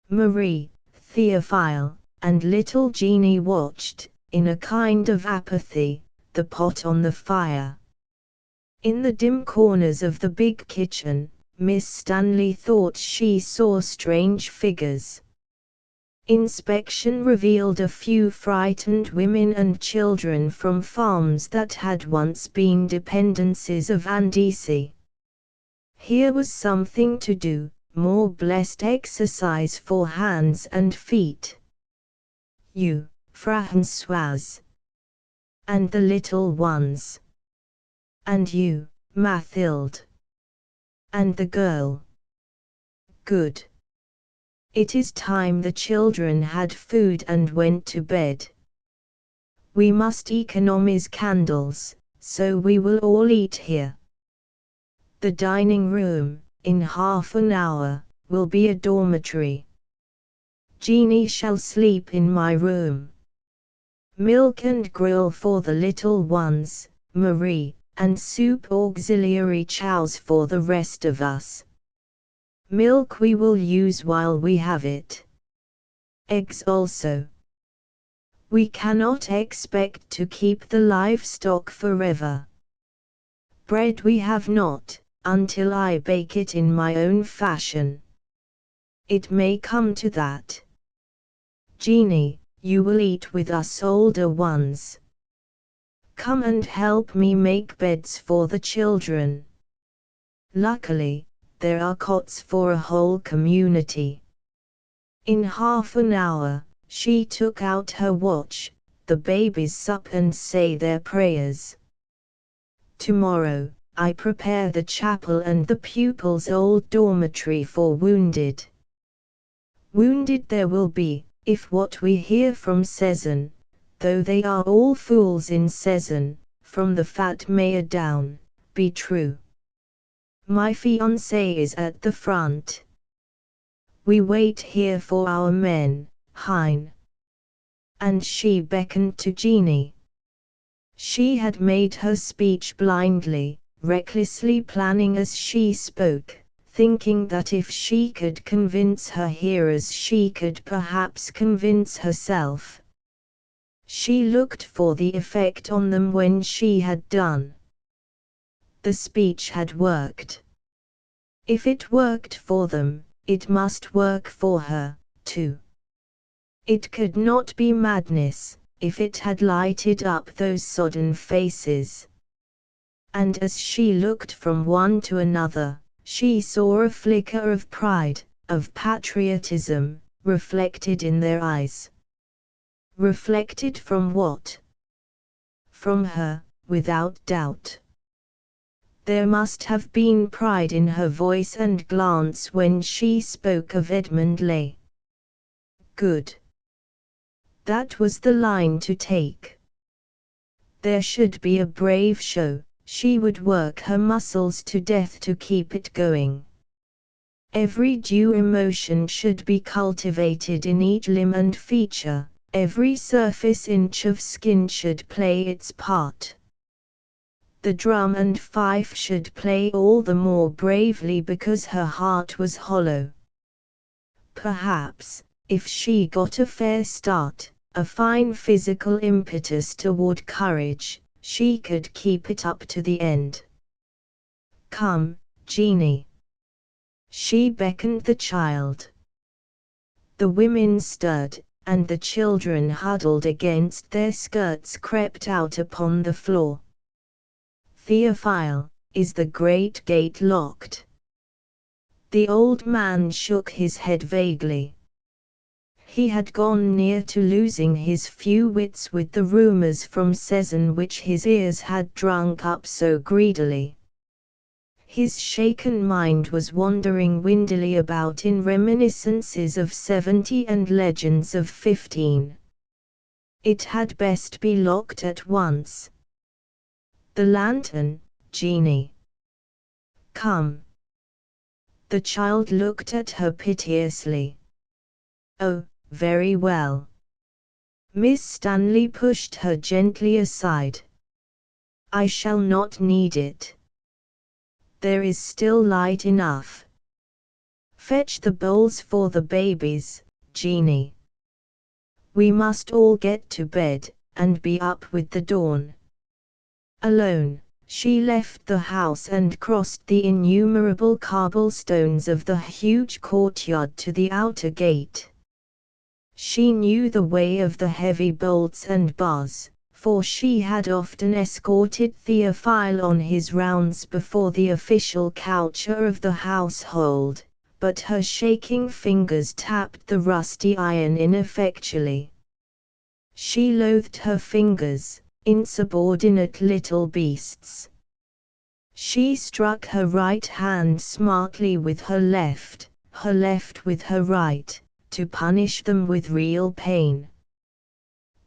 [SPEAKER 1] Marie, Theophile, and little Jeanie watched, in a kind of apathy, the pot on the fire. In the dim corners of the big kitchen, Miss Stanley thought she saw strange figures. Inspection revealed a few frightened women and children from farms that had once been dependencies of Andici. Here was something to do, more blessed exercise for hands and feet. You, Françoise. And the little ones. And you, Mathilde. And the girl. Good. It is time the children had food and went to bed. We must economize candles, so we will all eat here. The dining room, in half an hour, will be a dormitory. Jeanie shall sleep in my room. Milk and grill for the little ones, Marie, and soup auxiliary chows for the rest of us. Milk we will use while we have it. Eggs also. We cannot expect to keep the livestock forever. Bread we have not, until I bake it in my own fashion. It may come to that. Jeanie, you will eat with us older ones. Come and help me make beds for the children. Luckily, there are cots for a whole community. In half an hour, she took out her watch, the babies sup and say their prayers. Tomorrow, I prepare the chapel and the pupils' old dormitory for wounded. Wounded there will be, if what we hear from Cezanne, though they are all fools in Cezanne, from the fat mayor down, be true. My fiancé is at the front. We wait here for our men, Hein. And she beckoned to Jeanie. She had made her speech blindly, recklessly planning as she spoke, thinking that if she could convince her hearers she could perhaps convince herself. She looked for the effect on them when she had done. The speech had worked. If it worked for them, it must work for her, too. It could not be madness, if it had lighted up those sodden faces. And as she looked from one to another, she saw a flicker of pride, of patriotism, reflected in their eyes. Reflected from what? From her, without doubt. There must have been pride in her voice and glance when she spoke of Edmund Lay. Good. That was the line to take. There should be a brave show, she would work her muscles to death to keep it going. Every due emotion should be cultivated in each limb and feature, every surface inch of skin should play its part. The drum and fife should play all the more bravely because her heart was hollow. Perhaps, if she got a fair start, a fine physical impetus toward courage, she could keep it up to the end. Come, Jeanie. She beckoned the child. The women stirred, and the children huddled against their skirts crept out upon the floor. Theophile, is the great gate locked? The old man shook his head vaguely. He had gone near to losing his few wits with the rumors from Cezanne which his ears had drunk up so greedily. His shaken mind was wandering windily about in reminiscences of 70 and legends of 15. It had best be locked at once. The lantern, Jeanie. Come. The child looked at her piteously. Oh, very well. Miss Stanley pushed her gently aside. I shall not need it. There is still light enough. Fetch the bowls for the babies, Jeanie. We must all get to bed, and be up with the dawn. Alone, she left the house and crossed the innumerable cobblestones of the huge courtyard to the outer gate. She knew the way of the heavy bolts and bars, for she had often escorted Theophile on his rounds before the official culture of the household, but her shaking fingers tapped the rusty iron ineffectually. She loathed her fingers, insubordinate little beasts. She struck her right hand smartly with her left with her right, to punish them with real pain.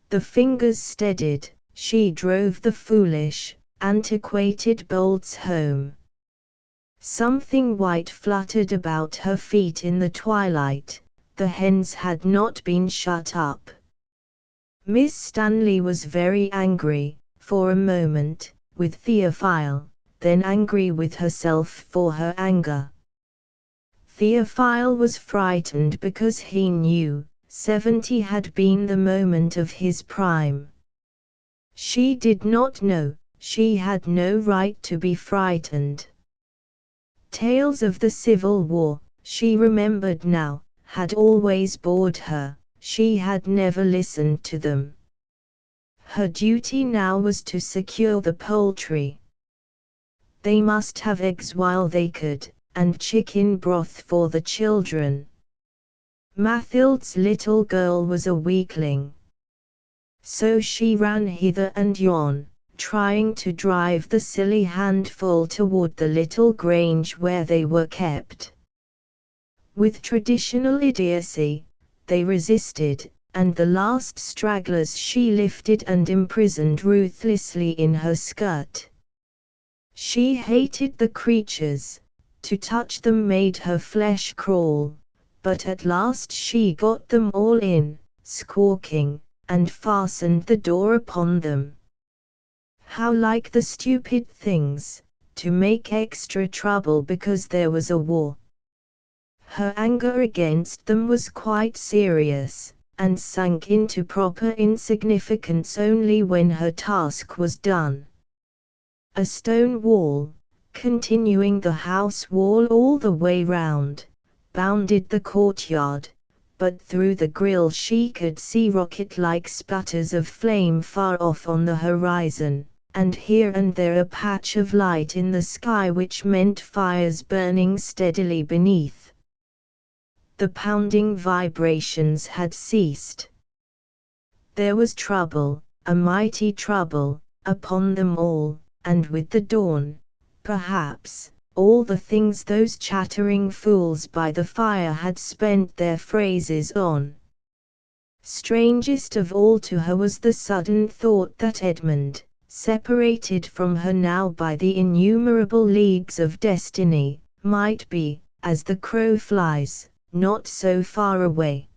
[SPEAKER 1] The fingers steadied, she drove the foolish, antiquated bolts home. Something white fluttered about her feet in the twilight. The hens had not been shut up. Miss Stanley was very angry, for a moment, with Theophile, then angry with herself for her anger. Theophile was frightened because he knew 70 had been the moment of his prime. She did not know, she had no right to be frightened. Tales of the Civil War, she remembered now, had always bored her, she had never listened to them. Her duty now was to secure the poultry. They must have eggs while they could, and chicken broth for the children. Mathilde's little girl was a weakling. So she ran hither and yon, trying to drive the silly handful toward the little grange where they were kept. With traditional idiocy, they resisted, and the last stragglers she lifted and imprisoned ruthlessly in her skirt. She hated the creatures. To touch them made her flesh crawl, but at last she got them all in, squawking, and fastened the door upon them. How like the stupid things, to make extra trouble because there was a war. Her anger against them was quite serious, and sank into proper insignificance only when her task was done. A stone wall, continuing the house wall all the way round, bounded the courtyard, but through the grille she could see rocket-like sputters of flame far off on the horizon, and here and there a patch of light in the sky which meant fires burning steadily beneath. The pounding vibrations had ceased. There was trouble, a mighty trouble, upon them all, and with the dawn, perhaps, all the things those chattering fools by the fire had spent their phrases on. Strangest of all to her was the sudden thought that Edmund, separated from her now by the innumerable leagues of destiny, might be, as the crow flies, not so far away.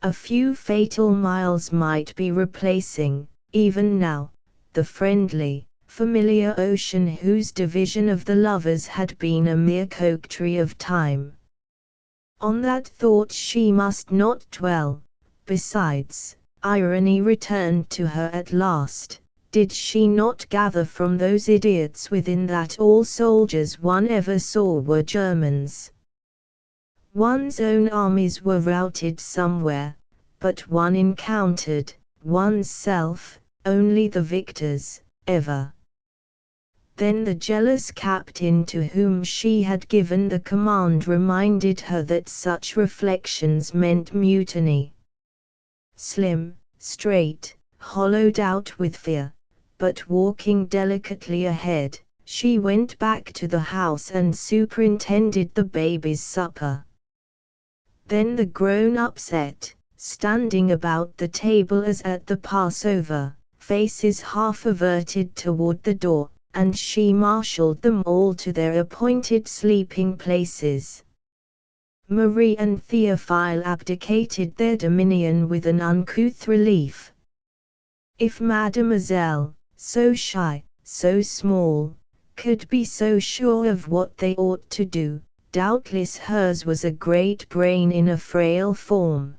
[SPEAKER 1] A few fatal miles might be replacing, even now, the friendly, familiar ocean whose division of the lovers had been a mere coquetry of time. On that thought she must not dwell. Besides, irony returned to her at last. Did she not gather from those idiots within that all soldiers one ever saw were Germans? One's own armies were routed somewhere, but one encountered, one's self, only the victors, ever. Then the jealous captain to whom she had given the command reminded her that such reflections meant mutiny. Slim, straight, hollowed out with fear, but walking delicately ahead, she went back to the house and superintended the baby's supper. Then the grown-ups ate, standing about the table as at the Passover, faces half averted toward the door, and she marshaled them all to their appointed sleeping places. Marie and Theophile abdicated their dominion with an uncouth relief. If Mademoiselle, so shy, so small, could be so sure of what they ought to do, doubtless hers was a great brain in a frail form.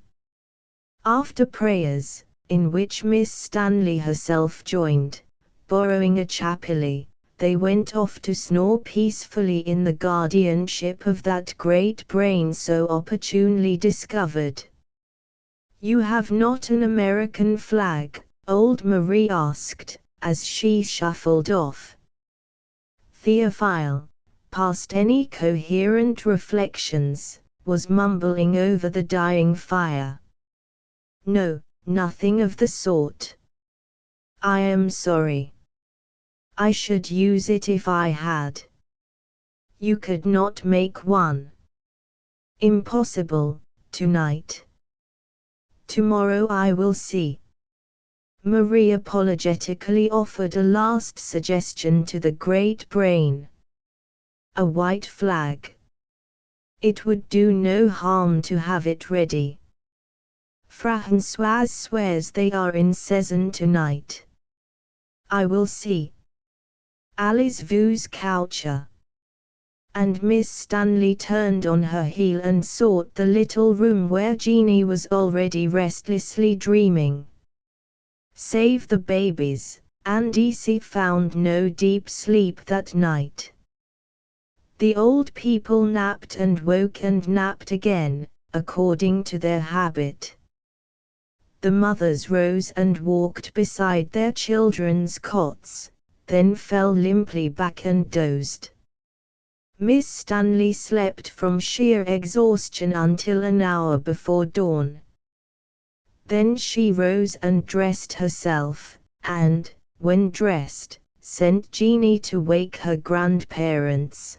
[SPEAKER 1] After prayers, in which Miss Stanley herself joined, borrowing a chapelry, they went off to snore peacefully in the guardianship of that great brain so opportunely discovered. "You have not an American flag?" old Marie asked, as she shuffled off. Theophile, past any coherent reflections, was mumbling over the dying fire. "No, nothing of the sort. I am sorry. I should use it if I had." "You could not make one." "Impossible, tonight. Tomorrow I will see." Marie apologetically offered a last suggestion to the great brain. "A white flag. It would do no harm to have it ready. Françoise swears they are in season tonight." "I will see. Allez-vous coucher." And Miss Stanley turned on her heel and sought the little room where Jeanie was already restlessly dreaming. Save the babies, Andice found no deep sleep that night. The old people napped and woke and napped again, according to their habit. The mothers rose and walked beside their children's cots, then fell limply back and dozed. Miss Stanley slept from sheer exhaustion until an hour before dawn. Then she rose and dressed herself, and, when dressed, sent Jeanie to wake her grandparents.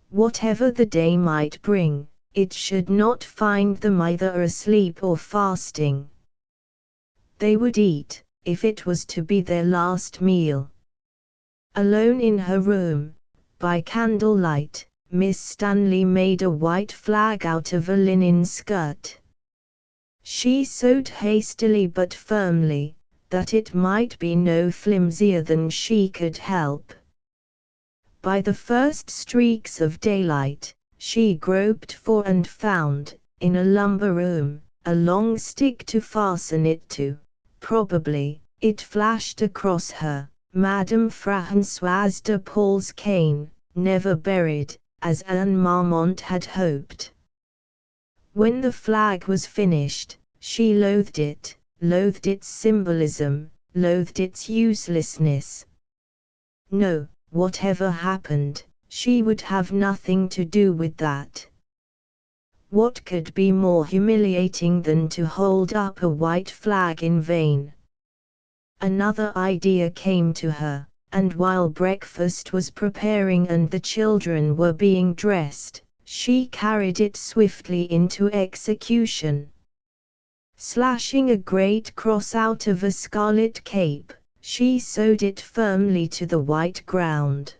[SPEAKER 1] Whatever the day might bring, it should not find them either asleep or fasting. They would eat, if it was to be their last meal. Alone in her room, by candlelight, Miss Stanley made a white flag out of a linen skirt. She sewed hastily but firmly, that it might be no flimsier than she could help. By the first streaks of daylight, she groped for and found, in a lumber room, a long stick to fasten it to. Probably, it flashed across her, Madame Françoise de Paul's cane, never buried, as Anne Marmont had hoped. When the flag was finished, she loathed its symbolism, loathed its uselessness. No, whatever happened, she would have nothing to do with that. What could be more humiliating than to hold up a white flag in vain? Another idea came to her, and while breakfast was preparing and the children were being dressed, she carried it swiftly into execution. Slashing a great cross out of a scarlet cape, she sewed it firmly to the white ground.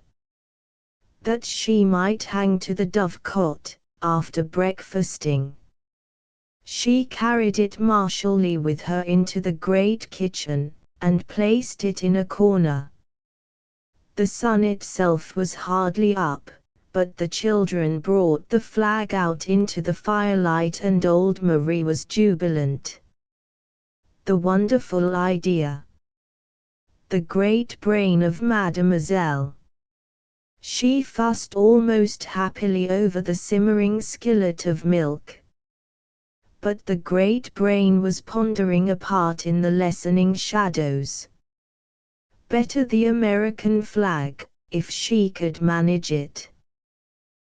[SPEAKER 1] That she might hang to the dovecot, after breakfasting. She carried it martially with her into the great kitchen, and placed it in a corner. The sun itself was hardly up, but the children brought the flag out into the firelight and old Marie was jubilant. The wonderful idea! The great brain of Mademoiselle! She fussed almost happily over the simmering skillet of milk. But the great brain was pondering apart in the lessening shadows. Better the American flag, if she could manage it.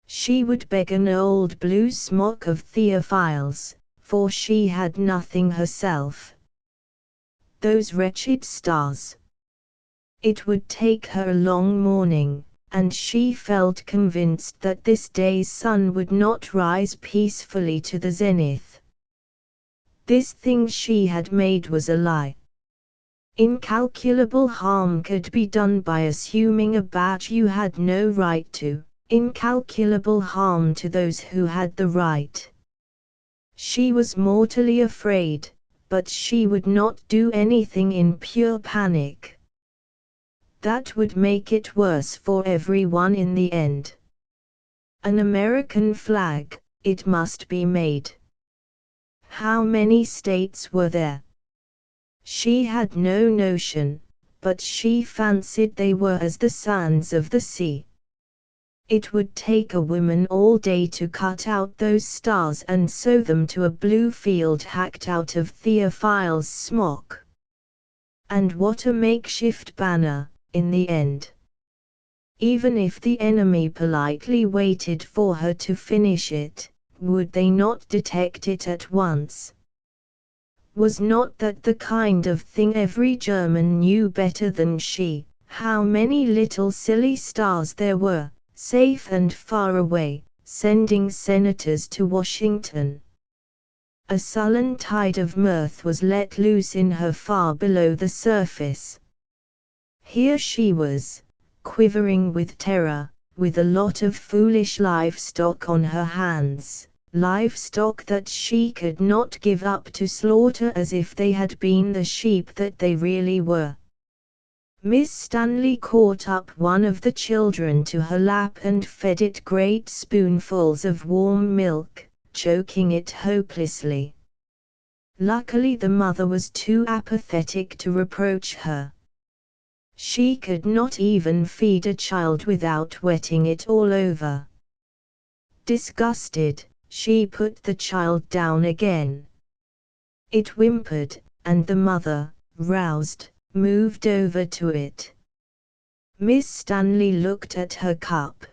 [SPEAKER 1] She would beg an old blue smock of Theophile's, for she had nothing herself. Those wretched stars! It would take her a long morning, and she felt convinced that this day's sun would not rise peacefully to the zenith. This thing she had made was a lie. Incalculable harm could be done by assuming a badge you had no right to, incalculable harm to those who had the right. She was mortally afraid, but she would not do anything in pure panic. That would make it worse for everyone in the end. An American flag, it must be made. How many states were there? She had no notion, but she fancied they were as the sands of the sea. It would take a woman all day to cut out those stars and sew them to a blue field hacked out of Theophile's smock. And what a makeshift banner, in the end. Even if the enemy politely waited for her to finish it, would they not detect it at once? Was not that the kind of thing every German knew better than she? How many little silly stars there were, safe and far away, sending senators to Washington. A sullen tide of mirth was let loose in her far below the surface. Here she was, quivering with terror, with a lot of foolish livestock on her hands, livestock that she could not give up to slaughter as if they had been the sheep that they really were. Miss Stanley caught up one of the children to her lap and fed it great spoonfuls of warm milk, choking it hopelessly. Luckily the mother was too apathetic to reproach her. She could not even feed a child without wetting it all over. Disgusted, she put the child down again. It whimpered, and the mother, roused, moved over to it. Miss Stanley looked at her cup.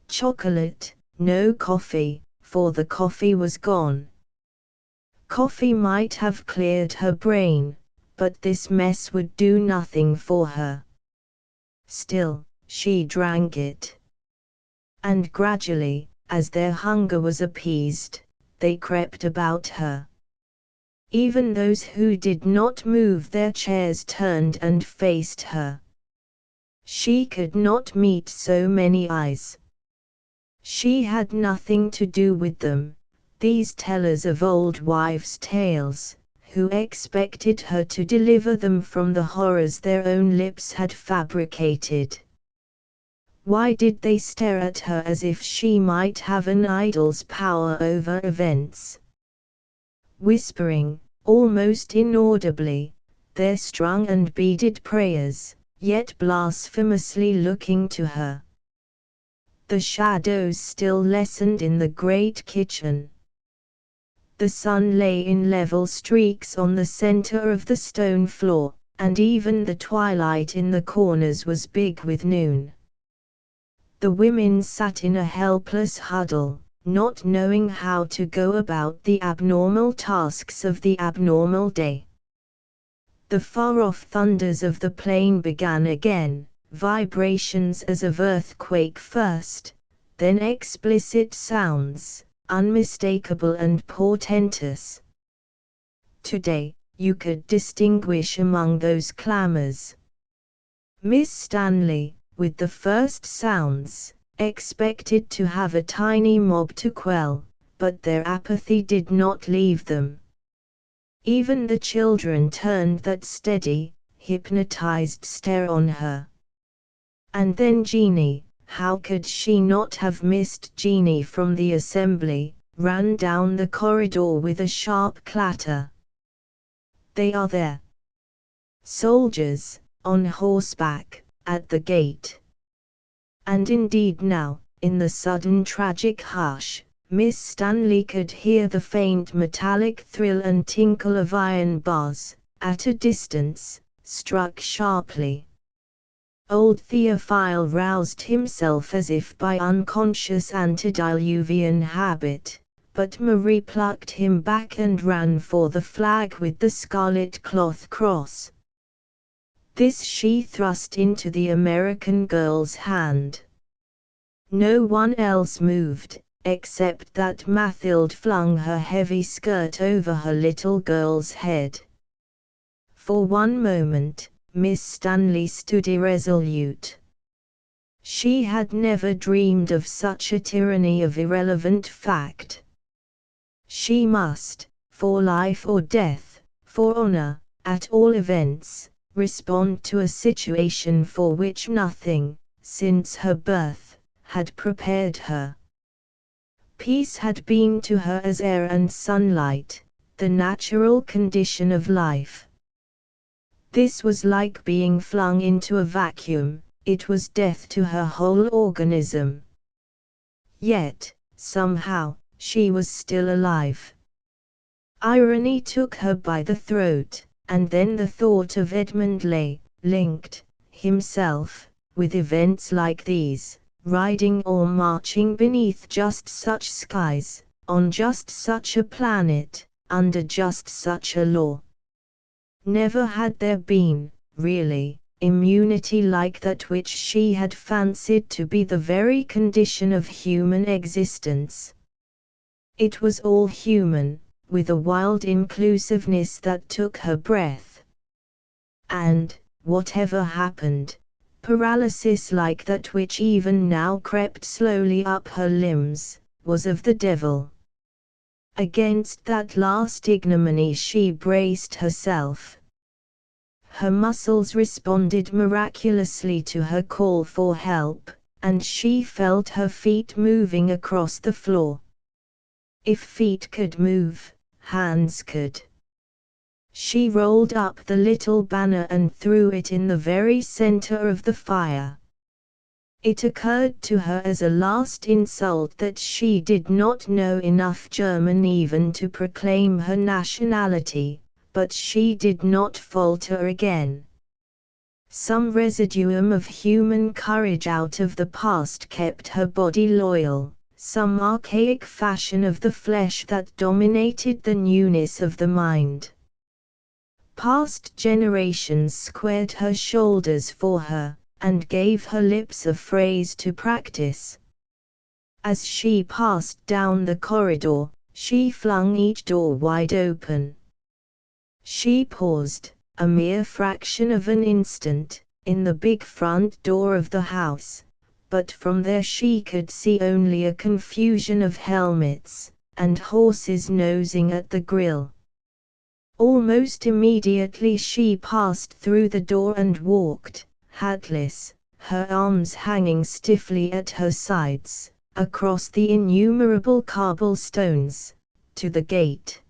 [SPEAKER 1] Chocolate, no coffee, for the coffee was gone. Coffee might have cleared her brain, but this mess would do nothing for her. Still, she drank it. And gradually, as their hunger was appeased, they crept about her. Even those who did not move their chairs turned and faced her. She could not meet so many eyes. She had nothing to do with them, these tellers of old wives' tales, who expected her to deliver them from the horrors their own lips had fabricated. Why did they stare at her as if she might have an idol's power over events? Whispering, almost inaudibly, their strung and beaded prayers, yet blasphemously looking to her. The shadows still lessened in the great kitchen. The sun lay in level streaks on the center of the stone floor, and even the twilight in the corners was big with noon. The women sat in a helpless huddle, not knowing how to go about the abnormal tasks of the abnormal day. The far-off thunders of the plain began again, vibrations as of earthquake first, then explicit sounds, unmistakable and portentous. Today, you could distinguish among those clamors. Miss Stanley, with the first sounds, expected to have a tiny mob to quell, but their apathy did not leave them. Even the children turned that steady, hypnotized stare on her. And then Jeannie, how could she not have missed Jeannie from the assembly, ran down the corridor with a sharp clatter. They are there. Soldiers, on horseback, at the gate. And indeed now, in the sudden tragic hush, Miss Stanley could hear the faint metallic thrill and tinkle of iron bars, at a distance, struck sharply. Old Theophile roused himself as if by unconscious antediluvian habit, but Marie plucked him back and ran for the flag with the scarlet cloth cross. This she thrust into the American girl's hand. No one else moved, except that Mathilde flung her heavy skirt over her little girl's head. For one moment, Miss Stanley stood irresolute. She had never dreamed of such a tyranny of irrelevant fact. She must, for life or death, for honor, at all events, respond to a situation for which nothing, since her birth, had prepared her. Peace had been to her as air and sunlight, the natural condition of life. This was like being flung into a vacuum, it was death to her whole organism. Yet, somehow, she was still alive. Irony took her by the throat, and then the thought of Edmund Leigh, linked, himself, with events like these, riding or marching beneath just such skies, on just such a planet, under just such a law. Never had there been, really, immunity like that which she had fancied to be the very condition of human existence. It was all human, with a wild inclusiveness that took her breath. And, whatever happened, paralysis like that which even now crept slowly up her limbs, was of the devil. Against that last ignominy she braced herself. Her muscles responded miraculously to her call for help, and she felt her feet moving across the floor. If feet could move, hands could. She rolled up the little banner and threw it in the very center of the fire. It occurred to her as a last insult that she did not know enough German even to proclaim her nationality, but she did not falter again. Some residuum of human courage out of the past kept her body loyal, some archaic fashion of the flesh that dominated the newness of the mind. Past generations squared her shoulders for her, and gave her lips a phrase to practice. As she passed down the corridor, she flung each door wide open. She paused, a mere fraction of an instant, in the big front door of the house, but from there she could see only a confusion of helmets, and horses nosing at the grill. Almost immediately she passed through the door and walked, hatless, her arms hanging stiffly at her sides, across the innumerable cobblestones, to the gate.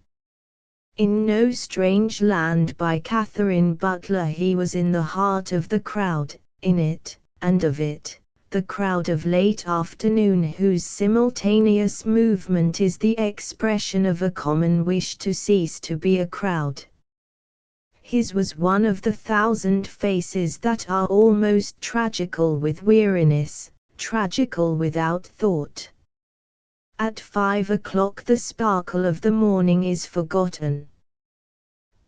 [SPEAKER 1] In No Strange Land by Catherine Butler he was in the heart of the crowd, in it, and of it, the crowd of late afternoon whose simultaneous movement is the expression of a common wish to cease to be a crowd. His was one of the 1,000 faces that are almost tragical with weariness, tragical without thought. At 5 o'clock the sparkle of the morning is forgotten.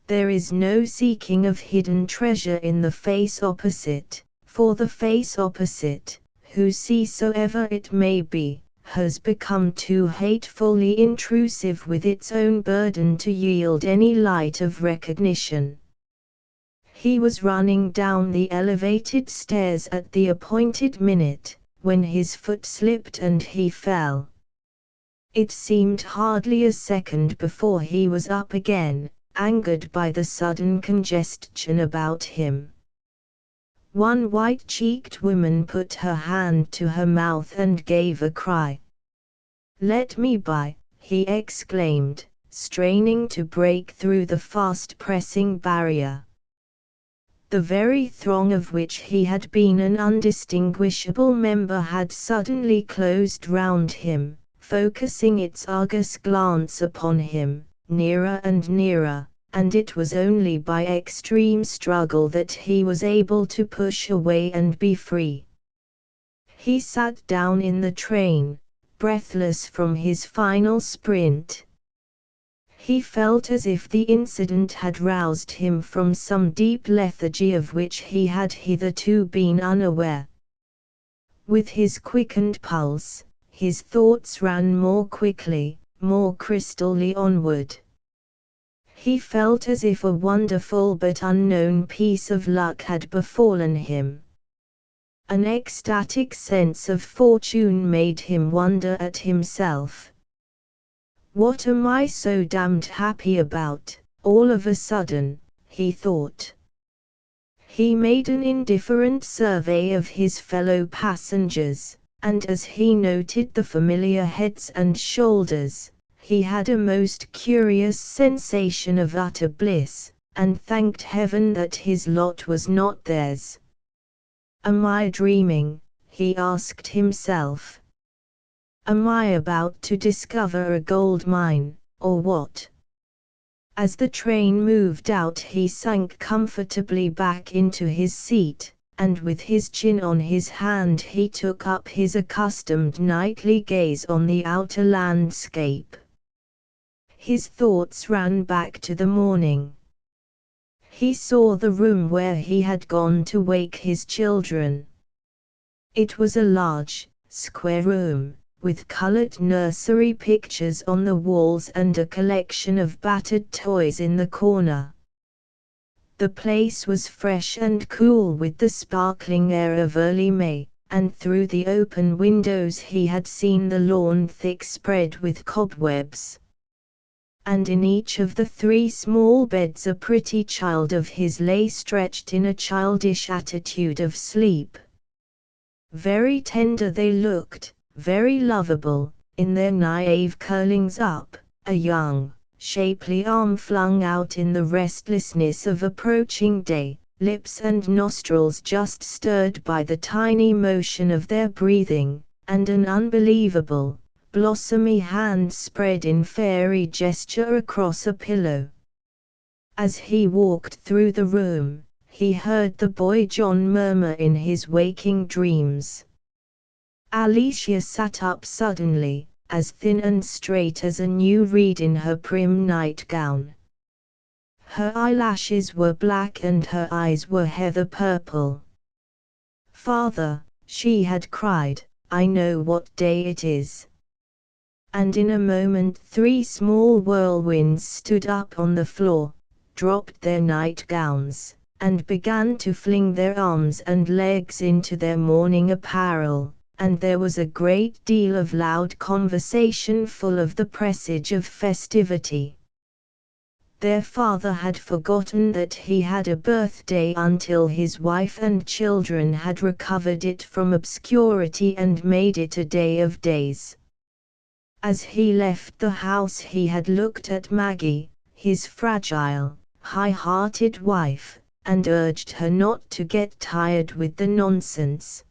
[SPEAKER 1] There is no seeking of hidden treasure in the face opposite, for the face opposite, whosoever it may be, has become too hatefully intrusive with its own burden to yield any light of recognition. He was running down the elevated stairs at the appointed minute, when his foot slipped and he fell. It seemed hardly a second before he was up again, angered by the sudden congestion about him. One white-cheeked woman put her hand to her mouth and gave a cry. "Let me by," he exclaimed, straining to break through the fast-pressing barrier. The very throng of which he had been an undistinguishable member had suddenly closed round him, focusing its argus glance upon him, nearer and nearer, and it was only by extreme struggle that he was able to push away and be free. He sat down in the train, breathless from his final sprint. He felt as if the incident had roused him from some deep lethargy of which he had hitherto been unaware. With his quickened pulse, his thoughts ran more quickly, more crystally onward. He felt as if a wonderful but unknown piece of luck had befallen him. An ecstatic sense of fortune made him wonder at himself. What am I so damned happy about, all of a sudden, he thought. He made an indifferent survey of his fellow passengers, and as he noted the familiar heads and shoulders, he had a most curious sensation of utter bliss, and thanked heaven that his lot was not theirs. Am I dreaming? He asked himself. Am I about to discover a gold mine, or what? As the train moved out, he sank comfortably back into his seat, and with his chin on his hand he took up his accustomed nightly gaze on the outer landscape. His thoughts ran back to the morning. He saw the room where he had gone to wake his children. It was a large, square room, with colored nursery pictures on the walls and a collection of battered toys in the corner. The place was fresh and cool with the sparkling air of early May, and through the open windows he had seen the lawn thick spread with cobwebs. And in each of the 3 small beds a pretty child of his lay stretched in a childish attitude of sleep. Very tender they looked, very lovable, in their naive curlings up, a young, shapely arm flung out in the restlessness of approaching day, lips and nostrils just stirred by the tiny motion of their breathing, and an unbelievable, blossomy hand spread in fairy gesture across a pillow. As he walked through the room, he heard the boy John murmur in his waking dreams. Alicia sat up suddenly, as thin and straight as a new reed in her prim nightgown. Her eyelashes were black and her eyes were heather purple. "Father," she had cried, "I know what day it is." And in a moment 3 small whirlwinds stood up on the floor, dropped their nightgowns, and began to fling their arms and legs into their morning apparel, and there was a great deal of loud conversation full of the presage of festivity. Their father had forgotten that he had a birthday until his wife and children had recovered it from obscurity and made it a day of days. As he left the house he had looked at Maggie, his fragile, high-hearted wife, and urged her not to get tired with the nonsense.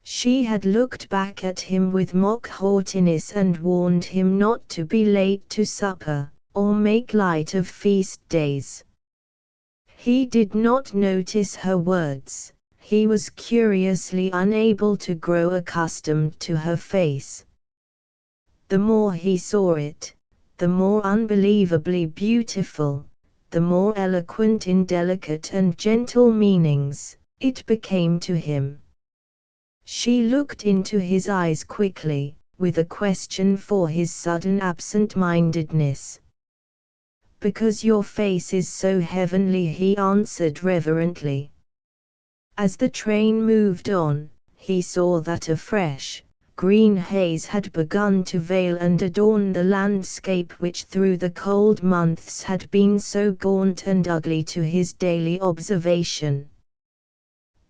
[SPEAKER 1] She had looked back at him with mock haughtiness and warned him not to be late to supper, or make light of feast days. He did not notice her words, he was curiously unable to grow accustomed to her face. The more he saw it, the more unbelievably beautiful, the more eloquent in delicate and gentle meanings, it became to him. She looked into his eyes quickly, with a question for his sudden absent-mindedness. "Because your face is so heavenly," he answered reverently. As the train moved on, he saw that a fresh, green haze had begun to veil and adorn the landscape which through the cold months had been so gaunt and ugly to his daily observation.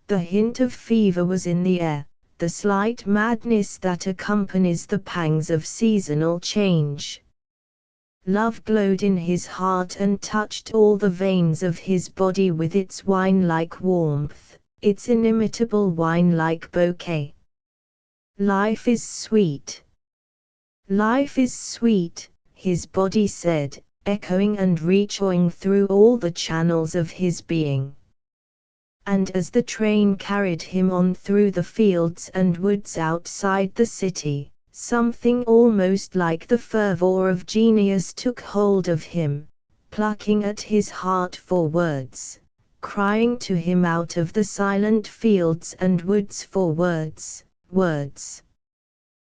[SPEAKER 1] The hint of fever was in the air, the slight madness that accompanies the pangs of seasonal change. Love glowed in his heart and touched all the veins of his body with its wine-like warmth, its inimitable wine-like bouquet. "Life is sweet. Life is sweet," his body said, echoing and reaching through all the channels of his being. And as the train carried him on through the fields and woods outside the city, something almost like the fervor of genius took hold of him, plucking at his heart for words, crying to him out of the silent fields and woods for words, words.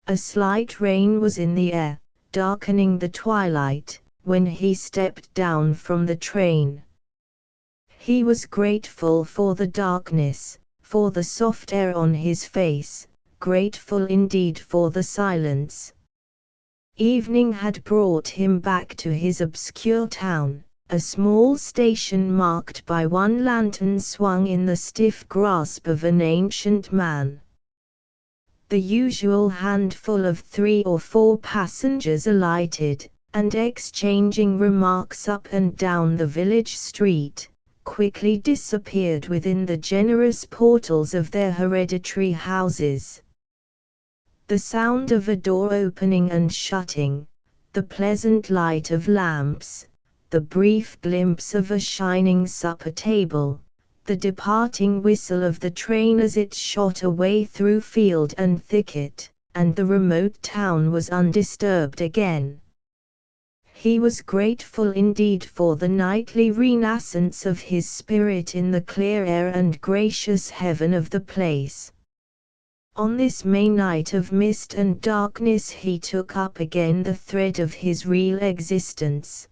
[SPEAKER 1] A slight rain was in the air, darkening the twilight, when he stepped down from the train. He was grateful for the darkness, for the soft air on his face, grateful indeed for the silence. Evening had brought him back to his obscure town, a small station marked by one lantern swung in the stiff grasp of an ancient man. The usual handful of 3 or 4 passengers alighted, and exchanging remarks up and down the village street, quickly disappeared within the generous portals of their hereditary houses. The sound of a door opening and shutting, the pleasant light of lamps, the brief glimpse of a shining supper table, the departing whistle of the train as it shot away through field and thicket, and the remote town was undisturbed again. He was grateful indeed for the nightly renascence of his spirit in the clear air and gracious heaven of the place. On this May night of mist and darkness he took up again the thread of his real existence.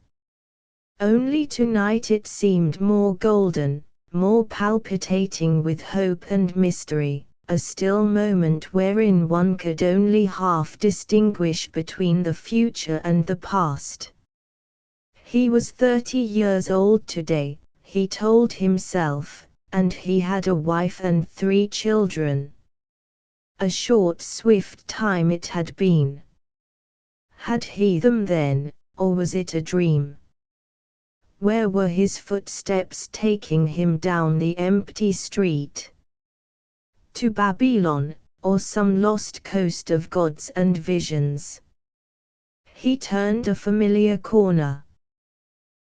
[SPEAKER 1] Only tonight it seemed more golden, more palpitating with hope and mystery, a still moment wherein one could only half distinguish between the future and the past. He was 30 years old today, he told himself, and he had a wife and 3 children. A short swift time it had been. Had he them then, or was it a dream? Where were his footsteps taking him down the empty street? To Babylon, or some lost coast of gods and visions? He turned a familiar corner.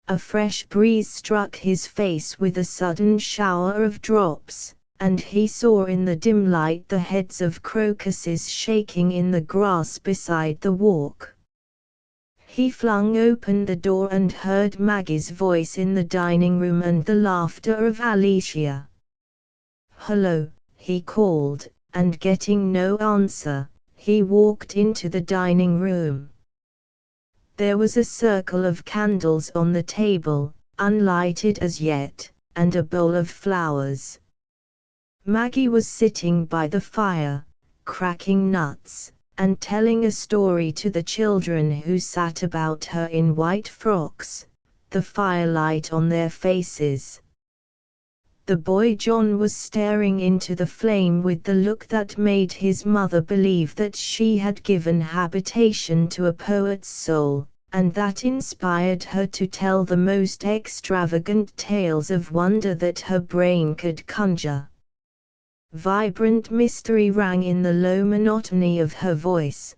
[SPEAKER 1] A fresh breeze struck his face with a sudden shower of drops, and he saw in the dim light the heads of crocuses shaking in the grass beside the walk. He flung open the door and heard Maggie's voice in the dining room and the laughter of Alicia. "Hello," he called, and getting no answer, he walked into the dining room. There was a circle of candles on the table, unlighted as yet, and a bowl of flowers. Maggie was sitting by the fire, cracking nuts, and telling a story to the children who sat about her in white frocks, the firelight on their faces. The boy John was staring into the flame with the look that made his mother believe that she had given habitation to a poet's soul, and that inspired her to tell the most extravagant tales of wonder that her brain could conjure. Vibrant mystery rang in the low monotony of her voice.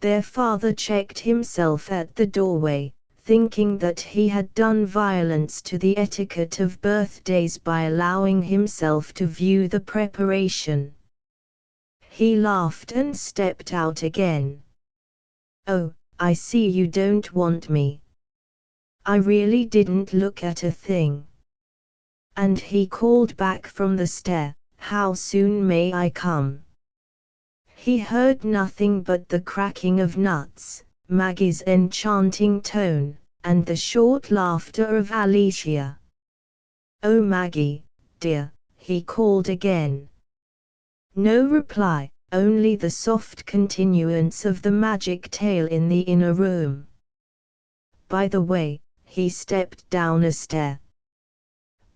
[SPEAKER 1] Their father checked himself at the doorway, thinking that he had done violence to the etiquette of birthdays by allowing himself to view the preparation. He laughed and stepped out again. "Oh, I see you don't want me. I really didn't look at a thing." And he called back from the stair, "How soon may I come?" He heard nothing but the cracking of nuts, Maggie's enchanting tone, and the short laughter of Alicia. "Oh Maggie, dear," he called again. No reply, only the soft continuance of the magic tale in the inner room. "By the way," he stepped down a stair.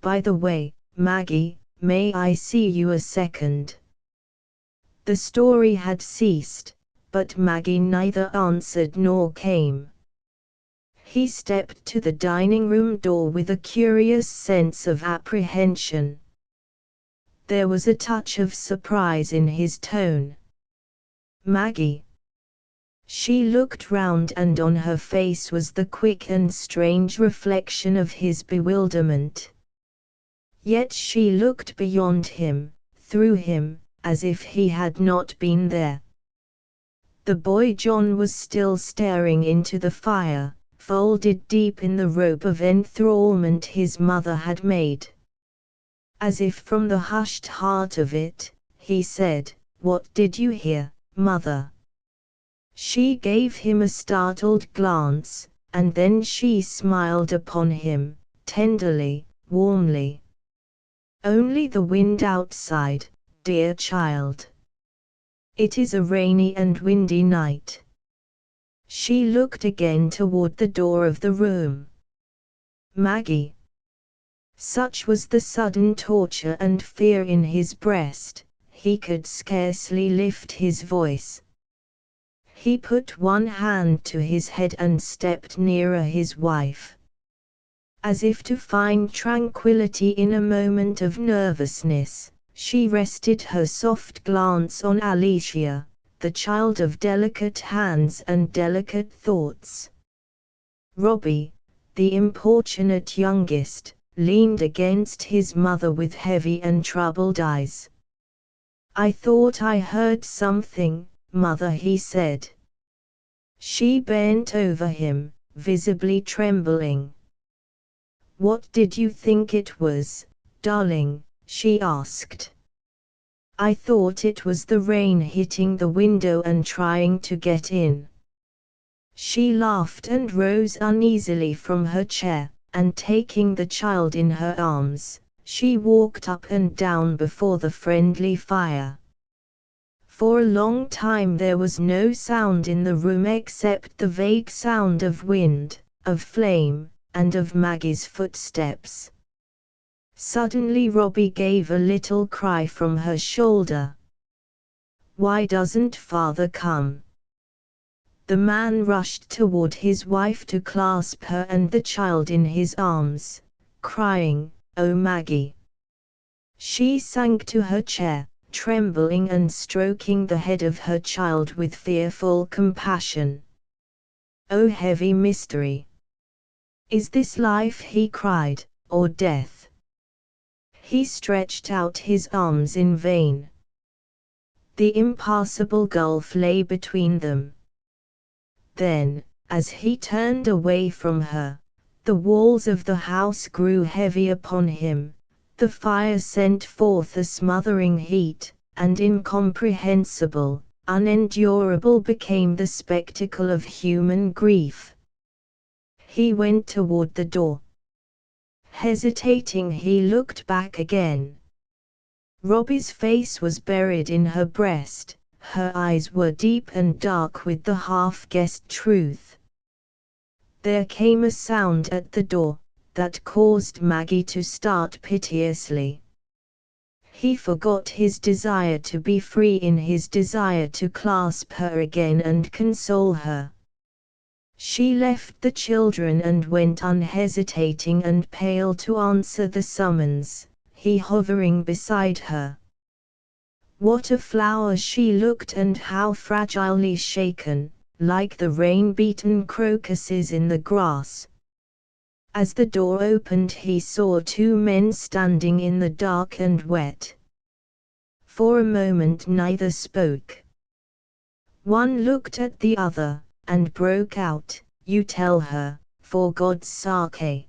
[SPEAKER 1] "By the way, Maggie, may I see you a second?" The story had ceased, but Maggie neither answered nor came. He stepped to the dining room door with a curious sense of apprehension. There was a touch of surprise in his tone. "Maggie." She looked round and on her face was the quick and strange reflection of his bewilderment. Yet she looked beyond him, through him, as if he had not been there. The boy John was still staring into the fire, folded deep in the robe of enthrallment his mother had made. As if from the hushed heart of it, he said, "What did you hear, Mother?" She gave him a startled glance, and then she smiled upon him, tenderly, warmly. "Only the wind outside, dear child. It is a rainy and windy night." She looked again toward the door of the room. Maggie. Such was the sudden torture and fear in his breast, he could scarcely lift his voice. He put one hand to his head and stepped nearer his wife. As if to find tranquility in a moment of nervousness, she rested her soft glance on Alicia, the child of delicate hands and delicate thoughts. Robbie, the importunate youngest, leaned against his mother with heavy and troubled eyes. "I thought I heard something, Mother," he said. She bent over him, visibly trembling. "What did you think it was, darling?" she asked. "I thought it was the rain hitting the window and trying to get in." She laughed and rose uneasily from her chair, and taking the child in her arms, she walked up and down before the friendly fire. For a long time there was no sound in the room except the vague sound of wind, of flame, and of Maggie's footsteps. Suddenly Robbie gave a little cry from her shoulder. "Why doesn't Father come?" The man rushed toward his wife to clasp her and the child in his arms, crying, "Oh Maggie!" She sank to her chair, trembling and stroking the head of her child with fearful compassion. "Oh heavy mystery! Is this life," he cried, "or death?" He stretched out his arms in vain. The impassable gulf lay between them. Then, as he turned away from her, the walls of the house grew heavy upon him, the fire sent forth a smothering heat, and incomprehensible, unendurable became the spectacle of human grief. He went toward the door. Hesitating, he looked back again. Robbie's face was buried in her breast. Her eyes were deep and dark with the half-guessed truth. There came a sound at the door, that caused Maggie to start piteously. He forgot his desire to be free in his desire to clasp her again and console her. She left the children and went unhesitating and pale to answer the summons, he hovering beside her. What a flower she looked, and how fragilely shaken, like the rain-beaten crocuses in the grass. As the door opened, he saw two men standing in the dark and wet. For a moment neither spoke. One looked at the other, and broke out, "You tell her, for God's sake."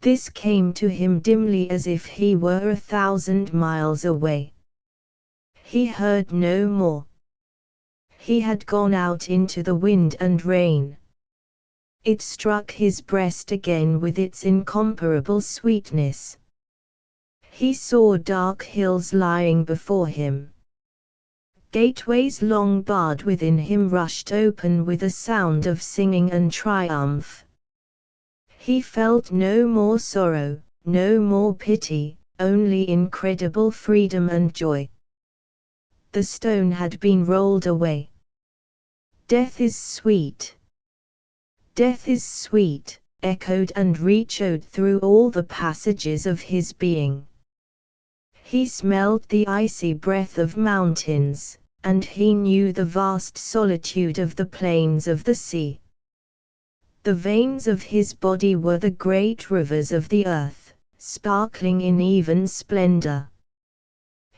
[SPEAKER 1] This came to him dimly as if he were 1,000 miles away. He heard no more. He had gone out into the wind and rain. It struck his breast again with its incomparable sweetness. He saw dark hills lying before him. Gateways long barred within him rushed open with a sound of singing and triumph. He felt no more sorrow, no more pity, only incredible freedom and joy. The stone had been rolled away. "Death is sweet. Death is sweet," echoed and re-echoed through all the passages of his being. He smelled the icy breath of mountains, and he knew the vast solitude of the plains of the sea. The veins of his body were the great rivers of the earth, sparkling in even splendor.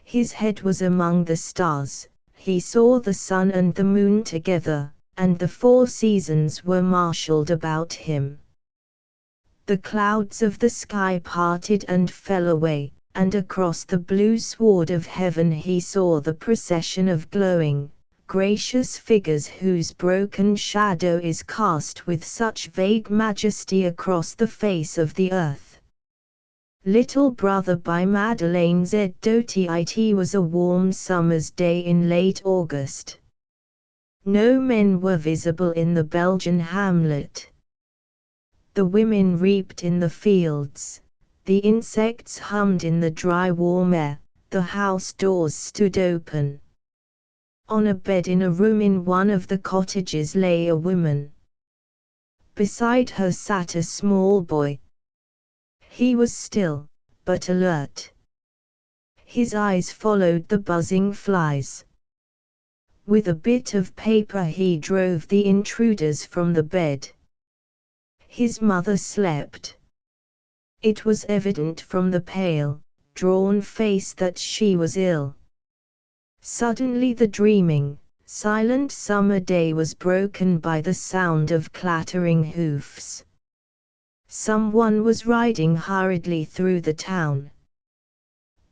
[SPEAKER 1] His head was among the stars, he saw the sun and the moon together, and the 4 seasons were marshaled about him. The clouds of the sky parted and fell away, and across the blue sward of heaven he saw the procession of glowing, gracious figures whose broken shadow is cast with such vague majesty across the face of the earth. Little Brother by Madeleine Z. Doty. It was a warm summer's day in late August. No men were visible in the Belgian hamlet. The women reaped in the fields, the insects hummed in the dry warm air, the house doors stood open. On a bed in a room in one of the cottages lay a woman. Beside her sat a small boy. He was still, but alert. His eyes followed the buzzing flies. With a bit of paper he drove the intruders from the bed. His mother slept. It was evident from the pale, drawn face that she was ill. Suddenly the dreaming, silent summer day was broken by the sound of clattering hoofs. Someone was riding hurriedly through the town.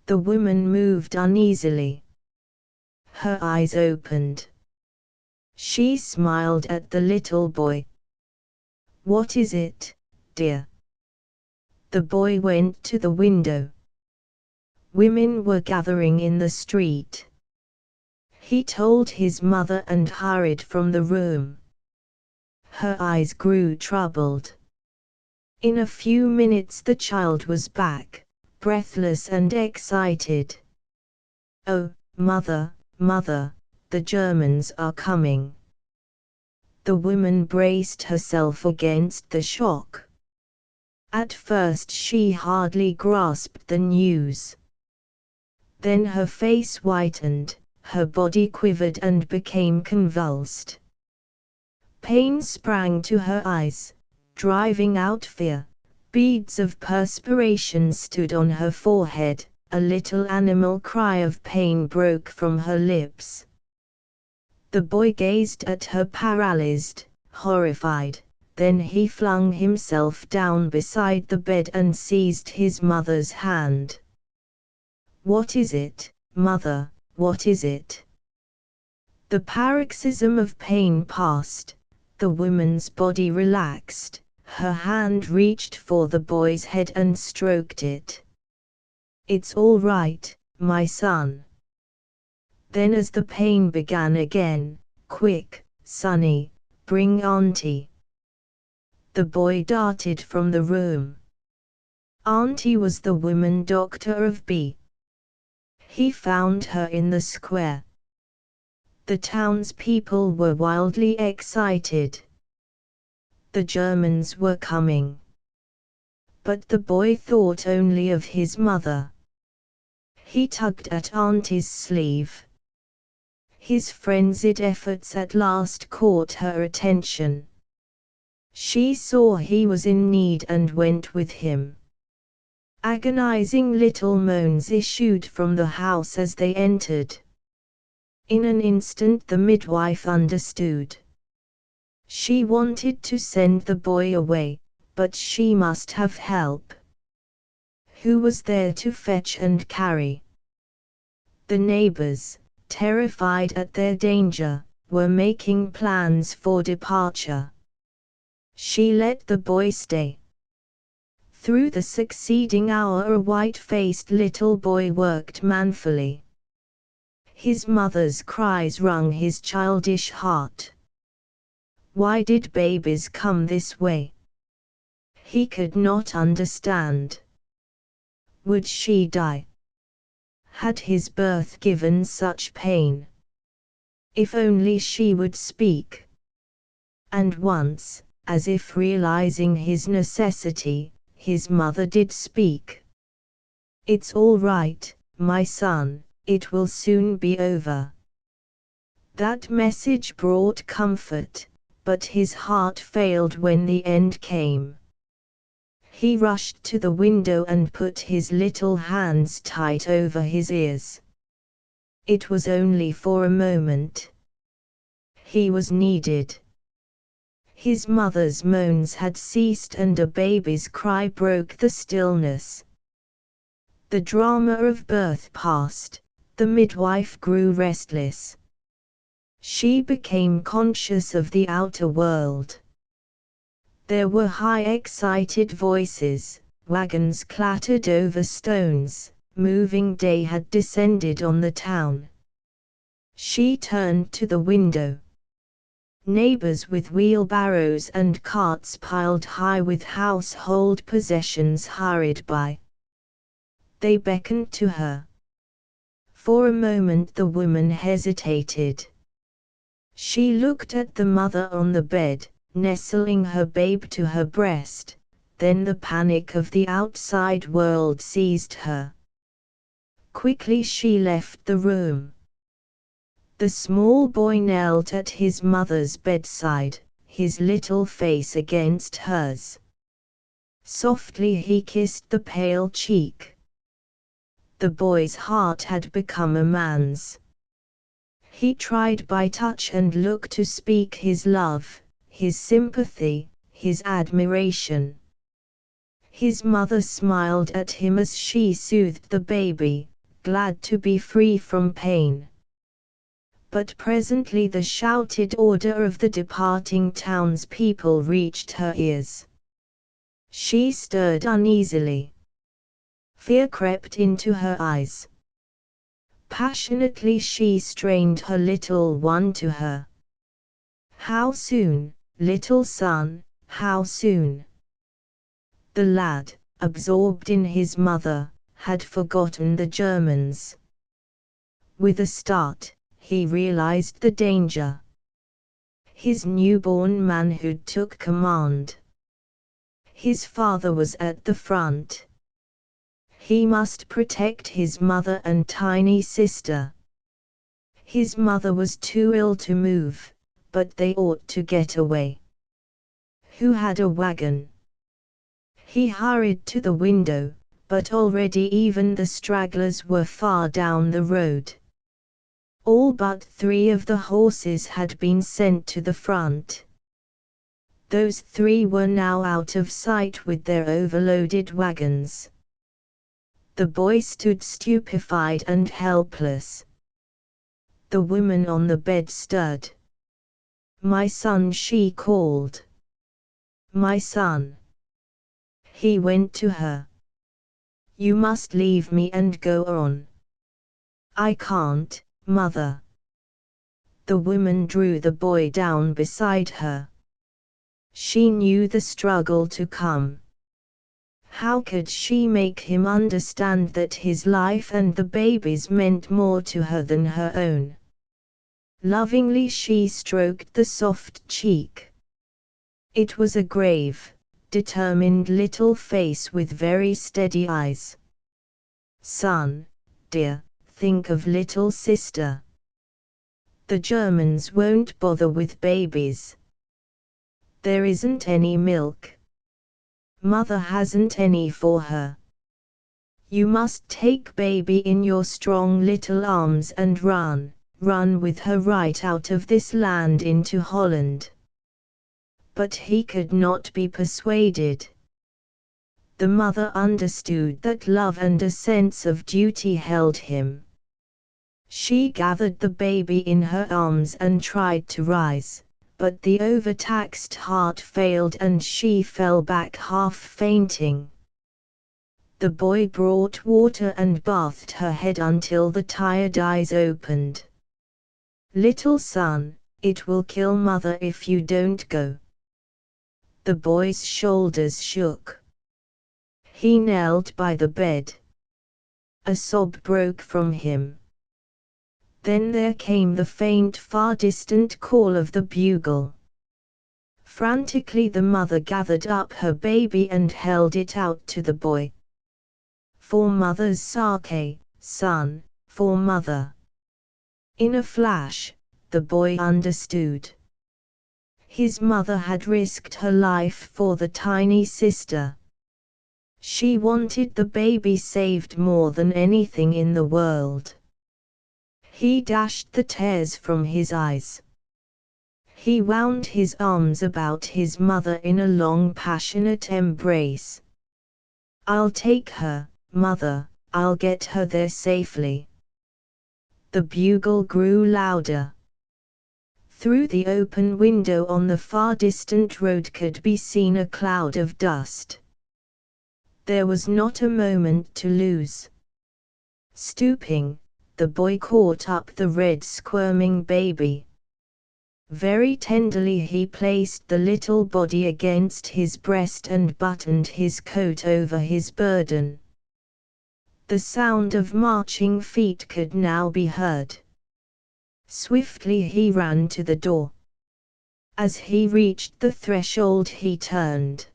[SPEAKER 1] The woman moved uneasily. Her eyes opened. She smiled at the little boy. "What is it, dear?" The boy went to the window. Women were gathering in the street. He told his mother and hurried from the room. Her eyes grew troubled. In a few minutes the child was back, breathless and excited. "Oh, mother, mother, the Germans are coming." The woman braced herself against the shock. At first she hardly grasped the news. Then her face whitened, her body quivered and became convulsed. Pain sprang to her eyes, driving out fear. Beads of perspiration stood on her forehead, a little animal cry of pain broke from her lips. The boy gazed at her paralyzed, horrified, then he flung himself down beside the bed and seized his mother's hand. "What is it, mother, what is it?" The paroxysm of pain passed, the woman's body relaxed, her hand reached for the boy's head and stroked it. "It's all right, my son." Then as the pain began again, "Quick, Sonny, bring Auntie." The boy darted from the room. Auntie was the woman doctor of B. He found her in the square. The townspeople were wildly excited. The Germans were coming. But the boy thought only of his mother. He tugged at Auntie's sleeve. His frenzied efforts at last caught her attention. She saw he was in need and went with him. Agonizing little moans issued from the house as they entered. In an instant the midwife understood. She wanted to send the boy away, but she must have help. Who was there to fetch and carry? The neighbors, terrified at their danger, were making plans for departure. She let the boy stay. Through the succeeding hour a white-faced little boy worked manfully. His mother's cries wrung his childish heart. Why did babies come this way? He could not understand. Would she die? Had his birth given such pain? If only she would speak. And once, as if realizing his necessity, his mother did speak. "It's all right, my son, it will soon be over." That message brought comfort, but his heart failed when the end came. He rushed to the window and put his little hands tight over his ears. It was only for a moment. He was needed. His mother's moans had ceased and a baby's cry broke the stillness. The drama of birth passed, the midwife grew restless. She became conscious of the outer world. There were high excited voices, wagons clattered over stones, moving day had descended on the town. She turned to the window. Neighbors with wheelbarrows and carts piled high with household possessions hurried by. They beckoned to her. For a moment the woman hesitated. She looked at the mother on the bed, nestling her babe to her breast, then the panic of the outside world seized her. Quickly she left the room. The small boy knelt at his mother's bedside, his little face against hers. Softly he kissed the pale cheek. The boy's heart had become a man's. He tried by touch and look to speak his love, his sympathy, his admiration. His mother smiled at him as she soothed the baby, glad to be free from pain. But presently the shouted order of the departing townspeople reached her ears. She stirred uneasily. Fear crept into her eyes. Passionately she strained her little one to her. How soon, little son, how soon? The lad, absorbed in his mother, had forgotten the Germans. With a start, he realized the danger. His newborn manhood took command. His father was at the front. He must protect his mother and tiny sister. His mother was too ill to move, but they ought to get away. Who had a wagon? He hurried to the window, but already even the stragglers were far down the road. All but 3 of the horses had been sent to the front. Those 3 were now out of sight with their overloaded wagons. The boy stood stupefied and helpless. The woman on the bed stirred. "My son," she called. "My son." He went to her. "You must leave me and go on." "I can't, mother." The woman drew the boy down beside her. She knew the struggle to come. How could she make him understand that his life and the baby's meant more to her than her own? Lovingly she stroked the soft cheek. It was a grave, determined little face with very steady eyes. "Son, dear, think of little sister. The Germans won't bother with babies. There isn't any milk. Mother hasn't any for her. You must take baby in your strong little arms and run with her right out of this land into Holland." But he could not be persuaded. The mother understood that love and a sense of duty held him. She gathered the baby in her arms and tried to rise, but the overtaxed heart failed and she fell back half fainting. The boy brought water and bathed her head until the tired eyes opened. "Little son, it will kill mother if you don't go." The boy's shoulders shook. He knelt by the bed. A sob broke from him. Then there came the faint, far-distant call of the bugle. Frantically the mother gathered up her baby and held it out to the boy. "For mother's sake, son, for mother." In a flash, the boy understood. His mother had risked her life for the tiny sister. She wanted the baby saved more than anything in the world. He dashed the tears from his eyes. He wound his arms about his mother in a long passionate embrace. "I'll take her, mother, I'll get her there safely." The bugle grew louder. Through the open window on the far distant road could be seen a cloud of dust. There was not a moment to lose. Stooping, the boy caught up the red squirming baby. Very tenderly he placed the little body against his breast and buttoned his coat over his burden. The sound of marching feet could now be heard. Swiftly he ran to the door. As he reached the threshold he turned.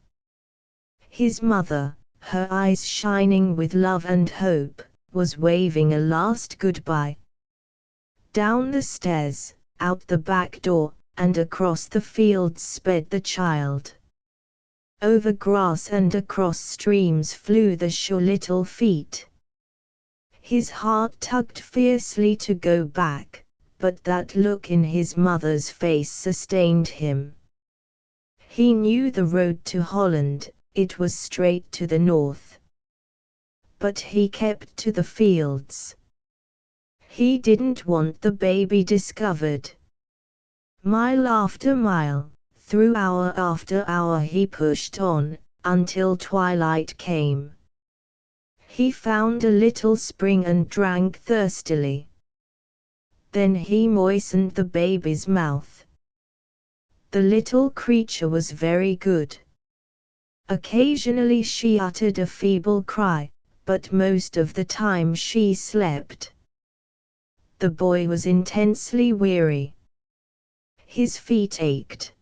[SPEAKER 1] His mother, her eyes shining with love and hope, was waving a last goodbye. Down the stairs, out the back door, and across the fields sped the child. Over grass and across streams flew the sure little feet. His heart tugged fiercely to go back, but that look in his mother's face sustained him. He knew the road to Holland, it was straight to the north. But he kept to the fields. He didn't want the baby discovered. Mile after mile, through hour after hour he pushed on, until twilight came. He found a little spring and drank thirstily. Then he moistened the baby's mouth. The little creature was very good. Occasionally she uttered a feeble cry, but most of the time she slept. The boy was intensely weary. His feet ached.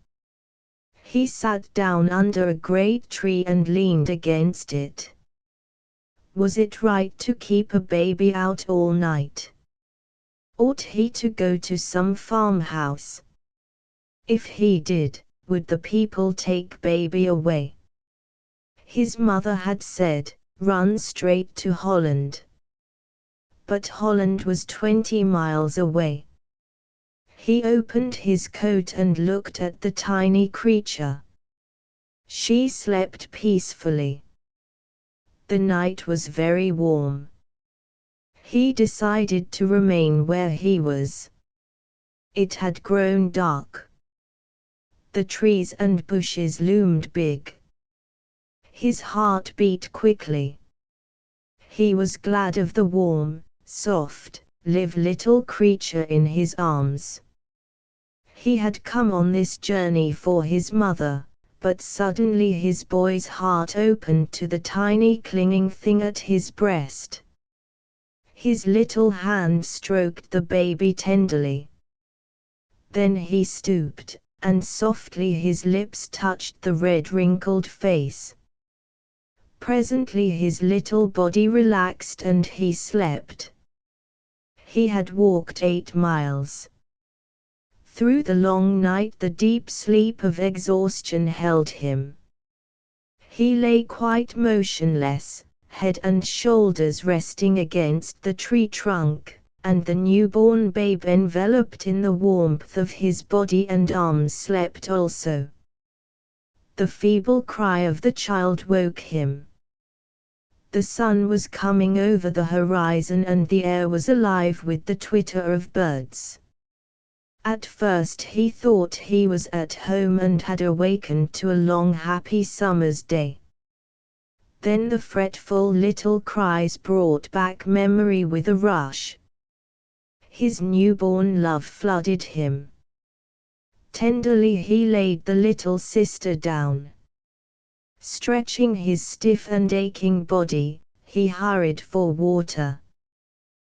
[SPEAKER 1] He sat down under a great tree and leaned against it. Was it right to keep a baby out all night? Ought he to go to some farmhouse? If he did, would the people take baby away? His mother had said, "Run straight to Holland." But Holland was 20 miles away. He opened his coat and looked at the tiny creature. She slept peacefully. The night was very warm. He decided to remain where he was. It had grown dark. The trees and bushes loomed big. His heart beat quickly. He was glad of the warm, soft, live little creature in his arms. He had come on this journey for his mother, but suddenly his boy's heart opened to the tiny clinging thing at his breast. His little hand stroked the baby tenderly. Then he stooped, and softly his lips touched the red wrinkled face. Presently his little body relaxed and he slept. He had walked 8 miles. Through the long night the deep sleep of exhaustion held him. He lay quite motionless, head and shoulders resting against the tree trunk, and the newborn babe enveloped in the warmth of his body and arms slept also. The feeble cry of the child woke him. The sun was coming over the horizon and the air was alive with the twitter of birds. At first he thought he was at home and had awakened to a long happy summer's day. Then the fretful little cries brought back memory with a rush. His newborn love flooded him. Tenderly he laid the little sister down. Stretching his stiff and aching body, he hurried for water.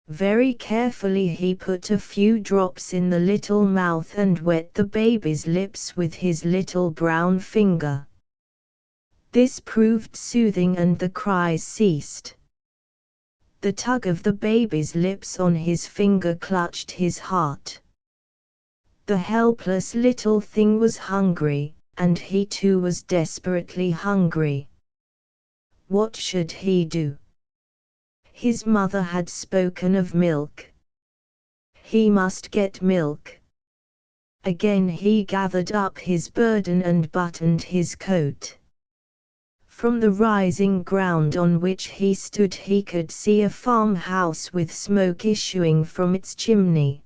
[SPEAKER 1] Very carefully he put a few drops in the little mouth and wet the baby's lips with his little brown finger. This proved soothing and the cries ceased. The tug of the baby's lips on his finger clutched his heart. The helpless little thing was hungry, and he too was desperately hungry. What should he do? His mother had spoken of milk. He must get milk. Again he gathered up his burden and buttoned his coat. From the rising ground on which he stood he could see a farmhouse with smoke issuing from its chimney.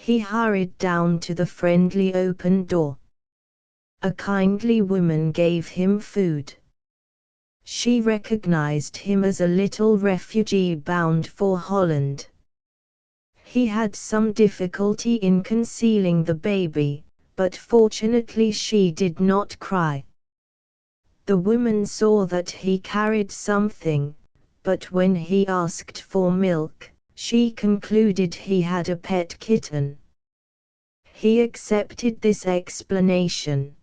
[SPEAKER 1] He hurried down to the friendly open door. A kindly woman gave him food. She recognized him as a little refugee bound for Holland. He had some difficulty in concealing the baby, but fortunately she did not cry. The woman saw that he carried something, but when he asked for milk, she concluded he had a pet kitten. He accepted this explanation.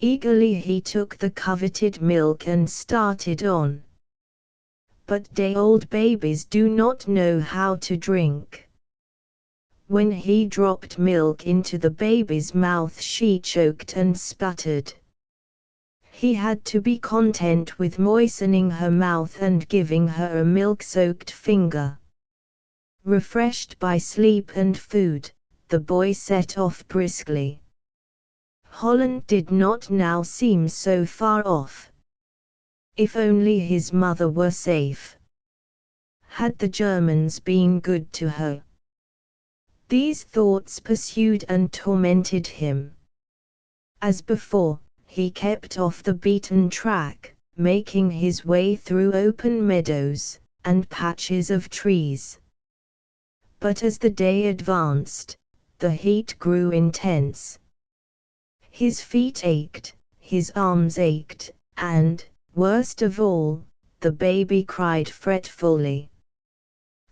[SPEAKER 1] Eagerly he took the coveted milk and started on. But day-old babies do not know how to drink. When he dropped milk into the baby's mouth, she choked and sputtered. He had to be content with moistening her mouth and giving her a milk-soaked finger. Refreshed by sleep and food, the boy set off briskly. Holland did not now seem so far off. If only his mother were safe. Had the Germans been good to her? These thoughts pursued and tormented him. As before, he kept off the beaten track, making his way through open meadows and patches of trees. But as the day advanced, the heat grew intense. His feet ached, his arms ached, and, worst of all, the baby cried fretfully.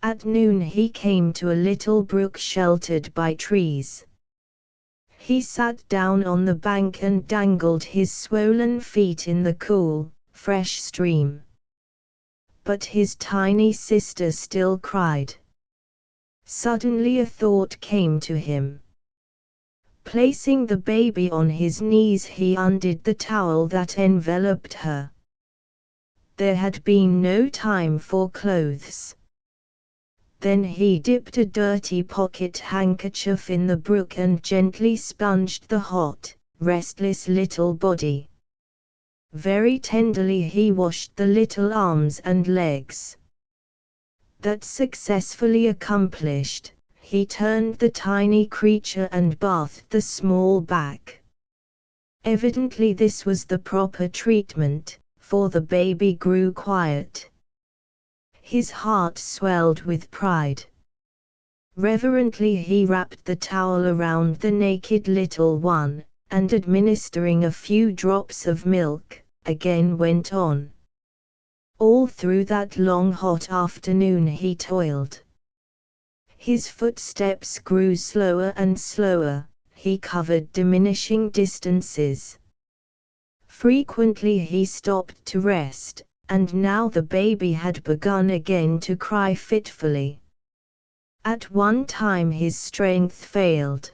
[SPEAKER 1] At noon he came to a little brook sheltered by trees. He sat down on the bank and dangled his swollen feet in the cool, fresh stream. But his tiny sister still cried. Suddenly a thought came to him. Placing the baby on his knees, he undid the towel that enveloped her. There had been no time for clothes. Then he dipped a dirty pocket handkerchief in the brook and gently sponged the hot, restless little body. Very tenderly he washed the little arms and legs. That successfully accomplished, he turned the tiny creature and bathed the small back. Evidently this was the proper treatment, for the baby grew quiet. His heart swelled with pride. Reverently he wrapped the towel around the naked little one, and administering a few drops of milk, again went on. All through that long hot afternoon he toiled. His footsteps grew slower and slower, he covered diminishing distances. Frequently he stopped to rest, and now the baby had begun again to cry fitfully. At one time his strength failed.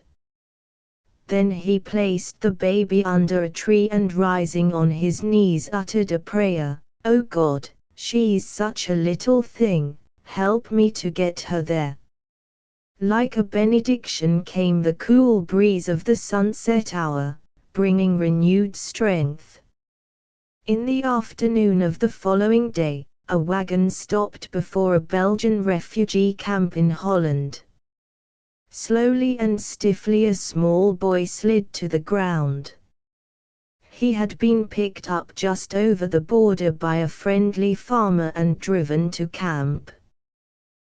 [SPEAKER 1] Then he placed the baby under a tree and rising on his knees uttered a prayer. "Oh God, she's such a little thing, help me to get her there." Like a benediction came the cool breeze of the sunset hour, bringing renewed strength. In the afternoon of the following day, a wagon stopped before a Belgian refugee camp in Holland. Slowly and stiffly a small boy slid to the ground. He had been picked up just over the border by a friendly farmer and driven to camp.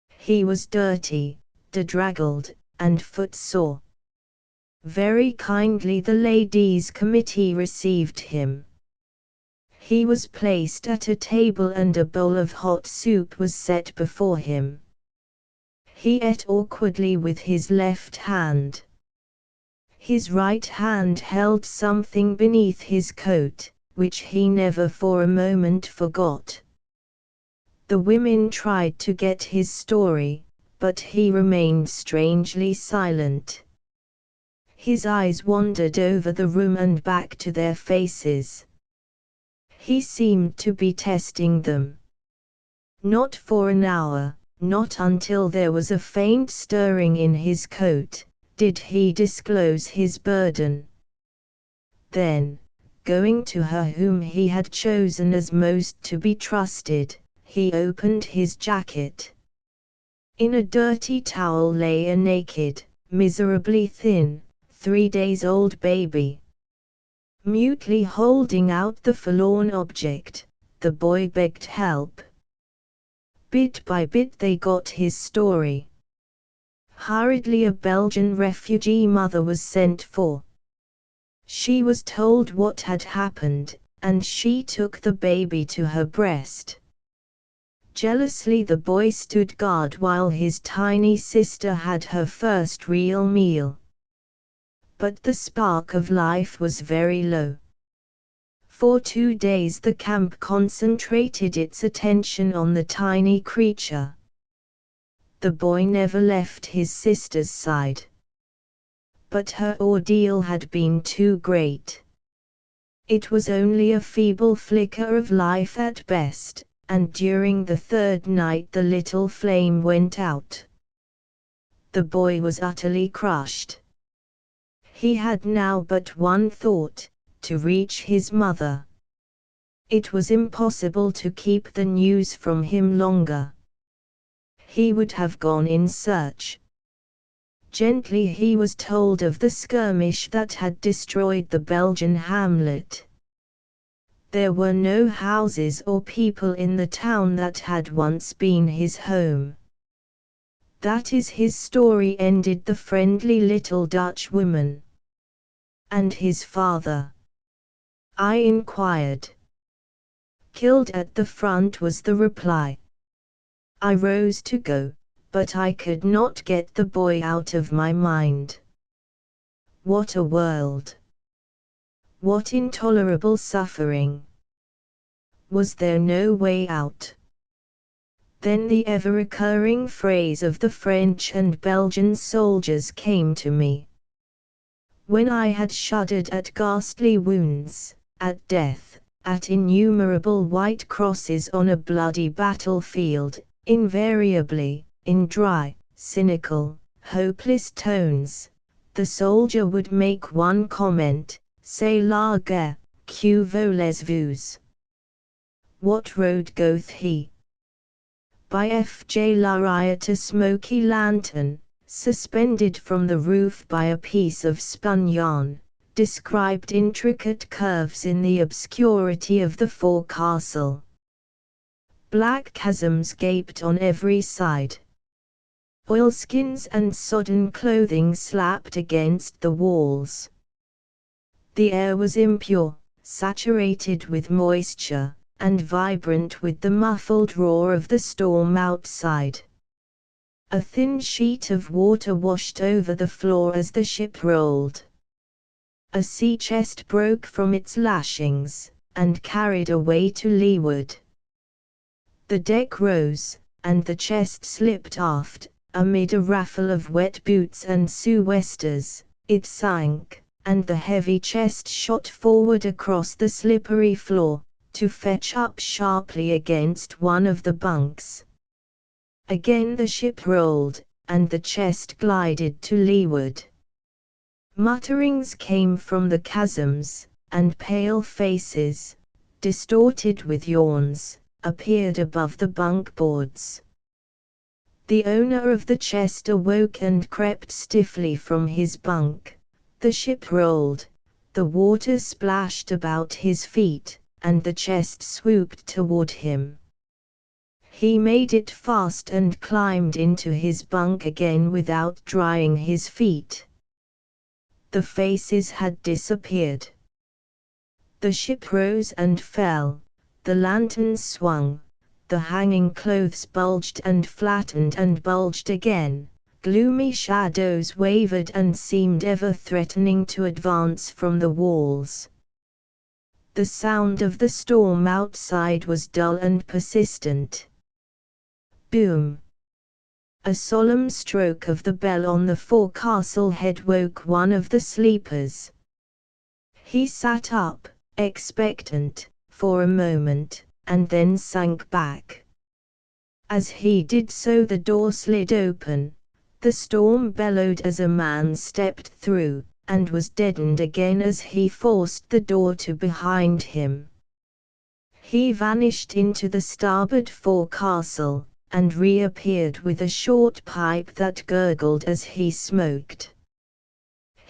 [SPEAKER 1] He was dirty, bedraggled, and footsore. Very kindly the ladies' committee received him. He was placed at a table and a bowl of hot soup was set before him. He ate awkwardly with his left hand. His right hand held something beneath his coat, which he never for a moment forgot. The women tried to get his story, but he remained strangely silent. His eyes wandered over the room and back to their faces. He seemed to be testing them. Not for an hour, not until there was a faint stirring in his coat, did he disclose his burden. Then, going to her whom he had chosen as most to be trusted, he opened his jacket. In a dirty towel lay a naked, miserably thin, 3 days-old baby. Mutely holding out the forlorn object, the boy begged help. Bit by bit they got his story. Hurriedly a Belgian refugee mother was sent for. She was told what had happened, and she took the baby to her breast. Jealously the boy stood guard while his tiny sister had her first real meal. But the spark of life was very low. For 2 days the camp concentrated its attention on the tiny creature. The boy never left his sister's side. But her ordeal had been too great. It was only a feeble flicker of life at best, and during the 3rd night the little flame went out. The boy was utterly crushed. He had now but one thought, to reach his mother. It was impossible to keep the news from him longer. He would have gone in search. Gently he was told of the skirmish that had destroyed the Belgian hamlet. There were no houses or people in the town that had once been his home. That is his story, ended the friendly little Dutch woman. And his father? I inquired. Killed at the front, was the reply. I rose to go, but I could not get the boy out of my mind. What a world! What intolerable suffering! Was there no way out? Then the ever-recurring phrase of the French and Belgian soldiers came to me. When I had shuddered at ghastly wounds, at death, at innumerable white crosses on a bloody battlefield, invariably, in dry, cynical, hopeless tones, the soldier would make one comment, "C'est la guerre, que voulez-vous?" What road goeth he? By F.J. La Riot, a smoky lantern, suspended from the roof by a piece of spun yarn, described intricate curves in the obscurity of the forecastle. Black chasms gaped on every side. Oilskins and sodden clothing slapped against the walls. The air was impure, saturated with moisture, and vibrant with the muffled roar of the storm outside. A thin sheet of water washed over the floor as the ship rolled. A sea chest broke from its lashings, and carried away to leeward. The deck rose, and the chest slipped aft. Amid a raffle of wet boots and sou'westers, it sank, and the heavy chest shot forward across the slippery floor, to fetch up sharply against one of the bunks. Again the ship rolled, and the chest glided to leeward. Mutterings came from the chasms, and pale faces, distorted with yawns, appeared above the bunk boards. The owner of the chest awoke and crept stiffly from his bunk. The ship rolled, the water splashed about his feet, and the chest swooped toward him. He made it fast and climbed into his bunk again without drying his feet. The faces had disappeared. The ship rose and fell, the lanterns swung. The hanging clothes bulged and flattened and bulged again, gloomy shadows wavered and seemed ever threatening to advance from the walls. The sound of the storm outside was dull and persistent. Boom! A solemn stroke of the bell on the forecastle head woke one of the sleepers. He sat up, expectant, for a moment, and then sank back. As he did so the door slid open, the storm bellowed as a man stepped through, and was deadened again as he forced the door to behind him. He vanished into the starboard forecastle, and reappeared with a short pipe that gurgled as he smoked.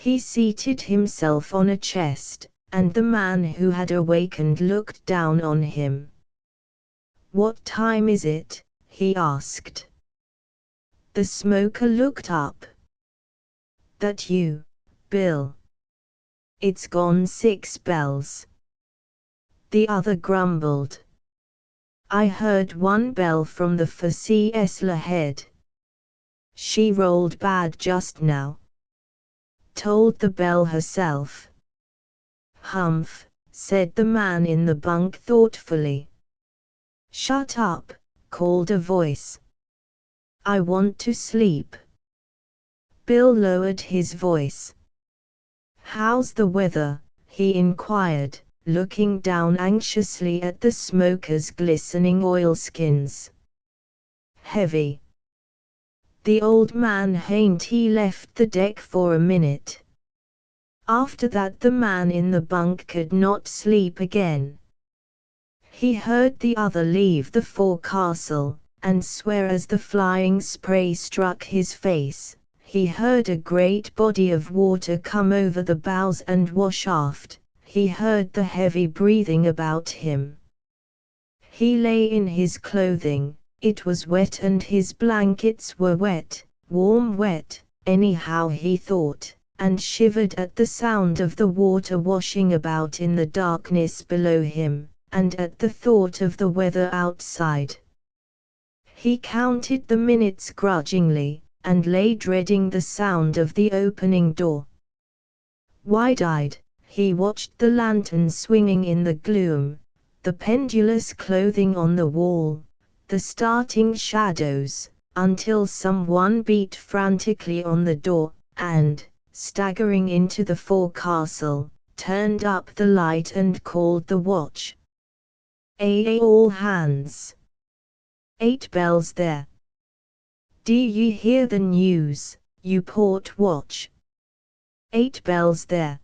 [SPEAKER 1] He seated himself on a chest, and the man who had awakened looked down on him. "What time is it?" he asked. The smoker looked up. "That you, Bill?" "It's gone 6 bells." The other grumbled. "I heard 1 bell from the facet's head. She rolled bad just now. Tolled the bell herself." "Humph," said the man in the bunk thoughtfully. "Shut up," called a voice. "I want to sleep." Bill lowered his voice. "How's the weather?" he inquired, looking down anxiously at the smoker's glistening oilskins. "Heavy." The old man hain't he left the deck for a minute. After that the man in the bunk could not sleep again. He heard the other leave the forecastle, and swear as the flying spray struck his face. He heard a great body of water come over the bows and wash aft. He heard the heavy breathing about him. He lay in his clothing. It was wet and his blankets were wet, warm wet, anyhow he thought, and shivered at the sound of the water washing about in the darkness below him, and at the thought of the weather outside. He counted the minutes grudgingly, and lay dreading the sound of the opening door. Wide-eyed, he watched the lantern swinging in the gloom, the pendulous clothing on the wall, the starting shadows, until someone beat frantically on the door, and, staggering into the forecastle, turned up the light and called the watch. All hands. 8 bells there. Do you hear the news, you port watch? 8 bells there.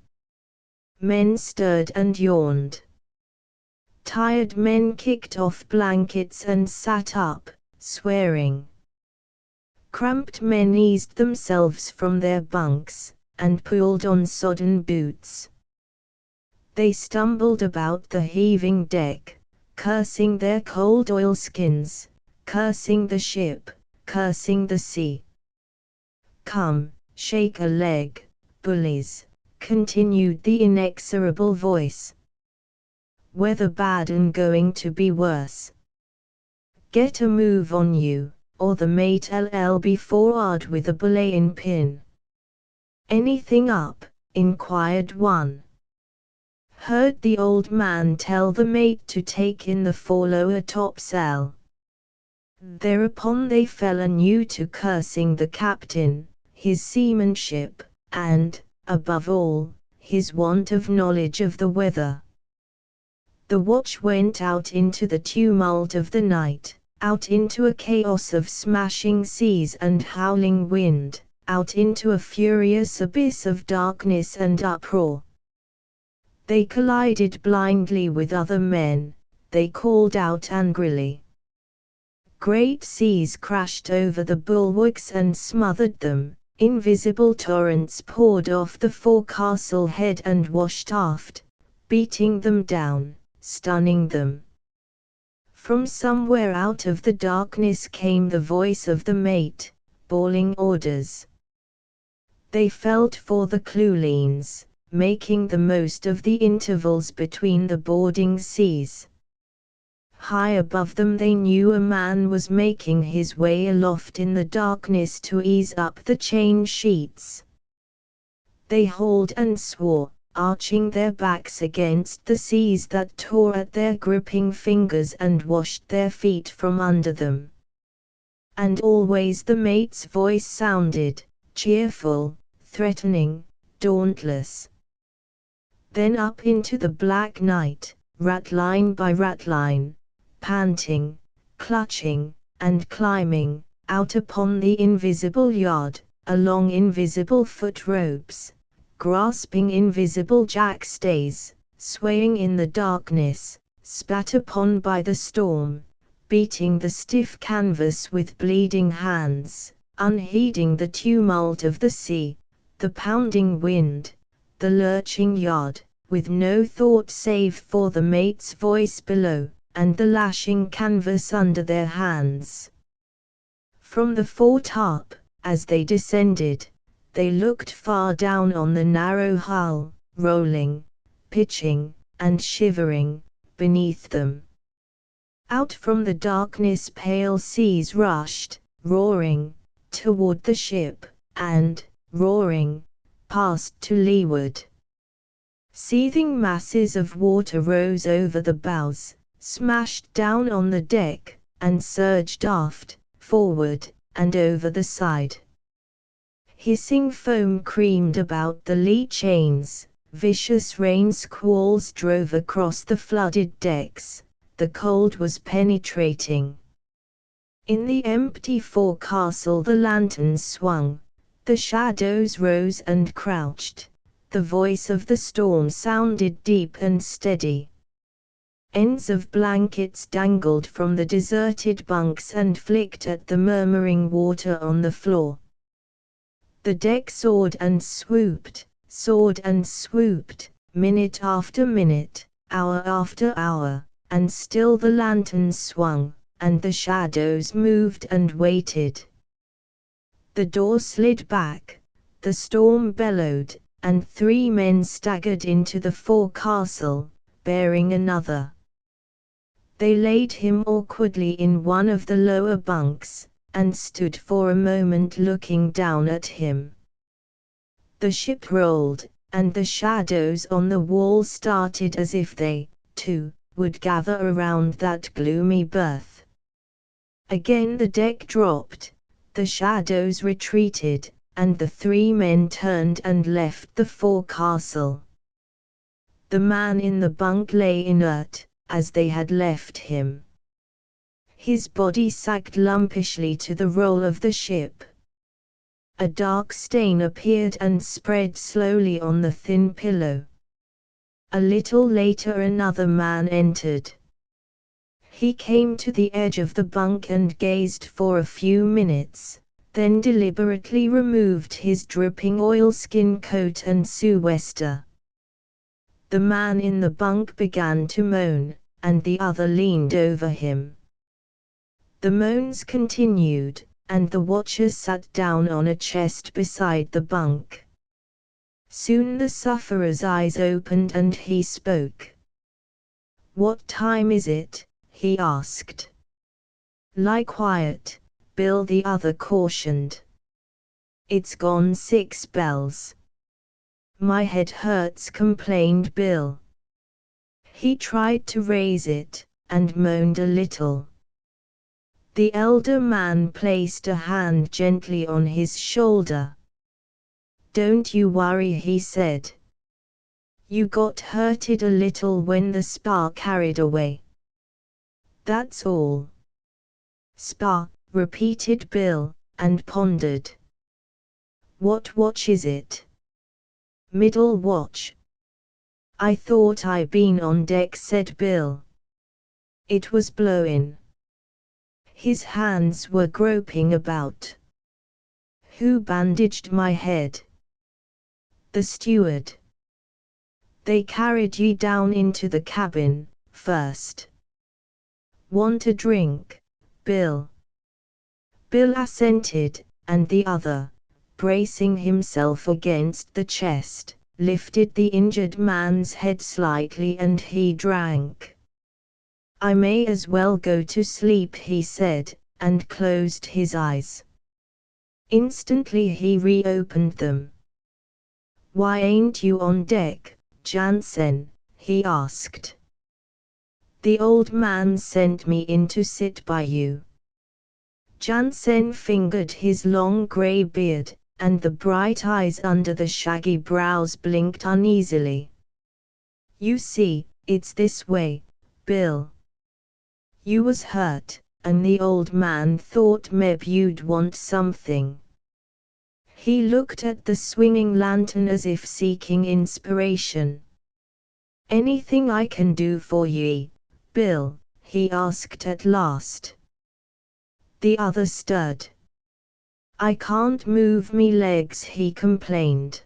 [SPEAKER 1] Men stirred and yawned. Tired men kicked off blankets and sat up, swearing. Cramped men eased themselves from their bunks, and pulled on sodden boots. They stumbled about the heaving deck, cursing their cold oilskins, cursing the ship, cursing the sea. "Come, shake a leg, bullies," continued the inexorable voice. "Weather bad and going to be worse. Get a move on you, or the mate'll be for'ard with a belaying pin." "Anything up?" inquired one. "Heard the old man tell the mate to take in the forlower topsail." Thereupon they fell anew to cursing the captain, his seamanship, and, above all, his want of knowledge of the weather. The watch went out into the tumult of the night, out into a chaos of smashing seas and howling wind, out into a furious abyss of darkness and uproar. They collided blindly with other men, they called out angrily. Great seas crashed over the bulwarks and smothered them, invisible torrents poured off the forecastle head and washed aft, beating them down, stunning them. From somewhere out of the darkness came the voice of the mate, bawling orders. They felt for the clewlines, making the most of the intervals between the boarding seas. High above them they knew a man was making his way aloft in the darkness to ease up the chain sheets. They hauled and swore, arching their backs against the seas that tore at their gripping fingers and washed their feet from under them. And always the mate's voice sounded, cheerful, threatening, dauntless. Then up into the black night, ratline by ratline, panting, clutching, and climbing, out upon the invisible yard, along invisible foot ropes, grasping invisible jackstays, swaying in the darkness, spat upon by the storm, beating the stiff canvas with bleeding hands, unheeding the tumult of the sea, the pounding wind, the lurching yard, with no thought save for the mate's voice below, and the lashing canvas under their hands. From the foretop, as they descended, they looked far down on the narrow hull, rolling, pitching, and shivering, beneath them. Out from the darkness pale seas rushed, roaring, toward the ship, and, roaring, passed to leeward. Seething masses of water rose over the bows, smashed down on the deck, and surged aft, forward, and over the side. Hissing foam creamed about the lee chains, vicious rain squalls drove across the flooded decks, the cold was penetrating. In the empty forecastle the lanterns swung, the shadows rose and crouched, the voice of the storm sounded deep and steady. Ends of blankets dangled from the deserted bunks and flicked at the murmuring water on the floor. The deck soared and swooped, minute after minute, hour after hour, and still the lanterns swung, and the shadows moved and waited. The door slid back, the storm bellowed, and 3 men staggered into the forecastle, bearing another. They laid him awkwardly in one of the lower bunks, and stood for a moment looking down at him. The ship rolled, and the shadows on the wall started as if they, too, would gather around that gloomy berth. Again the deck dropped, the shadows retreated, and the 3 men turned and left the forecastle. The man in the bunk lay inert, as they had left him. His body sagged lumpishly to the roll of the ship. A dark stain appeared and spread slowly on the thin pillow. A little later another man entered. He came to the edge of the bunk and gazed for a few minutes, then deliberately removed his dripping oilskin coat and sou'wester. The man in the bunk began to moan, and the other leaned over him. The moans continued, and the watcher sat down on a chest beside the bunk. Soon the sufferer's eyes opened and he spoke. "What time is it?" he asked. "Lie quiet," Bill the other cautioned. "It's gone 6 bells. My head hurts," complained Bill. He tried to raise it, and moaned a little. The elder man placed a hand gently on his shoulder. "Don't you worry," he said. "You got hurted a little when the spar carried away. That's all." "Spar," repeated Bill, and pondered. "What watch is it?" "Middle watch." "I thought I been on deck," said Bill. It was blowing. His hands were groping about. "Who bandaged my head?" "The steward." "They carried ye down into the cabin, first." "Want a drink, Bill?" Bill assented, and the other, bracing himself against the chest, lifted the injured man's head slightly and he drank. "I may as well go to sleep," he said, and closed his eyes. Instantly he reopened them. "Why ain't you on deck, Jansen?" he asked. "The old man sent me in to sit by you." Jansen fingered his long grey beard, and the bright eyes under the shaggy brows blinked uneasily. "You see, it's this way, Bill. You was hurt, and the old man thought meb you'd want something." He looked at the swinging lantern as if seeking inspiration. "Anything I can do for ye, Bill?" he asked at last. The other stirred. I can't move me legs, he complained.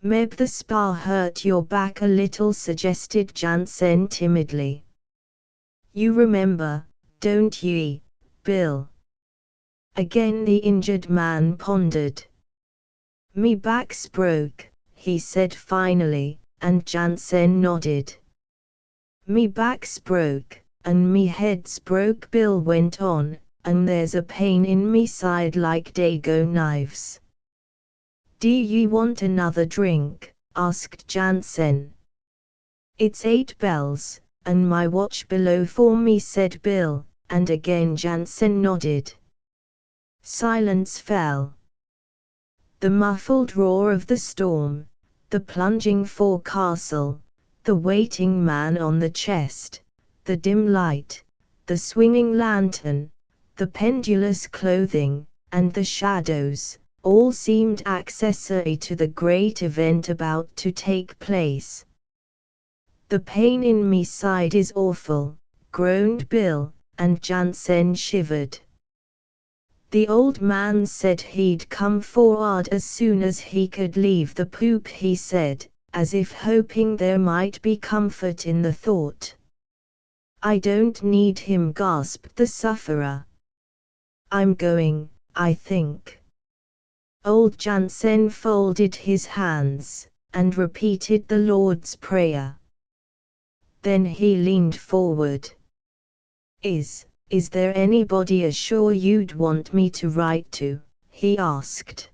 [SPEAKER 1] Maybe the spa hurt your back a little, suggested Jansen timidly. You remember, don't you, Bill? Again the injured man pondered. Me back's broke, he said finally, and Jansen nodded. Me back's broke, and me head's broke, Bill went on, and there's a pain in me side like dago knives. Do you want another drink? Asked Jansen. It's 8 bells, and my watch below for me, said Bill, and again Jansen nodded. Silence fell. The muffled roar of the storm, the plunging forecastle, the waiting man on the chest, the dim light, the swinging lantern, the pendulous clothing, and the shadows, all seemed accessory to the great event about to take place. The pain in me side is awful, groaned Bill, and Jansen shivered. The old man said he'd come forward as soon as he could leave the poop, he said, as if hoping there might be comfort in the thought. I don't need him, gasped the sufferer. I'm going, I think. Old Jansen folded his hands, and repeated the Lord's Prayer. Then he leaned forward. Is there anybody ashore you'd want me to write to? He asked.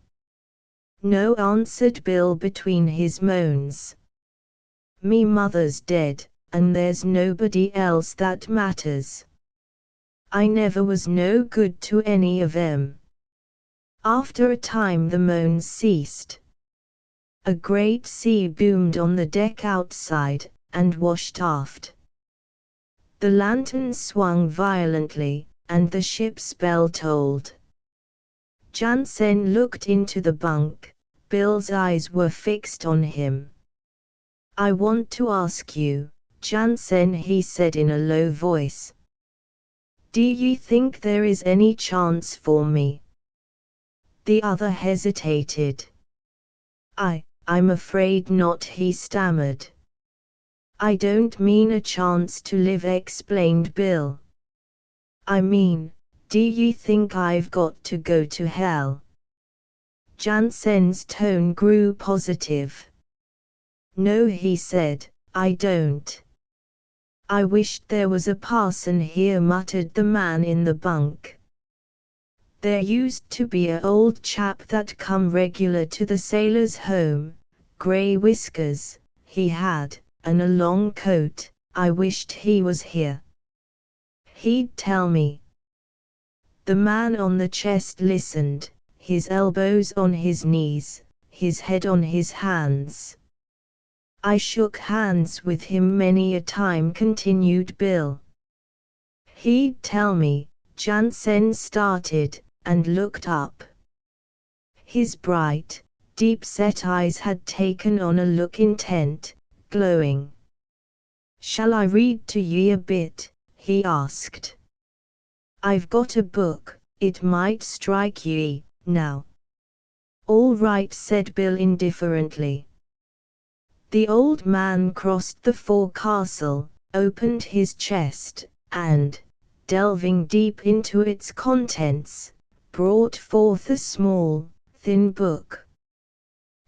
[SPEAKER 1] No, answered Bill between his moans. Me mother's dead, and there's nobody else that matters. I never was no good to any of 'em. After a time the moans ceased. A great sea boomed on the deck outside, and washed aft. The lantern swung violently, and the ship's bell tolled. Jansen looked into the bunk. Bill's eyes were fixed on him. I want to ask you, Jansen, he said in a low voice. Do you think there is any chance for me? The other hesitated. I'm afraid not, he stammered. I don't mean a chance to live, explained Bill. I mean, do you think I've got to go to hell? Jansen's tone grew positive. No, he said, I don't. I wished there was a parson here, muttered the man in the bunk. There used to be a old chap that come regular to the sailors' home, grey whiskers, he had, and a long coat. I wished he was here. He'd tell me. The man on the chest listened, his elbows on his knees, his head on his hands. I shook hands with him many a time, continued Bill. He'd tell me. Jansen started, and looked up. His bright, deep-set eyes had taken on a look intent, glowing. Shall I read to ye a bit? He asked. I've got a book, it might strike ye, now. All right, said Bill indifferently. The old man crossed the forecastle, opened his chest, and, delving deep into its contents, brought forth a small, thin book.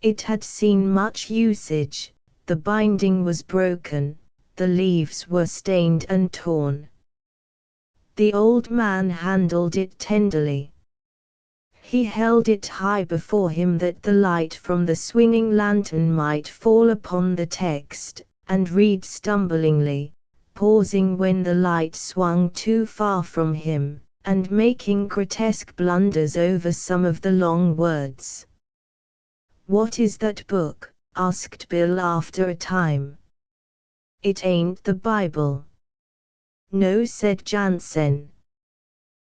[SPEAKER 1] It had seen much usage, the binding was broken, the leaves were stained and torn. The old man handled it tenderly. He held it high before him that the light from the swinging lantern might fall upon the text, and read stumblingly, pausing when the light swung too far from him, and making grotesque blunders over some of the long words. What is that book? Asked Bill after a time. It ain't the Bible. No, said Jansen.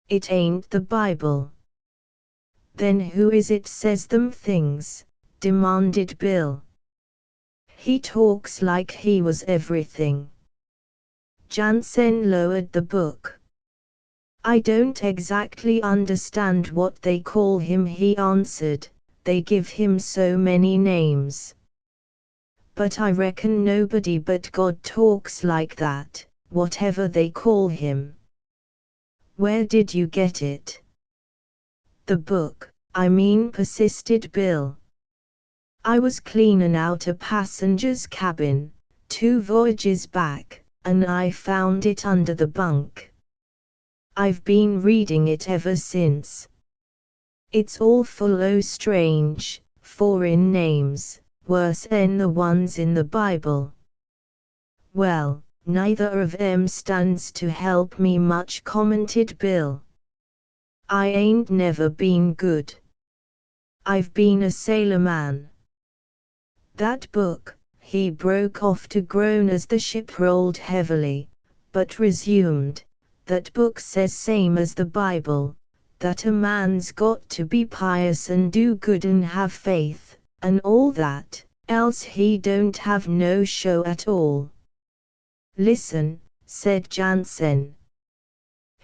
[SPEAKER 1] It ain't the Bible. Then who is it says them things? Demanded Bill. He talks like he was everything. Jansen lowered the book. I don't exactly understand what they call him, he answered. They give him so many names. But I reckon nobody but God talks like that, whatever they call him. Where did you get it? The book, I mean, persisted Bill. I was cleanin' out a passenger's cabin, 2 voyages back, and I found it under the bunk. I've been reading it ever since. It's all full o' strange, foreign names, worse'n the ones in the Bible. Well, neither of 'em stands to help me much, commented Bill. I ain't never been good. I've been a sailorman. That book, he broke off to groan as the ship rolled heavily, but resumed, that book says same as the Bible, that a man's got to be pious and do good and have faith, and all that, else he don't have no show at all. Listen, said Jansen.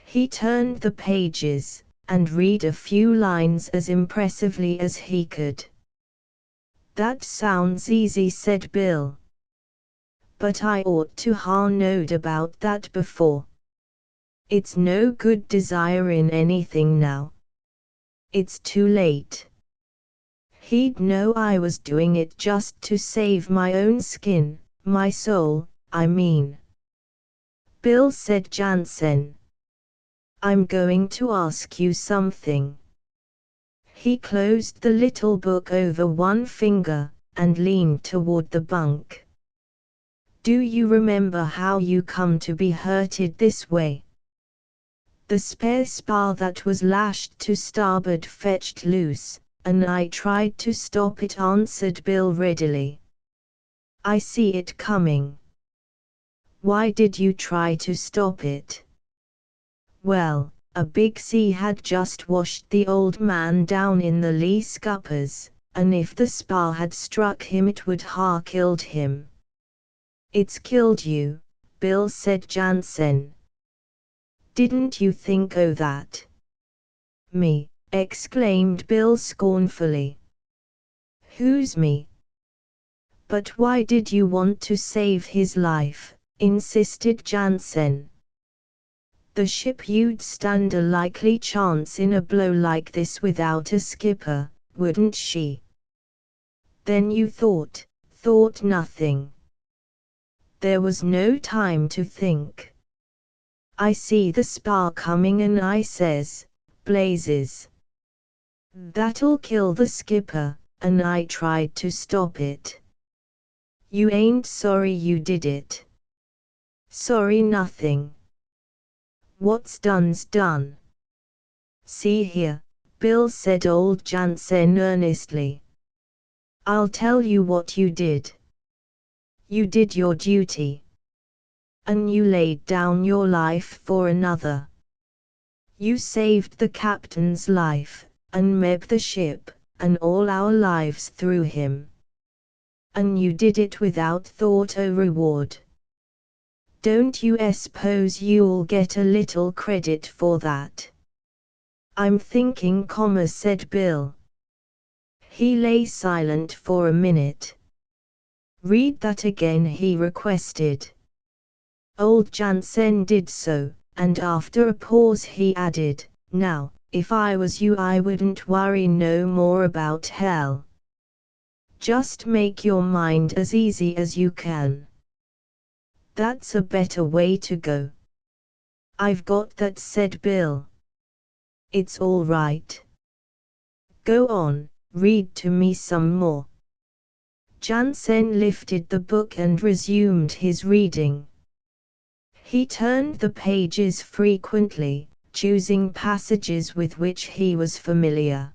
[SPEAKER 1] He turned the pages, and read a few lines as impressively as he could. That sounds easy, said Bill. But I ought to ha' knowed about that before. It's no good desiring anything now. It's too late. He'd know I was doing it just to save my own skin, my soul, I mean. Bill, said Jansen. I'm going to ask you something. He closed the little book over one finger, and leaned toward the bunk. Do you remember how you come to be hurted this way? The spare spar that was lashed to starboard fetched loose, and I tried to stop it, answered Bill readily. I see it coming. Why did you try to stop it? Well, a big sea had just washed the old man down in the lee scuppers, and if the spar had struck him it would ha' killed him. It's killed you, Bill, said Jansen. Didn't you think o' that? Me, exclaimed Bill scornfully. Who's me? But why did you want to save his life? Insisted Jansen. The ship you'd stand a likely chance in a blow like this without a skipper, wouldn't she? Then you thought nothing. There was no time to think. I see the spar coming and I says, blazes. That'll kill the skipper, and I tried to stop it. You ain't sorry you did it? Sorry nothing. What's done's done. See here, Bill, said old Jansen earnestly. I'll tell you what you did. You did your duty. And you laid down your life for another. You saved the captain's life, and meb the ship, and all our lives through him. And you did it without thought o' reward. Don't you suppose you'll get a little credit for that? I'm thinking, said Bill. He lay silent for a minute. Read that again, he requested. Old Jansen did so, and after a pause he added, now, if I was you I wouldn't worry no more about hell. Just make your mind as easy as you can. That's a better way to go. I've got that, said Bill. It's all right. Go on, read to me some more. Jansen lifted the book and resumed his reading. He turned the pages frequently, choosing passages with which he was familiar.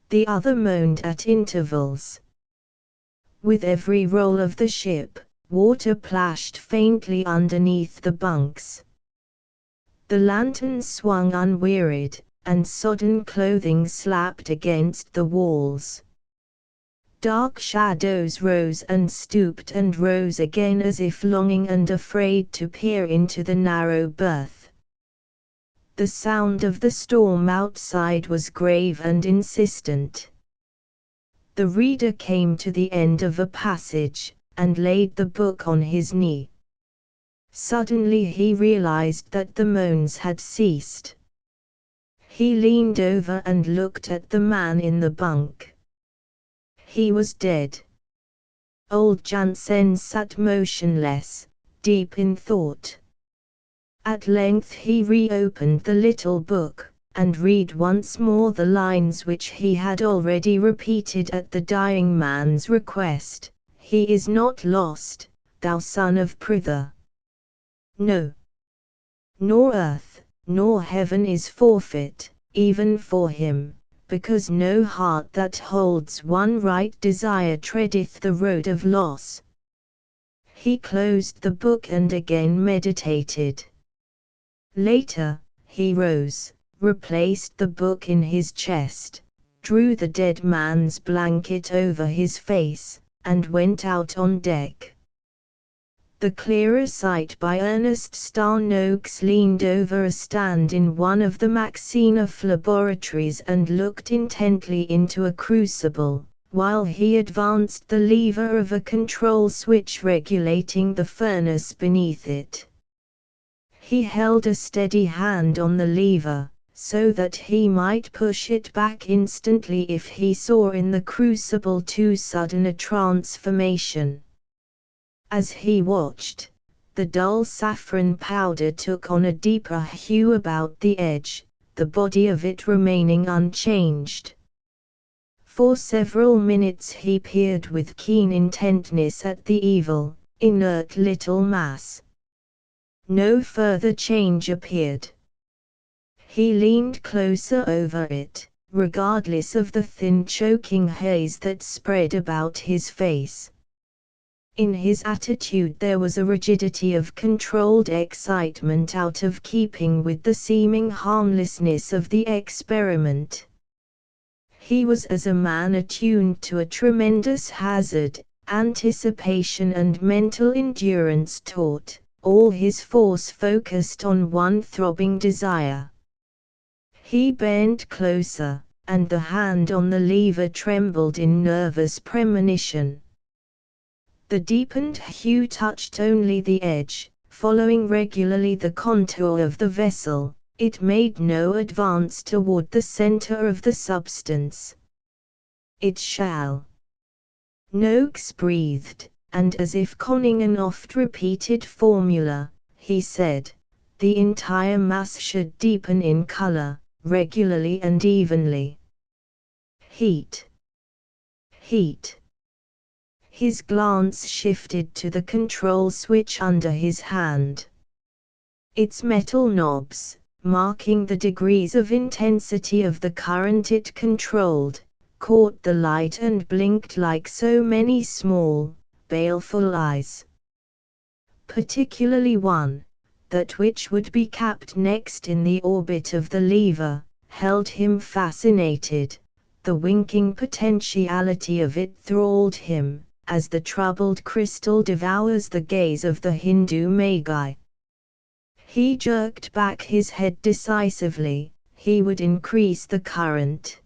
[SPEAKER 1] The other moaned at intervals. With every roll of the ship, water plashed faintly underneath the bunks. The lantern swung unwearied, and sodden clothing slapped against the walls. Dark shadows rose and stooped and rose again as if longing and afraid to peer into the narrow berth. The sound of the storm outside was grave and insistent. The reader came to the end of a passage, and laid the book on his knee. Suddenly he realized that the moans had ceased. He leaned over and looked at the man in the bunk. He was dead. Old Jansen sat motionless, deep in thought. At length he reopened the little book, and read once more the lines which he had already repeated at the dying man's request: "He is not lost, thou son of Pritha. No. Nor earth, nor heaven is forfeit, even for him, because no heart that holds one right desire treadeth the road of loss." He closed the book and again meditated. Later, he rose, replaced the book in his chest, drew the dead man's blanket over his face, and went out on deck. The clearer sight by Ernest Starr-Noakes leaned over a stand in one of the Maxineff laboratories and looked intently into a crucible, while he advanced the lever of a control switch regulating the furnace beneath it. He held a steady hand on the lever, so that he might push it back instantly if he saw in the crucible too sudden a transformation. As he watched, the dull saffron powder took on a deeper hue about the edge, the body of it remaining unchanged. For several minutes he peered with keen intentness at the evil, inert little mass. No further change appeared. He leaned closer over it, regardless of the thin choking haze that spread about his face. In his attitude there was a rigidity of controlled excitement out of keeping with the seeming harmlessness of the experiment. He was as a man attuned to a tremendous hazard, anticipation and mental endurance taut, all his force focused on one throbbing desire. He bent closer, and the hand on the lever trembled in nervous premonition. The deepened hue touched only the edge, following regularly the contour of the vessel. It made no advance toward the center of the substance. "It shall." Noakes breathed, and as if conning an oft-repeated formula, he said, "The entire mass should deepen in color, regularly and evenly. Heat. Heat." His glance shifted to the control switch under his hand. Its metal knobs, marking the degrees of intensity of the current it controlled, caught the light and blinked like so many small, baleful eyes. Particularly one, that which would be capped next in the orbit of the lever, held him fascinated. The winking potentiality of it thralled him, as the troubled crystal devours the gaze of the Hindu magi. He jerked back his head decisively. He would increase the current.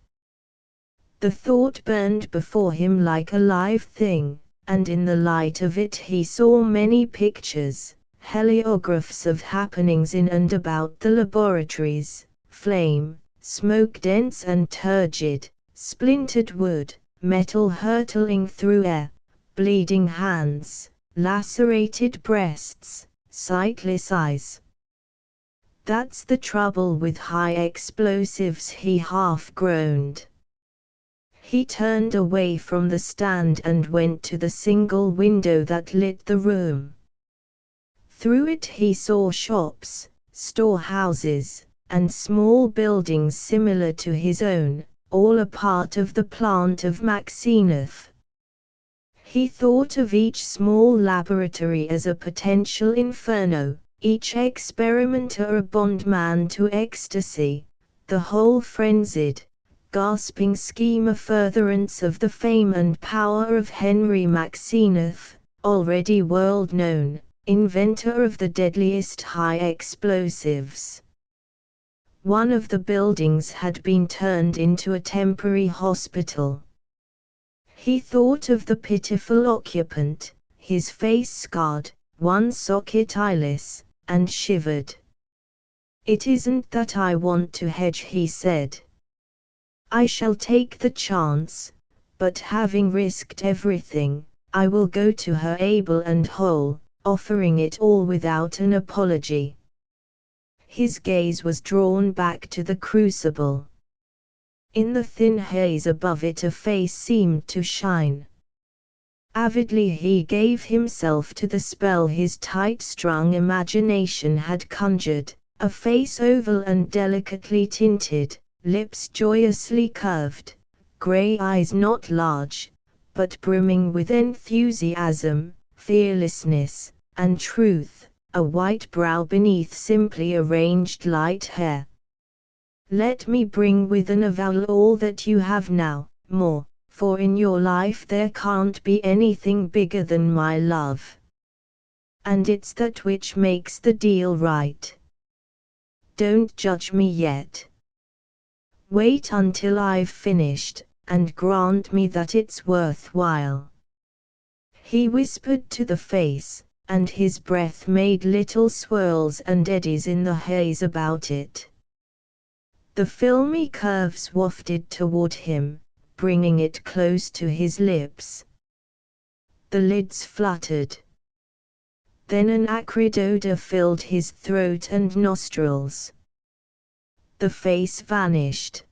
[SPEAKER 1] The thought burned before him like a live thing, and in the light of it he saw many pictures, heliographs of happenings in and about the laboratories: flame, smoke-dense and turgid, splintered wood, metal hurtling through air, bleeding hands, lacerated breasts, sightless eyes. "That's the trouble with high explosives," he half groaned. He turned away from the stand and went to the single window that lit the room. Through it he saw shops, storehouses, and small buildings similar to his own, all a part of the plant of Maxineff. He thought of each small laboratory as a potential inferno, each experimenter a bondman to ecstasy, the whole frenzied, gasping scheme, a furtherance of the fame and power of Henry Maxeneth, already world known, inventor of the deadliest high explosives. One of the buildings had been turned into a temporary hospital. He thought of the pitiful occupant, his face scarred, one socket eyeless, and shivered. "It isn't that I want to hedge," he said. "I shall take the chance, but having risked everything, I will go to her able and whole, offering it all without an apology." His gaze was drawn back to the crucible. In the thin haze above it a face seemed to shine. Avidly he gave himself to the spell his tight-strung imagination had conjured, a face oval and delicately tinted, lips joyously curved, grey eyes not large, but brimming with enthusiasm, fearlessness, and truth, a white brow beneath simply arranged light hair. "Let me bring with an avowal all that you have now, more, for in your life there can't be anything bigger than my love. And it's that which makes the deal right. Don't judge me yet. Wait until I've finished, and grant me that it's worthwhile." He whispered to the face, and his breath made little swirls and eddies in the haze about it. The filmy curves wafted toward him, bringing it close to his lips. The lids fluttered. Then an acrid odor filled his throat and nostrils. The face vanished.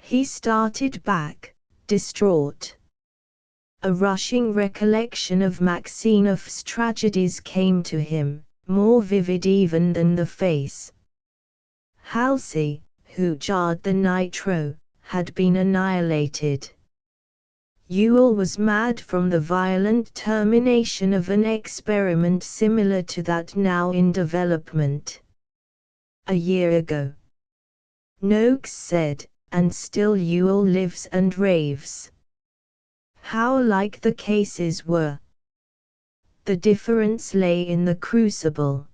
[SPEAKER 1] He started back, distraught. A rushing recollection of Maxeneff's tragedies came to him, more vivid even than the face. Halsey, who jarred the nitro, had been annihilated. Ewell was mad from the violent termination of an experiment similar to that now in development. A year ago. Noakes said, and still Ewell lives and raves. How like the cases were. The difference lay in the crucible.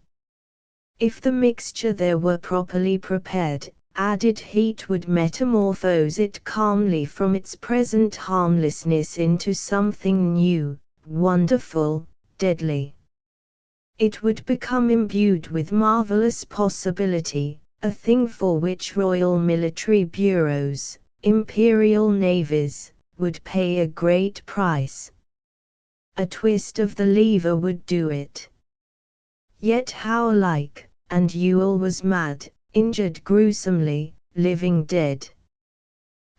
[SPEAKER 1] If the mixture there were properly prepared, added heat would metamorphose it calmly from its present harmlessness into something new, wonderful, deadly. It would become imbued with marvelous possibility, a thing for which royal military bureaus, imperial navies, would pay a great price. A twist of the lever would do it. Yet how like, and Ewell was mad, injured gruesomely, living dead.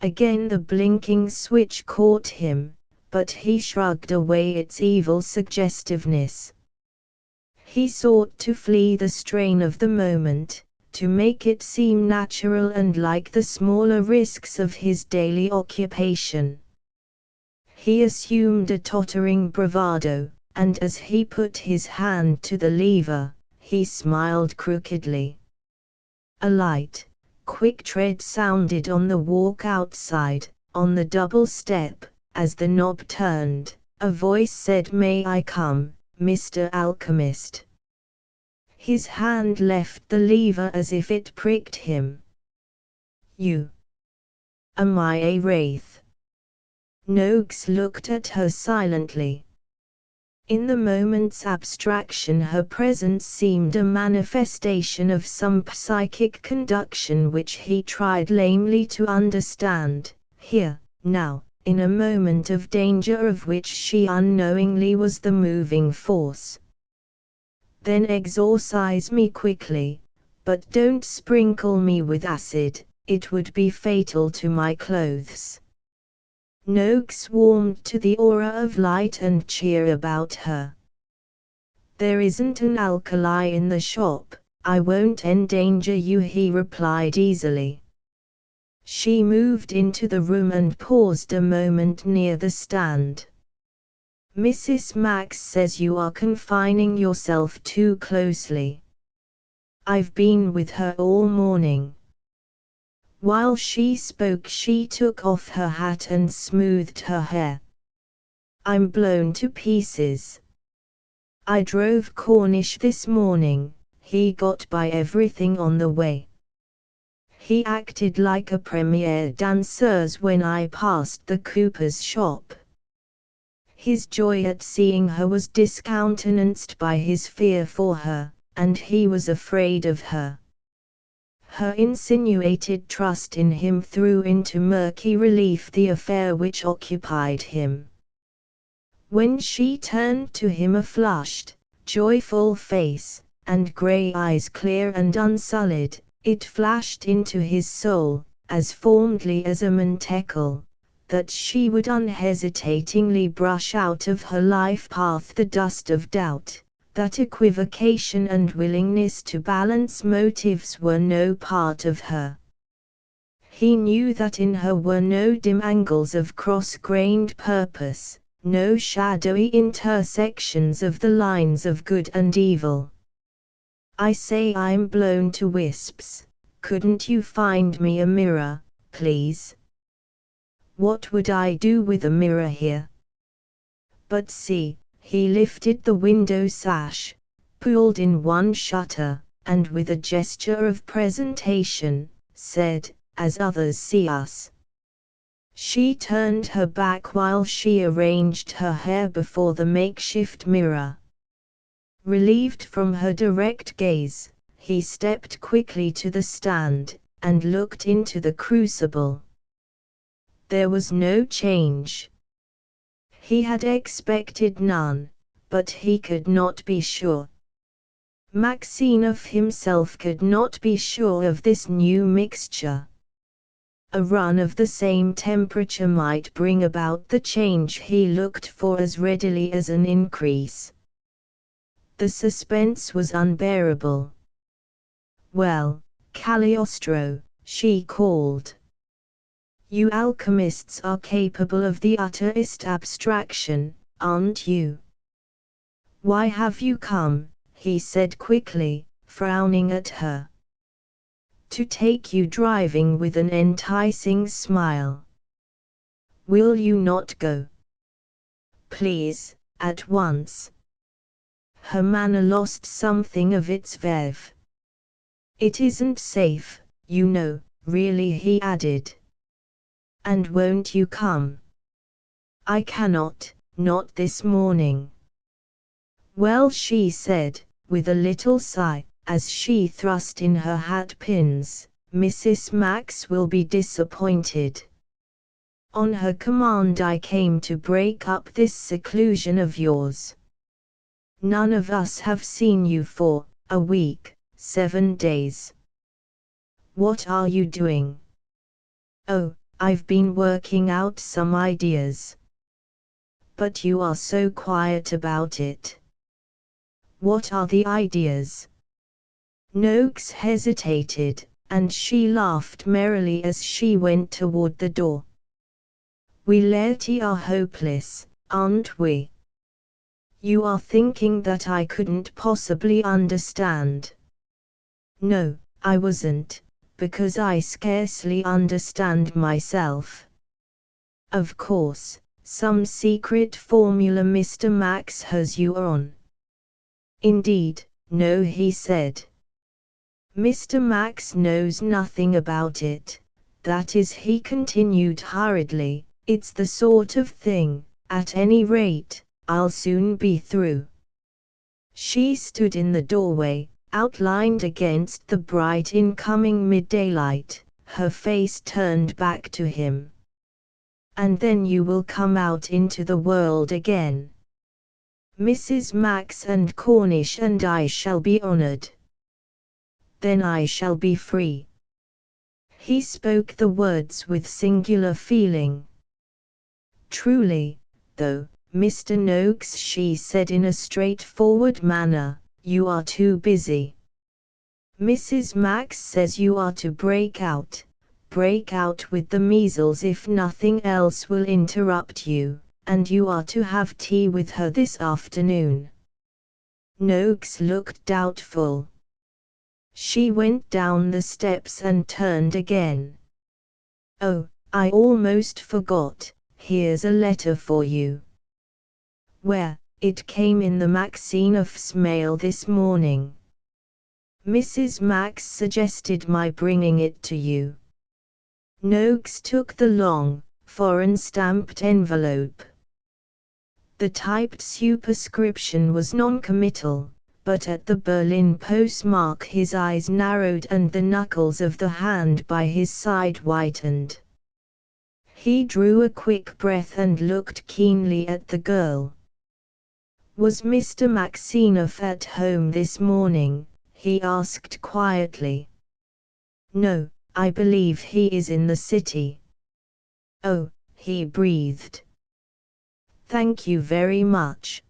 [SPEAKER 1] Again the blinking switch caught him, but he shrugged away its evil suggestiveness. He sought to flee the strain of the moment, to make it seem natural and like the smaller risks of his daily occupation. He assumed a tottering bravado, and as he put his hand to the lever, he smiled crookedly. A light, quick tread sounded on the walk outside, on the double step. As the knob turned, a voice said, "May I come, Mr. Alchemist?" His hand left the lever as if it pricked him. "You? Am I a wraith?" Noakes looked at her silently. In the moment's abstraction her presence seemed a manifestation of some psychic conduction which he tried lamely to understand. Here, now, in a moment of danger of which she unknowingly was the moving force. "Then exorcise me quickly, but don't sprinkle me with acid, it would be fatal to my clothes." Noakes warmed to the aura of light and cheer about her. "There isn't an alkali in the shop, I won't endanger you," he replied easily. She moved into the room and paused a moment near the stand. "Mrs. Max says you are confining yourself too closely. I've been with her all morning." While she spoke, she took off her hat and smoothed her hair. I'm blown to pieces. I drove Cornish this morning. He got by everything on the way. He acted like a premier danseuse when I passed the cooper's shop. His joy at seeing her was discountenanced by his fear for her, and he was afraid of her. Her insinuated trust in him threw into murky relief the affair which occupied him. When she turned to him, a flushed, joyful face, and grey eyes clear and unsullied, it flashed into his soul, as fondly as a mantecole, that she would unhesitatingly brush out of her life path the dust of doubt, that equivocation and willingness to balance motives were no part of her. He knew that in her were no dim angles of cross-grained purpose, no shadowy intersections of the lines of good and evil. I say, I'm blown to wisps. Couldn't you find me a mirror, please? What would I do with a mirror here? But see, he lifted the window sash, pulled in one shutter, and with a gesture of presentation, said, "As others see us." She turned her back while she arranged her hair before the makeshift mirror. Relieved from her direct gaze, he stepped quickly to the stand, and looked into the crucible. There was no change. He had expected none, but he could not be sure. Maxinov himself could not be sure of this new mixture. A run of the same temperature might bring about the change he looked for as readily as an increase. The suspense was unbearable. "Well, Cagliostro," she called. "You alchemists are capable of the utterest abstraction, aren't you?" "Why have you come?" he said quickly, frowning at her. "To take you driving," with an enticing smile. "Will you not go? Please, at once." Her manner lost something of its verve. "It isn't safe, you know, really," he added. "And won't you come?" "I cannot, not this morning." "Well," she said, with a little sigh, as she thrust in her hat pins, "Mrs. Max will be disappointed. On her command I came to break up this seclusion of yours. None of us have seen you for a week, 7 days. What are you doing?" "Oh, I've been working out some ideas." "But you are so quiet about it." "What are the ideas?" Noakes hesitated, and she laughed merrily as she went toward the door. "We laity are hopeless, aren't we? You are thinking that I couldn't possibly understand." "No, I wasn't, because I scarcely understand myself. Of course, some secret formula Mr. Max has you on." "Indeed, no," he said. "Mr. Max knows nothing about it. That is," he continued hurriedly, "it's the sort of thing, at any rate, I'll soon be through." She stood in the doorway, outlined against the bright incoming middaylight, her face turned back to him. "And then you will come out into the world again. Mrs. Max and Cornish and I shall be honored. Then I shall be free." He spoke the words with singular feeling. "Truly, though, Mr. Noakes," she said in a straightforward manner, "you are too busy. Mrs. Max says you are to break out with the measles if nothing else will interrupt you, and you are to have tea with her this afternoon." Noakes looked doubtful. She went down the steps and turned again. Oh, I almost forgot, here's a letter for you. Where? It came in the Maxinoff's mail this morning. Mrs. Max suggested my bringing it to you. Noakes took the long, foreign-stamped envelope. The typed superscription was non-committal, but at the Berlin postmark his eyes narrowed and the knuckles of the hand by his side whitened. He drew a quick breath and looked keenly at the girl. Was Mr. Maxinoff at home this morning? He asked quietly. No, I believe he is in the city. Oh, he breathed. Thank you very much.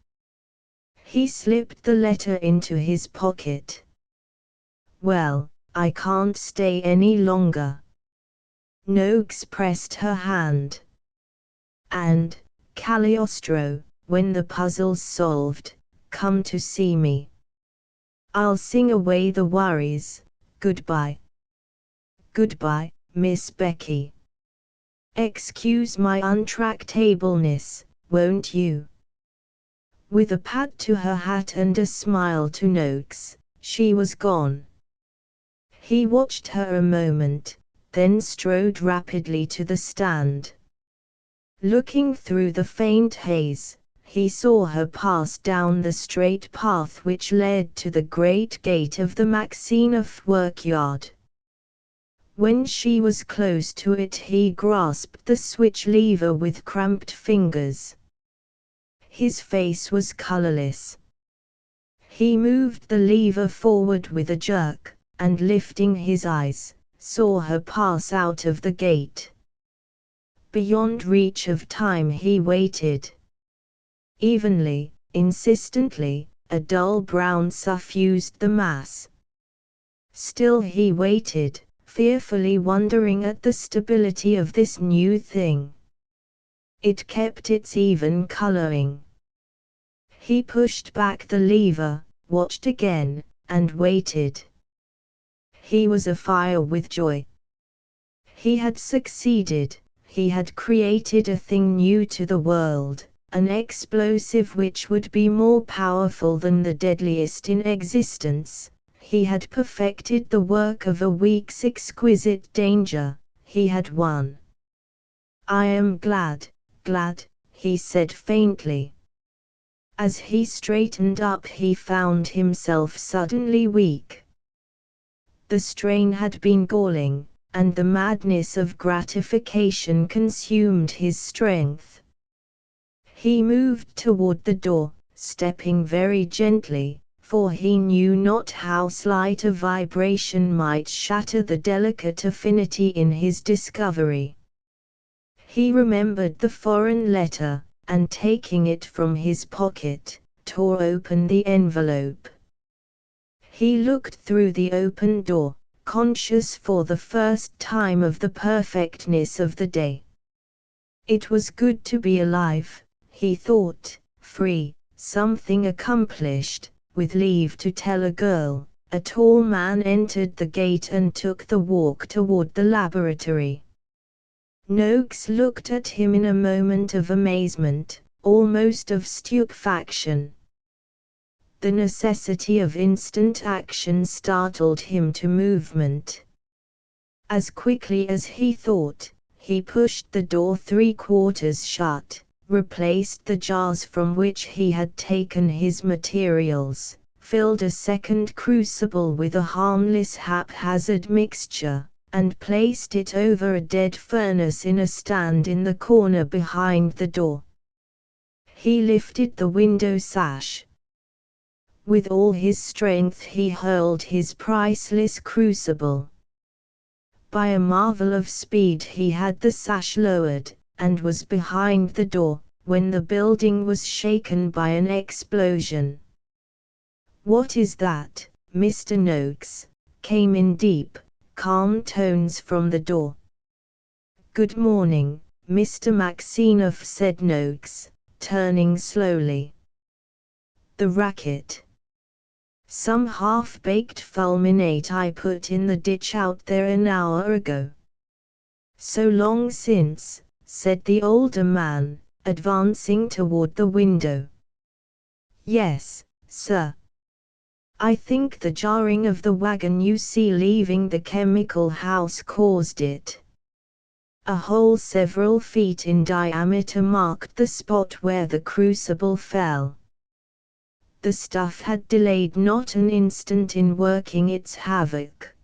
[SPEAKER 1] He slipped the letter into his pocket. Well, I can't stay any longer. Noakes pressed her hand. And, Cagliostro, when the puzzle's solved, come to see me. I'll sing away the worries. Goodbye. Goodbye, Miss Becky. Excuse my untractableness, won't you? With a pat to her hat and a smile to Noakes, she was gone. He watched her a moment, then strode rapidly to the stand. Looking through the faint haze, he saw her pass down the straight path which led to the great gate of the Maxinoff workyard. When she was close to it he grasped the switch lever with cramped fingers. His face was colorless. He moved the lever forward with a jerk, and lifting his eyes, saw her pass out of the gate. Beyond reach of time he waited. Evenly, insistently, a dull brown suffused the mass. Still he waited, fearfully wondering at the stability of this new thing. It kept its even coloring. He pushed back the lever, watched again, and waited. He was afire with joy. He had succeeded, he had created a thing new to the world, an explosive which would be more powerful than the deadliest in existence. He had perfected the work of a week's exquisite danger, he had won. I am glad, he said faintly. As he straightened up he found himself suddenly weak. The strain had been galling, and the madness of gratification consumed his strength. He moved toward the door, stepping very gently, for he knew not how slight a vibration might shatter the delicate affinity in his discovery. He remembered the foreign letter, and taking it from his pocket, tore open the envelope. He looked through the open door, conscious for the first time of the perfectness of the day. It was good to be alive, he thought, free, something accomplished. With leave to tell a girl, a tall man entered the gate and took the walk toward the laboratory. Noakes looked at him in a moment of amazement, almost of stupefaction. The necessity of instant action startled him to movement. As quickly as he thought, he pushed the door 3/4 shut, replaced the jars from which he had taken his materials, filled a second crucible with a harmless haphazard mixture, and placed it over a dead furnace in a stand in the corner behind the door. He lifted the window sash. With all his strength he hurled his priceless crucible. By a marvel of speed he had the sash lowered, and was behind the door, when the building was shaken by an explosion. "What is that, Mr. Noakes?" came in deep, calm tones from the door. "Good morning, Mr. Maxinoff," said Noakes, turning slowly. "The racket. Some half-baked fulminate I put in the ditch out there an hour ago." So long since, said the older man, advancing toward the window. Yes, sir. I think the jarring of the wagon you see leaving the chemical house caused it. A hole several feet in diameter marked the spot where the crucible fell. The stuff had delayed not an instant in working its havoc.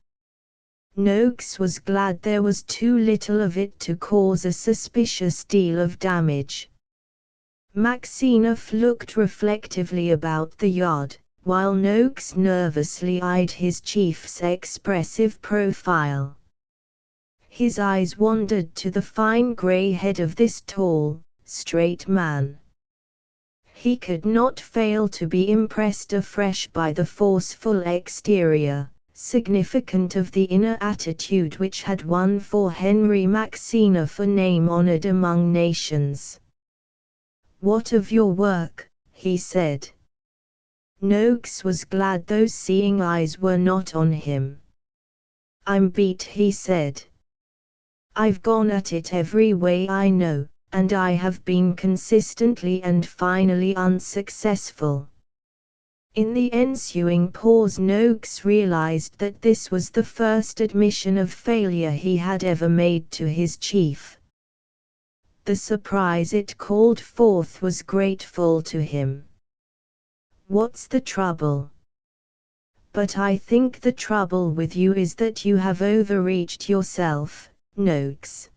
[SPEAKER 1] Noakes was glad there was too little of it to cause a suspicious deal of damage. Maxinoff looked reflectively about the yard, while Noakes nervously eyed his chief's expressive profile. His eyes wandered to the fine grey head of this tall, straight man. He could not fail to be impressed afresh by the forceful exterior, significant of the inner attitude which had won for Henry Maxinoff a name honored among nations. "What of your work?" he said. Noakes was glad those seeing eyes were not on him. "I'm beat," he said. "I've gone at it every way I know, and I have been consistently and finally unsuccessful." In the ensuing pause Noakes realized that this was the first admission of failure he had ever made to his chief. The surprise it called forth was grateful to him. "What's the trouble?" "But I think the trouble with you is that you have overreached yourself, Noakes."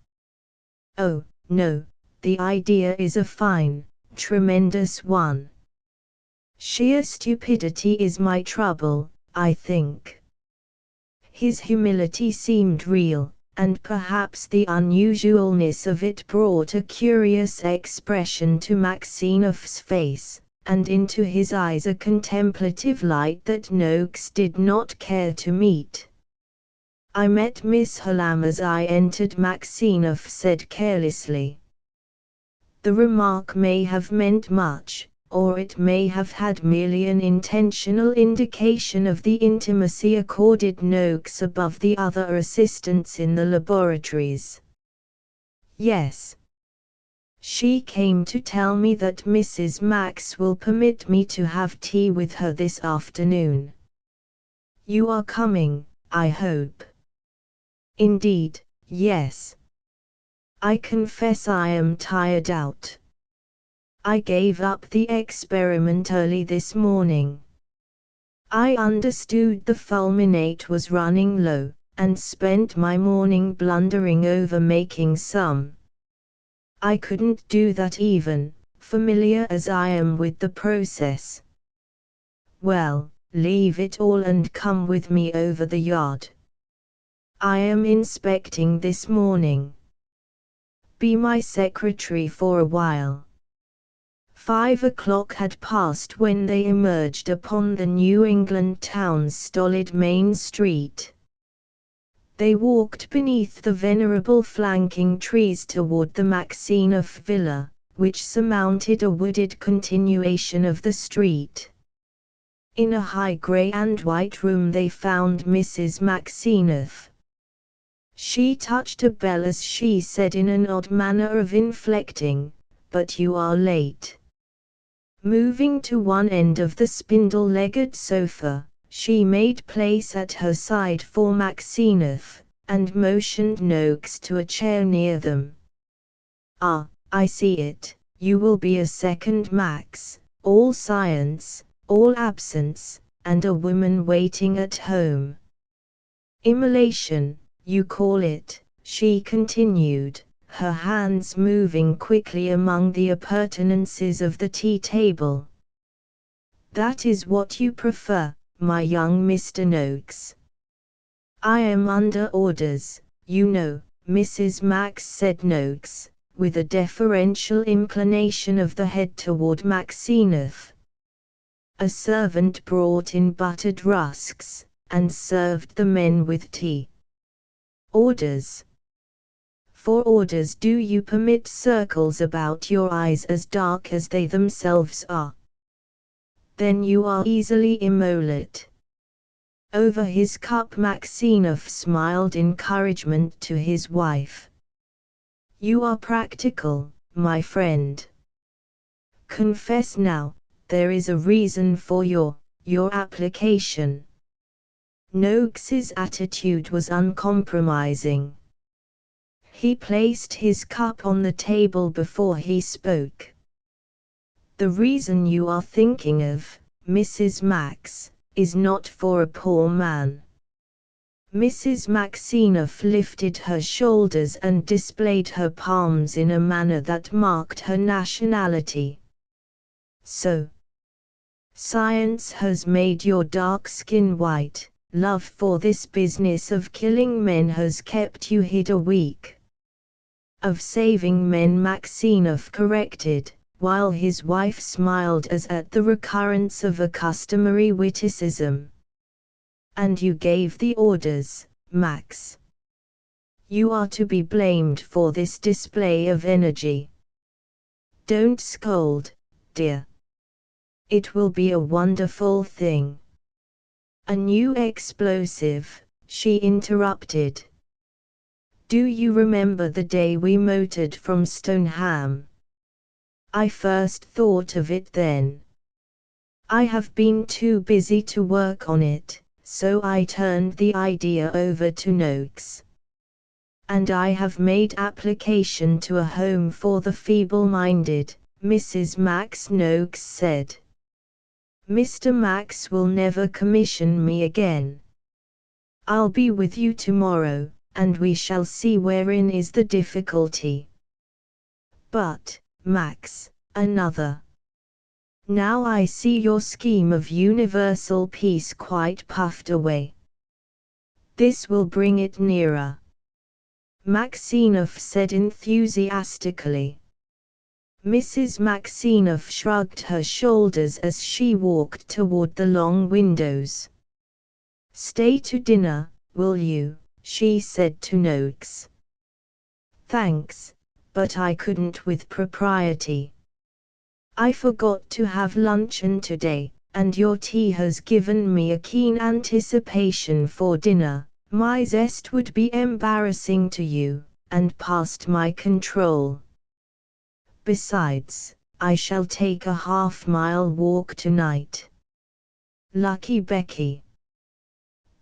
[SPEAKER 1] "Oh, no, the idea is a fine, tremendous one. Sheer stupidity is my trouble, I think." His humility seemed real, and perhaps the unusualness of it brought a curious expression to Maxinoff's face, and into his eyes a contemplative light that Noakes did not care to meet. "I met Miss Hallam as I entered," Maxinoff said carelessly. The remark may have meant much, or it may have had merely an intentional indication of the intimacy accorded Noakes above the other assistants in the laboratories. "Yes. She came to tell me that Mrs. Max will permit me to have tea with her this afternoon. You are coming, I hope?" "Indeed, yes. I confess I am tired out. I gave up the experiment early this morning. I understood the fulminate was running low, and spent my morning blundering over making some. I couldn't do that even, familiar as I am with the process." "Well, leave it all and come with me over the yard. I am inspecting this morning. Be my secretary for a while." 5 o'clock had passed when they emerged upon the New England town's stolid main street. They walked beneath the venerable flanking trees toward the Maxinoff villa, which surmounted a wooded continuation of the street. In a high grey and white room they found Mrs. Maxinoff. She touched a bell as she said in an odd manner of inflecting, "But you are late." Moving to one end of the spindle-legged sofa, she made place at her side for Maxinoff, and motioned Noakes to a chair near them. "Ah, I see it, you will be a second Max, all science, all absence, and a woman waiting at home. Immolation, you call it," she continued, her hands moving quickly among the appurtenances of the tea table. "That is what you prefer, my young Mr. Noakes." "I am under orders, you know, Mrs. Max," said Noakes, with a deferential inclination of the head toward Maxinoff. A servant brought in buttered rusks, and served the men with tea. "Orders? For orders do you permit circles about your eyes as dark as they themselves are? Then you are easily immolate." Over his cup Maxinoff smiled encouragement to his wife. You are practical, my friend. Confess now, there is a reason for your application. Noakes's attitude was uncompromising. He placed his cup on the table before he spoke. The reason you are thinking of, Mrs. Max, is not for a poor man. Mrs. Maxinoff lifted her shoulders and displayed her palms in a manner that marked her nationality. So, science has made your dark skin white, love for this business of killing men has kept you hid weak. Of saving men, Maxinoff corrected, while his wife smiled as at the recurrence of a customary witticism. And you gave the orders, Max. You are to be blamed for this display of energy. Don't scold, dear. It will be a wonderful thing. A new explosive, she interrupted. Do you remember the day we motored from Stoneham? I first thought of it then. I have been too busy to work on it, so I turned the idea over to Noakes. And I have made application to a home for the feeble-minded, Mrs. Max Noakes said. Mr. Max will never commission me again. I'll be with you tomorrow, and we shall see wherein is the difficulty. But, Max, another. Now I see your scheme of universal peace quite puffed away. This will bring it nearer. Maxinoff said enthusiastically. Mrs. Maxinoff shrugged her shoulders as she walked toward the long windows. Stay to dinner, will you? She said to Noakes. Thanks, but I couldn't with propriety. I forgot to have luncheon today, and your tea has given me a keen anticipation for dinner. My zest would be embarrassing to you, and past my control. Besides, I shall take a half-mile walk tonight. Lucky Becky.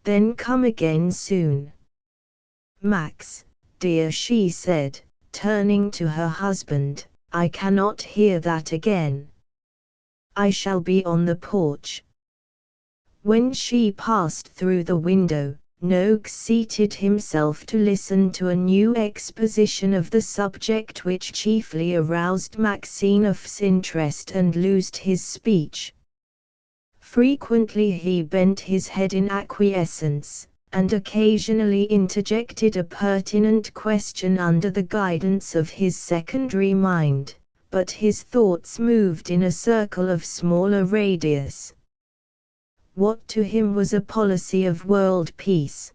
[SPEAKER 1] Then come again soon. Max, dear, she said, turning to her husband, I cannot hear that again. I shall be on the porch. When she passed through the window, Noakes seated himself to listen to a new exposition of the subject which chiefly aroused Maxinoff's interest and loosed his speech. Frequently he bent his head in acquiescence, and occasionally interjected a pertinent question under the guidance of his secondary mind, but his thoughts moved in a circle of smaller radius. What to him was a policy of world peace?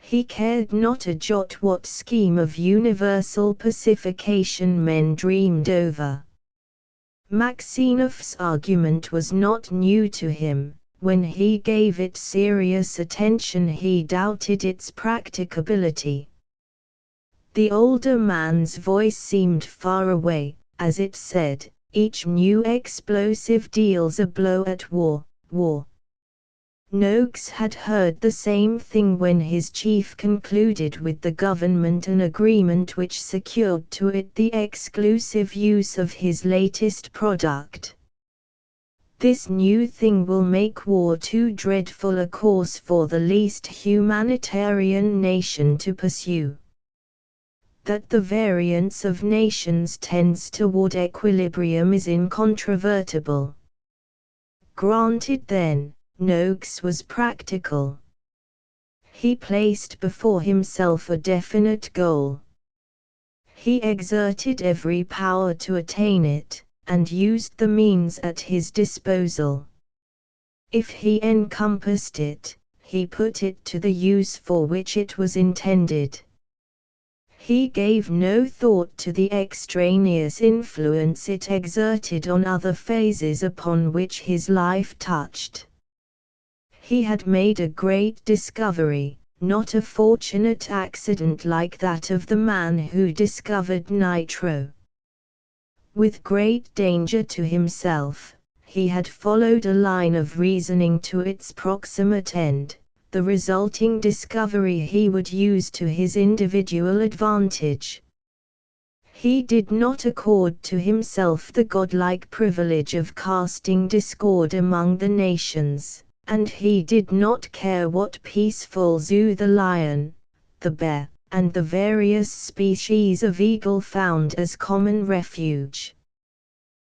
[SPEAKER 1] He cared not a jot what scheme of universal pacification men dreamed over. Maxinoff's argument was not new to him. When he gave it serious attention he doubted its practicability. The older man's voice seemed far away, as it said, each new explosive deals a blow at war. Noakes had heard the same thing when his chief concluded with the government an agreement which secured to it the exclusive use of his latest product. This new thing will make war too dreadful a course for the least humanitarian nation to pursue. That the variance of nations tends toward equilibrium is incontrovertible. Granted then, Noakes was practical. He placed before himself a definite goal. He exerted every power to attain it, and used the means at his disposal. If he encompassed it, he put it to the use for which it was intended. He gave no thought to the extraneous influence it exerted on other phases upon which his life touched. He had made a great discovery, not a fortunate accident like that of the man who discovered nitro. With great danger to himself, he had followed a line of reasoning to its proximate end. The resulting discovery he would use to his individual advantage. He did not accord to himself the godlike privilege of casting discord among the nations, and he did not care what peaceful zoo the lion, the bear, and the various species of eagle found as common refuge.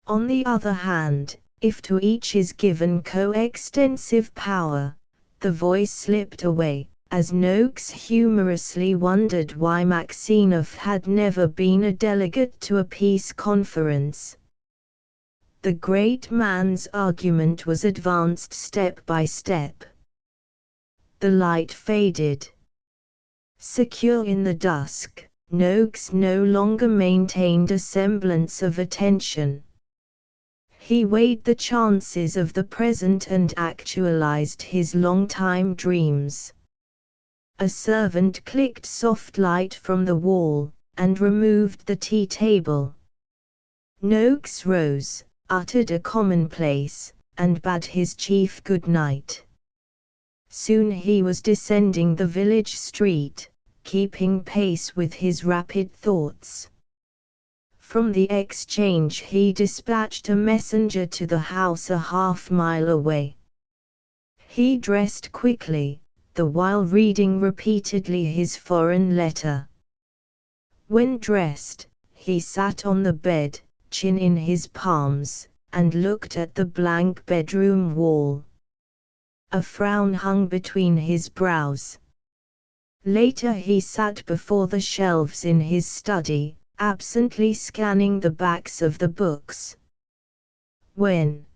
[SPEAKER 1] On the other hand, if to each is given coextensive power, the voice slipped away, as Noakes humorously wondered why Maxineff had never been a delegate to a peace conference. The great man's argument was advanced step by step. The light faded. Secure in the dusk, Noakes no longer maintained a semblance of attention. He weighed the chances of the present and actualized his long-time dreams. A servant clicked soft light from the wall, and removed the tea table. Noakes rose, uttered a commonplace, and bade his chief good night. Soon he was descending the village street, keeping pace with his rapid thoughts. From the exchange he dispatched a messenger to the house a half-mile away. He dressed quickly, the while reading repeatedly his foreign letter. When dressed, he sat on the bed, chin in his palms, and looked at the blank bedroom wall. A frown hung between his brows. Later he sat before the shelves in his study, absently scanning the backs of the books. When,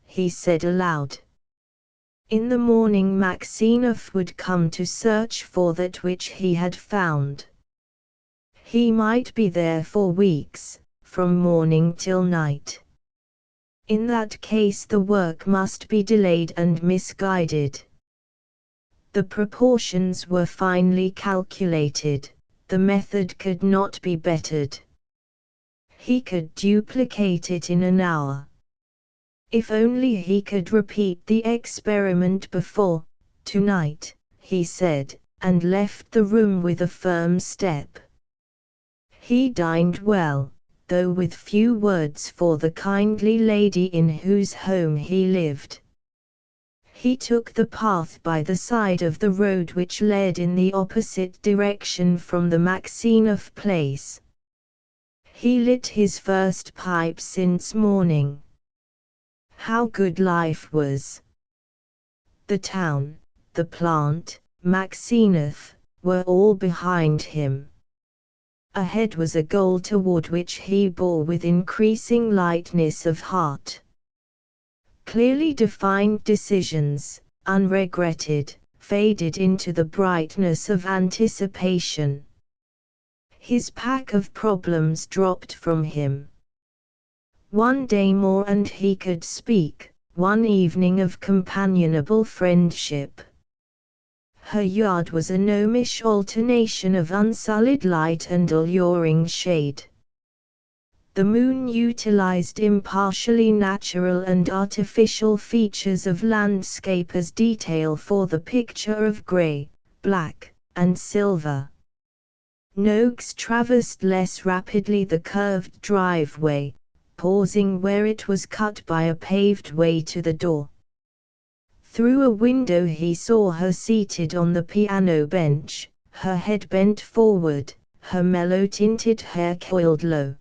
[SPEAKER 1] he said aloud. In the morning Maxineff would come to search for that which he had found. He might be there for weeks, from morning till night. In that case the work must be delayed and misguided. The proportions were finely calculated. The method could not be bettered. He could duplicate it in an hour. If only he could repeat the experiment before tonight, he said, and left the room with a firm step. He dined well, though with few words for the kindly lady in whose home he lived. He took the path by the side of the road which led in the opposite direction from the Maxineff place. He lit his first pipe since morning. How good life was! The town, the plant, Maxineff, were all behind him. Ahead was a goal toward which he bore with increasing lightness of heart. Clearly defined decisions, unregretted, faded into the brightness of anticipation. His pack of problems dropped from him. One day more and he could speak, one evening of companionable friendship. Her yard was a gnomish alternation of unsullied light and alluring shade. The moon utilized impartially natural and artificial features of landscape as detail for the picture of gray, black, and silver. Noakes traversed less rapidly the curved driveway, pausing where it was cut by a paved way to the door. Through a window he saw her seated on the piano bench, her head bent forward, her mellow-tinted hair coiled low.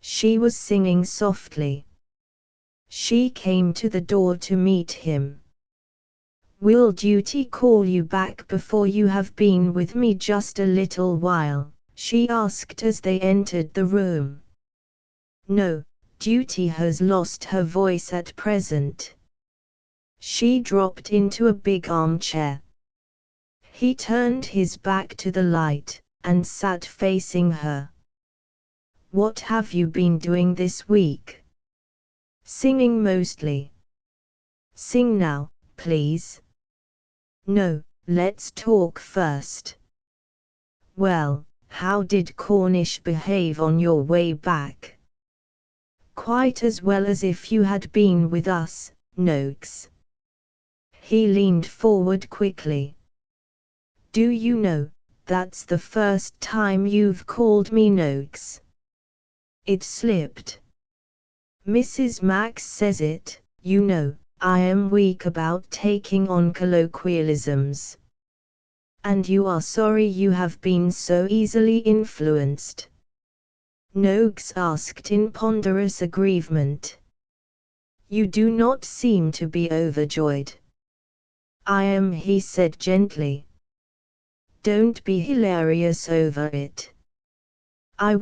[SPEAKER 1] She was singing softly. She came to the door to meet him. "Will duty call you back before you have been with me just a little while?" she asked as they entered the room. "No, duty has lost her voice at present." She dropped into a big armchair. He turned his back to the light, and sat facing her. "What have you been doing this week?" "Singing mostly." "Sing now, please." No, let's talk first. Well, how did Cornish behave on your way back? Quite as well as if you had been with us, Noakes. He leaned forward quickly. Do you know, that's the first time you've called me Noakes. It slipped. Mrs. Max says it, you know, I am weak about taking on colloquialisms. And you are sorry you have been so easily influenced? Noakes asked in ponderous aggrievement. You do not seem to be overjoyed. I am, he said gently. Don't be hilarious over it. I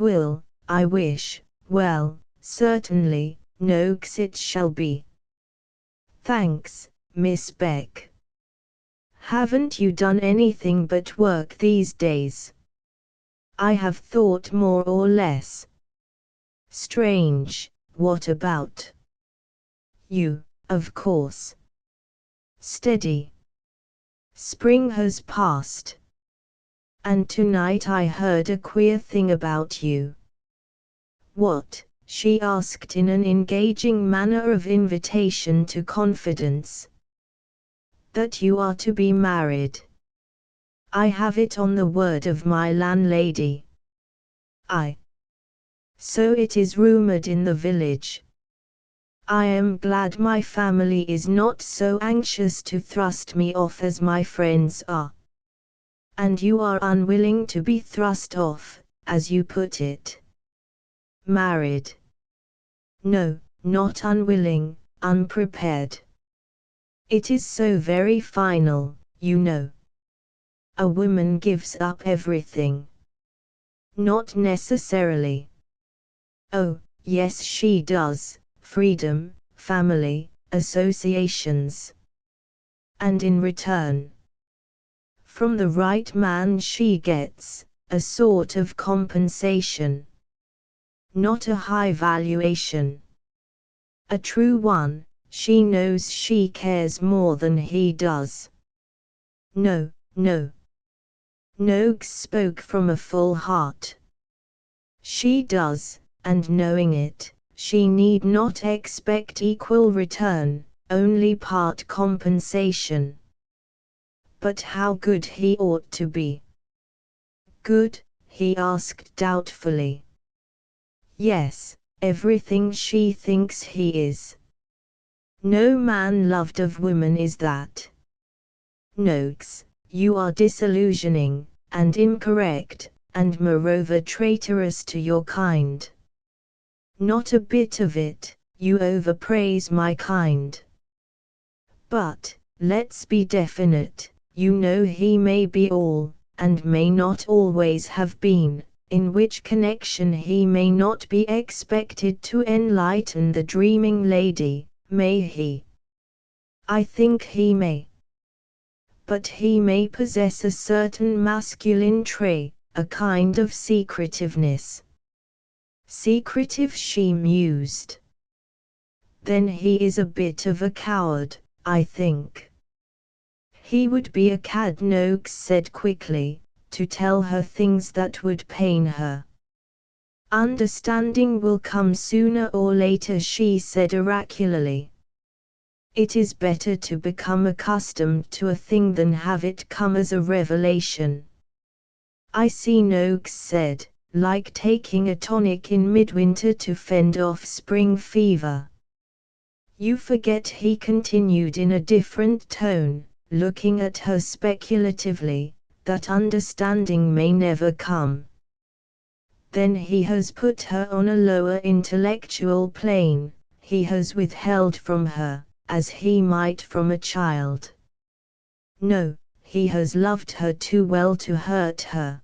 [SPEAKER 1] wish, well, certainly, Noakes it shall be. Thanks, Miss Beck. Haven't you done anything but work these days? I have thought more or less. Strange, what about? You, of course. Steady. Spring has passed. And tonight I heard a queer thing about you. What? She asked in an engaging manner of invitation to confidence. That you are to be married. I have it on the word of my landlady. So it is rumored in the village. I am glad my family is not so anxious to thrust me off as my friends are. And you are unwilling to be thrust off, as you put it. Married. No, not unwilling, unprepared. It is so very final, you know. A woman gives up everything. Not necessarily. Oh, yes she does, freedom, family, associations. And in return, from the right man she gets a sort of compensation. Not a high valuation. A true one. She knows she cares more than he does. No. Noakes spoke from a full heart. She does, and knowing it, she need not expect equal return, only part compensation. But how good he ought to be. Good? He asked doubtfully. Yes, everything she thinks he is. No man loved of woman is that. Noakes, you are disillusioning, and incorrect, and moreover traitorous to your kind. Not a bit of it, you overpraise my kind. But, let's be definite, you know he may be all, and may not always have been, in which connection he may not be expected to enlighten the dreaming lady, may he? I think he may. But he may possess a certain masculine trait, a kind of secretiveness. Secretive, she mused. Then he is a bit of a coward, I think. He would be a cad, Noakes said quickly, to tell her things that would pain her. Understanding will come sooner or later, she said oracularly. It is better to become accustomed to a thing than have it come as a revelation. I see, Noakes said, like taking a tonic in midwinter to fend off spring fever. You forget, he continued in a different tone, looking at her speculatively, that understanding may never come. Then he has put her on a lower intellectual plane, he has withheld from her, as he might from a child. No, he has loved her too well to hurt her.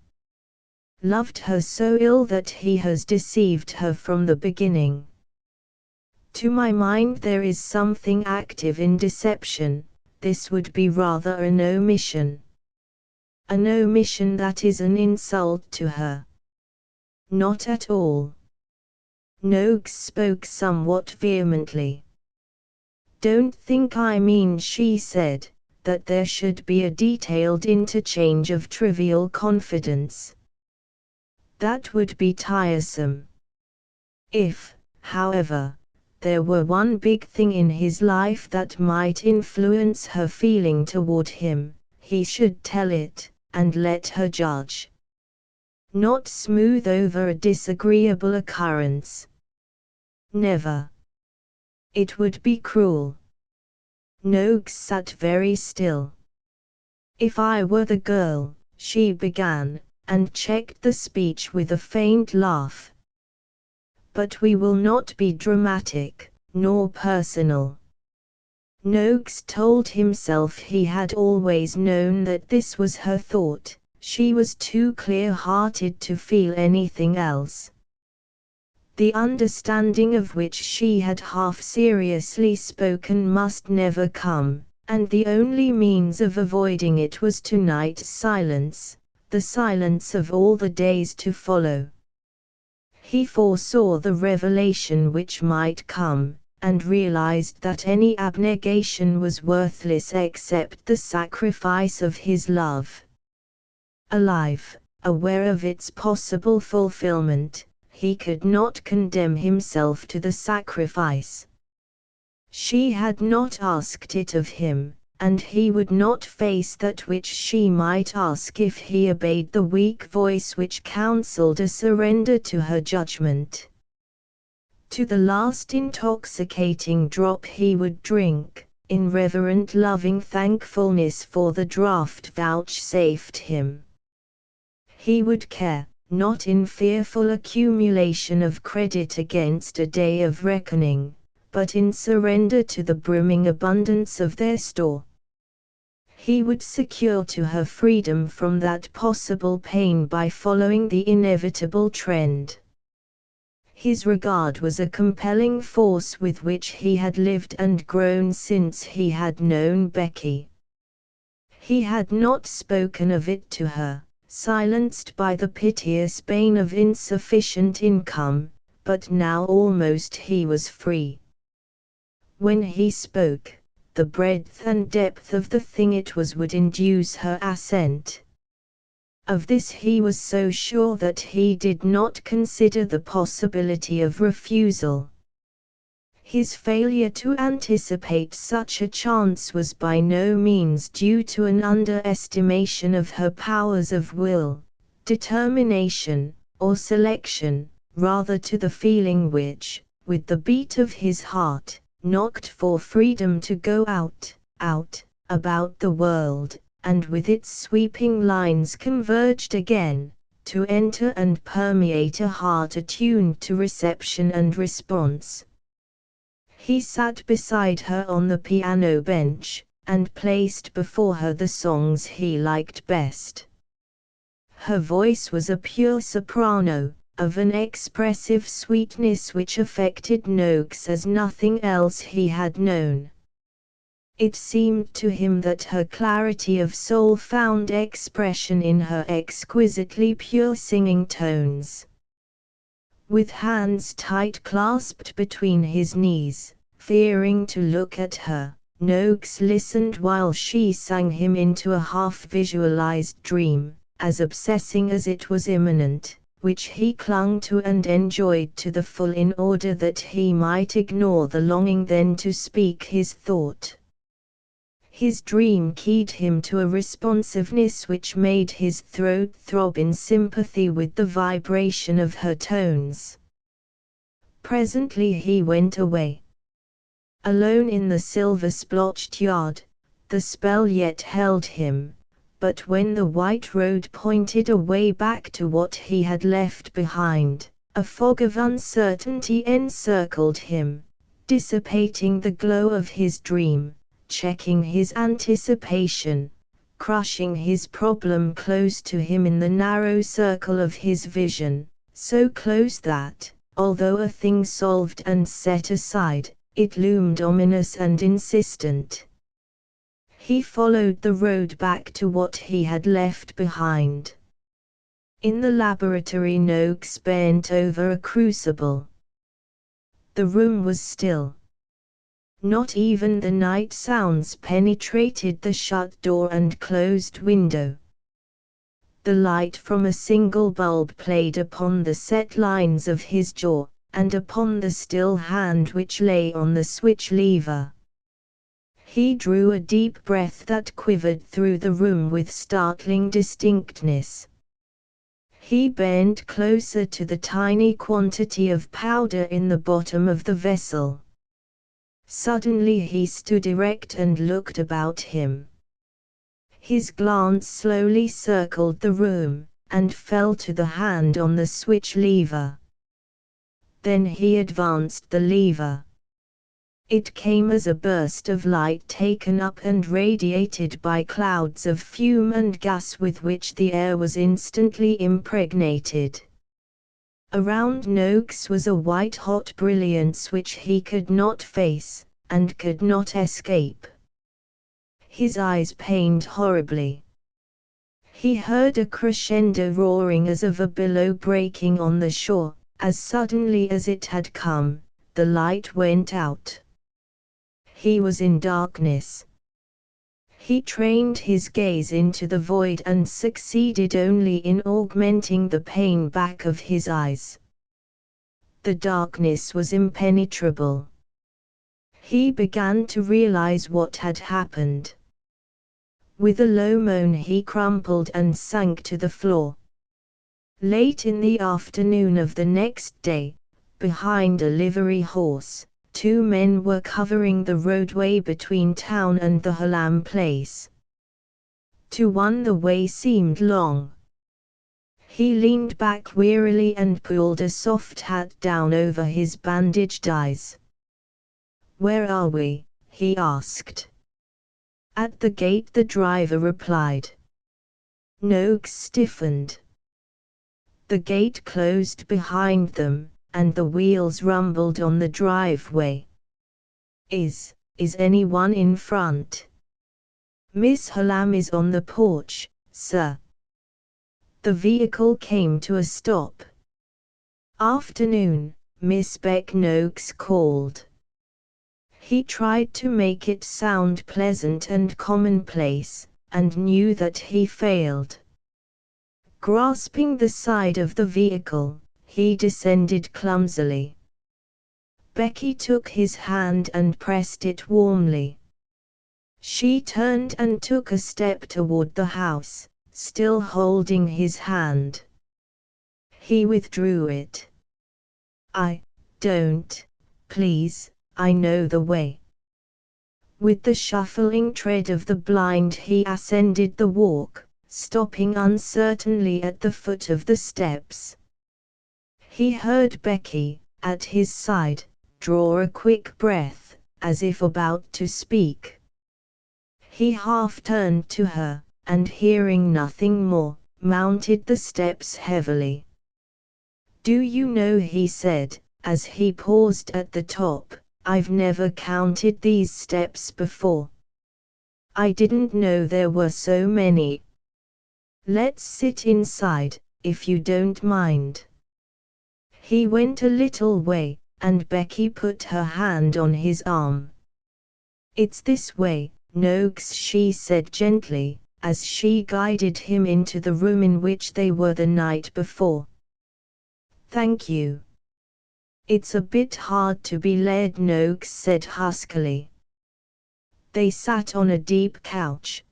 [SPEAKER 1] Loved her so ill that he has deceived her from the beginning. To my mind there is something active in deception. This would be rather an omission. An omission that is an insult to her. Not at all. Noakes spoke somewhat vehemently. Don't think I mean, she said, that there should be a detailed interchange of trivial confidence. That would be tiresome. If, however, there were one big thing in his life that might influence her feeling toward him, he should tell it, and let her judge. Not smooth over a disagreeable occurrence. Never. It would be cruel. Noakes sat very still. If I were the girl, she began, and checked the speech with a faint laugh. But we will not be dramatic, nor personal. Noakes told himself he had always known that this was her thought. She was too clear-hearted to feel anything else. The understanding of which she had half-seriously spoken must never come, and the only means of avoiding it was tonight's silence, the silence of all the days to follow. He foresaw the revelation which might come, and realized that any abnegation was worthless except the sacrifice of his love. Alive, aware of its possible fulfillment, he could not condemn himself to the sacrifice. She had not asked it of him, and he would not face that which she might ask if he obeyed the weak voice which counseled a surrender to her judgment. To the last intoxicating drop he would drink, in reverent loving thankfulness for the draught vouchsafed him. He would care, not in fearful accumulation of credit against a day of reckoning, but in surrender to the brimming abundance of their store. He would secure to her freedom from that possible pain by following the inevitable trend. His regard was a compelling force with which he had lived and grown since he had known Becky. He had not spoken of it to her, silenced by the piteous bane of insufficient income, but now almost he was free. When he spoke, the breadth and depth of the thing it was would induce her assent. Of this he was so sure that he did not consider the possibility of refusal. His failure to anticipate such a chance was by no means due to an underestimation of her powers of will, determination, or selection, rather to the feeling which, with the beat of his heart, knocked for freedom to go out, about the world, and with its sweeping lines converged again, to enter and permeate a heart attuned to reception and response. He sat beside her on the piano bench, and placed before her the songs he liked best. Her voice was a pure soprano, of an expressive sweetness which affected Noakes as nothing else he had known. It seemed to him that her clarity of soul found expression in her exquisitely pure singing tones. With hands tight clasped between his knees, fearing to look at her, Noakes listened while she sang him into a half-visualized dream, as obsessing as it was imminent, which he clung to and enjoyed to the full in order that he might ignore the longing then to speak his thought. His dream keyed him to a responsiveness which made his throat throb in sympathy with the vibration of her tones. Presently he went away. Alone in the silver-splotched yard, the spell yet held him, but when the white road pointed away back to what he had left behind, a fog of uncertainty encircled him, dissipating the glow of his dream, checking his anticipation, crushing his problem close to him in the narrow circle of his vision, so close that, although a thing solved and set aside, it loomed ominous and insistent. He followed the road back to what he had left behind. In the laboratory Noakes bent over a crucible. The room was still. Not even the night sounds penetrated the shut door and closed window. The light from a single bulb played upon the set lines of his jaw, and upon the still hand which lay on the switch lever. He drew a deep breath that quivered through the room with startling distinctness. He bent closer to the tiny quantity of powder in the bottom of the vessel. Suddenly he stood erect and looked about him. His glance slowly circled the room, and fell to the hand on the switch lever. Then he advanced the lever. It came as a burst of light taken up and radiated by clouds of fume and gas with which the air was instantly impregnated. Around Noakes was a white-hot brilliance which he could not face, and could not escape. His eyes pained horribly. He heard a crescendo roaring as of a billow breaking on the shore. As suddenly as it had come, the light went out. He was in darkness. He trained his gaze into the void and succeeded only in augmenting the pain back of his eyes. The darkness was impenetrable. He began to realize what had happened. With a low moan he crumpled and sank to the floor. Late in the afternoon of the next day, behind a livery horse, two men were covering the roadway between town and the Hallam place. To one the way seemed long. He leaned back wearily and pulled a soft hat down over his bandaged eyes. "Where are we?" he asked. "At the gate," the driver replied. Noakes stiffened. The gate closed behind them, and the wheels rumbled on the driveway. Is anyone in front?" "Miss Hallam is on the porch, sir." The vehicle came to a stop. "Afternoon, Miss Beck," Noakes called. He tried to make it sound pleasant and commonplace, and knew that he failed. Grasping the side of the vehicle, he descended clumsily. Becky took his hand and pressed it warmly. She turned and took a step toward the house, still holding his hand. He withdrew it. "Don't, please, I know the way." With the shuffling tread of the blind he ascended the walk, stopping uncertainly at the foot of the steps. He heard Becky, at his side, draw a quick breath, as if about to speak. He half turned to her, and hearing nothing more, mounted the steps heavily. "Do you know," he said, as he paused at the top, "I've never counted these steps before. I didn't know there were so many. Let's sit inside, if you don't mind." He went a little way, and Becky put her hand on his arm. "It's this way, Noakes," she said gently, as she guided him into the room in which they were the night before. "Thank you." "It's a bit hard to be led," Noakes said huskily. They sat on a deep couch.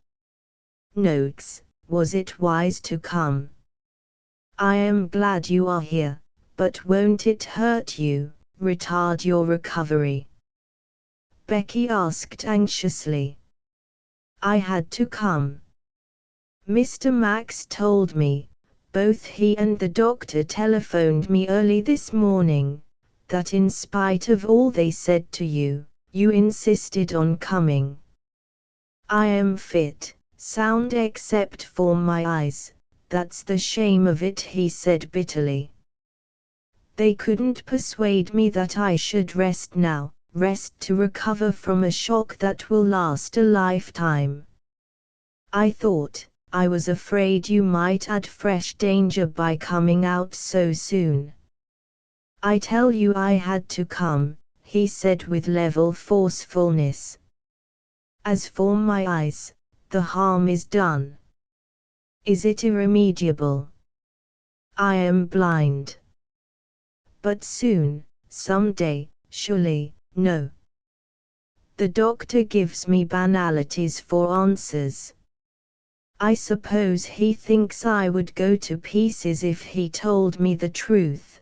[SPEAKER 1] "Noakes, was it wise to come?" "I am glad you are here, but won't it hurt you, retard your recovery?" Becky asked anxiously. "I had to come. Mr. Max told me, both he and the doctor telephoned me early this morning, that in spite of all they said to you, you insisted on coming. I am fit, sound except for my eyes, that's the shame of it," he said bitterly. "They couldn't persuade me that I should rest now, rest to recover from a shock that will last a lifetime. I was afraid you might add fresh danger by coming out so soon. I tell you I had to come," he said with level forcefulness. As for my eyes, the harm is done. Is it irremediable? I am blind. But soon, someday, surely, no. The doctor gives me banalities for answers. I suppose he thinks I would go to pieces if he told me the truth.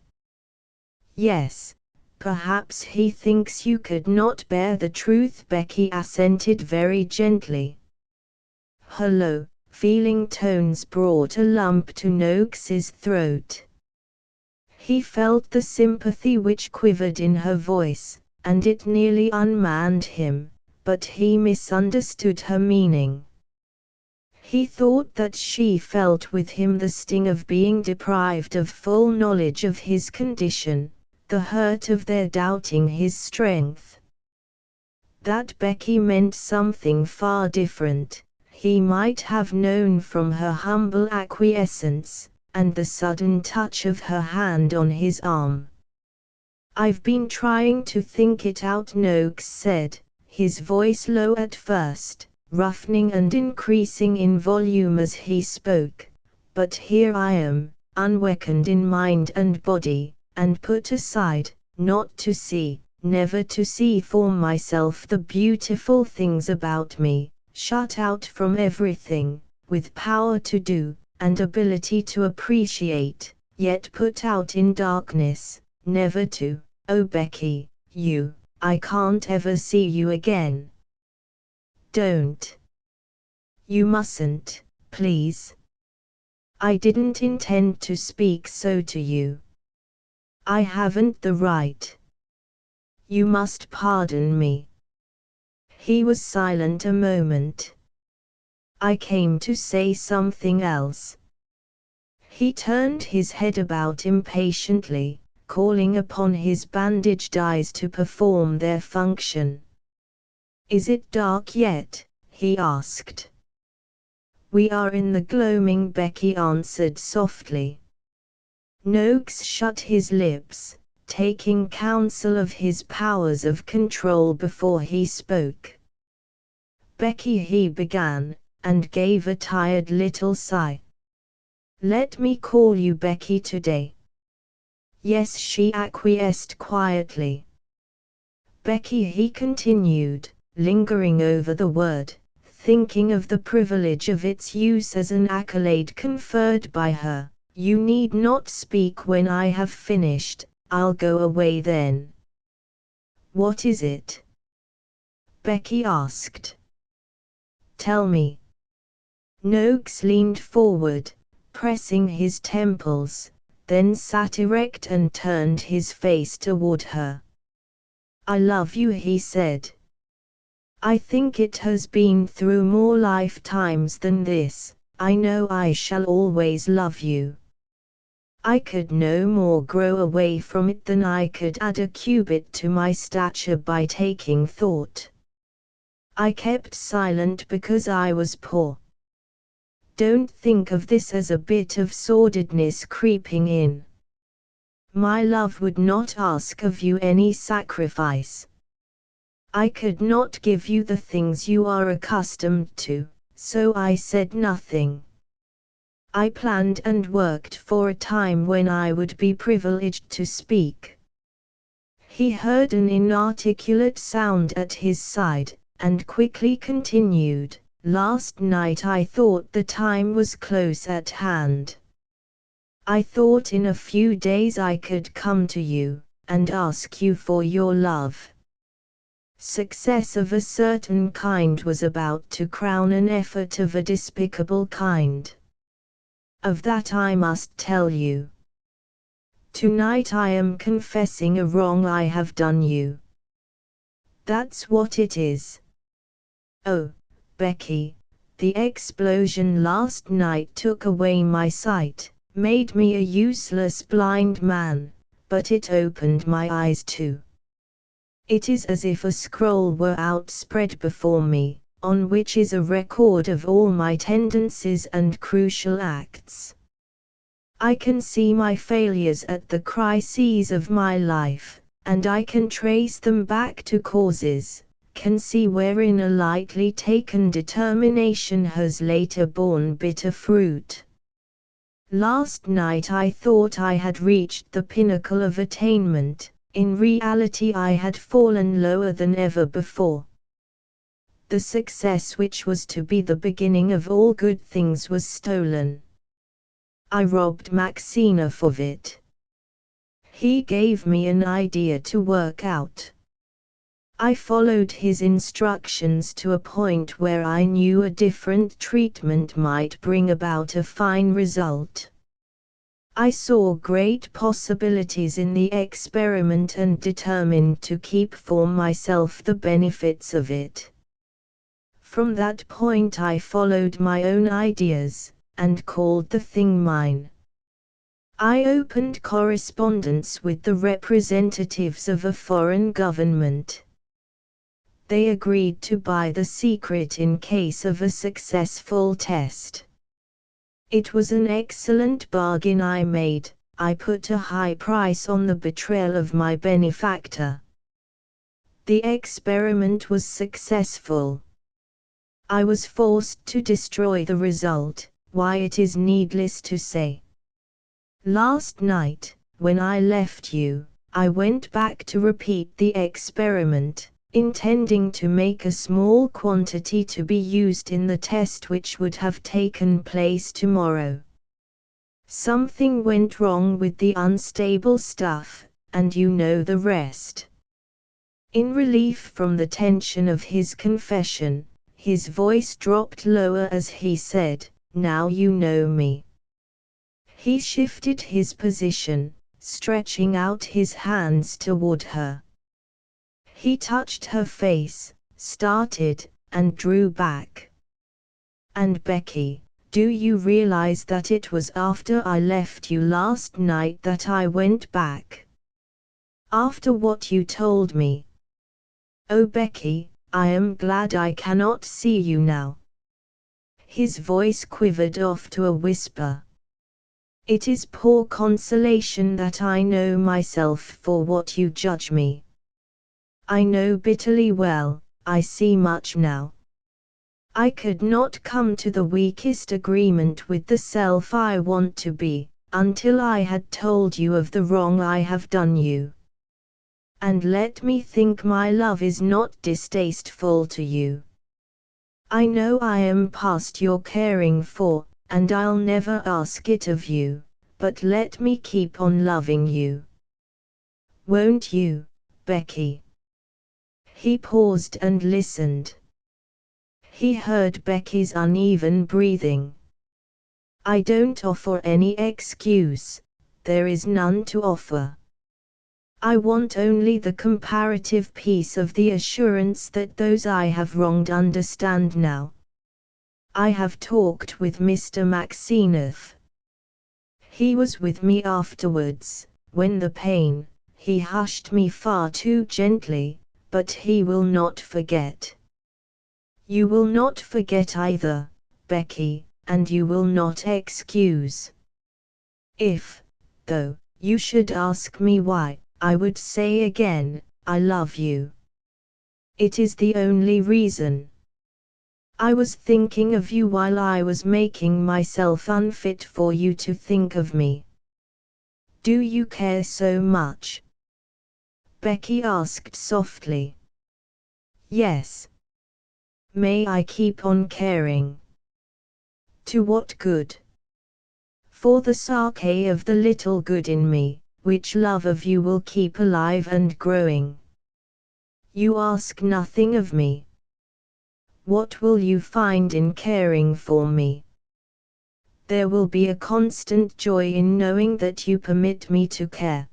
[SPEAKER 1] Yes, perhaps he thinks you could not bear the truth. Becky assented very gently. Her low, feeling tones brought a lump to Noakes's throat. He felt the sympathy which quivered in her voice, and it nearly unmanned him, but he misunderstood her meaning. He thought that she felt with him the sting of being deprived of full knowledge of his condition, the hurt of their doubting his strength. That Becky meant something far different, he might have known from her humble acquiescence, and the sudden touch of her hand on his arm. I've been trying to think it out, Noakes said, his voice low at first, roughening and increasing in volume as he spoke, but here I am, unweakened in mind and body, and put aside, not to see, never to see for myself the beautiful things about me, shut out from everything, with power to do, and ability to appreciate, yet put out in darkness, never to, oh Becky, I can't ever see you again. Don't. You mustn't, please. I didn't intend to speak so to you. I haven't the right. You must pardon me. He was silent a moment. I came to say something else. He turned his head about impatiently, calling upon his bandaged eyes to perform their function. Is it dark yet? He asked. We are in the gloaming, Becky answered softly. Noakes shut his lips, taking counsel of his powers of control before he spoke. Becky, he began, and gave a tired little sigh. Let me call you Becky today. Yes, she acquiesced quietly. Becky, he continued, lingering over the word, thinking of the privilege of its use as an accolade conferred by her. You need not speak when I have finished, I'll go away then. What is it? Becky asked. Tell me. Noakes leaned forward, pressing his temples, then sat erect and turned his face toward her. I love you, he said. I think it has been through more lifetimes than this, I know I shall always love you. I could no more grow away from it than I could add a cubit to my stature by taking thought. I kept silent because I was poor. Don't think of this as a bit of sordidness creeping in. My love would not ask of you any sacrifice. I could not give you the things you are accustomed to, so I said nothing. I planned and worked for a time when I would be privileged to speak. He heard an inarticulate sound at his side, and quickly continued, Last night I thought the time was close at hand. I thought in a few days I could come to you, and ask you for your love. Success of a certain kind was about to crown an effort of a despicable kind. Of that I must tell you. Tonight I am confessing a wrong I have done you. That's what it is. Oh, Becky, the explosion last night took away my sight, made me a useless blind man, but it opened my eyes too. It is as if a scroll were outspread before me, on which is a record of all my tendencies and crucial acts. I can see my failures at the crises of my life, and I can trace them back to causes, can see wherein a lightly taken determination has later borne bitter fruit. Last night I thought I had reached the pinnacle of attainment, in reality I had fallen lower than ever before. The success which was to be the beginning of all good things was stolen. I robbed Maxinov of it. He gave me an idea to work out. I followed his instructions to a point where I knew a different treatment might bring about a fine result. I saw great possibilities in the experiment and determined to keep for myself the benefits of it. From that point I followed my own ideas, and called the thing mine. I opened correspondence with the representatives of a foreign government. They agreed to buy the secret in case of a successful test. It was an excellent bargain I made. I put a high price on the betrayal of my benefactor. The experiment was successful. I was forced to destroy the result, why it is needless to say. Last night, when I left you, I went back to repeat the experiment, intending to make a small quantity to be used in the test which would have taken place tomorrow. Something went wrong with the unstable stuff, and you know the rest. In relief from the tension of his confession, his voice dropped lower as he said, "Now you know me." He shifted his position, stretching out his hands toward her. He touched her face, started, and drew back. "And Becky, do you realize that it was after I left you last night that I went back? After what you told me? Oh Becky, I am glad I cannot see you now." His voice quivered off to a whisper. "It is poor consolation that I know myself for what you judge me. I know bitterly well, I see much now. I could not come to the weakest agreement with the self I want to be, until I had told you of the wrong I have done you. And let me think my love is not distasteful to you. I know I am past your caring for, and I'll never ask it of you, but let me keep on loving you. Won't you, Becky?" He paused and listened. He heard Becky's uneven breathing. "I don't offer any excuse, there is none to offer. I want only the comparative peace of the assurance that those I have wronged understand now. I have talked with Mr. Maxinov. He was with me afterwards, when the pain, he hushed me far too gently, but he will not forget. You will not forget either, Becky, and you will not excuse. If, though, you should ask me why, I would say again, I love you. It is the only reason. I was thinking of you while I was making myself unfit for you to think of me." "Do you care so much?" Becky asked softly. "Yes. May I keep on caring?" "To what good?" "For the sake of the little good in me, which love of you will keep alive and growing." "You ask nothing of me. What will you find in caring for me?" "There will be a constant joy in knowing that you permit me to care."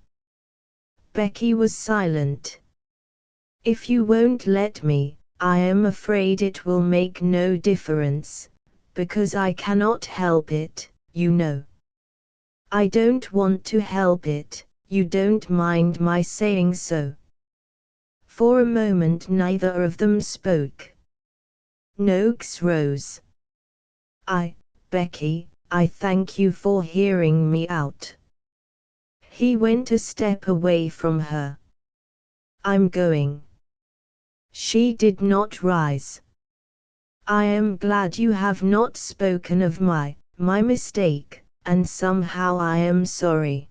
[SPEAKER 1] Becky was silent. "If you won't let me, I am afraid it will make no difference, because I cannot help it, you know." "I don't want to help it, you don't mind my saying so." For a moment neither of them spoke. Noakes rose. Becky, I thank you for hearing me out." He went a step away from her. I'm going. She did not rise. I am glad you have not spoken of my mistake, and somehow I am sorry.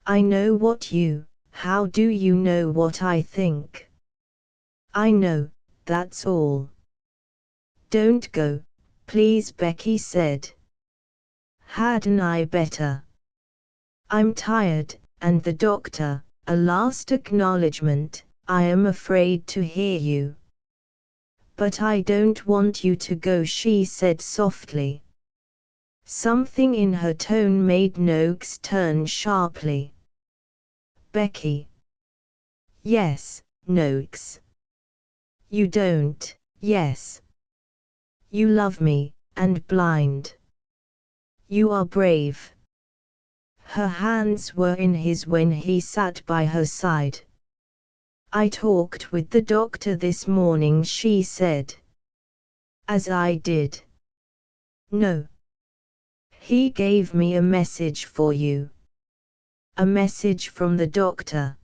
[SPEAKER 1] I know how do you know what I think? I know, that's all. Don't go, please, Becky said. Hadn't I better? I'm tired, and the doctor, a last acknowledgement, I am afraid to hear you. But I don't want you to go, she said softly. Something in her tone made Noakes turn sharply. Becky. Yes, Noakes. You don't, yes. You love me, and blind. You are brave. Her hands were in his when he sat by her side. I talked with the doctor this morning, she said. As I did. No. He gave me a message for you. A message from the doctor.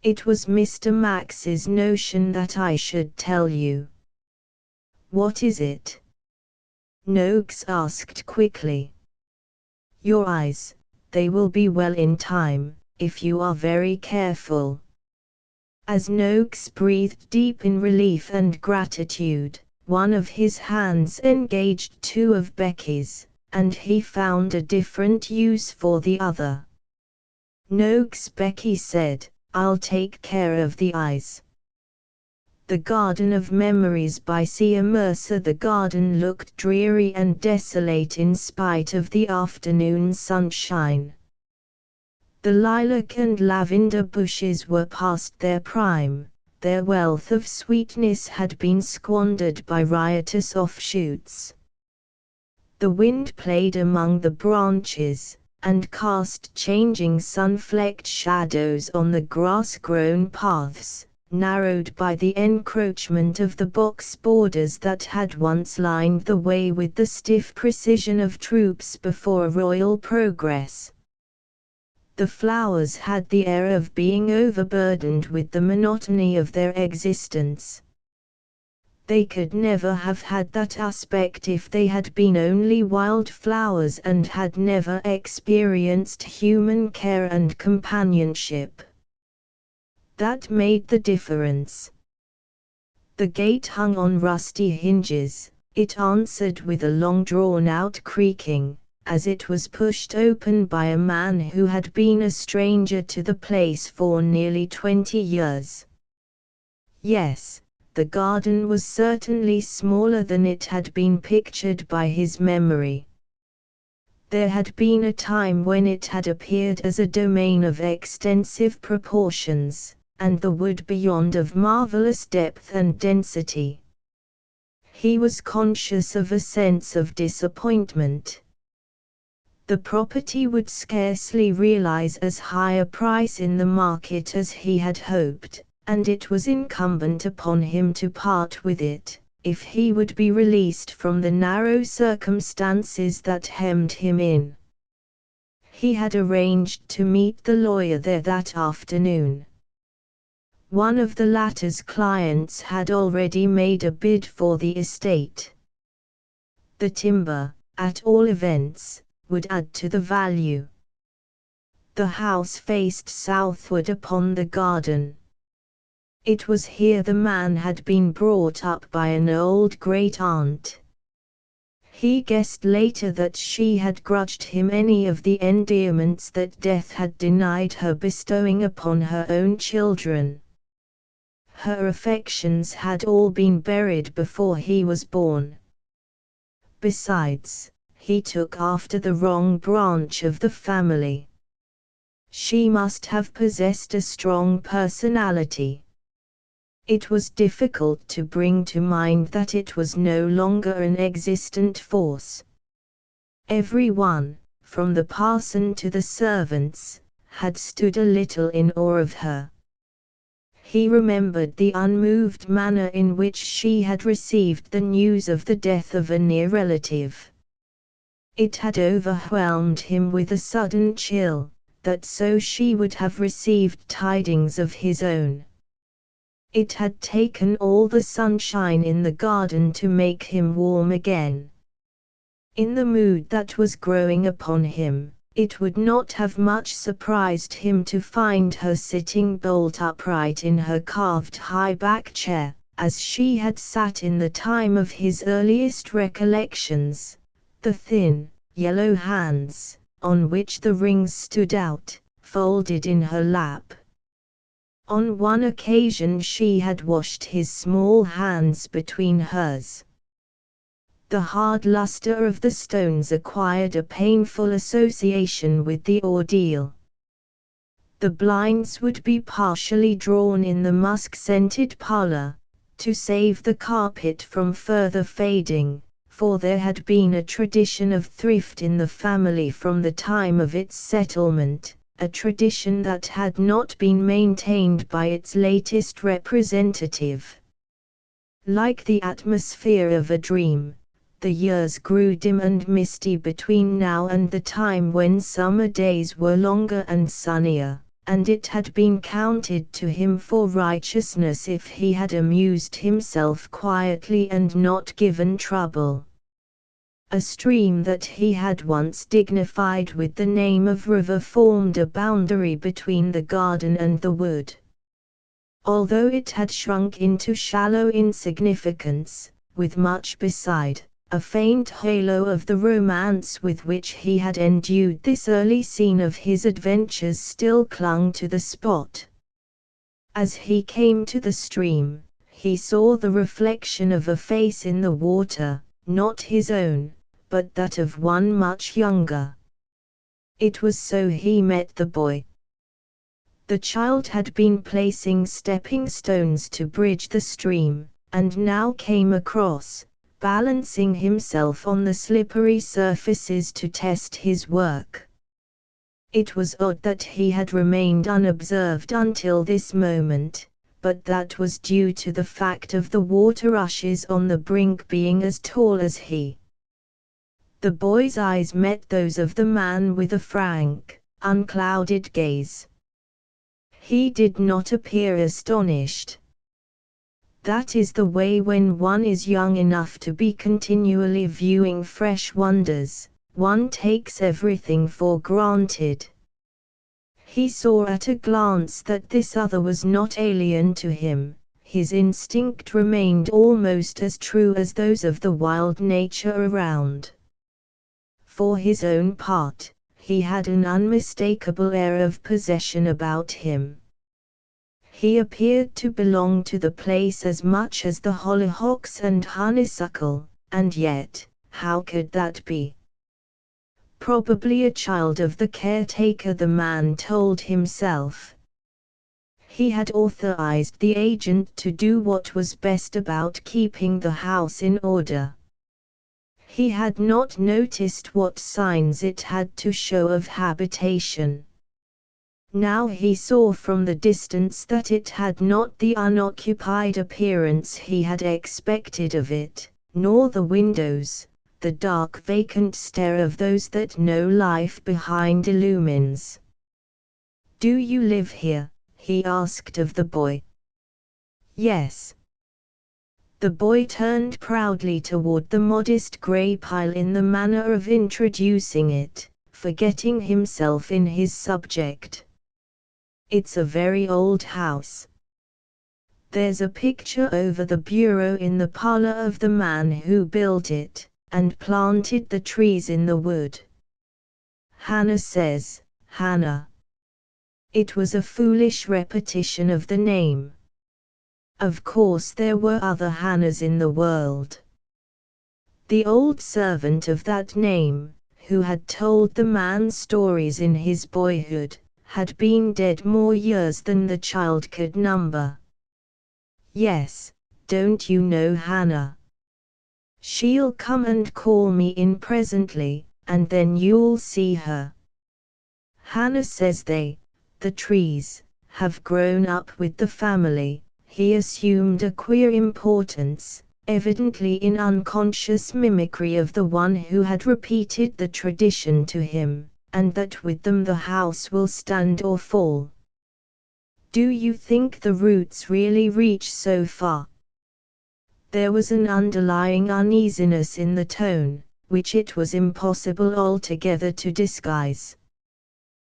[SPEAKER 1] It was Mr. Max's notion that I should tell you. What is it? Noakes asked quickly. Your eyes, they will be well in time, if you are very careful. As Noakes breathed deep in relief and gratitude, one of his hands engaged two of Becky's, and he found a different use for the other. Noakes, Becky said, I'll take care of the eyes. The Garden of Memories by C. Mercer. The garden looked dreary and desolate in spite of the afternoon sunshine. The lilac and lavender bushes were past their prime, their wealth of sweetness had been squandered by riotous offshoots. The wind played among the branches, and cast changing sun-flecked shadows on the grass-grown paths, narrowed by the encroachment of the box borders that had once lined the way with the stiff precision of troops before royal progress. The flowers had the air of being overburdened with the monotony of their existence. They could never have had that aspect if they had been only wild flowers and had never experienced human care and companionship. That made the difference. The gate hung on rusty hinges, it answered with a long drawn-out creaking, as it was pushed open by a man who had been a stranger to the place for nearly 20 years. Yes, the garden was certainly smaller than it had been pictured by his memory. There had been a time when it had appeared as a domain of extensive proportions, and the wood beyond of marvelous depth and density. He was conscious of a sense of disappointment. The property would scarcely realize as high a price in the market as he had hoped, and it was incumbent upon him to part with it, if he would be released from the narrow circumstances that hemmed him in. He had arranged to meet the lawyer there that afternoon. One of the latter's clients had already made a bid for the estate. The timber, at all events, would add to the value. The house faced southward upon the garden. It was here the man had been brought up by an old great-aunt. He guessed later that she had grudged him any of the endearments that death had denied her bestowing upon her own children. Her affections had all been buried before he was born. Besides, he took after the wrong branch of the family. She must have possessed a strong personality. It was difficult to bring to mind that it was no longer an existent force. Every one, from the parson to the servants, had stood a little in awe of her. He remembered the unmoved manner in which she had received the news of the death of a near relative. It had overwhelmed him with a sudden chill, that so she would have received tidings of his own. It had taken all the sunshine in the garden to make him warm again. In the mood that was growing upon him, it would not have much surprised him to find her sitting bolt upright in her carved high-back chair, as she had sat in the time of his earliest recollections, the thin, yellow hands, on which the rings stood out, folded in her lap. On one occasion she had washed his small hands between hers. The hard luster of the stones acquired a painful association with the ordeal. The blinds would be partially drawn in the musk-scented parlor, to save the carpet from further fading, for there had been a tradition of thrift in the family from the time of its settlement, a tradition that had not been maintained by its latest representative. Like the atmosphere of a dream, the years grew dim and misty between now and the time when summer days were longer and sunnier, and it had been counted to him for righteousness if he had amused himself quietly and not given trouble. A stream that he had once dignified with the name of river formed a boundary between the garden and the wood. Although it had shrunk into shallow insignificance, with much beside, a faint halo of the romance with which he had endued this early scene of his adventures still clung to the spot. As he came to the stream, he saw the reflection of a face in the water, not his own, but that of one much younger. It was so he met the boy. The child had been placing stepping stones to bridge the stream, and now came across, balancing himself on the slippery surfaces to test his work. It was odd that he had remained unobserved until this moment, but that was due to the fact of the water rushes on the brink being as tall as he. The boy's eyes met those of the man with a frank, unclouded gaze. He did not appear astonished. That is the way when one is young enough to be continually viewing fresh wonders, one takes everything for granted. He saw at a glance that this other was not alien to him. His instinct remained almost as true as those of the wild nature around. For his own part, he had an unmistakable air of possession about him. He appeared to belong to the place as much as the hollyhocks and honeysuckle, and yet, how could that be? Probably a child of the caretaker, the man told himself. He had authorized the agent to do what was best about keeping the house in order. He had not noticed what signs it had to show of habitation. Now he saw from the distance that it had not the unoccupied appearance he had expected of it, nor the windows, the dark vacant stare of those that no life behind illumines. "Do you live here?" he asked of the boy. "Yes." The boy turned proudly toward the modest grey pile in the manner of introducing it, forgetting himself in his subject. "It's a very old house. There's a picture over the bureau in the parlor of the man who built it, and planted the trees in the wood. Hannah says, Hannah." It was a foolish repetition of the name. Of course there were other Hannahs in the world. The old servant of that name, who had told the man stories in his boyhood, had been dead more years than the child could number. "Yes, don't you know Hannah? She'll come and call me in presently, and then you'll see her. Hannah says the trees, have grown up with the family." He assumed a queer importance, evidently in unconscious mimicry of the one who had repeated the tradition to him, and that with them the house will stand or fall. Do you think the roots really reach so far? There was an underlying uneasiness in the tone, which it was impossible altogether to disguise.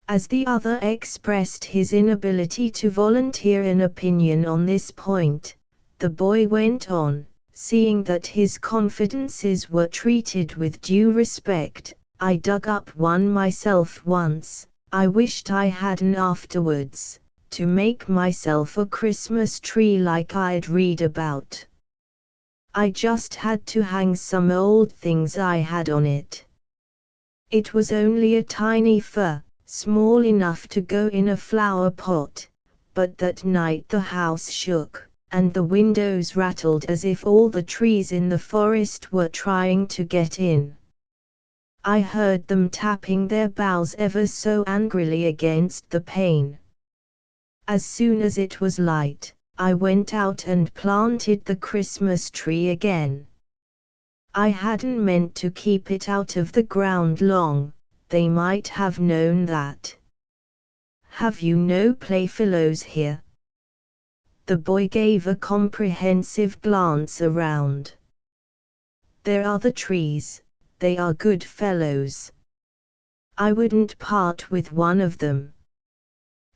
[SPEAKER 1] As the other expressed his inability to volunteer an opinion on this point, the boy went on, seeing that his confidences were treated with due respect. I dug up one myself once. I wished I hadn't afterwards, to make myself a Christmas tree like I'd read about. I just had to hang some old things I had on it. It was only a tiny fir, small enough to go in a flower pot, but that night the house shook, and the windows rattled as if all the trees in the forest were trying to get in. I heard them tapping their boughs ever so angrily against the pane. As soon as it was light, I went out and planted the Christmas tree again. I hadn't meant to keep it out of the ground long, they might have known that. Have you no playfellows here? The boy gave a comprehensive glance around. There are the trees, they are good fellows. I wouldn't part with one of them.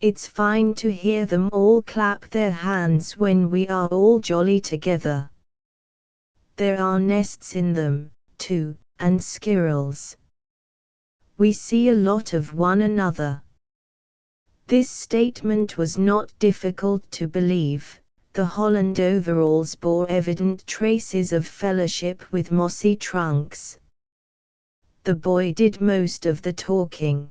[SPEAKER 1] It's fine to hear them all clap their hands when we are all jolly together. There are nests in them, too, and squirrels. We see a lot of one another. This statement was not difficult to believe. The Holland overalls bore evident traces of fellowship with mossy trunks. The boy did most of the talking.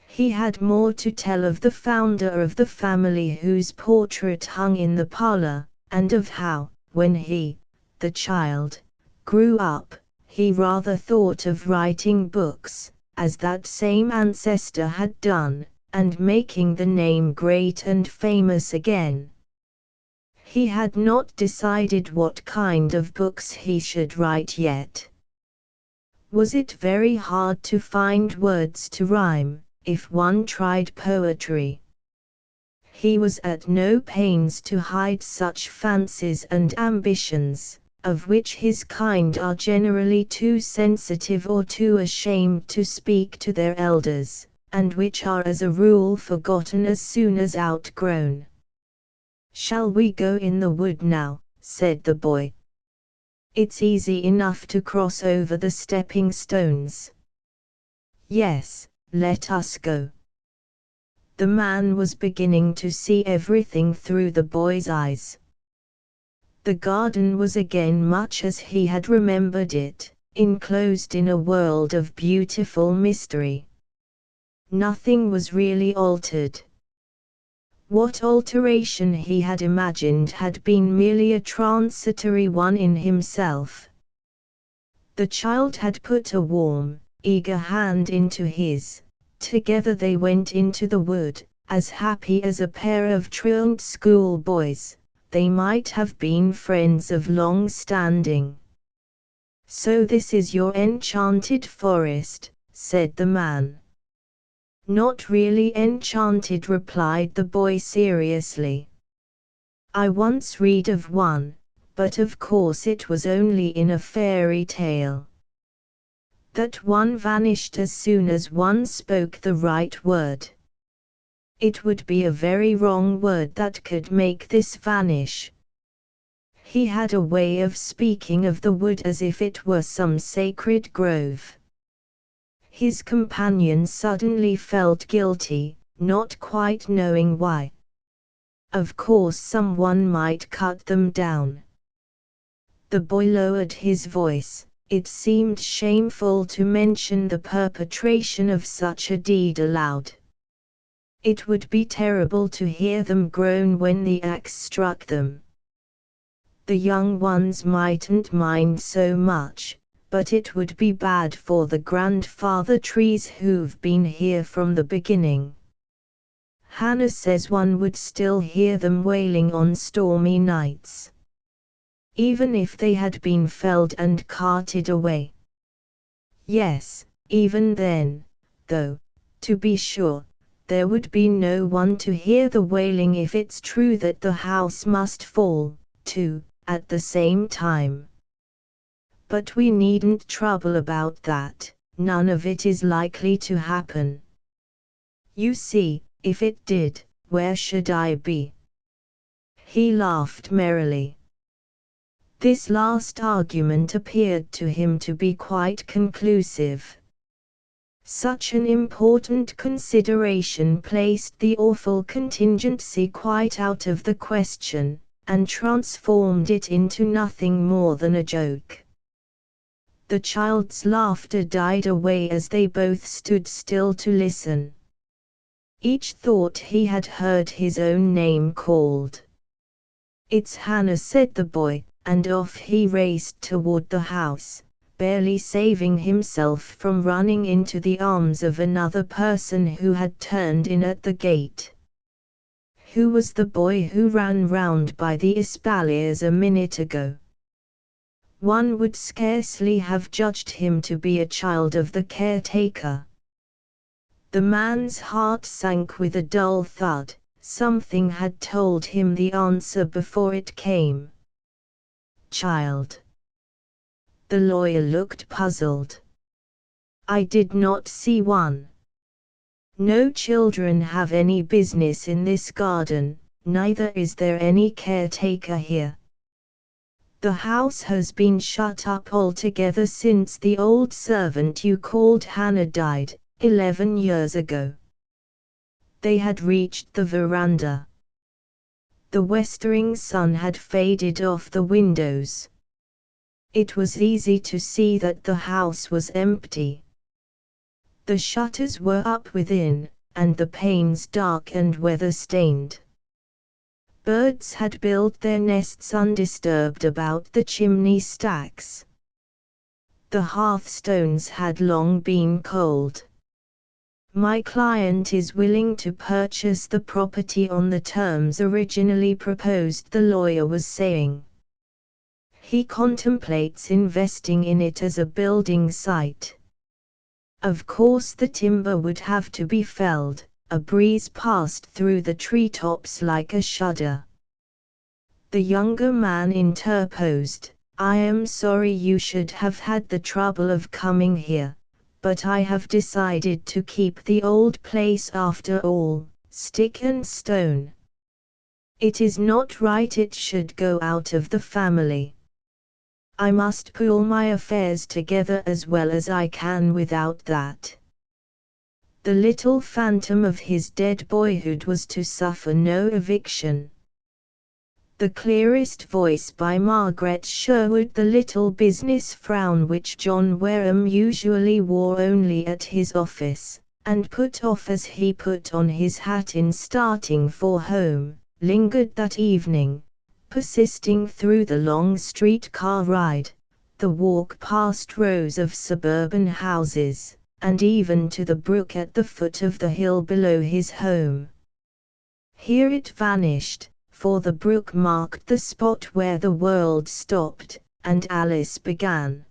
[SPEAKER 1] He had more to tell of the founder of the family whose portrait hung in the parlor, and of how, when he, the child, grew up, he rather thought of writing books, as that same ancestor had done, and making the name great and famous again. He had not decided what kind of books he should write yet. Was it very hard to find words to rhyme, if one tried poetry? He was at no pains to hide such fancies and ambitions, of which his kind are generally too sensitive or too ashamed to speak to their elders, and which are as a rule forgotten as soon as outgrown. "Shall we go in the wood now?" said the boy. "It's easy enough to cross over the stepping stones." "Yes, let us go." The man was beginning to see everything through the boy's eyes. The garden was again much as he had remembered it, enclosed in a world of beautiful mystery. Nothing was really altered. What alteration he had imagined had been merely a transitory one in himself. The child had put a warm, eager hand into his. Together they went into the wood, as happy as a pair of truant schoolboys. They might have been friends of long standing. "So this is your enchanted forest," said the man. "Not really enchanted," replied the boy seriously. "I once read of one, but of course it was only in a fairy tale. That one vanished as soon as one spoke the right word. It would be a very wrong word that could make this vanish." He had a way of speaking of the wood as if it were some sacred grove. His companion suddenly felt guilty, not quite knowing why. Of course someone might cut them down. The boy lowered his voice. It seemed shameful to mention the perpetration of such a deed aloud. It would be terrible to hear them groan when the axe struck them. The young ones mightn't mind so much, but it would be bad for the grandfather trees who've been here from the beginning. Hannah says one would still hear them wailing on stormy nights, even if they had been felled and carted away. Yes, even then, though, to be sure, there would be no one to hear the wailing if it's true that the house must fall, too, at the same time. But we needn't trouble about that, none of it is likely to happen. You see, if it did, where should I be? He laughed merrily. This last argument appeared to him to be quite conclusive. Such an important consideration placed the awful contingency quite out of the question, and transformed it into nothing more than a joke. The child's laughter died away as they both stood still to listen. Each thought he had heard his own name called. "It's Hannah," said the boy, and off he raced toward the house, barely saving himself from running into the arms of another person who had turned in at the gate. Who was the boy who ran round by the espaliers a minute ago? One would scarcely have judged him to be a child of the caretaker. The man's heart sank with a dull thud. Something had told him the answer before it came. Child. The lawyer looked puzzled. I did not see one. No children have any business in this garden, neither is there any caretaker here. The house has been shut up altogether since the old servant you called Hannah died, 11 years ago. They had reached the veranda. The westering sun had faded off the windows. It was easy to see that the house was empty. The shutters were up within, and the panes dark and weather-stained. Birds had built their nests undisturbed about the chimney stacks. The hearthstones had long been cold. My client is willing to purchase the property on the terms originally proposed, the lawyer was saying. He contemplates investing in it as a building site. Of course the timber would have to be felled. A breeze passed through the treetops like a shudder. The younger man interposed, I am sorry you should have had the trouble of coming here, but I have decided to keep the old place after all, stick and stone. It is not right it should go out of the family. I must pull my affairs together as well as I can without that. The little phantom of his dead boyhood was to suffer no eviction. The clearest voice by Margaret Sherwood, the little business frown which John Wareham usually wore only at his office, and put off as he put on his hat in starting for home, lingered that evening, persisting through the long streetcar ride, the walk past rows of suburban houses, and even to the brook at the foot of the hill below his home. Here it vanished, for the brook marked the spot where the world stopped, and Alice began.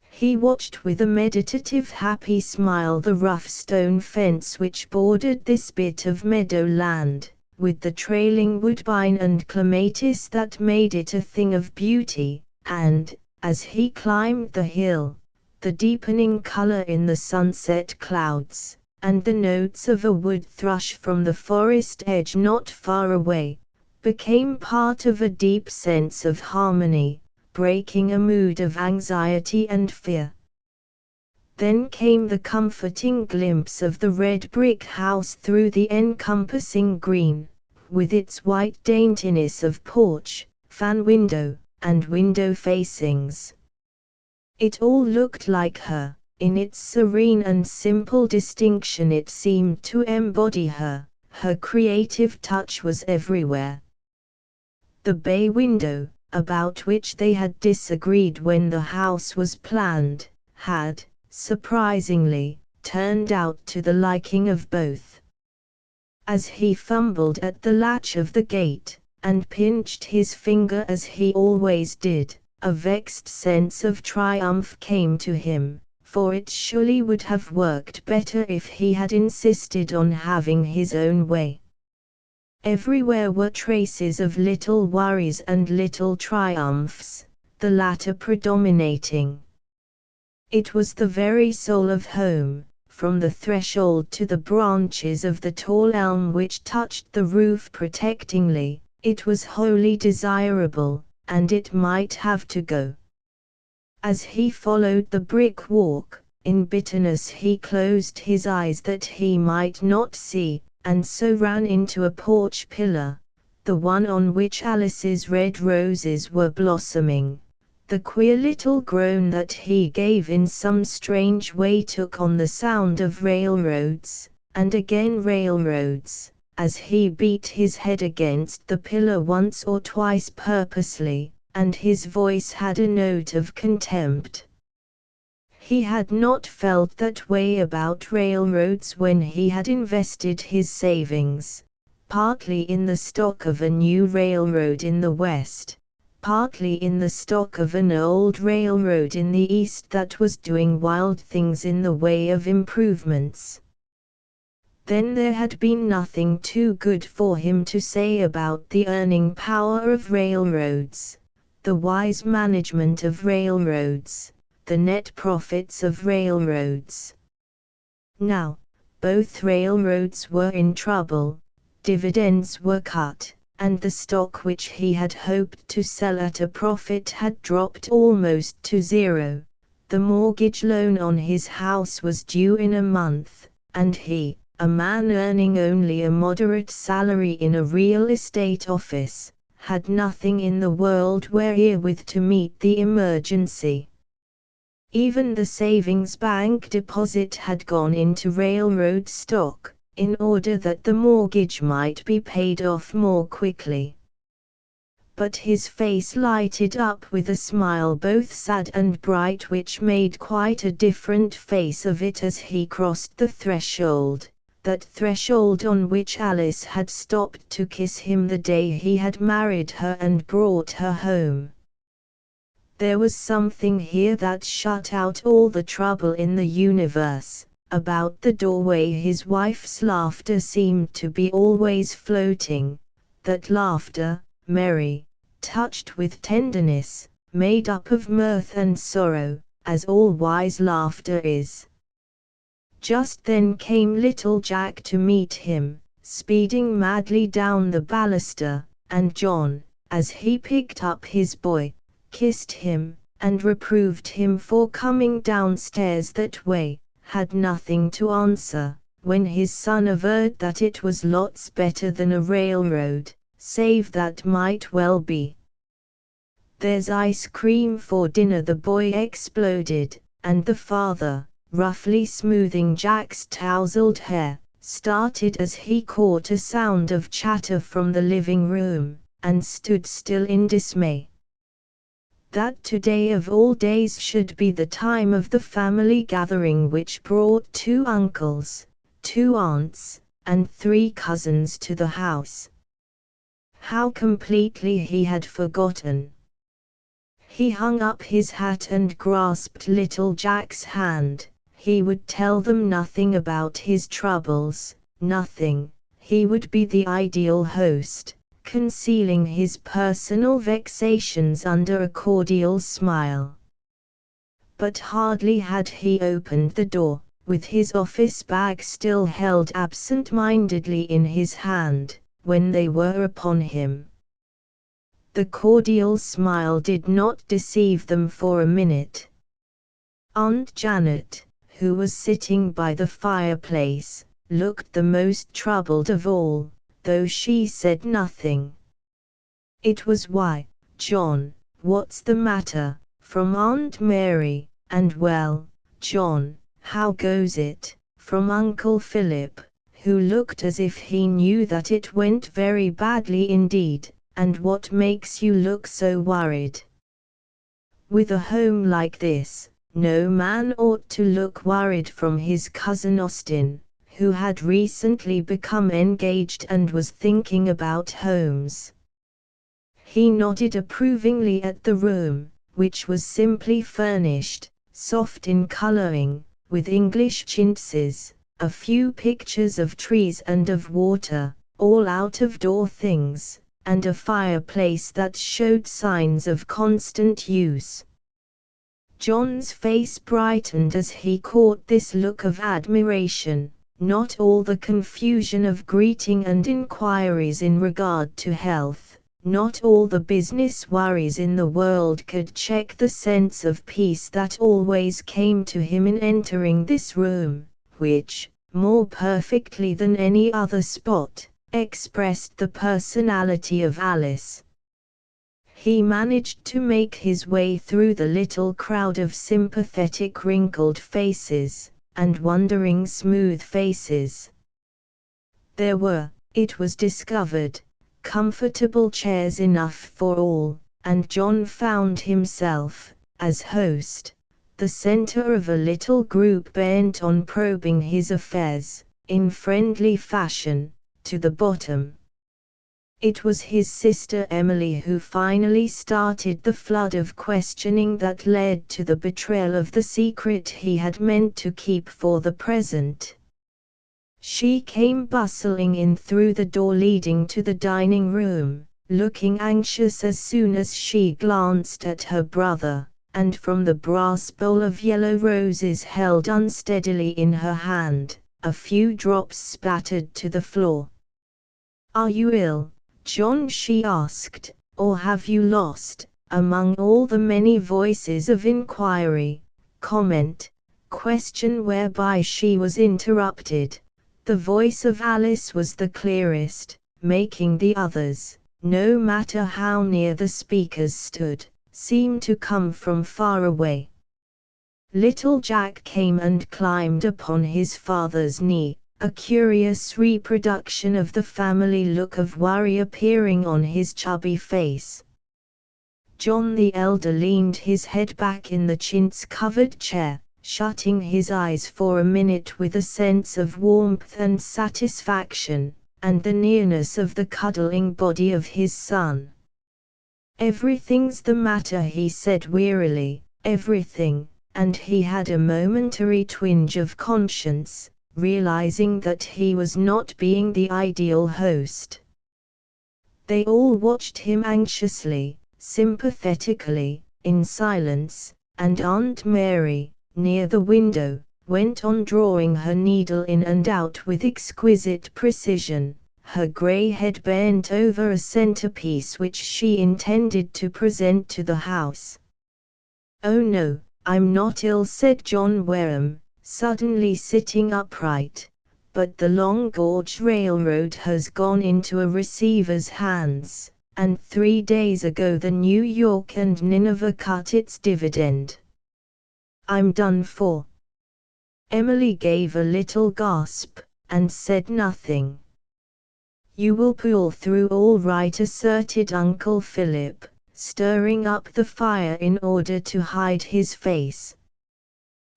[SPEAKER 1] He watched with a meditative happy smile the rough stone fence which bordered this bit of meadow land, with the trailing woodbine and clematis that made it a thing of beauty, and, as he climbed the hill, the deepening color in the sunset clouds, and the notes of a wood thrush from the forest edge not far away, became part of a deep sense of harmony, breaking a mood of anxiety and fear. Then came the comforting glimpse of the red brick house through the encompassing green, with its white daintiness of porch, fan window, and window facings. It all looked like her. In its serene and simple distinction it seemed to embody her. Her creative touch was everywhere. The bay window, about which they had disagreed when the house was planned, had, surprisingly, turned out to the liking of both. As he fumbled at the latch of the gate, and pinched his finger as he always did, a vexed sense of triumph came to him, for it surely would have worked better if he had insisted on having his own way. Everywhere were traces of little worries and little triumphs, the latter predominating. It was the very soul of home, from the threshold to the branches of the tall elm which touched the roof protectingly. It was wholly desirable, and it might have to go. As he followed the brick walk, in bitterness he closed his eyes that he might not see, and so ran into a porch pillar, the one on which Alice's red roses were blossoming. The queer little groan that he gave in some strange way took on the sound of railroads, and again railroads, as he beat his head against the pillar once or twice purposely, and his voice had a note of contempt. He had not felt that way about railroads when he had invested his savings, partly in the stock of a new railroad in the West, partly in the stock of an old railroad in the East that was doing wild things in the way of improvements. Then there had been nothing too good for him to say about the earning power of railroads, the wise management of railroads, the net profits of railroads. Now, both railroads were in trouble, dividends were cut, and the stock which he had hoped to sell at a profit had dropped almost to zero. The mortgage loan on his house was due in a month, and he, a man earning only a moderate salary in a real estate office, had nothing in the world wherewith to meet the emergency. Even the savings bank deposit had gone into railroad stock, in order that the mortgage might be paid off more quickly. But his face lighted up with a smile both sad and bright which made quite a different face of it as he crossed the threshold, that threshold on which Alice had stopped to kiss him the day he had married her and brought her home. There was something here that shut out all the trouble in the universe. About the doorway his wife's laughter seemed to be always floating, that laughter, merry, touched with tenderness, made up of mirth and sorrow, as all wise laughter is. Just then came little Jack to meet him, speeding madly down the baluster, and John, as he picked up his boy, kissed him, and reproved him for coming downstairs that way, had nothing to answer, when his son averred that it was lots better than a railroad, save that might well be. "There's ice cream for dinner," the boy exploded, and the father, roughly smoothing Jack's tousled hair, started as he caught a sound of chatter from the living room, and stood still in dismay. That today of all days should be the time of the family gathering which brought 2 uncles, 2 aunts, and 3 cousins to the house. How completely he had forgotten. He hung up his hat and grasped little Jack's hand. He would tell them nothing about his troubles, nothing. He would be the ideal host, concealing his personal vexations under a cordial smile. But hardly had he opened the door, with his office bag still held absent-mindedly in his hand, when they were upon him. The cordial smile did not deceive them for a minute. Aunt Janet, who was sitting by the fireplace, looked the most troubled of all, though she said nothing. It was "Why, John, what's the matter?" from Aunt Mary, and "Well, John, how goes it?" from Uncle Philip, who looked as if he knew that it went very badly indeed. "And what makes you look so worried?" With a home like this, no man ought to look worried, from his cousin Austin, who had recently become engaged and was thinking about homes. He nodded approvingly at the room, which was simply furnished, soft in coloring, with English chintzes, a few pictures of trees and of water, all out-of-door things, and a fireplace that showed signs of constant use. John's face brightened as he caught this look of admiration. Not all the confusion of greeting and inquiries in regard to health, not all the business worries in the world could check the sense of peace that always came to him in entering this room, which, more perfectly than any other spot, expressed the personality of Alice. He managed to make his way through the little crowd of sympathetic wrinkled faces, and wondering smooth faces. There were, it was discovered, comfortable chairs enough for all, and John found himself, as host, the center of a little group bent on probing his affairs, in friendly fashion, to the bottom. It was his sister Emily who finally started the flood of questioning that led to the betrayal of the secret he had meant to keep for the present. She came bustling in through the door leading to the dining room, looking anxious as soon as she glanced at her brother, and from the brass bowl of yellow roses held unsteadily in her hand, a few drops spattered to the floor. "Are you ill, John?" she asked, "or have you lost?" Among all the many voices of inquiry, comment, question whereby she was interrupted, the voice of Alice was the clearest, making the others, no matter how near the speakers stood, seem to come from far away. Little Jack came and climbed upon his father's knee, a curious reproduction of the family look of worry appearing on his chubby face. John the elder leaned his head back in the chintz-covered chair, shutting his eyes for a minute with a sense of warmth and satisfaction, and the nearness of the cuddling body of his son. "Everything's the matter," he said wearily, "everything," and he had a momentary twinge of conscience, realizing that he was not being the ideal host. They all watched him anxiously, sympathetically, in silence, and Aunt Mary, near the window, went on drawing her needle in and out with exquisite precision, her grey head bent over a centerpiece which she intended to present to the house. "Oh no, I'm not ill," said John Wareham, suddenly sitting upright, "but the Long Gorge Railroad has gone into a receiver's hands, and 3 days ago the New York and Nineveh cut its dividend. I'm done for." Emily gave a little gasp, and said nothing. "You will pull through all right," asserted Uncle Philip, stirring up the fire in order to hide his face.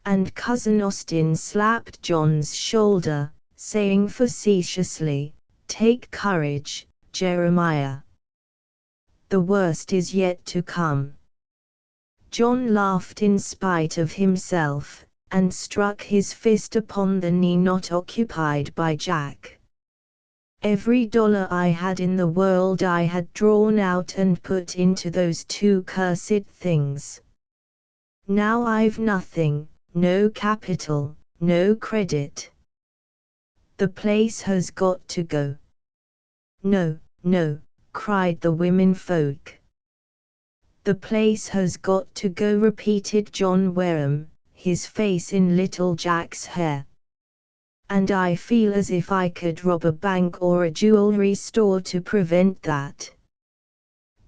[SPEAKER 1] And Cousin Austin slapped John's shoulder, saying facetiously, "Take courage, Jeremiah. The worst is yet to come." John laughed in spite of himself, and struck his fist upon the knee not occupied by Jack. "Every dollar I had in the world I had drawn out and put into those 2 cursed things. Now I've nothing. No capital, no credit. The place has got to go." "No, no," cried the womenfolk. "The place has got to go," repeated John Wareham, his face in little Jack's hair. "And I feel as if I could rob a bank or a jewelry store to prevent that."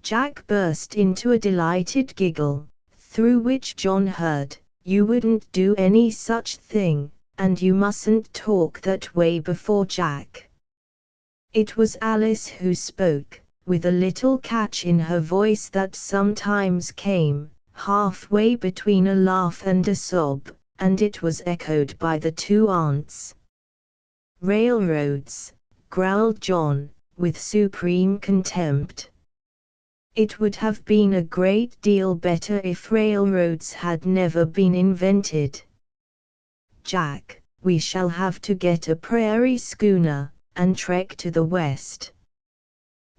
[SPEAKER 1] Jack burst into a delighted giggle, through which John heard, "You wouldn't do any such thing, and you mustn't talk that way before Jack." It was Alice who spoke, with a little catch in her voice that sometimes came, halfway between a laugh and a sob, and it was echoed by the 2 aunts. "Railroads," growled John, with supreme contempt. It would have been a great deal better if railroads had never been invented. Jack, we shall have to get a prairie schooner, and trek to the west.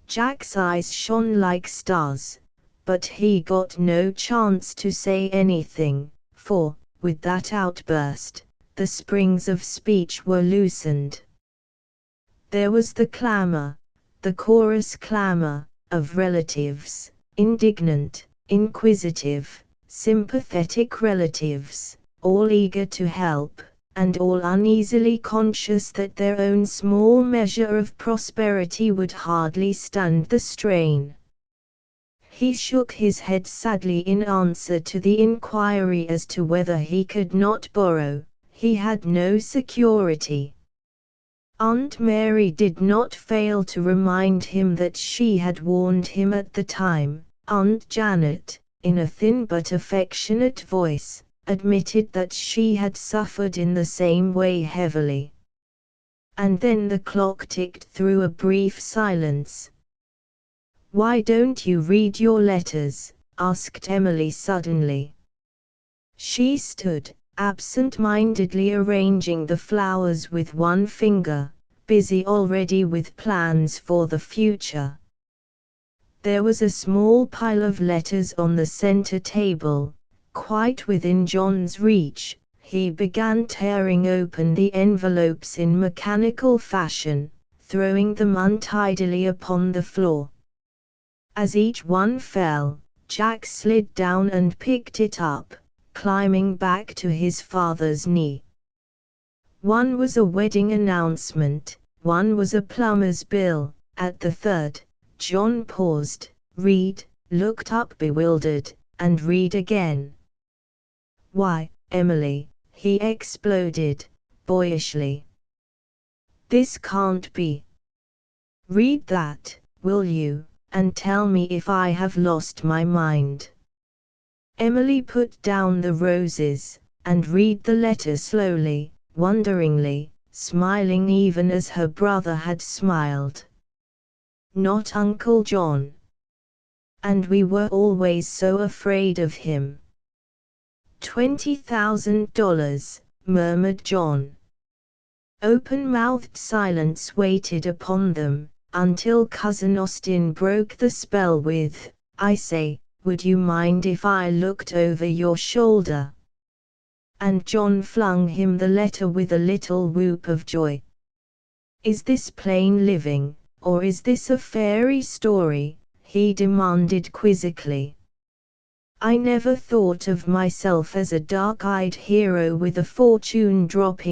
[SPEAKER 1] Jack's eyes shone like stars, but he got no chance to say anything, for, with that outburst, the springs of speech were loosened. There was the clamor, the chorus clamor, of relatives, indignant, inquisitive, sympathetic relatives, all eager to help, and all uneasily conscious that their own small measure of prosperity would hardly stand the strain. He shook his head sadly in answer to the inquiry as to whether he could not borrow. He had no security. Aunt Mary did not fail to remind him that she had warned him at the time. Aunt Janet, in a thin but affectionate voice, admitted that she had suffered in the same way heavily. And then the clock ticked through a brief silence. "Why don't you read your letters?" asked Emily suddenly. She stood, absent-mindedly arranging the flowers with one finger, busy already with plans for the future. There was a small pile of letters on the center table, quite within John's reach. He began tearing open the envelopes in mechanical fashion, throwing them untidily upon the floor. As each one fell, Jack slid down and picked it up, climbing back to his father's knee. One was a wedding announcement, one was a plumber's bill. At the third, John paused, read, looked up bewildered, and read again. "Why, Emily," he exploded, boyishly. "This can't be. Read that, will you, and tell me if I have lost my mind." Emily put down the roses, and read the letter slowly, wonderingly, smiling even as her brother had smiled. "Not Uncle John. And we were always so afraid of him." $20,000, murmured John. Open-mouthed silence waited upon them, until Cousin Austin broke the spell with, "I say, would you mind if I looked over your shoulder?" And John flung him the letter with a little whoop of joy. "Is this plain living, or is this a fairy story?" he demanded quizzically. "I never thought of myself as a dark-eyed hero with a fortune dropping